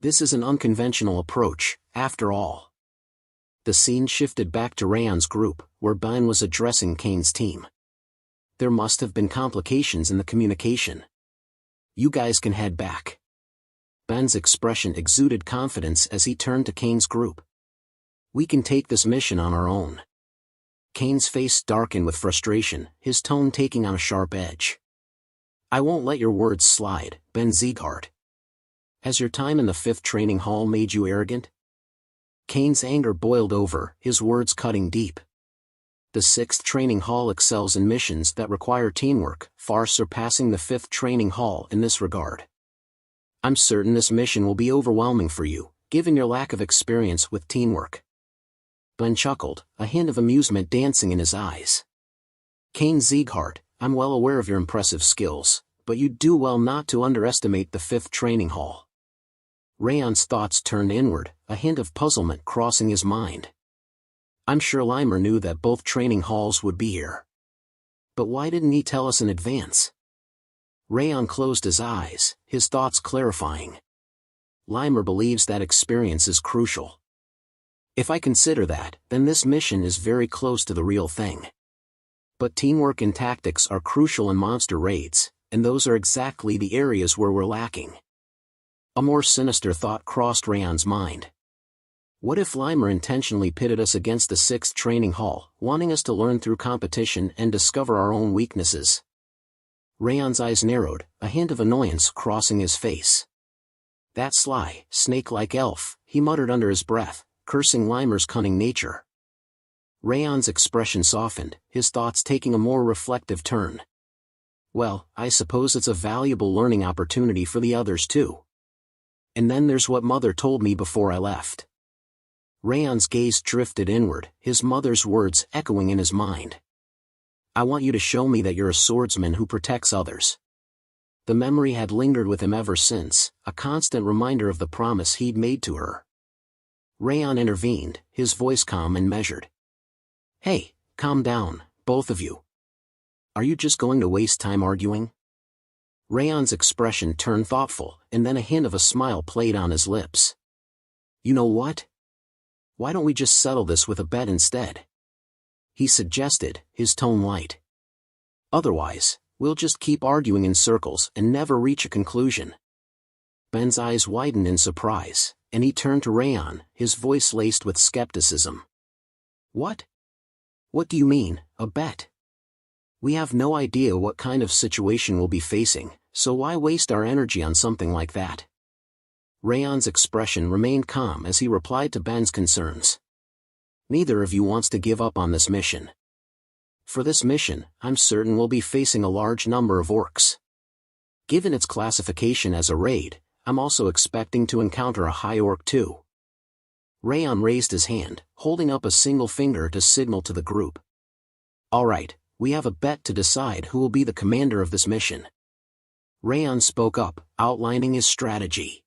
S2: This is an unconventional approach, after all. The scene shifted back to Raon's group, where Ben was addressing Cain's team. There must have been complications in the communication. You guys can head back. Ben's expression exuded confidence as he turned to Cain's group. We can take this mission on our own. Cain's face darkened with frustration, his tone taking on a sharp edge. I won't let your words slide, Ben Sieghart. Has your time in the 5th training hall made you arrogant? Cain's anger boiled over, his words cutting deep. The 6th training hall excels in missions that require teamwork, far surpassing the 5th training hall in this regard. I'm certain this mission will be overwhelming for you, given your lack of experience with teamwork. Ben chuckled, a hint of amusement dancing in his eyes. Cain Sieghart, I'm well aware of your impressive skills, but you'd do well not to underestimate the 5th training hall. Raon's thoughts turned inward, a hint of puzzlement crossing his mind. I'm sure Limer knew that both training halls would be here. But why didn't he tell us in advance? Raon closed his eyes, his thoughts clarifying. Limer believes that experience is crucial. If I consider that, then this mission is very close to the real thing. But teamwork and tactics are crucial in monster raids, and those are exactly the areas where we're lacking. A more sinister thought crossed Raon's mind. What if Limer intentionally pitted us against the 6th training hall, wanting us to learn through competition and discover our own weaknesses? Raon's eyes narrowed, a hint of annoyance crossing his face. That sly, snake-like elf, he muttered under his breath, cursing Limer's cunning nature. Raon's expression softened, his thoughts taking a more reflective turn. Well, I suppose it's a valuable learning opportunity for the others too. And then there's what Mother told me before I left. Raon's gaze drifted inward, his mother's words echoing in his mind. I want you to show me that you're a swordsman who protects others. The memory had lingered with him ever since, a constant reminder of the promise he'd made to her. Raon intervened, his voice calm and measured. Hey, calm down, both of you. Are you just going to waste time arguing? Raon's expression turned thoughtful, and then a hint of a smile played on his lips. You know what? Why don't we just settle this with a bet instead? He suggested, his tone light. Otherwise, we'll just keep arguing in circles and never reach a conclusion. Ben's eyes widened in surprise, and he turned to Raon, his voice laced with skepticism. What? What do you mean, a bet? We have no idea what kind of situation we'll be facing, so why waste our energy on something like that? Raon's expression remained calm as he replied to Ben's concerns. Neither of you wants to give up on this mission. For this mission, I'm certain we'll be facing a large number of orcs. Given its classification as a raid, I'm also expecting to encounter a high orc too. Raon raised his hand, holding up a single finger to signal to the group. All right, we have a bet to decide who will be the commander of this mission. Raon spoke up, outlining his strategy.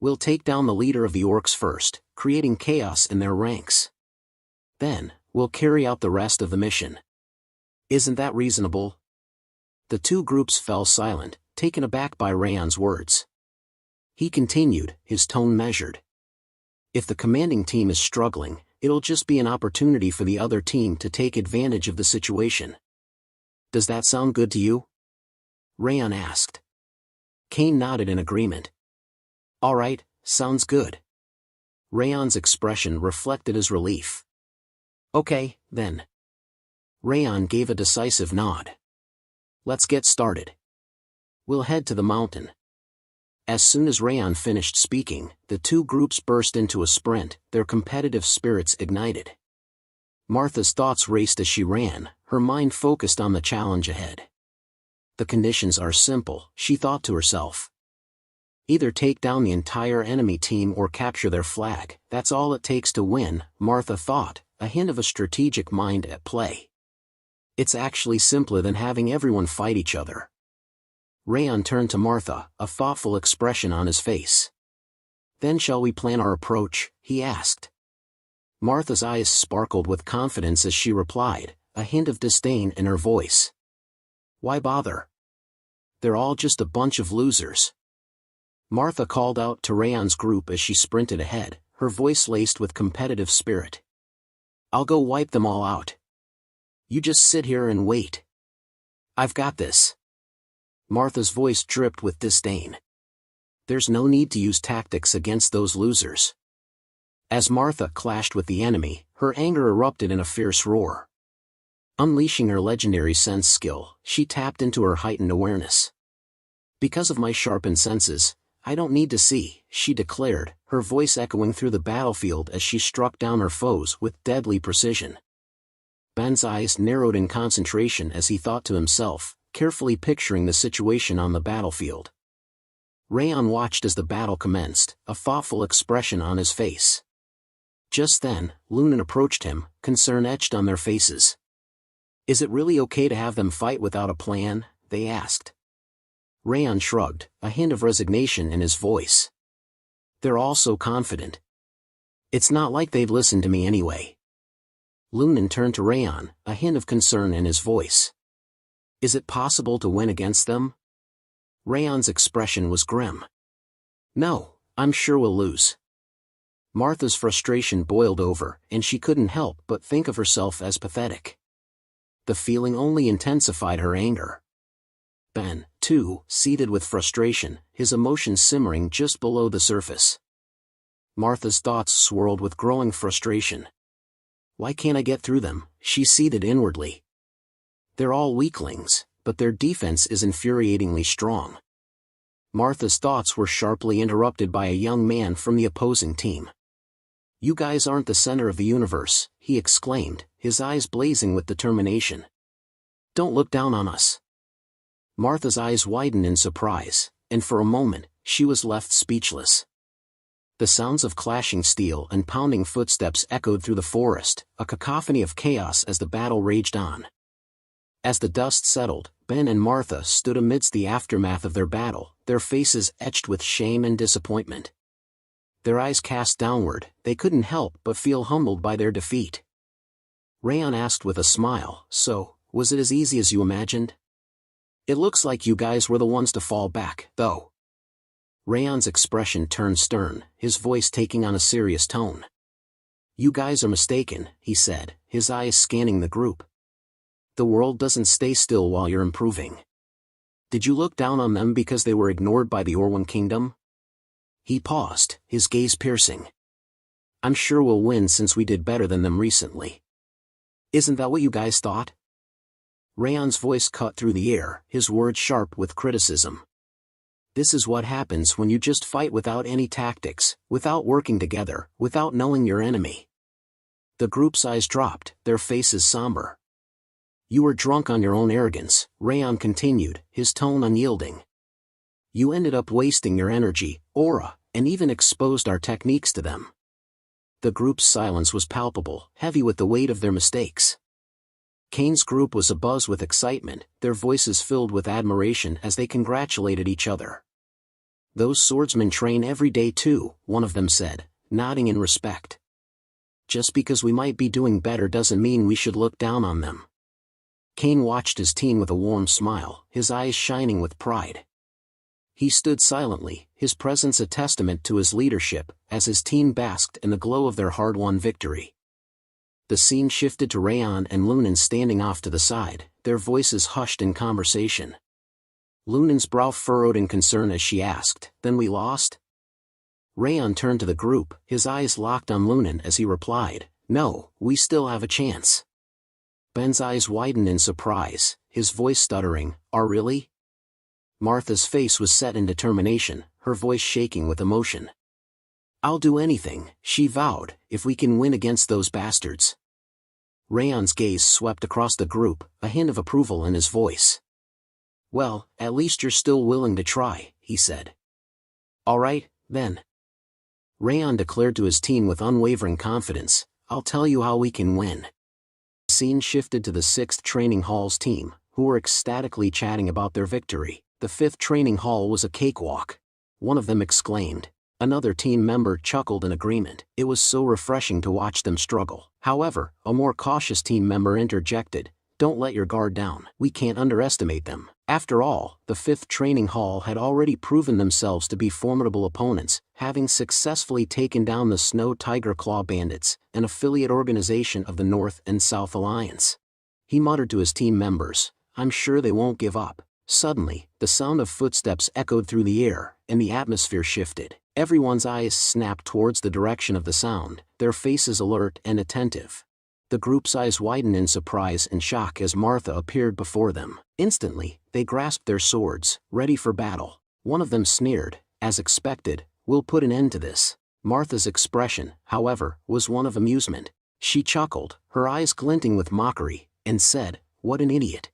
S2: We'll take down the leader of the orcs first, creating chaos in their ranks. Then, we'll carry out the rest of the mission. Isn't that reasonable? The two groups fell silent, taken aback by Raon's words. He continued, his tone measured. If the commanding team is struggling, it'll just be an opportunity for the other team to take advantage of the situation. Does that sound good to you? Raon asked. Kane nodded in agreement. All right, sounds good. Raon's expression reflected his relief. Okay, then. Raon gave a decisive nod. Let's get started. We'll head to the mountain. As soon as Raon finished speaking, the two groups burst into a sprint, their competitive spirits ignited. Martha's thoughts raced as she ran, her mind focused on the challenge ahead. The conditions are simple, she thought to herself. Either take down the entire enemy team or capture their flag, that's all it takes to win, Martha thought, a hint of a strategic mind at play. It's actually simpler than having everyone fight each other. Raon turned to Martha, a thoughtful expression on his face. Then shall we plan our approach, he asked. Martha's eyes sparkled with confidence as she replied, a hint of disdain in her voice. Why bother? They're all just a bunch of losers. Martha called out to Raon's group as she sprinted ahead, her voice laced with competitive spirit. I'll go wipe them all out. You just sit here and wait. I've got this. Martha's voice dripped with disdain. There's no need to use tactics against those losers. As Martha clashed with the enemy, her anger erupted in a fierce roar. Unleashing her legendary sense skill, she tapped into her heightened awareness. Because of my sharpened senses, I don't need to see, she declared, her voice echoing through the battlefield as she struck down her foes with deadly precision. Ben's eyes narrowed in concentration as he thought to himself, carefully picturing the situation on the battlefield. Raon watched as the battle commenced, a thoughtful expression on his face. Just then, Lunan approached him, concern etched on their faces. Is it really okay to have them fight without a plan? They asked. Raon shrugged, a hint of resignation in his voice. They're all so confident. It's not like they'd listen to me anyway. Lunan turned to Raon, a hint of concern in his voice. Is it possible to win against them? Raon's expression was grim. No, I'm sure we'll lose. Martha's frustration boiled over, and she couldn't help but think of herself as pathetic. The feeling only intensified her anger. Ben, too, seethed with frustration, his emotions simmering just below the surface. Martha's thoughts swirled with growing frustration. Why can't I get through them? She seethed inwardly. They're all weaklings, but their defense is infuriatingly strong. Martha's thoughts were sharply interrupted by a young man from the opposing team. You guys aren't the center of the universe, he exclaimed, his eyes blazing with determination. Don't look down on us. Martha's eyes widened in surprise, and for a moment, she was left speechless. The sounds of clashing steel and pounding footsteps echoed through the forest, a cacophony of chaos as the battle raged on. As the dust settled, Ben and Martha stood amidst the aftermath of their battle, their faces etched with shame and disappointment. Their eyes cast downward, they couldn't help but feel humbled by their defeat. Raon asked with a smile, so, was it as easy as you imagined? It looks like you guys were the ones to fall back, though. Raon's expression turned stern, his voice taking on a serious tone. You guys are mistaken, he said, his eyes scanning the group. The world doesn't stay still while you're improving. Did you look down on them because they were ignored by the Orwan Kingdom? He paused, his gaze piercing. I'm sure we'll win since we did better than them recently. Isn't that what you guys thought? Raon's voice cut through the air, his words sharp with criticism. This is what happens when you just fight without any tactics, without working together, without knowing your enemy. The group's eyes dropped, their faces somber. You were drunk on your own arrogance, Raon continued, his tone unyielding. You ended up wasting your energy, aura, and even exposed our techniques to them. The group's silence was palpable, heavy with the weight of their mistakes. Kane's group was abuzz with excitement, their voices filled with admiration as they congratulated each other. Those swordsmen train every day too, one of them said, nodding in respect. Just because we might be doing better doesn't mean we should look down on them. Kane watched his team with a warm smile, his eyes shining with pride. He stood silently, his presence a testament to his leadership, as his team basked in the glow of their hard-won victory. The scene shifted to Raon and Lunan standing off to the side, their voices hushed in conversation. Lunan's brow furrowed in concern as she asked, "Then we lost?" Raon turned to the group, his eyes locked on Lunan as he replied, "No, we still have a chance." Ben's eyes widened in surprise, his voice stuttering, "Are really?" Martha's face was set in determination, her voice shaking with emotion. "I'll do anything," she vowed, "if we can win against those bastards." Raon's gaze swept across the group, a hint of approval in his voice. "Well, at least you're still willing to try," he said. "All right, then." Raon declared to his team with unwavering confidence, "I'll tell you how we can win." The scene shifted to the 6th Training Hall's team, who were ecstatically chatting about their victory. The 5th Training Hall was a cakewalk. One of them exclaimed. Another team member chuckled in agreement. It was so refreshing to watch them struggle. However, a more cautious team member interjected, "Don't let your guard down. We can't underestimate them." After all, the 5th Training Hall had already proven themselves to be formidable opponents, having successfully taken down the Snow Tiger Claw Bandits, an affiliate organization of the North and South Alliance. He muttered to his team members, "I'm sure they won't give up." Suddenly, the sound of footsteps echoed through the air, and the atmosphere shifted. Everyone's eyes snapped towards the direction of the sound, their faces alert and attentive. The group's eyes widened in surprise and shock as Martha appeared before them. Instantly, they grasped their swords, ready for battle. One of them sneered, "As expected, we'll put an end to this." Martha's expression, however, was one of amusement. She chuckled, her eyes glinting with mockery, and said, "What an idiot."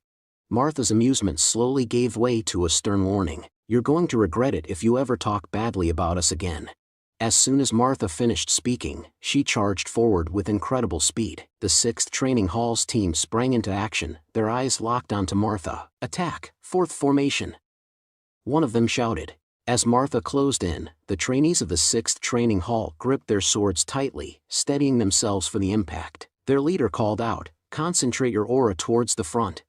S2: Martha's amusement slowly gave way to a stern warning. "You're going to regret it if you ever talk badly about us again." As soon as Martha finished speaking, she charged forward with incredible speed. The 6th Training Hall's team sprang into action, their eyes locked onto Martha. "Attack, 4th formation!" One of them shouted. As Martha closed in, the trainees of the 6th Training Hall gripped their swords tightly, steadying themselves for the impact. Their leader called out, "Concentrate your aura towards the front."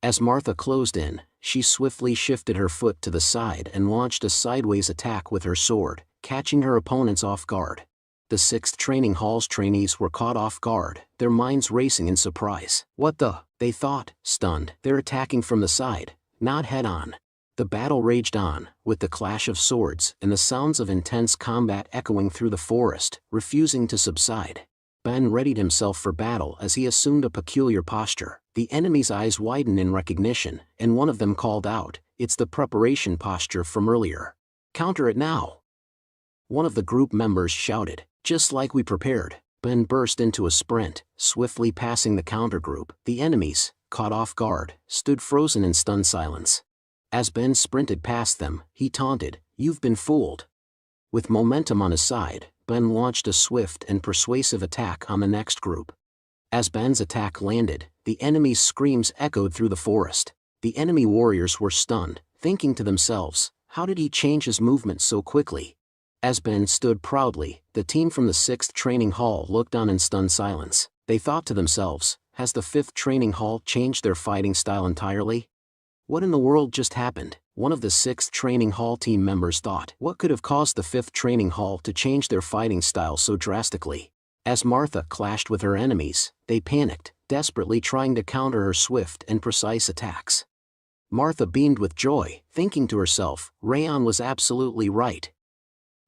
S2: As Martha closed in, she swiftly shifted her foot to the side and launched a sideways attack with her sword, catching her opponents off guard. The 6th Training Hall's trainees were caught off guard, their minds racing in surprise. "What the?" they thought, stunned. "They're attacking from the side, not head-on." The battle raged on, with the clash of swords and the sounds of intense combat echoing through the forest, refusing to subside. Ben readied himself for battle as he assumed a peculiar posture. The enemy's eyes widened in recognition, and one of them called out, "It's the preparation posture from earlier. Counter it now!" One of the group members shouted, "Just like we prepared." Ben burst into a sprint, swiftly passing the counter group. The enemies, caught off guard, stood frozen in stunned silence. As Ben sprinted past them, he taunted, "You've been fooled." With momentum on his side, Ben launched a swift and persuasive attack on the next group. As Ben's attack landed, the enemy's screams echoed through the forest. The enemy warriors were stunned, thinking to themselves, how did he change his movement so quickly? As Ben stood proudly, the team from the 6th Training Hall looked on in stunned silence. They thought to themselves, has the 5th Training Hall changed their fighting style entirely? What in the world just happened? One of the 6th Training Hall team members thought, what could have caused the 5th Training Hall to change their fighting style so drastically? As Martha clashed with her enemies, they panicked, desperately trying to counter her swift and precise attacks. Martha beamed with joy, thinking to herself, Raon was absolutely right.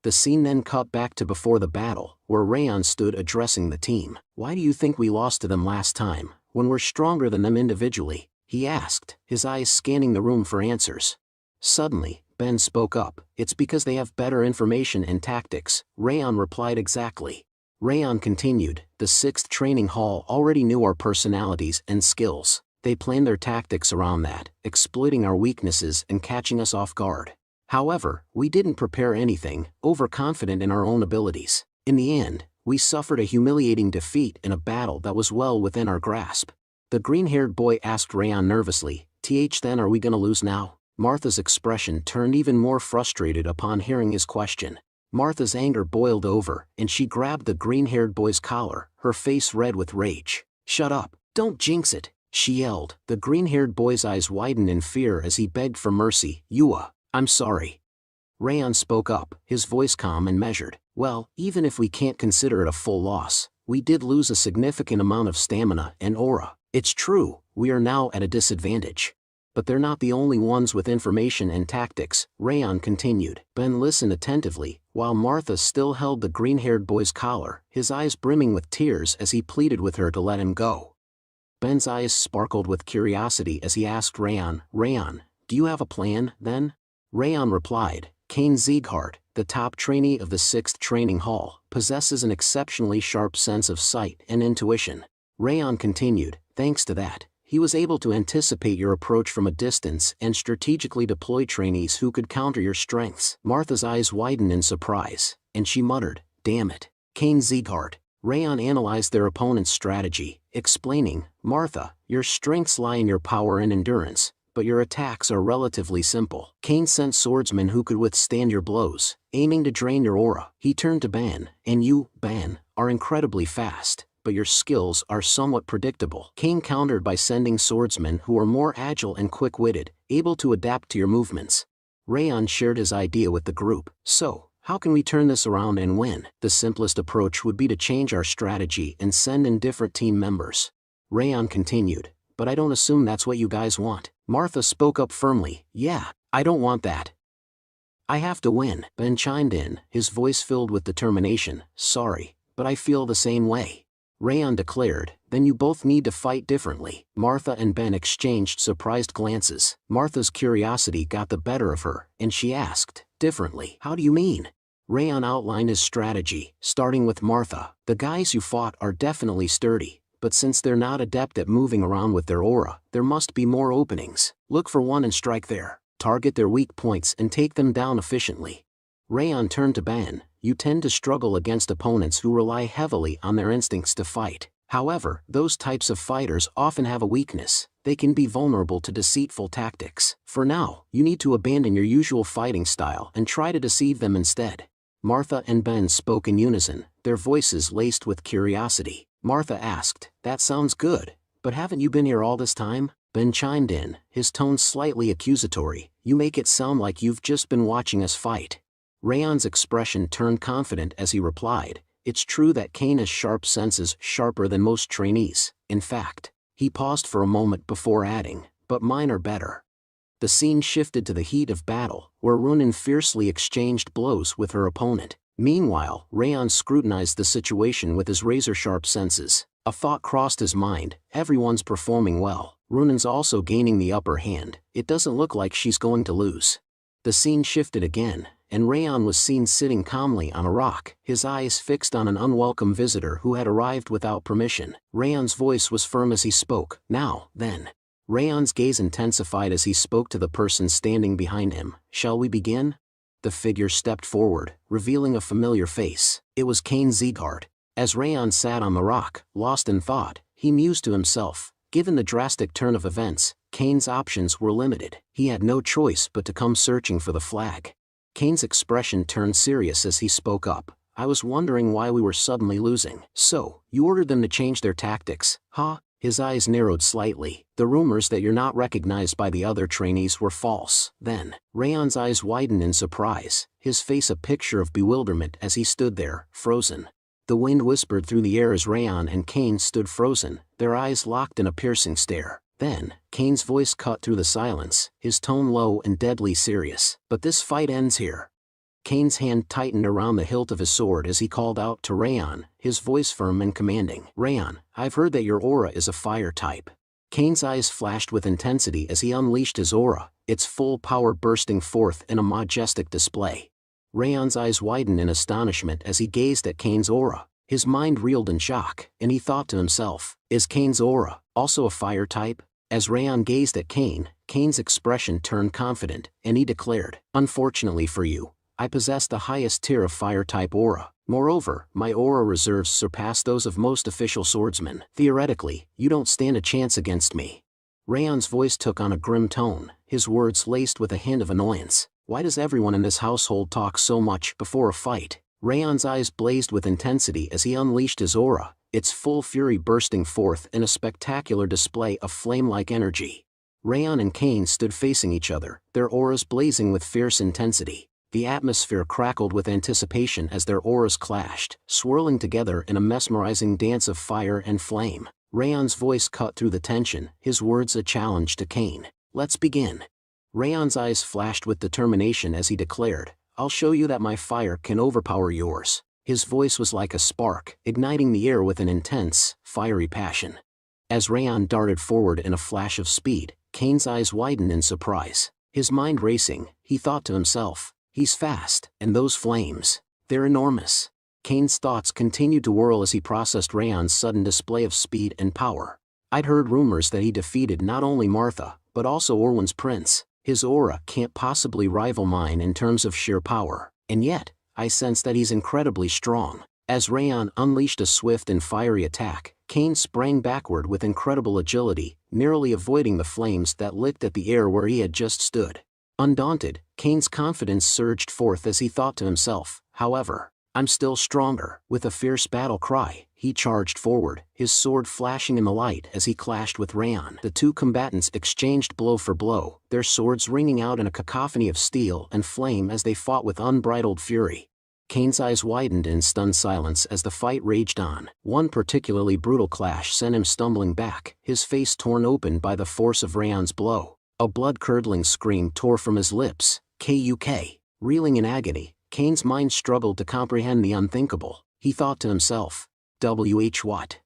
S2: The scene then cut back to before the battle, where Raon stood addressing the team. "Why do you think we lost to them last time, when we're stronger than them individually?" he asked, his eyes scanning the room for answers. Suddenly, Ben spoke up, "It's because they have better information and tactics." Raon replied, "Exactly." Raon continued, "The 6th Training Hall already knew our personalities and skills. They planned their tactics around that, exploiting our weaknesses and catching us off guard. However, we didn't prepare anything, overconfident in our own abilities. In the end, we suffered a humiliating defeat in a battle that was well within our grasp." The green-haired boy asked Raon nervously, Then are we gonna lose now?" Martha's expression turned even more frustrated upon hearing his question. Martha's anger boiled over, and she grabbed the green-haired boy's collar, her face red with rage. "Shut up, don't jinx it," she yelled. The green-haired boy's eyes widened in fear as he begged for mercy. I'm sorry." Raon spoke up, his voice calm and measured. "Well, even if we can't consider it a full loss, we did lose a significant amount of stamina and aura. It's true, we are now at a disadvantage. But they're not the only ones with information and tactics," Raon continued. Ben listened attentively, while Martha still held the green-haired boy's collar, his eyes brimming with tears as he pleaded with her to let him go. Ben's eyes sparkled with curiosity as he asked Raon, "Do you have a plan, then?" Raon replied, "House Sieghart, the top trainee of the 6th Training Hall, possesses an exceptionally sharp sense of sight and intuition." Raon continued, "Thanks to that, he was able to anticipate your approach from a distance and strategically deploy trainees who could counter your strengths." Martha's eyes widened in surprise, and she muttered, "Damn it, House Sieghart." Raon analyzed their opponent's strategy, explaining, "Martha, your strengths lie in your power and endurance, but your attacks are relatively simple. Kane sent swordsmen who could withstand your blows, aiming to drain your aura." He turned to Ben, "And you, Ben, are incredibly fast, but your skills are somewhat predictable." Kane countered by sending swordsmen who are more agile and quick-witted, able to adapt to your movements. Raon shared his idea with the group. "So, how can we turn this around and win?" "The simplest approach would be to change our strategy and send in different team members." Raon continued, "But I don't assume that's what you guys want." Martha spoke up firmly, "Yeah, I don't want that. I have to win." Ben chimed in, his voice filled with determination, "Sorry, but I feel the same way." Raon declared, "Then you both need to fight differently." Martha and Ben exchanged surprised glances. Martha's curiosity got the better of her, and she asked, "Differently? How do you mean?" Raon outlined his strategy, starting with Martha. "The guys you fought are definitely sturdy, but since they're not adept at moving around with their aura, there must be more openings. Look for one and strike there. Target their weak points and take them down efficiently." Raon turned to Ben, "You tend to struggle against opponents who rely heavily on their instincts to fight. However, those types of fighters often have a weakness. They can be vulnerable to deceitful tactics. For now, you need to abandon your usual fighting style and try to deceive them instead." Martha and Ben spoke in unison, their voices laced with curiosity. Martha asked, "That sounds good, but haven't you been here all this time?" Ben chimed in, his tone slightly accusatory, "You make it sound like you've just been watching us fight." Raon's expression turned confident as he replied, "It's true that Kane has sharp senses, sharper than most trainees. In fact," he paused for a moment before adding, "but mine are better." The scene shifted to the heat of battle, where Runan fiercely exchanged blows with her opponent. Meanwhile, Raon scrutinized the situation with his razor-sharp senses. A thought crossed his mind: everyone's performing well. Runan's also gaining the upper hand. It doesn't look like she's going to lose. The scene shifted again, and Raon was seen sitting calmly on a rock, his eyes fixed on an unwelcome visitor who had arrived without permission. Raon's voice was firm as he spoke. Now, then. Raon's gaze intensified as he spoke to the person standing behind him. Shall we begin? The figure stepped forward, revealing a familiar face. It was House Sieghart. As Raon sat on the rock, lost in thought, he mused to himself. Given the drastic turn of events, Kane's options were limited. He had no choice but to come searching for the flag. Kane's expression turned serious as he spoke up. I was wondering why we were suddenly losing. So, you ordered them to change their tactics, huh? His eyes narrowed slightly. The rumors that you're not recognized by the other trainees were false. Then, Raon's eyes widened in surprise, his face a picture of bewilderment as he stood there, frozen. The wind whispered through the air as Raon and Kane stood frozen, their eyes locked in a piercing stare. Then, Kane's voice cut through the silence, his tone low and deadly serious. But this fight ends here. Kane's hand tightened around the hilt of his sword as he called out to Raon, his voice firm and commanding. Raon, I've heard that your aura is a fire type. Kane's eyes flashed with intensity as he unleashed his aura, its full power bursting forth in a majestic display. Raon's eyes widened in astonishment as he gazed at Kane's aura. His mind reeled in shock, and he thought to himself, is Kane's aura also a fire type? As Raon gazed at Kane, Kane's expression turned confident, and he declared, unfortunately for you, I possess the highest tier of fire-type aura. Moreover, my aura reserves surpass those of most official swordsmen. Theoretically, you don't stand a chance against me. Raon's voice took on a grim tone, his words laced with a hint of annoyance. Why does everyone in this household talk so much before a fight? Raon's eyes blazed with intensity as he unleashed his aura, its full fury bursting forth in a spectacular display of flame-like energy. Raon and Kane stood facing each other, their auras blazing with fierce intensity. The atmosphere crackled with anticipation as their auras clashed, swirling together in a mesmerizing dance of fire and flame. Raon's voice cut through the tension, his words a challenge to Kane. Let's begin. Raon's eyes flashed with determination as he declared, I'll show you that my fire can overpower yours. His voice was like a spark, igniting the air with an intense, fiery passion. As Raon darted forward in a flash of speed, Kane's eyes widened in surprise. His mind racing, he thought to himself, he's fast, and those flames, they're enormous. Kane's thoughts continued to whirl as he processed Raon's sudden display of speed and power. I'd heard rumors that he defeated not only Martha, but also Orwin's prince. His aura can't possibly rival mine in terms of sheer power, and yet, I sense that he's incredibly strong. As Raon unleashed a swift and fiery attack, Kane sprang backward with incredible agility, nearly avoiding the flames that licked at the air where he had just stood. Undaunted, Kane's confidence surged forth as he thought to himself, however, I'm still stronger. With a fierce battle cry, he charged forward, his sword flashing in the light as he clashed with Raon. The two combatants exchanged blow for blow, their swords ringing out in a cacophony of steel and flame as they fought with unbridled fury. Kane's eyes widened in stunned silence as the fight raged on. One particularly brutal clash sent him stumbling back, his face torn open by the force of Raon's blow. A blood-curdling scream tore from his lips. K.U.K. Reeling in agony, Kane's mind struggled to comprehend the unthinkable. He thought to himself, W.H. what?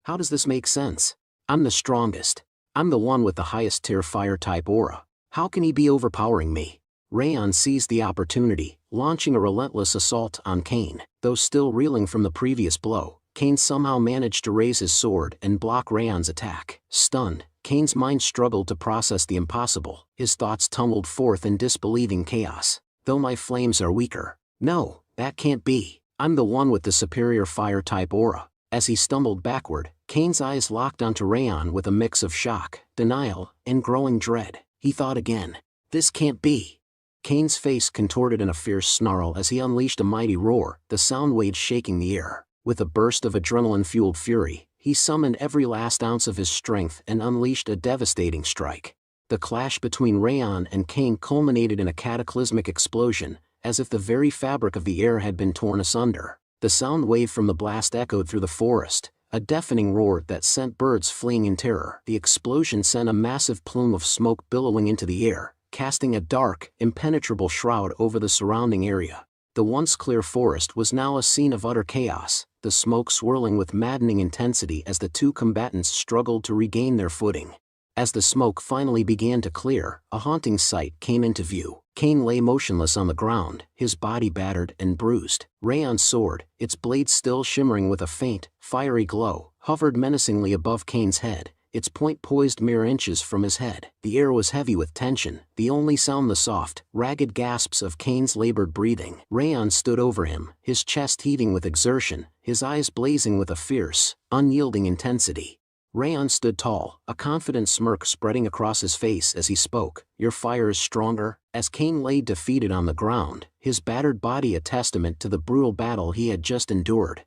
S2: How does this make sense? I'm the strongest. I'm the one with the highest tier fire-type aura. How can he be overpowering me? Raon seized the opportunity, launching a relentless assault on Kane. Though still reeling from the previous blow, Kane somehow managed to raise his sword and block Raon's attack. Stunned, Kane's mind struggled to process the impossible. His thoughts tumbled forth in disbelieving chaos. Though my flames are weaker. No, that can't be. I'm the one with the superior fire-type aura. As he stumbled backward, Kane's eyes locked onto Raon with a mix of shock, denial, and growing dread. He thought again. This can't be. Kane's face contorted in a fierce snarl as he unleashed a mighty roar, the sound waves shaking the air. With a burst of adrenaline-fueled fury, he summoned every last ounce of his strength and unleashed a devastating strike. The clash between Raon and Kane culminated in a cataclysmic explosion, as if the very fabric of the air had been torn asunder. The sound wave from the blast echoed through the forest, a deafening roar that sent birds fleeing in terror. The explosion sent a massive plume of smoke billowing into the air, casting a dark, impenetrable shroud over the surrounding area. The once clear forest was now a scene of utter chaos, the smoke swirling with maddening intensity as the two combatants struggled to regain their footing. As the smoke finally began to clear, a haunting sight came into view. Cain lay motionless on the ground, his body battered and bruised. Raon's sword, its blade still shimmering with a faint, fiery glow, hovered menacingly above Cain's head, its point poised mere inches from his head. The air was heavy with tension, the only sound the soft, ragged gasps of Cain's labored breathing. Raon stood over him, his chest heaving with exertion, his eyes blazing with a fierce, unyielding intensity. Raon stood tall, a confident smirk spreading across his face as he spoke. "Your fire is stronger." As Cain lay defeated on the ground, his battered body a testament to the brutal battle he had just endured.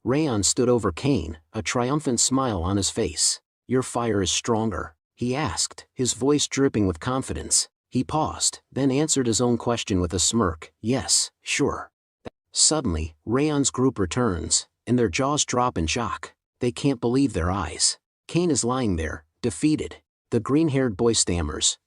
S2: Raon stood over Cain, a triumphant smile on his face. "Your fire is stronger?" he asked, his voice dripping with confidence. He paused, then answered his own question with a smirk. "Yes, sure." Suddenly, Raon's group returns, and their jaws drop in shock. They can't believe their eyes. Cain is lying there, defeated. The green-haired boy stammers,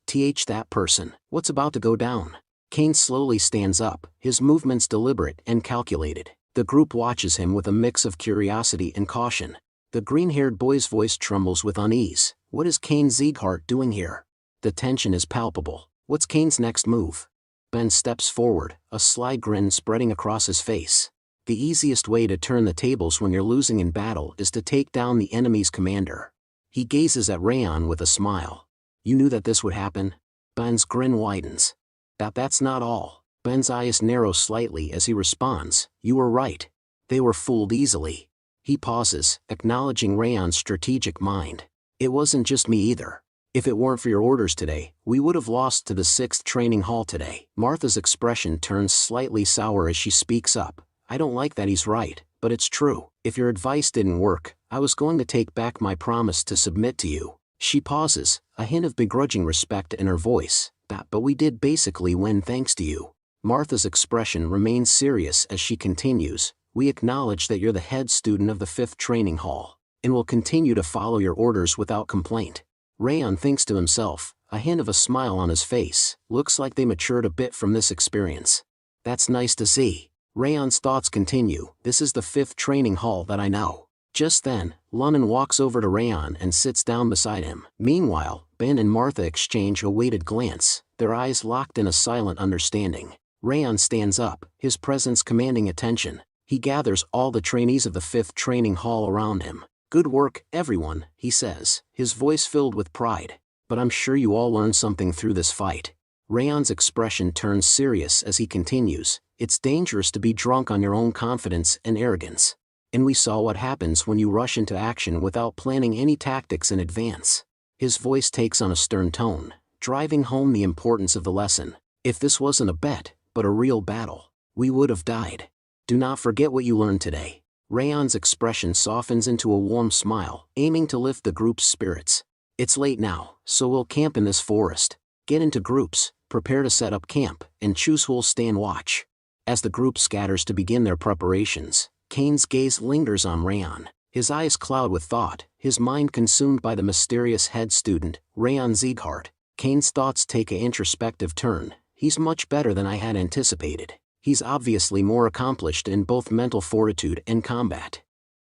S2: that person. What's about to go down?" Cain slowly stands up, his movements deliberate and calculated. The group watches him with a mix of curiosity and caution. The green-haired boy's voice trembles with unease. What is House Sieghart doing here? The tension is palpable. What's Cain's next move? Ben steps forward, a sly grin spreading across his face. The easiest way to turn the tables when you're losing in battle is to take down the enemy's commander. He gazes at Raon with a smile. "You knew that this would happen?" Ben's grin widens. That's not all." Ben's eyes narrow slightly as he responds. "You were right. They were fooled easily." He pauses, acknowledging Raon's strategic mind. "It wasn't just me either. If it weren't for your orders today, we would have lost to the 6th training hall today." Martha's expression turns slightly sour as she speaks up. "I don't like that he's right, but it's true. If your advice didn't work, I was going to take back my promise to submit to you." She pauses, a hint of begrudging respect in her voice. But we did basically win thanks to you." Martha's expression remains serious as she continues. "We acknowledge that you're the head student of the 5th training hall, and will continue to follow your orders without complaint." Raon thinks to himself, a hint of a smile on his face. Looks like they matured a bit from this experience. That's nice to see. Raon's thoughts continue. "This is the 5th training hall that I know." Just then, Lunnan walks over to Raon and sits down beside him. Meanwhile, Ben and Martha exchange a weighted glance, their eyes locked in a silent understanding. Raon stands up, his presence commanding attention. He gathers all the trainees of the 5th training hall around him. "Good work, everyone," he says, his voice filled with pride. "But I'm sure you all learned something through this fight." Raon's expression turns serious as he continues. "It's dangerous to be drunk on your own confidence and arrogance. And we saw what happens when you rush into action without planning any tactics in advance." His voice takes on a stern tone, driving home the importance of the lesson. "If this wasn't a bet, but a real battle, we would have died. Do not forget what you learned today." Raon's expression softens into a warm smile, aiming to lift the group's spirits. "It's late now, so we'll camp in this forest. Get into groups, prepare to set up camp, and choose who'll stand watch." As the group scatters to begin their preparations, Cain's gaze lingers on Raon. His eyes cloud with thought, his mind consumed by the mysterious head student, Raon Sieghart. Cain's thoughts take an introspective turn. "He's much better than I had anticipated. He's obviously more accomplished in both mental fortitude and combat."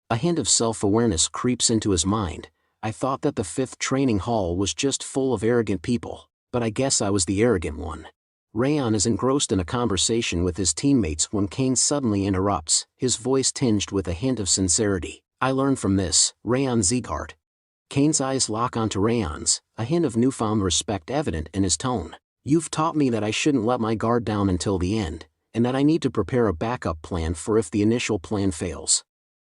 S2: A hint of self-awareness creeps into his mind. "I thought that the 5th training hall was just full of arrogant people, but I guess I was the arrogant one." Raon is engrossed in a conversation with his teammates when Cain suddenly interrupts, his voice tinged with a hint of sincerity. "I learned from this, Raon Sieghart." Cain's eyes lock onto Raon's, a hint of newfound respect evident in his tone. "You've taught me that I shouldn't let my guard down until the end, and that I need to prepare a backup plan for if the initial plan fails."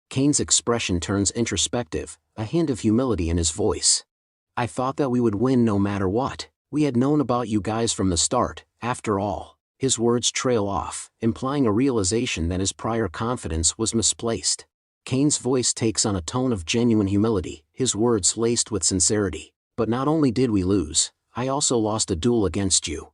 S2: Cain's expression turns introspective, a hint of humility in his voice. "I thought that we would win no matter what. We had known about you guys from the start, after all." His words trail off, implying a realization that his prior confidence was misplaced. Cain's voice takes on a tone of genuine humility, his words laced with sincerity. "But not only did we lose, I also lost a duel against you.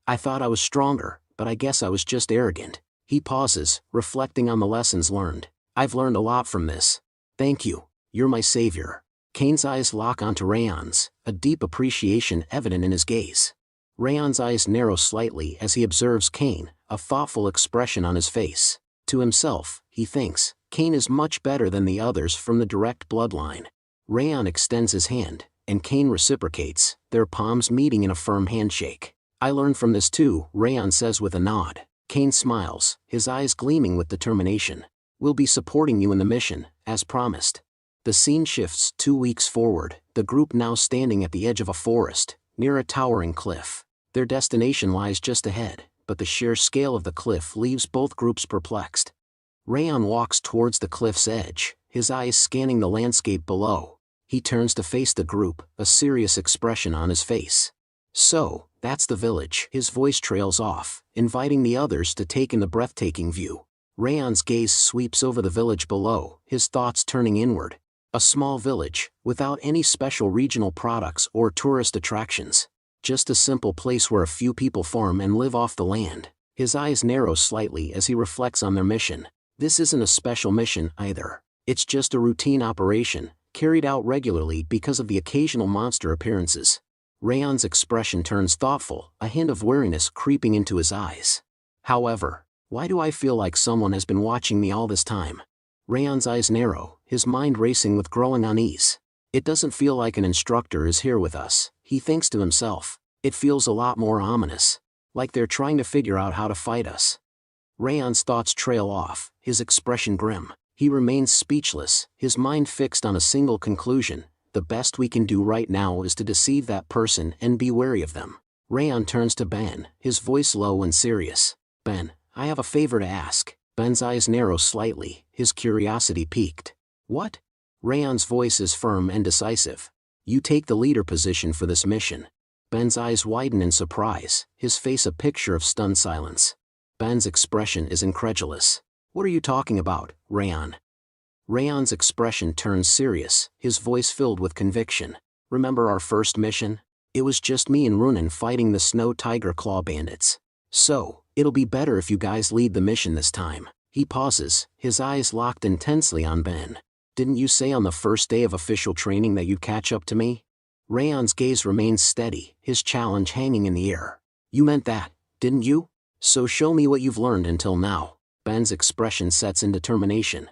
S2: I thought I was stronger, but I guess I was just arrogant." He pauses, reflecting on the lessons learned. "I've learned a lot from this. Thank you." You're my savior. Kane's eyes lock onto Raon's, a deep appreciation evident in his gaze. Raon's eyes narrow slightly as he observes Kane, a thoughtful expression on his face. To himself, he thinks, Kane is much better than the others from the direct bloodline. Raon extends his hand, and Kane reciprocates, their palms meeting in a firm handshake. I learned from this too, Raon says with a nod. Kane smiles, his eyes gleaming with determination. We'll be supporting you in the mission, as promised. The scene shifts 2 weeks forward, the group now standing at the edge of a forest, near a towering cliff. Their destination lies just ahead, but the sheer scale of the cliff leaves both groups perplexed. Raon walks towards the cliff's edge, his eyes scanning the landscape below. He turns to face the group, a serious expression on his face. So, that's the village. His voice trails off, inviting the others to take in the breathtaking view. Raon's gaze sweeps over the village below, his thoughts turning inward. A small village, without any special regional products or tourist attractions. Just a simple place where a few people farm and live off the land. His eyes narrow slightly as he reflects on their mission. This isn't a special mission either. It's just a routine operation, carried out regularly because of the occasional monster appearances. Raon's expression turns thoughtful, a hint of weariness creeping into his eyes. However, why do I feel like someone has been watching me all this time? Raon's eyes narrow, his mind racing with growing unease. It doesn't feel like an instructor is here with us, he thinks to himself. It feels a lot more ominous. Like they're trying to figure out how to fight us. Raon's thoughts trail off, his expression grim. He remains speechless, his mind fixed on a single conclusion. The best we can do right now is to deceive that person and be wary of them. Raon turns to Ben, his voice low and serious. Ben, I have a favor to ask. Ben's eyes narrow slightly, his curiosity piqued. What? Raon's voice is firm and decisive. You take the leader position for this mission. Ben's eyes widen in surprise, his face a picture of stunned silence. Ben's expression is incredulous. What are you talking about, Raon? Raon's expression turns serious, his voice filled with conviction. Remember our first mission? It was just me and Runan fighting the Snow Tiger Claw bandits. So, it'll be better if you guys lead the mission this time. He pauses, his eyes locked intensely on Ben. Didn't you say on the first day of official training that you'd catch up to me? Raon's gaze remains steady, his challenge hanging in the air. You meant that, didn't you? So show me what you've learned until now. Ben's expression sets in determination.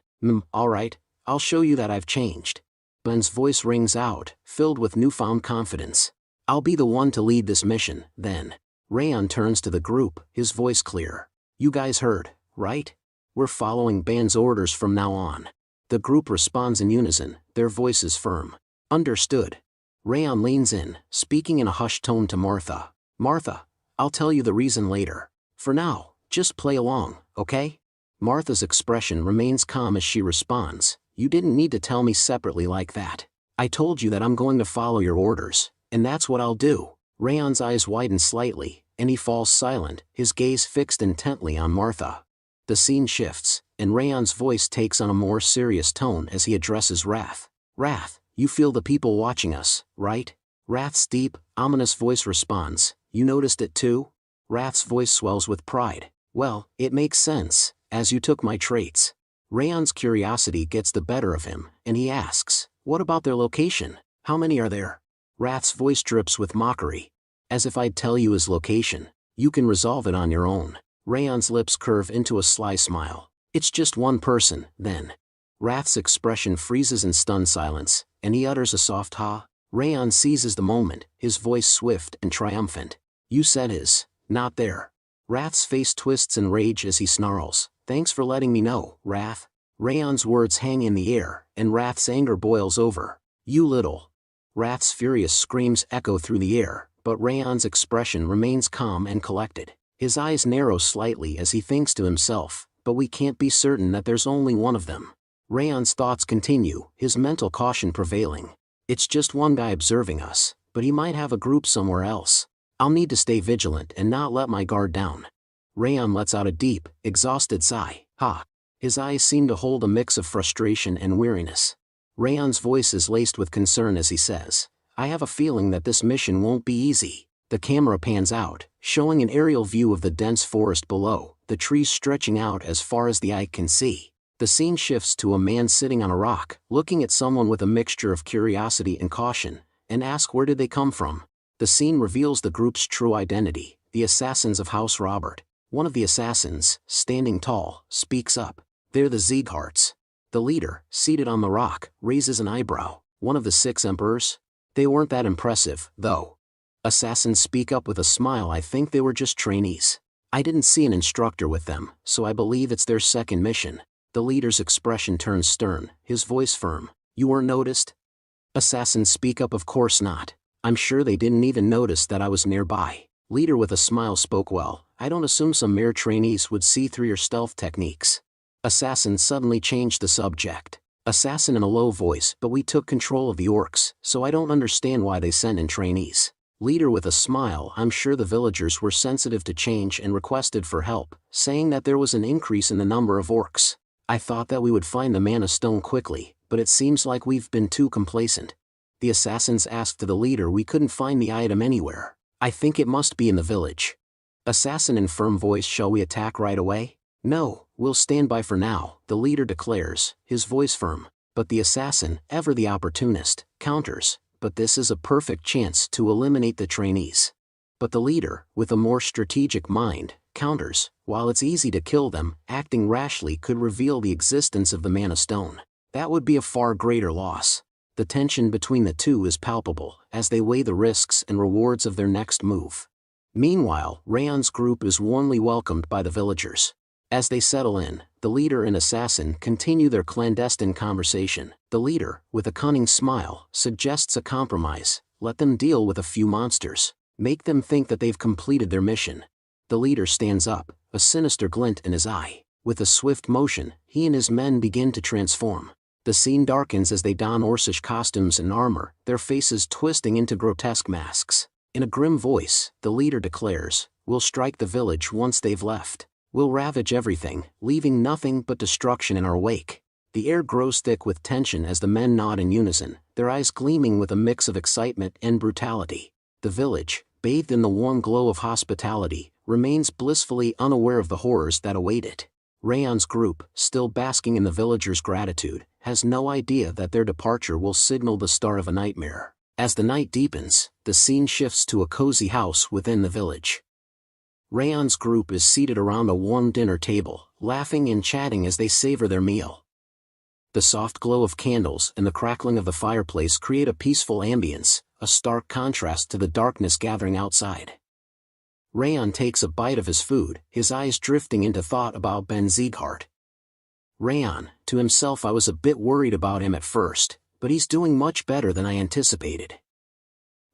S2: Alright, I'll show you that I've changed. Ben's voice rings out, filled with newfound confidence. I'll be the one to lead this mission, then. Raon turns to the group, his voice clear. You guys heard, right? We're following Ben's orders from now on. The group responds in unison, their voices firm. Understood. Raon leans in, speaking in a hushed tone to Martha. Martha, I'll tell you the reason later. For now, just play along, okay? Martha's expression remains calm as she responds. You didn't need to tell me separately like that. I told you that I'm going to follow your orders, and that's what I'll do. Raon's eyes widen slightly, and he falls silent, his gaze fixed intently on Martha. The scene shifts, and Raon's voice takes on a more serious tone as he addresses Wrath. Wrath, you feel the people watching us, right? Wrath's deep, ominous voice responds. You noticed it too? Wrath's voice swells with pride. Well, it makes sense, as you took my traits. Raon's curiosity gets the better of him, and he asks, what about their location? How many are there? Wrath's voice drips with mockery. As if I'd tell you his location. You can resolve it on your own. Raon's lips curve into a sly smile. It's just one person, then. Wrath's expression freezes in stunned silence, and he utters a soft ha. Raon seizes the moment, his voice swift and triumphant. You said his, not there. Wrath's face twists in rage as he snarls. Thanks for letting me know, Wrath. Raon's words hang in the air, and Wrath's anger boils over. You little. Wrath's furious screams echo through the air, but Raon's expression remains calm and collected. His eyes narrow slightly as he thinks to himself, but we can't be certain that there's only one of them. Raon's thoughts continue, his mental caution prevailing. It's just one guy observing us, but he might have a group somewhere else. I'll need to stay vigilant and not let my guard down. Raon lets out a deep, exhausted sigh. Ha! His eyes seem to hold a mix of frustration and weariness. Raon's voice is laced with concern as he says, I have a feeling that this mission won't be easy. The camera pans out, showing an aerial view of the dense forest below, the trees stretching out as far as the eye can see. The scene shifts to a man sitting on a rock, looking at someone with a mixture of curiosity and caution, and asks where did they come from. The scene reveals the group's true identity, the assassins of House Sieghart. One of the assassins, standing tall, speaks up. They're the Siegharts. The leader, seated on the rock, raises an eyebrow. One of the 6 emperors? They weren't that impressive, though. Assassins speak up with a smile. I think they were just trainees. I didn't see an instructor with them, so I believe it's their second mission. The leader's expression turns stern, his voice firm. You weren't noticed? Assassins speak up. Of course not. I'm sure they didn't even notice that I was nearby. Leader with a smile spoke. Well, I don't assume some mere trainees would see through your stealth techniques. Assassin suddenly changed the subject. Assassin in a low voice. But we took control of the orcs, so I don't understand why they sent in trainees. Leader with a smile. I'm sure the villagers were sensitive to change and requested for help, saying that there was an increase in the number of orcs. I thought that we would find the mana stone quickly, but it seems like we've been too complacent. The assassins asked the leader. We couldn't find the item anywhere. I think it must be in the village. Assassin in firm voice. Shall we attack right away? No, we'll stand by for now, the leader declares, his voice firm. But the assassin, ever the opportunist, counters. But this is a perfect chance to eliminate the trainees. But the leader, with a more strategic mind, counters. While it's easy to kill them, acting rashly could reveal the existence of the mana stone. That would be a far greater loss. The tension between the two is palpable, as they weigh the risks and rewards of their next move. Meanwhile, Raon's group is warmly welcomed by the villagers. As they settle in, the leader and assassin continue their clandestine conversation. The leader, with a cunning smile, suggests a compromise. Let them deal with a few monsters. Make them think that they've completed their mission. The leader stands up, a sinister glint in his eye. With a swift motion, he and his men begin to transform. The scene darkens as they don Orcish costumes and armor, their faces twisting into grotesque masks. In a grim voice, the leader declares, "We'll strike the village once they've left. We'll ravage everything, leaving nothing but destruction in our wake." The air grows thick with tension as the men nod in unison, their eyes gleaming with a mix of excitement and brutality. The village, bathed in the warm glow of hospitality, remains blissfully unaware of the horrors that await it. Raon's group, still basking in the villagers' gratitude, has no idea that their departure will signal the start of a nightmare. As the night deepens, the scene shifts to a cozy house within the village. Raon's group is seated around a warm dinner table, laughing and chatting as they savor their meal. The soft glow of candles and the crackling of the fireplace create a peaceful ambience, a stark contrast to the darkness gathering outside. Raon takes a bite of his food, his eyes drifting into thought about Ben Sieghart. Raon, to himself, I was a bit worried about him at first, but he's doing much better than I anticipated.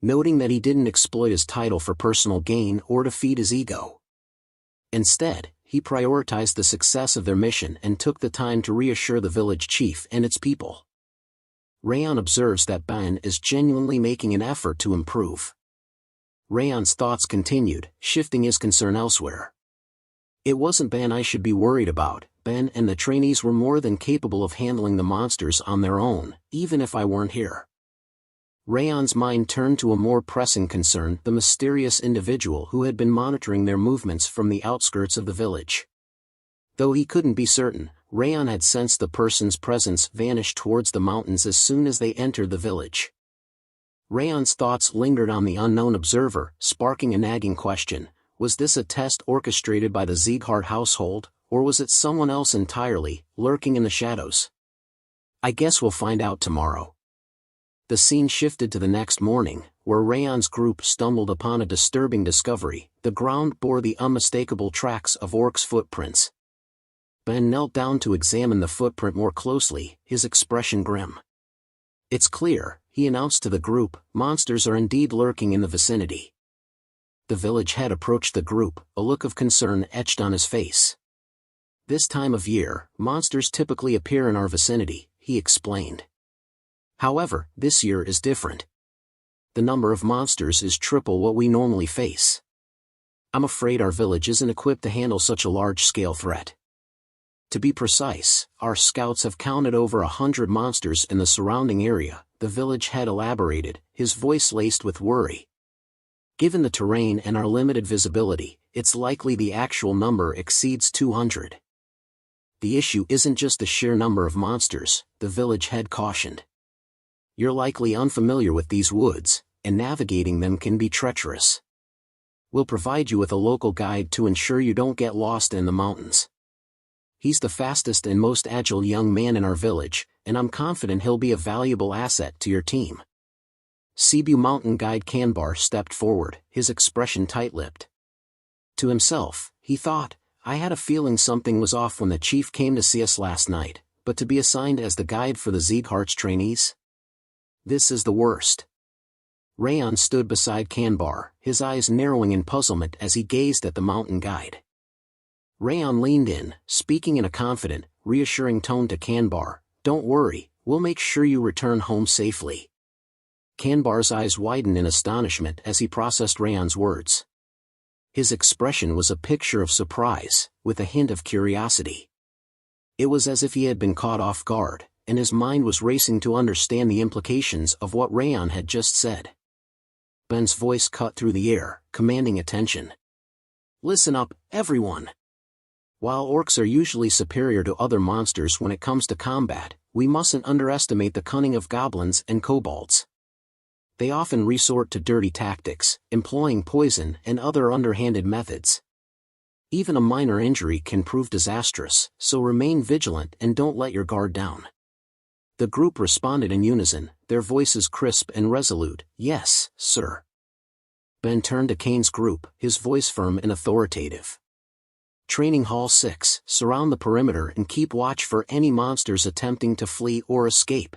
S2: Noting that he didn't exploit his title for personal gain or to feed his ego. Instead, he prioritized the success of their mission and took the time to reassure the village chief and its people. Raon observes that Ben is genuinely making an effort to improve. Raon's thoughts continued, shifting his concern elsewhere. It wasn't Ben I should be worried about. Ben and the trainees were more than capable of handling the monsters on their own, even if I weren't here. Raon's mind turned to a more pressing concern, the mysterious individual who had been monitoring their movements from the outskirts of the village. Though he couldn't be certain, Raon had sensed the person's presence vanish towards the mountains as soon as they entered the village. Raon's thoughts lingered on the unknown observer, sparking a nagging question. Was this a test orchestrated by the Sieghart household, or was it someone else entirely, lurking in the shadows? I guess we'll find out tomorrow. The scene shifted to the next morning, where Raon's group stumbled upon a disturbing discovery. The ground bore the unmistakable tracks of orcs' footprints. Ben knelt down to examine the footprint more closely, his expression grim. It's clear, he announced to the group, monsters are indeed lurking in the vicinity. The village head approached the group, a look of concern etched on his face. This time of year, monsters typically appear in our vicinity, he explained. However, this year is different. The number of monsters is triple what we normally face. I'm afraid our village isn't equipped to handle such a large-scale threat. To be precise, our scouts have counted over 100 monsters in the surrounding area, the village head elaborated, his voice laced with worry. Given the terrain and our limited visibility, it's likely the actual number exceeds 200. The issue isn't just the sheer number of monsters, the village head cautioned. You're likely unfamiliar with these woods, and navigating them can be treacherous. We'll provide you with a local guide to ensure you don't get lost in the mountains. He's the fastest and most agile young man in our village, and I'm confident he'll be a valuable asset to your team. Cebu mountain guide Kanbar stepped forward, his expression tight-lipped. To himself, he thought, I had a feeling something was off when the chief came to see us last night, but to be assigned as the guide for the Sieghart's trainees? This is the worst. Raon stood beside Kanbar, his eyes narrowing in puzzlement as he gazed at the mountain guide. Raon leaned in, speaking in a confident, reassuring tone to Kanbar, Don't worry, we'll make sure you return home safely. Kanbar's eyes widened in astonishment as he processed Raon's words. His expression was a picture of surprise, with a hint of curiosity. It was as if he had been caught off guard, and his mind was racing to understand the implications of what Raon had just said. Ben's voice cut through the air, commanding attention. Listen up, everyone. While orcs are usually superior to other monsters when it comes to combat, we mustn't underestimate the cunning of goblins and kobolds. They often resort to dirty tactics, employing poison and other underhanded methods. Even a minor injury can prove disastrous, so remain vigilant and don't let your guard down. The group responded in unison, their voices crisp and resolute, Yes, sir. Ben turned to Kane's group, his voice firm and authoritative. Training Hall 6, surround the perimeter and keep watch for any monsters attempting to flee or escape.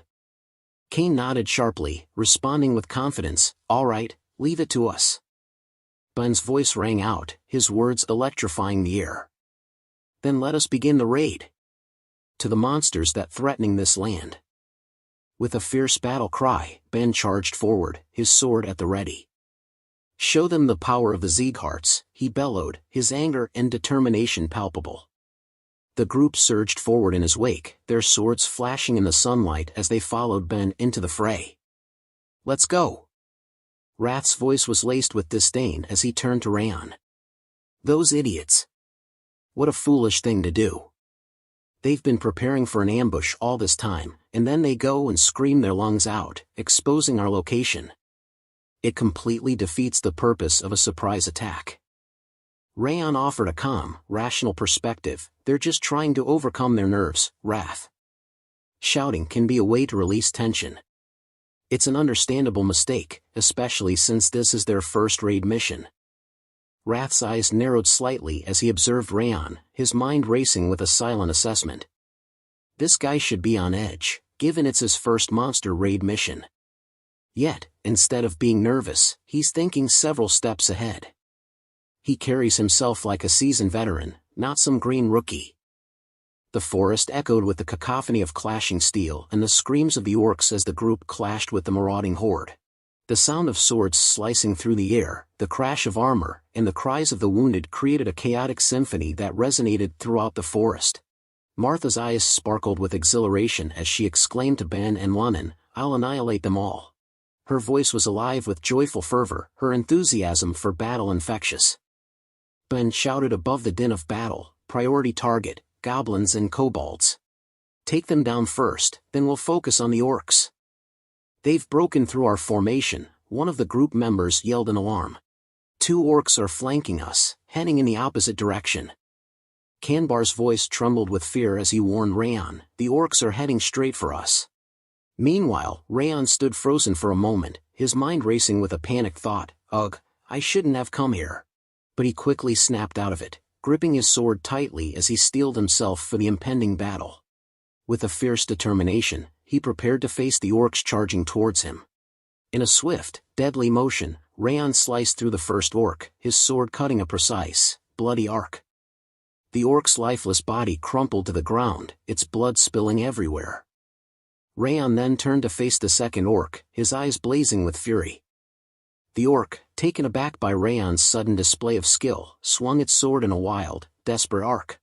S2: Kane nodded sharply, responding with confidence, All right, leave it to us. Ben's voice rang out, his words electrifying the air. Then let us begin the raid. To the monsters that threatening this land. With a fierce battle cry, Ben charged forward, his sword at the ready. Show them the power of the Siegharts, he bellowed, his anger and determination palpable. The group surged forward in his wake, their swords flashing in the sunlight as they followed Ben into the fray. Let's go. Wrath's voice was laced with disdain as he turned to Raon. Those idiots. What a foolish thing to do. They've been preparing for an ambush all this time, and then they go and scream their lungs out, exposing our location. It completely defeats the purpose of a surprise attack. Raon offered a calm, rational perspective, they're just trying to overcome their nerves, wrath. Shouting can be a way to release tension. It's an understandable mistake, especially since this is their first raid mission. Wrath's eyes narrowed slightly as he observed Raon, his mind racing with a silent assessment. This guy should be on edge, given it's his first monster raid mission. Yet, instead of being nervous, he's thinking several steps ahead. He carries himself like a seasoned veteran, not some green rookie. The forest echoed with the cacophony of clashing steel and the screams of the orcs as the group clashed with the marauding horde. The sound of swords slicing through the air, the crash of armor, and the cries of the wounded created a chaotic symphony that resonated throughout the forest. Martha's eyes sparkled with exhilaration as she exclaimed to Ben and Lunnan, I'll annihilate them all. Her voice was alive with joyful fervor, her enthusiasm for battle infectious. Ben shouted above the din of battle, priority target, goblins and kobolds. Take them down first, then we'll focus on the orcs. They've broken through our formation, one of the group members yelled in alarm. 2 orcs are flanking us, heading in the opposite direction. Kanbar's voice trembled with fear as he warned Raon, the orcs are heading straight for us. Meanwhile, Raon stood frozen for a moment, his mind racing with a panicked thought, Ugh, I shouldn't have come here. But he quickly snapped out of it, gripping his sword tightly as he steeled himself for the impending battle. With a fierce determination, he prepared to face the orcs charging towards him. In a swift, deadly motion, Raon sliced through the first orc, his sword cutting a precise, bloody arc. The orc's lifeless body crumpled to the ground, its blood spilling everywhere. Raon then turned to face the second orc, his eyes blazing with fury. The orc, taken aback by Raon's sudden display of skill, swung its sword in a wild, desperate arc.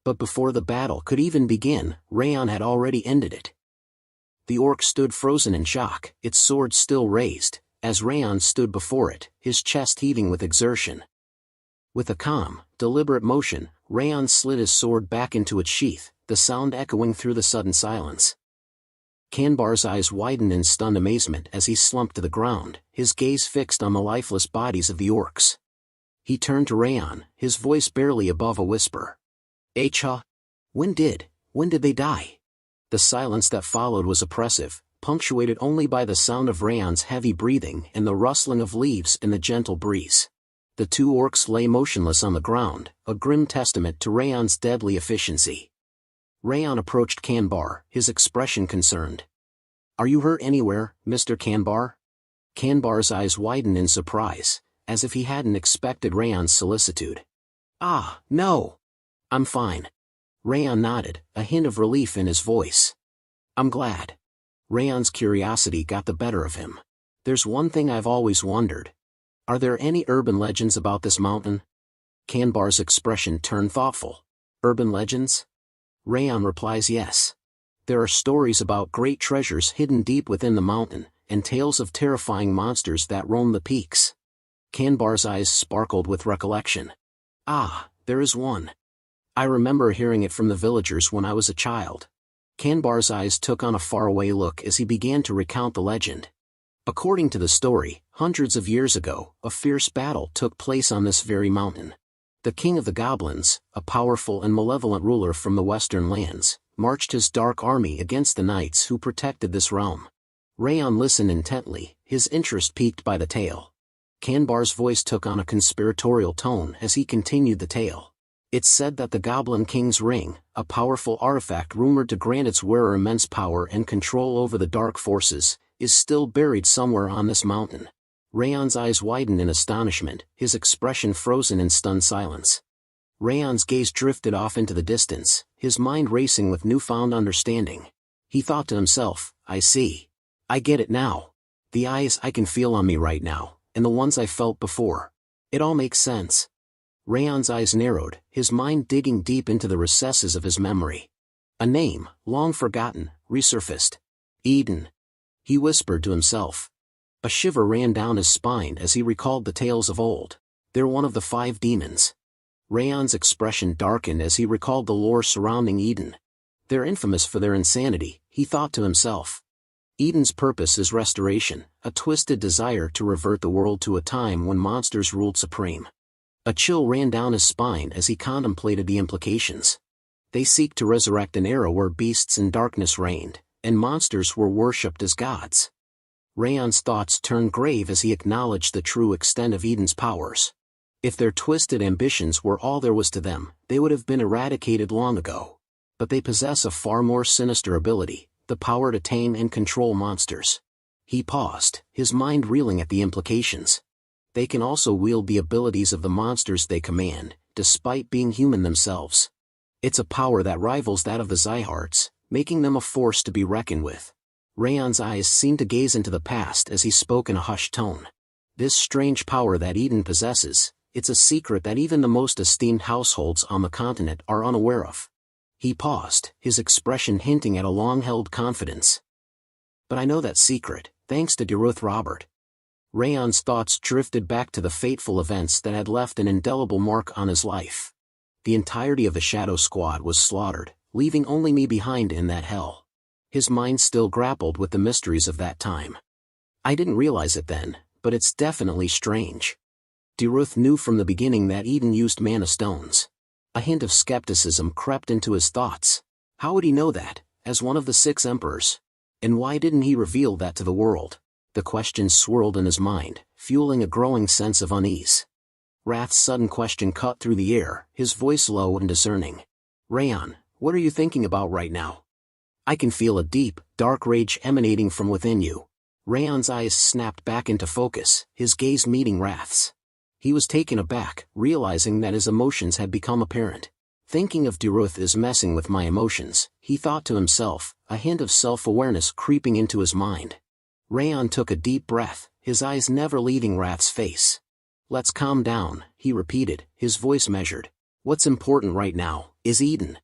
S2: But before the battle could even begin, Raon had already ended it. The orc stood frozen in shock, its sword still raised, as Raon stood before it, his chest heaving with exertion. With a calm, deliberate motion, Raon slid his sword back into its sheath, the sound echoing through the sudden silence. Kanbar's eyes widened in stunned amazement as he slumped to the ground, his gaze fixed on the lifeless bodies of the orcs. He turned to Raon, his voice barely above a whisper. "Acha? When did they die?" The silence that followed was oppressive, punctuated only by the sound of Raon's heavy breathing and the rustling of leaves in the gentle breeze. The two orcs lay motionless on the ground, a grim testament to Raon's deadly efficiency. Raon approached Kanbar, his expression concerned. "Are you hurt anywhere, Mr. Kanbar?" Kanbar's eyes widened in surprise, as if he hadn't expected Raon's solicitude. "Ah, no. I'm fine." Raon nodded, a hint of relief in his voice. "I'm glad." Raon's curiosity got the better of him. "There's one thing I've always wondered. Are there any urban legends about this mountain?" Kanbar's expression turned thoughtful. "Urban legends?" Raon replies yes. "There are stories about great treasures hidden deep within the mountain, and tales of terrifying monsters that roam the peaks." Kanbar's eyes sparkled with recollection. "Ah, there is one. I remember hearing it from the villagers when I was a child." Kanbar's eyes took on a faraway look as he began to recount the legend. According to the story, hundreds of years ago, a fierce battle took place on this very mountain. The king of the goblins, a powerful and malevolent ruler from the western lands, marched his dark army against the knights who protected this realm. Raon listened intently, his interest piqued by the tale. Kanbar's voice took on a conspiratorial tone as he continued the tale. "It's said that the Goblin King's ring, a powerful artifact rumored to grant its wearer immense power and control over the dark forces, is still buried somewhere on this mountain." Raon's eyes widened in astonishment, his expression frozen in stunned silence. Raon's gaze drifted off into the distance, his mind racing with newfound understanding. He thought to himself, "I see. I get it now. The eyes I can feel on me right now, and the ones I felt before. It all makes sense." Raon's eyes narrowed, his mind digging deep into the recesses of his memory. A name, long forgotten, resurfaced. Eden. He whispered to himself. A shiver ran down his spine as he recalled the tales of old. They're one of the 5 demons. Raon's expression darkened as he recalled the lore surrounding Eden. They're infamous for their insanity, he thought to himself. Eden's purpose is restoration, a twisted desire to revert the world to a time when monsters ruled supreme. A chill ran down his spine as he contemplated the implications. They seek to resurrect an era where beasts and darkness reigned, and monsters were worshipped as gods. Raon's thoughts turned grave as he acknowledged the true extent of Eden's powers. If their twisted ambitions were all there was to them, they would have been eradicated long ago. But they possess a far more sinister ability, the power to tame and control monsters. He paused, his mind reeling at the implications. They can also wield the abilities of the monsters they command, despite being human themselves. It's a power that rivals that of the Siegharts, making them a force to be reckoned with. Raon's eyes seemed to gaze into the past as he spoke in a hushed tone. This strange power that Eden possesses, it's a secret that even the most esteemed households on the continent are unaware of. He paused, his expression hinting at a long-held confidence. "But I know that secret, thanks to Derus Robert." Raon's thoughts drifted back to the fateful events that had left an indelible mark on his life. The entirety of the Shadow Squad was slaughtered, leaving only me behind in that hell. His mind still grappled with the mysteries of that time. "I didn't realize it then, but it's definitely strange." Derus knew from the beginning that Eden used mana stones. A hint of skepticism crept into his thoughts. How would he know that, as one of the 6 emperors? And why didn't he reveal that to the world? The question swirled in his mind, fueling a growing sense of unease. Wrath's sudden question cut through the air, his voice low and discerning. "Raon, what are you thinking about right now?" "I can feel a deep, dark rage emanating from within you." Raon's eyes snapped back into focus, his gaze meeting Wrath's. He was taken aback, realizing that his emotions had become apparent. "Thinking of Derus is messing with my emotions," he thought to himself, a hint of self-awareness creeping into his mind. Raon took a deep breath, his eyes never leaving Wrath's face. "Let's calm down," he repeated, his voice measured. "What's important right now is Eden."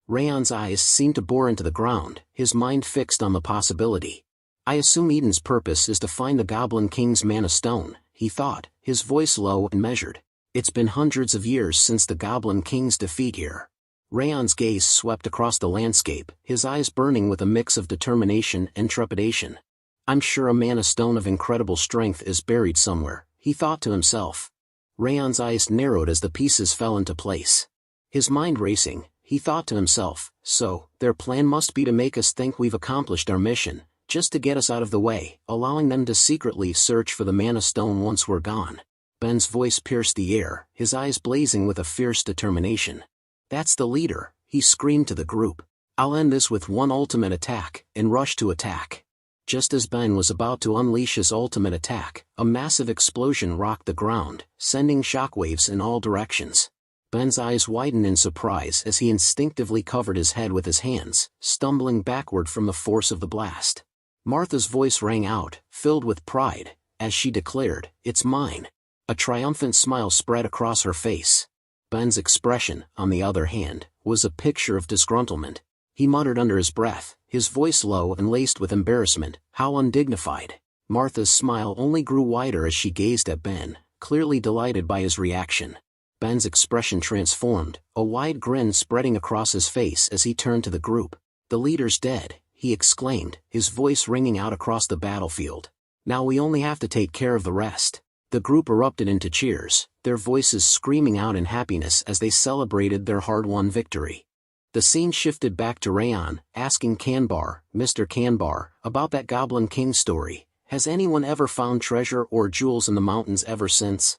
S2: Raon's eyes seemed to bore into the ground, his mind fixed on the possibility. "I assume Eden's purpose is to find the Goblin King's mana stone," he thought, his voice low and measured. It's been hundreds of years since the Goblin King's defeat here. Raon's gaze swept across the landscape, his eyes burning with a mix of determination and trepidation. I'm sure a mana stone of incredible strength is buried somewhere, he thought to himself. Raon's eyes narrowed as the pieces fell into place. His mind racing, he thought to himself, so, their plan must be to make us think we've accomplished our mission, just to get us out of the way, allowing them to secretly search for the mana stone once we're gone. Ben's voice pierced the air, his eyes blazing with a fierce determination. That's the leader, he screamed to the group. I'll end this with one ultimate attack, and rush to attack. Just as Ben was about to unleash his ultimate attack, a massive explosion rocked the ground, sending shockwaves in all directions. Ben's eyes widened in surprise as he instinctively covered his head with his hands, stumbling backward from the force of the blast. Martha's voice rang out, filled with pride, as she declared, "It's mine." A triumphant smile spread across her face. Ben's expression, on the other hand, was a picture of disgruntlement. He muttered under his breath, his voice low and laced with embarrassment, "How undignified." Martha's smile only grew wider as she gazed at Ben, clearly delighted by his reaction. Ben's expression transformed, a wide grin spreading across his face as he turned to the group. "The leader's dead," he exclaimed, his voice ringing out across the battlefield. "Now we only have to take care of the rest." The group erupted into cheers, their voices screaming out in happiness as they celebrated their hard-won victory. The scene shifted back to Raon, asking Kanbar, Mr. Kanbar, about that Goblin King story. Has anyone ever found treasure or jewels in the mountains ever since?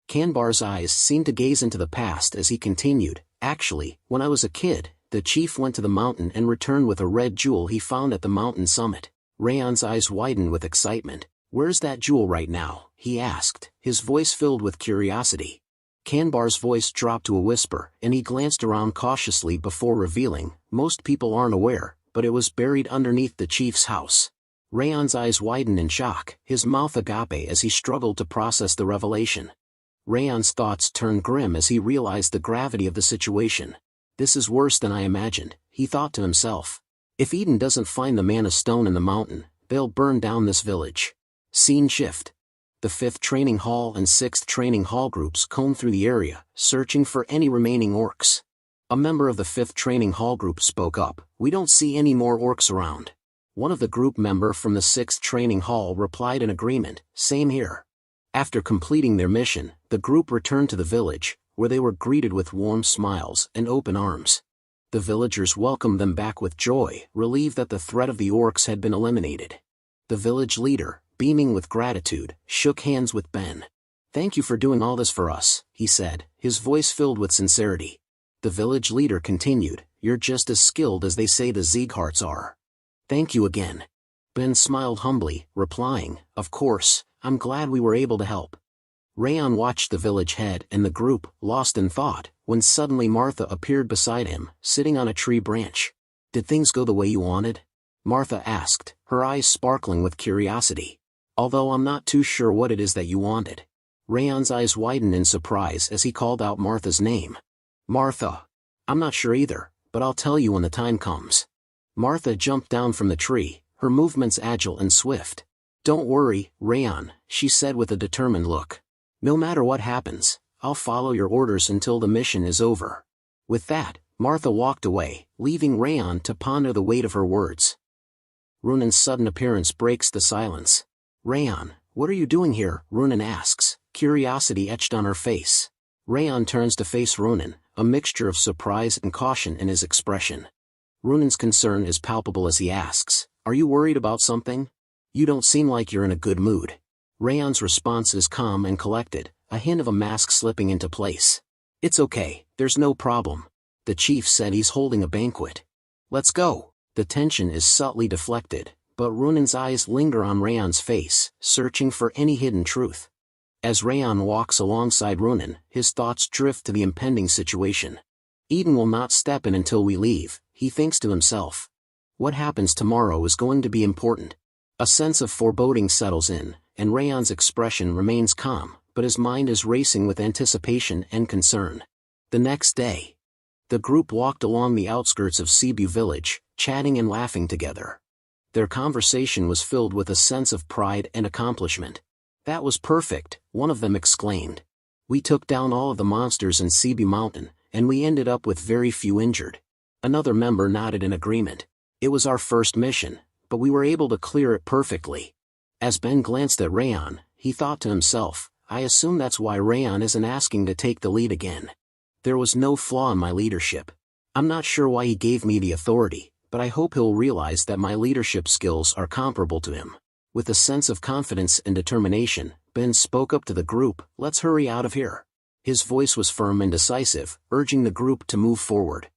S2: Kanbar's eyes seemed to gaze into the past as he continued, "Actually, when I was a kid, the chief went to the mountain and returned with a red jewel he found at the mountain summit." Raon's eyes widened with excitement. "Where's that jewel right now?" he asked, his voice filled with curiosity. Kanbar's voice dropped to a whisper, and he glanced around cautiously before revealing, "Most people aren't aware, but it was buried underneath the chief's house." Raon's eyes widened in shock, his mouth agape as he struggled to process the revelation. Raon's thoughts turned grim as he realized the gravity of the situation. "This is worse than I imagined," he thought to himself. "If Eden doesn't find the mana stone in the mountain, they'll burn down this village." Scene shift. The 5th Training Hall and 6th Training Hall groups combed through the area, searching for any remaining orcs. A member of the 5th Training Hall group spoke up, "We don't see any more orcs around." One of the group member from the 6th Training Hall replied in agreement, "Same here." After completing their mission, the group returned to the village, where they were greeted with warm smiles and open arms. The villagers welcomed them back with joy, relieved that the threat of the orcs had been eliminated. The village leader, beaming with gratitude, shook hands with Ben. "Thank you for doing all this for us," he said, his voice filled with sincerity. The village leader continued, "You're just as skilled as they say the Siegharts are." "Thank you again." Ben smiled humbly, replying, "Of course, I'm glad we were able to help." Raon watched the village head and the group, lost in thought, when suddenly Martha appeared beside him, sitting on a tree branch. "Did things go the way you wanted?" Martha asked, her eyes sparkling with curiosity. "Although I'm not too sure what it is that you wanted." Raon's eyes widened in surprise as he called out Martha's name. "Martha. I'm not sure either, but I'll tell you when the time comes." Martha jumped down from the tree, her movements agile and swift. "Don't worry, Raon," she said with a determined look. "No matter what happens, I'll follow your orders until the mission is over." With that, Martha walked away, leaving Raon to ponder the weight of her words. Runan's sudden appearance breaks the silence. "Raon, what are you doing here?" Runan asks, curiosity etched on her face. Raon turns to face Runan, a mixture of surprise and caution in his expression. Runan's concern is palpable as he asks, "Are you worried about something? You don't seem like you're in a good mood." Raon's response is calm and collected, a hint of a mask slipping into place. "It's okay, there's no problem. The chief said he's holding a banquet. Let's go." The tension is subtly deflected, but Runan's eyes linger on Raon's face, searching for any hidden truth. As Raon walks alongside Runan, his thoughts drift to the impending situation. "Eden will not step in until we leave," he thinks to himself. "What happens tomorrow is going to be important." A sense of foreboding settles in, and Raon's expression remains calm, but his mind is racing with anticipation and concern. The next day, the group walked along the outskirts of Cebu village, chatting and laughing together. Their conversation was filled with a sense of pride and accomplishment. "That was perfect," one of them exclaimed. We took down all of the monsters in Sibi Mountain, and we ended up with very few injured. Another member nodded in agreement. It was our first mission, but we were able to clear it perfectly. As Ben glanced at Raon, he thought to himself, I assume that's why Raon isn't asking to take the lead again. There was no flaw in my leadership. I'm not sure why he gave me the authority, but I hope he'll realize that my leadership skills are comparable to him. With a sense of confidence and determination, Ben spoke up to the group, let's hurry out of here. His voice was firm and decisive, urging the group to move forward.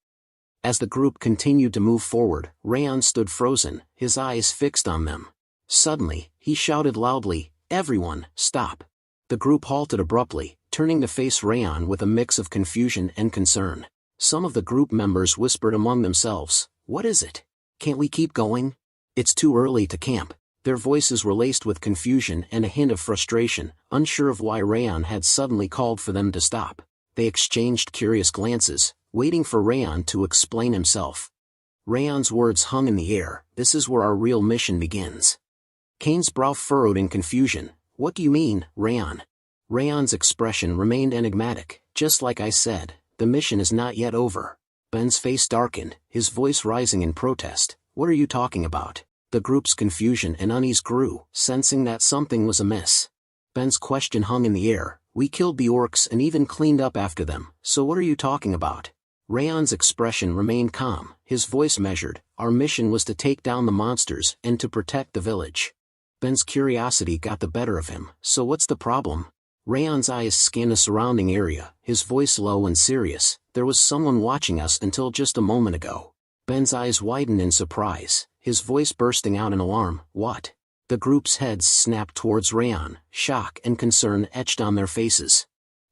S2: As the group continued to move forward, Raon stood frozen, his eyes fixed on them. Suddenly, he shouted loudly, everyone, stop. The group halted abruptly, turning to face Raon with a mix of confusion and concern. Some of the group members whispered among themselves, what is it? Can't we keep going? It's too early to camp. Their voices were laced with confusion and a hint of frustration, unsure of why Raon had suddenly called for them to stop. They exchanged curious glances, waiting for Raon to explain himself. Raon's words hung in the air, this is where our real mission begins. Kane's brow furrowed in confusion, what do you mean, Raon? Raon's expression remained enigmatic, just like I said, the mission is not yet over. Ben's face darkened, his voice rising in protest, what are you talking about? The group's confusion and unease grew, sensing that something was amiss. Ben's question hung in the air, we killed the orcs and even cleaned up after them, so what are you talking about? Raon's expression remained calm, his voice measured, our mission was to take down the monsters and to protect the village. Ben's curiosity got the better of him, so what's the problem? Raon's eyes scanned the surrounding area, his voice low and serious, there was someone watching us until just a moment ago. Ben's eyes widened in surprise, his voice bursting out in alarm, what? The group's heads snapped towards Raon, shock and concern etched on their faces.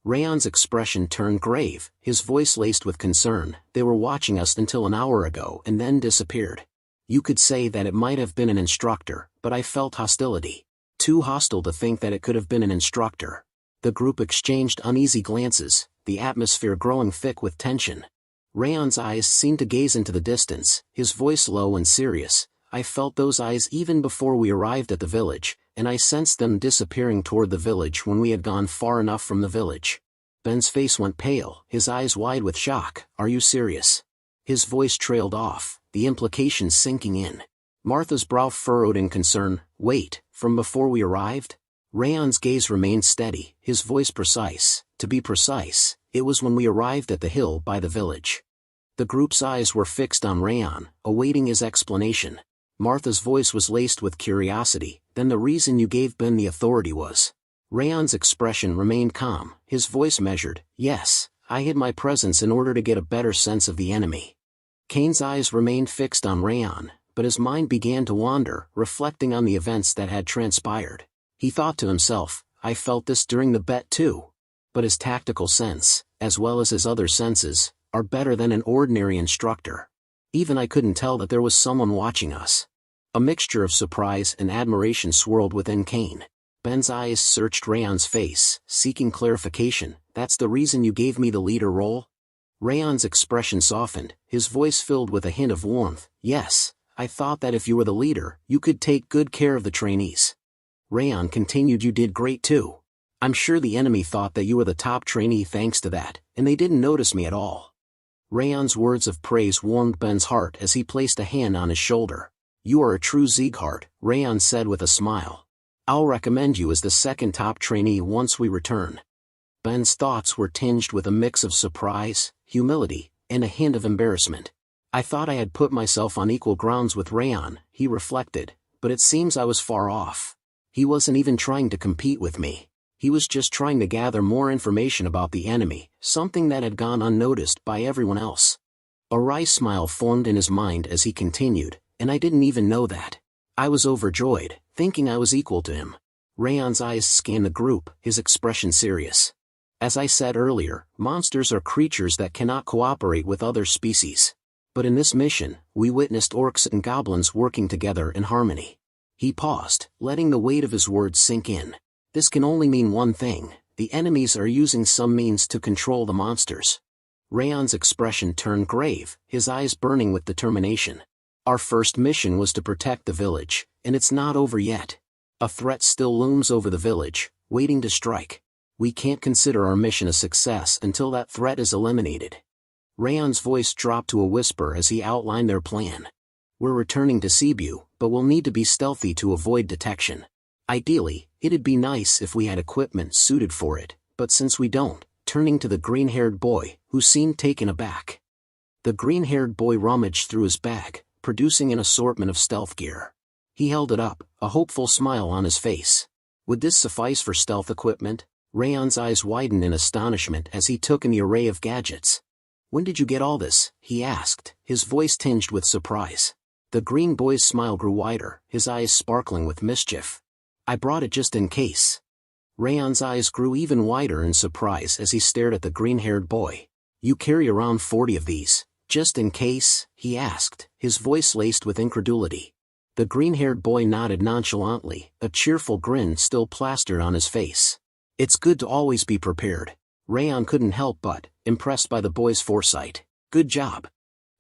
S2: Raon's expression turned grave, his voice laced with concern, they were watching us until an hour ago and then disappeared. You could say that it might have been an instructor, but I felt hostility. Too hostile to think that it could have been an instructor. The group exchanged uneasy glances, the atmosphere growing thick with tension. Raon's eyes seemed to gaze into the distance, his voice low and serious. I felt those eyes even before we arrived at the village, and I sensed them disappearing toward the village when we had gone far enough from the village. Ben's face went pale, his eyes wide with shock, are you serious? His voice trailed off, the implications sinking in. Martha's brow furrowed in concern, wait, from before we arrived? Raon's gaze remained steady, his voice precise, to be precise, it was when we arrived at the hill by the village. The group's eyes were fixed on Raon, awaiting his explanation. Martha's voice was laced with curiosity, then the reason you gave Ben the authority was. Raon's expression remained calm, his voice measured, yes, I hid my presence in order to get a better sense of the enemy. Kane's eyes remained fixed on Raon, but his mind began to wander, reflecting on the events that had transpired. He thought to himself, I felt this during the bet too. But his tactical sense, as well as his other senses, are better than an ordinary instructor. Even I couldn't tell that there was someone watching us. A mixture of surprise and admiration swirled within Kane. Ben's eyes searched Raon's face, seeking clarification, that's the reason you gave me the leader role? Raon's expression softened, his voice filled with a hint of warmth, yes, I thought that if you were the leader, you could take good care of the trainees. Raon continued, you did great too. I'm sure the enemy thought that you were the top trainee thanks to that, and they didn't notice me at all. Raon's words of praise warmed Ben's heart as he placed a hand on his shoulder. You are a true Sieghart, Raon said with a smile. I'll recommend you as the second top trainee once we return. Ben's thoughts were tinged with a mix of surprise, humility, and a hint of embarrassment. I thought I had put myself on equal grounds with Raon, he reflected, but it seems I was far off. He wasn't even trying to compete with me. He was just trying to gather more information about the enemy, something that had gone unnoticed by everyone else. A wry smile formed in his mind as he continued, and I didn't even know that. I was overjoyed, thinking I was equal to him. Raon's eyes scanned the group, his expression serious. As I said earlier, monsters are creatures that cannot cooperate with other species. But in this mission, we witnessed orcs and goblins working together in harmony. He paused, letting the weight of his words sink in. This can only mean one thing, the enemies are using some means to control the monsters. Raon's expression turned grave, his eyes burning with determination. Our first mission was to protect the village, and it's not over yet. A threat still looms over the village, waiting to strike. We can't consider our mission a success until that threat is eliminated. Raon's voice dropped to a whisper as he outlined their plan. We're returning to Cebu, but we'll need to be stealthy to avoid detection. Ideally, it'd be nice if we had equipment suited for it, but since we don't, turning to the green-haired boy, who seemed taken aback. The green-haired boy rummaged through his bag, producing an assortment of stealth gear. He held it up, a hopeful smile on his face. Would this suffice for stealth equipment? Raon's eyes widened in astonishment as he took in the array of gadgets. When did you get all this? He asked, his voice tinged with surprise. The green boy's smile grew wider, his eyes sparkling with mischief. I brought it just in case. Raon's eyes grew even wider in surprise as he stared at the green-haired boy. You carry around 40 of these, just in case? He asked, his voice laced with incredulity. The green-haired boy nodded nonchalantly, a cheerful grin still plastered on his face. It's good to always be prepared. Raon couldn't help but, impressed by the boy's foresight. Good job.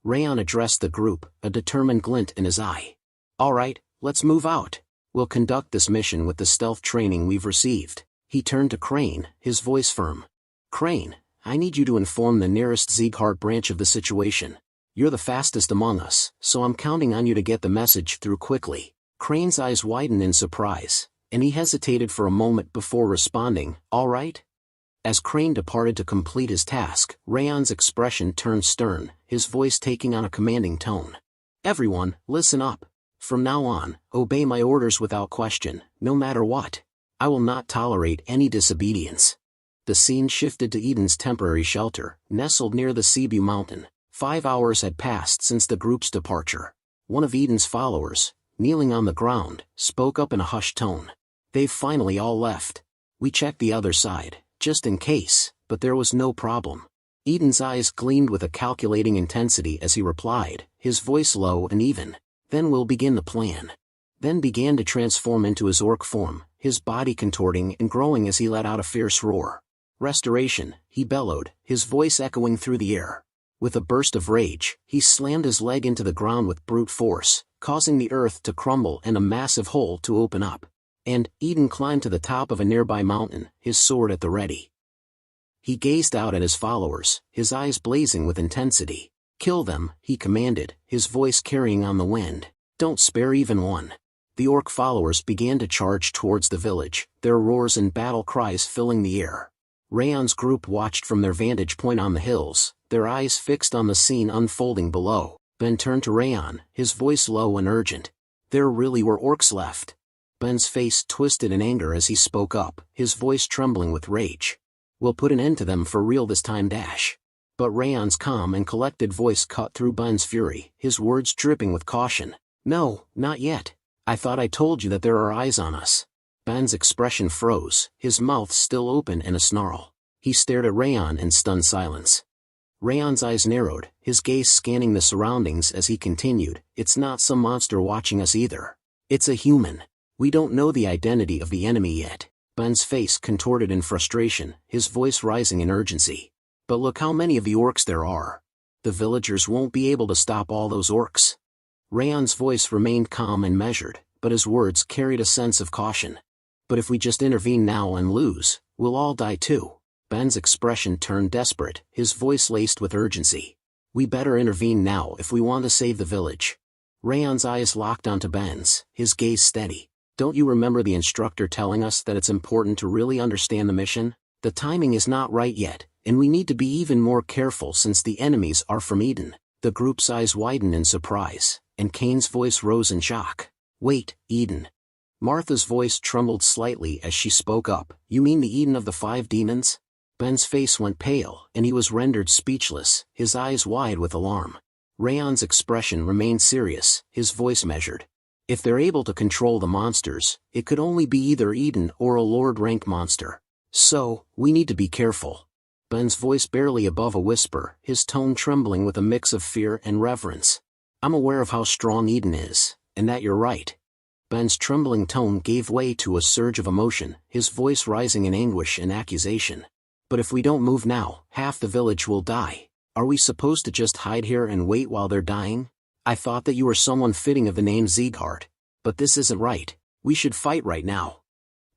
S2: Raon addressed the group, a determined glint in his eye. All right, let's move out. We'll conduct this mission with the stealth training we've received. He turned to Crane, his voice firm. Crane, I need you to inform the nearest Sieghart branch of the situation. You're the fastest among us, so I'm counting on you to get the message through quickly. Crane's eyes widened in surprise, and he hesitated for a moment before responding, all right? As Crane departed to complete his task, Raon's expression turned stern, his voice taking on a commanding tone. Everyone, listen up. From now on, obey my orders without question, no matter what. I will not tolerate any disobedience. The scene shifted to Eden's temporary shelter, nestled near the Cebu mountain. 5 hours had passed since the group's departure. One of Eden's followers, kneeling on the ground, spoke up in a hushed tone. They've finally all left. We checked the other side, just in case, but there was no problem. Eden's eyes gleamed with a calculating intensity as he replied, his voice low and even. Then we'll begin the plan. Then began to transform into his orc form, his body contorting and growing as he let out a fierce roar. Restoration, he bellowed, his voice echoing through the air. With a burst of rage, he slammed his leg into the ground with brute force, causing the earth to crumble and a massive hole to open up. And Eden climbed to the top of a nearby mountain, his sword at the ready. He gazed out at his followers, his eyes blazing with intensity. Kill them, he commanded, his voice carrying on the wind. Don't spare even one. The orc followers began to charge towards the village, their roars and battle cries filling the air. Raon's group watched from their vantage point on the hills, their eyes fixed on the scene unfolding below. Ben turned to Raon, his voice low and urgent. There really were orcs left. Ben's face twisted in anger as he spoke up, his voice trembling with rage. We'll put an end to them for real this time. But Raon's calm and collected voice cut through Ben's fury, his words dripping with caution. No, not yet. I thought I told you that there are eyes on us. Ben's expression froze, his mouth still open in a snarl. He stared at Raon in stunned silence. Raon's eyes narrowed, his gaze scanning the surroundings as he continued, it's not some monster watching us either. It's a human. We don't know the identity of the enemy yet. Ben's face contorted in frustration, his voice rising in urgency. But look how many of the orcs there are. The villagers won't be able to stop all those orcs. Raon's voice remained calm and measured, but his words carried a sense of caution. But if we just intervene now and lose, we'll all die too. Ben's expression turned desperate, his voice laced with urgency. We better intervene now if we want to save the village. Raon's eyes locked onto Ben's, his gaze steady. Don't you remember the instructor telling us that it's important to really understand the mission? The timing is not right yet, and we need to be even more careful since the enemies are from Eden. The group's eyes widened in surprise, and Kane's voice rose in shock. Wait, Eden. Martha's voice trembled slightly as she spoke up. You mean the Eden of the 5 demons? Ben's face went pale, and he was rendered speechless, his eyes wide with alarm. Raon's expression remained serious, his voice measured. If they're able to control the monsters, it could only be either Eden or a Lord-rank monster. So, we need to be careful. Ben's voice barely above a whisper, his tone trembling with a mix of fear and reverence. I'm aware of how strong Eden is, and that you're right. Ben's trembling tone gave way to a surge of emotion, his voice rising in anguish and accusation. But if we don't move now, half the village will die. Are we supposed to just hide here and wait while they're dying? I thought that you were someone fitting of the name Sieghart. But this isn't right. We should fight right now.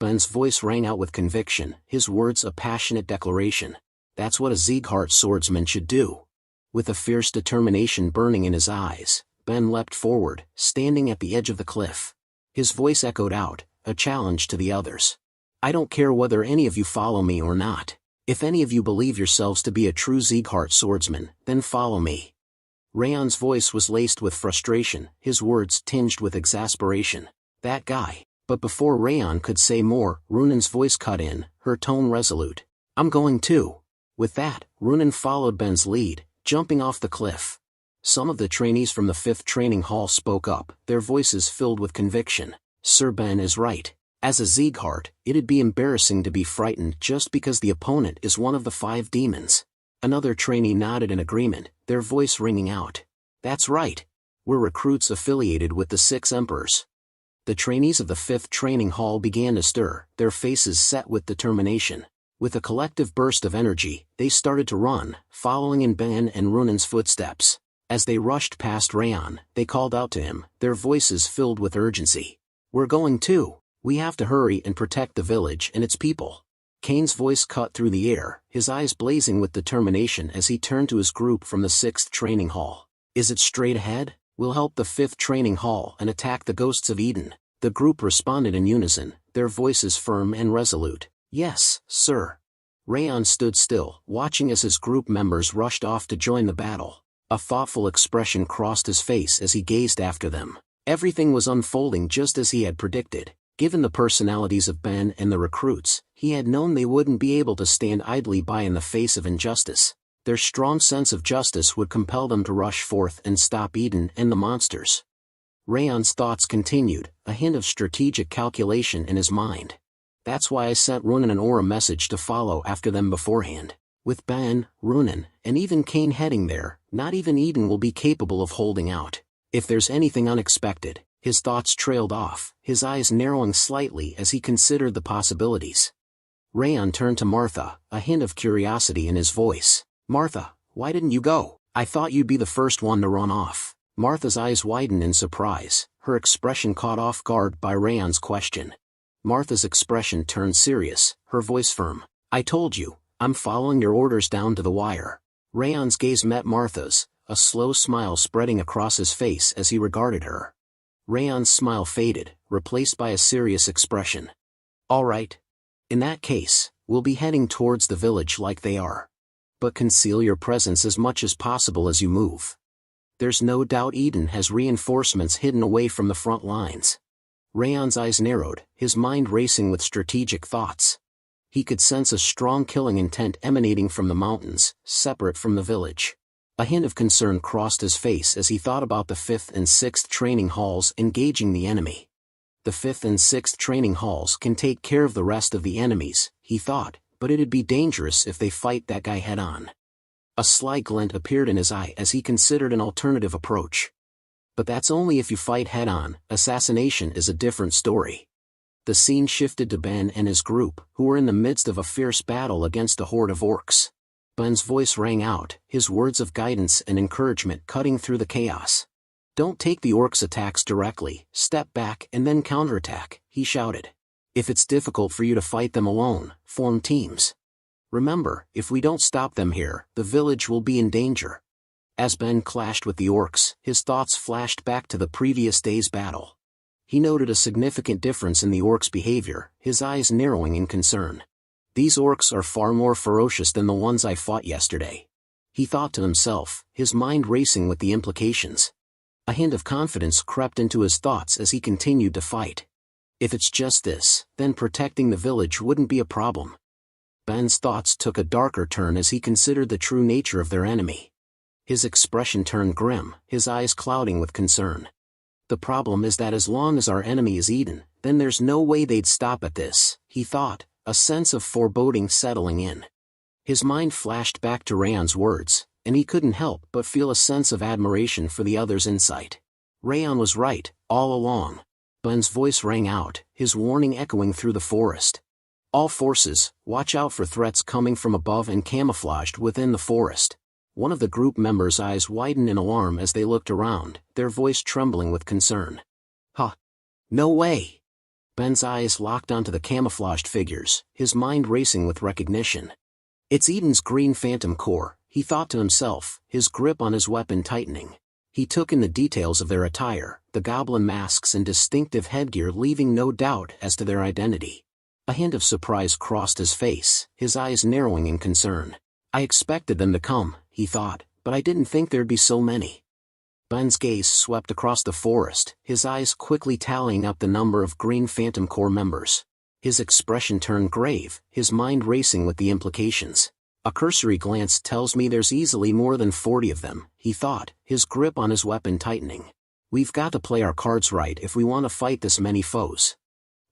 S2: Ben's voice rang out with conviction, his words a passionate declaration. That's what a Sieghart swordsman should do. With a fierce determination burning in his eyes, Ben leapt forward, standing at the edge of the cliff. His voice echoed out, a challenge to the others. I don't care whether any of you follow me or not. If any of you believe yourselves to be a true Sieghart swordsman, then follow me. Raon's voice was laced with frustration, his words tinged with exasperation. That guy. But before Raon could say more, Runan's voice cut in, her tone resolute. I'm going too. With that, Runan followed Ben's lead, jumping off the cliff. Some of the trainees from the 5th training hall spoke up, their voices filled with conviction. Sir Ben is right. As a Sieghart, it'd be embarrassing to be frightened just because the opponent is one of the 5 demons. Another trainee nodded in agreement, their voice ringing out. That's right. We're recruits affiliated with the 6 emperors. The trainees of the 5th training hall began to stir, their faces set with determination. With a collective burst of energy, they started to run, following in Ben and Runan's footsteps. As they rushed past Raon, they called out to him, their voices filled with urgency. We're going too. We have to hurry and protect the village and its people. Kane's voice cut through the air, his eyes blazing with determination as he turned to his group from the 6th training hall. Is it straight ahead? We'll help the 5th training hall and attack the ghosts of Eden. The group responded in unison, their voices firm and resolute. Yes, sir. Raon stood still, watching as his group members rushed off to join the battle. A thoughtful expression crossed his face as he gazed after them. Everything was unfolding just as he had predicted. Given the personalities of Ben and the recruits, he had known they wouldn't be able to stand idly by in the face of injustice. Their strong sense of justice would compel them to rush forth and stop Eden and the monsters. Raon's thoughts continued, a hint of strategic calculation in his mind. That's why I sent Runan and Aura a message to follow after them beforehand. With Ben, Runan, and even Kane heading there, not even Eden will be capable of holding out. If there's anything unexpected, his thoughts trailed off, his eyes narrowing slightly as he considered the possibilities. Raon turned to Martha, a hint of curiosity in his voice. Martha, why didn't you go? I thought you'd be the first one to run off. Martha's eyes widened in surprise, her expression caught off guard by Raon's question. Martha's expression turned serious, her voice firm. I told you, I'm following your orders down to the wire. Raon's gaze met Martha's, a slow smile spreading across his face as he regarded her. Raon's smile faded, replaced by a serious expression. All right. In that case, we'll be heading towards the village like they are. But conceal your presence as much as possible as you move. There's no doubt Eden has reinforcements hidden away from the front lines. Raon's eyes narrowed, his mind racing with strategic thoughts. He could sense a strong killing intent emanating from the mountains, separate from the village. A hint of concern crossed his face as he thought about the 5th and 6th training halls engaging the enemy. The 5th and 6th training halls can take care of the rest of the enemies, he thought, but it'd be dangerous if they fight that guy head-on. A sly glint appeared in his eye as he considered an alternative approach. But that's only if you fight head-on, assassination is a different story. The scene shifted to Ben and his group, who were in the midst of a fierce battle against a horde of orcs. Ben's voice rang out, his words of guidance and encouragement cutting through the chaos. Don't take the orcs' attacks directly, step back and then counterattack, he shouted. If it's difficult for you to fight them alone, form teams. Remember, if we don't stop them here, the village will be in danger. As Ben clashed with the orcs, his thoughts flashed back to the previous day's battle. He noted a significant difference in the orcs' behavior, his eyes narrowing in concern. These orcs are far more ferocious than the ones I fought yesterday. He thought to himself, his mind racing with the implications. A hint of confidence crept into his thoughts as he continued to fight. If it's just this, then protecting the village wouldn't be a problem. Ben's thoughts took a darker turn as he considered the true nature of their enemy. His expression turned grim, his eyes clouding with concern. The problem is that as long as our enemy is Eden, then there's no way they'd stop at this, he thought, a sense of foreboding settling in. His mind flashed back to Raon's words, and he couldn't help but feel a sense of admiration for the other's insight. Raon was right, all along. Ben's voice rang out, his warning echoing through the forest. All forces, watch out for threats coming from above and camouflaged within the forest. One of the group members' eyes widened in alarm as they looked around, their voice trembling with concern. Huh. No way. Ben's eyes locked onto the camouflaged figures, his mind racing with recognition. It's Eden's Green Phantom Corps, he thought to himself, his grip on his weapon tightening. He took in the details of their attire, the goblin masks and distinctive headgear, leaving no doubt as to their identity. A hint of surprise crossed his face, his eyes narrowing in concern. I expected them to come, he thought, but I didn't think there'd be so many. Ben's gaze swept across the forest, his eyes quickly tallying up the number of Green Phantom Corps members. His expression turned grave, his mind racing with the implications. A cursory glance tells me there's easily more than 40 of them, he thought, his grip on his weapon tightening. We've got to play our cards right if we want to fight this many foes.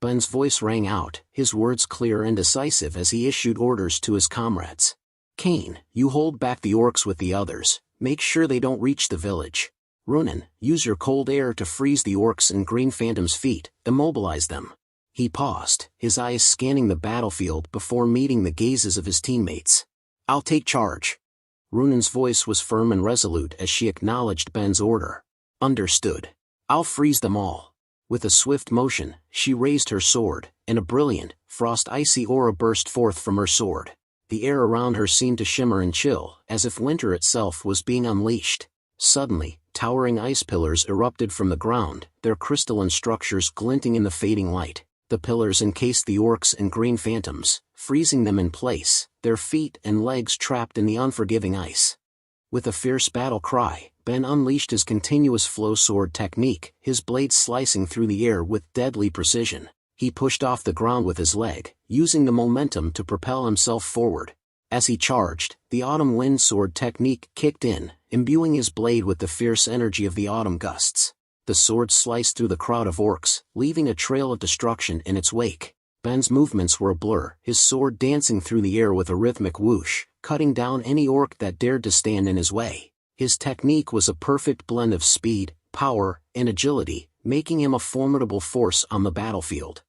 S2: Ben's voice rang out, his words clear and decisive as he issued orders to his comrades. Kane, you hold back the orcs with the others, make sure they don't reach the village. Ronan, use your cold air to freeze the orcs and Green Phantom's feet, immobilize them. He paused, his eyes scanning the battlefield before meeting the gazes of his teammates. I'll take charge. Runan's voice was firm and resolute as she acknowledged Ben's order. Understood. I'll freeze them all. With a swift motion, she raised her sword, and a brilliant, frost-icy aura burst forth from her sword. The air around her seemed to shimmer and chill, as if winter itself was being unleashed. Suddenly, towering ice pillars erupted from the ground, their crystalline structures glinting in the fading light. The pillars encased the orcs and Green Phantoms, freezing them in place, their feet and legs trapped in the unforgiving ice. With a fierce battle cry, Ben unleashed his continuous flow sword technique, his blade slicing through the air with deadly precision. He pushed off the ground with his leg, using the momentum to propel himself forward. As he charged, the autumn wind sword technique kicked in, imbuing his blade with the fierce energy of the autumn gusts. The sword sliced through the crowd of orcs, leaving a trail of destruction in its wake. Ben's movements were a blur, his sword dancing through the air with a rhythmic whoosh, cutting down any orc that dared to stand in his way. His technique was a perfect blend of speed, power, and agility, making him a formidable force on the battlefield.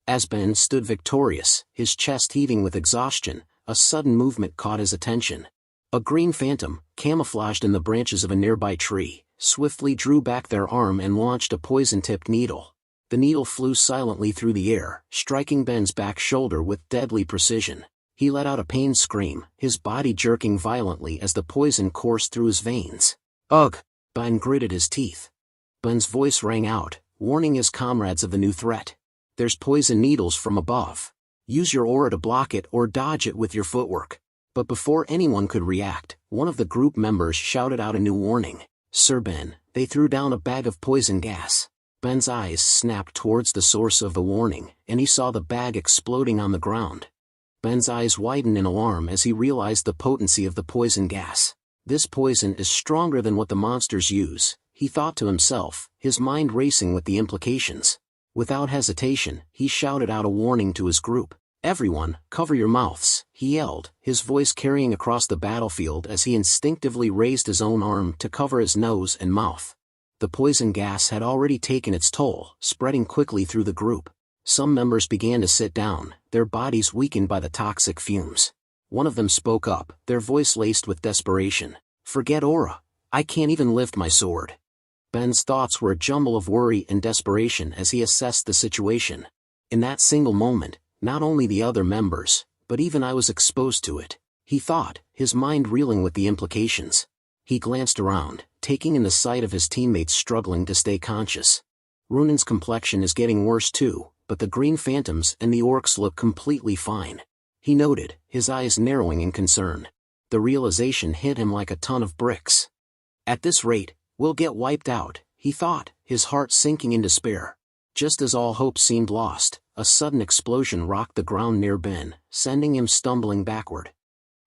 S2: As Ben stood victorious, his chest heaving with exhaustion, a sudden movement caught his attention. A Green Phantom, camouflaged in the branches of a nearby tree, swiftly drew back their arm and launched a poison-tipped needle. The needle flew silently through the air, striking Ben's back shoulder with deadly precision. He let out a pained scream, his body jerking violently as the poison coursed through his veins. Ugh! Ben gritted his teeth. Ben's voice rang out, warning his comrades of the new threat. There's poison needles from above. Use your aura to block it or dodge it with your footwork. But before anyone could react, one of the group members shouted out a new warning. Sir Ben, they threw down a bag of poison gas. Ben's eyes snapped towards the source of the warning, and he saw the bag exploding on the ground. Ben's eyes widened in alarm as he realized the potency of the poison gas. This poison is stronger than what the monsters use, he thought to himself, his mind racing with the implications. Without hesitation, he shouted out a warning to his group. Everyone, cover your mouths, he yelled, his voice carrying across the battlefield as he instinctively raised his own arm to cover his nose and mouth. The poison gas had already taken its toll, spreading quickly through the group. Some members began to sit down, their bodies weakened by the toxic fumes. One of them spoke up, their voice laced with desperation. Forget aura. I can't even lift my sword. Ben's thoughts were a jumble of worry and desperation as he assessed the situation. In that single moment, not only the other members, but even I was exposed to it, he thought, his mind reeling with the implications. He glanced around, taking in the sight of his teammates struggling to stay conscious. Runan's complexion is getting worse too, but the Green Phantoms and the orcs look completely fine. He noted, his eyes narrowing in concern. The realization hit him like a ton of bricks. At this rate, we'll get wiped out, he thought, his heart sinking in despair. Just as all hope seemed lost, a sudden explosion rocked the ground near Ben, sending him stumbling backward.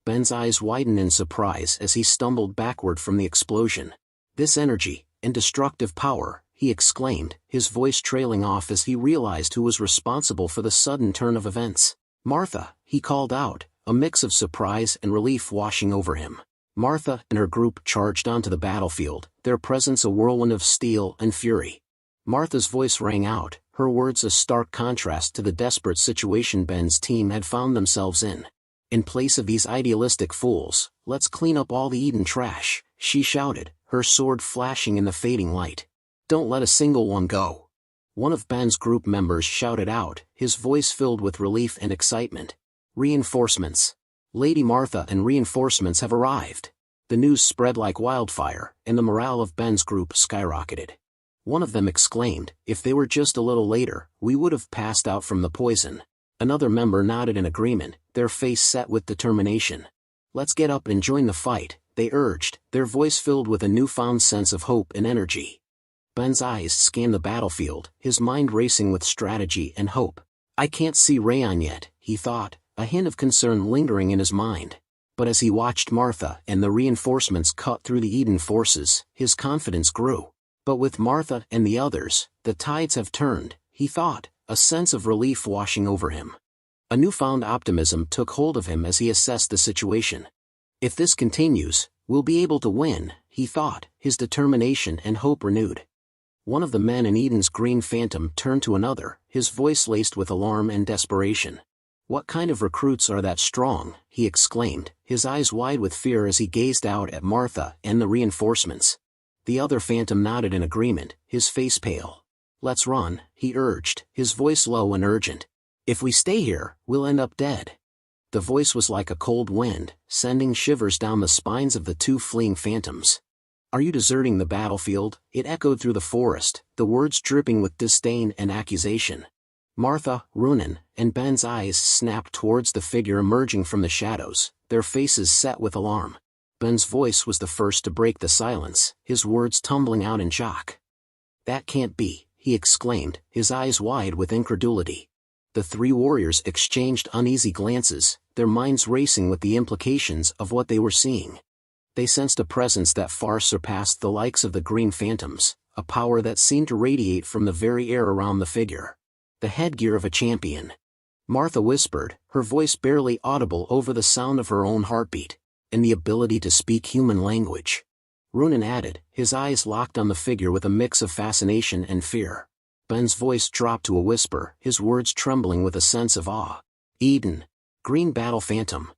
S2: Ben's eyes widened in surprise as he stumbled backward from the explosion. This energy, and destructive power, he exclaimed, his voice trailing off as he realized who was responsible for the sudden turn of events. Martha, he called out, a mix of surprise and relief washing over him. Martha and her group charged onto the battlefield, their presence a whirlwind of steel and fury. Martha's voice rang out, her words a stark contrast to the desperate situation Ben's team had found themselves in. In place of these idealistic fools, let's clean up all the Eden trash, she shouted, her sword flashing in the fading light. Don't let a single one go. One of Ben's group members shouted out, his voice filled with relief and excitement. Reinforcements. Lady Martha and reinforcements have arrived. The news spread like wildfire, and the morale of Ben's group skyrocketed. One of them exclaimed, "If they were just a little later, we would have passed out from the poison." Another member nodded in agreement, their face set with determination. "Let's get up and join the fight," they urged, their voice filled with a newfound sense of hope and energy. Ben's eyes scanned the battlefield, his mind racing with strategy and hope. "I can't see Raon yet," he thought, a hint of concern lingering in his mind. But as he watched Martha and the reinforcements cut through the Eden forces, his confidence grew. But with Martha and the others, the tides have turned, he thought, a sense of relief washing over him. A newfound optimism took hold of him as he assessed the situation. "If this continues, we'll be able to win," he thought, his determination and hope renewed. One of the men in Eden's Green Phantom turned to another, his voice laced with alarm and desperation. "What kind of recruits are that strong?" he exclaimed, his eyes wide with fear as he gazed out at Martha and the reinforcements. The other Phantom nodded in agreement, his face pale. "Let's run," he urged, his voice low and urgent. "If we stay here, we'll end up dead." The voice was like a cold wind, sending shivers down the spines of the two fleeing Phantoms. "Are you deserting the battlefield?" It echoed through the forest, the words dripping with disdain and accusation. Martha, Runan, and Ben's eyes snapped towards the figure emerging from the shadows, their faces set with alarm. Ben's voice was the first to break the silence, his words tumbling out in shock. "That can't be," he exclaimed, his eyes wide with incredulity. The three warriors exchanged uneasy glances, their minds racing with the implications of what they were seeing. They sensed a presence that far surpassed the likes of the Green Phantoms, a power that seemed to radiate from the very air around the figure. The headgear of a champion. Martha whispered, her voice barely audible over the sound of her own heartbeat, and the ability to speak human language. Runan added, his eyes locked on the figure with a mix of fascination and fear. Ben's voice dropped to a whisper, his words trembling with a sense of awe. "Eden. Green Battle Phantom."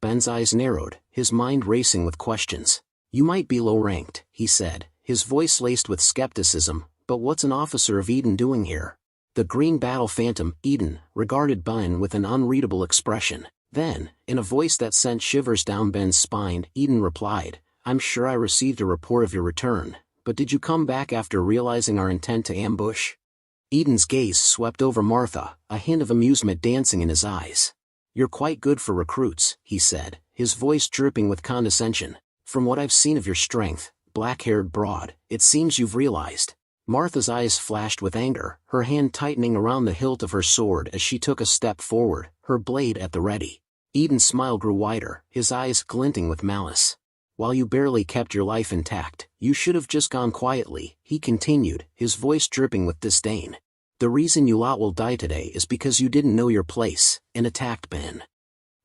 S2: Ben's eyes narrowed, his mind racing with questions. "You might be low-ranked," he said, his voice laced with skepticism, "but what's an officer of Eden doing here?" The Green Battle Phantom, Eden, regarded Ben with an unreadable expression. Then, in a voice that sent shivers down Ben's spine, Eden replied, "I'm sure I received a report of your return, but did you come back after realizing our intent to ambush?" Eden's gaze swept over Martha, a hint of amusement dancing in his eyes. "You're quite good for recruits," he said, his voice dripping with condescension. "From what I've seen of your strength, black-haired broad, it seems you've realized." Martha's eyes flashed with anger, her hand tightening around the hilt of her sword as she took a step forward, her blade at the ready. Eden's smile grew wider, his eyes glinting with malice. "While you barely kept your life intact, you should have just gone quietly," he continued, his voice dripping with disdain. "The reason you lot will die today is because you didn't know your place, and attacked Ben."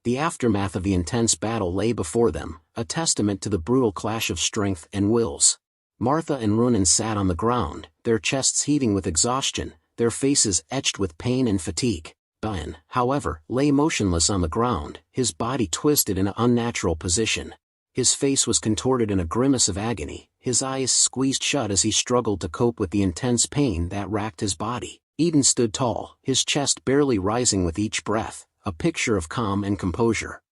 S2: The aftermath of the intense battle lay before them, a testament to the brutal clash of strength and wills. Martha and Runan sat on the ground, their chests heaving with exhaustion, their faces etched with pain and fatigue. Ben, however, lay motionless on the ground, his body twisted in an unnatural position. His face was contorted in a grimace of agony, his eyes squeezed shut as he struggled to cope with the intense pain that racked his body. Eden stood tall, his chest barely rising with each breath, a picture of calm and composure.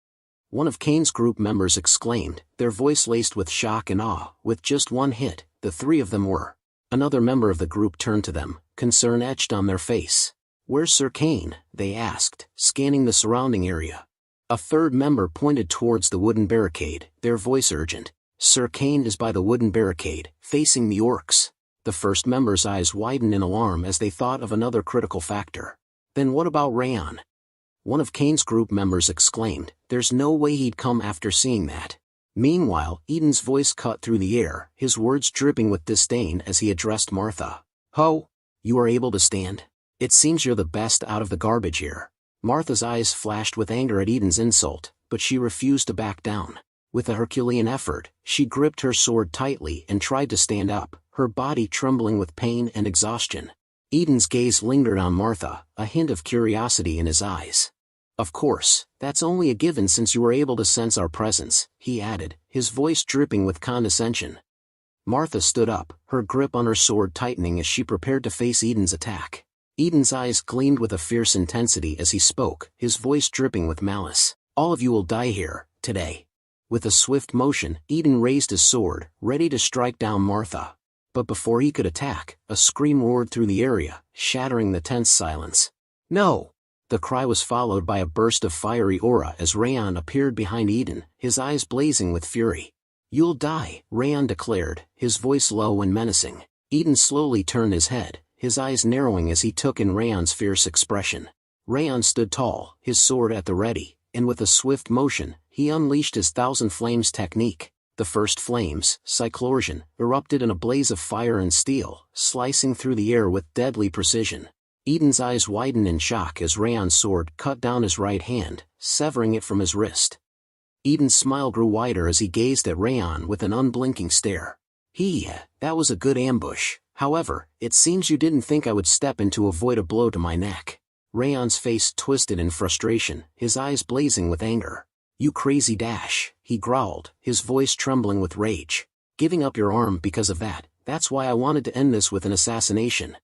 S2: One of Kane's group members exclaimed, their voice laced with shock and awe, "With just one hit, the three of them were." Another member of the group turned to them, concern etched on their face. "Where's Sir Kane?" they asked, scanning the surrounding area. A third member pointed towards the wooden barricade, their voice urgent. "Sir Kane is by the wooden barricade, facing the orcs." The first member's eyes widened in alarm as they thought of another critical factor. "Then what about Raon?" One of Kane's group members exclaimed, "There's no way he'd come after seeing that." Meanwhile, Eden's voice cut through the air, his words dripping with disdain as he addressed Martha. "Ho! You are able to stand? It seems you're the best out of the garbage here." Martha's eyes flashed with anger at Eden's insult, but she refused to back down. With a Herculean effort, she gripped her sword tightly and tried to stand up, her body trembling with pain and exhaustion. Eden's gaze lingered on Martha, a hint of curiosity in his eyes. "Of course, that's only a given since you were able to sense our presence," he added, his voice dripping with condescension. Martha stood up, her grip on her sword tightening as she prepared to face Eden's attack. Eden's eyes gleamed with a fierce intensity as he spoke, his voice dripping with malice. "All of you will die here, today." With a swift motion, Eden raised his sword, ready to strike down Martha. But before he could attack, a scream roared through the area, shattering the tense silence. "No!" The cry was followed by a burst of fiery aura as Raon appeared behind Eden, his eyes blazing with fury. "You'll die," Raon declared, his voice low and menacing. Eden slowly turned his head, his eyes narrowing as he took in Raon's fierce expression. Raon stood tall, his sword at the ready, and with a swift motion, he unleashed his Thousand Flames technique. The first flames, cyclorsion, erupted in a blaze of fire and steel, slicing through the air with deadly precision. Eden's eyes widened in shock as Raon's sword cut down his right hand, severing it from his wrist. Eden's smile grew wider as he gazed at Raon with an unblinking stare. That was a good ambush. However, it seems you didn't think I would step in to avoid a blow to my neck." Raon's face twisted in frustration, his eyes blazing with anger. "You crazy dash," he growled, his voice trembling with rage. "Giving up your arm because of that, that's why I wanted to end this with an assassination."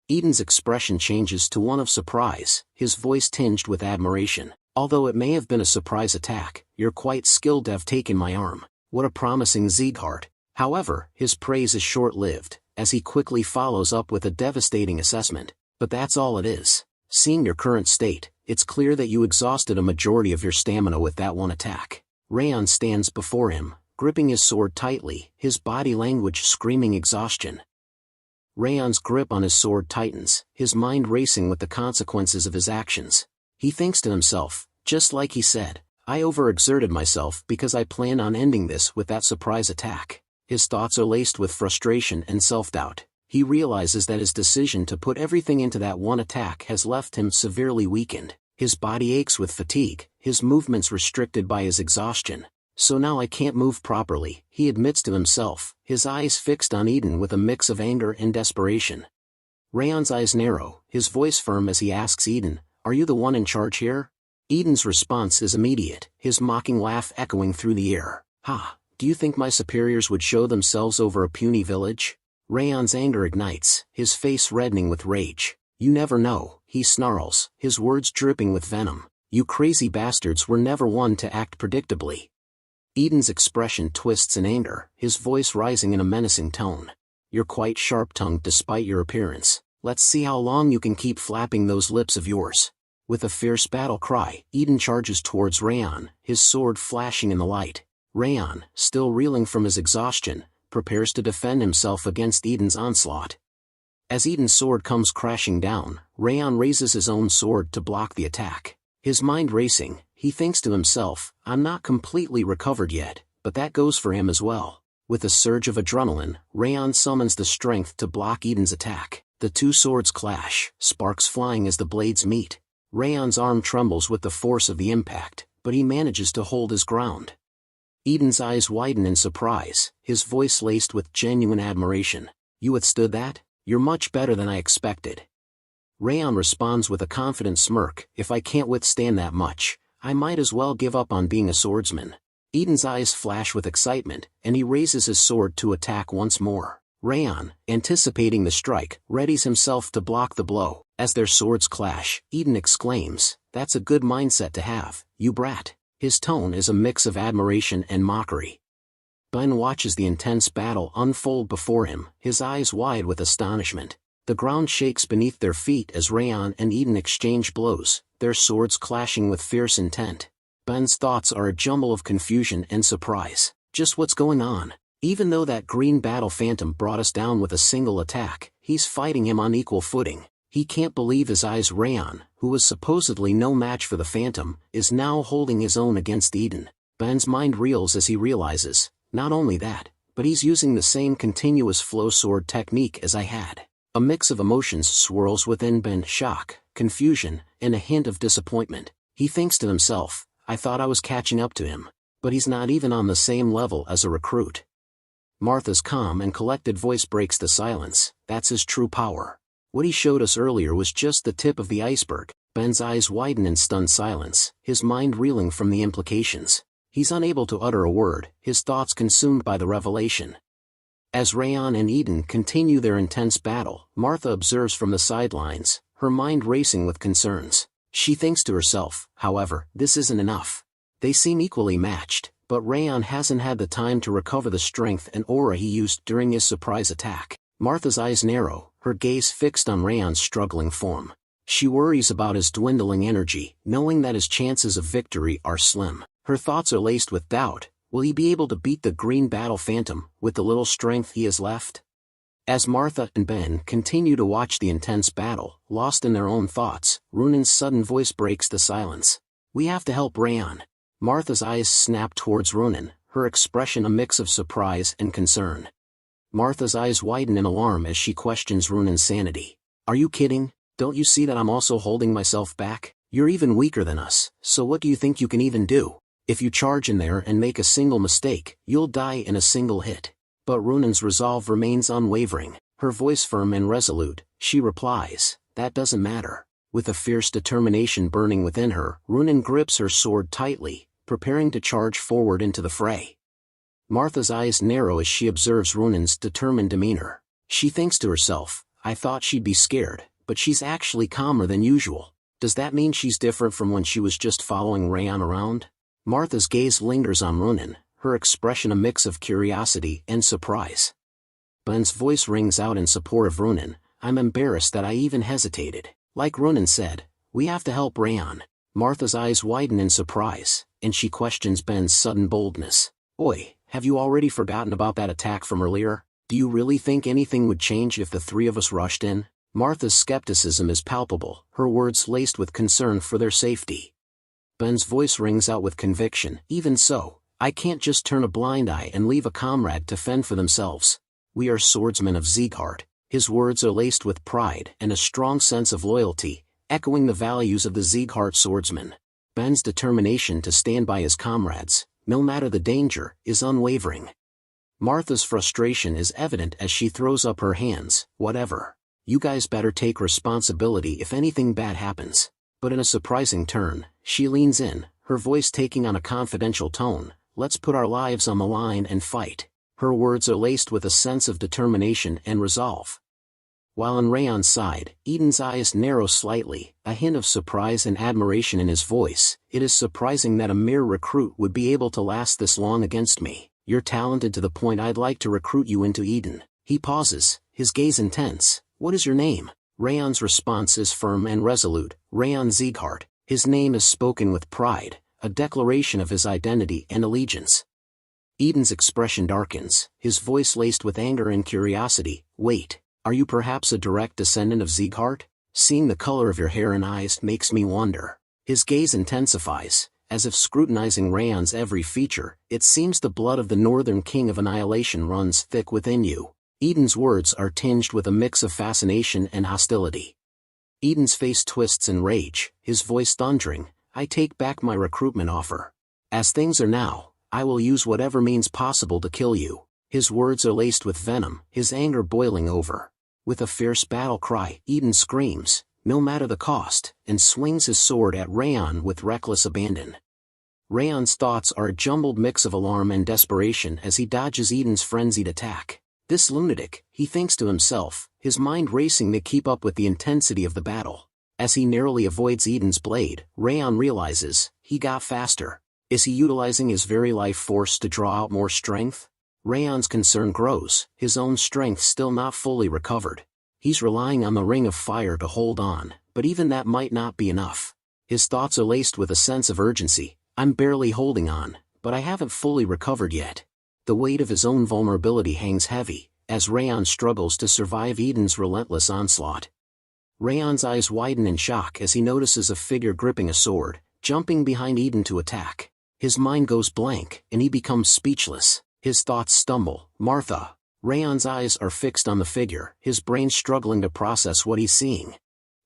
S2: Eden's expression changes to one of surprise, his voice tinged with admiration. "Although it may have been a surprise attack, you're quite skilled to have taken my arm. What a promising Sieghart." However, his praise is short-lived, as he quickly follows up with a devastating assessment. "But that's all it is. Seeing your current state, it's clear that you exhausted a majority of your stamina with that one attack." Raon stands before him, gripping his sword tightly, his body language screaming exhaustion. Raon's grip on his sword tightens, his mind racing with the consequences of his actions. He thinks to himself, just like he said, "I overexerted myself because I planned on ending this with that surprise attack." His thoughts are laced with frustration and self-doubt. He realizes that his decision to put everything into that one attack has left him severely weakened. His body aches with fatigue, his movements restricted by his exhaustion. "So now I can't move properly," he admits to himself, his eyes fixed on Eden with a mix of anger and desperation. Raon's eyes narrow, his voice firm as he asks Eden, "Are you the one in charge here?" Eden's response is immediate, his mocking laugh echoing through the air. "Ha, do you think my superiors would show themselves over a puny village?" Raon's anger ignites, his face reddening with rage. "You never know," he snarls, his words dripping with venom. "You crazy bastards were never one to act predictably." Eden's expression twists in anger, his voice rising in a menacing tone. "You're quite sharp-tongued despite your appearance. Let's see how long you can keep flapping those lips of yours." With a fierce battle cry, Eden charges towards Raon, his sword flashing in the light. Raon, still reeling from his exhaustion, prepares to defend himself against Eden's onslaught. As Eden's sword comes crashing down, Raon raises his own sword to block the attack. His mind racing, he thinks to himself, "I'm not completely recovered yet, but that goes for him as well." With a surge of adrenaline, Raon summons the strength to block Eden's attack. The two swords clash, sparks flying as the blades meet. Raon's arm trembles with the force of the impact, but he manages to hold his ground. Eden's eyes widen in surprise, his voice laced with genuine admiration. "You withstood that? You're much better than I expected." Raon responds with a confident smirk, "If I can't withstand that much, I might as well give up on being a swordsman." Eden's eyes flash with excitement, and he raises his sword to attack once more. Raon, anticipating the strike, readies himself to block the blow. As their swords clash, Eden exclaims, "That's a good mindset to have, you brat." His tone is a mix of admiration and mockery. Ben watches the intense battle unfold before him, his eyes wide with astonishment. The ground shakes beneath their feet as Raon and Eden exchange blows, their swords clashing with fierce intent. Ben's thoughts are a jumble of confusion and surprise. Just what's going on? Even though that green battle phantom brought us down with a single attack, he's fighting him on equal footing. He can't believe his eyes. Raon, who was supposedly no match for the phantom, is now holding his own against Eden. Ben's mind reels as he realizes, not only that, but he's using the same continuous flow sword technique as I had. A mix of emotions swirls within Ben: shock, confusion, and a hint of disappointment. He thinks to himself, "I thought I was catching up to him, but he's not even on the same level as a recruit." Martha's calm and collected voice breaks the silence. "That's his true power. What he showed us earlier was just the tip of the iceberg." Ben's eyes widen in stunned silence, his mind reeling from the implications. He's unable to utter a word, his thoughts consumed by the revelation. As Raon and Eden continue their intense battle, Martha observes from the sidelines, her mind racing with concerns. She thinks to herself, however, this isn't enough. They seem equally matched, but Raon hasn't had the time to recover the strength and aura he used during his surprise attack. Martha's eyes narrow, her gaze fixed on Raon's struggling form. She worries about his dwindling energy, knowing that his chances of victory are slim. Her thoughts are laced with doubt. Will he be able to beat the green battle phantom, with the little strength he has left? As Martha and Ben continue to watch the intense battle, lost in their own thoughts, Runan's sudden voice breaks the silence. We have to help Raon. Martha's eyes snap towards Runan, her expression a mix of surprise and concern. Martha's eyes widen in alarm as she questions Runan's sanity. Are you kidding? Don't you see that I'm also holding myself back? You're even weaker than us, so what do you think you can even do? If you charge in there and make a single mistake, you'll die in a single hit. But Runan's resolve remains unwavering, her voice firm and resolute. She replies, that doesn't matter. With a fierce determination burning within her, Runan grips her sword tightly, preparing to charge forward into the fray. Martha's eyes narrow as she observes Runan's determined demeanor. She thinks to herself, I thought she'd be scared, but she's actually calmer than usual. Does that mean she's different from when she was just following Raon around? Martha's gaze lingers on Runan, her expression a mix of curiosity and surprise. Ben's voice rings out in support of Runan. I'm embarrassed that I even hesitated. Like Runan said, we have to help Raon. Martha's eyes widen in surprise, and she questions Ben's sudden boldness. Oi, have you already forgotten about that attack from earlier? Do you really think anything would change if the three of us rushed in? Martha's skepticism is palpable, her words laced with concern for their safety. Ben's voice rings out with conviction. Even so, I can't just turn a blind eye and leave a comrade to fend for themselves. We are swordsmen of Sieghart. His words are laced with pride and a strong sense of loyalty, echoing the values of the Sieghart swordsman. Ben's determination to stand by his comrades, no matter the danger, is unwavering. Martha's frustration is evident as she throws up her hands. Whatever. You guys better take responsibility if anything bad happens. But in a surprising turn, she leans in, her voice taking on a confidential tone. Let's put our lives on the line and fight. Her words are laced with a sense of determination and resolve. While on Raon's side, Eden's eyes narrow slightly, a hint of surprise and admiration in his voice. It is surprising that a mere recruit would be able to last this long against me. You're talented to the point I'd like to recruit you into Eden. He pauses, his gaze intense. What is your name? Raon's response is firm and resolute. Raon Sieghart. His name is spoken with pride, a declaration of his identity and allegiance. Eden's expression darkens, his voice laced with anger and curiosity. Wait, are you perhaps a direct descendant of Sieghart? Seeing the color of your hair and eyes makes me wonder. His gaze intensifies, as if scrutinizing Raon's every feature. It seems the blood of the northern king of annihilation runs thick within you. Eden's words are tinged with a mix of fascination and hostility. Eden's face twists in rage, his voice thundering. I take back my recruitment offer. As things are now, I will use whatever means possible to kill you. His words are laced with venom, his anger boiling over. With a fierce battle cry, Eden screams, no matter the cost, and swings his sword at Raon with reckless abandon. Raon's thoughts are a jumbled mix of alarm and desperation as he dodges Eden's frenzied attack. This lunatic, he thinks to himself, his mind racing to keep up with the intensity of the battle. As he narrowly avoids Eden's blade, Raon realizes, he got faster. Is he utilizing his very life force to draw out more strength? Raon's concern grows, his own strength still not fully recovered. He's relying on the ring of fire to hold on, but even that might not be enough. His thoughts are laced with a sense of urgency. I'm barely holding on, but I haven't fully recovered yet. The weight of his own vulnerability hangs heavy, as Raon struggles to survive Eden's relentless onslaught. Raon's eyes widen in shock as he notices a figure gripping a sword, jumping behind Eden to attack. His mind goes blank, and he becomes speechless. His thoughts stumble. Martha. Raon's eyes are fixed on the figure, his brain struggling to process what he's seeing.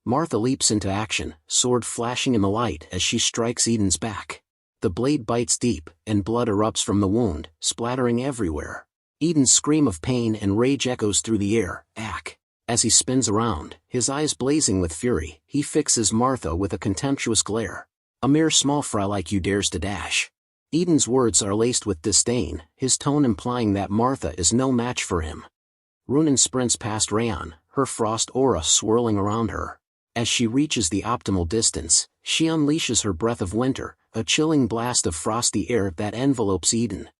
S2: Martha leaps into action, sword flashing in the light as she strikes Eden's back. The blade bites deep, and blood erupts from the wound, splattering everywhere. Eden's scream of pain and rage echoes through the air. Ack! As he spins around, his eyes blazing with fury, he fixes Martha with a contemptuous glare. A mere small fry like you dares to dash. Eden's words are laced with disdain, his tone implying that Martha is no match for him. Runan sprints past Raon, her frost aura swirling around her. As she reaches the optimal distance, she unleashes her breath of winter, a chilling blast of frosty air that envelopes Eden.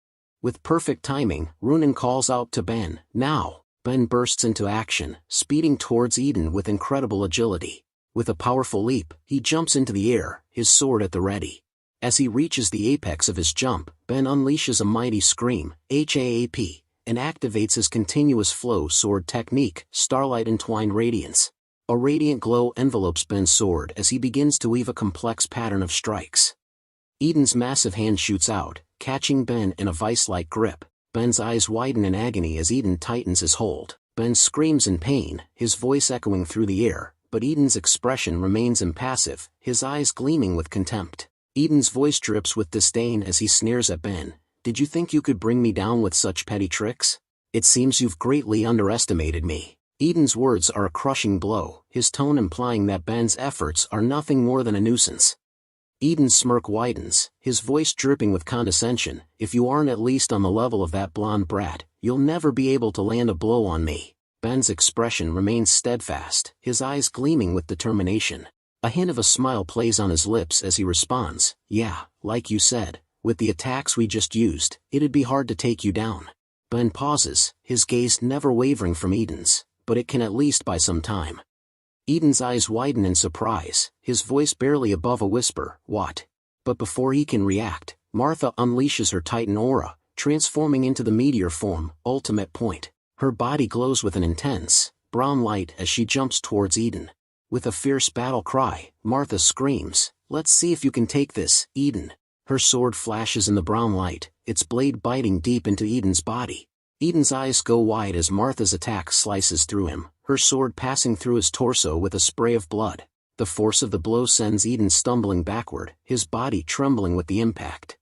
S2: With perfect timing, Runan calls out to Ben, "Now!" Ben bursts into action, speeding towards Eden with incredible agility. With a powerful leap, he jumps into the air, his sword at the ready. As he reaches the apex of his jump, Ben unleashes a mighty scream, HAAP, and activates his continuous flow sword technique, Starlight Entwined Radiance. A radiant glow envelopes Ben's sword as he begins to weave a complex pattern of strikes. Eden's massive hand shoots out, catching Ben in a vice-like grip. Ben's eyes widen in agony as Eden tightens his hold. Ben screams in pain, his voice echoing through the air, but Eden's expression remains impassive, his eyes gleaming with contempt. Eden's voice drips with disdain as he sneers at Ben. "Did you think you could bring me down with such petty tricks? It seems you've greatly underestimated me." Eden's words are a crushing blow, his tone implying that Ben's efforts are nothing more than a nuisance. Eden's smirk widens, his voice dripping with condescension. "If you aren't at least on the level of that blonde brat, you'll never be able to land a blow on me." Ben's expression remains steadfast, his eyes gleaming with determination. A hint of a smile plays on his lips as he responds, "Yeah, like you said, with the attacks we just used, it'd be hard to take you down." Ben pauses, his gaze never wavering from Eden's, "But it can at least buy some time." Eden's eyes widen in surprise, his voice barely above a whisper, "What?" But before he can react, Martha unleashes her Titan aura, transforming into the meteor form, Ultimate Point. Her body glows with an intense, brown light as she jumps towards Eden. With a fierce battle cry, Martha screams, "Let's see if you can take this, Eden." Her sword flashes in the brown light, its blade biting deep into Eden's body. Eden's eyes go wide as Martha's attack slices through him, her sword passing through his torso with a spray of blood. The force of the blow sends Eden stumbling backward, his body trembling with the impact.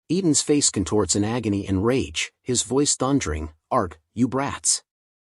S2: Eden's face contorts in agony and rage, his voice thundering, "Art, you brats!"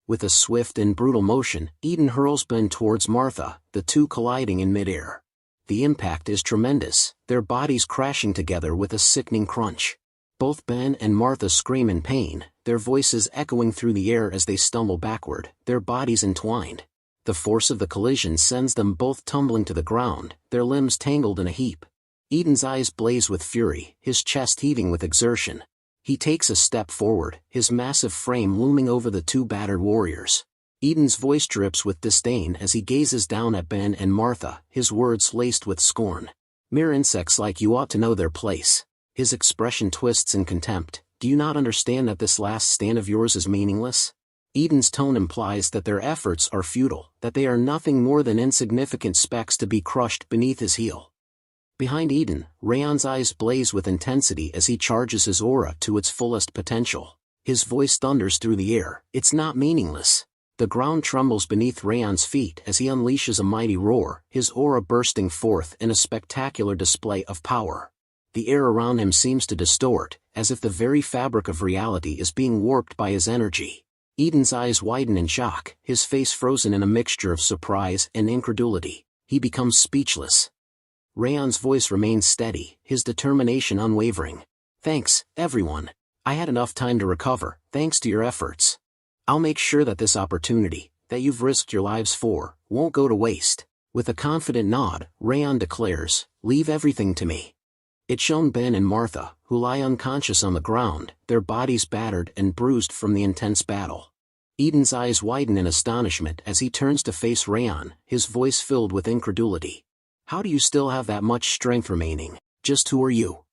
S2: With a swift and brutal motion, Eden hurls Ben towards Martha, the two colliding in midair. The impact is tremendous, their bodies crashing together with a sickening crunch. Both Ben and Martha scream in pain, their voices echoing through the air as they stumble backward, their bodies entwined. The force of the collision sends them both tumbling to the ground, their limbs tangled in a heap. Eden's eyes blaze with fury, his chest heaving with exertion. He takes a step forward, his massive frame looming over the two battered warriors. Eden's voice drips with disdain as he gazes down at Ben and Martha, his words laced with scorn. "Mere insects like you ought to know their place." His expression twists in contempt. "Do you not understand that this last stand of yours is meaningless?" Eden's tone implies that their efforts are futile, that they are nothing more than insignificant specks to be crushed beneath his heel. Behind Eden, Raon's eyes blaze with intensity as he charges his aura to its fullest potential. His voice thunders through the air, "It's not meaningless." The ground trembles beneath Raon's feet as he unleashes a mighty roar, his aura bursting forth in a spectacular display of power. The air around him seems to distort, as if the very fabric of reality is being warped by his energy. Eden's eyes widen in shock, his face frozen in a mixture of surprise and incredulity. He becomes speechless. Raon's voice remains steady, his determination unwavering. "Thanks, everyone. I had enough time to recover, thanks to your efforts. I'll make sure that this opportunity, that you've risked your lives for, won't go to waste." With a confident nod, Raon declares, "Leave everything to me." It shown Ben and Martha, who lie unconscious on the ground, their bodies battered and bruised from the intense battle. Eden's eyes widen in astonishment as he turns to face Raon, his voice filled with incredulity. "How do you still have that much strength remaining? Just who are you?"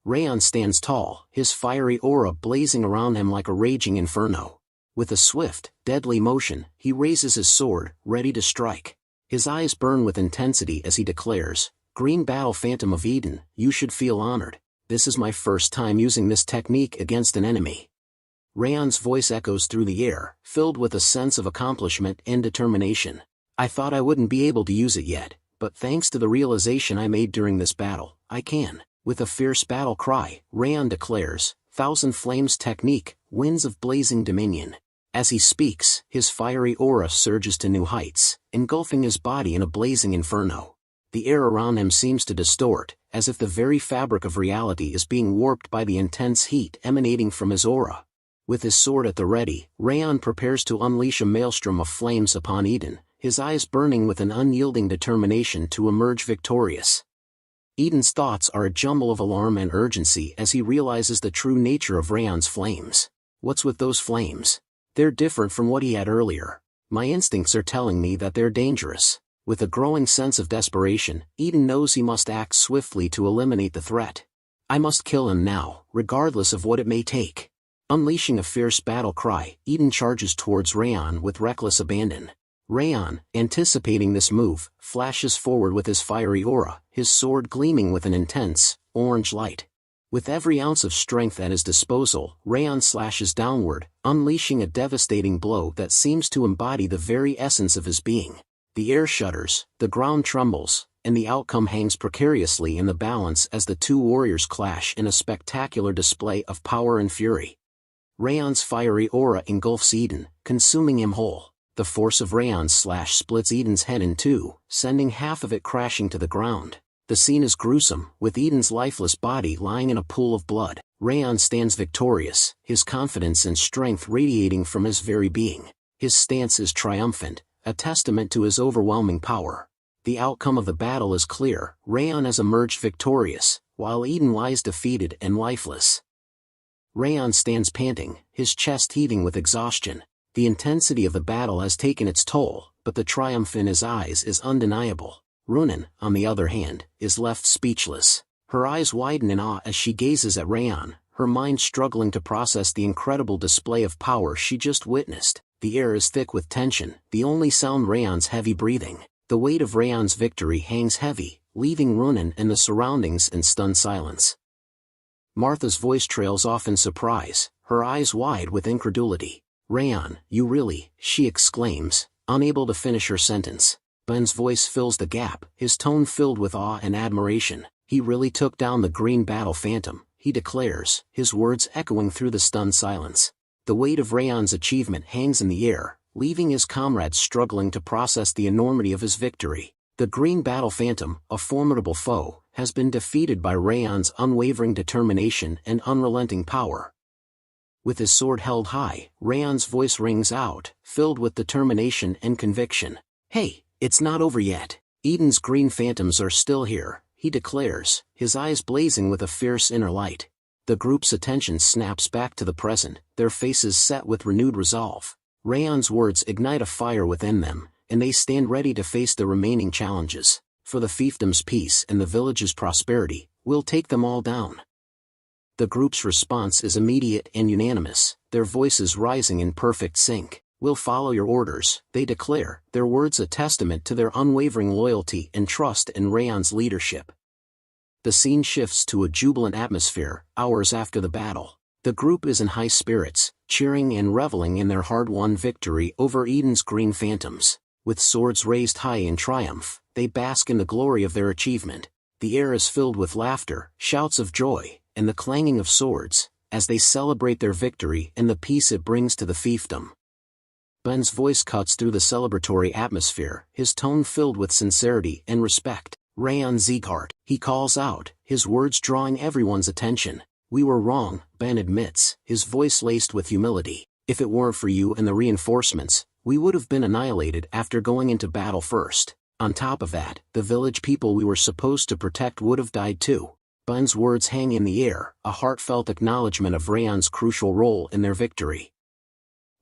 S2: Raon stands tall, his fiery aura blazing around him like a raging inferno. With a swift, deadly motion, he raises his sword, ready to strike. His eyes burn with intensity as he declares, "Green Battle Phantom of Eden, you should feel honored. This is my first time using this technique against an enemy." Raon's voice echoes through the air, filled with a sense of accomplishment and determination. "I thought I wouldn't be able to use it yet, but thanks to the realization I made during this battle, I can." With a fierce battle cry, Raon declares, "Thousand Flames Technique, Winds of Blazing Dominion." As he speaks, his fiery aura surges to new heights, engulfing his body in a blazing inferno. The air around him seems to distort, as if the very fabric of reality is being warped by the intense heat emanating from his aura. With his sword at the ready, Raon prepares to unleash a maelstrom of flames upon Eden, his eyes burning with an unyielding determination to emerge victorious. Eden's thoughts are a jumble of alarm and urgency as he realizes the true nature of Raon's flames. What's with those flames? They're different from what he had earlier. My instincts are telling me that they're dangerous. With a growing sense of desperation, Eden knows he must act swiftly to eliminate the threat. I must kill him now, regardless of what it may take. Unleashing a fierce battle cry, Eden charges towards Raon with reckless abandon. Raon, anticipating this move, flashes forward with his fiery aura, his sword gleaming with an intense, orange light. With every ounce of strength at his disposal, Raon slashes downward, unleashing a devastating blow that seems to embody the very essence of his being. The air shudders, the ground trembles, and the outcome hangs precariously in the balance as the two warriors clash in a spectacular display of power and fury. Raon's fiery aura engulfs Eden, consuming him whole. The force of Raon's slash splits Eden's head in two, sending half of it crashing to the ground. The scene is gruesome, with Eden's lifeless body lying in a pool of blood. Raon stands victorious, his confidence and strength radiating from his very being. His stance is triumphant, a testament to his overwhelming power. The outcome of the battle is clear. Raon has emerged victorious, while Eden lies defeated and lifeless. Raon stands panting, his chest heaving with exhaustion. The intensity of the battle has taken its toll, but the triumph in his eyes is undeniable. Runan, on the other hand, is left speechless. Her eyes widen in awe as she gazes at Raon, her mind struggling to process the incredible display of power she just witnessed. The air is thick with tension, the only sound Raon's heavy breathing. The weight of Raon's victory hangs heavy, leaving Runan and the surroundings in stunned silence. Martha's voice trails off in surprise, her eyes wide with incredulity. "Raon, you really," she exclaims, unable to finish her sentence. Ben's voice fills the gap, his tone filled with awe and admiration. "He really took down the green battle phantom," he declares, his words echoing through the stunned silence. The weight of Raon's achievement hangs in the air, leaving his comrades struggling to process the enormity of his victory. The green battle phantom, a formidable foe, has been defeated by Raon's unwavering determination and unrelenting power. With his sword held high, Raon's voice rings out, filled with determination and conviction. "Hey, it's not over yet. Eden's green phantoms are still here," he declares, his eyes blazing with a fierce inner light. The group's attention snaps back to the present, their faces set with renewed resolve. Raon's words ignite a fire within them, and they stand ready to face the remaining challenges. "For the fiefdom's peace and the village's prosperity, we'll take them all down." The group's response is immediate and unanimous, their voices rising in perfect sync. "We'll follow your orders," they declare, their words a testament to their unwavering loyalty and trust in Raon's leadership. The scene shifts to a jubilant atmosphere, hours after the battle. The group is in high spirits, cheering and reveling in their hard-won victory over Eden's green phantoms. With swords raised high in triumph, they bask in the glory of their achievement. The air is filled with laughter, shouts of joy, and the clanging of swords, as they celebrate their victory and the peace it brings to the fiefdom. Ben's voice cuts through the celebratory atmosphere, his tone filled with sincerity and respect. "Raon Sieghart," he calls out, his words drawing everyone's attention. "We were wrong," Ben admits, his voice laced with humility. "If it weren't for you and the reinforcements, we would have been annihilated after going into battle first. On top of that, the village people we were supposed to protect would have died too." Ben's words hang in the air, a heartfelt acknowledgement of Raon's crucial role in their victory.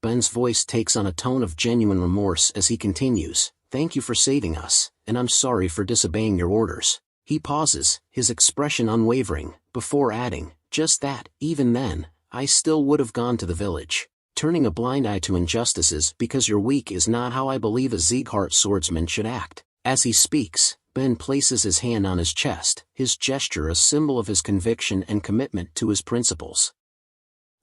S2: Ben's voice takes on a tone of genuine remorse as he continues, "Thank you for saving us, and I'm sorry for disobeying your orders." He pauses, his expression unwavering, before adding, "Just that, even then, I still would have gone to the village. Turning a blind eye to injustices because you're weak is not how I believe a Sieghart swordsman should act." As he speaks, Ben places his hand on his chest, his gesture a symbol of his conviction and commitment to his principles.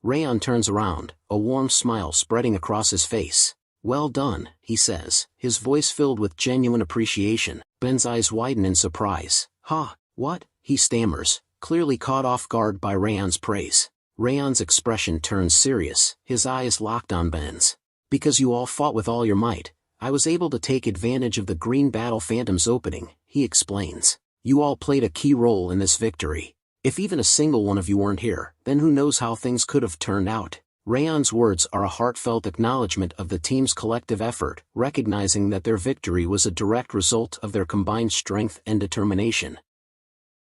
S2: Raon turns around, a warm smile spreading across his face. "Well done," he says, his voice filled with genuine appreciation. Ben's eyes widen in surprise. "Huh, what?" he stammers, clearly caught off guard by Raon's praise. Raon's expression turns serious, his eyes locked on Ben's. "Because you all fought with all your might, I was able to take advantage of the green battle phantom's opening," he explains. You all played a key role in this victory. If even a single one of you weren't here, then who knows how things could have turned out. Raon's words are a heartfelt acknowledgement of the team's collective effort, recognizing that their victory was a direct result of their combined strength and determination.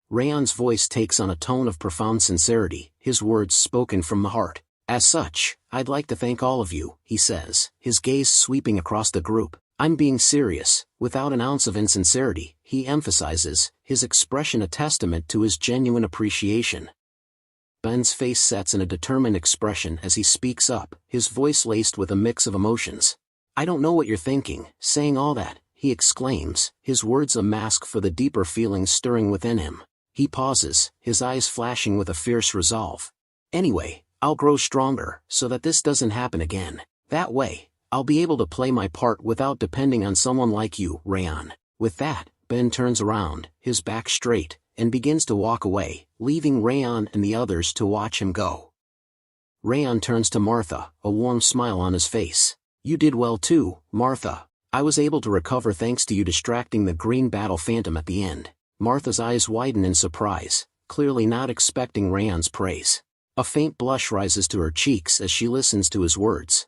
S2: Raon's voice takes on a tone of profound sincerity, his words spoken from the heart. As such, I'd like to thank all of you, he says, his gaze sweeping across the group. I'm being serious, without an ounce of insincerity, he emphasizes, his expression a testament to his genuine appreciation. Ben's face sets in a determined expression as he speaks up, his voice laced with a mix of emotions. I don't know what you're thinking, saying all that, he exclaims, his words a mask for the deeper feelings stirring within him. He pauses, his eyes flashing with a fierce resolve. Anyway, I'll grow stronger, so that this doesn't happen again. That way, I'll be able to play my part without depending on someone like you, Raon. With that, Ben turns around, his back straight, and begins to walk away, leaving Raon and the others to watch him go. Raon turns to Martha, a warm smile on his face. You did well too, Martha. I was able to recover thanks to you distracting the green battle phantom at the end. Martha's eyes widen in surprise, clearly not expecting Raon's praise. A faint blush rises to her cheeks as she listens to his words.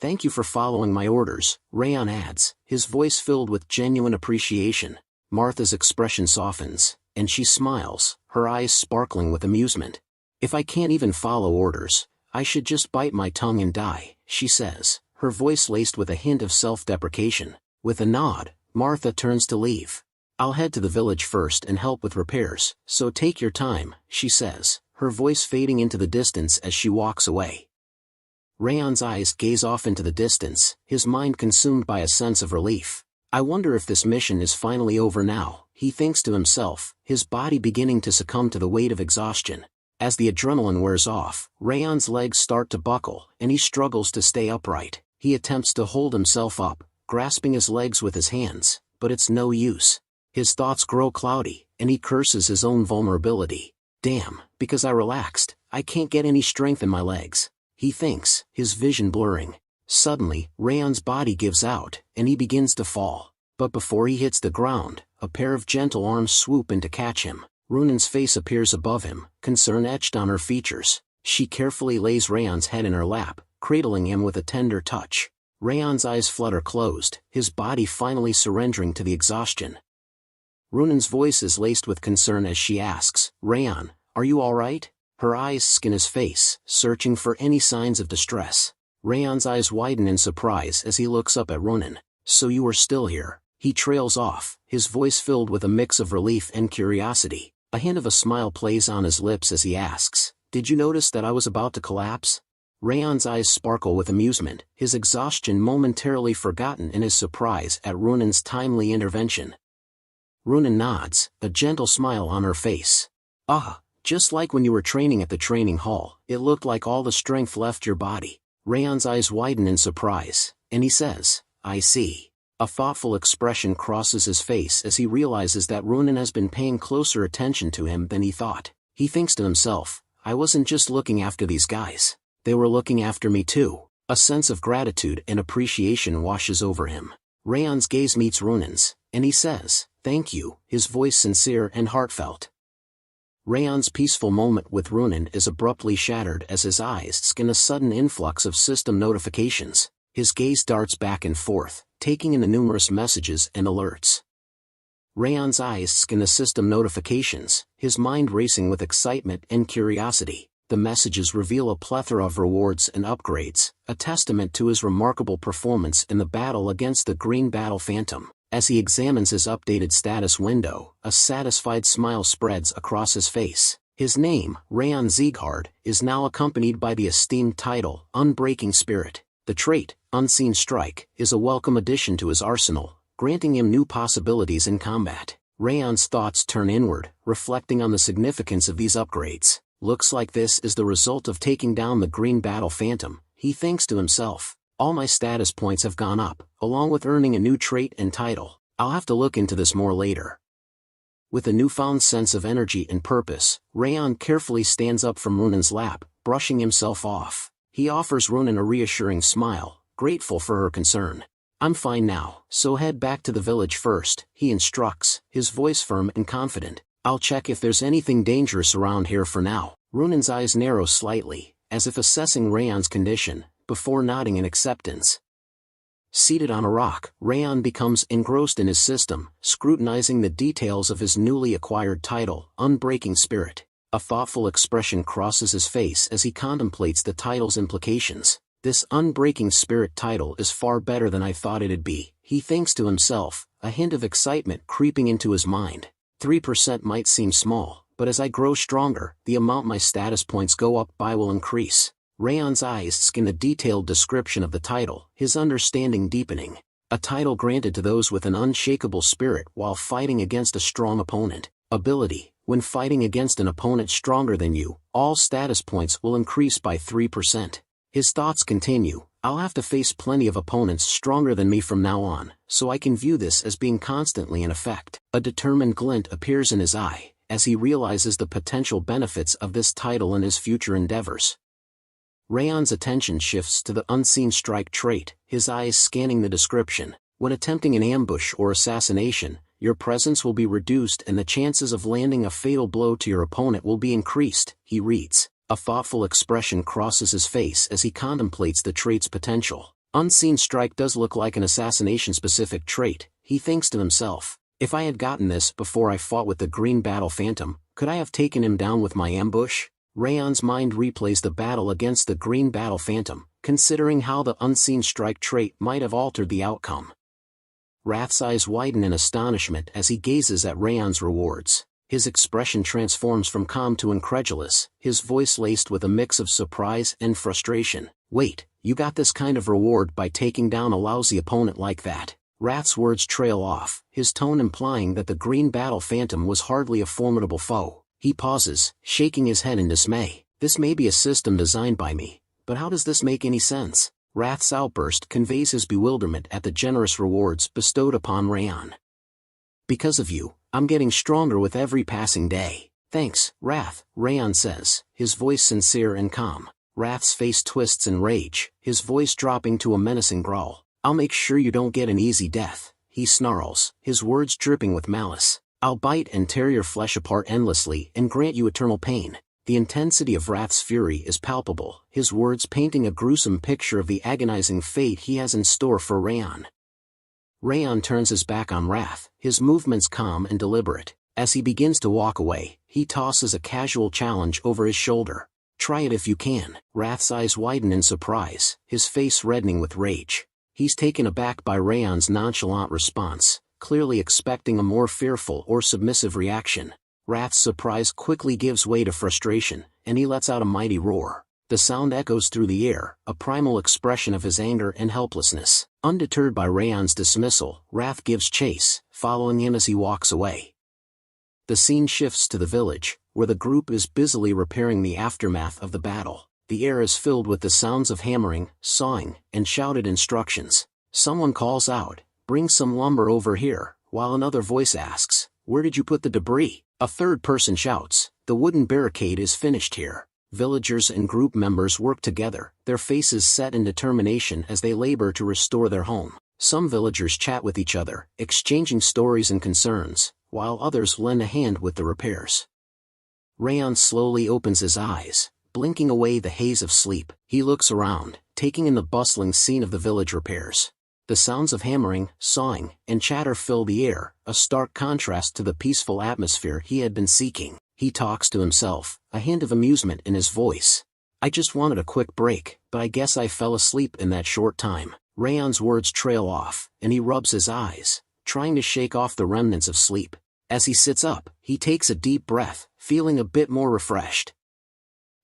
S2: Thank you for following my orders, Raon adds, his voice filled with genuine appreciation. Martha's expression softens, and she smiles, her eyes sparkling with amusement. If I can't even follow orders, I should just bite my tongue and die, she says, her voice laced with a hint of self-deprecation. With a nod, Martha turns to leave. I'll head to the village first and help with repairs, so take your time, she says, her voice fading into the distance as she walks away. Raon's eyes gaze off into the distance, his mind consumed by a sense of relief. I wonder if this mission is finally over now, he thinks to himself, his body beginning to succumb to the weight of exhaustion. As the adrenaline wears off, Raon's legs start to buckle, and he struggles to stay upright. He attempts to hold himself up, grasping his legs with his hands, but it's no use. His thoughts grow cloudy, and he curses his own vulnerability. Damn, because I relaxed, I can't get any strength in my legs, he thinks, his vision blurring. Suddenly, Raon's body gives out, and he begins to fall. But before he hits the ground, a pair of gentle arms swoop in to catch him. Runan's face appears above him, concern etched on her features. She carefully lays Raon's head in her lap, cradling him with a tender touch. Raon's eyes flutter closed, his body finally surrendering to the exhaustion. Runan's voice is laced with concern as she asks, Raon, are you all right? Her eyes scan his face, searching for any signs of distress. Raon's eyes widen in surprise as he looks up at Runan. So you are still here. He trails off, his voice filled with a mix of relief and curiosity. A hint of a smile plays on his lips as he asks, did you notice that I was about to collapse? Raon's eyes sparkle with amusement, his exhaustion momentarily forgotten in his surprise at Runan's timely intervention. Runan nods, a gentle smile on her face. Ah, just like when you were training at the training hall, it looked like all the strength left your body. Raon's eyes widen in surprise, and he says, I see. A thoughtful expression crosses his face as he realizes that Runan has been paying closer attention to him than he thought. He thinks to himself, I wasn't just looking after these guys. They were looking after me too. A sense of gratitude and appreciation washes over him. Raon's gaze meets Runan's, and he says, thank you, his voice sincere and heartfelt. Raon's peaceful moment with Runan is abruptly shattered as his eyes scan a sudden influx of system notifications. His gaze darts back and forth, taking in the numerous messages and alerts. Raon's eyes scan the system notifications, his mind racing with excitement and curiosity. The messages reveal a plethora of rewards and upgrades, a testament to his remarkable performance in the battle against the Green Battle Phantom. As he examines his updated status window, a satisfied smile spreads across his face. His name, House Sieghart, is now accompanied by the esteemed title, Unbreaking Spirit. The trait, Unseen Strike, is a welcome addition to his arsenal, granting him new possibilities in combat. Raon's thoughts turn inward, reflecting on the significance of these upgrades. Looks like this is the result of taking down the Green Battle Phantom, he thinks to himself. All my status points have gone up, along with earning a new trait and title. I'll have to look into this more later. With a newfound sense of energy and purpose, Raon carefully stands up from Runan's lap, brushing himself off. He offers Runan a reassuring smile, grateful for her concern. I'm fine now, so head back to the village first, he instructs, his voice firm and confident. I'll check if there's anything dangerous around here for now. Runan's eyes narrow slightly, as if assessing Raon's condition, before nodding in acceptance. Seated on a rock, Raon becomes engrossed in his system, scrutinizing the details of his newly acquired title, Unbreaking Spirit. A thoughtful expression crosses his face as he contemplates the title's implications. This Unbreaking Spirit title is far better than I thought it'd be, he thinks to himself, a hint of excitement creeping into his mind. 3% might seem small, but as I grow stronger, the amount my status points go up by will increase. Raon's eyes scan the detailed description of the title, his understanding deepening. A title granted to those with an unshakable spirit while fighting against a strong opponent. Ability: when fighting against an opponent stronger than you, all status points will increase by 3%. His thoughts continue. I'll have to face plenty of opponents stronger than me from now on, so I can view this as being constantly in effect. A determined glint appears in his eye, as he realizes the potential benefits of this title in his future endeavors. Raon's attention shifts to the Unseen Strike trait, his eyes scanning the description. When attempting an ambush or assassination, your presence will be reduced and the chances of landing a fatal blow to your opponent will be increased, he reads. A thoughtful expression crosses his face as he contemplates the trait's potential. Unseen Strike does look like an assassination-specific trait, he thinks to himself. If I had gotten this before I fought with the Green Battle Phantom, could I have taken him down with my ambush? Raon's mind replays the battle against the Green Battle Phantom, considering how the Unseen Strike trait might have altered the outcome. Wrath's eyes widen in astonishment as he gazes at Raon's rewards. His expression transforms from calm to incredulous, his voice laced with a mix of surprise and frustration. Wait, you got this kind of reward by taking down a lousy opponent like that? Wrath's words trail off, his tone implying that the Green Battle Phantom was hardly a formidable foe. He pauses, shaking his head in dismay. This may be a system designed by me, but how does this make any sense? Wrath's outburst conveys his bewilderment at the generous rewards bestowed upon Raon. Because of you, I'm getting stronger with every passing day. Thanks, Wrath, Raon says, his voice sincere and calm. Wrath's face twists in rage, his voice dropping to a menacing growl. I'll make sure you don't get an easy death, he snarls, his words dripping with malice. I'll bite and tear your flesh apart endlessly and grant you eternal pain. The intensity of Wrath's fury is palpable, his words painting a gruesome picture of the agonizing fate he has in store for Raon. Raon turns his back on Wrath, his movements calm and deliberate. As he begins to walk away, he tosses a casual challenge over his shoulder. Try it if you can. Wrath's eyes widen in surprise, his face reddening with rage. He's taken aback by Raon's nonchalant response, clearly expecting a more fearful or submissive reaction. Wrath's surprise quickly gives way to frustration, and he lets out a mighty roar. The sound echoes through the air, a primal expression of his anger and helplessness. Undeterred by Raon's dismissal, Wrath gives chase, following him as he walks away. The scene shifts to the village, where the group is busily repairing the aftermath of the battle. The air is filled with the sounds of hammering, sawing, and shouted instructions. Someone calls out, "Bring some lumber over here," while another voice asks, "Where did you put the debris?" A third person shouts, "The wooden barricade is finished here." Villagers and group members work together, their faces set in determination as they labor to restore their home. Some villagers chat with each other, exchanging stories and concerns, while others lend a hand with the repairs. Raon slowly opens his eyes, blinking away the haze of sleep. He looks around, taking in the bustling scene of the village repairs. The sounds of hammering, sawing, and chatter fill the air, a stark contrast to the peaceful atmosphere he had been seeking. He talks to himself, a hint of amusement in his voice. "I just wanted a quick break, but I guess I fell asleep in that short time." Raon's words trail off, and he rubs his eyes, trying to shake off the remnants of sleep. As he sits up, he takes a deep breath, feeling a bit more refreshed.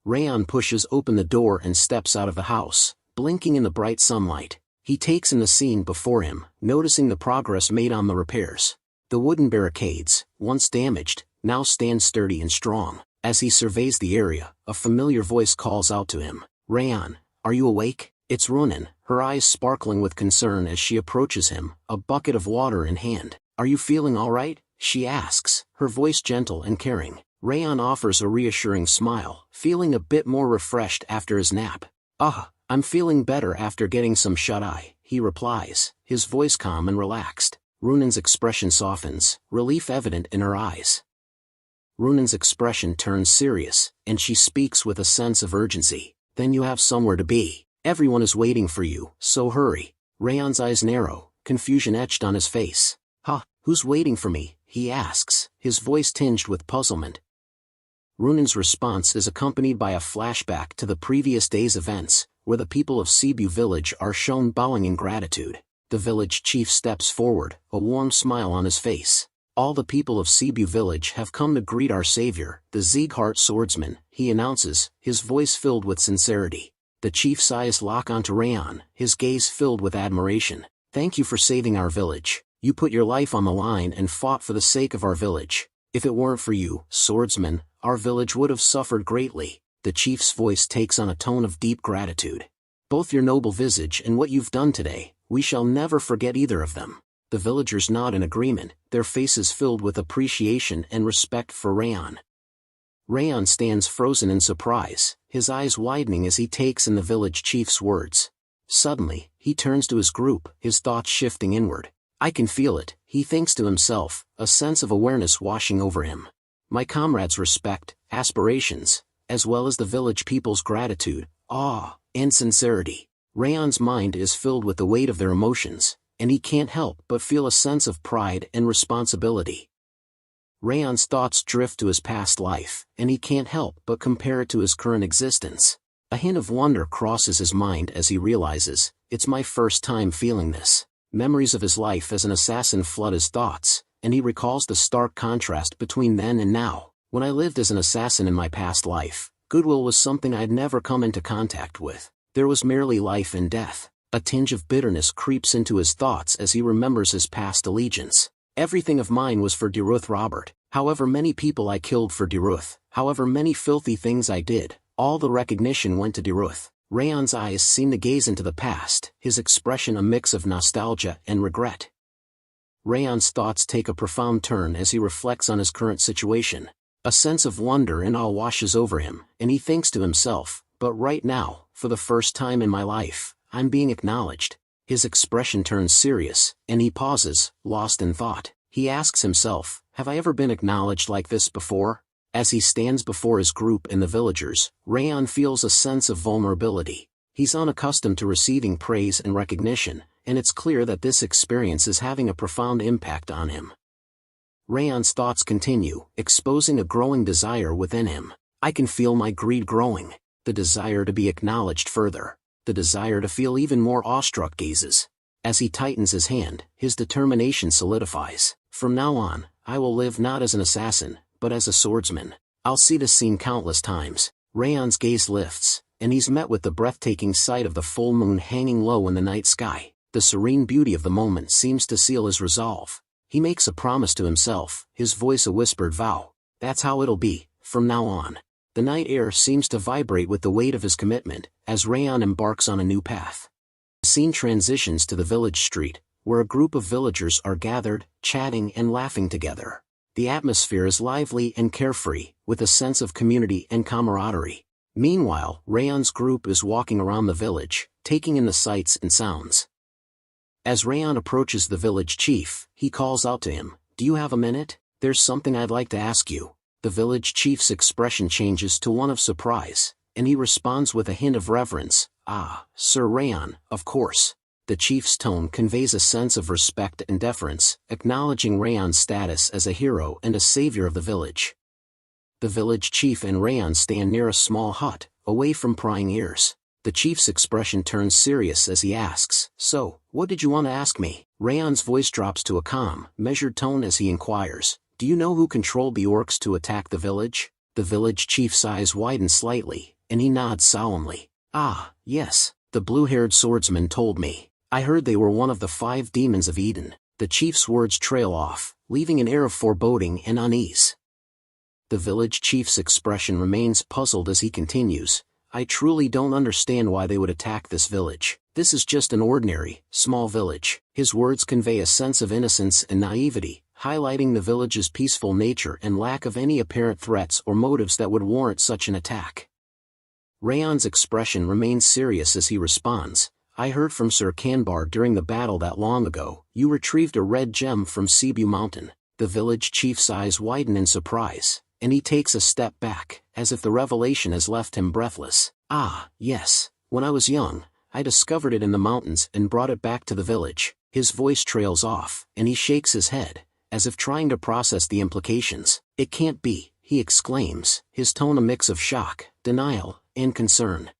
S2: Raon pushes open the door and steps out of the house, blinking in the bright sunlight. He takes in the scene before him, noticing the progress made on the repairs. The wooden barricades, once damaged, now stand sturdy and strong. As he surveys the area, a familiar voice calls out to him. "Raon, are you awake?" It's Runan, her eyes sparkling with concern as she approaches him, a bucket of water in hand. "Are you feeling all right?" she asks, her voice gentle and caring. Raon offers a reassuring smile, feeling a bit more refreshed after his nap. I'm feeling better after getting some shut-eye, he replies, his voice calm and relaxed. Runan's expression softens, relief evident in her eyes. Runan's expression turns serious, and she speaks with a sense of urgency. Then you have somewhere to be. Everyone is waiting for you, so hurry. Raon's eyes narrow, confusion etched on his face. Huh, who's waiting for me? He asks, his voice tinged with puzzlement. Runan's response is accompanied by a flashback to the previous day's events, where the people of Cebu village are shown bowing in gratitude. The village chief steps forward, a warm smile on his face. All the people of Cebu village have come to greet our savior, the Sieghart swordsman, he announces, his voice filled with sincerity. The chief's eyes lock onto Raon, his gaze filled with admiration. Thank you for saving our village. You put your life on the line and fought for the sake of our village. If it weren't for you, swordsman, our village would have suffered greatly. The chief's voice takes on a tone of deep gratitude. Both your noble visage and what you've done today, we shall never forget either of them. The villagers nod in agreement, their faces filled with appreciation and respect for Raon. Raon stands frozen in surprise, his eyes widening as he takes in the village chief's words. Suddenly, he turns to his group, his thoughts shifting inward. I can feel it, he thinks to himself, a sense of awareness washing over him. My comrades' respect, aspirations, as well as the village people's gratitude, awe, and sincerity. Raon's mind is filled with the weight of their emotions, and he can't help but feel a sense of pride and responsibility. Raon's thoughts drift to his past life, and he can't help but compare it to his current existence. A hint of wonder crosses his mind as he realizes, it's my first time feeling this. Memories of his life as an assassin flood his thoughts, and he recalls the stark contrast between then and now. When I lived as an assassin in my past life, goodwill was something I'd never come into contact with. There was merely life and death. A tinge of bitterness creeps into his thoughts as he remembers his past allegiance. Everything of mine was for Derus Robert. However many people I killed for Derus, however many filthy things I did, all the recognition went to Derus. Raon's eyes seem to gaze into the past, his expression a mix of nostalgia and regret. Raon's thoughts take a profound turn as he reflects on his current situation. A sense of wonder and awe washes over him, and he thinks to himself, but right now, for the first time in my life, I'm being acknowledged. His expression turns serious, and he pauses, lost in thought. He asks himself, have I ever been acknowledged like this before? As he stands before his group and the villagers, Raon feels a sense of vulnerability. He's unaccustomed to receiving praise and recognition, and it's clear that this experience is having a profound impact on him. Raon's thoughts continue, exposing a growing desire within him. I can feel my greed growing. The desire to be acknowledged further. The desire to feel even more awestruck gazes. As he tightens his hand, his determination solidifies. From now on, I will live not as an assassin, but as a swordsman. I'll see this scene countless times. Raon's gaze lifts, and he's met with the breathtaking sight of the full moon hanging low in the night sky. The serene beauty of the moment seems to seal his resolve. He makes a promise to himself, his voice a whispered vow. That's how it'll be, from now on. The night air seems to vibrate with the weight of his commitment, as Raon embarks on a new path. The scene transitions to the village street, where a group of villagers are gathered, chatting and laughing together. The atmosphere is lively and carefree, with a sense of community and camaraderie. Meanwhile, Raon's group is walking around the village, taking in the sights and sounds. As Raon approaches the village chief, he calls out to him, "Do you have a minute? There's something I'd like to ask you." The village chief's expression changes to one of surprise, and he responds with a hint of reverence, "Ah, Sir Raon, of course." The chief's tone conveys a sense of respect and deference, acknowledging Raon's status as a hero and a savior of the village. The village chief and Raon stand near a small hut, away from prying ears. The chief's expression turns serious as he asks, "So, what did you want to ask me?" Raon's voice drops to a calm, measured tone as he inquires, "Do you know who controlled the orcs to attack the village?" The village chief's eyes widen slightly, and he nods solemnly. "Ah, yes, the blue-haired swordsman told me. I heard they were one of the 5 demons of Eden." The chief's words trail off, leaving an air of foreboding and unease. The village chief's expression remains puzzled as he continues, "I truly don't understand why they would attack this village. This is just an ordinary, small village." His words convey a sense of innocence and naivety, highlighting the village's peaceful nature and lack of any apparent threats or motives that would warrant such an attack. Raon's expression remains serious as he responds, I heard from Sir Kanbar during the battle that long ago, you retrieved a red gem from Cebu Mountain. The village chief's eyes widen in surprise, and he takes a step back, as if the revelation has left him breathless. Ah, yes, when I was young, I discovered it in the mountains and brought it back to the village. His voice trails off, and he shakes his head, as if trying to process the implications. It can't be, he exclaims, his tone a mix of shock, denial, and concern.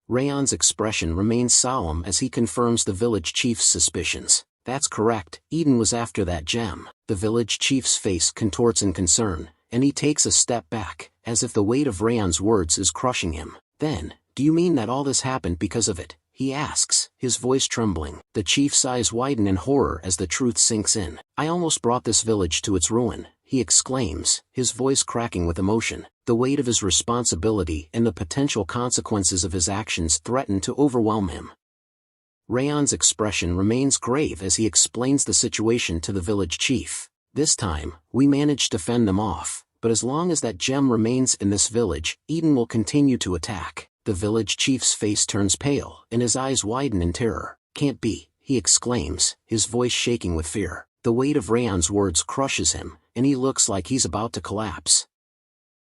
S2: Raon's expression remains solemn as he confirms the village chief's suspicions. That's correct, Eden was after that gem. The village chief's face contorts in concern, and he takes a step back, as if the weight of Raon's words is crushing him. Then, do you mean that all this happened because of it? He asks, his voice trembling. The chief's eyes widen in horror as the truth sinks in. I almost brought this village to its ruin, he exclaims, his voice cracking with emotion. The weight of his responsibility and the potential consequences of his actions threaten to overwhelm him. Raon's expression remains grave as he explains the situation to the village chief. This time, we managed to fend them off, but as long as that gem remains in this village, Eden will continue to attack. The village chief's face turns pale, and his eyes widen in terror. Can't be, he exclaims, his voice shaking with fear. The weight of Raon's words crushes him, and he looks like he's about to collapse.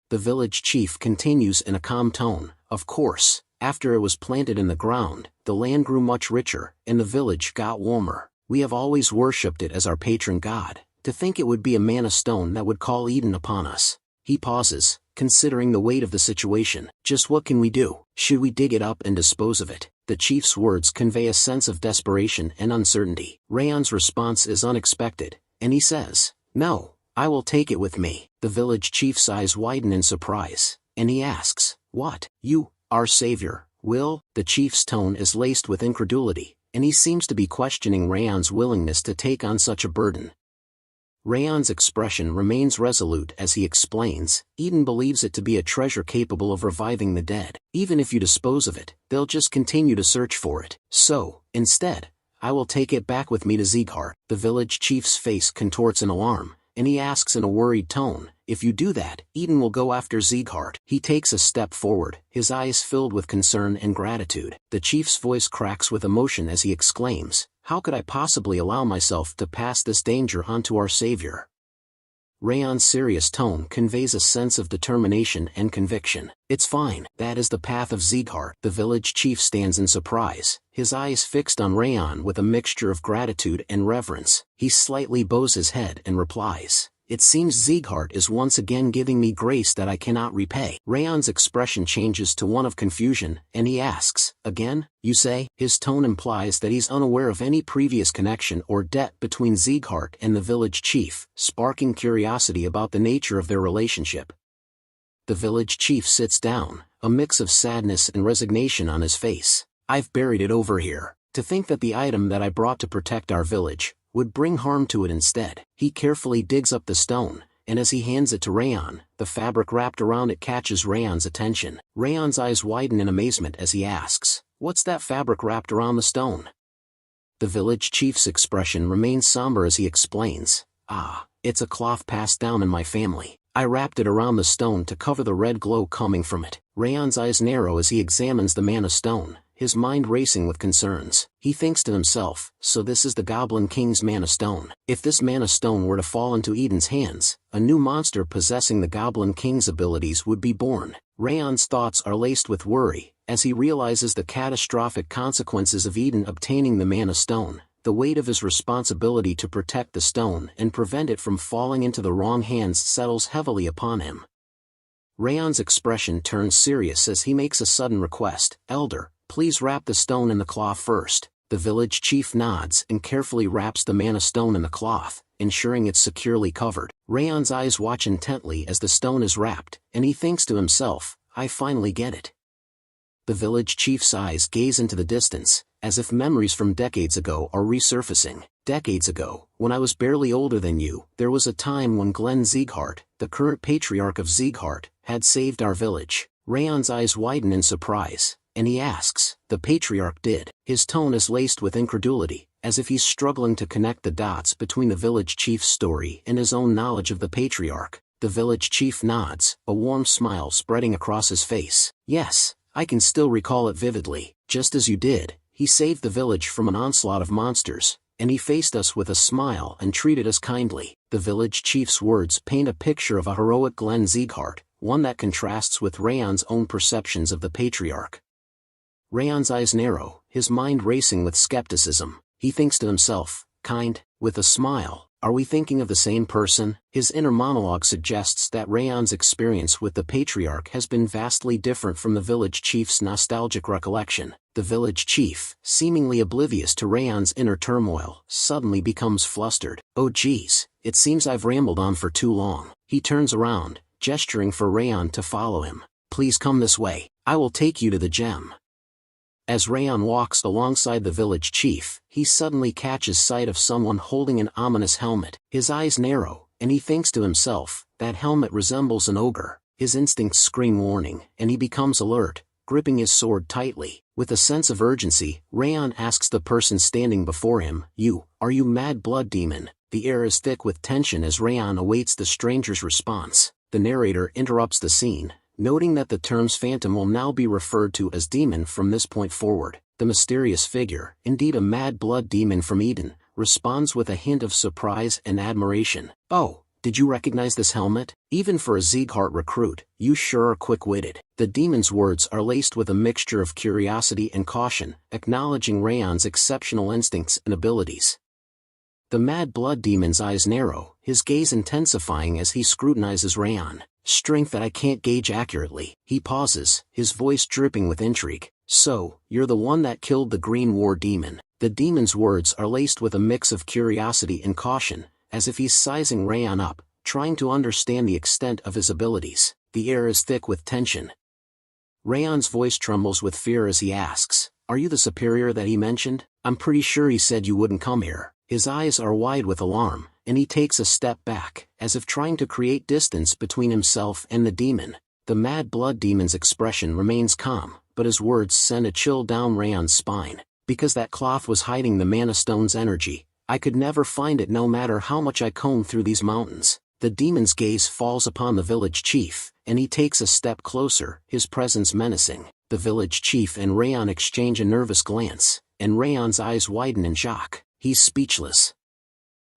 S2: The village chief continues in a calm tone, of course, after it was planted in the ground, the land grew much richer, and the village got warmer. We have always worshipped it as our patron god. To think it would be a mana stone that would call Eden upon us. He pauses, considering the weight of the situation. Just what can we do? Should we dig it up and dispose of it? The chief's words convey a sense of desperation and uncertainty. Raon's response is unexpected, and he says, no, I will take it with me. The village chief's eyes widen in surprise, and he asks, what? You, our savior, will? The chief's tone is laced with incredulity, and he seems to be questioning Raon's willingness to take on such a burden. Raon's expression remains resolute as he explains, Eden believes it to be a treasure capable of reviving the dead. Even if you dispose of it, they'll just continue to search for it. So, instead, I will take it back with me to Sieghart. The village chief's face contorts in alarm, and he asks in a worried tone, if you do that, Eden will go after Sieghart. He takes a step forward, his eyes filled with concern and gratitude. The chief's voice cracks with emotion as he exclaims, how could I possibly allow myself to pass this danger on to our savior? Raon's serious tone conveys a sense of determination and conviction. It's fine, that is the path of Sieghart. The village chief stands in surprise, his eyes fixed on Raon with a mixture of gratitude and reverence. He slightly bows his head and replies, it seems Sieghart is once again giving me grace that I cannot repay. Raon's expression changes to one of confusion, and he asks, again, you say? His tone implies that he's unaware of any previous connection or debt between Sieghart and the village chief, sparking curiosity about the nature of their relationship. The village chief sits down, a mix of sadness and resignation on his face. I've buried it over here. To think that the item that I brought to protect our village would bring harm to it instead. He carefully digs up the stone, and as he hands it to Raon, the fabric wrapped around it catches Raon's attention. Raon's eyes widen in amazement as he asks, what's that fabric wrapped around the stone? The village chief's expression remains somber as he explains, it's a cloth passed down in my family. I wrapped it around the stone to cover the red glow coming from it. Raon's eyes narrow as he examines the mana stone, his mind racing with concerns. He thinks to himself, so this is the Goblin King's mana stone. If this mana stone were to fall into Eden's hands, a new monster possessing the Goblin King's abilities would be born. Raon's thoughts are laced with worry, as he realizes the catastrophic consequences of Eden obtaining the mana stone. The weight of his responsibility to protect the stone and prevent it from falling into the wrong hands settles heavily upon him. Raon's expression turns serious as he makes a sudden request, Elder, please wrap the stone in the cloth first. The village chief nods and carefully wraps the mana stone in the cloth, ensuring it's securely covered. Raon's eyes watch intently as the stone is wrapped, and he thinks to himself, I finally get it. The village chief's eyes gaze into the distance, as if memories from decades ago are resurfacing. Decades ago, when I was barely older than you, there was a time when Glenn Sieghart, the current patriarch of Sieghart, had saved our village. Raon's eyes widen in surprise, and he asks, the patriarch did. His tone is laced with incredulity, as if he's struggling to connect the dots between the village chief's story and his own knowledge of the patriarch. The village chief nods, a warm smile spreading across his face. Yes, I can still recall it vividly. Just as you did, he saved the village from an onslaught of monsters, and he faced us with a smile and treated us kindly. The village chief's words paint a picture of a heroic Sieghart, one that contrasts with Raon's own perceptions of the patriarch. Raon's eyes narrow, his mind racing with skepticism. He thinks to himself, kind, with a smile. Are we thinking of the same person? His inner monologue suggests that Raon's experience with the patriarch has been vastly different from the village chief's nostalgic recollection. The village chief, seemingly oblivious to Raon's inner turmoil, suddenly becomes flustered. Oh geez, it seems I've rambled on for too long. He turns around, gesturing for Raon to follow him. Please come this way, I will take you to the gem. As Raon walks alongside the village chief, he suddenly catches sight of someone holding an ominous helmet. His eyes narrow, and he thinks to himself, that helmet resembles an ogre. His instincts scream warning, and he becomes alert, gripping his sword tightly. With a sense of urgency, Raon asks the person standing before him, are you mad blood demon? The air is thick with tension as Raon awaits the stranger's response. The narrator interrupts the scene, noting that the terms phantom will now be referred to as demon from this point forward. The mysterious figure, indeed a mad blood demon from Eden, responds with a hint of surprise and admiration. Oh, did you recognize this helmet? Even for a Sieghart recruit, you sure are quick-witted. The demon's words are laced with a mixture of curiosity and caution, acknowledging Raon's exceptional instincts and abilities. The mad blood demon's eyes narrow, his gaze intensifying as he scrutinizes Raon. Strength that I can't gauge accurately. He pauses, his voice dripping with intrigue. So, you're the one that killed the Green War demon. The demon's words are laced with a mix of curiosity and caution, as if he's sizing Raon up, trying to understand the extent of his abilities. The air is thick with tension. Raon's voice trembles with fear as he asks, are you the superior that he mentioned? I'm pretty sure he said you wouldn't come here. His eyes are wide with alarm, and he takes a step back, as if trying to create distance between himself and the demon. The mad blood demon's expression remains calm, but his words send a chill down Raon's spine. Because that cloth was hiding the Mana Stone's energy, I could never find it no matter how much I combed through these mountains. The demon's gaze falls upon the village chief, and he takes a step closer, his presence menacing. The village chief and Raon exchange a nervous glance, and Raon's eyes widen in shock. He's speechless.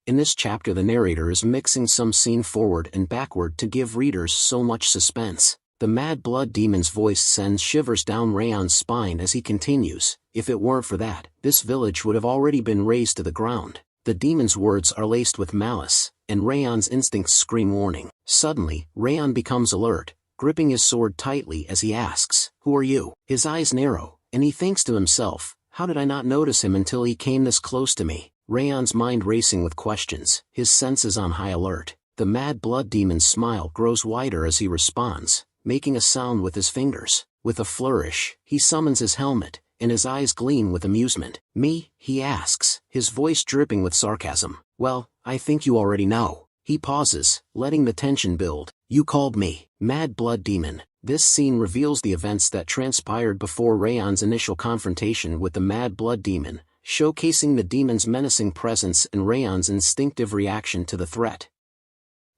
S2: In this chapter the narrator is mixing some scene forward and backward to give readers so much suspense. The mad blood demon's voice sends shivers down Raon's spine as he continues, if it weren't for that, this village would have already been razed to the ground. The demon's words are laced with malice, and Raon's instincts scream warning. Suddenly, Raon becomes alert, gripping his sword tightly as he asks, who are you? His eyes narrow, and he thinks to himself, how did I not notice him until he came this close to me? Raon's mind racing with questions, his senses on high alert. The mad blood demon's smile grows wider as he responds, making a sound with his fingers. With a flourish, he summons his helmet, and his eyes gleam with amusement. Me? He asks, his voice dripping with sarcasm. Well, I think you already know. He pauses, letting the tension build. You called me mad blood demon. This scene reveals the events that transpired before Raon's initial confrontation with the mad blood demon, showcasing the demon's menacing presence and Raon's instinctive reaction to the threat.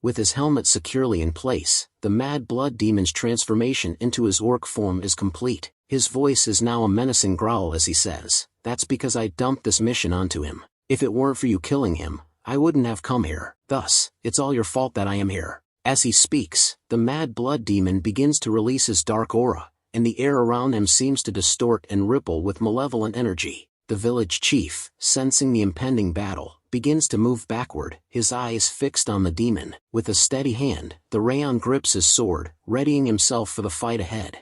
S2: With his helmet securely in place, the mad blood demon's transformation into his orc form is complete. His voice is now a menacing growl as he says, that's because I dumped this mission onto him. If it weren't for you killing him, I wouldn't have come here. Thus, it's all your fault that I am here. As he speaks, the mad blood demon begins to release his dark aura, and the air around him seems to distort and ripple with malevolent energy. The village chief, sensing the impending battle, begins to move backward, his eyes fixed on the demon. With a steady hand, the Raon grips his sword, readying himself for the fight ahead.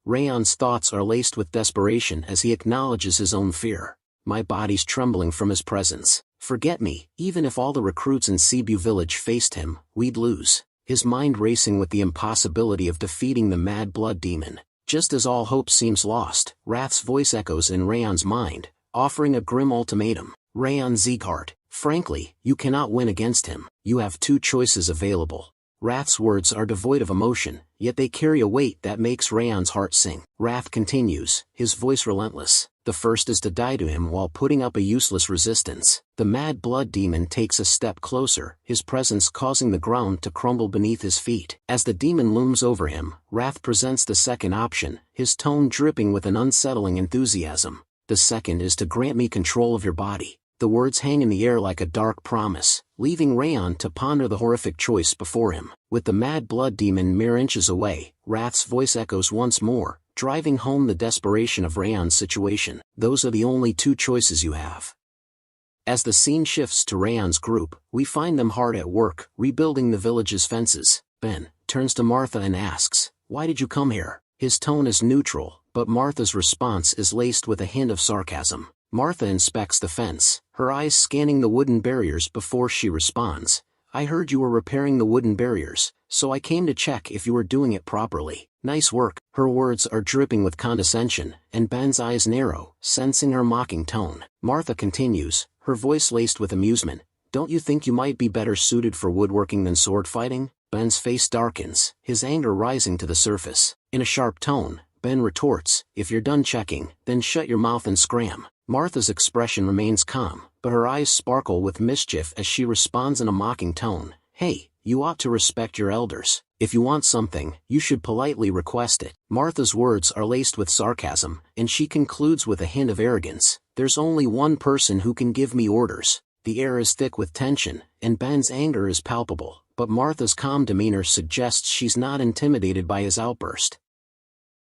S2: Raon's thoughts are laced with desperation as he acknowledges his own fear. My body's trembling from his presence. Forget me, even if all the recruits in Cebu village faced him, we'd lose. His mind racing with the impossibility of defeating the mad blood demon. Just as all hope seems lost, Wrath's voice echoes in Raon's mind, offering a grim ultimatum. Raon Sieghart, frankly, you cannot win against him. You have two choices available. Wrath's words are devoid of emotion, yet they carry a weight that makes Raon's heart sing. Wrath continues, his voice relentless. The first is to die to him while putting up a useless resistance. The mad blood demon takes a step closer, his presence causing the ground to crumble beneath his feet. As the demon looms over him, Wrath presents the second option, his tone dripping with an unsettling enthusiasm. The second is to grant me control of your body. The words hang in the air like a dark promise, leaving Raon to ponder the horrific choice before him. With the mad blood demon mere inches away, Wrath's voice echoes once more, driving home the desperation of Raon's situation. Those are the only two choices you have. As the scene shifts to Raon's group, we find them hard at work, rebuilding the village's fences. Ben turns to Martha and asks, "Why did you come here?" His tone is neutral, but Martha's response is laced with a hint of sarcasm. Martha inspects the fence, her eyes scanning the wooden barriers before she responds, "I heard you were repairing the wooden barriers, so I came to check if you were doing it properly. Nice work." Her words are dripping with condescension, and Ben's eyes narrow, sensing her mocking tone. Martha continues, her voice laced with amusement, "Don't you think you might be better suited for woodworking than sword fighting?" Ben's face darkens, his anger rising to the surface. In a sharp tone, Ben retorts, "If you're done checking, then shut your mouth and scram." Martha's expression remains calm, but her eyes sparkle with mischief as she responds in a mocking tone, "Hey, you ought to respect your elders. If you want something, you should politely request it." Martha's words are laced with sarcasm, and she concludes with a hint of arrogance, "There's only one person who can give me orders." The air is thick with tension, and Ben's anger is palpable, but Martha's calm demeanor suggests she's not intimidated by his outburst.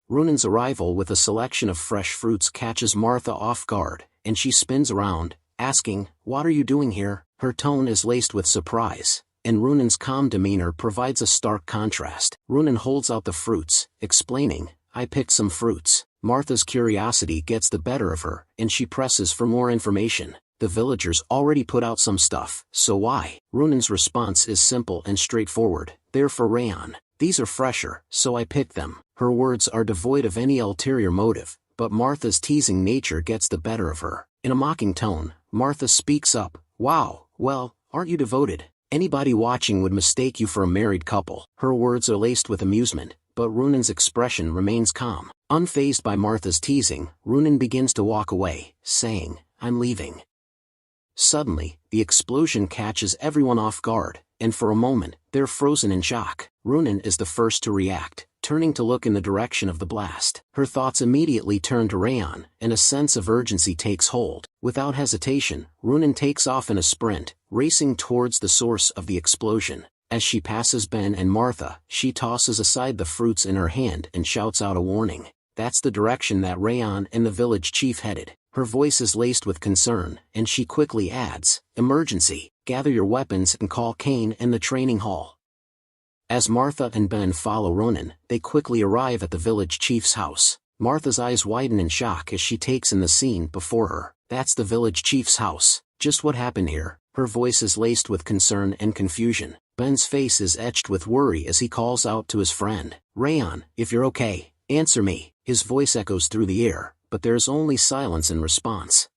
S2: Runan's arrival with a selection of fresh fruits catches Martha off guard, and she spins around, asking, "What are you doing here?" Her tone is laced with surprise, and Runan's calm demeanor provides a stark contrast. Runan holds out the fruits, explaining, "I picked some fruits." Martha's curiosity gets the better of her, and she presses for more information. "The villagers already put out some stuff, so why?" Runan's response is simple and straightforward, "They're for Raon. These are fresher, so I picked them." Her words are devoid of any ulterior motive, but Martha's teasing nature gets the better of her. In a mocking tone, Martha speaks up, "Wow, well, aren't you devoted? Anybody watching would mistake you for a married couple." Her words are laced with amusement, but Runan's expression remains calm. Unfazed by Martha's teasing, Runan begins to walk away, saying, "I'm leaving." Suddenly, the explosion catches everyone off guard, and for a moment, they're frozen in shock. Runan is the first to react, turning to look in the direction of the blast. Her thoughts immediately turn to Raon, and a sense of urgency takes hold. Without hesitation, Runan takes off in a sprint, racing towards the source of the explosion. As she passes Ben and Martha, she tosses aside the fruits in her hand and shouts out a warning. That's the direction that Raon and the village chief headed. Her voice is laced with concern, and she quickly adds, "Emergency, gather your weapons and call Kane and the training hall." As Martha and Ben follow Runan, they quickly arrive at the village chief's house. Martha's eyes widen in shock as she takes in the scene before her. That's the village chief's house. Just what happened here? Her voice is laced with concern and confusion. Ben's face is etched with worry as he calls out to his friend, "Raon, if you're okay, answer me." His voice echoes through the air, but there is only silence in response.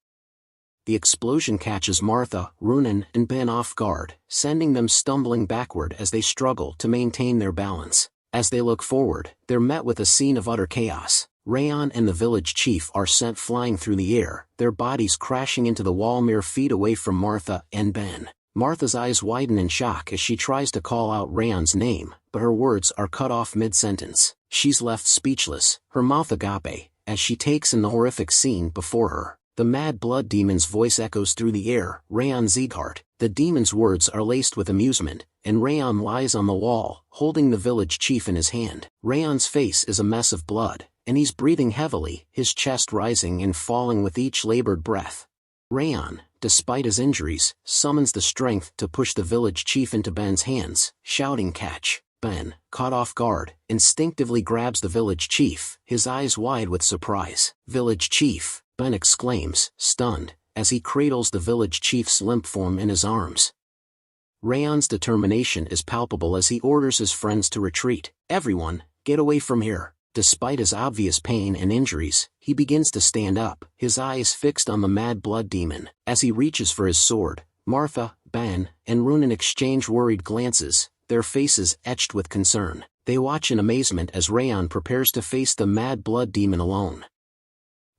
S2: The explosion catches Martha, Runan, and Ben off guard, sending them stumbling backward as they struggle to maintain their balance. As they look forward, they're met with a scene of utter chaos. Raon and the village chief are sent flying through the air, their bodies crashing into the wall mere feet away from Martha and Ben. Martha's eyes widen in shock as she tries to call out Raon's name, but her words are cut off mid-sentence. She's left speechless, her mouth agape, as she takes in the horrific scene before her. The mad blood demon's voice echoes through the air, "Raon Sieghart." The demon's words are laced with amusement, and Raon lies on the wall, holding the village chief in his hand. Raon's face is a mess of blood, and he's breathing heavily, his chest rising and falling with each labored breath. Raon, despite his injuries, summons the strength to push the village chief into Ben's hands, shouting, "Catch!" Ben, caught off guard, instinctively grabs the village chief, his eyes wide with surprise. "Village chief!" Ben exclaims, stunned, as he cradles the village chief's limp form in his arms. Raon's determination is palpable as he orders his friends to retreat. "Everyone, get away from here." Despite his obvious pain and injuries, he begins to stand up, his eyes fixed on the mad blood demon. As he reaches for his sword, Martha, Ben, and Runan exchange worried glances, their faces etched with concern. They watch in amazement as Raon prepares to face the mad blood demon alone.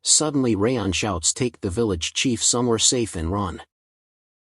S2: Suddenly Raon shouts, "Take the village chief somewhere safe and run."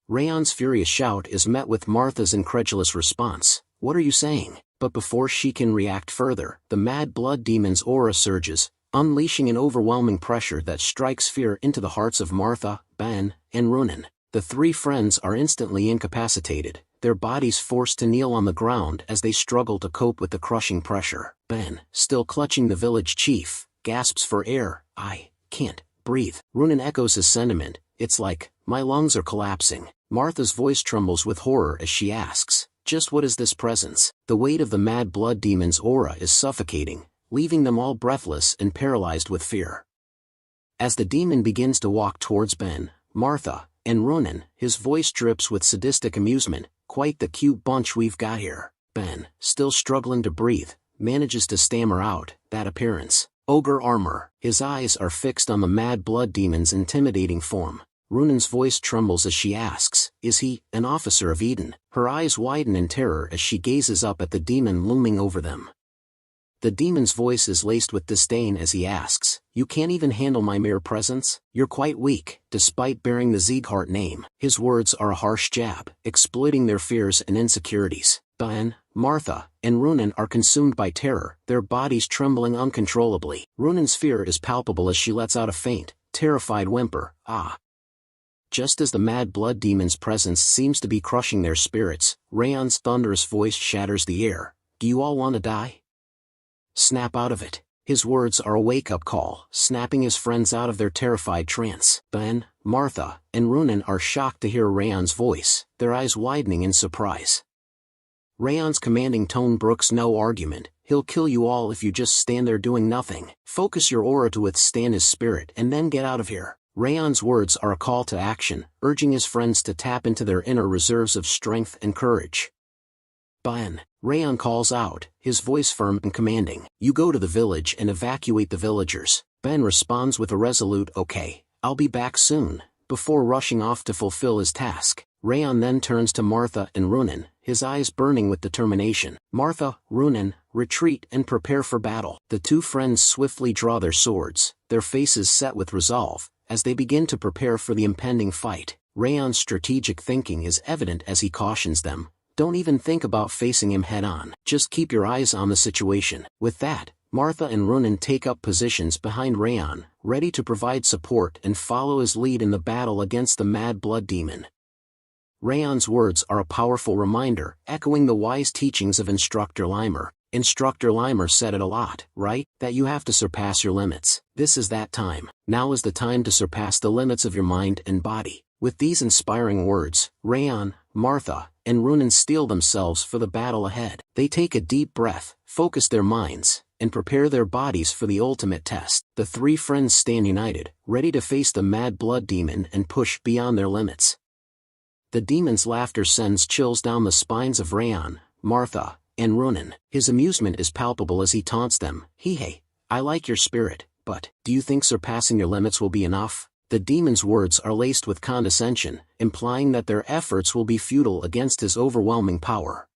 S2: Raon's furious shout is met with Martha's incredulous response, "What are you saying?" But before she can react further, the mad blood demon's aura surges, unleashing an overwhelming pressure that strikes fear into the hearts of Martha, Ben, and Runan. The three friends are instantly incapacitated, their bodies forced to kneel on the ground as they struggle to cope with the crushing pressure. Ben, still clutching the village chief, gasps for air. "I can't breathe." Runan echoes his sentiment, "It's like, my lungs are collapsing." Martha's voice trembles with horror as she asks, "Just what is this presence?" The weight of the mad blood demon's aura is suffocating, leaving them all breathless and paralyzed with fear. As the demon begins to walk towards Ben, Martha, and Runan, his voice drips with sadistic amusement, "Quite the cute bunch we've got here." Ben, still struggling to breathe, manages to stammer out, "That appearance. Ogre armor." His eyes are fixed on the mad blood demon's intimidating form. Runan's voice trembles as she asks, "Is he an officer of Eden?" Her eyes widen in terror as she gazes up at the demon looming over them. The demon's voice is laced with disdain as he asks, "You can't even handle my mere presence? You're quite weak." Despite bearing the Sieghart name, his words are a harsh jab, exploiting their fears and insecurities. Ben, Martha, and Runan are consumed by terror, their bodies trembling uncontrollably. Runan's fear is palpable as she lets out a faint, terrified whimper, "Ah." Just as the mad blood demon's presence seems to be crushing their spirits, Raon's thunderous voice shatters the air. "Do you all want to die? Snap out of it." His words are a wake-up call, snapping his friends out of their terrified trance. Ben, Martha, and Runan are shocked to hear Raon's voice, their eyes widening in surprise. Raon's commanding tone brooks no argument. "He'll kill you all if you just stand there doing nothing. Focus your aura to withstand his spirit and then get out of here." Raon's words are a call to action, urging his friends to tap into their inner reserves of strength and courage. "Ben," Raon calls out, his voice firm and commanding, "You go to the village and evacuate the villagers." Ben responds with a resolute, "Okay, I'll be back soon," before rushing off to fulfill his task. Raon then turns to Martha and Runan, his eyes burning with determination. "Martha, Runan, retreat and prepare for battle." The two friends swiftly draw their swords, their faces set with resolve, as they begin to prepare for the impending fight. Raon's strategic thinking is evident as he cautions them, "Don't even think about facing him head-on. Just keep your eyes on the situation." With that, Martha and Runan take up positions behind Raon, ready to provide support and follow his lead in the battle against the mad blood demon. Raon's words are a powerful reminder, echoing the wise teachings of Instructor Limer. Instructor Limer said it a lot, right? That you have to surpass your limits. This is that time. Now is the time to surpass the limits of your mind and body. With these inspiring words, Raon, Martha, and Runan steel themselves for the battle ahead. They take a deep breath, focus their minds, and prepare their bodies for the ultimate test. The three friends stand united, ready to face the mad blood demon and push beyond their limits. The demon's laughter sends chills down the spines of Raon, Martha, and Runan. His amusement is palpable as he taunts them, "Hey, I like your spirit, but do you think surpassing your limits will be enough?" The demon's words are laced with condescension, implying that their efforts will be futile against his overwhelming power.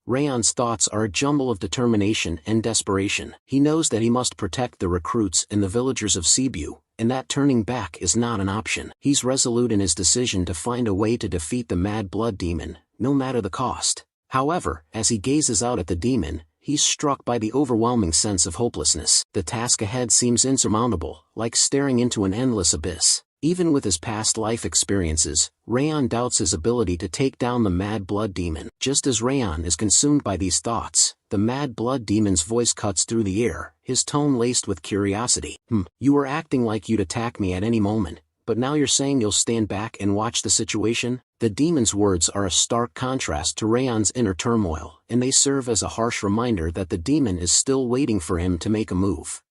S2: Raon's thoughts are a jumble of determination and desperation. He knows that he must protect the recruits and the villagers of Cebu, and that turning back is not an option. He's resolute in his decision to find a way to defeat the mad blood demon, no matter the cost. However, as he gazes out at the demon, he's struck by the overwhelming sense of hopelessness. The task ahead seems insurmountable, like staring into an endless abyss. Even with his past life experiences, Raon doubts his ability to take down the mad blood demon. Just as Raon is consumed by these thoughts, the mad blood demon's voice cuts through the air, his tone laced with curiosity. You were acting like you'd attack me at any moment, but now you're saying you'll stand back and watch the situation?" The demon's words are a stark contrast to Raon's inner turmoil, and they serve as a harsh reminder that the demon is still waiting for him to make a move.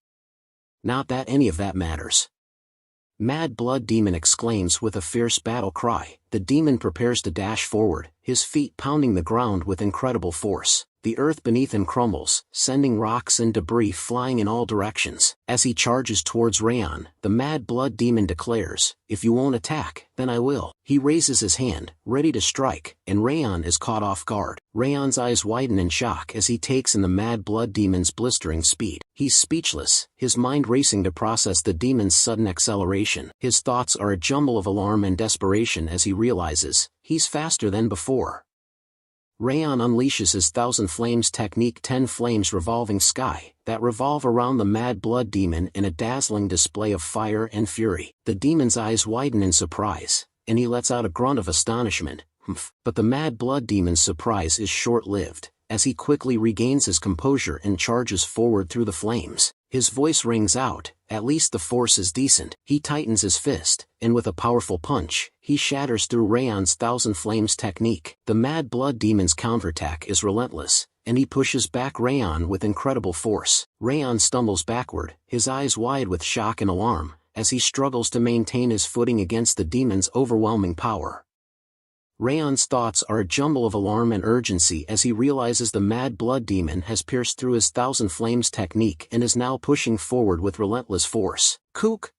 S2: Not that any of that matters. Mad blood demon exclaims with a fierce battle cry. The demon prepares to dash forward, his feet pounding the ground with incredible force. the earth beneath him crumbles, sending rocks and debris flying in all directions. As he charges towards Raon, the mad blood demon declares, "If you won't attack, then I will." He raises his hand, ready to strike, and Raon is caught off guard. Raon's eyes widen in shock as he takes in the mad blood demon's blistering speed. He's speechless, his mind racing to process the demon's sudden acceleration. His thoughts are a jumble of alarm and desperation as he realizes, he's faster than before. Raon unleashes his Thousand Flames technique, 10 flames revolving sky, that revolve around the mad blood demon in a dazzling display of fire and fury. The demon's eyes widen in surprise, and he lets out a grunt of astonishment. But the mad blood demon's surprise is short-lived, as he quickly regains his composure and charges forward through the flames. His voice rings out, "At least the force is decent." He tightens his fist, and with a powerful punch, he shatters through Raon's Thousand Flames technique. The mad blood demon's counterattack is relentless, and he pushes back Raon with incredible force. Raon stumbles backward, his eyes wide with shock and alarm, as he struggles to maintain his footing against the demon's overwhelming power. Raon's thoughts are a jumble of alarm and urgency as he realizes the mad blood demon has pierced through his Thousand Flames technique and is now pushing forward with relentless force. Kook!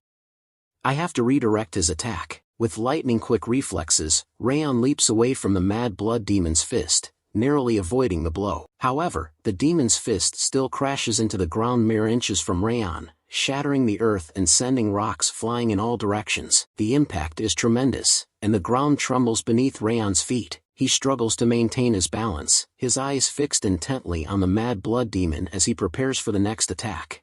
S2: I have to redirect his attack. With lightning-quick reflexes, Raon leaps away from the mad blood demon's fist, narrowly avoiding the blow. However, the demon's fist still crashes into the ground mere inches from Raon, shattering the earth and sending rocks flying in all directions. The impact is tremendous, and the ground trembles beneath Raon's feet. He struggles to maintain his balance, his eyes fixed intently on the mad blood demon as he prepares for the next attack.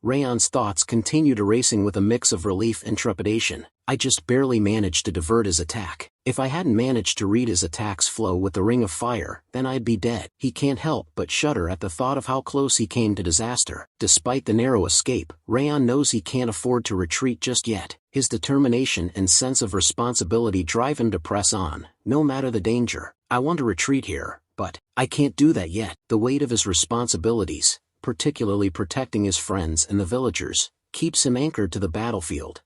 S2: Raon's thoughts continue to racing with a mix of relief and trepidation. I just barely managed to divert his attack. If I hadn't managed to read his attack's flow with the ring of fire, then I'd be dead. He can't help but shudder at the thought of how close he came to disaster. Despite the narrow escape, Raon knows he can't afford to retreat just yet. His determination and sense of responsibility drive him to press on, no matter the danger. I want to retreat here, but I can't do that yet. The weight of his responsibilities, particularly protecting his friends and the villagers, keeps him anchored to the battlefield.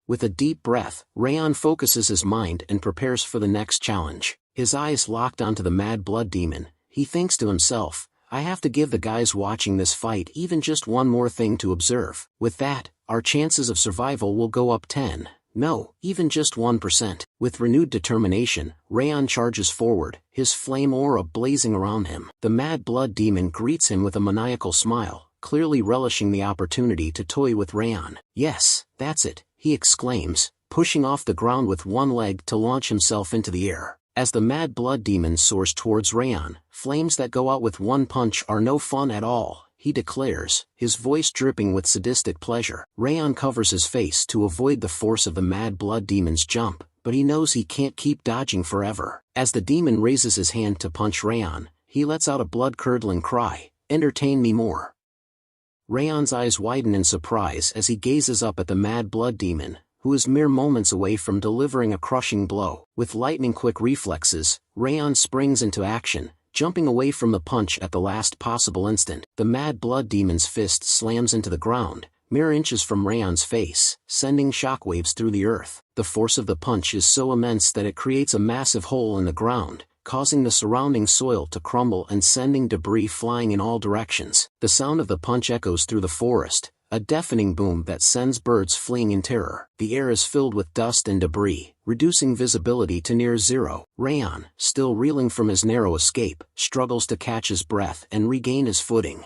S2: With a deep breath, Raon focuses his mind and prepares for the next challenge. His eyes locked onto the mad blood demon, he thinks to himself, I have to give the guys watching this fight even just one more thing to observe. With that, our chances of survival will go up 10. No, even just 1%. With renewed determination, Raon charges forward, his flame aura blazing around him. The mad blood demon greets him with a maniacal smile, clearly relishing the opportunity to toy with Raon. Yes, that's it, he exclaims, pushing off the ground with one leg to launch himself into the air. As the mad blood demon soars towards Raon, flames that go out with one punch are no fun at all, he declares, his voice dripping with sadistic pleasure. Raon covers his face to avoid the force of the mad blood demon's jump, but he knows he can't keep dodging forever. As the demon raises his hand to punch Raon, he lets out a blood-curdling cry, "Entertain me more." Raon's eyes widen in surprise as he gazes up at the mad blood demon, who is mere moments away from delivering a crushing blow. With lightning-quick reflexes, Raon springs into action, jumping away from the punch at the last possible instant. The mad blood demon's fist slams into the ground, mere inches from Raon's face, sending shockwaves through the earth. The force of the punch is so immense that it creates a massive hole in the ground, causing the surrounding soil to crumble and sending debris flying in all directions. The sound of the punch echoes through the forest, a deafening boom that sends birds fleeing in terror. The air is filled with dust and debris, reducing visibility to near zero. Raon, still reeling from his narrow escape, struggles to catch his breath and regain his footing.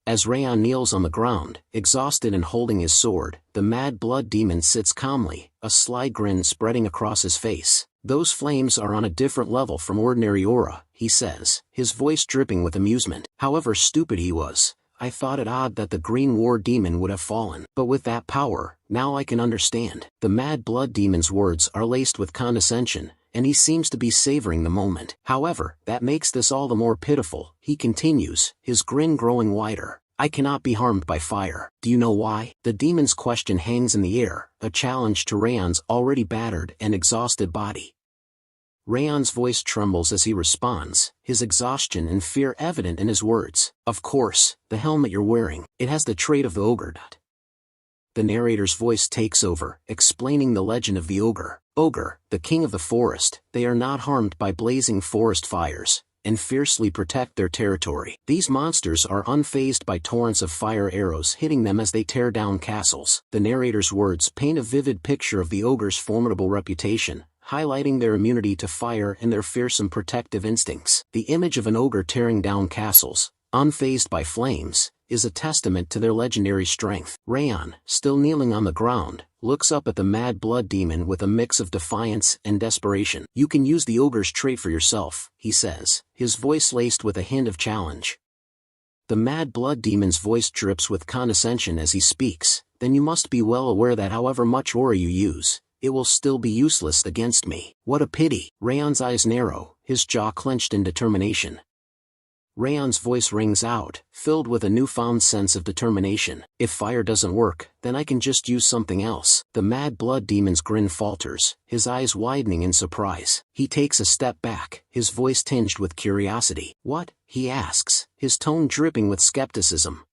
S2: As Raon kneels on the ground, exhausted and holding his sword, the mad blood demon sits calmly, a sly grin spreading across his face. Those flames are on a different level from ordinary aura, he says, his voice dripping with amusement. However stupid he was, I thought it odd that the green war demon would have fallen. But with that power, now I can understand. The mad blood demon's words are laced with condescension, and he seems to be savoring the moment. However, that makes this all the more pitiful, he continues, his grin growing wider. I cannot be harmed by fire. Do you know why? The demon's question hangs in the air, a challenge to Raon's already battered and exhausted body. Raon's voice trembles as he responds, his exhaustion and fear evident in his words. Of course, the helmet you're wearing, it has the trait of the ogre. The narrator's voice takes over, explaining the legend of the ogre. Ogre, the king of the forest, they are not harmed by blazing forest fires, and fiercely protect their territory. These monsters are unfazed by torrents of fire arrows hitting them as they tear down castles. The narrator's words paint a vivid picture of the ogre's formidable reputation, highlighting their immunity to fire and their fearsome protective instincts. The image of an ogre tearing down castles, unfazed by flames, is a testament to their legendary strength. Raon, still kneeling on the ground, looks up at the mad blood demon with a mix of defiance and desperation. "You can use the ogre's trait for yourself," he says, his voice laced with a hint of challenge. The mad blood demon's voice drips with condescension as he speaks. "Then you must be well aware that however much aura you use, it will still be useless against me." "What a pity." Raon's eyes narrow, his jaw clenched in determination. Raon's voice rings out, filled with a newfound sense of determination. "If fire doesn't work, then I can just use something else." The mad blood demon's grin falters, his eyes widening in surprise. He takes a step back, his voice tinged with curiosity. "What?" he asks, his tone dripping with skepticism.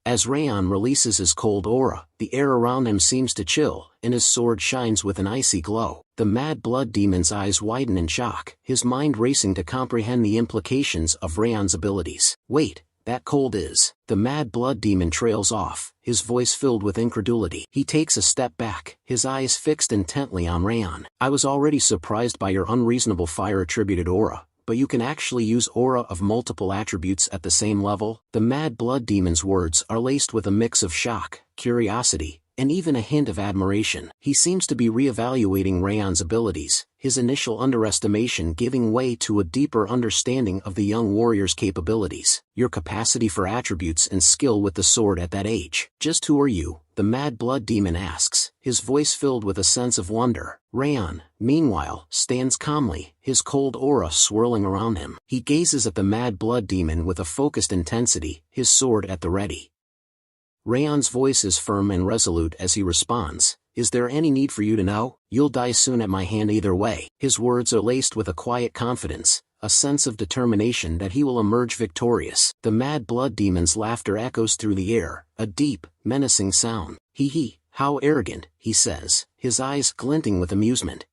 S2: As Raon releases his cold aura, the air around him seems to chill, and his sword shines with an icy glow. The mad blood demon's eyes widen in shock, his mind racing to comprehend the implications of Raon's abilities. "Wait, that cold is..." The mad blood demon trails off, his voice filled with incredulity. He takes a step back, his eyes fixed intently on Raon. "I was already surprised by your unreasonable fire-attributed aura. But you can actually use aura of multiple attributes at the same level?" The mad blood demon's words are laced with a mix of shock, curiosity, and even a hint of admiration. He seems to be re-evaluating Raon's abilities, his initial underestimation giving way to a deeper understanding of the young warrior's capabilities. "Your capacity for attributes and skill with the sword at that age. Just who are you?" the mad blood demon asks, his voice filled with a sense of wonder. Raon, meanwhile, stands calmly, his cold aura swirling around him. He gazes at the mad blood demon with a focused intensity, his sword at the ready. Raon's voice is firm and resolute as he responds, "Is there any need for you to know? You'll die soon at my hand either way." His words are laced with a quiet confidence, a sense of determination that he will emerge victorious. The mad blood demon's laughter echoes through the air, a deep, menacing sound. "Hee, how arrogant," he says, his eyes glinting with amusement.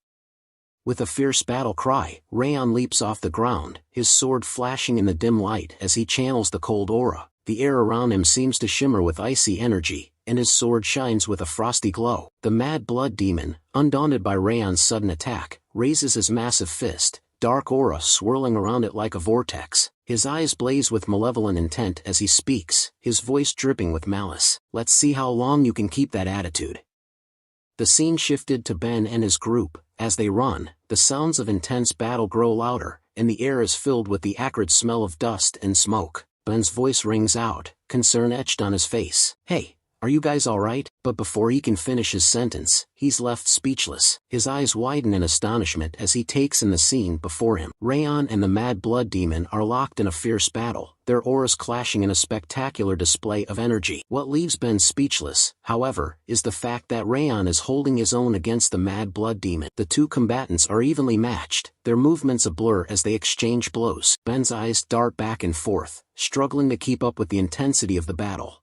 S2: With a fierce battle cry, Raon leaps off the ground, his sword flashing in the dim light as he channels the cold aura. The air around him seems to shimmer with icy energy, and his sword shines with a frosty glow. The mad blood demon, undaunted by Raon's sudden attack, raises his massive fist, dark aura swirling around it like a vortex. His eyes blaze with malevolent intent as he speaks, his voice dripping with malice. "Let's see how long you can keep that attitude." The scene shifted to Ben and his group. As they run, the sounds of intense battle grow louder, and the air is filled with the acrid smell of dust and smoke. Ben's voice rings out, concern etched on his face. "Hey, are you guys alright?" But before he can finish his sentence, he's left speechless. His eyes widen in astonishment as he takes in the scene before him. Raon and the mad blood demon are locked in a fierce battle, their auras clashing in a spectacular display of energy. What leaves Ben speechless, however, is the fact that Raon is holding his own against the mad blood demon. The two combatants are evenly matched, their movements a blur as they exchange blows. Ben's eyes dart back and forth, struggling to keep up with the intensity of the battle.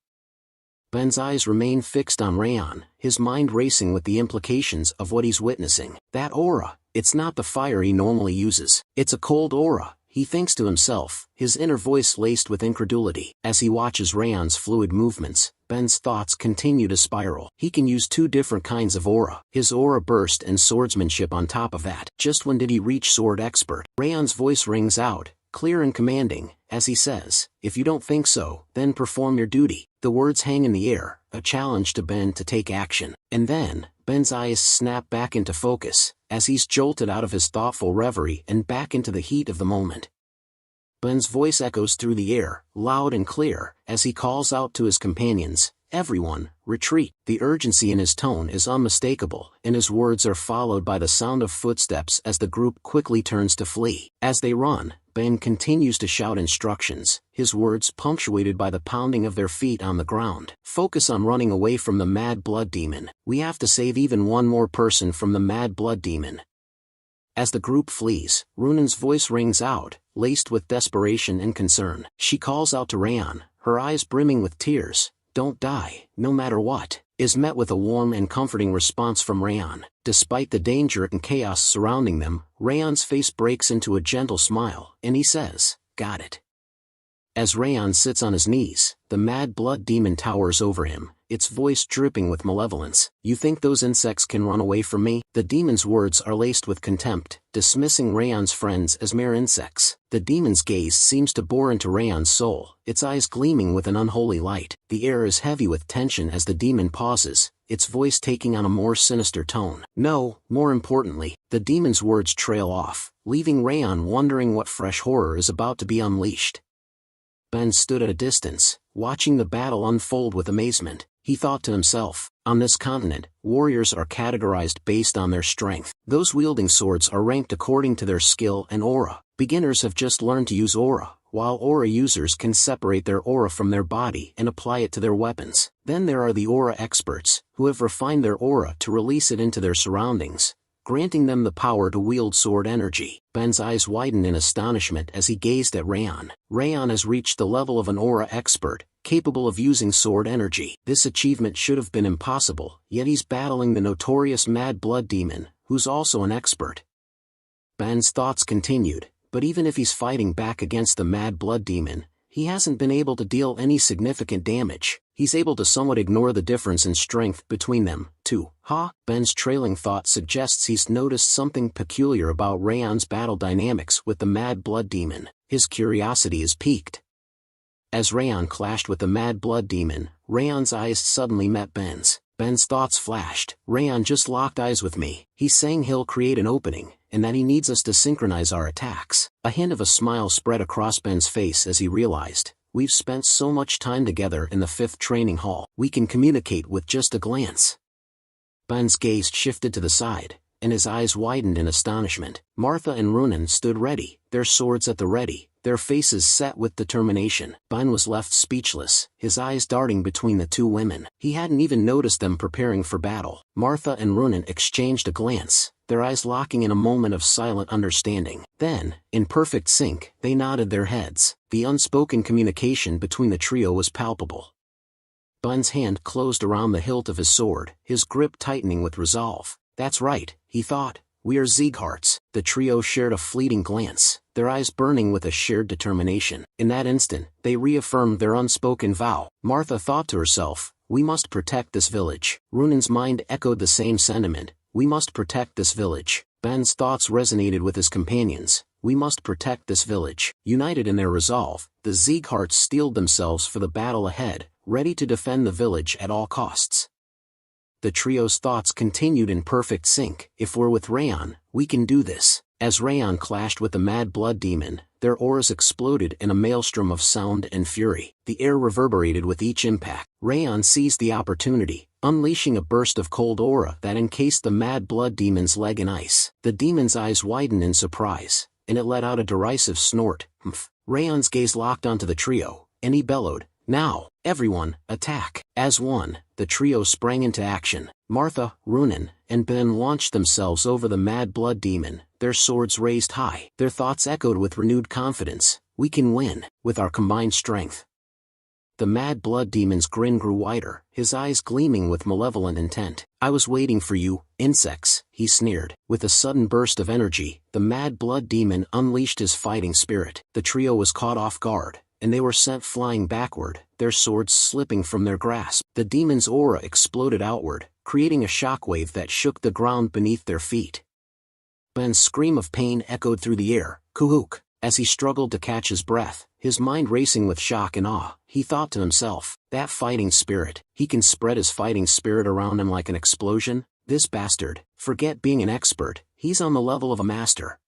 S2: Ben's eyes remain fixed on Raon, his mind racing with the implications of what he's witnessing. That aura, it's not the fire he normally uses. It's a cold aura, he thinks to himself, his inner voice laced with incredulity. As he watches Raon's fluid movements, Ben's thoughts continue to spiral. He can use two different kinds of aura. His aura burst and swordsmanship on top of that. Just when did he reach sword expert? Raon's voice rings out, clear and commanding, as he says, "If you don't think so, then perform your duty." The words hang in the air, a challenge to Ben to take action. And then, Ben's eyes snap back into focus, as he's jolted out of his thoughtful reverie and back into the heat of the moment. Ben's voice echoes through the air, loud and clear, as he calls out to his companions, "Everyone, retreat." The urgency in his tone is unmistakable, and his words are followed by the sound of footsteps as the group quickly turns to flee. As they run, Ben continues to shout instructions, his words punctuated by the pounding of their feet on the ground. "Focus on running away from the mad blood demon. We have to save even one more person from the mad blood demon." As the group flees, Runan's voice rings out, laced with desperation and concern. She calls out to Raon, her eyes brimming with tears, "Don't die, no matter what." is met with a warm and comforting response from Raon. Despite the danger and chaos surrounding them, Raon's face breaks into a gentle smile, and he says, "Got it." As Raon sits on his knees, the mad blood demon towers over him, its voice dripping with malevolence. "You think those insects can run away from me?" The demon's words are laced with contempt, dismissing Raon's friends as mere insects. The demon's gaze seems to bore into Raon's soul, its eyes gleaming with an unholy light. The air is heavy with tension as the demon pauses, its voice taking on a more sinister tone. No, more importantly, the demon's words trail off, leaving Raon wondering what fresh horror is about to be unleashed. Ben stood at a distance, watching the battle unfold with amazement. He thought to himself, on this continent, warriors are categorized based on their strength. Those wielding swords are ranked according to their skill and aura. Beginners have just learned to use aura, while aura users can separate their aura from their body and apply it to their weapons. Then there are the aura experts, who have refined their aura to release it into their surroundings, granting them the power to wield sword energy. Ben's eyes widened in astonishment as he gazed at Raon. Raon has reached the level of an aura expert, capable of using sword energy. This achievement should have been impossible, yet he's battling the notorious Mad Blood Demon, who's also an expert. Ben's thoughts continued, but even if he's fighting back against the Mad Blood Demon, he hasn't been able to deal any significant damage. He's able to somewhat ignore the difference in strength between them, too. Ben's trailing thought suggests he's noticed something peculiar about Raon's battle dynamics with the Mad Blood Demon. His curiosity is piqued. As Raon clashed with the Mad Blood Demon, Raon's eyes suddenly met Ben's. Ben's thoughts flashed. Raon just locked eyes with me. He's saying he'll create an opening, and that he needs us to synchronize our attacks. A hint of a smile spread across Ben's face as he realized, we've spent so much time together in the 5th training hall. We can communicate with just a glance. Ben's gaze shifted to the side, and his eyes widened in astonishment. Martha and Ronan stood ready, their swords at the ready, their faces set with determination. Ben was left speechless, his eyes darting between the two women. He hadn't even noticed them preparing for battle. Martha and Ronan exchanged a glance, their eyes locking in a moment of silent understanding. Then, in perfect sync, they nodded their heads. The unspoken communication between the trio was palpable. Ben's hand closed around the hilt of his sword, his grip tightening with resolve. That's right, he thought. We are Siegharts. The trio shared a fleeting glance, their eyes burning with a shared determination. In that instant, they reaffirmed their unspoken vow. Martha thought to herself, we must protect this village. Runan's mind echoed the same sentiment, we must protect this village. Ben's thoughts resonated with his companions, we must protect this village. United in their resolve, the Siegharts steeled themselves for the battle ahead, ready to defend the village at all costs. The trio's thoughts continued in perfect sync. If we're with Raon, we can do this. As Raon clashed with the Mad Blood Demon, their auras exploded in a maelstrom of sound and fury. The air reverberated with each impact. Raon seized the opportunity, unleashing a burst of cold aura that encased the Mad Blood Demon's leg in ice. The demon's eyes widened in surprise, and it let out a derisive snort. Raon's gaze locked onto the trio, and he bellowed, now, everyone, attack. As one, the trio sprang into action. Martha, Ronan, and Ben launched themselves over the Mad Blood Demon, their swords raised high. Their thoughts echoed with renewed confidence, we can win, with our combined strength. The Mad Blood Demon's grin grew wider, his eyes gleaming with malevolent intent. I was waiting for you, insects, he sneered. With a sudden burst of energy, the Mad Blood Demon unleashed his fighting spirit. The trio was caught off guard, and they were sent flying backward, their swords slipping from their grasp. The demon's aura exploded outward, creating a shockwave that shook the ground beneath their feet. Ben's scream of pain echoed through the air, Kuhuk. As he struggled to catch his breath, his mind racing with shock and awe, he thought to himself, that fighting spirit, he can spread his fighting spirit around him like an explosion? This bastard, forget being an expert, he's on the level of a master.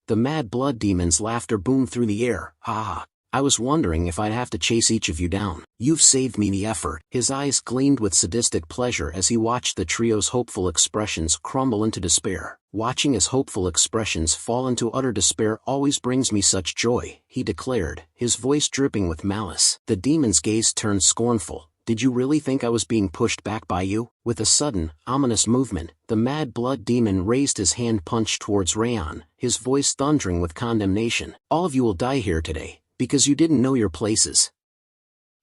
S2: The Mad Blood Demon's laughter boomed through the air, ha ha. I was wondering if I'd have to chase each of you down. You've saved me the effort. His eyes gleamed with sadistic pleasure as he watched the trio's hopeful expressions crumble into despair. Watching his hopeful expressions fall into utter despair always brings me such joy, he declared, his voice dripping with malice. The demon's gaze turned scornful. Did you really think I was being pushed back by you? With a sudden, ominous movement, the Mad Blood Demon raised his hand punched towards Raon, his voice thundering with condemnation. All of you will die here today, because you didn't know your places.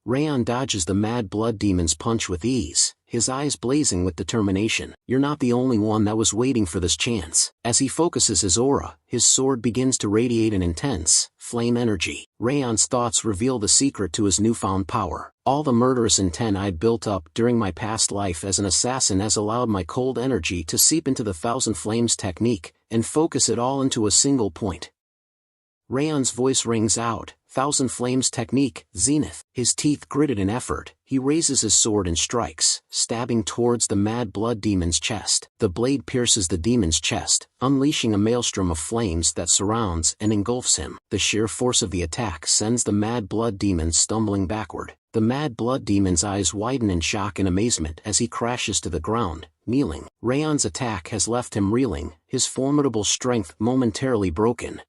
S2: Raon dodges the mad blood demon's punch with ease, his eyes blazing with determination. You're not the only one that was waiting for this chance. As he focuses his aura, his sword begins to radiate an intense, flame energy. Raon's thoughts reveal the secret to his newfound power. All the murderous intent I'd built up during my past life as an assassin has allowed my cold energy to seep into the Thousand Flames technique, and focus it all into a single point. Raon's voice rings out, Thousand Flames technique, Zenith. His teeth gritted in effort, he raises his sword and strikes, stabbing towards the mad blood demon's chest. The blade pierces the demon's chest, unleashing a maelstrom of flames that surrounds and engulfs him. The sheer force of the attack sends the mad blood demon stumbling backward. The mad blood demon's eyes widen in shock and amazement as he crashes to the ground, kneeling. Raon's attack has left him reeling, his formidable strength momentarily broken.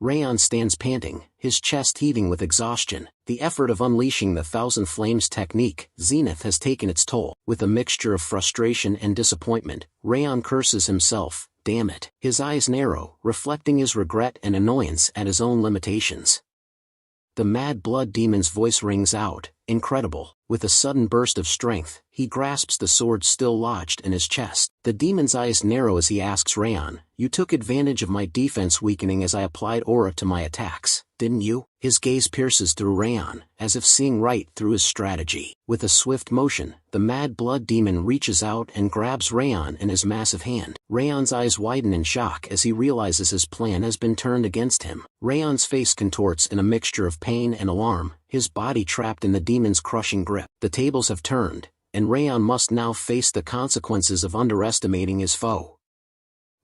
S2: Raon stands panting, his chest heaving with exhaustion. The effort of unleashing the Thousand Flames technique, Zenith, has taken its toll. With a mixture of frustration and disappointment, Raon curses himself, damn it. His eyes narrow, reflecting his regret and annoyance at his own limitations. The mad blood demon's voice rings out, incredible. With a sudden burst of strength, he grasps the sword still lodged in his chest. The demon's eyes narrow as he asks Raon, "You took advantage of my defense weakening as I applied aura to my attacks, didn't you?" His gaze pierces through Raon, as if seeing right through his strategy. With a swift motion, the mad blood demon reaches out and grabs Raon in his massive hand. Raon's eyes widen in shock as he realizes his plan has been turned against him. Raon's face contorts in a mixture of pain and alarm, his body trapped in the demon's crushing grip. The tables have turned, and Raon must now face the consequences of underestimating his foe.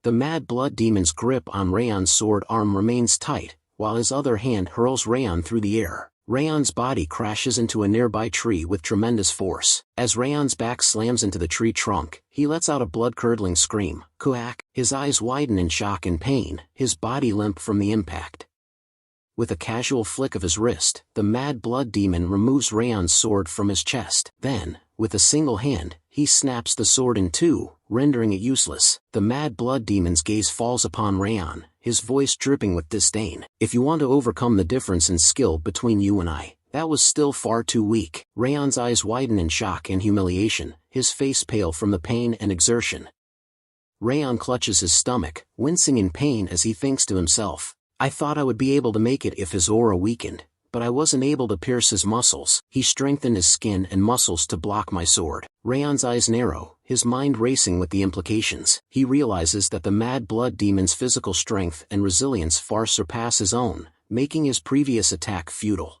S2: The mad blood demon's grip on Raon's sword arm remains tight, while his other hand hurls Raon through the air. Raon's body crashes into a nearby tree with tremendous force. As Raon's back slams into the tree trunk, he lets out a blood-curdling scream, "Kuak!" His eyes widen in shock and pain, his body limp from the impact. With a casual flick of his wrist, the mad blood demon removes Raon's sword from his chest. Then, with a single hand, he snaps the sword in two, rendering it useless. The mad blood demon's gaze falls upon Raon, his voice dripping with disdain. "If you want to overcome the difference in skill between you and I, that was still far too weak." Raon's eyes widen in shock and humiliation, his face pale from the pain and exertion. Raon clutches his stomach, wincing in pain as he thinks to himself, "I thought I would be able to make it if his aura weakened, but I wasn't able to pierce his muscles." He strengthened his skin and muscles to block my sword. Raon's eyes narrow, his mind racing with the implications. He realizes that the mad blood demon's physical strength and resilience far surpass his own, making his previous attack futile.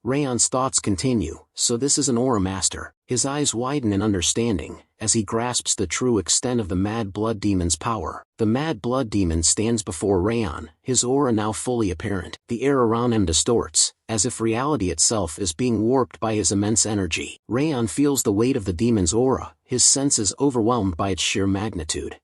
S2: Raon's thoughts continue, so this is an aura master. His eyes widen in understanding, as he grasps the true extent of the mad blood demon's power. The mad blood demon stands before Raon, his aura now fully apparent. The air around him distorts, as if reality itself is being warped by his immense energy. Raon feels the weight of the demon's aura, his senses overwhelmed by its sheer magnitude.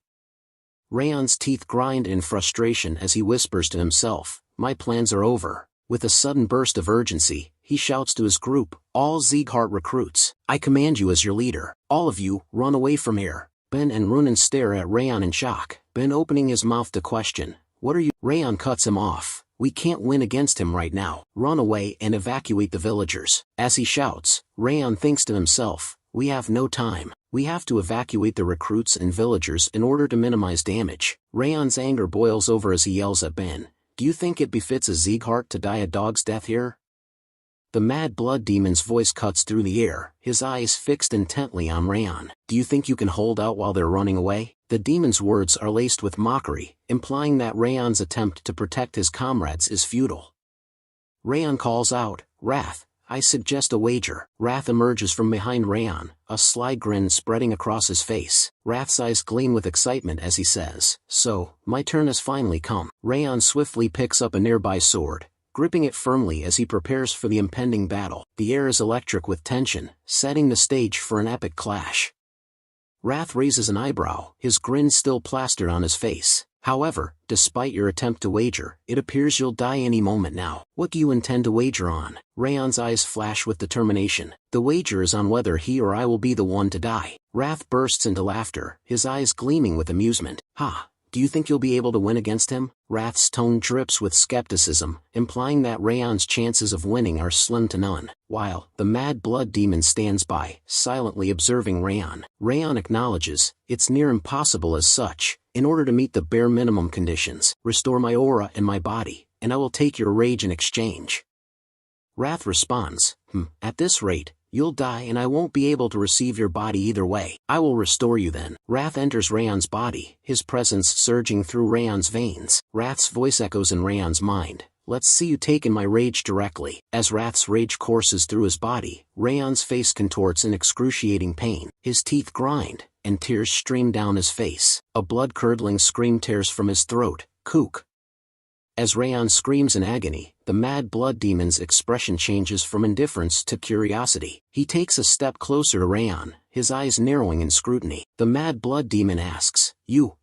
S2: Raon's teeth grind in frustration as he whispers to himself, "My plans are over." With a sudden burst of urgency, he shouts to his group, "All Sieghart recruits, I command you as your leader. All of you, run away from here." Ben and Runan stare at Raon in shock, Ben opening his mouth to question, "What are you?" Raon cuts him off, "We can't win against him right now. Run away and evacuate the villagers." As he shouts, Raon thinks to himself, "We have no time. We have to evacuate the recruits and villagers in order to minimize damage." Raon's anger boils over as he yells at Ben, "Do you think it befits a Sieghart to die a dog's death here?" The mad blood demon's voice cuts through the air, his eyes fixed intently on Raon. "Do you think you can hold out while they're running away?" The demon's words are laced with mockery, implying that Raon's attempt to protect his comrades is futile. Raon calls out, "Wrath, I suggest a wager." Wrath emerges from behind Raon, a sly grin spreading across his face. Wrath's eyes gleam with excitement as he says, "So, my turn has finally come." Raon swiftly picks up a nearby sword, gripping it firmly as he prepares for the impending battle. The air is electric with tension, setting the stage for an epic clash. Wrath raises an eyebrow, his grin still plastered on his face. "However, despite your attempt to wager, it appears you'll die any moment now. What do you intend to wager on?" Raon's eyes flash with determination. "The wager is on whether he or I will be the one to die." Wrath bursts into laughter, his eyes gleaming with amusement. "Ha! Do you think you'll be able to win against him? Wrath's tone drips with skepticism, implying that Raon's chances of winning are slim to none. While the Mad Blood Demon stands by, silently observing Raon. Raon acknowledges, it's near impossible as such. In order to meet the bare minimum conditions, restore my aura and my body, and I will take your rage in exchange. Wrath responds, at this rate, you'll die and I won't be able to receive your body either way. I will restore you then. Wrath enters Raon's body, his presence surging through Raon's veins. Wrath's voice echoes in Raon's mind. Let's see you take in my rage directly. As Wrath's rage courses through his body, Raon's face contorts in excruciating pain. His teeth grind, and tears stream down his face. A blood-curdling scream tears from his throat. Kook. As Raon screams in agony, the Mad Blood Demon's expression changes from indifference to curiosity. He takes a step closer to Raon, his eyes narrowing in scrutiny. The Mad Blood Demon asks,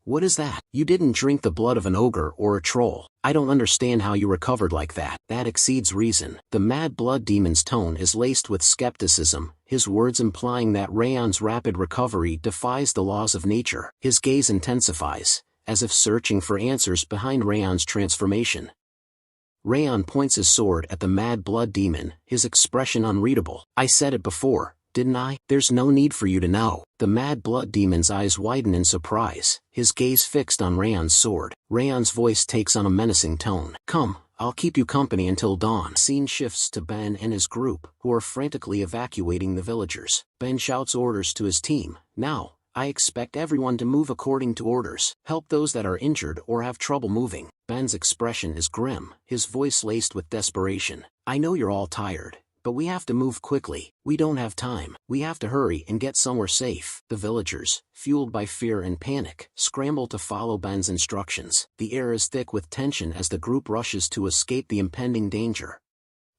S2: what is that? You didn't drink the blood of an ogre or a troll. I don't understand how you recovered like that. That exceeds reason. The Mad Blood Demon's tone is laced with skepticism, his words implying that Raon's rapid recovery defies the laws of nature. His gaze intensifies, as if searching for answers behind Raon's transformation. Raon points his sword at the Mad Blood Demon, his expression unreadable. I said it before, didn't I? There's no need for you to know. The Mad Blood Demon's eyes widen in surprise, his gaze fixed on Raon's sword. Raon's voice takes on a menacing tone. Come, I'll keep you company until dawn. Scene shifts to Ben and his group, who are frantically evacuating the villagers. Ben shouts orders to his team. Now, I expect everyone to move according to orders. Help those that are injured or have trouble moving. Ben's expression is grim, his voice laced with desperation. I know you're all tired, but we have to move quickly. We don't have time. We have to hurry and get somewhere safe. The villagers, fueled by fear and panic, scramble to follow Ben's instructions. The air is thick with tension as the group rushes to escape the impending danger.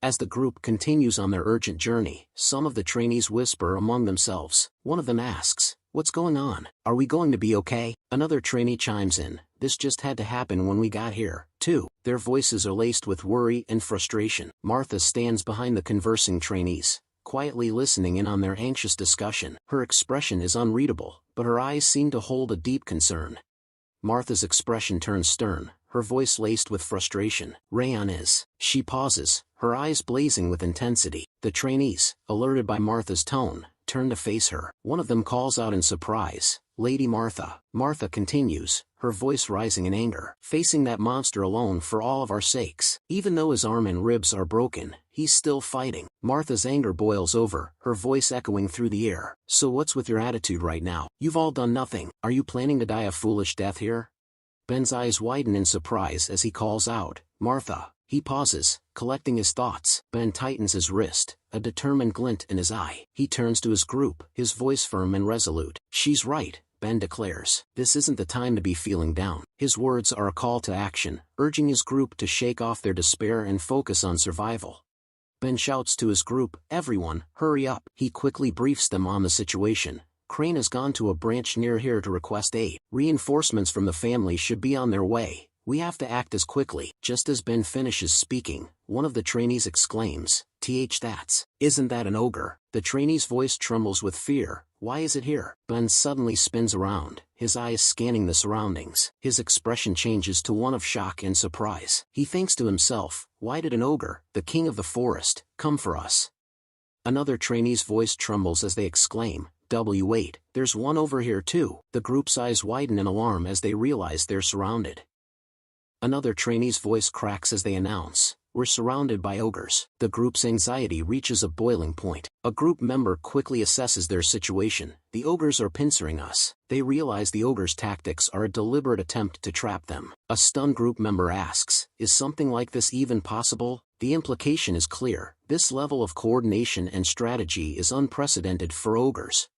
S2: As the group continues on their urgent journey, some of the trainees whisper among themselves. One of them asks, what's going on? Are we going to be okay? Another trainee chimes in, this just had to happen when we got here, too. Their voices are laced with worry and frustration. Martha stands behind the conversing trainees, quietly listening in on their anxious discussion. Her expression is unreadable, but her eyes seem to hold a deep concern. Martha's expression turns stern, her voice laced with frustration. Raon is. She pauses, her eyes blazing with intensity. The trainees, alerted by Martha's tone, turn to face her. One of them calls out in surprise, Lady Martha. Martha continues, her voice rising in anger. Facing that monster alone for all of our sakes. Even though his arm and ribs are broken, he's still fighting. Martha's anger boils over, her voice echoing through the air. So what's with your attitude right now? You've all done nothing. Are you planning to die a foolish death here? Ben's eyes widen in surprise as he calls out, Martha. He pauses, collecting his thoughts. Ben tightens his wrist, a determined glint in his eye. He turns to his group, his voice firm and resolute. She's right, Ben declares. This isn't the time to be feeling down. His words are a call to action, urging his group to shake off their despair and focus on survival. Ben shouts to his group, everyone, hurry up. He quickly briefs them on the situation. Crane has gone to a branch near here to request aid. Reinforcements from the family should be on their way. We have to act as quickly. Just as Ben finishes speaking, one of the trainees exclaims, isn't that an ogre? The trainee's voice trembles with fear. Why is it here? Ben suddenly spins around, his eyes scanning the surroundings. His expression changes to one of shock and surprise. He thinks to himself, why did an ogre, the king of the forest, come for us? Another trainee's voice trembles as they exclaim, wait, there's one over here too. The group's eyes widen in alarm as they realize they're surrounded. Another trainee's voice cracks as they announce, we're surrounded by ogres. The group's anxiety reaches a boiling point. A group member quickly assesses their situation. The ogres are pincering us. They realize the ogres' tactics are a deliberate attempt to trap them. A stunned group member asks, is something like this even possible? The implication is clear. This level of coordination and strategy is unprecedented for ogres.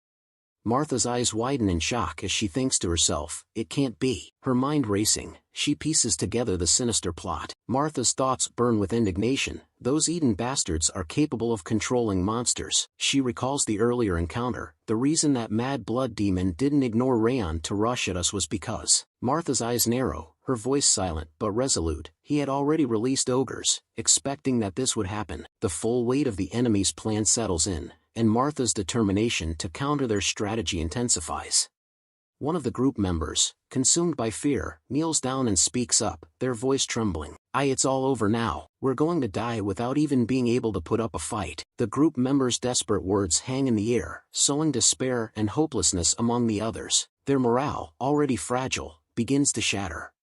S2: Martha's eyes widen in shock as she thinks to herself, it can't be. Her mind racing, she pieces together the sinister plot. Martha's thoughts burn with indignation. Those Eden bastards are capable of controlling monsters. She recalls the earlier encounter. The reason that Mad Blood Demon didn't ignore Raon to rush at us was because. Martha's eyes narrow, her voice silent but resolute. He had already released ogres, expecting that this would happen. The full weight of the enemy's plan settles in, and Martha's determination to counter their strategy intensifies. One of the group members, consumed by fear, kneels down and speaks up, their voice trembling. It's all over now. We're going to die without even being able to put up a fight. The group members' desperate words hang in the air, sowing despair and hopelessness among the others. Their morale, already fragile, begins to shatter.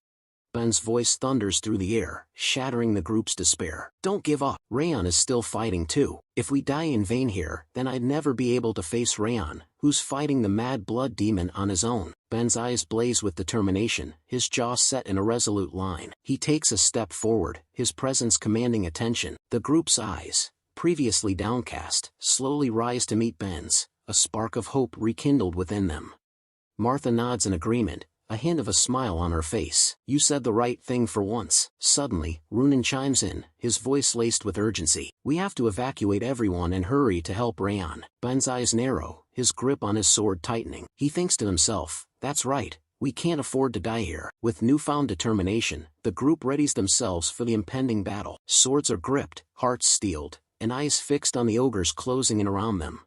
S2: Ben's voice thunders through the air, shattering the group's despair. Don't give up. Raon is still fighting too. If we die in vain here, then I'd never be able to face Raon, who's fighting the mad blood demon on his own. Ben's eyes blaze with determination, his jaw set in a resolute line. He takes a step forward, his presence commanding attention. The group's eyes, previously downcast, slowly rise to meet Ben's, a spark of hope rekindled within them. Martha nods in agreement, a hint of a smile on her face. You said the right thing for once. Suddenly, Runan chimes in, his voice laced with urgency. We have to evacuate everyone and hurry to help Raon. Ben's eyes narrow, his grip on his sword tightening. He thinks to himself, that's right, we can't afford to die here. With newfound determination, the group readies themselves for the impending battle. Swords are gripped, hearts steeled, and eyes fixed on the ogres closing in around them.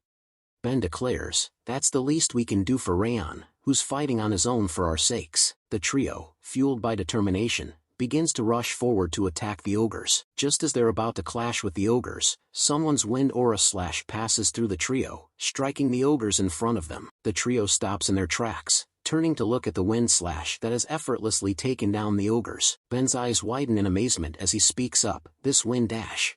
S2: Ben declares, that's the least we can do for Raon, who's fighting on his own for our sakes. The trio, fueled by determination, begins to rush forward to attack the ogres. Just as they're about to clash with the ogres, someone's wind aura slash passes through the trio, striking the ogres in front of them. The trio stops in their tracks, turning to look at the wind slash that has effortlessly taken down the ogres. Ben's eyes widen in amazement as he speaks up, this wind dash.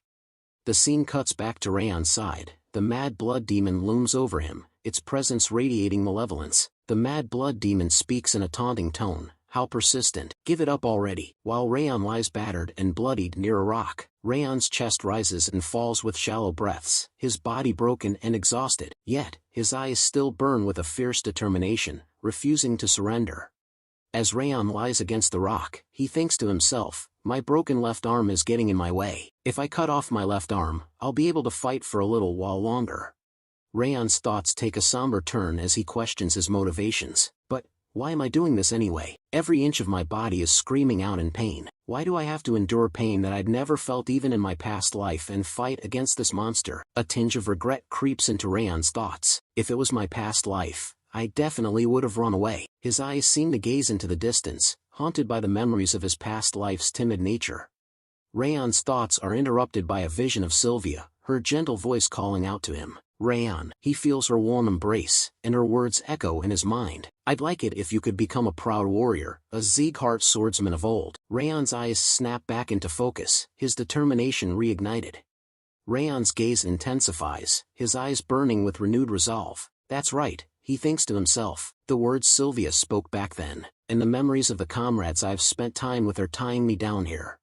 S2: The scene cuts back to Raon's side. The mad blood demon looms over him, its presence radiating malevolence. The mad blood demon speaks in a taunting tone, how persistent, give it up already. While Raon lies battered and bloodied near a rock, Raon's chest rises and falls with shallow breaths, his body broken and exhausted, yet, his eyes still burn with a fierce determination, refusing to surrender. As Raon lies against the rock, he thinks to himself, my broken left arm is getting in my way. If I cut off my left arm, I'll be able to fight for a little while longer. Raon's thoughts take a somber turn as he questions his motivations. But, why am I doing this anyway? Every inch of my body is screaming out in pain. Why do I have to endure pain that I'd never felt even in my past life and fight against this monster? A tinge of regret creeps into Raon's thoughts. If it was my past life, I definitely would have run away. His eyes seem to gaze into the distance, haunted by the memories of his past life's timid nature. Raon's thoughts are interrupted by a vision of Sylvia, her gentle voice calling out to him. Raon. He feels her warm embrace, and her words echo in his mind. I'd like it if you could become a proud warrior, a Sieghart swordsman of old. Raon's eyes snap back into focus, his determination reignited. Raon's gaze intensifies, his eyes burning with renewed resolve. That's right, he thinks to himself. The words Sylvia spoke back then, and the memories of the comrades I've spent time with are tying me down here.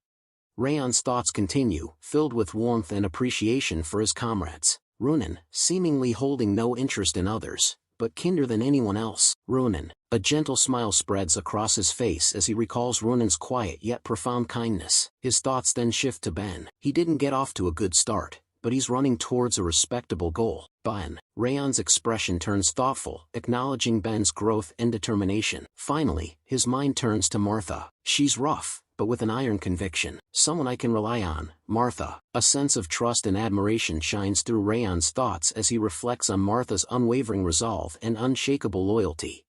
S2: Raon's thoughts continue, filled with warmth and appreciation for his comrades. Runan, seemingly holding no interest in others, but kinder than anyone else. Runan. A gentle smile spreads across his face as he recalls Runan's quiet yet profound kindness. His thoughts then shift to Ben. He didn't get off to a good start, but he's running towards a respectable goal. Ben. Raon's expression turns thoughtful, acknowledging Ben's growth and determination. Finally, his mind turns to Martha. She's rough, but with an iron conviction. Someone I can rely on, Martha. A sense of trust and admiration shines through Raon's thoughts as he reflects on Martha's unwavering resolve and unshakable loyalty.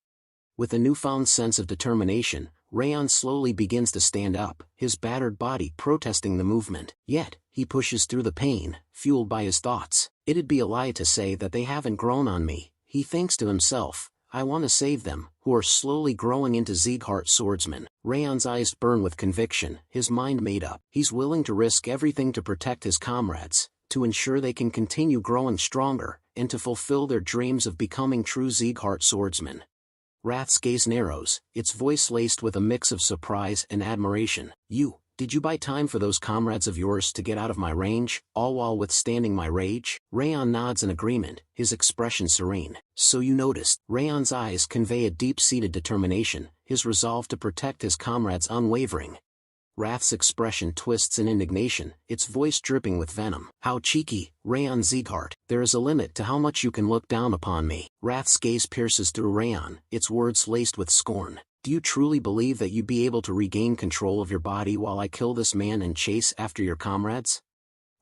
S2: With a newfound sense of determination, Raon slowly begins to stand up, his battered body protesting the movement. Yet, he pushes through the pain, fueled by his thoughts. It'd be a lie to say that they haven't grown on me, he thinks to himself. I want to save them, who are slowly growing into Sieghart swordsmen. Raon's eyes burn with conviction, his mind made up. He's willing to risk everything to protect his comrades, to ensure they can continue growing stronger, and to fulfill their dreams of becoming true Sieghart swordsmen. Rath's gaze narrows, its voice laced with a mix of surprise and admiration. Did you buy time for those comrades of yours to get out of my range, all while withstanding my rage? Raon nods in agreement, his expression serene. So you noticed. Raon's eyes convey a deep-seated determination, his resolve to protect his comrades unwavering. Rath's expression twists in indignation, its voice dripping with venom. How cheeky, Raon Sieghart. There is a limit to how much you can look down upon me. Rath's gaze pierces through Raon, its words laced with scorn. Do you truly believe that you'd be able to regain control of your body while I kill this man and chase after your comrades?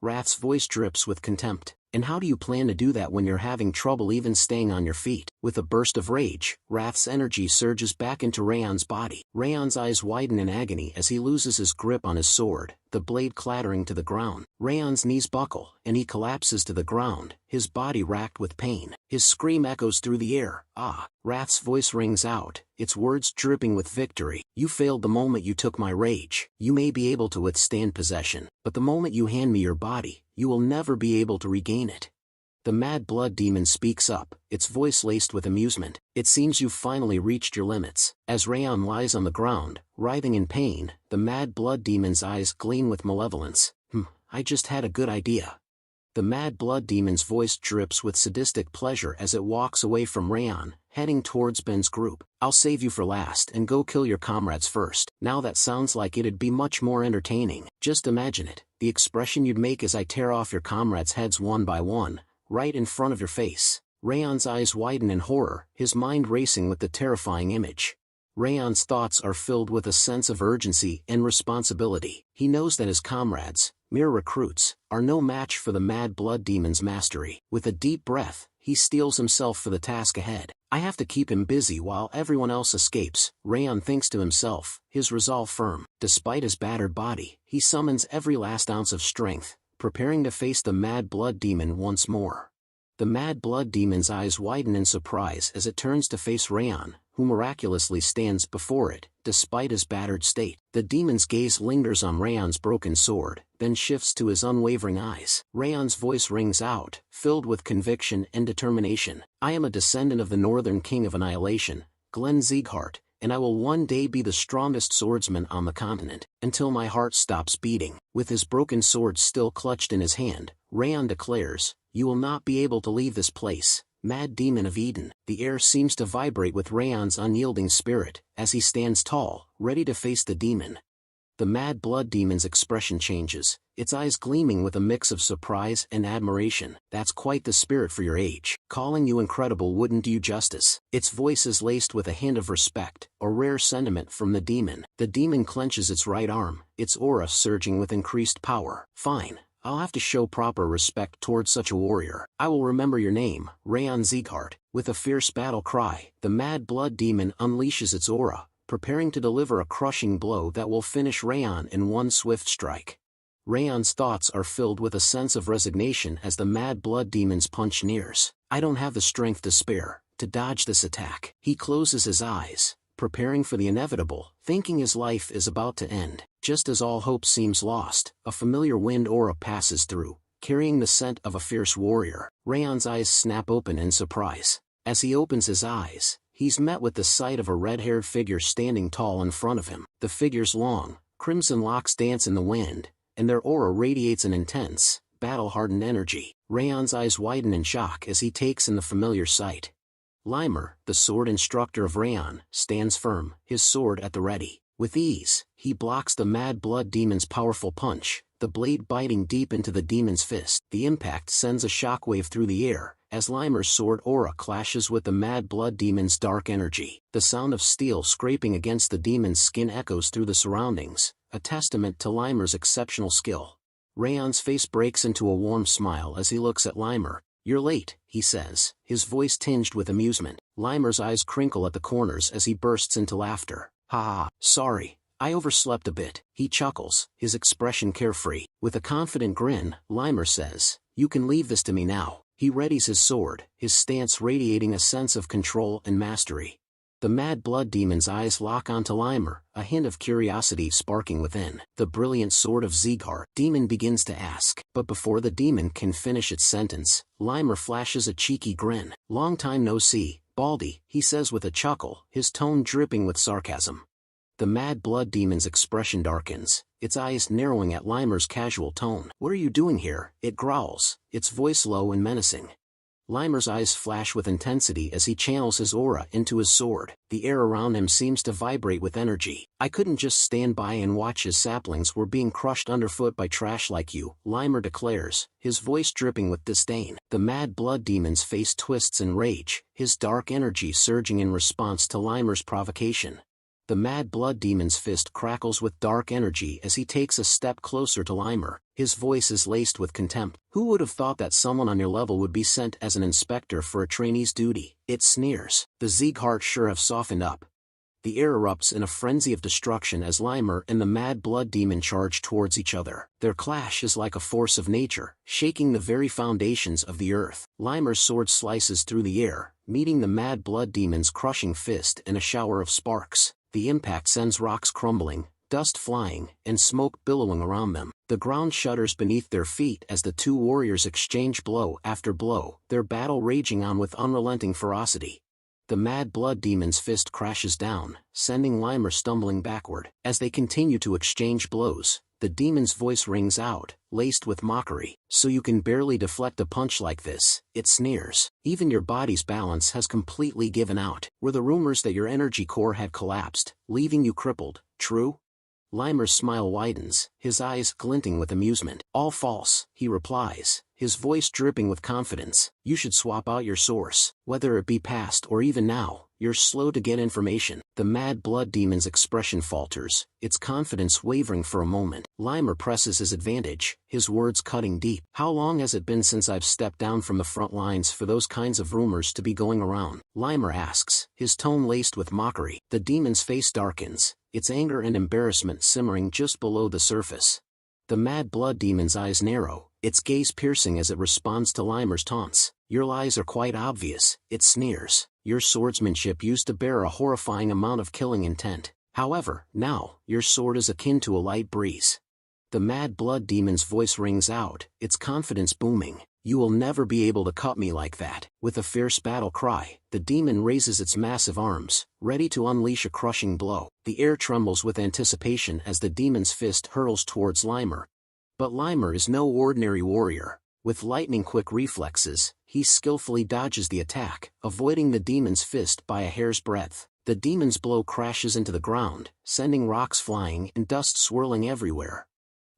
S2: Rath's voice drips with contempt. And how do you plan to do that when you're having trouble even staying on your feet? With a burst of rage, Wrath's energy surges back into Raon's body. Raon's eyes widen in agony as he loses his grip on his sword, the blade clattering to the ground. Raon's knees buckle, and he collapses to the ground, his body racked with pain. His scream echoes through the air. Ah! Wrath's voice rings out, its words dripping with victory. You failed the moment you took my rage. You may be able to withstand possession, but the moment you hand me your body, you will never be able to regain it. The Mad Blood Demon speaks up, its voice laced with amusement. It seems you've finally reached your limits. As Raon lies on the ground, writhing in pain, the Mad Blood Demon's eyes gleam with malevolence. I just had a good idea. The Mad Blood Demon's voice drips with sadistic pleasure as it walks away from Raon, heading towards Ben's group. I'll save you for last and go kill your comrades first. Now that sounds like it'd be much more entertaining. Just imagine it, the expression you'd make as I tear off your comrades' heads one by one, right in front of your face. Raon's eyes widen in horror, his mind racing with the terrifying image. Raon's thoughts are filled with a sense of urgency and responsibility. He knows that his comrades, mere recruits, are no match for the Mad Blood Demon's mastery. With a deep breath, he steels himself for the task ahead. I have to keep him busy while everyone else escapes, Raon thinks to himself, his resolve firm. Despite his battered body, he summons every last ounce of strength, preparing to face the Mad Blood Demon once more. The Mad Blood Demon's eyes widen in surprise as it turns to face Raon, who miraculously stands before it, despite his battered state. The demon's gaze lingers on Raon's broken sword, then shifts to his unwavering eyes. Raon's voice rings out, filled with conviction and determination. I am a descendant of the Northern King of Annihilation, Sieghart, and I will one day be the strongest swordsman on the continent, until my heart stops beating. With his broken sword still clutched in his hand, Raon declares, you will not be able to leave this place, Mad Demon of Eden. The air seems to vibrate with Raon's unyielding spirit, as he stands tall, ready to face the demon. The Mad Blood Demon's expression changes, its eyes gleaming with a mix of surprise and admiration. That's quite the spirit for your age. Calling you incredible wouldn't do you justice. Its voice is laced with a hint of respect, a rare sentiment from the demon. The demon clenches its right arm, its aura surging with increased power. Fine. I'll have to show proper respect towards such a warrior. I will remember your name, Raon Sieghart. With a fierce battle cry, the Mad Blood Demon unleashes its aura, preparing to deliver a crushing blow that will finish Raon in one swift strike. Raon's thoughts are filled with a sense of resignation as the Mad Blood Demon's punch nears. I don't have the strength to spare, to dodge this attack. He closes his eyes, preparing for the inevitable, thinking his life is about to end. Just as all hope seems lost, a familiar wind aura passes through, carrying the scent of a fierce warrior. Raon's eyes snap open in surprise. As he opens his eyes, he's met with the sight of a red-haired figure standing tall in front of him. The figure's long, crimson locks dance in the wind, and their aura radiates an intense, battle-hardened energy. Raon's eyes widen in shock as he takes in the familiar sight. Limer, the sword instructor of Raon, stands firm, his sword at the ready. With ease, he blocks the Mad Blood Demon's powerful punch, the blade biting deep into the demon's fist. The impact sends a shockwave through the air, as Limer's sword aura clashes with the Mad Blood Demon's dark energy. The sound of steel scraping against the demon's skin echoes through the surroundings, a testament to Limer's exceptional skill. Raon's face breaks into a warm smile as he looks at Limer. You're late, he says, his voice tinged with amusement. Limer's eyes crinkle at the corners as he bursts into laughter. Ha ha, sorry, I overslept a bit. He chuckles, his expression carefree. With a confident grin, Limer says, you can leave this to me now. He readies his sword, his stance radiating a sense of control and mastery. The Mad Blood Demon's eyes lock onto Limer, a hint of curiosity sparking within. The brilliant sword of Sieghart. Demon begins to ask, but before the demon can finish its sentence, Limer flashes a cheeky grin. Long time no see, Baldy, he says with a chuckle, his tone dripping with sarcasm. The Mad Blood Demon's expression darkens, its eyes narrowing at Limer's casual tone. What are you doing here? It growls, its voice low and menacing. Limer's eyes flash with intensity as he channels his aura into his sword. The air around him seems to vibrate with energy. I couldn't just stand by and watch his saplings were being crushed underfoot by trash like you, Limer declares, his voice dripping with disdain. The Mad Blood Demon's face twists in rage, his dark energy surging in response to Limer's provocation. The Mad Blood Demon's fist crackles with dark energy as he takes a step closer to Limer. His voice is laced with contempt. Who would have thought that someone on your level would be sent as an inspector for a trainee's duty? It sneers. The Sieghart sure have softened up. The air erupts in a frenzy of destruction as Limer and the Mad Blood Demon charge towards each other. Their clash is like a force of nature, shaking the very foundations of the earth. Limer's sword slices through the air, meeting the Mad Blood Demon's crushing fist in a shower of sparks. The impact sends rocks crumbling, dust flying, and smoke billowing around them. The ground shudders beneath their feet as the two warriors exchange blow after blow, their battle raging on with unrelenting ferocity. The Mad Blood Demon's fist crashes down, sending Limer stumbling backward. As they continue to exchange blows, the demon's voice rings out, laced with mockery. So you can barely deflect a punch like this, it sneers. Even your body's balance has completely given out. Were the rumors that your energy core had collapsed, leaving you crippled, true? Limer's smile widens, his eyes glinting with amusement. All false, he replies, his voice dripping with confidence. You should swap out your source. Whether it be past or even now, you're slow to get information. The Mad Blood Demon's expression falters, its confidence wavering for a moment. Limer presses his advantage, his words cutting deep. How long has it been since I've stepped down from the front lines for those kinds of rumors to be going around? Limer asks, his tone laced with mockery. The demon's face darkens, its anger and embarrassment simmering just below the surface. The Mad Blood Demon's eyes narrow, its gaze piercing as it responds to Limer's taunts. Your lies are quite obvious, it sneers. Your swordsmanship used to bear a horrifying amount of killing intent. However, now, your sword is akin to a light breeze. The Mad Blood Demon's voice rings out, its confidence booming. You will never be able to cut me like that. With a fierce battle cry, the demon raises its massive arms, ready to unleash a crushing blow. The air trembles with anticipation as the demon's fist hurls towards Limer. But Limer is no ordinary warrior. With lightning-quick reflexes, he skillfully dodges the attack, avoiding the demon's fist by a hair's breadth. The demon's blow crashes into the ground, sending rocks flying and dust swirling everywhere.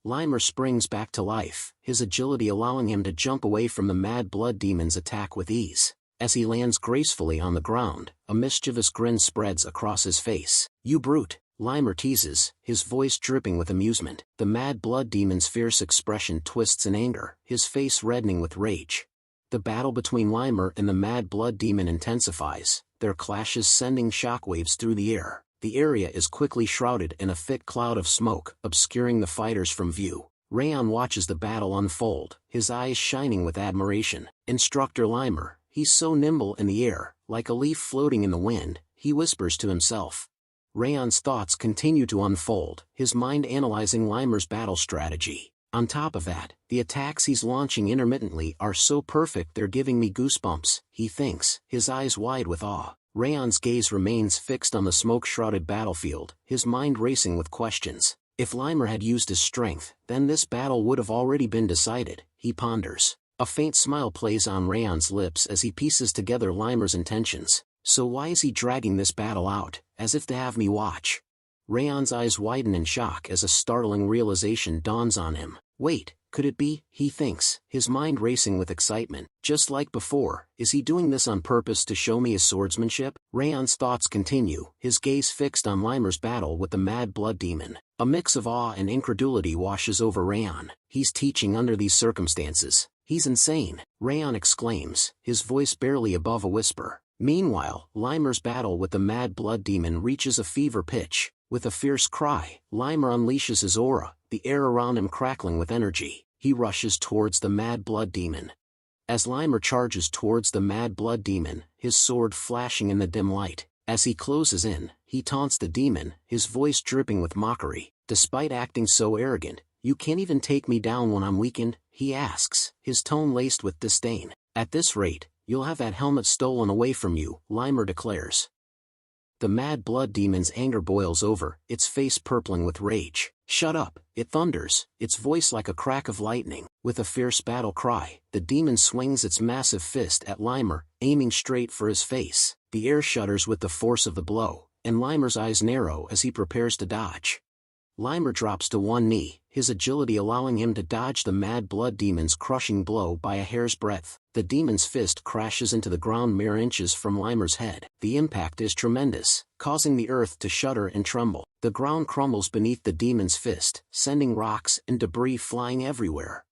S2: Limer springs back to life, his agility allowing him to jump away from the Mad Blood Demon's attack with ease. As he lands gracefully on the ground, a mischievous grin spreads across his face. You brute, Limer teases, his voice dripping with amusement. The Mad Blood Demon's fierce expression twists in anger, his face reddening with rage. The battle between Limer and the Mad Blood Demon intensifies, their clashes sending shockwaves through the air. The area is quickly shrouded in a thick cloud of smoke, obscuring the fighters from view. Raon watches the battle unfold, his eyes shining with admiration. Instructor Limer, he's so nimble in the air, like a leaf floating in the wind, he whispers to himself. Raon's thoughts continue to unfold, his mind analyzing Limer's battle strategy. On top of that, the attacks he's launching intermittently are so perfect they're giving me goosebumps, he thinks, his eyes wide with awe. Raon's gaze remains fixed on the smoke-shrouded battlefield, his mind racing with questions. If Limer had used his strength, then this battle would have already been decided, he ponders. A faint smile plays on Raon's lips as he pieces together Limer's intentions. So why is he dragging this battle out, as if to have me watch? Raon's eyes widen in shock as a startling realization dawns on him. Wait, could it be, he thinks, his mind racing with excitement. Just like before, is he doing this on purpose to show me his swordsmanship? Raon's thoughts continue, his gaze fixed on Limer's battle with the Mad Blood Demon. A mix of awe and incredulity washes over Raon. He's teaching under these circumstances. He's insane, Raon exclaims, his voice barely above a whisper. Meanwhile, Limer's battle with the Mad Blood Demon reaches a fever pitch. With a fierce cry, Limer unleashes his aura, the air around him crackling with energy. He rushes towards the Mad Blood Demon. As Limer charges towards the Mad Blood Demon, his sword flashing in the dim light. As he closes in, he taunts the demon, his voice dripping with mockery. Despite acting so arrogant, you can't even take me down when I'm weakened, he asks, his tone laced with disdain. At this rate, you'll have that helmet stolen away from you, Limer declares. The Mad Blood Demon's anger boils over, its face purpling with rage. Shut up, it thunders, its voice like a crack of lightning. With a fierce battle cry, the demon swings its massive fist at Limer, aiming straight for his face. The air shudders with the force of the blow, and Limer's eyes narrow as he prepares to dodge. Limer drops to one knee, his agility allowing him to dodge the mad blood demon's crushing blow by a hair's breadth. The demon's fist crashes into the ground mere inches from Limer's head. The impact is tremendous, causing the earth to shudder and tremble. The ground crumbles beneath the demon's fist, sending rocks and debris flying everywhere.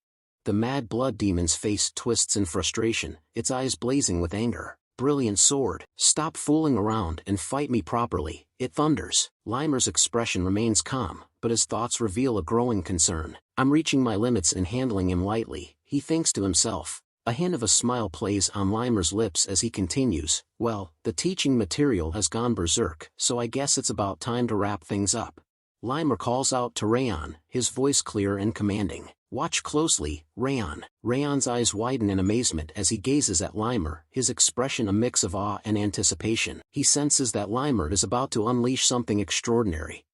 S2: The mad blood demon's face twists in frustration, its eyes blazing with anger. "Brilliant sword, stop fooling around and fight me properly," it thunders. Limer's expression remains calm, but his thoughts reveal a growing concern. "I'm reaching my limits and handling him lightly," he thinks to himself. A hint of a smile plays on Limer's lips as he continues, "Well, the teaching material has gone berserk, so I guess it's about time to wrap things up." Limer calls out to Raon, his voice clear and commanding. "Watch closely, Raon." Raon's eyes widen in amazement as he gazes at Limer, his expression a mix of awe and anticipation. He senses that Limer is about to unleash something extraordinary.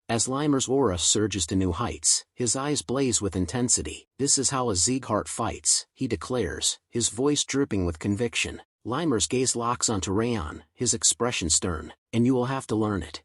S2: As Limer's aura surges to new heights, his eyes blaze with intensity. "This is how a Sieghart fights," he declares, his voice dripping with conviction. Limer's gaze locks onto Raon, his expression stern. "And you will have to learn it."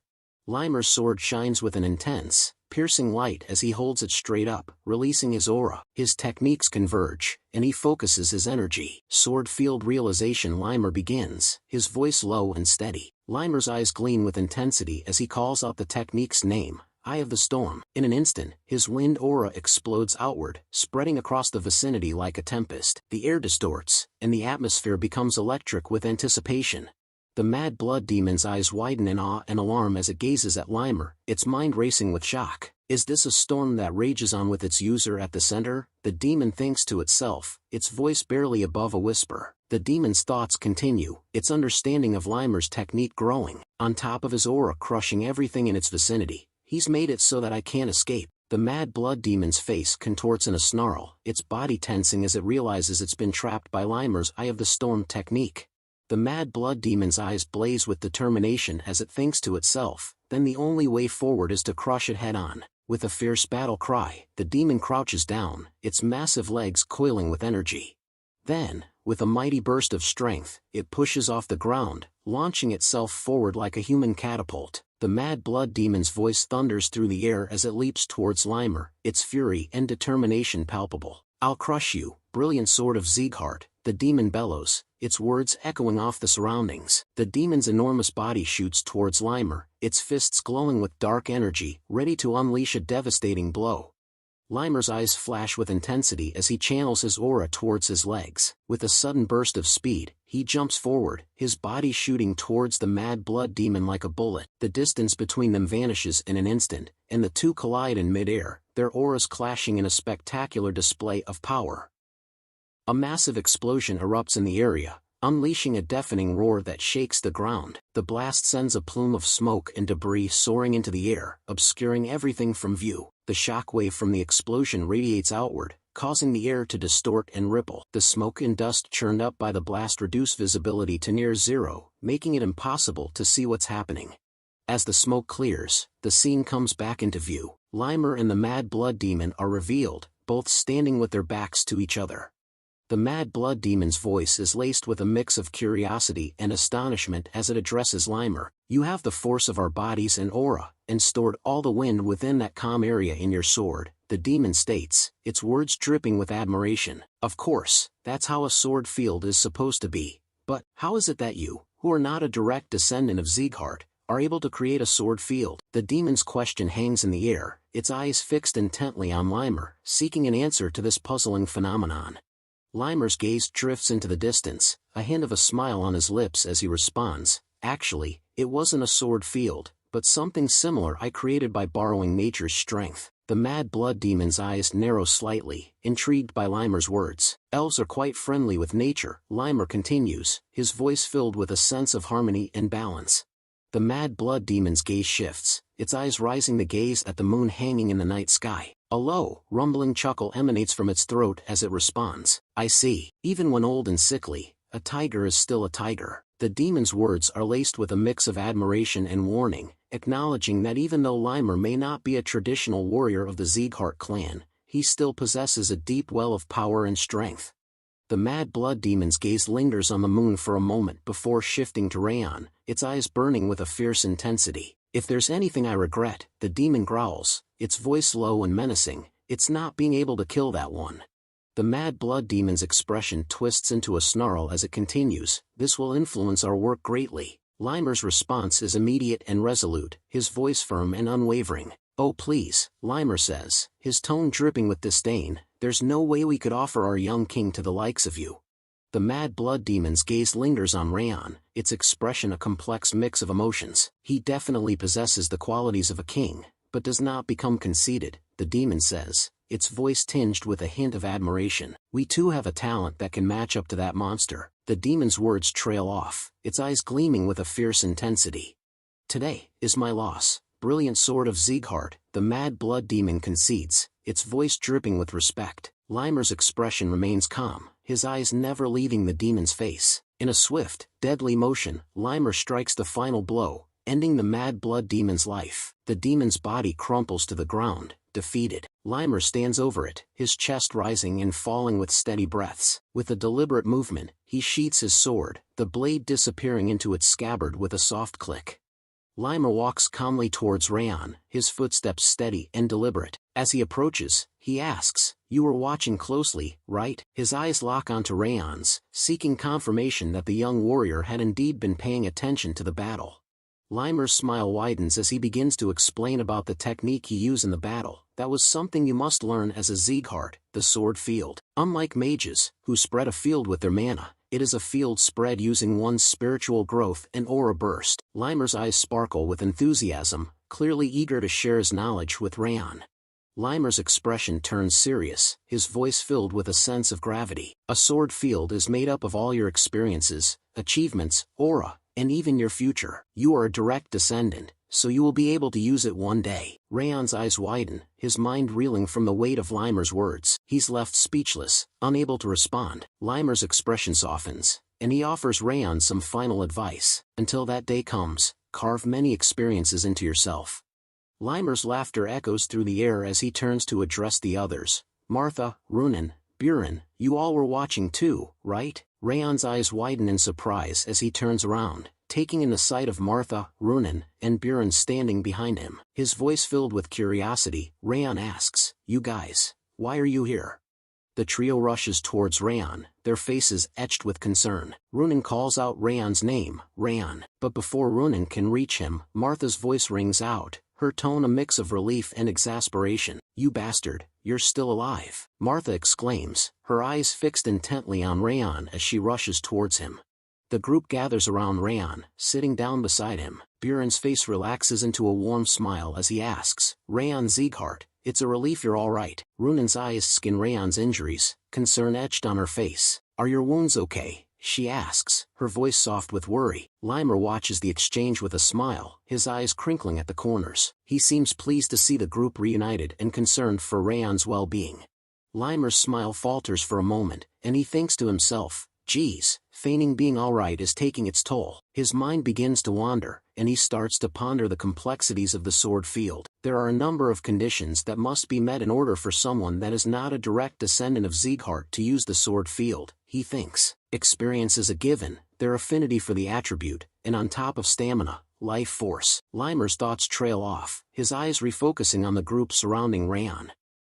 S2: Limer's sword shines with an intense, piercing light as he holds it straight up, releasing his aura. His techniques converge, and he focuses his energy. Sword field realization. Limer begins, his voice low and steady. Limer's eyes gleam with intensity as he calls out the technique's name, Eye of the Storm. In an instant, his wind aura explodes outward, spreading across the vicinity like a tempest. The air distorts, and the atmosphere becomes electric with anticipation. The mad blood demon's eyes widen in awe and alarm as it gazes at Limer, its mind racing with shock. Is this a storm that rages on with its user at the center? The demon thinks to itself, its voice barely above a whisper. The demon's thoughts continue, its understanding of Limer's technique growing. On top of his aura crushing everything in its vicinity, he's made it so that I can't escape. The mad blood demon's face contorts in a snarl, its body tensing as it realizes it's been trapped by Limer's Eye of the Storm technique. The mad blood demon's eyes blaze with determination as it thinks to itself, then the only way forward is to crush it head-on. With a fierce battle cry, the demon crouches down, its massive legs coiling with energy. Then, with a mighty burst of strength, it pushes off the ground, launching itself forward like a human catapult. The mad blood demon's voice thunders through the air as it leaps towards Limer, its fury and determination palpable. "I'll crush you, brilliant sword of Sieghart," the demon bellows, its words echoing off the surroundings. The demon's enormous body shoots towards Limer, its fists glowing with dark energy, ready to unleash a devastating blow. Limer's eyes flash with intensity as he channels his aura towards his legs. With a sudden burst of speed, he jumps forward, his body shooting towards the mad blood demon like a bullet. The distance between them vanishes in an instant, and the two collide in midair, their auras clashing in a spectacular display of power. A massive explosion erupts in the area, unleashing a deafening roar that shakes the ground. The blast sends a plume of smoke and debris soaring into the air, obscuring everything from view. The shockwave from the explosion radiates outward, causing the air to distort and ripple. The smoke and dust churned up by the blast reduce visibility to near zero, making it impossible to see what's happening. As the smoke clears, the scene comes back into view. Limer and the mad blood demon are revealed, both standing with their backs to each other. The mad blood demon's voice is laced with a mix of curiosity and astonishment as it addresses Limer. "You have the force of our bodies and aura, and stored all the wind within that calm area in your sword," the demon states, its words dripping with admiration. "Of course, that's how a sword field is supposed to be. But, how is it that you, who are not a direct descendant of Sieghart, are able to create a sword field?" The demon's question hangs in the air, its eyes fixed intently on Limer, seeking an answer to this puzzling phenomenon. Limer's gaze drifts into the distance, a hint of a smile on his lips as he responds, "Actually, it wasn't a sword field, but something similar I created by borrowing nature's strength." The mad blood demon's eyes narrow slightly, intrigued by Limer's words. "Elves are quite friendly with nature," Limer continues, his voice filled with a sense of harmony and balance. The mad blood demon's gaze shifts, its eyes rising to gaze at the moon hanging in the night sky. A low, rumbling chuckle emanates from its throat as it responds, "I see. Even when old and sickly, a tiger is still a tiger." The demon's words are laced with a mix of admiration and warning, acknowledging that even though Limer may not be a traditional warrior of the Sieghart clan, he still possesses a deep well of power and strength. The mad blood demon's gaze lingers on the moon for a moment before shifting to Raon, its eyes burning with a fierce intensity. "If there's anything I regret," the demon growls, its voice low and menacing, "It's not being able to kill that one." The mad blood demon's expression twists into a snarl as it continues, "This will influence our work greatly." Limer's response is immediate and resolute, his voice firm and unwavering. "Oh please," Limer says, his tone dripping with disdain, "there's no way we could offer our young king to the likes of you." The mad blood demon's gaze lingers on Raon, its expression a complex mix of emotions. "He definitely possesses the qualities of a king, but does not become conceited," the demon says, its voice tinged with a hint of admiration. "We too have a talent that can match up to that monster." The demon's words trail off, its eyes gleaming with a fierce intensity. "Today is my loss, brilliant sword of Sieghart," the mad blood demon concedes, its voice dripping with respect. Limer's expression remains calm, his eyes never leaving the demon's face. In a swift, deadly motion, Limer strikes the final blow, ending the mad blood demon's life. The demon's body crumples to the ground, defeated. Limer stands over it, his chest rising and falling with steady breaths. With a deliberate movement, he sheaths his sword, the blade disappearing into its scabbard with a soft click. Limer walks calmly towards Raon, his footsteps steady and deliberate. As he approaches, he asks, "You were watching closely, right?" His eyes lock onto Raon's, seeking confirmation that the young warrior had indeed been paying attention to the battle. Limer's smile widens as he begins to explain about the technique he used in the battle. "That was something you must learn as a Sieghart, the sword field. Unlike mages, who spread a field with their mana, it is a field spread using one's spiritual growth and aura burst." Limer's eyes sparkle with enthusiasm, clearly eager to share his knowledge with Raon. Limer's expression turns serious, his voice filled with a sense of gravity. "A sword field is made up of all your experiences, achievements, aura, and even your future. You are a direct descendant, so you will be able to use it one day." Raon's eyes widen, his mind reeling from the weight of Limer's words. He's left speechless, unable to respond. Limer's expression softens, and he offers Raon some final advice. "Until that day comes, carve many experiences into yourself." Limer's laughter echoes through the air as he turns to address the others. "Martha, Runen, Buren, you all were watching too, right?" Raon's eyes widen in surprise as he turns around, taking in the sight of Martha, Runen, and Buren standing behind him. His voice filled with curiosity, Raon asks, "You guys, why are you here?" The trio rushes towards Raon, their faces etched with concern. Runen calls out Raon's name, Raon. But before Runen can reach him, Martha's voice rings out, her tone a mix of relief and exasperation. "You bastard, you're still alive!" Martha exclaims, her eyes fixed intently on Raon as she rushes towards him. The group gathers around Raon, sitting down beside him. Buren's face relaxes into a warm smile as he asks, "Raon Sieghart, it's a relief you're all right." Runen's eyes scan Raon's injuries, concern etched on her face. "Are your wounds okay?" she asks, her voice soft with worry. Limer watches the exchange with a smile, his eyes crinkling at the corners. He seems pleased to see the group reunited and concerned for Raon's well-being. Limer's smile falters for a moment, and he thinks to himself, "Geez, feigning being alright is taking its toll." His mind begins to wander, and he starts to ponder the complexities of the sword field. There are a number of conditions that must be met in order for someone that is not a direct descendant of Sieghart to use the sword field, he thinks. Experience is a given, their affinity for the attribute, and on top of stamina, life force. Limer's thoughts trail off, his eyes refocusing on the group surrounding Raon.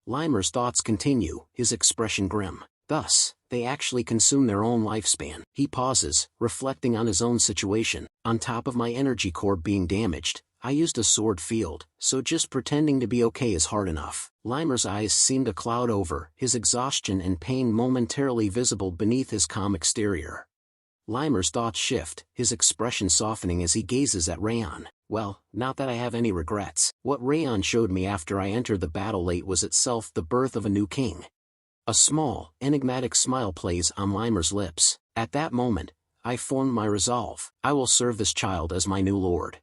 S2: Limer's thoughts continue, his expression grim. Thus, they actually consume their own lifespan. He pauses, reflecting on his own situation. "On top of my energy core being damaged, I used a sword field, so just pretending to be okay is hard enough." Limer's eyes seem to cloud over, his exhaustion and pain momentarily visible beneath his calm exterior. Limer's thoughts shift, his expression softening as he gazes at Raon. "Well, not that I have any regrets. What Raon showed me after I entered the battle late was itself the birth of a new king." A small, enigmatic smile plays on Limer's lips. "At that moment, I formed my resolve. I will serve this child as my new lord."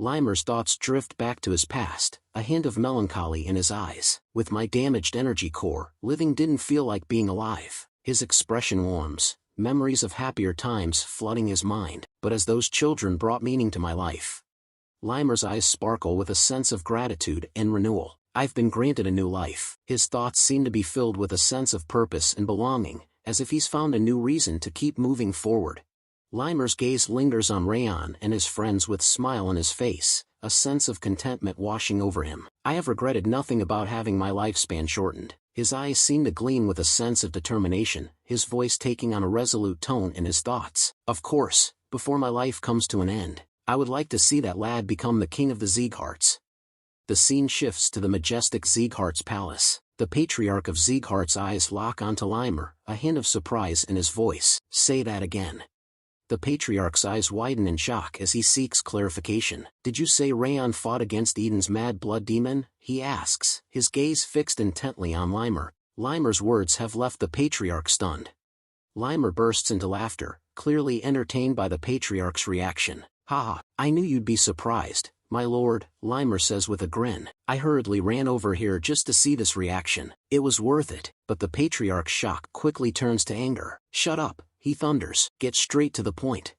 S2: Limer's thoughts drift back to his past, a hint of melancholy in his eyes. "With my damaged energy core, living didn't feel like being alive." His expression warms, memories of happier times flooding his mind. "But as those children brought meaning to my life." Limer's eyes sparkle with a sense of gratitude and renewal. "I've been granted a new life." His thoughts seem to be filled with a sense of purpose and belonging, as if he's found a new reason to keep moving forward. Limer's gaze lingers on Raon and his friends with a smile on his face, a sense of contentment washing over him. I have regretted nothing about having my lifespan shortened. His eyes seemed to gleam with a sense of determination, his voice taking on a resolute tone in his thoughts. Of course, before my life comes to an end, I would like to see that lad become the king of the Siegharts. The scene shifts to the majestic Sieghart's palace. The patriarch of Sieghart's eyes lock onto Limer, a hint of surprise in his voice. Say that again. The patriarch's eyes widen in shock as he seeks clarification. Did you say Raon fought against Eden's mad blood demon? He asks, his gaze fixed intently on Limer. Limer's words have left the patriarch stunned. Limer bursts into laughter, clearly entertained by the patriarch's reaction. Ha! I knew you'd be surprised, my lord, Limer says with a grin. I hurriedly ran over here just to see this reaction. It was worth it, but the patriarch's shock quickly turns to anger. Shut up, he thunders. Get straight to the point.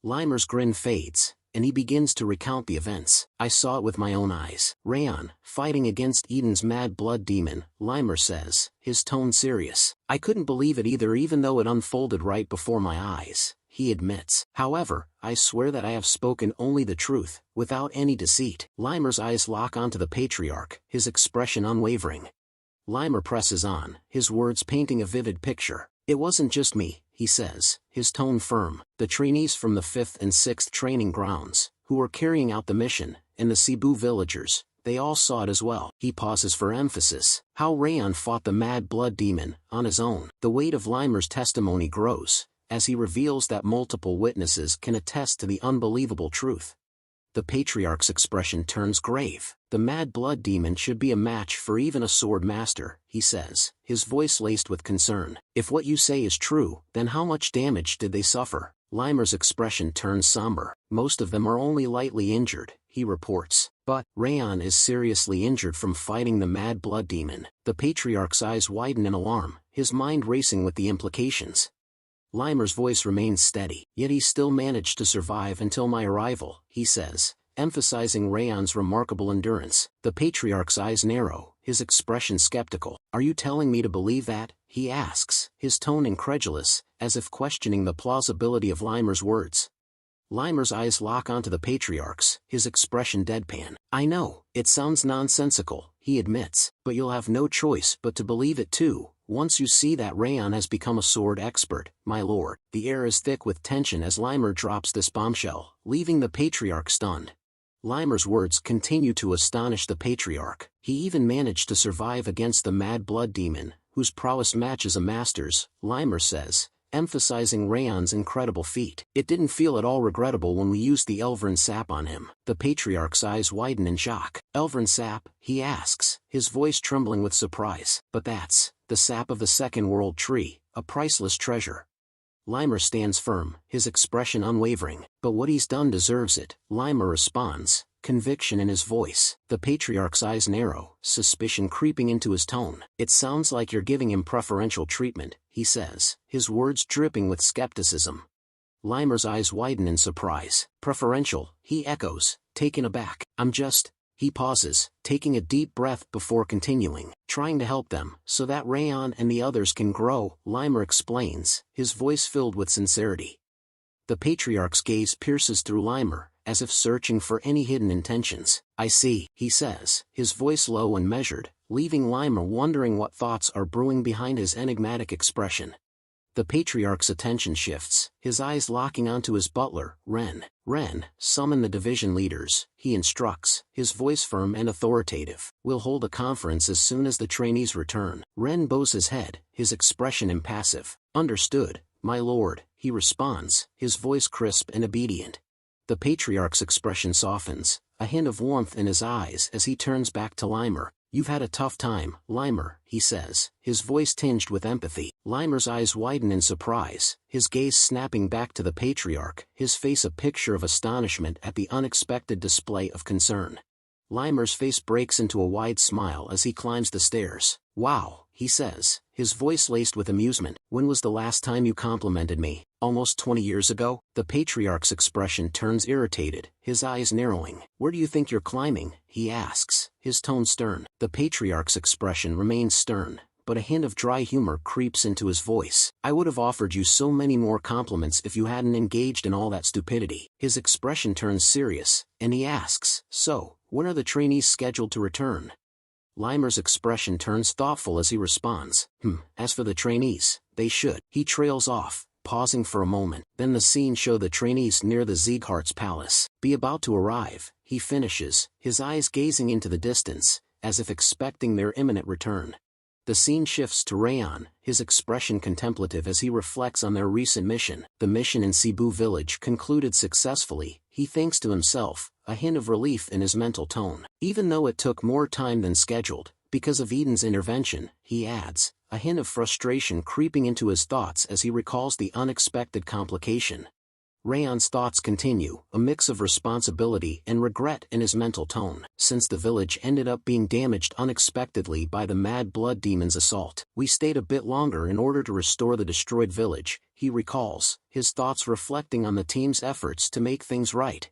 S2: Limer's grin fades, and he begins to recount the events. I saw it with my own eyes. Raon, fighting against Eden's mad blood demon, Limer says, his tone serious. I couldn't believe it either even though it unfolded right before my eyes, he admits. However, I swear that I have spoken only the truth, without any deceit. Limer's eyes lock onto the patriarch, his expression unwavering. Limer presses on, his words painting a vivid picture. It wasn't just me, he says, his tone firm. The trainees from the 5th and 6th training grounds, who were carrying out the mission, and the Cebu villagers, they all saw it as well. He pauses for emphasis. How Raon fought the mad blood demon, on his own. The weight of Limer's testimony grows, as he reveals that multiple witnesses can attest to the unbelievable truth. The patriarch's expression turns grave. The mad blood demon should be a match for even a sword master, he says, his voice laced with concern. If what you say is true, then how much damage did they suffer? Limer's expression turns somber. Most of them are only lightly injured, he reports. But, Raon is seriously injured from fighting the mad blood demon. The patriarch's eyes widen in alarm, his mind racing with the implications. Limer's voice remains steady, yet he still managed to survive until my arrival, he says, emphasizing Raon's remarkable endurance. The patriarch's eyes narrow, his expression skeptical. Are you telling me to believe that? He asks, his tone incredulous, as if questioning the plausibility of Limer's words. Limer's eyes lock onto the patriarch's, his expression deadpan. I know, it sounds nonsensical, he admits, but you'll have no choice but to believe it too. Once you see that Raon has become a sword expert, my lord. The air is thick with tension as Limer drops this bombshell, leaving the patriarch stunned. Limer's words continue to astonish the patriarch. He even managed to survive against the mad blood demon, whose prowess matches a master's, Limer says, emphasizing Raon's incredible feat. It didn't feel at all regrettable when we used the Elvern sap on him. The patriarch's eyes widen in shock. Elvern sap? He asks, his voice trembling with surprise. But that's the sap of the second world tree, a priceless treasure. Limer stands firm, his expression unwavering. But what he's done deserves it, Limer responds, conviction in his voice. The patriarch's eyes narrow, suspicion creeping into his tone. It sounds like you're giving him preferential treatment, he says, his words dripping with skepticism. Limer's eyes widen in surprise. Preferential, he echoes, taken aback. He pauses, taking a deep breath before continuing. Trying to help them, so that Raon and the others can grow, Limer explains, his voice filled with sincerity. The patriarch's gaze pierces through Limer, as if searching for any hidden intentions. I see, he says, his voice low and measured, leaving Limer wondering what thoughts are brewing behind his enigmatic expression. The patriarch's attention shifts, his eyes locking onto his butler, Ren. Ren, summon the division leaders, he instructs, his voice firm and authoritative. We'll hold a conference as soon as the trainees return. Ren bows his head, his expression impassive. Understood, my lord, he responds, his voice crisp and obedient. The patriarch's expression softens, a hint of warmth in his eyes as he turns back to Limer. You've had a tough time, Limer, he says, his voice tinged with empathy. Limer's eyes widen in surprise, his gaze snapping back to the patriarch, his face a picture of astonishment at the unexpected display of concern. Limer's face breaks into a wide smile as he climbs the stairs. Wow, he says, his voice laced with amusement. When was the last time you complimented me? Almost 20 years ago? The patriarch's expression turns irritated, his eyes narrowing. Where do you think you're climbing? He asks, his tone stern. The patriarch's expression remains stern, but a hint of dry humor creeps into his voice. I would have offered you so many more compliments if you hadn't engaged in all that stupidity. His expression turns serious, and he asks, so, when are the trainees scheduled to return? Limer's expression turns thoughtful as he responds, as for the trainees, they should. He trails off, pausing for a moment. Then the scene shows the trainees near the Sieghart's palace. Be about to arrive, he finishes, his eyes gazing into the distance, as if expecting their imminent return. The scene shifts to Raon, his expression contemplative as he reflects on their recent mission. The mission in Cebu village concluded successfully, he thinks to himself, a hint of relief in his mental tone. Even though it took more time than scheduled, because of Eden's intervention, he adds, a hint of frustration creeping into his thoughts as he recalls the unexpected complication. Raon's thoughts continue, a mix of responsibility and regret in his mental tone. Since the village ended up being damaged unexpectedly by the Mad Blood Demon's assault, we stayed a bit longer in order to restore the destroyed village, he recalls, his thoughts reflecting on the team's efforts to make things right.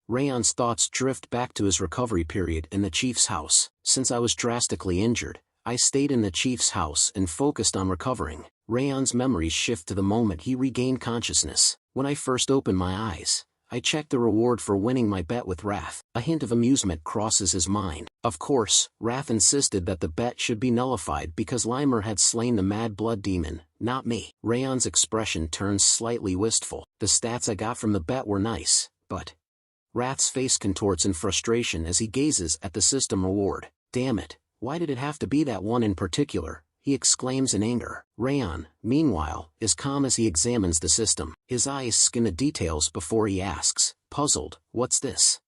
S2: Raon's thoughts drift back to his recovery period in the chief's house. Since I was drastically injured, I stayed in the chief's house and focused on recovering. Raon's memories shift to the moment he regained consciousness. When I first opened my eyes, I checked the reward for winning my bet with Wrath. A hint of amusement crosses his mind. Of course, Wrath insisted that the bet should be nullified because Limer had slain the Mad Blood Demon, not me. Raon's expression turns slightly wistful. The stats I got from the bet were nice, but... Wrath's face contorts in frustration as he gazes at the system reward. Damn it, why did it have to be that one in particular? He exclaims in anger. Raon, meanwhile, is calm as he examines the system. His eyes scan the details before he asks, puzzled, what's this?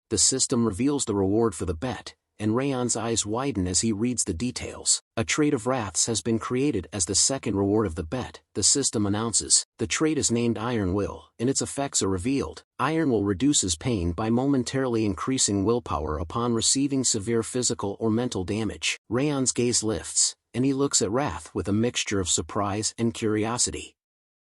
S2: The system reveals the reward for the bet, and Raon's eyes widen as he reads the details. A trait of Wrath's has been created as the second reward of the bet, the system announces. The trait is named Iron Will, and its effects are revealed. Iron Will reduces pain by momentarily increasing willpower upon receiving severe physical or mental damage. Raon's gaze lifts, and he looks at Wrath with a mixture of surprise and curiosity.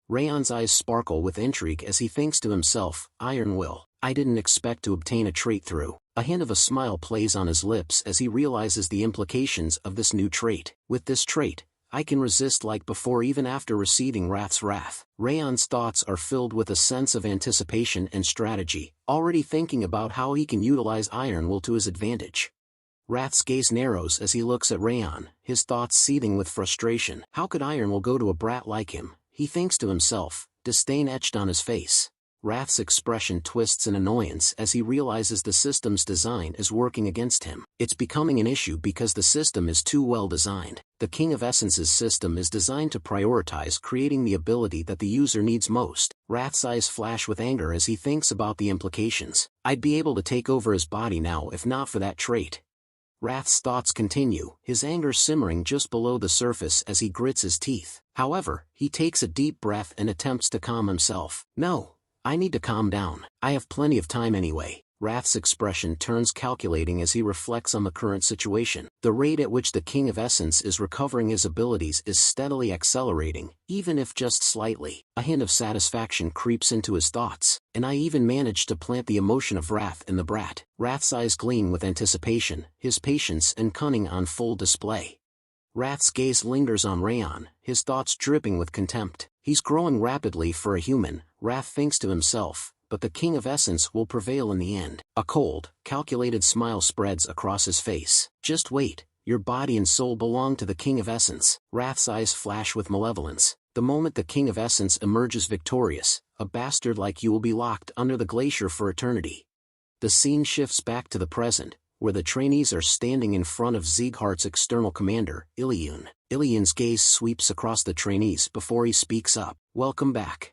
S2: Raon's eyes sparkle with intrigue as he thinks to himself, Iron Will, I didn't expect to obtain a trait through. A hint of a smile plays on his lips as he realizes the implications of this new trait. With this trait, I can resist like before even after receiving Wrath's wrath. Raon's thoughts are filled with a sense of anticipation and strategy, already thinking about how he can utilize Iron Will to his advantage. Wrath's gaze narrows as he looks at Raon, his thoughts seething with frustration. How could Iron Will go to a brat like him? He thinks to himself, disdain etched on his face. Wrath's expression twists in annoyance as he realizes the system's design is working against him. It's becoming an issue because the system is too well designed. The King of Essence's system is designed to prioritize creating the ability that the user needs most. Wrath's eyes flash with anger as he thinks about the implications. I'd be able to take over his body now if not for that trait. Wrath's thoughts continue, his anger simmering just below the surface as he grits his teeth. However, he takes a deep breath and attempts to calm himself. No, I need to calm down. I have plenty of time anyway. Wrath's expression turns calculating as he reflects on the current situation. The rate at which the King of Essence is recovering his abilities is steadily accelerating, even if just slightly. A hint of satisfaction creeps into his thoughts, and I even managed to plant the emotion of wrath in the brat. Wrath's eyes gleam with anticipation, his patience and cunning on full display. Wrath's gaze lingers on Raon, his thoughts dripping with contempt. He's growing rapidly for a human, Wrath thinks to himself, but the King of Essence will prevail in the end. A cold, calculated smile spreads across his face. Just wait, your body and soul belong to the King of Essence. Wrath's eyes flash with malevolence. The moment the King of Essence emerges victorious, a bastard like you will be locked under the glacier for eternity. The scene shifts back to the present, where the trainees are standing in front of Sieghart's external commander, Iliun. Iliun's gaze sweeps across the trainees before he speaks up. Welcome back.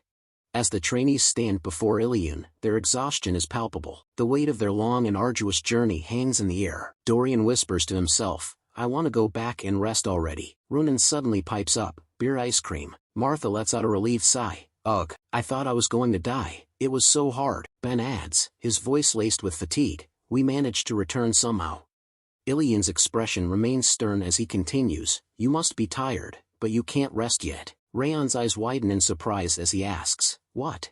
S2: As the trainees stand before Iliun, their exhaustion is palpable. The weight of their long and arduous journey hangs in the air. Dorian whispers to himself, I want to go back and rest already. Runan suddenly pipes up, beer ice cream. Martha lets out a relieved sigh. Ugh, I thought I was going to die. It was so hard. Ben adds, his voice laced with fatigue, we managed to return somehow. Iliun's expression remains stern as he continues, you must be tired, but you can't rest yet. Raon's eyes widen in surprise as he asks, what?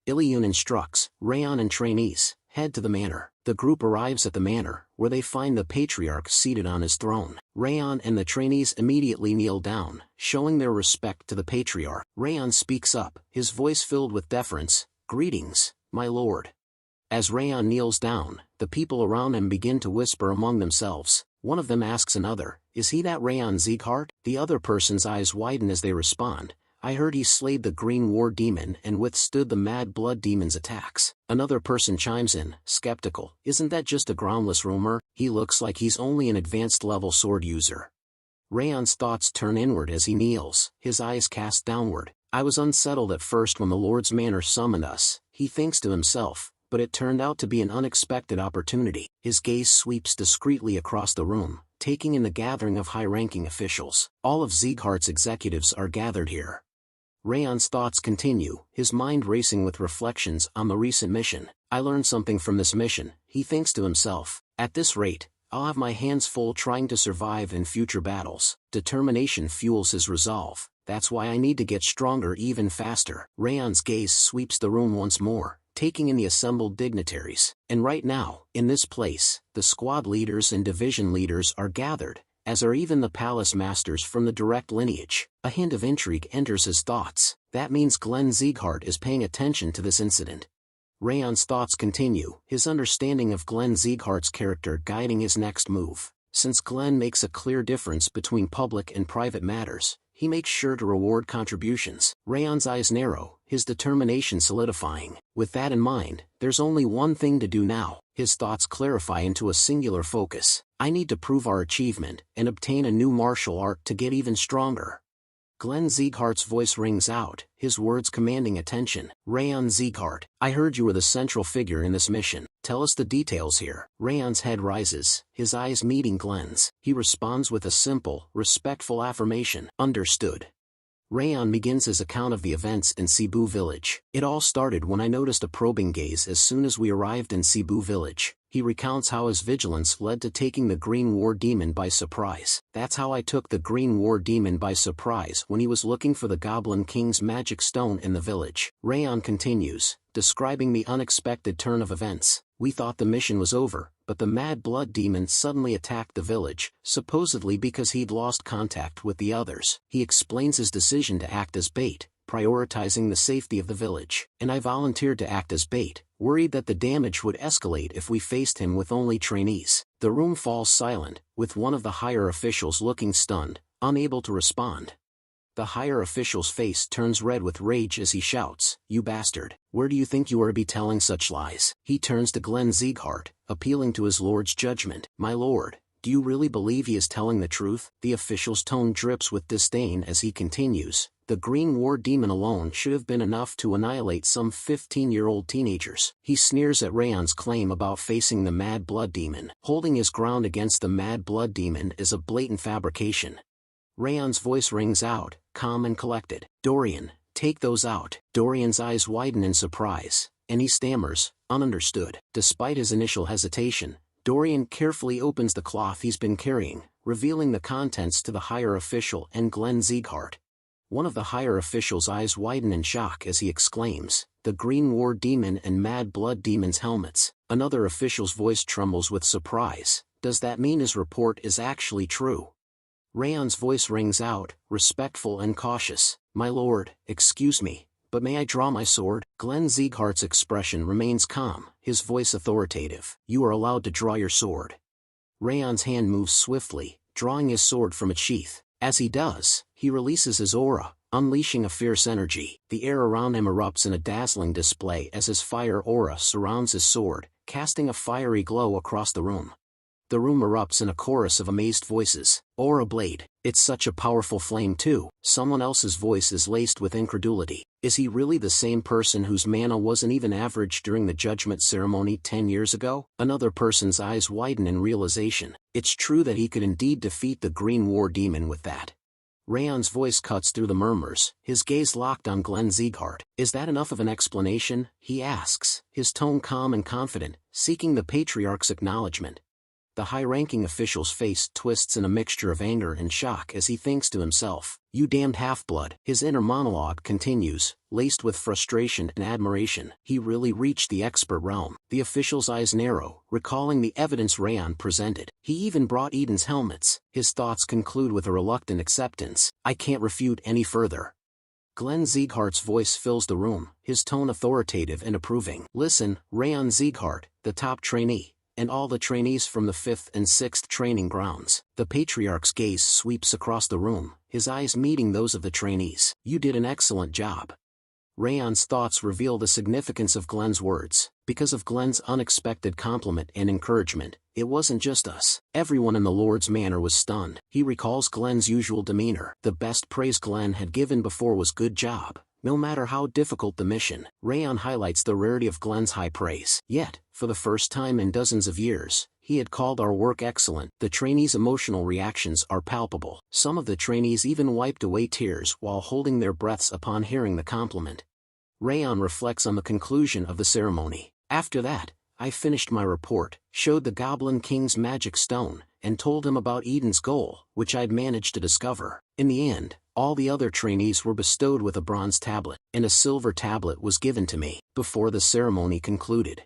S2: Iliun instructs, Raon and trainees, head to the manor. The group arrives at the manor, where they find the patriarch seated on his throne. Raon and the trainees immediately kneel down, showing their respect to the patriarch. Raon speaks up, his voice filled with deference. "Greetings, my lord." As Raon kneels down, the people around him begin to whisper among themselves. One of them asks another, "Is he that Raon Sieghart?" The other person's eyes widen as they respond, "I heard he slayed the Green War Demon and withstood the Mad Blood Demon's attacks." Another person chimes in, skeptical, "Isn't that just a groundless rumor? He looks like he's only an advanced level sword user." Raon's thoughts turn inward as he kneels, his eyes cast downward. "I was unsettled at first when the Lord's Manor summoned us," he thinks to himself, "but it turned out to be an unexpected opportunity." His gaze sweeps discreetly across the room, taking in the gathering of high-ranking officials. All of Sieghart's executives are gathered here. Raon's thoughts continue, his mind racing with reflections on the recent mission. "I learned something from this mission," he thinks to himself. "At this rate, I'll have my hands full trying to survive in future battles." Determination fuels his resolve. "That's why I need to get stronger even faster." Raon's gaze sweeps the room once more, taking in the assembled dignitaries. And right now, in this place, the squad leaders and division leaders are gathered, as are even the palace masters from the direct lineage. A hint of intrigue enters his thoughts. That means Glenn Sieghart is paying attention to this incident. Raon's thoughts continue, his understanding of Glenn Sieghart's character guiding his next move. Since Glenn makes a clear difference between public and private matters, he makes sure to reward contributions. Raon's eyes narrow, his determination solidifying. With that in mind, there's only one thing to do now. His thoughts clarify into a singular focus. "I need to prove our achievement and obtain a new martial art to get even stronger." Glenn Sieghart's voice rings out, his words commanding attention. "Raon Sieghart, I heard you were the central figure in this mission. Tell us the details here." Raon's head rises, his eyes meeting Glenn's. He responds with a simple, respectful affirmation. "Understood." Raon begins his account of the events in Cebu village. "It all started when I noticed a probing gaze as soon as we arrived in Cebu village." He recounts how his vigilance led to taking the Green War Demon by surprise. "That's how I took the Green War Demon by surprise when he was looking for the Goblin King's magic stone in the village." Raon continues, describing the unexpected turn of events. "We thought the mission was over, but the Mad Blood Demon suddenly attacked the village, supposedly because he'd lost contact with the others. He explains his decision to act as bait, prioritizing the safety of the village. And I volunteered to act as bait, worried that the damage would escalate if we faced him with only trainees." The room falls silent, with one of the higher officials looking stunned, unable to respond. The higher official's face turns red with rage as he shouts, "You bastard, where do you think you are to be telling such lies?" He turns to Glenn Sieghart, appealing to his lord's judgment. "My lord, do you really believe he is telling the truth?" The official's tone drips with disdain as he continues, "The Green War Demon alone should have been enough to annihilate some 15-year-old teenagers." He sneers at Raon's claim about facing the Mad Blood Demon. Holding his ground against the Mad Blood Demon is a blatant fabrication. Raon's voice rings out, calm and collected. "Dorian, take those out." Dorian's eyes widen in surprise, and he stammers, "Ununderstood." Despite his initial hesitation, Dorian carefully opens the cloth he's been carrying, revealing the contents to the higher official and Glenn Sieghart. One of the higher official's eyes widen in shock as he exclaims, "The Green War Demon and Mad Blood Demon's helmets." Another official's voice trembles with surprise. "Does that mean his report is actually true?" Raon's voice rings out, respectful and cautious. "My lord, excuse me, but may I draw my sword?" Glenn Sieghart's expression remains calm, his voice authoritative. "You are allowed to draw your sword." Raon's hand moves swiftly, drawing his sword from its sheath. As he does, he releases his aura, unleashing a fierce energy. The air around him erupts in a dazzling display as his fire aura surrounds his sword, casting a fiery glow across the room. The room erupts in a chorus of amazed voices. "Aura Blade, it's such a powerful flame too." Someone else's voice is laced with incredulity. "Is he really the same person whose mana wasn't even average during the judgment ceremony 10 years ago?" Another person's eyes widen in realization. "It's true that he could indeed defeat the Green War Demon with that." Raon's voice cuts through the murmurs, his gaze locked on Glenn Sieghart. "Is that enough of an explanation?" he asks, his tone calm and confident, seeking the patriarch's acknowledgement. The high-ranking official's face twists in a mixture of anger and shock as he thinks to himself, "You damned half-blood." His inner monologue continues, laced with frustration and admiration. He really reached the expert realm. The official's eyes narrow, recalling the evidence Raon presented. He even brought Eden's helmets. His thoughts conclude with a reluctant acceptance. "I can't refute any further." Glenn Sieghart's voice fills the room, his tone authoritative and approving. "Listen, Raon Sieghart, the top trainee, and all the trainees from the 5th and 6th training grounds." The patriarch's gaze sweeps across the room, his eyes meeting those of the trainees. "You did an excellent job." Raon's thoughts reveal the significance of Glenn's words. Because of Glenn's unexpected compliment and encouragement, it wasn't just us. Everyone in the Lord's Manor was stunned. He recalls Glenn's usual demeanor. The best praise Glenn had given before was "good job." No matter how difficult the mission, Raon highlights the rarity of Glenn's high praise. Yet, for the first time in dozens of years, he had called our work excellent. The trainees' emotional reactions are palpable. Some of the trainees even wiped away tears while holding their breaths upon hearing the compliment. Raon reflects on the conclusion of the ceremony. "After that, I finished my report, showed the Goblin King's magic stone, and told him about Eden's goal, which I'd managed to discover. In the end, all the other trainees were bestowed with a bronze tablet, and a silver tablet was given to me." Before the ceremony concluded,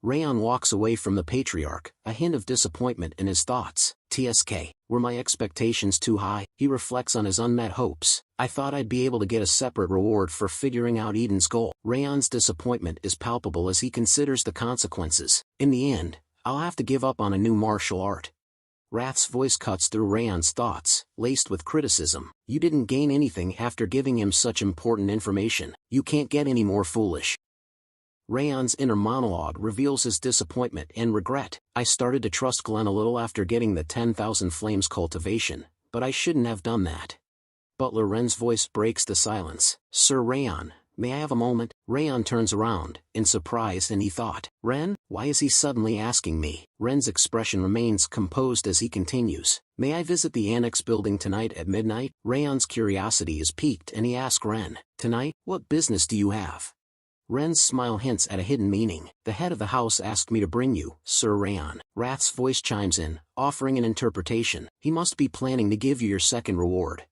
S2: Raon walks away from the patriarch, a hint of disappointment in his thoughts. "TSK, were my expectations too high?" He reflects on his unmet hopes. "I thought I'd be able to get a separate reward for figuring out Eden's goal." Raon's disappointment is palpable as he considers the consequences. "In the end, I'll have to give up on a new martial art." Wrath's voice cuts through Raon's thoughts, laced with criticism. "You didn't gain anything after giving him such important information. You can't get any more foolish." Raon's inner monologue reveals his disappointment and regret. "I started to trust Glenn a little after getting the 10,000 Flames cultivation, but I shouldn't have done that." Butler Ren's voice breaks the silence. "Sir Raon, may I have a moment?" Raon turns around, in surprise, and he thought, "Ren, why is he suddenly asking me?" Ren's expression remains composed as he continues, "May I visit the annex building tonight at midnight?" Raon's curiosity is piqued and he asks Ren, "Tonight, what business do you have?" Ren's smile hints at a hidden meaning. "The head of the house asked me to bring you, Sir Raon." Wrath's voice chimes in, offering an interpretation. "He must be planning to give you your second reward."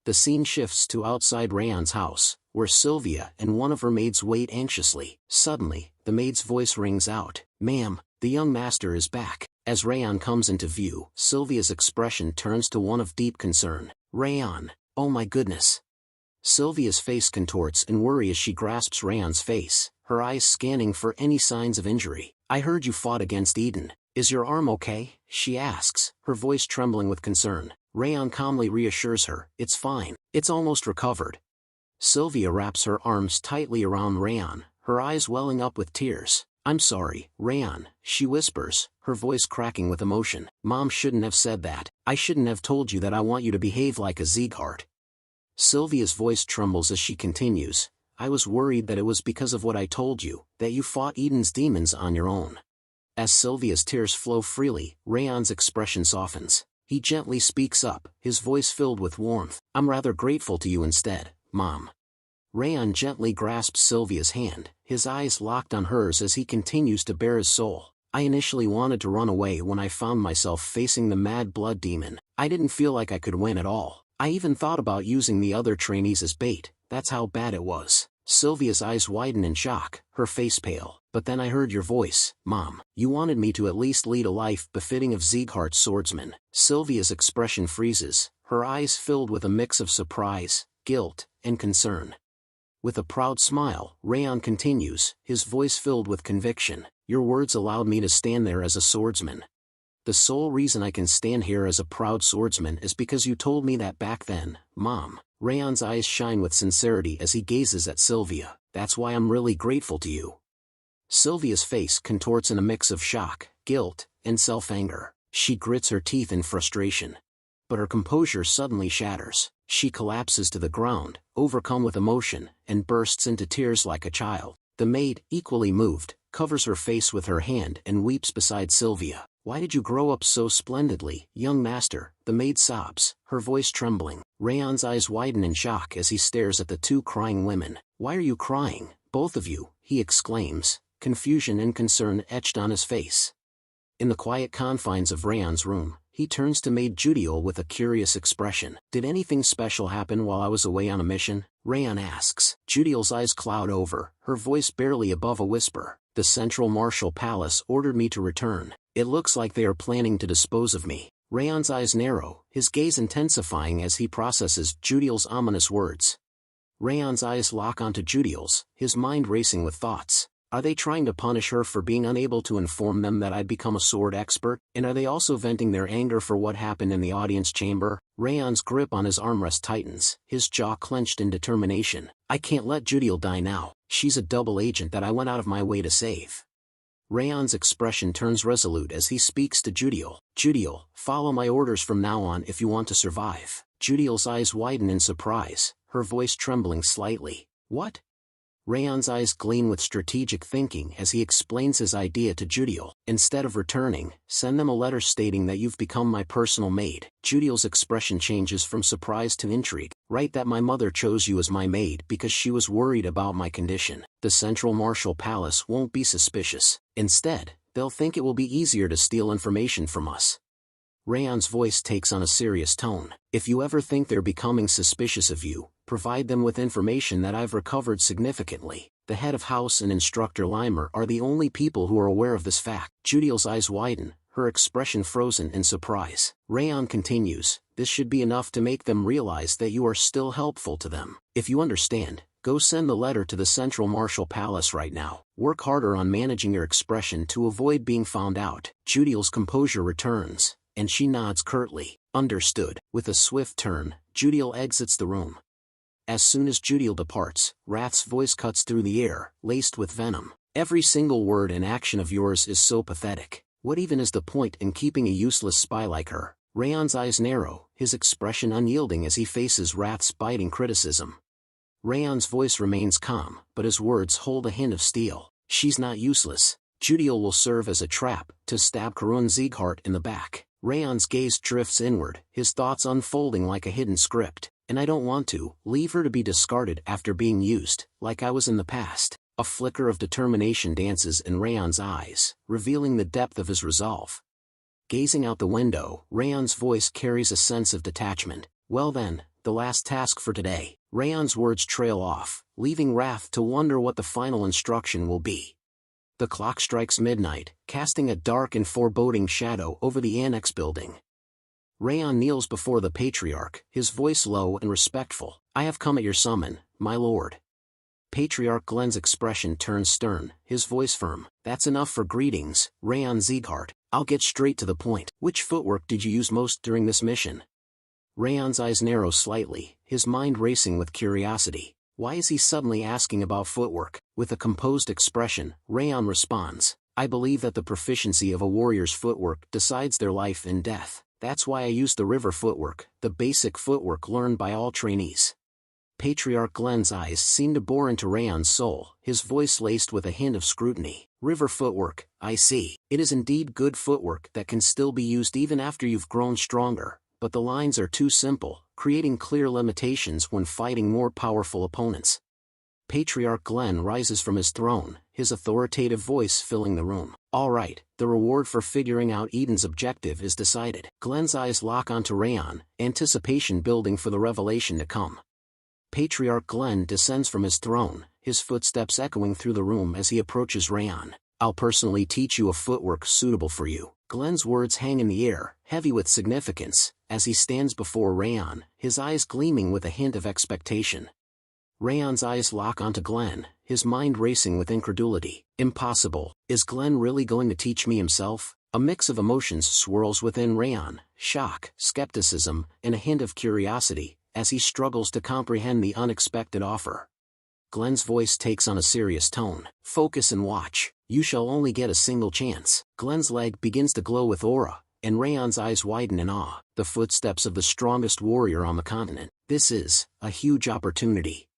S2: The scene shifts to outside Raon's house, where Sylvia and one of her maids wait anxiously. Suddenly, the maid's voice rings out, "Ma'am, the young master is back." As Raon comes into view, Sylvia's expression turns to one of deep concern. "Raon, oh my goodness." Sylvia's face contorts in worry as she grasps Raon's face, her eyes scanning for any signs of injury. "I heard you fought against Eden. Is your arm okay?" she asks, her voice trembling with concern. Raon calmly reassures her, "It's fine. It's almost recovered." Sylvia wraps her arms tightly around Raon, her eyes welling up with tears. "I'm sorry, Raon," she whispers, her voice cracking with emotion. "Mom shouldn't have said that. I shouldn't have told you that. I want you to behave like a Sieghart." Sylvia's voice trembles as she continues, "I was worried that it was because of what I told you, that you fought Eden's demons on your own." As Sylvia's tears flow freely, Raon's expression softens. He gently speaks up, his voice filled with warmth. "I'm rather grateful to you instead, Mom." Raon gently grasps Sylvia's hand, his eyes locked on hers as he continues to bare his soul. "I initially wanted to run away when I found myself facing the mad blood demon. I didn't feel like I could win at all. I even thought about using the other trainees as bait. That's how bad it was." Sylvia's eyes widen in shock, her face pale. "But then I heard your voice, Mom. You wanted me to at least lead a life befitting of Sieghart's swordsman." Sylvia's expression freezes, her eyes filled with a mix of surprise, guilt, and concern. With a proud smile, Raon continues, his voice filled with conviction. "Your words allowed me to stand there as a swordsman. The sole reason I can stand here as a proud swordsman is because you told me that back then, Mom." Raon's eyes shine with sincerity as he gazes at Sylvia. "That's why I'm really grateful to you." Sylvia's face contorts in a mix of shock, guilt, and self-anger. She grits her teeth in frustration. But her composure suddenly shatters. She collapses to the ground, overcome with emotion, and bursts into tears like a child. The maid, equally moved, covers her face with her hand and weeps beside Sylvia. "Why did you grow up so splendidly, young master?" the maid sobs, her voice trembling. Raon's eyes widen in shock as he stares at the two crying women. "Why are you crying, both of you?" he exclaims, confusion and concern etched on his face. In the quiet confines of Raon's room, he turns to maid Judiel with a curious expression. "Did anything special happen while I was away on a mission?" Raon asks. Judiel's eyes cloud over, her voice barely above a whisper. "The Central Martial Palace ordered me to return. It looks like they are planning to dispose of me." Raon's eyes narrow, his gaze intensifying as he processes Judiel's ominous words. Raon's eyes lock onto Judiel's, his mind racing with thoughts. Are they trying to punish her for being unable to inform them that I'd become a sword expert? And are they also venting their anger for what happened in the audience chamber? Raon's grip on his armrest tightens, his jaw clenched in determination. "I can't let Judiel die now. She's a double agent that I went out of my way to save." Raon's expression turns resolute as he speaks to Judiel. "Judiel, follow my orders from now on if you want to survive." Judiel's eyes widen in surprise, her voice trembling slightly. "What?" Raon's eyes gleam with strategic thinking as he explains his idea to Judiel. "Instead of returning, send them a letter stating that you've become my personal maid." Judiel's expression changes from surprise to intrigue. "Write that my mother chose you as my maid because she was worried about my condition. The Central Martial Palace won't be suspicious. Instead, they'll think it will be easier to steal information from us." Raon's voice takes on a serious tone. "If you ever think they're becoming suspicious of you, provide them with information that I've recovered significantly. The head of house and Instructor Limer are the only people who are aware of this fact." Judiel's eyes widen, her expression frozen in surprise. Raon continues, "This should be enough to make them realize that you are still helpful to them. If you understand, go send the letter to the Central Martial Palace right now. Work harder on managing your expression to avoid being found out." Judiel's composure returns, and she nods curtly. "Understood." With a swift turn, Judiel exits the room. As soon as Judiel departs, Wrath's voice cuts through the air, laced with venom. "Every single word and action of yours is so pathetic. What even is the point in keeping a useless spy like her?" Raon's eyes narrow, his expression unyielding as he faces Wrath's biting criticism. Raon's voice remains calm, but his words hold a hint of steel. "She's not useless. Judiel will serve as a trap to stab House Sieghart in the back." Raon's gaze drifts inward, his thoughts unfolding like a hidden script. "And I don't want to leave her to be discarded after being used, like I was in the past." A flicker of determination dances in Raon's eyes, revealing the depth of his resolve. Gazing out the window, Raon's voice carries a sense of detachment. "Well then, the last task for today." Raon's words trail off, leaving Wrath to wonder what the final instruction will be. The clock strikes midnight, casting a dark and foreboding shadow over the annex building. Raon kneels before the Patriarch, his voice low and respectful. "I have come at your summon, my lord." Patriarch Glenn's expression turns stern, his voice firm. "That's enough for greetings, Raon Sieghart. I'll get straight to the point. Which footwork did you use most during this mission?" Raon's eyes narrow slightly, his mind racing with curiosity. Why is he suddenly asking about footwork? With a composed expression, Raon responds, "I believe that the proficiency of a warrior's footwork decides their life and death. That's why I use the river footwork, the basic footwork learned by all trainees." Patriarch Glenn's eyes seem to bore into Raon's soul, his voice laced with a hint of scrutiny. "River footwork, I see. It is indeed good footwork that can still be used even after you've grown stronger, but the lines are too simple, creating clear limitations when fighting more powerful opponents." Patriarch Glenn rises from his throne, his authoritative voice filling the room. "All right, the reward for figuring out Eden's objective is decided." Glenn's eyes lock onto Raon, anticipation building for the revelation to come. Patriarch Glenn descends from his throne, his footsteps echoing through the room as he approaches Raon. "I'll personally teach you a footwork suitable for you." Glenn's words hang in the air, heavy with significance, as he stands before Raon, his eyes gleaming with a hint of expectation. Raon's eyes lock onto Glenn, his mind racing with incredulity. "Impossible. Is Glenn really going to teach me himself?" A mix of emotions swirls within Raon, shock, skepticism, and a hint of curiosity, as he struggles to comprehend the unexpected offer. Glenn's voice takes on a serious tone. "Focus and watch. You shall only get a single chance." Glenn's leg begins to glow with aura, and Raon's eyes widen in awe. The footsteps of the strongest warrior on the continent. This is a huge opportunity.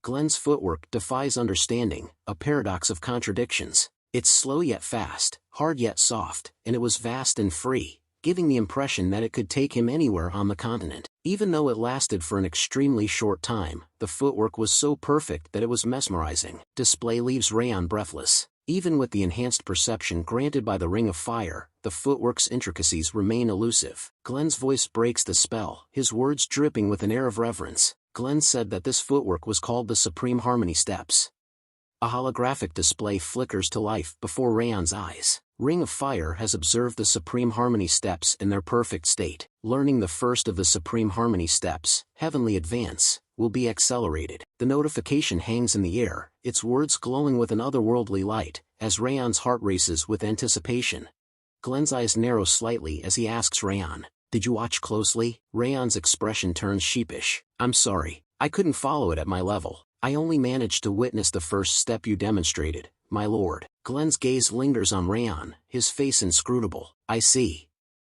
S2: Glenn's footwork defies understanding, a paradox of contradictions. It's slow yet fast, hard yet soft, and it was vast and free, giving the impression that it could take him anywhere on the continent. Even though it lasted for an extremely short time, the footwork was so perfect that it was mesmerizing. Display leaves Raon breathless. Even with the enhanced perception granted by the Ring of Fire, the footwork's intricacies remain elusive. Glenn's voice breaks the spell, his words dripping with an air of reverence. Glenn said that this footwork was called the Supreme Harmony Steps. A holographic display flickers to life before Raon's eyes. Ring of Fire has observed the Supreme Harmony Steps in their perfect state. Learning the first of the Supreme Harmony Steps, Heavenly Advance, will be accelerated. The notification hangs in the air, its words glowing with an otherworldly light, as Raon's heart races with anticipation. Glenn's eyes narrow slightly as he asks Raon, "Did you watch closely?" Raon's expression turns sheepish. "I'm sorry, I couldn't follow it at my level. I only managed to witness the first step you demonstrated, my lord." Glenn's gaze lingers on Raon, his face inscrutable. "I see."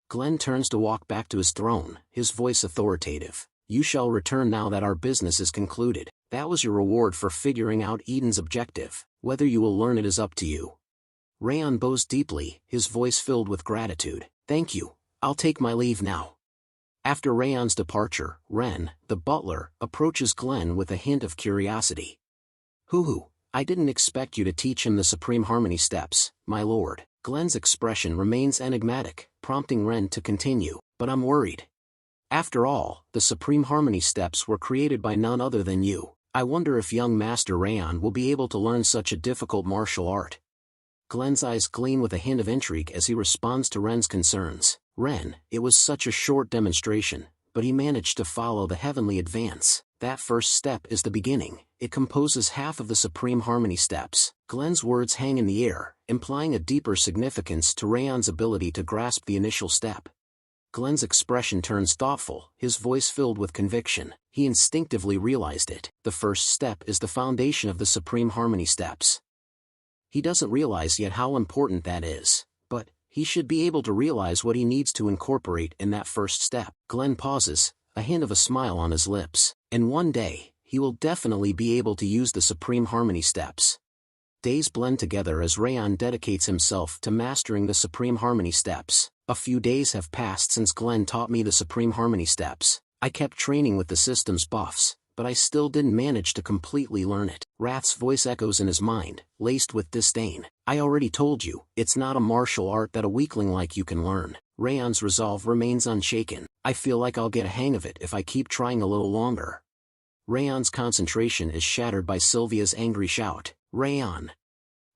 S2: Glenn turns to walk back to his throne, his voice authoritative. "You shall return now that our business is concluded. That was your reward for figuring out Eden's objective. Whether you will learn it is up to you." Raon bows deeply, his voice filled with gratitude. "Thank you. I'll take my leave now." After Raon's departure, Ren, the butler, approaches Glenn with a hint of curiosity. "Hoo-hoo, I didn't expect you to teach him the Supreme Harmony Steps, my lord." Glenn's expression remains enigmatic, prompting Ren to continue, "But I'm worried. After all, the Supreme Harmony Steps were created by none other than you. I wonder if young Master Raon will be able to learn such a difficult martial art." Glenn's eyes gleam with a hint of intrigue as he responds to Ren's concerns. "Ren, it was such a short demonstration, but he managed to follow the Heavenly Advance. That first step is the beginning. It composes half of the Supreme Harmony Steps." Glenn's words hang in the air, implying a deeper significance to Raon's ability to grasp the initial step. Glenn's expression turns thoughtful, his voice filled with conviction. He instinctively realized it. The first step is the foundation of the Supreme Harmony Steps. He doesn't realize yet how important that is, but he should be able to realize what he needs to incorporate in that first step. Glenn pauses, a hint of a smile on his lips. And one day, he will definitely be able to use the Supreme Harmony Steps. Days blend together as Raon dedicates himself to mastering the Supreme Harmony Steps. A few days have passed since Glenn taught me the Supreme Harmony Steps. I kept training with the system's buffs, but I still didn't manage to completely learn it. Rath's voice echoes in his mind, laced with disdain. "I already told you, it's not a martial art that a weakling like you can learn." Raon's resolve remains unshaken. "I feel like I'll get a hang of it if I keep trying a little longer." Raon's concentration is shattered by Sylvia's angry shout. "Raon!"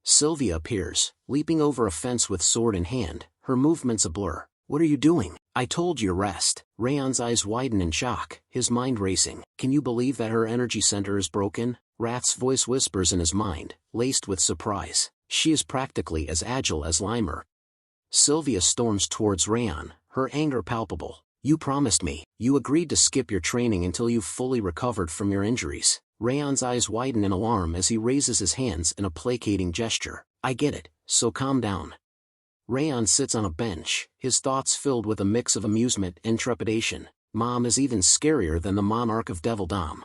S2: Sylvia appears, leaping over a fence with sword in hand, her movements a blur. "What are you doing? I told you to rest." Raon's eyes widen in shock, his mind racing. Can you believe that her energy center is broken? Rath's voice whispers in his mind, laced with surprise. "She is practically as agile as Limer." Sylvia storms towards Raon, her anger palpable. "You promised me. You agreed to skip your training until you've fully recovered from your injuries." Raon's eyes widen in alarm as he raises his hands in a placating gesture. "I get it, so calm down." Raon sits on a bench, his thoughts filled with a mix of amusement and trepidation. Mom is even scarier than the monarch of Devilldom.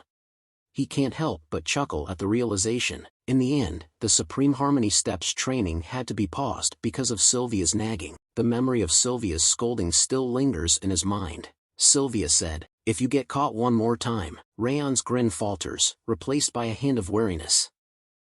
S2: He can't help but chuckle at the realization. In the end, the Supreme Harmony Steps training had to be paused because of Sylvia's nagging. The memory of Sylvia's scolding still lingers in his mind. Sylvia said, "If you get caught one more time." Raon's grin falters, replaced by a hint of wariness.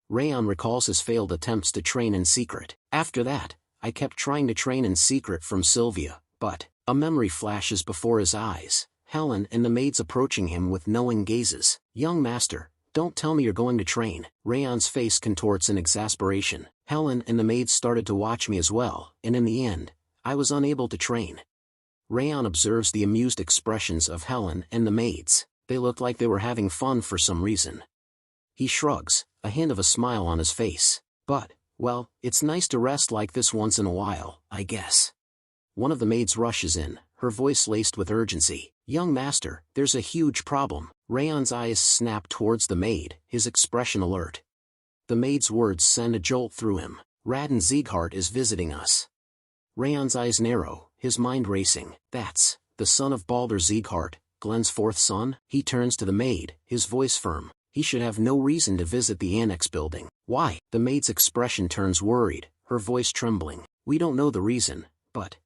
S2: Raon recalls his failed attempts to train in secret. "After that, I kept trying to train in secret from Sylvia, but..." A memory flashes before his eyes, Helen and the maids approaching him with knowing gazes. "Young master, don't tell me you're going to train." Raon's face contorts in exasperation. "Helen and the maids started to watch me as well, and in the end, I was unable to train." Raon observes the amused expressions of Helen and the maids. They looked like they were having fun for some reason. He shrugs, a hint of a smile on his face. "But, well, it's nice to rest like this once in a while, I guess." One of the maids rushes in, her voice laced with urgency. "Young master, there's a huge problem." Raon's eyes snap towards the maid, his expression alert. The maid's words send a jolt through him. "Raon Sieghart is visiting us." Raon's eyes narrow, his mind racing. "That's the son of Baldur Sieghart, Glenn's fourth son?" He turns to the maid, his voice firm. "He should have no reason to visit the annex building." "Why?" The maid's expression turns worried, her voice trembling. "We don't know the reason, but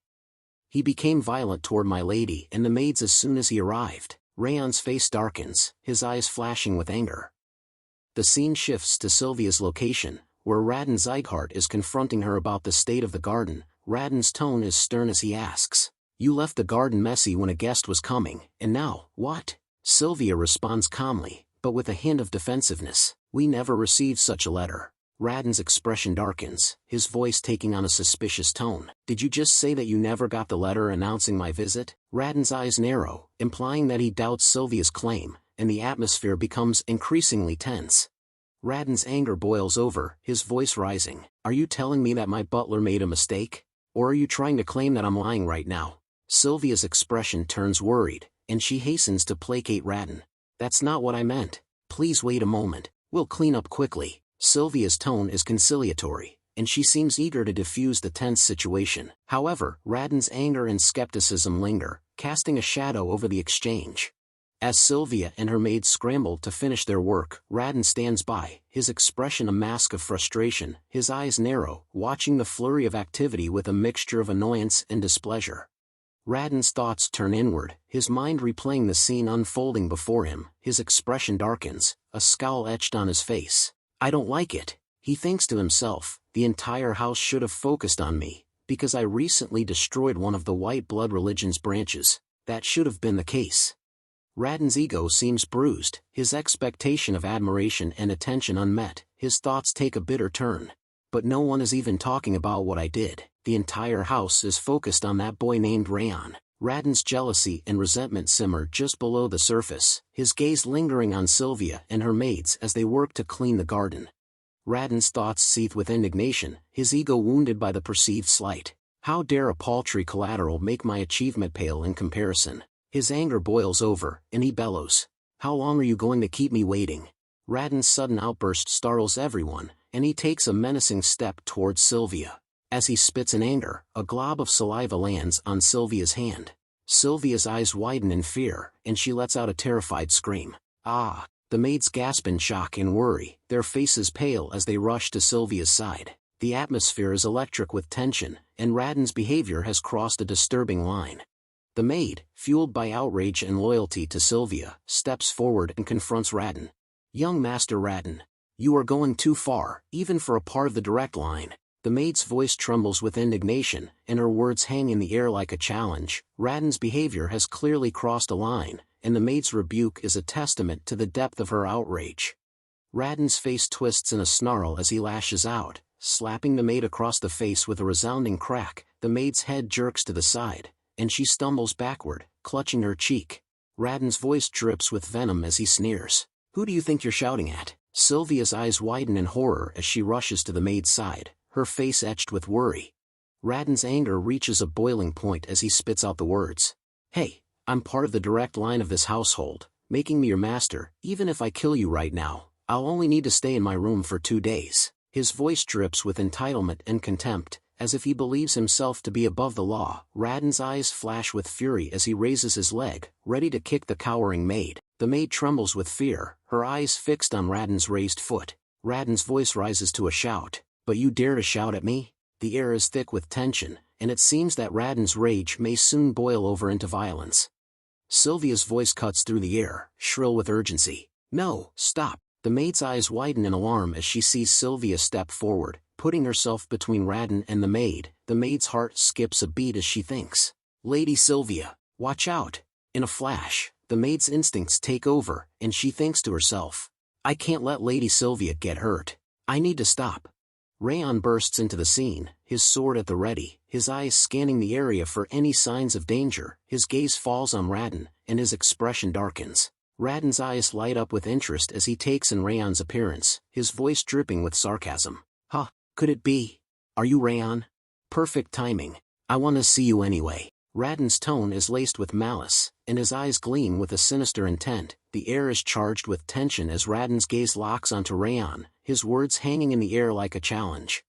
S2: he became violent toward my lady and the maids as soon as he arrived." Raon's face darkens, his eyes flashing with anger. The scene shifts to Sylvia's location, where Raon Sieghart is confronting her about the state of the garden. Raon's tone is stern as he asks, "You left the garden messy when a guest was coming, and now, what?" Sylvia responds calmly, but with a hint of defensiveness, "We never received such a letter." Raon's expression darkens, his voice taking on a suspicious tone. "Did you just say that you never got the letter announcing my visit?" Raon's eyes narrow, implying that he doubts Sylvia's claim, and the atmosphere becomes increasingly tense. Raon's anger boils over, his voice rising. "Are you telling me that my butler made a mistake? Or are you trying to claim that I'm lying right now?" Sylvia's expression turns worried, and she hastens to placate Raon. "That's not what I meant. Please wait a moment, we'll clean up quickly." Sylvia's tone is conciliatory, and she seems eager to diffuse the tense situation. However, Raon's anger and skepticism linger, casting a shadow over the exchange. As Sylvia and her maid scramble to finish their work, Raon stands by, his expression a mask of frustration, his eyes narrow, watching the flurry of activity with a mixture of annoyance and displeasure. Raon's thoughts turn inward, his mind replaying the scene unfolding before him. His expression darkens, a scowl etched on his face. "I don't like it," he thinks to himself. "The entire house should have focused on me, because I recently destroyed one of the white blood religion's branches. That should have been the case." Raon's ego seems bruised, his expectation of admiration and attention unmet. His thoughts take a bitter turn. "But no one is even talking about what I did. The entire house is focused on that boy named Raon." Raon's jealousy and resentment simmer just below the surface, his gaze lingering on Sylvia and her maids as they work to clean the garden. Raon's thoughts seethe with indignation, his ego wounded by the perceived slight. How dare a paltry collateral make my achievement pale in comparison? His anger boils over, and he bellows, "How long are you going to keep me waiting?" Raon's sudden outburst startles everyone, and he takes a menacing step towards Sylvia. As he spits in anger, a glob of saliva lands on Sylvia's hand. Sylvia's eyes widen in fear, and she lets out a terrified scream. "Ah!" The maids gasp in shock and worry, their faces pale as they rush to Sylvia's side. The atmosphere is electric with tension, and Raon's behavior has crossed a disturbing line. The maid, fueled by outrage and loyalty to Sylvia, steps forward and confronts Raon. "Young Master Raon, you are going too far, even for a part of the direct line." The maid's voice trembles with indignation, and her words hang in the air like a challenge. Raon's behavior has clearly crossed a line, and the maid's rebuke is a testament to the depth of her outrage. Raon's face twists in a snarl as he lashes out, slapping the maid across the face with a resounding crack. The maid's head jerks to the side, and she stumbles backward, clutching her cheek. Raon's voice drips with venom as he sneers. "Who do you think you're shouting at?" Sylvia's eyes widen in horror as she rushes to the maid's side, her face etched with worry. Raon's anger reaches a boiling point as he spits out the words. "Hey, I'm part of the direct line of this household, making me your master. Even if I kill you right now, I'll only need to stay in my room for 2 days." His voice drips with entitlement and contempt, as if he believes himself to be above the law. Raon's eyes flash with fury as he raises his leg, ready to kick the cowering maid. The maid trembles with fear, her eyes fixed on Raon's raised foot. Raon's voice rises to a shout. "But you dare to shout at me?" The air is thick with tension, and it seems that Raon's rage may soon boil over into violence. Sylvia's voice cuts through the air, shrill with urgency. "No, stop!" The maid's eyes widen in alarm as she sees Sylvia step forward, putting herself between Raon and the maid. The maid's heart skips a beat as she thinks, "Lady Sylvia, watch out!" In a flash, the maid's instincts take over, and she thinks to herself, "I can't let Lady Sylvia get hurt. I need to stop." Raon bursts into the scene, his sword at the ready, his eyes scanning the area for any signs of danger. His gaze falls on Raon, and his expression darkens. Raon's eyes light up with interest as he takes in Raon's appearance, his voice dripping with sarcasm. "Huh, could it be? Are you Raon? Perfect timing. I want to see you anyway." Raon's tone is laced with malice, and his eyes gleam with a sinister intent. The air is charged with tension as Raon's gaze locks onto Raon, his words hanging in the air like a challenge.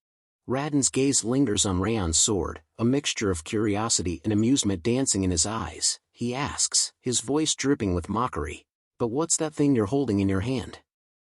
S2: Raon's gaze lingers on Raon's sword, a mixture of curiosity and amusement dancing in his eyes. He asks, his voice dripping with mockery, "But what's that thing you're holding in your hand?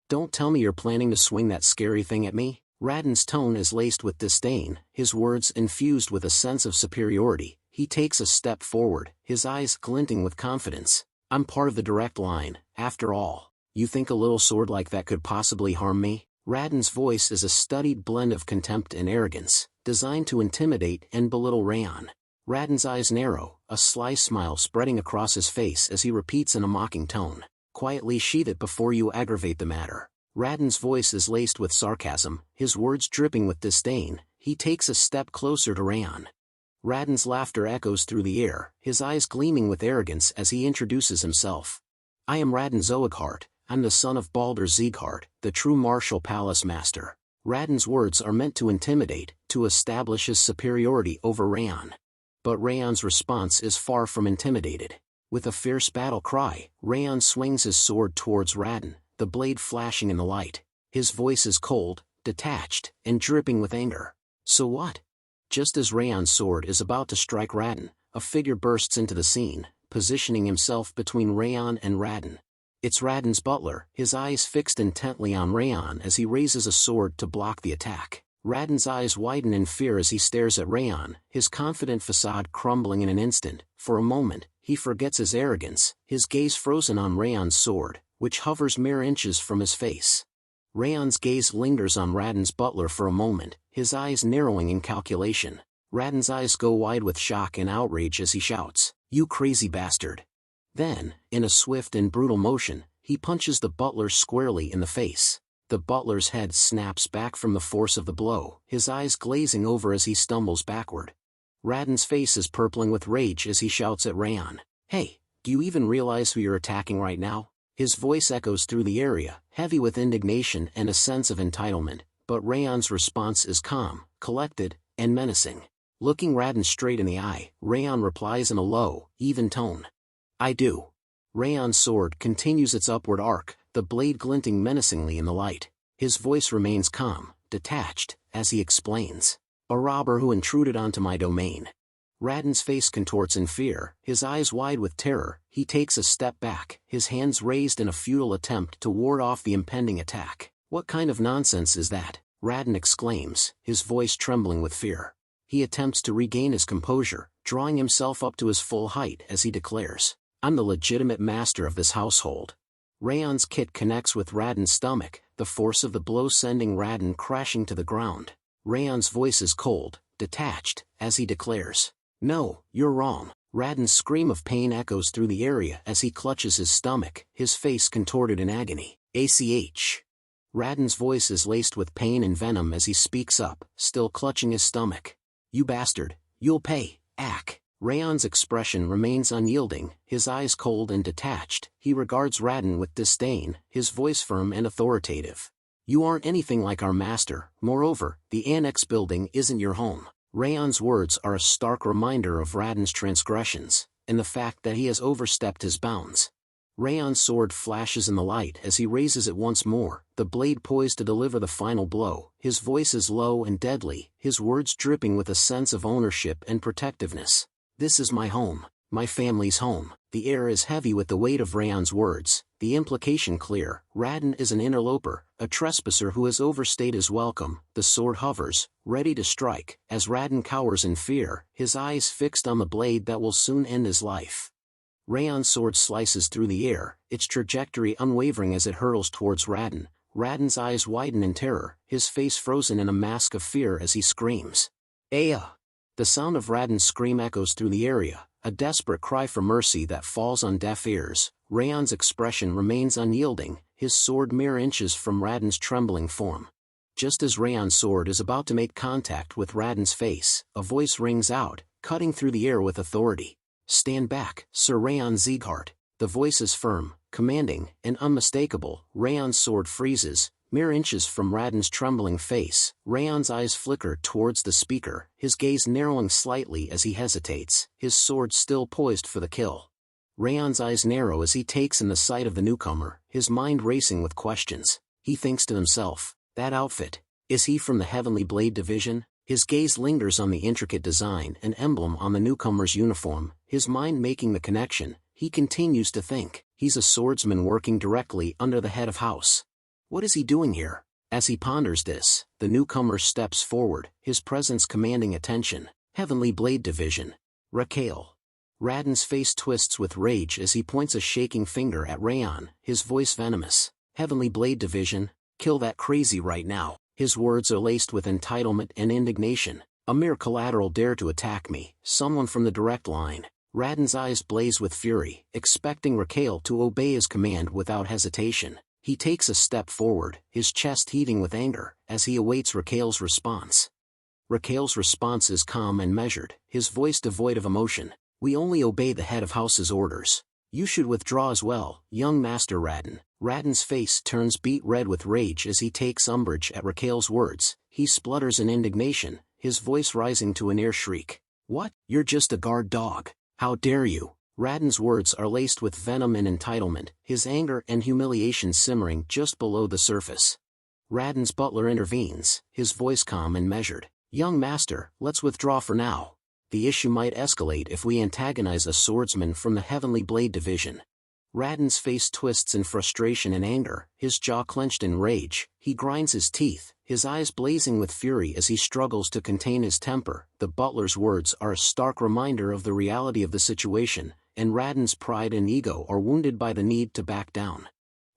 S2: Don't tell me you're planning to swing that scary thing at me?" Raon's tone is laced with disdain, his words infused with a sense of superiority. He takes a step forward, his eyes glinting with confidence. "I'm part of the direct line, after all. You think a little sword like that could possibly harm me?" Raden's voice is a studied blend of contempt and arrogance, designed to intimidate and belittle Raon. Raden's eyes narrow, a sly smile spreading across his face as he repeats in a mocking tone. Quietly sheath it before you aggravate the matter. Raden's voice is laced with sarcasm, his words dripping with disdain. He takes a step closer to Raon. Raden's laughter echoes through the air, his eyes gleaming with arrogance as he introduces himself. I am Raon Sieghart. I'm the son of Baldur Sieghart, the true martial palace master. Raden's words are meant to intimidate, to establish his superiority over Raon. But Raon's response is far from intimidated. With a fierce battle cry, Raon swings his sword towards Raden, the blade flashing in the light. His voice is cold, detached, and dripping with anger. So what? Just as Raon's sword is about to strike Raden, a figure bursts into the scene, positioning himself between Raon and Raden. It's Raden's butler, his eyes fixed intently on Raon as he raises a sword to block the attack. Raden's eyes widen in fear as he stares at Raon, his confident facade crumbling in an instant. For a moment, he forgets his arrogance, his gaze frozen on Raon's sword, which hovers mere inches from his face. Raon's gaze lingers on Raden's butler for a moment, his eyes narrowing in calculation. Raden's eyes go wide with shock and outrage as he shouts, "You crazy bastard!" Then, in a swift and brutal motion, he punches the butler squarely in the face. The butler's head snaps back from the force of the blow, his eyes glazing over as he stumbles backward. Raden's face is purpling with rage as he shouts at Raon, "Hey, do you even realize who you're attacking right now?" His voice echoes through the area, heavy with indignation and a sense of entitlement, but Raon's response is calm, collected, and menacing. Looking Raden straight in the eye, Raon replies in a low, even tone. "I do." Raon's sword continues its upward arc, the blade glinting menacingly in the light. His voice remains calm, detached, as he explains, "A robber who intruded onto my domain." Raden's face contorts in fear, his eyes wide with terror. He takes a step back, his hands raised in a futile attempt to ward off the impending attack. "What kind of nonsense is that?" Raden exclaims, his voice trembling with fear. He attempts to regain his composure, drawing himself up to his full height as he declares, "I'm the legitimate master of this household." Raon's kick connects with Raden's stomach, the force of the blow sending Raden crashing to the ground. Raon's voice is cold, detached, as he declares, "No, you're wrong." Raden's scream of pain echoes through the area as he clutches his stomach, his face contorted in agony. "ACH." Raden's voice is laced with pain and venom as he speaks up, still clutching his stomach. "You bastard, you'll pay, ack." Raon's expression remains unyielding, his eyes cold and detached. He regards Raden with disdain, his voice firm and authoritative. "You aren't anything like our master. Moreover, the annex building isn't your home." Raon's words are a stark reminder of Raden's transgressions, and the fact that he has overstepped his bounds. Raon's sword flashes in the light as he raises it once more, the blade poised to deliver the final blow. His voice is low and deadly, his words dripping with a sense of ownership and protectiveness. "This is my home, my family's home." The air is heavy with the weight of Raon's words, the implication clear. Raden is an interloper, a trespasser who has overstayed his welcome. The sword hovers, ready to strike, as Raden cowers in fear, his eyes fixed on the blade that will soon end his life. Raon's sword slices through the air, its trajectory unwavering as it hurtles towards Raden. Raden's eyes widen in terror, his face frozen in a mask of fear as he screams, "Aya!" The sound of Raden's scream echoes through the area, a desperate cry for mercy that falls on deaf ears. Raon's expression remains unyielding, his sword mere inches from Raden's trembling form. Just as Raon's sword is about to make contact with Raden's face, a voice rings out, cutting through the air with authority. "Stand back, Sir Raon Sieghart." The voice is firm, commanding, and unmistakable. Raon's sword freezes, mere inches from Raden's trembling face. Raon's eyes flicker towards the speaker, his gaze narrowing slightly as he hesitates, his sword still poised for the kill. Raon's eyes narrow as he takes in the sight of the newcomer, his mind racing with questions. He thinks to himself, that outfit, is he from the Heavenly Blade Division? His gaze lingers on the intricate design and emblem on the newcomer's uniform, his mind making the connection. He continues to think, he's a swordsman working directly under the head of House. What is he doing here? As he ponders this, the newcomer steps forward, his presence commanding attention. Heavenly Blade Division. Raquel. Raden's face twists with rage as he points a shaking finger at Raon, his voice venomous. Heavenly Blade Division? Kill that crazy right now. His words are laced with entitlement and indignation. A mere collateral dare to attack me, someone from the direct line. Radin's eyes blaze with fury, expecting Raquel to obey his command without hesitation. He takes a step forward, his chest heaving with anger, as he awaits Raquel's response. Raquel's response is calm and measured, his voice devoid of emotion. We only obey the head of house's orders. You should withdraw as well, young Master Radin. Radin's face turns beet red with rage as he takes umbrage at Raquel's words. He splutters in indignation, his voice rising to a near shriek. What? You're just a guard dog. How dare you? Radin's words are laced with venom and entitlement, his anger and humiliation simmering just below the surface. Radin's butler intervenes, his voice calm and measured. Young master, let's withdraw for now. The issue might escalate if we antagonize a swordsman from the Heavenly Blade Division. Radin's face twists in frustration and anger, his jaw clenched in rage. He grinds his teeth, his eyes blazing with fury as he struggles to contain his temper. The butler's words are a stark reminder of the reality of the situation, and Radin's pride and ego are wounded by the need to back down.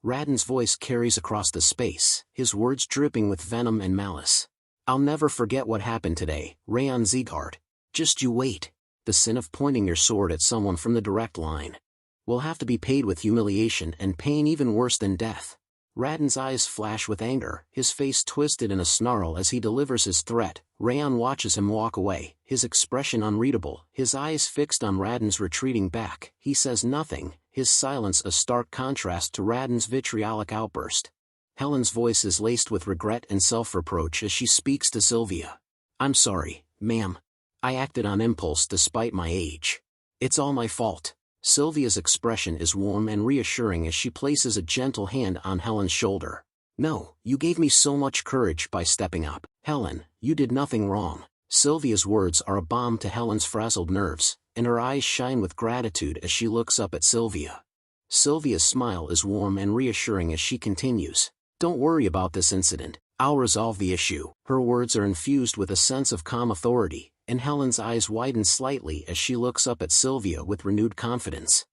S2: Radin's voice carries across the space, his words dripping with venom and malice. I'll never forget what happened today, Raon Sieghart. Just you wait. The sin of pointing your sword at someone from the direct line will have to be paid with humiliation and pain even worse than death. Radin's eyes flash with anger, his face twisted in a snarl as he delivers his threat. Raon watches him walk away, his expression unreadable, his eyes fixed on Radin's retreating back. He says nothing, his silence a stark contrast to Radin's vitriolic outburst. Helen's voice is laced with regret and self-reproach as she speaks to Sylvia. I'm sorry, ma'am. I acted on impulse despite my age. It's all my fault. Sylvia's expression is warm and reassuring as she places a gentle hand on Helen's shoulder. No, you gave me so much courage by stepping up. Helen, you did nothing wrong. Sylvia's words are a balm to Helen's frazzled nerves, and her eyes shine with gratitude as she looks up at Sylvia. Sylvia's smile is warm and reassuring as she continues. Don't worry about this incident. I'll resolve the issue. Her words are infused with a sense of calm authority, and Helen's eyes widen slightly as she looks up at Sylvia with renewed confidence.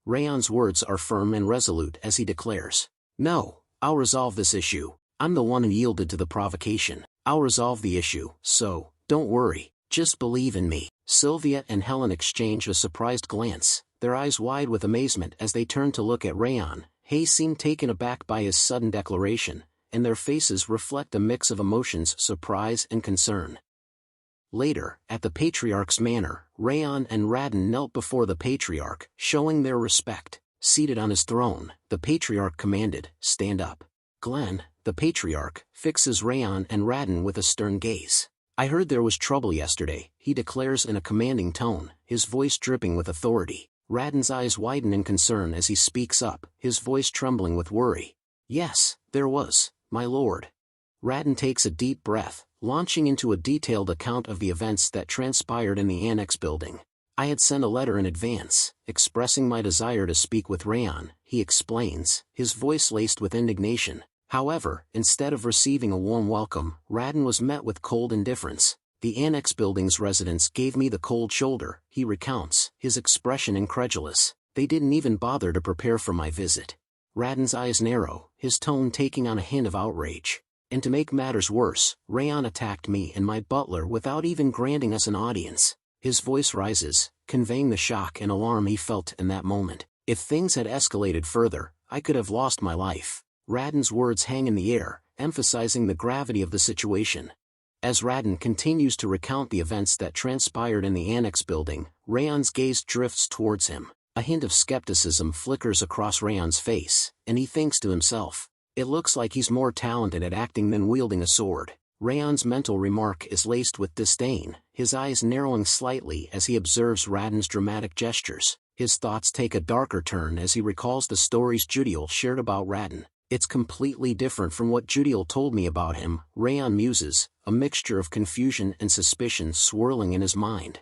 S2: Raon's words are firm and resolute as he declares, no, I'll resolve this issue. I'm the one who yielded to the provocation. I'll resolve the issue, so, don't worry, just believe in me. Sylvia and Helen exchange a surprised glance, their eyes wide with amazement as they turn to look at Raon. Hay seemed taken aback by his sudden declaration, and their faces reflect a mix of emotions, surprise and concern. Later, at the Patriarch's manor, Raon and Radin knelt before the Patriarch, showing their respect. Seated on his throne, the Patriarch commanded, stand up. Glenn, the Patriarch, fixes Raon and Radin with a stern gaze. I heard there was trouble yesterday, he declares in a commanding tone, his voice dripping with authority. Radin's eyes widen in concern as he speaks up, his voice trembling with worry. Yes, there was, my lord. Radin takes a deep breath, launching into a detailed account of the events that transpired in the annex building. I had sent a letter in advance, expressing my desire to speak with Raon, he explains, his voice laced with indignation. However, instead of receiving a warm welcome, Radin was met with cold indifference. The annex building's residents gave me the cold shoulder, he recounts, his expression incredulous. They didn't even bother to prepare for my visit. Radin's eyes narrow, his tone taking on a hint of outrage. And to make matters worse, Raon attacked me and my butler without even granting us an audience. His voice rises, conveying the shock and alarm he felt in that moment. If things had escalated further, I could have lost my life. Radin's words hang in the air, emphasizing the gravity of the situation. As Radin continues to recount the events that transpired in the annex building, Raon's gaze drifts towards him. A hint of skepticism flickers across Raon's face, and he thinks to himself, it looks like he's more talented at acting than wielding a sword. Raon's mental remark is laced with disdain, his eyes narrowing slightly as he observes Radin's dramatic gestures. His thoughts take a darker turn as he recalls the stories Judiel shared about Radin. It's completely different from what Judiel told me about him, Raon muses, a mixture of confusion and suspicion swirling in his mind.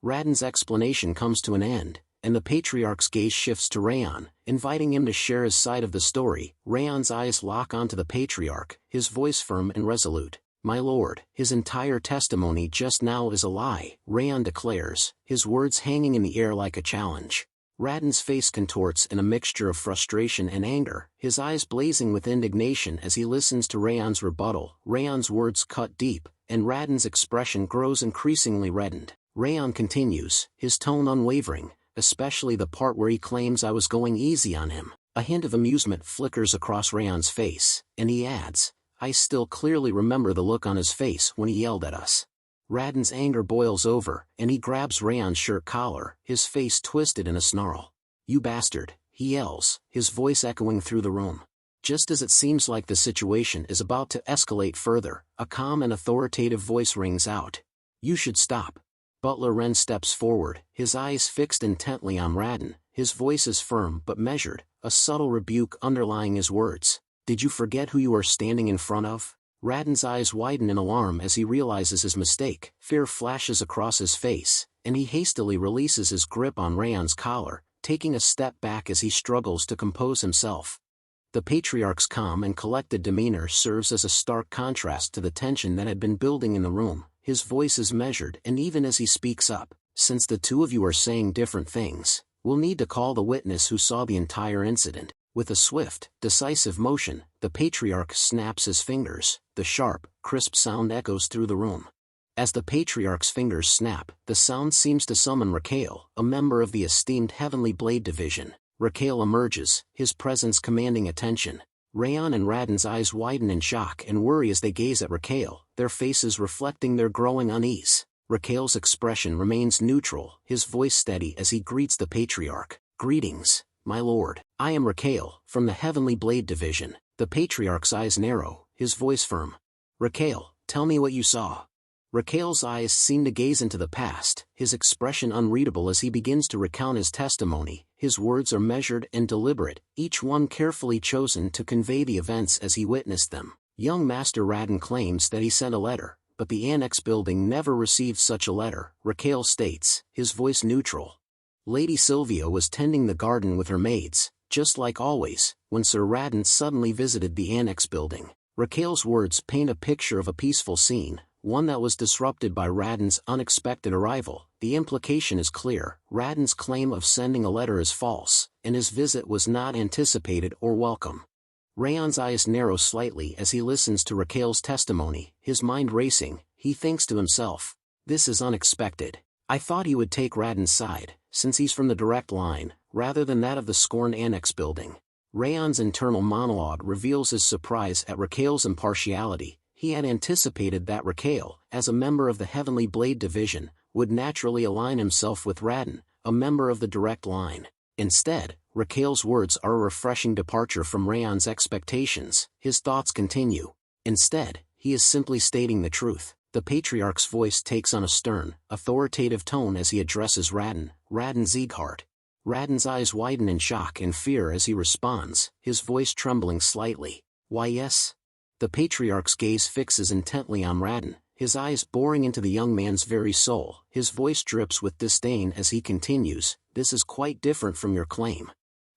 S2: Radin's explanation comes to an end, and the Patriarch's gaze shifts to Raon, inviting him to share his side of the story. Raon's eyes lock onto the Patriarch, his voice firm and resolute. My lord, his entire testimony just now is a lie, Raon declares, his words hanging in the air like a challenge. Raden's face contorts in a mixture of frustration and anger, his eyes blazing with indignation as he listens to Raon's rebuttal. Raon's words cut deep, and Raden's expression grows increasingly reddened. Raon continues, his tone unwavering, especially the part where he claims I was going easy on him. A hint of amusement flickers across Raon's face, and he adds, I still clearly remember the look on his face when he yelled at us. Raden's anger boils over, and he grabs Raon's shirt collar, his face twisted in a snarl. You bastard, he yells, his voice echoing through the room. Just as it seems like the situation is about to escalate further, a calm and authoritative voice rings out. You should stop. Butler Ren steps forward, his eyes fixed intently on Raden, his voice is firm but measured, a subtle rebuke underlying his words. Did you forget who you are standing in front of? Raden's eyes widen in alarm as he realizes his mistake. Fear flashes across his face, and he hastily releases his grip on Raon's collar, taking a step back as he struggles to compose himself. The patriarch's calm and collected demeanor serves as a stark contrast to the tension that had been building in the room. His voice is measured, and even as he speaks up, since the two of you are saying different things, we'll need to call the witness who saw the entire incident. With a swift, decisive motion, the patriarch snaps his fingers. The sharp, crisp sound echoes through the room. As the patriarch's fingers snap, the sound seems to summon Raquel, a member of the esteemed Heavenly Blade Division. Raquel emerges, his presence commanding attention. Raon and Raden's eyes widen in shock and worry as they gaze at Raquel, their faces reflecting their growing unease. Raquel's expression remains neutral, his voice steady as he greets the patriarch. Greetings, my lord. I am Raquel, from the Heavenly Blade Division. The patriarch's eyes narrow, his voice firm. Raquel, tell me what you saw. Raquel's eyes seem to gaze into the past, his expression unreadable as he begins to recount his testimony. His words are measured and deliberate, each one carefully chosen to convey the events as he witnessed them. Young Master Raden claims that he sent a letter, but the annex building never received such a letter, Raquel states, his voice neutral. Lady Sylvia was tending the garden with her maids, just like always, when Sir Raden suddenly visited the annex building. Raquel's words paint a picture of a peaceful scene, one that was disrupted by Raden's unexpected arrival. The implication is clear, Raden's claim of sending a letter is false, and his visit was not anticipated or welcome. Raon's eyes narrow slightly as he listens to Raquel's testimony, his mind racing. He thinks to himself, this is unexpected. I thought he would take Raden's side, since he's from the direct line, rather than that of the scorned annex building. Raon's internal monologue reveals his surprise at Raquel's impartiality. He had anticipated that Raquel, as a member of the Heavenly Blade Division, would naturally align himself with Raden, a member of the direct line. Instead, Raquel's words are a refreshing departure from Raon's expectations. His thoughts continue. Instead, he is simply stating the truth. The patriarch's voice takes on a stern, authoritative tone as he addresses Raon Sieghart. Raden's eyes widen in shock and fear as he responds, his voice trembling slightly. Why yes? The patriarch's gaze fixes intently on Raden, his eyes boring into the young man's very soul. His voice drips with disdain as he continues, this is quite different from your claim.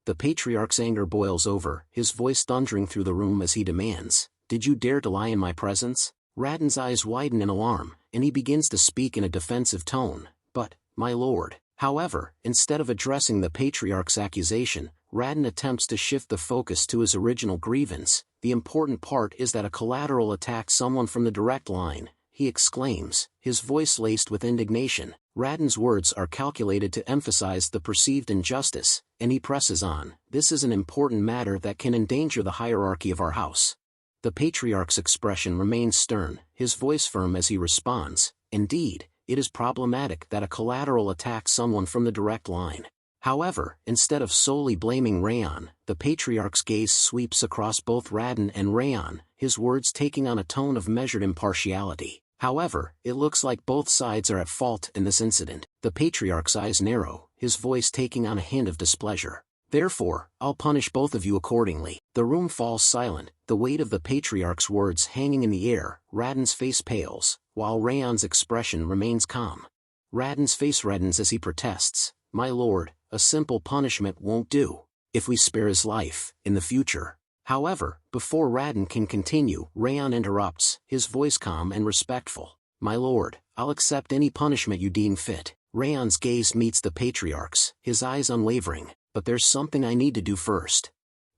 S2: The patriarch's anger boils over, his voice thundering through the room as he demands, did you dare to lie in my presence? Raden's eyes widen in alarm, and he begins to speak in a defensive tone, but, my lord. However, instead of addressing the patriarch's accusation, Raden attempts to shift the focus to his original grievance. The important part is that a collateral attacked someone from the direct line, he exclaims, his voice laced with indignation. Raden's words are calculated to emphasize the perceived injustice, and he presses on, this is an important matter that can endanger the hierarchy of our house. The patriarch's expression remains stern, his voice firm as he responds, indeed, it is problematic that a collateral attacks someone from the direct line. However, instead of solely blaming Raon, the patriarch's gaze sweeps across both Raden and Raon, his words taking on a tone of measured impartiality. However, it looks like both sides are at fault in this incident. The patriarch's eyes narrow, his voice taking on a hint of displeasure. Therefore, I'll punish both of you accordingly. The room falls silent, the weight of the patriarch's words hanging in the air. Raden's face pales, while Raon's expression remains calm. Raden's face reddens as he protests, my lord, a simple punishment won't do. If we spare his life, in the future. However, before Raden can continue, Raon interrupts, his voice calm and respectful. My lord, I'll accept any punishment you deem fit. Raon's gaze meets the Patriarch's, his eyes unwavering. But there's something I need to do first.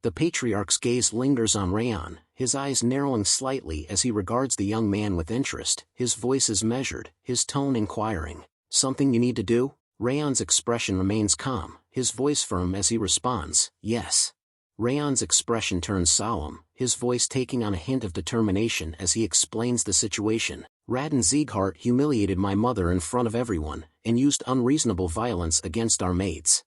S2: The Patriarch's gaze lingers on Raon, his eyes narrowing slightly as he regards the young man with interest. His voice is measured, his tone inquiring. Something you need to do? Raon's expression remains calm, his voice firm as he responds, yes. Raon's expression turns solemn, his voice taking on a hint of determination as he explains the situation. Raon Sieghart humiliated my mother in front of everyone, and used unreasonable violence against our mates.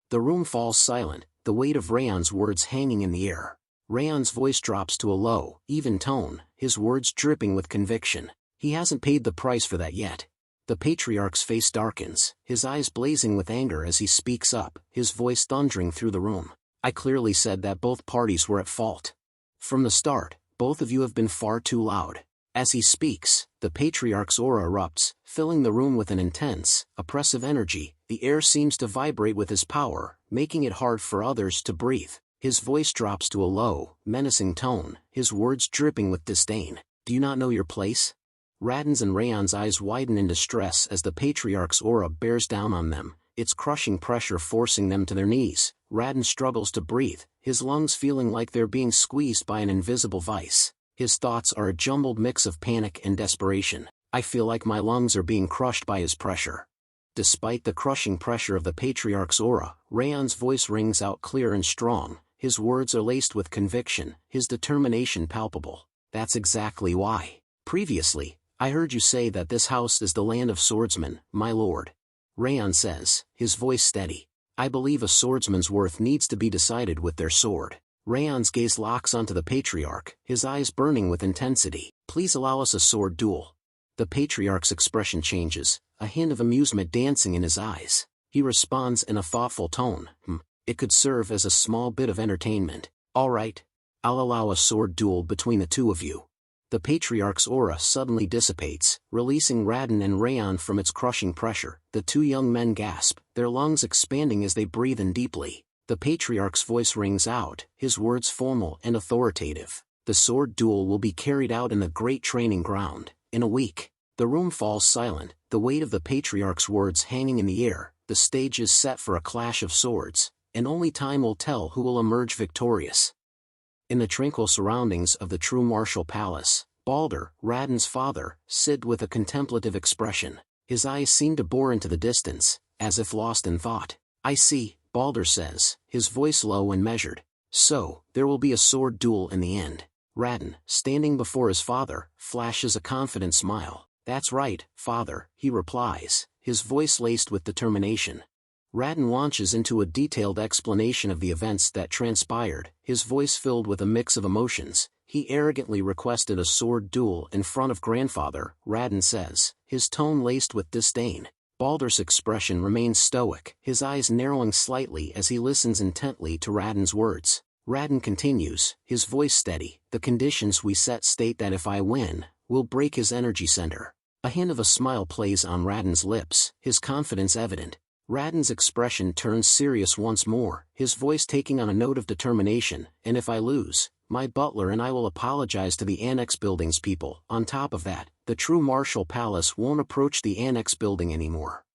S2: The room falls silent, the weight of Raon's words hanging in the air. Raon's voice drops to a low, even tone, his words dripping with conviction. He hasn't paid the price for that yet. The Patriarch's face darkens, his eyes blazing with anger as he speaks up, his voice thundering through the room. I clearly said that both parties were at fault. From the start, both of you have been far too loud. As he speaks, the Patriarch's aura erupts, filling the room with an intense, oppressive energy. The air seems to vibrate with his power, making it hard for others to breathe. His voice drops to a low, menacing tone, his words dripping with disdain. Do you not know your place? Raon's and Raon's eyes widen in distress as the Patriarch's aura bears down on them, its crushing pressure forcing them to their knees. Raon struggles to breathe, his lungs feeling like they're being squeezed by an invisible vice. His thoughts are a jumbled mix of panic and desperation. I feel like my lungs are being crushed by his pressure. Despite the crushing pressure of the Patriarch's aura, Raon's voice rings out clear and strong, his words are laced with conviction, his determination palpable. That's exactly why. Previously, I heard you say that this house is the land of swordsmen, my lord. Raon says, his voice steady. I believe a swordsman's worth needs to be decided with their sword. Raon's gaze locks onto the Patriarch, his eyes burning with intensity. Please allow us a sword duel. The Patriarch's expression changes, a hint of amusement dancing in his eyes. He responds in a thoughtful tone. It could serve as a small bit of entertainment. All right. I'll allow a sword duel between the two of you. The Patriarch's aura suddenly dissipates, releasing Raon and Raon from its crushing pressure. The two young men gasp, their lungs expanding as they breathe in deeply. The Patriarch's voice rings out, his words formal and authoritative. The sword duel will be carried out in the great training ground, in a week. The room falls silent, the weight of the Patriarch's words hanging in the air. The stage is set for a clash of swords, and only time will tell who will emerge victorious. In the tranquil surroundings of the true martial palace, Balder, Raon's father, sits with a contemplative expression. His eyes seem to bore into the distance, as if lost in thought. I see, Balder says, his voice low and measured. So, there will be a sword duel in the end. Raon, standing before his father, flashes a confident smile. That's right, father, he replies, his voice laced with determination. Raon launches into a detailed explanation of the events that transpired, his voice filled with a mix of emotions. He arrogantly requested a sword duel in front of grandfather, Raon says, his tone laced with disdain. Balder's expression remains stoic, his eyes narrowing slightly as he listens intently to Raon's words. Raon continues, his voice steady. The conditions we set state that if I win, we'll break his energy center. A hint of a smile plays on Raon's lips, his confidence evident. Raon's expression turns serious once more, his voice taking on a note of determination. And if I lose, my butler and I will apologize to the Annex Building's people. On top of that, the true martial palace won't approach the Annex Building anymore.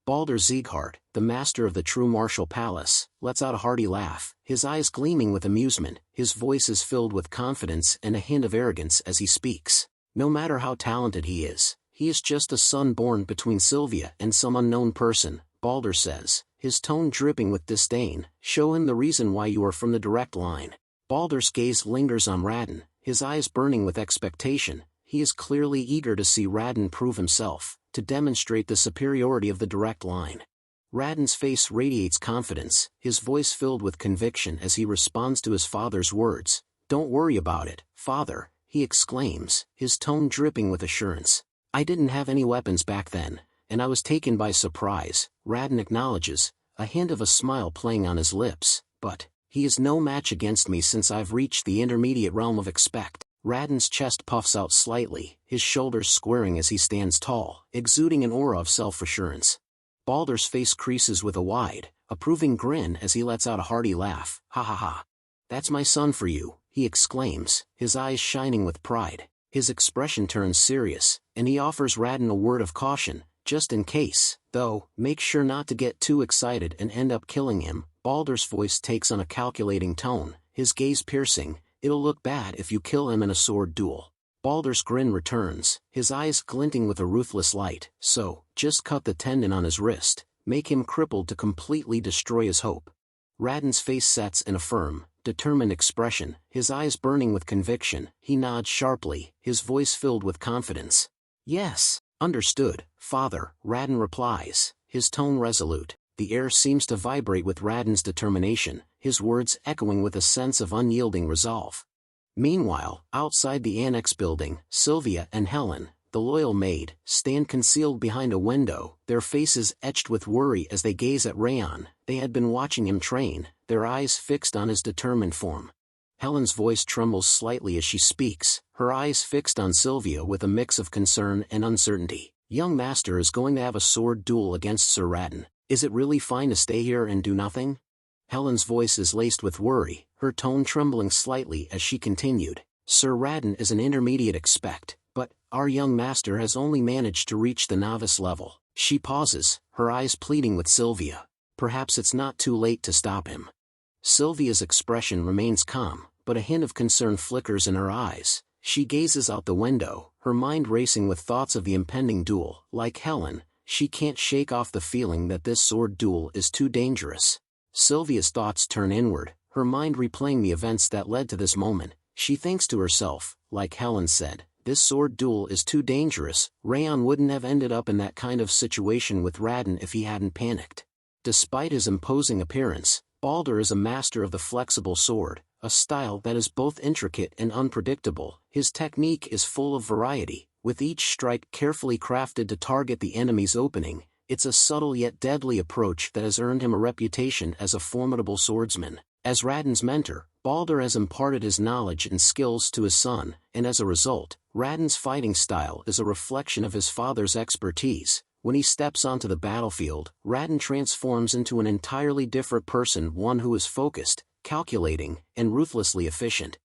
S2: Balder Sieghart, the master of the true martial palace, lets out a hearty laugh, his eyes gleaming with amusement. His voice is filled with confidence and a hint of arrogance as he speaks. No matter how talented he is just a son born between Sylvia and some unknown person, Balder says, his tone dripping with disdain. Show him the reason why you are from the direct line. Balder's gaze lingers on Raon, his eyes burning with expectation. He is clearly eager to see Raon prove himself, to demonstrate the superiority of the direct line. Raon's face radiates confidence, his voice filled with conviction as he responds to his father's words. Don't worry about it, father, he exclaims, his tone dripping with assurance. I didn't have any weapons back then, and I was taken by surprise. Raon acknowledges, a hint of a smile playing on his lips, but he is no match against me since I've reached the intermediate realm of expect. Raon's chest puffs out slightly, his shoulders squaring as he stands tall, exuding an aura of self-assurance. Balder's face creases with a wide, approving grin as he lets out a hearty laugh. Ha ha ha. That's my son for you, he exclaims, his eyes shining with pride. His expression turns serious, and he offers Raon a word of caution. just in case, though, make sure not to get too excited and end up killing him. Baldur's voice takes on a calculating tone, his gaze piercing. It'll look bad if you kill him in a sword duel. Baldur's grin returns, his eyes glinting with a ruthless light. So, just cut the tendon on his wrist, make him crippled to completely destroy his hope. Raden's face sets in a firm, determined expression, his eyes burning with conviction. He nods sharply, his voice filled with confidence. Yes, understood, father, Raden replies, his tone resolute. The air seems to vibrate with Raden's determination, his words echoing with a sense of unyielding resolve. Meanwhile, outside the annex building, Sylvia and Helen, the loyal maid, stand concealed behind a window, their faces etched with worry as they gaze at Raon. They had been watching him train, their eyes fixed on his determined form. Helen's voice trembles slightly as she speaks, her eyes fixed on Sylvia with a mix of concern and uncertainty. Young master is going to have a sword duel against Sir Raden. Is it really fine to stay here and do nothing? Helen's voice is laced with worry, her tone trembling slightly as she continued. Sir Raden is an intermediate expect, but our young master has only managed to reach the novice level. She pauses, her eyes pleading with Sylvia. Perhaps it's not too late to stop him. Sylvia's expression remains calm, but a hint of concern flickers in her eyes. She gazes out the window, her mind racing with thoughts of the impending duel. Like Helen, she can't shake off the feeling that this sword duel is too dangerous. Sylvia's thoughts turn inward, her mind replaying the events that led to this moment. She thinks to herself, like Helen said, this sword duel is too dangerous. Raon wouldn't have ended up in that kind of situation with Raden if he hadn't panicked. Despite his imposing appearance, Baldur is a master of the flexible sword, a style that is both intricate and unpredictable. His technique is full of variety, with each strike carefully crafted to target the enemy's opening. It's a subtle yet deadly approach that has earned him a reputation as a formidable swordsman. As Raden's mentor, Baldur has imparted his knowledge and skills to his son, and as a result, Raden's fighting style is a reflection of his father's expertise. When he steps onto the battlefield, Raden transforms into an entirely different person, one who is focused, calculating, and ruthlessly efficient.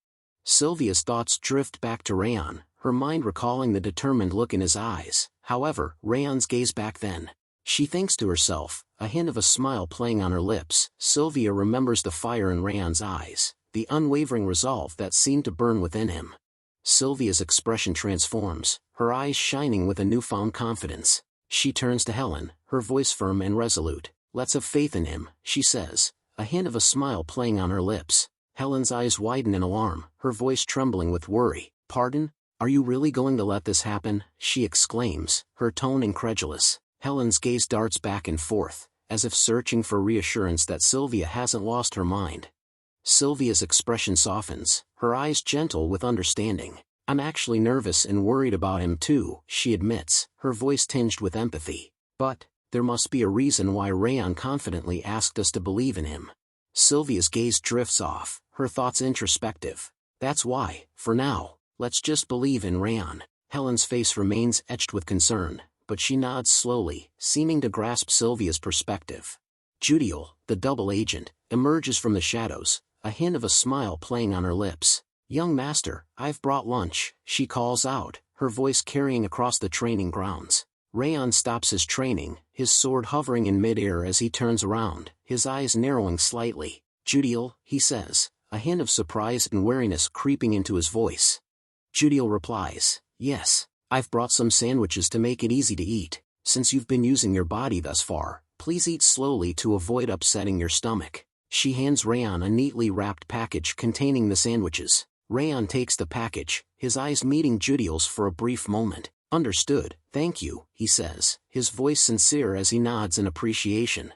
S2: Sylvia's thoughts drift back to Raon, her mind recalling the determined look in his eyes. However, Raon's gaze back then. She thinks to herself, a hint of a smile playing on her lips. Sylvia remembers the fire in Raon's eyes, the unwavering resolve that seemed to burn within him. Sylvia's expression transforms, her eyes shining with a newfound confidence. She turns to Helen, her voice firm and resolute. Let's have faith in him, she says, a hint of a smile playing on her lips. Helen's eyes widen in alarm, her voice trembling with worry. Pardon? Are you really going to let this happen? She exclaims, her tone incredulous. Helen's gaze darts back and forth, as if searching for reassurance that Sylvia hasn't lost her mind. Sylvia's expression softens, her eyes gentle with understanding. I'm actually nervous and worried about him too, she admits, her voice tinged with empathy. But there must be a reason why Raon confidently asked us to believe in him. Sylvia's gaze drifts off, her thoughts introspective. That's why, for now, let's just believe in Raon. Helen's face remains etched with concern, but she nods slowly, seeming to grasp Sylvia's perspective. Judiel, the double agent, emerges from the shadows, a hint of a smile playing on her lips. Young master, I've brought lunch, she calls out, her voice carrying across the training grounds. Raon stops his training, his sword hovering in mid-air as he turns around, his eyes narrowing slightly. Judiel, he says, a hint of surprise and wariness creeping into his voice. Judiel replies, yes, I've brought some sandwiches to make it easy to eat. Since you've been using your body thus far, please eat slowly to avoid upsetting your stomach. She hands Raon a neatly wrapped package containing the sandwiches. Raon takes the package, his eyes meeting Judiel's for a brief moment. Understood, thank you, he says, his voice sincere as he nods in appreciation.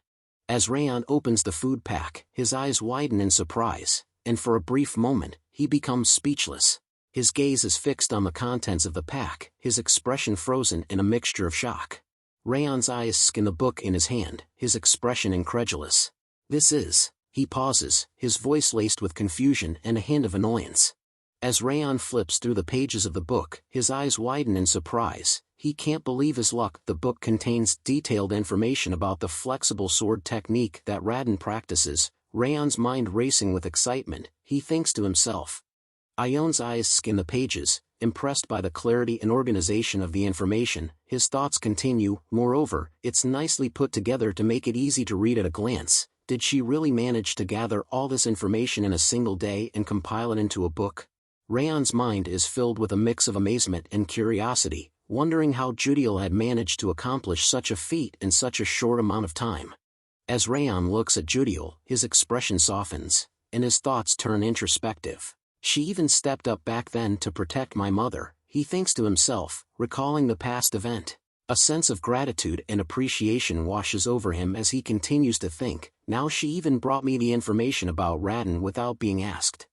S2: As Raon opens the food pack, his eyes widen in surprise, and for a brief moment, he becomes speechless. His gaze is fixed on the contents of the pack, his expression frozen in a mixture of shock. Raon's eyes scan the book in his hand, his expression incredulous. This is... He pauses, his voice laced with confusion and a hint of annoyance. As Raon flips through the pages of the book, his eyes widen in surprise. He can't believe his luck. The book contains detailed information about the flexible sword technique that Raden practices. Raon's mind racing with excitement, he thinks to himself. Ion's eyes scan the pages, impressed by the clarity and organization of the information. His thoughts continue, moreover, it's nicely put together to make it easy to read at a glance. Did she really manage to gather all this information in a single day and compile it into a book? Raon's mind is filled with a mix of amazement and curiosity, wondering how Judiel had managed to accomplish such a feat in such a short amount of time. As Raon looks at Judiel, his expression softens, and his thoughts turn introspective. She even stepped up back then to protect my mother, he thinks to himself, recalling the past event. A sense of gratitude and appreciation washes over him as he continues to think, now she even brought me the information about Raon without being asked.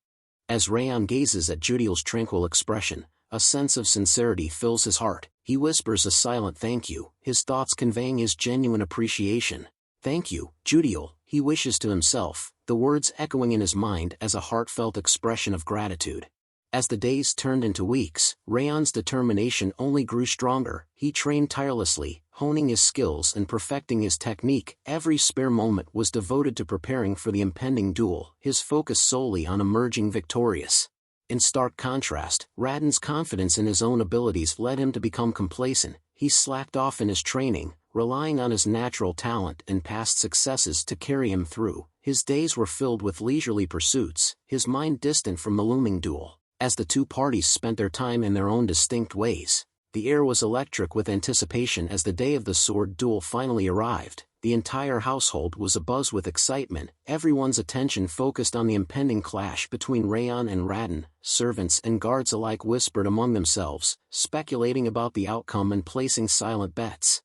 S2: As Raon gazes at Judiel's tranquil expression, a sense of sincerity fills his heart. He whispers a silent thank you, his thoughts conveying his genuine appreciation. Thank you, Judiel, he wishes to himself, the words echoing in his mind as a heartfelt expression of gratitude. As the days turned into weeks, Raon's determination only grew stronger. He trained tirelessly, honing his skills and perfecting his technique. Every spare moment was devoted to preparing for the impending duel, his focus solely on emerging victorious. In stark contrast, Raon's confidence in his own abilities led him to become complacent. He slacked off in his training, relying on his natural talent and past successes to carry him through. His days were filled with leisurely pursuits, his mind distant from the looming duel. As the two parties spent their time in their own distinct ways, the air was electric with anticipation as the day of the sword duel finally arrived. The entire household was abuzz with excitement, everyone's attention focused on the impending clash between Raon and Raon. Servants and guards alike whispered among themselves, speculating about the outcome and placing silent bets.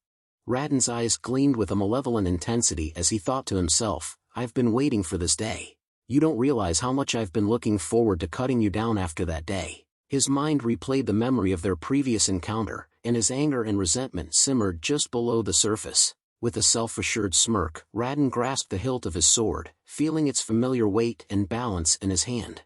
S2: Raon's eyes gleamed with a malevolent intensity as he thought to himself, I've been waiting for this day. You don't realize how much I've been looking forward to cutting you down after that day. His mind replayed the memory of their previous encounter, and his anger and resentment simmered just below the surface. With a self-assured smirk, Raon grasped the hilt of his sword, feeling its familiar weight and balance in his hand.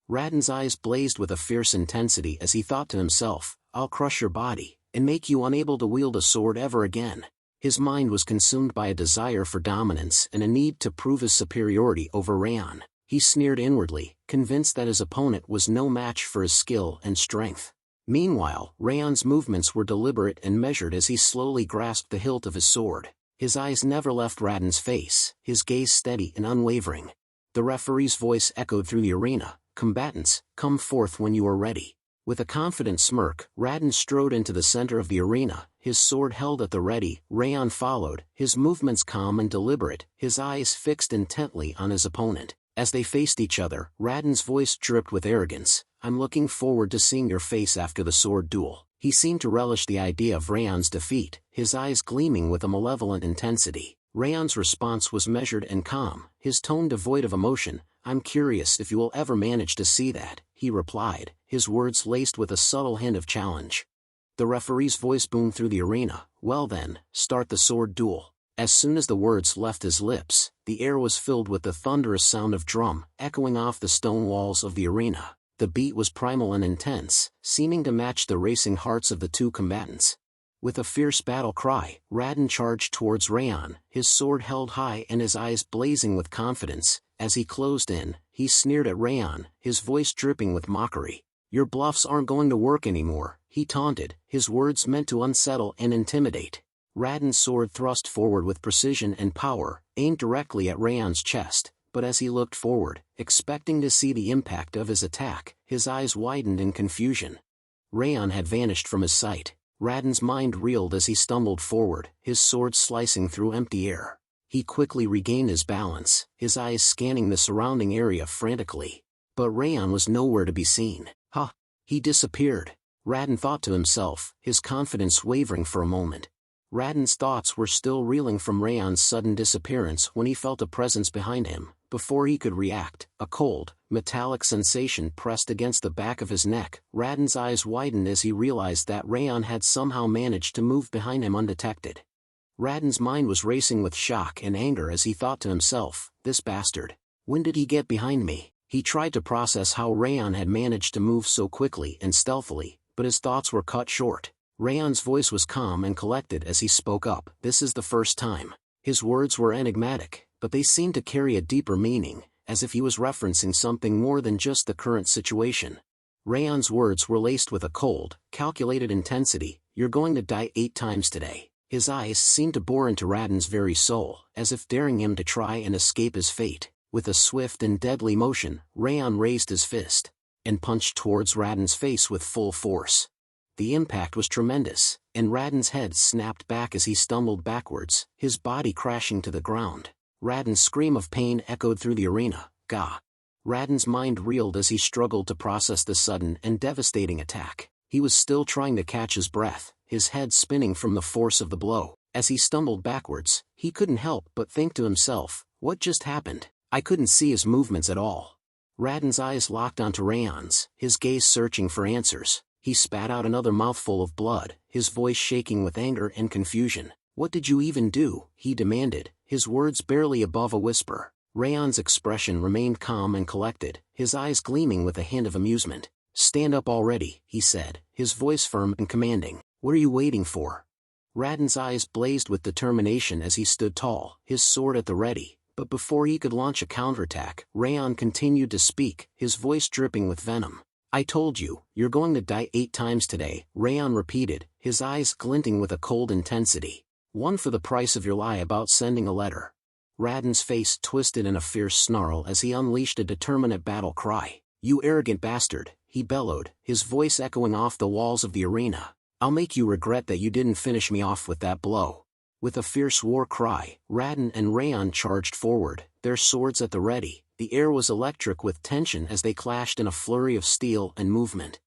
S2: Raon's eyes blazed with a fierce intensity as he thought to himself, I'll crush your body, and make you unable to wield a sword ever again. His mind was consumed by a desire for dominance and a need to prove his superiority over Raon. He sneered inwardly, convinced that his opponent was no match for his skill and strength. Meanwhile, Raon's movements were deliberate and measured as he slowly grasped the hilt of his sword. His eyes never left Raon's face, his gaze steady and unwavering. The referee's voice echoed through the arena, combatants, come forth when you are ready. With a confident smirk, Raon strode into the center of the arena, his sword held at the ready. Raon followed, his movements calm and deliberate, his eyes fixed intently on his opponent. As they faced each other, Raon's voice dripped with arrogance, I'm looking forward to seeing your face after the sword duel. He seemed to relish the idea of Raon's defeat, his eyes gleaming with a malevolent intensity. Raon's response was measured and calm, his tone devoid of emotion. I'm curious if you will ever manage to see that, he replied, his words laced with a subtle hint of challenge. The referee's voice boomed through the arena, well then, start the sword duel. As soon as the words left his lips, the air was filled with the thunderous sound of drum, echoing off the stone walls of the arena. The beat was primal and intense, seeming to match the racing hearts of the two combatants. With a fierce battle cry, Raon charged towards Raon, his sword held high and his eyes blazing with confidence. As he closed in, he sneered at Raon, his voice dripping with mockery. Your bluffs aren't going to work anymore, he taunted, his words meant to unsettle and intimidate. Raon's sword thrust forward with precision and power, aimed directly at Raon's chest, but as he looked forward, expecting to see the impact of his attack, his eyes widened in confusion. Raon had vanished from his sight. Raon's mind reeled as he stumbled forward, his sword slicing through empty air. He quickly regained his balance, his eyes scanning the surrounding area frantically. But Raon was nowhere to be seen. He disappeared. Raon thought to himself, his confidence wavering for a moment. Raon's thoughts were still reeling from Raon's sudden disappearance when he felt a presence behind him. Before he could react, a cold, metallic sensation pressed against the back of his neck. Raon's eyes widened as he realized that Raon had somehow managed to move behind him undetected. Raon's mind was racing with shock and anger as he thought to himself, this bastard. When did he get behind me? He tried to process how Raon had managed to move so quickly and stealthily, but his thoughts were cut short. Raon's voice was calm and collected as he spoke up. This is the first time. His words were enigmatic, but they seemed to carry a deeper meaning, as if he was referencing something more than just the current situation. Raon's words were laced with a cold, calculated intensity. "You're going to die 8 times today." His eyes seemed to bore into Raden's very soul, as if daring him to try and escape his fate. With a swift and deadly motion, Raon raised his fist and punched towards Raden's face with full force. The impact was tremendous, and Raden's head snapped back as he stumbled backwards, his body crashing to the ground. Raden's scream of pain echoed through the arena. Gah! Raden's mind reeled as he struggled to process the sudden and devastating attack. He was still trying to catch his breath, his head spinning from the force of the blow. As he stumbled backwards, he couldn't help but think to himself, "What just happened?" I couldn't see his movements at all. Raden's eyes locked onto Raon's, his gaze searching for answers. He spat out another mouthful of blood, his voice shaking with anger and confusion. "What did you even do?" he demanded, his words barely above a whisper. Raon's expression remained calm and collected, his eyes gleaming with a hint of amusement. "Stand up already," he said, his voice firm and commanding. "What are you waiting for?" Raden's eyes blazed with determination as he stood tall, his sword at the ready. But before he could launch a counterattack, Raon continued to speak, his voice dripping with venom. "I told you, you're going to die 8 times today," Raon repeated, his eyes glinting with a cold intensity. "One for the price of your lie about sending a letter." Raden's face twisted in a fierce snarl as he unleashed a determinate battle cry. "You arrogant bastard," he bellowed, his voice echoing off the walls of the arena. "I'll make you regret that you didn't finish me off with that blow." With a fierce war cry, Raden and Raon charged forward, their swords at the ready. The air was electric with tension as they clashed in a flurry of steel and movement.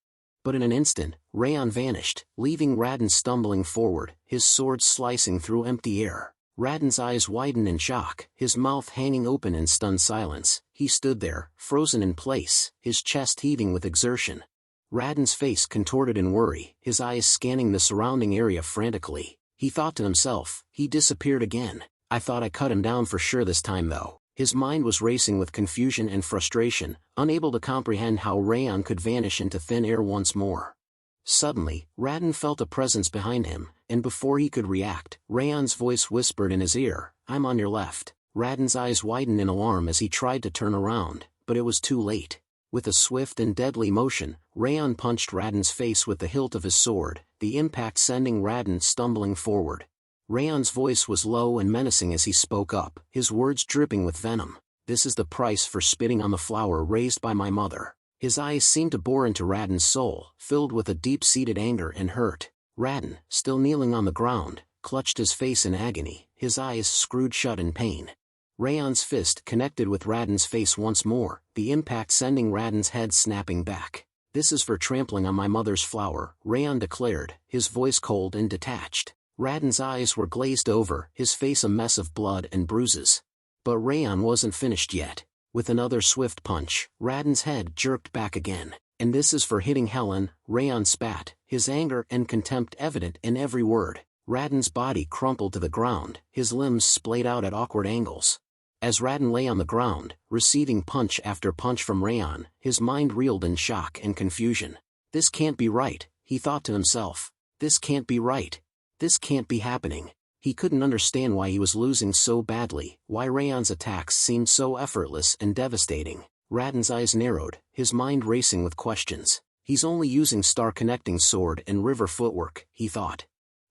S2: But in an instant, Raon vanished, leaving Raden stumbling forward, his sword slicing through empty air. Raden's eyes widened in shock, his mouth hanging open in stunned silence. He stood there, frozen in place, his chest heaving with exertion. Raden's face contorted in worry, his eyes scanning the surrounding area frantically. He thought to himself, "He disappeared again. I thought I cut him down for sure this time though." His mind was racing with confusion and frustration, unable to comprehend how Raon could vanish into thin air once more. Suddenly, Raden felt a presence behind him, and before he could react, Raon's voice whispered in his ear, "I'm on your left." Raden's eyes widened in alarm as he tried to turn around, but it was too late. With a swift and deadly motion, Raon punched Raden's face with the hilt of his sword, the impact sending Raden stumbling forward. Raon's voice was low and menacing as he spoke up, his words dripping with venom. "This is the price for spitting on the flower raised by my mother." His eyes seemed to bore into Raden's soul, filled with a deep-seated anger and hurt. Raden, still kneeling on the ground, clutched his face in agony, his eyes screwed shut in pain. Raon's fist connected with Raden's face once more, the impact sending Raden's head snapping back. "This is for trampling on my mother's flower," Raon declared, his voice cold and detached. Raden's eyes were glazed over, his face a mess of blood and bruises. But Raon wasn't finished yet. With another swift punch, Raden's head jerked back again. "And this is for hitting Helen," Raon spat, his anger and contempt evident in every word. Raden's body crumpled to the ground, his limbs splayed out at awkward angles. As Raden lay on the ground, receiving punch after punch from Raon, his mind reeled in shock and confusion. "This can't be right," he thought to himself. "This can't be right. This can't be happening." He couldn't understand why he was losing so badly, why Raon's attacks seemed so effortless and devastating. Raden's eyes narrowed, his mind racing with questions. "He's only using star-connecting sword and river footwork," he thought.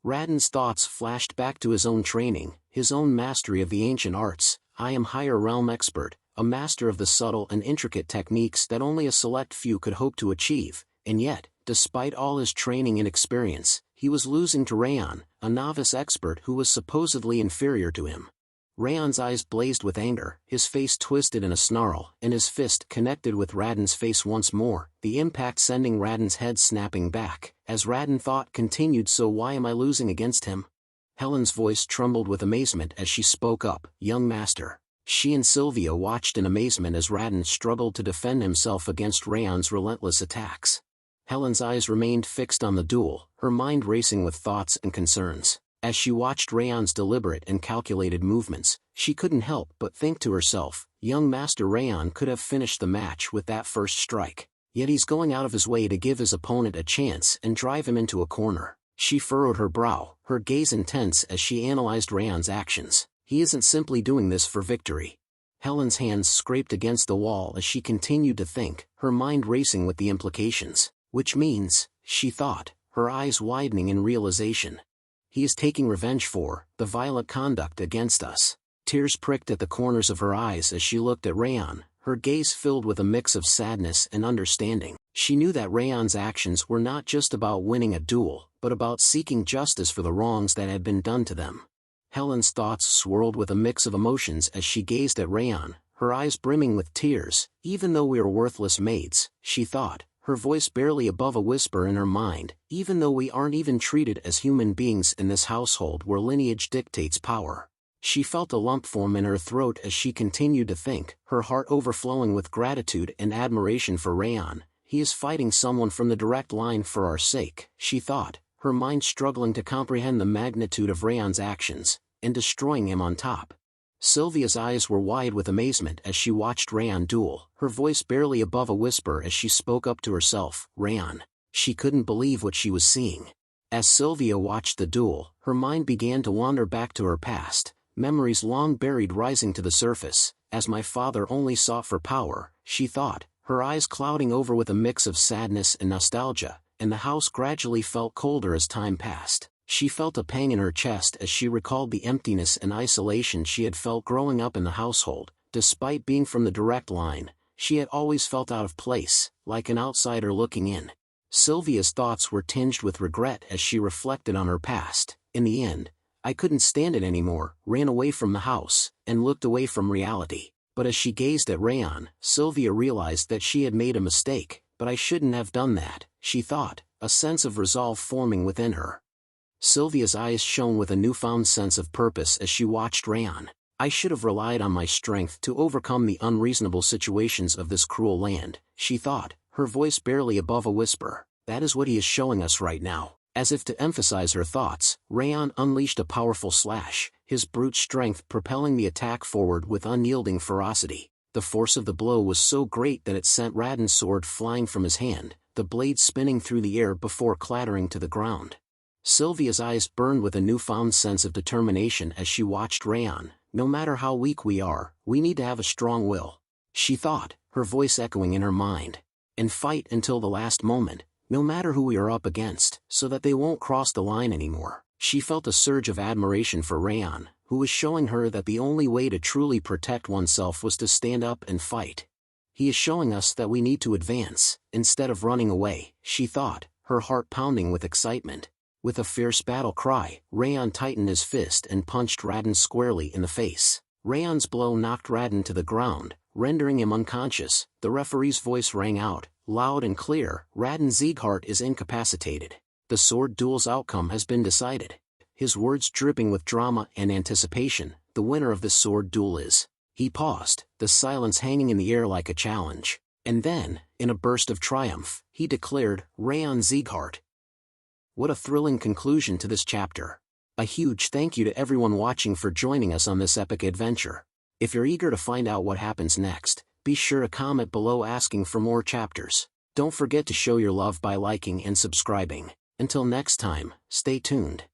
S2: Raden's thoughts flashed back to his own training, his own mastery of the ancient arts. "I am higher realm expert, a master of the subtle and intricate techniques that only a select few could hope to achieve," and yet, despite all his training and experience, he was losing to Raon, a novice expert who was supposedly inferior to him. Raon's eyes blazed with anger, his face twisted in a snarl, and his fist connected with Raden's face once more, the impact sending Raden's head snapping back. As Raden thought continued, "So why am I losing against him?" Helen's voice trembled with amazement as she spoke up, "Young master." She and Sylvia watched in amazement as Raden struggled to defend himself against Raon's relentless attacks. Helen's eyes remained fixed on the duel, her mind racing with thoughts and concerns. As she watched Raon's deliberate and calculated movements, she couldn't help but think to herself, young Master Raon could have finished the match with that first strike. Yet he's going out of his way to give his opponent a chance and drive him into a corner. She furrowed her brow, her gaze intense as she analyzed Raon's actions. He isn't simply doing this for victory. Helen's hands scraped against the wall as she continued to think, her mind racing with the implications. Which means, she thought, her eyes widening in realization. He is taking revenge for the violent conduct against us. Tears pricked at the corners of her eyes as she looked at Raon, her gaze filled with a mix of sadness and understanding. She knew that Raon's actions were not just about winning a duel, but about seeking justice for the wrongs that had been done to them. Helen's thoughts swirled with a mix of emotions as she gazed at Raon, her eyes brimming with tears. Even though we are worthless mates, she thought, her voice barely above a whisper in her mind, even though we aren't even treated as human beings in this household where lineage dictates power. She felt a lump form in her throat as she continued to think, her heart overflowing with gratitude and admiration for Raon. He is fighting someone from the direct line for our sake, she thought, her mind struggling to comprehend the magnitude of Raon's actions, and destroying him on top. Sylvia's eyes were wide with amazement as she watched Raon duel, her voice barely above a whisper as she spoke up to herself, Raon. She couldn't believe what she was seeing. As Sylvia watched the duel, her mind began to wander back to her past, memories long buried rising to the surface. As my father only sought for power, she thought, her eyes clouding over with a mix of sadness and nostalgia, and the house gradually felt colder as time passed. She felt a pang in her chest as she recalled the emptiness and isolation she had felt growing up in the household. Despite being from the direct line, she had always felt out of place, like an outsider looking in. Sylvia's thoughts were tinged with regret as she reflected on her past. In the end, I couldn't stand it anymore, ran away from the house, and looked away from reality. But as she gazed at Raon, Sylvia realized that she had made a mistake. But I shouldn't have done that, she thought, a sense of resolve forming within her. Sylvia's eyes shone with a newfound sense of purpose as she watched Raon. I should have relied on my strength to overcome the unreasonable situations of this cruel land, she thought, her voice barely above a whisper. That is what he is showing us right now. As if to emphasize her thoughts, Raon unleashed a powerful slash, his brute strength propelling the attack forward with unyielding ferocity. The force of the blow was so great that it sent Radon's sword flying from his hand, the blade spinning through the air before clattering to the ground. Sylvia's eyes burned with a newfound sense of determination as she watched Raon. No matter how weak we are, we need to have a strong will, she thought, her voice echoing in her mind. And fight until the last moment, no matter who we are up against, so that they won't cross the line anymore. She felt a surge of admiration for Raon, who was showing her that the only way to truly protect oneself was to stand up and fight. He is showing us that we need to advance, instead of running away, she thought, her heart pounding with excitement. With a fierce battle cry, Raon tightened his fist and punched Radon squarely in the face. Raon's blow knocked Radon to the ground, rendering him unconscious. The referee's voice rang out, loud and clear, Raon Sieghart is incapacitated. The sword duel's outcome has been decided. His words dripping with drama and anticipation, the winner of this sword duel is. He paused, the silence hanging in the air like a challenge. And then, in a burst of triumph, he declared, Raon Sieghart. What a thrilling conclusion to this chapter. A huge thank you to everyone watching for joining us on this epic adventure. If you're eager to find out what happens next, be sure to comment below asking for more chapters. Don't forget to show your love by liking and subscribing. Until next time, stay tuned.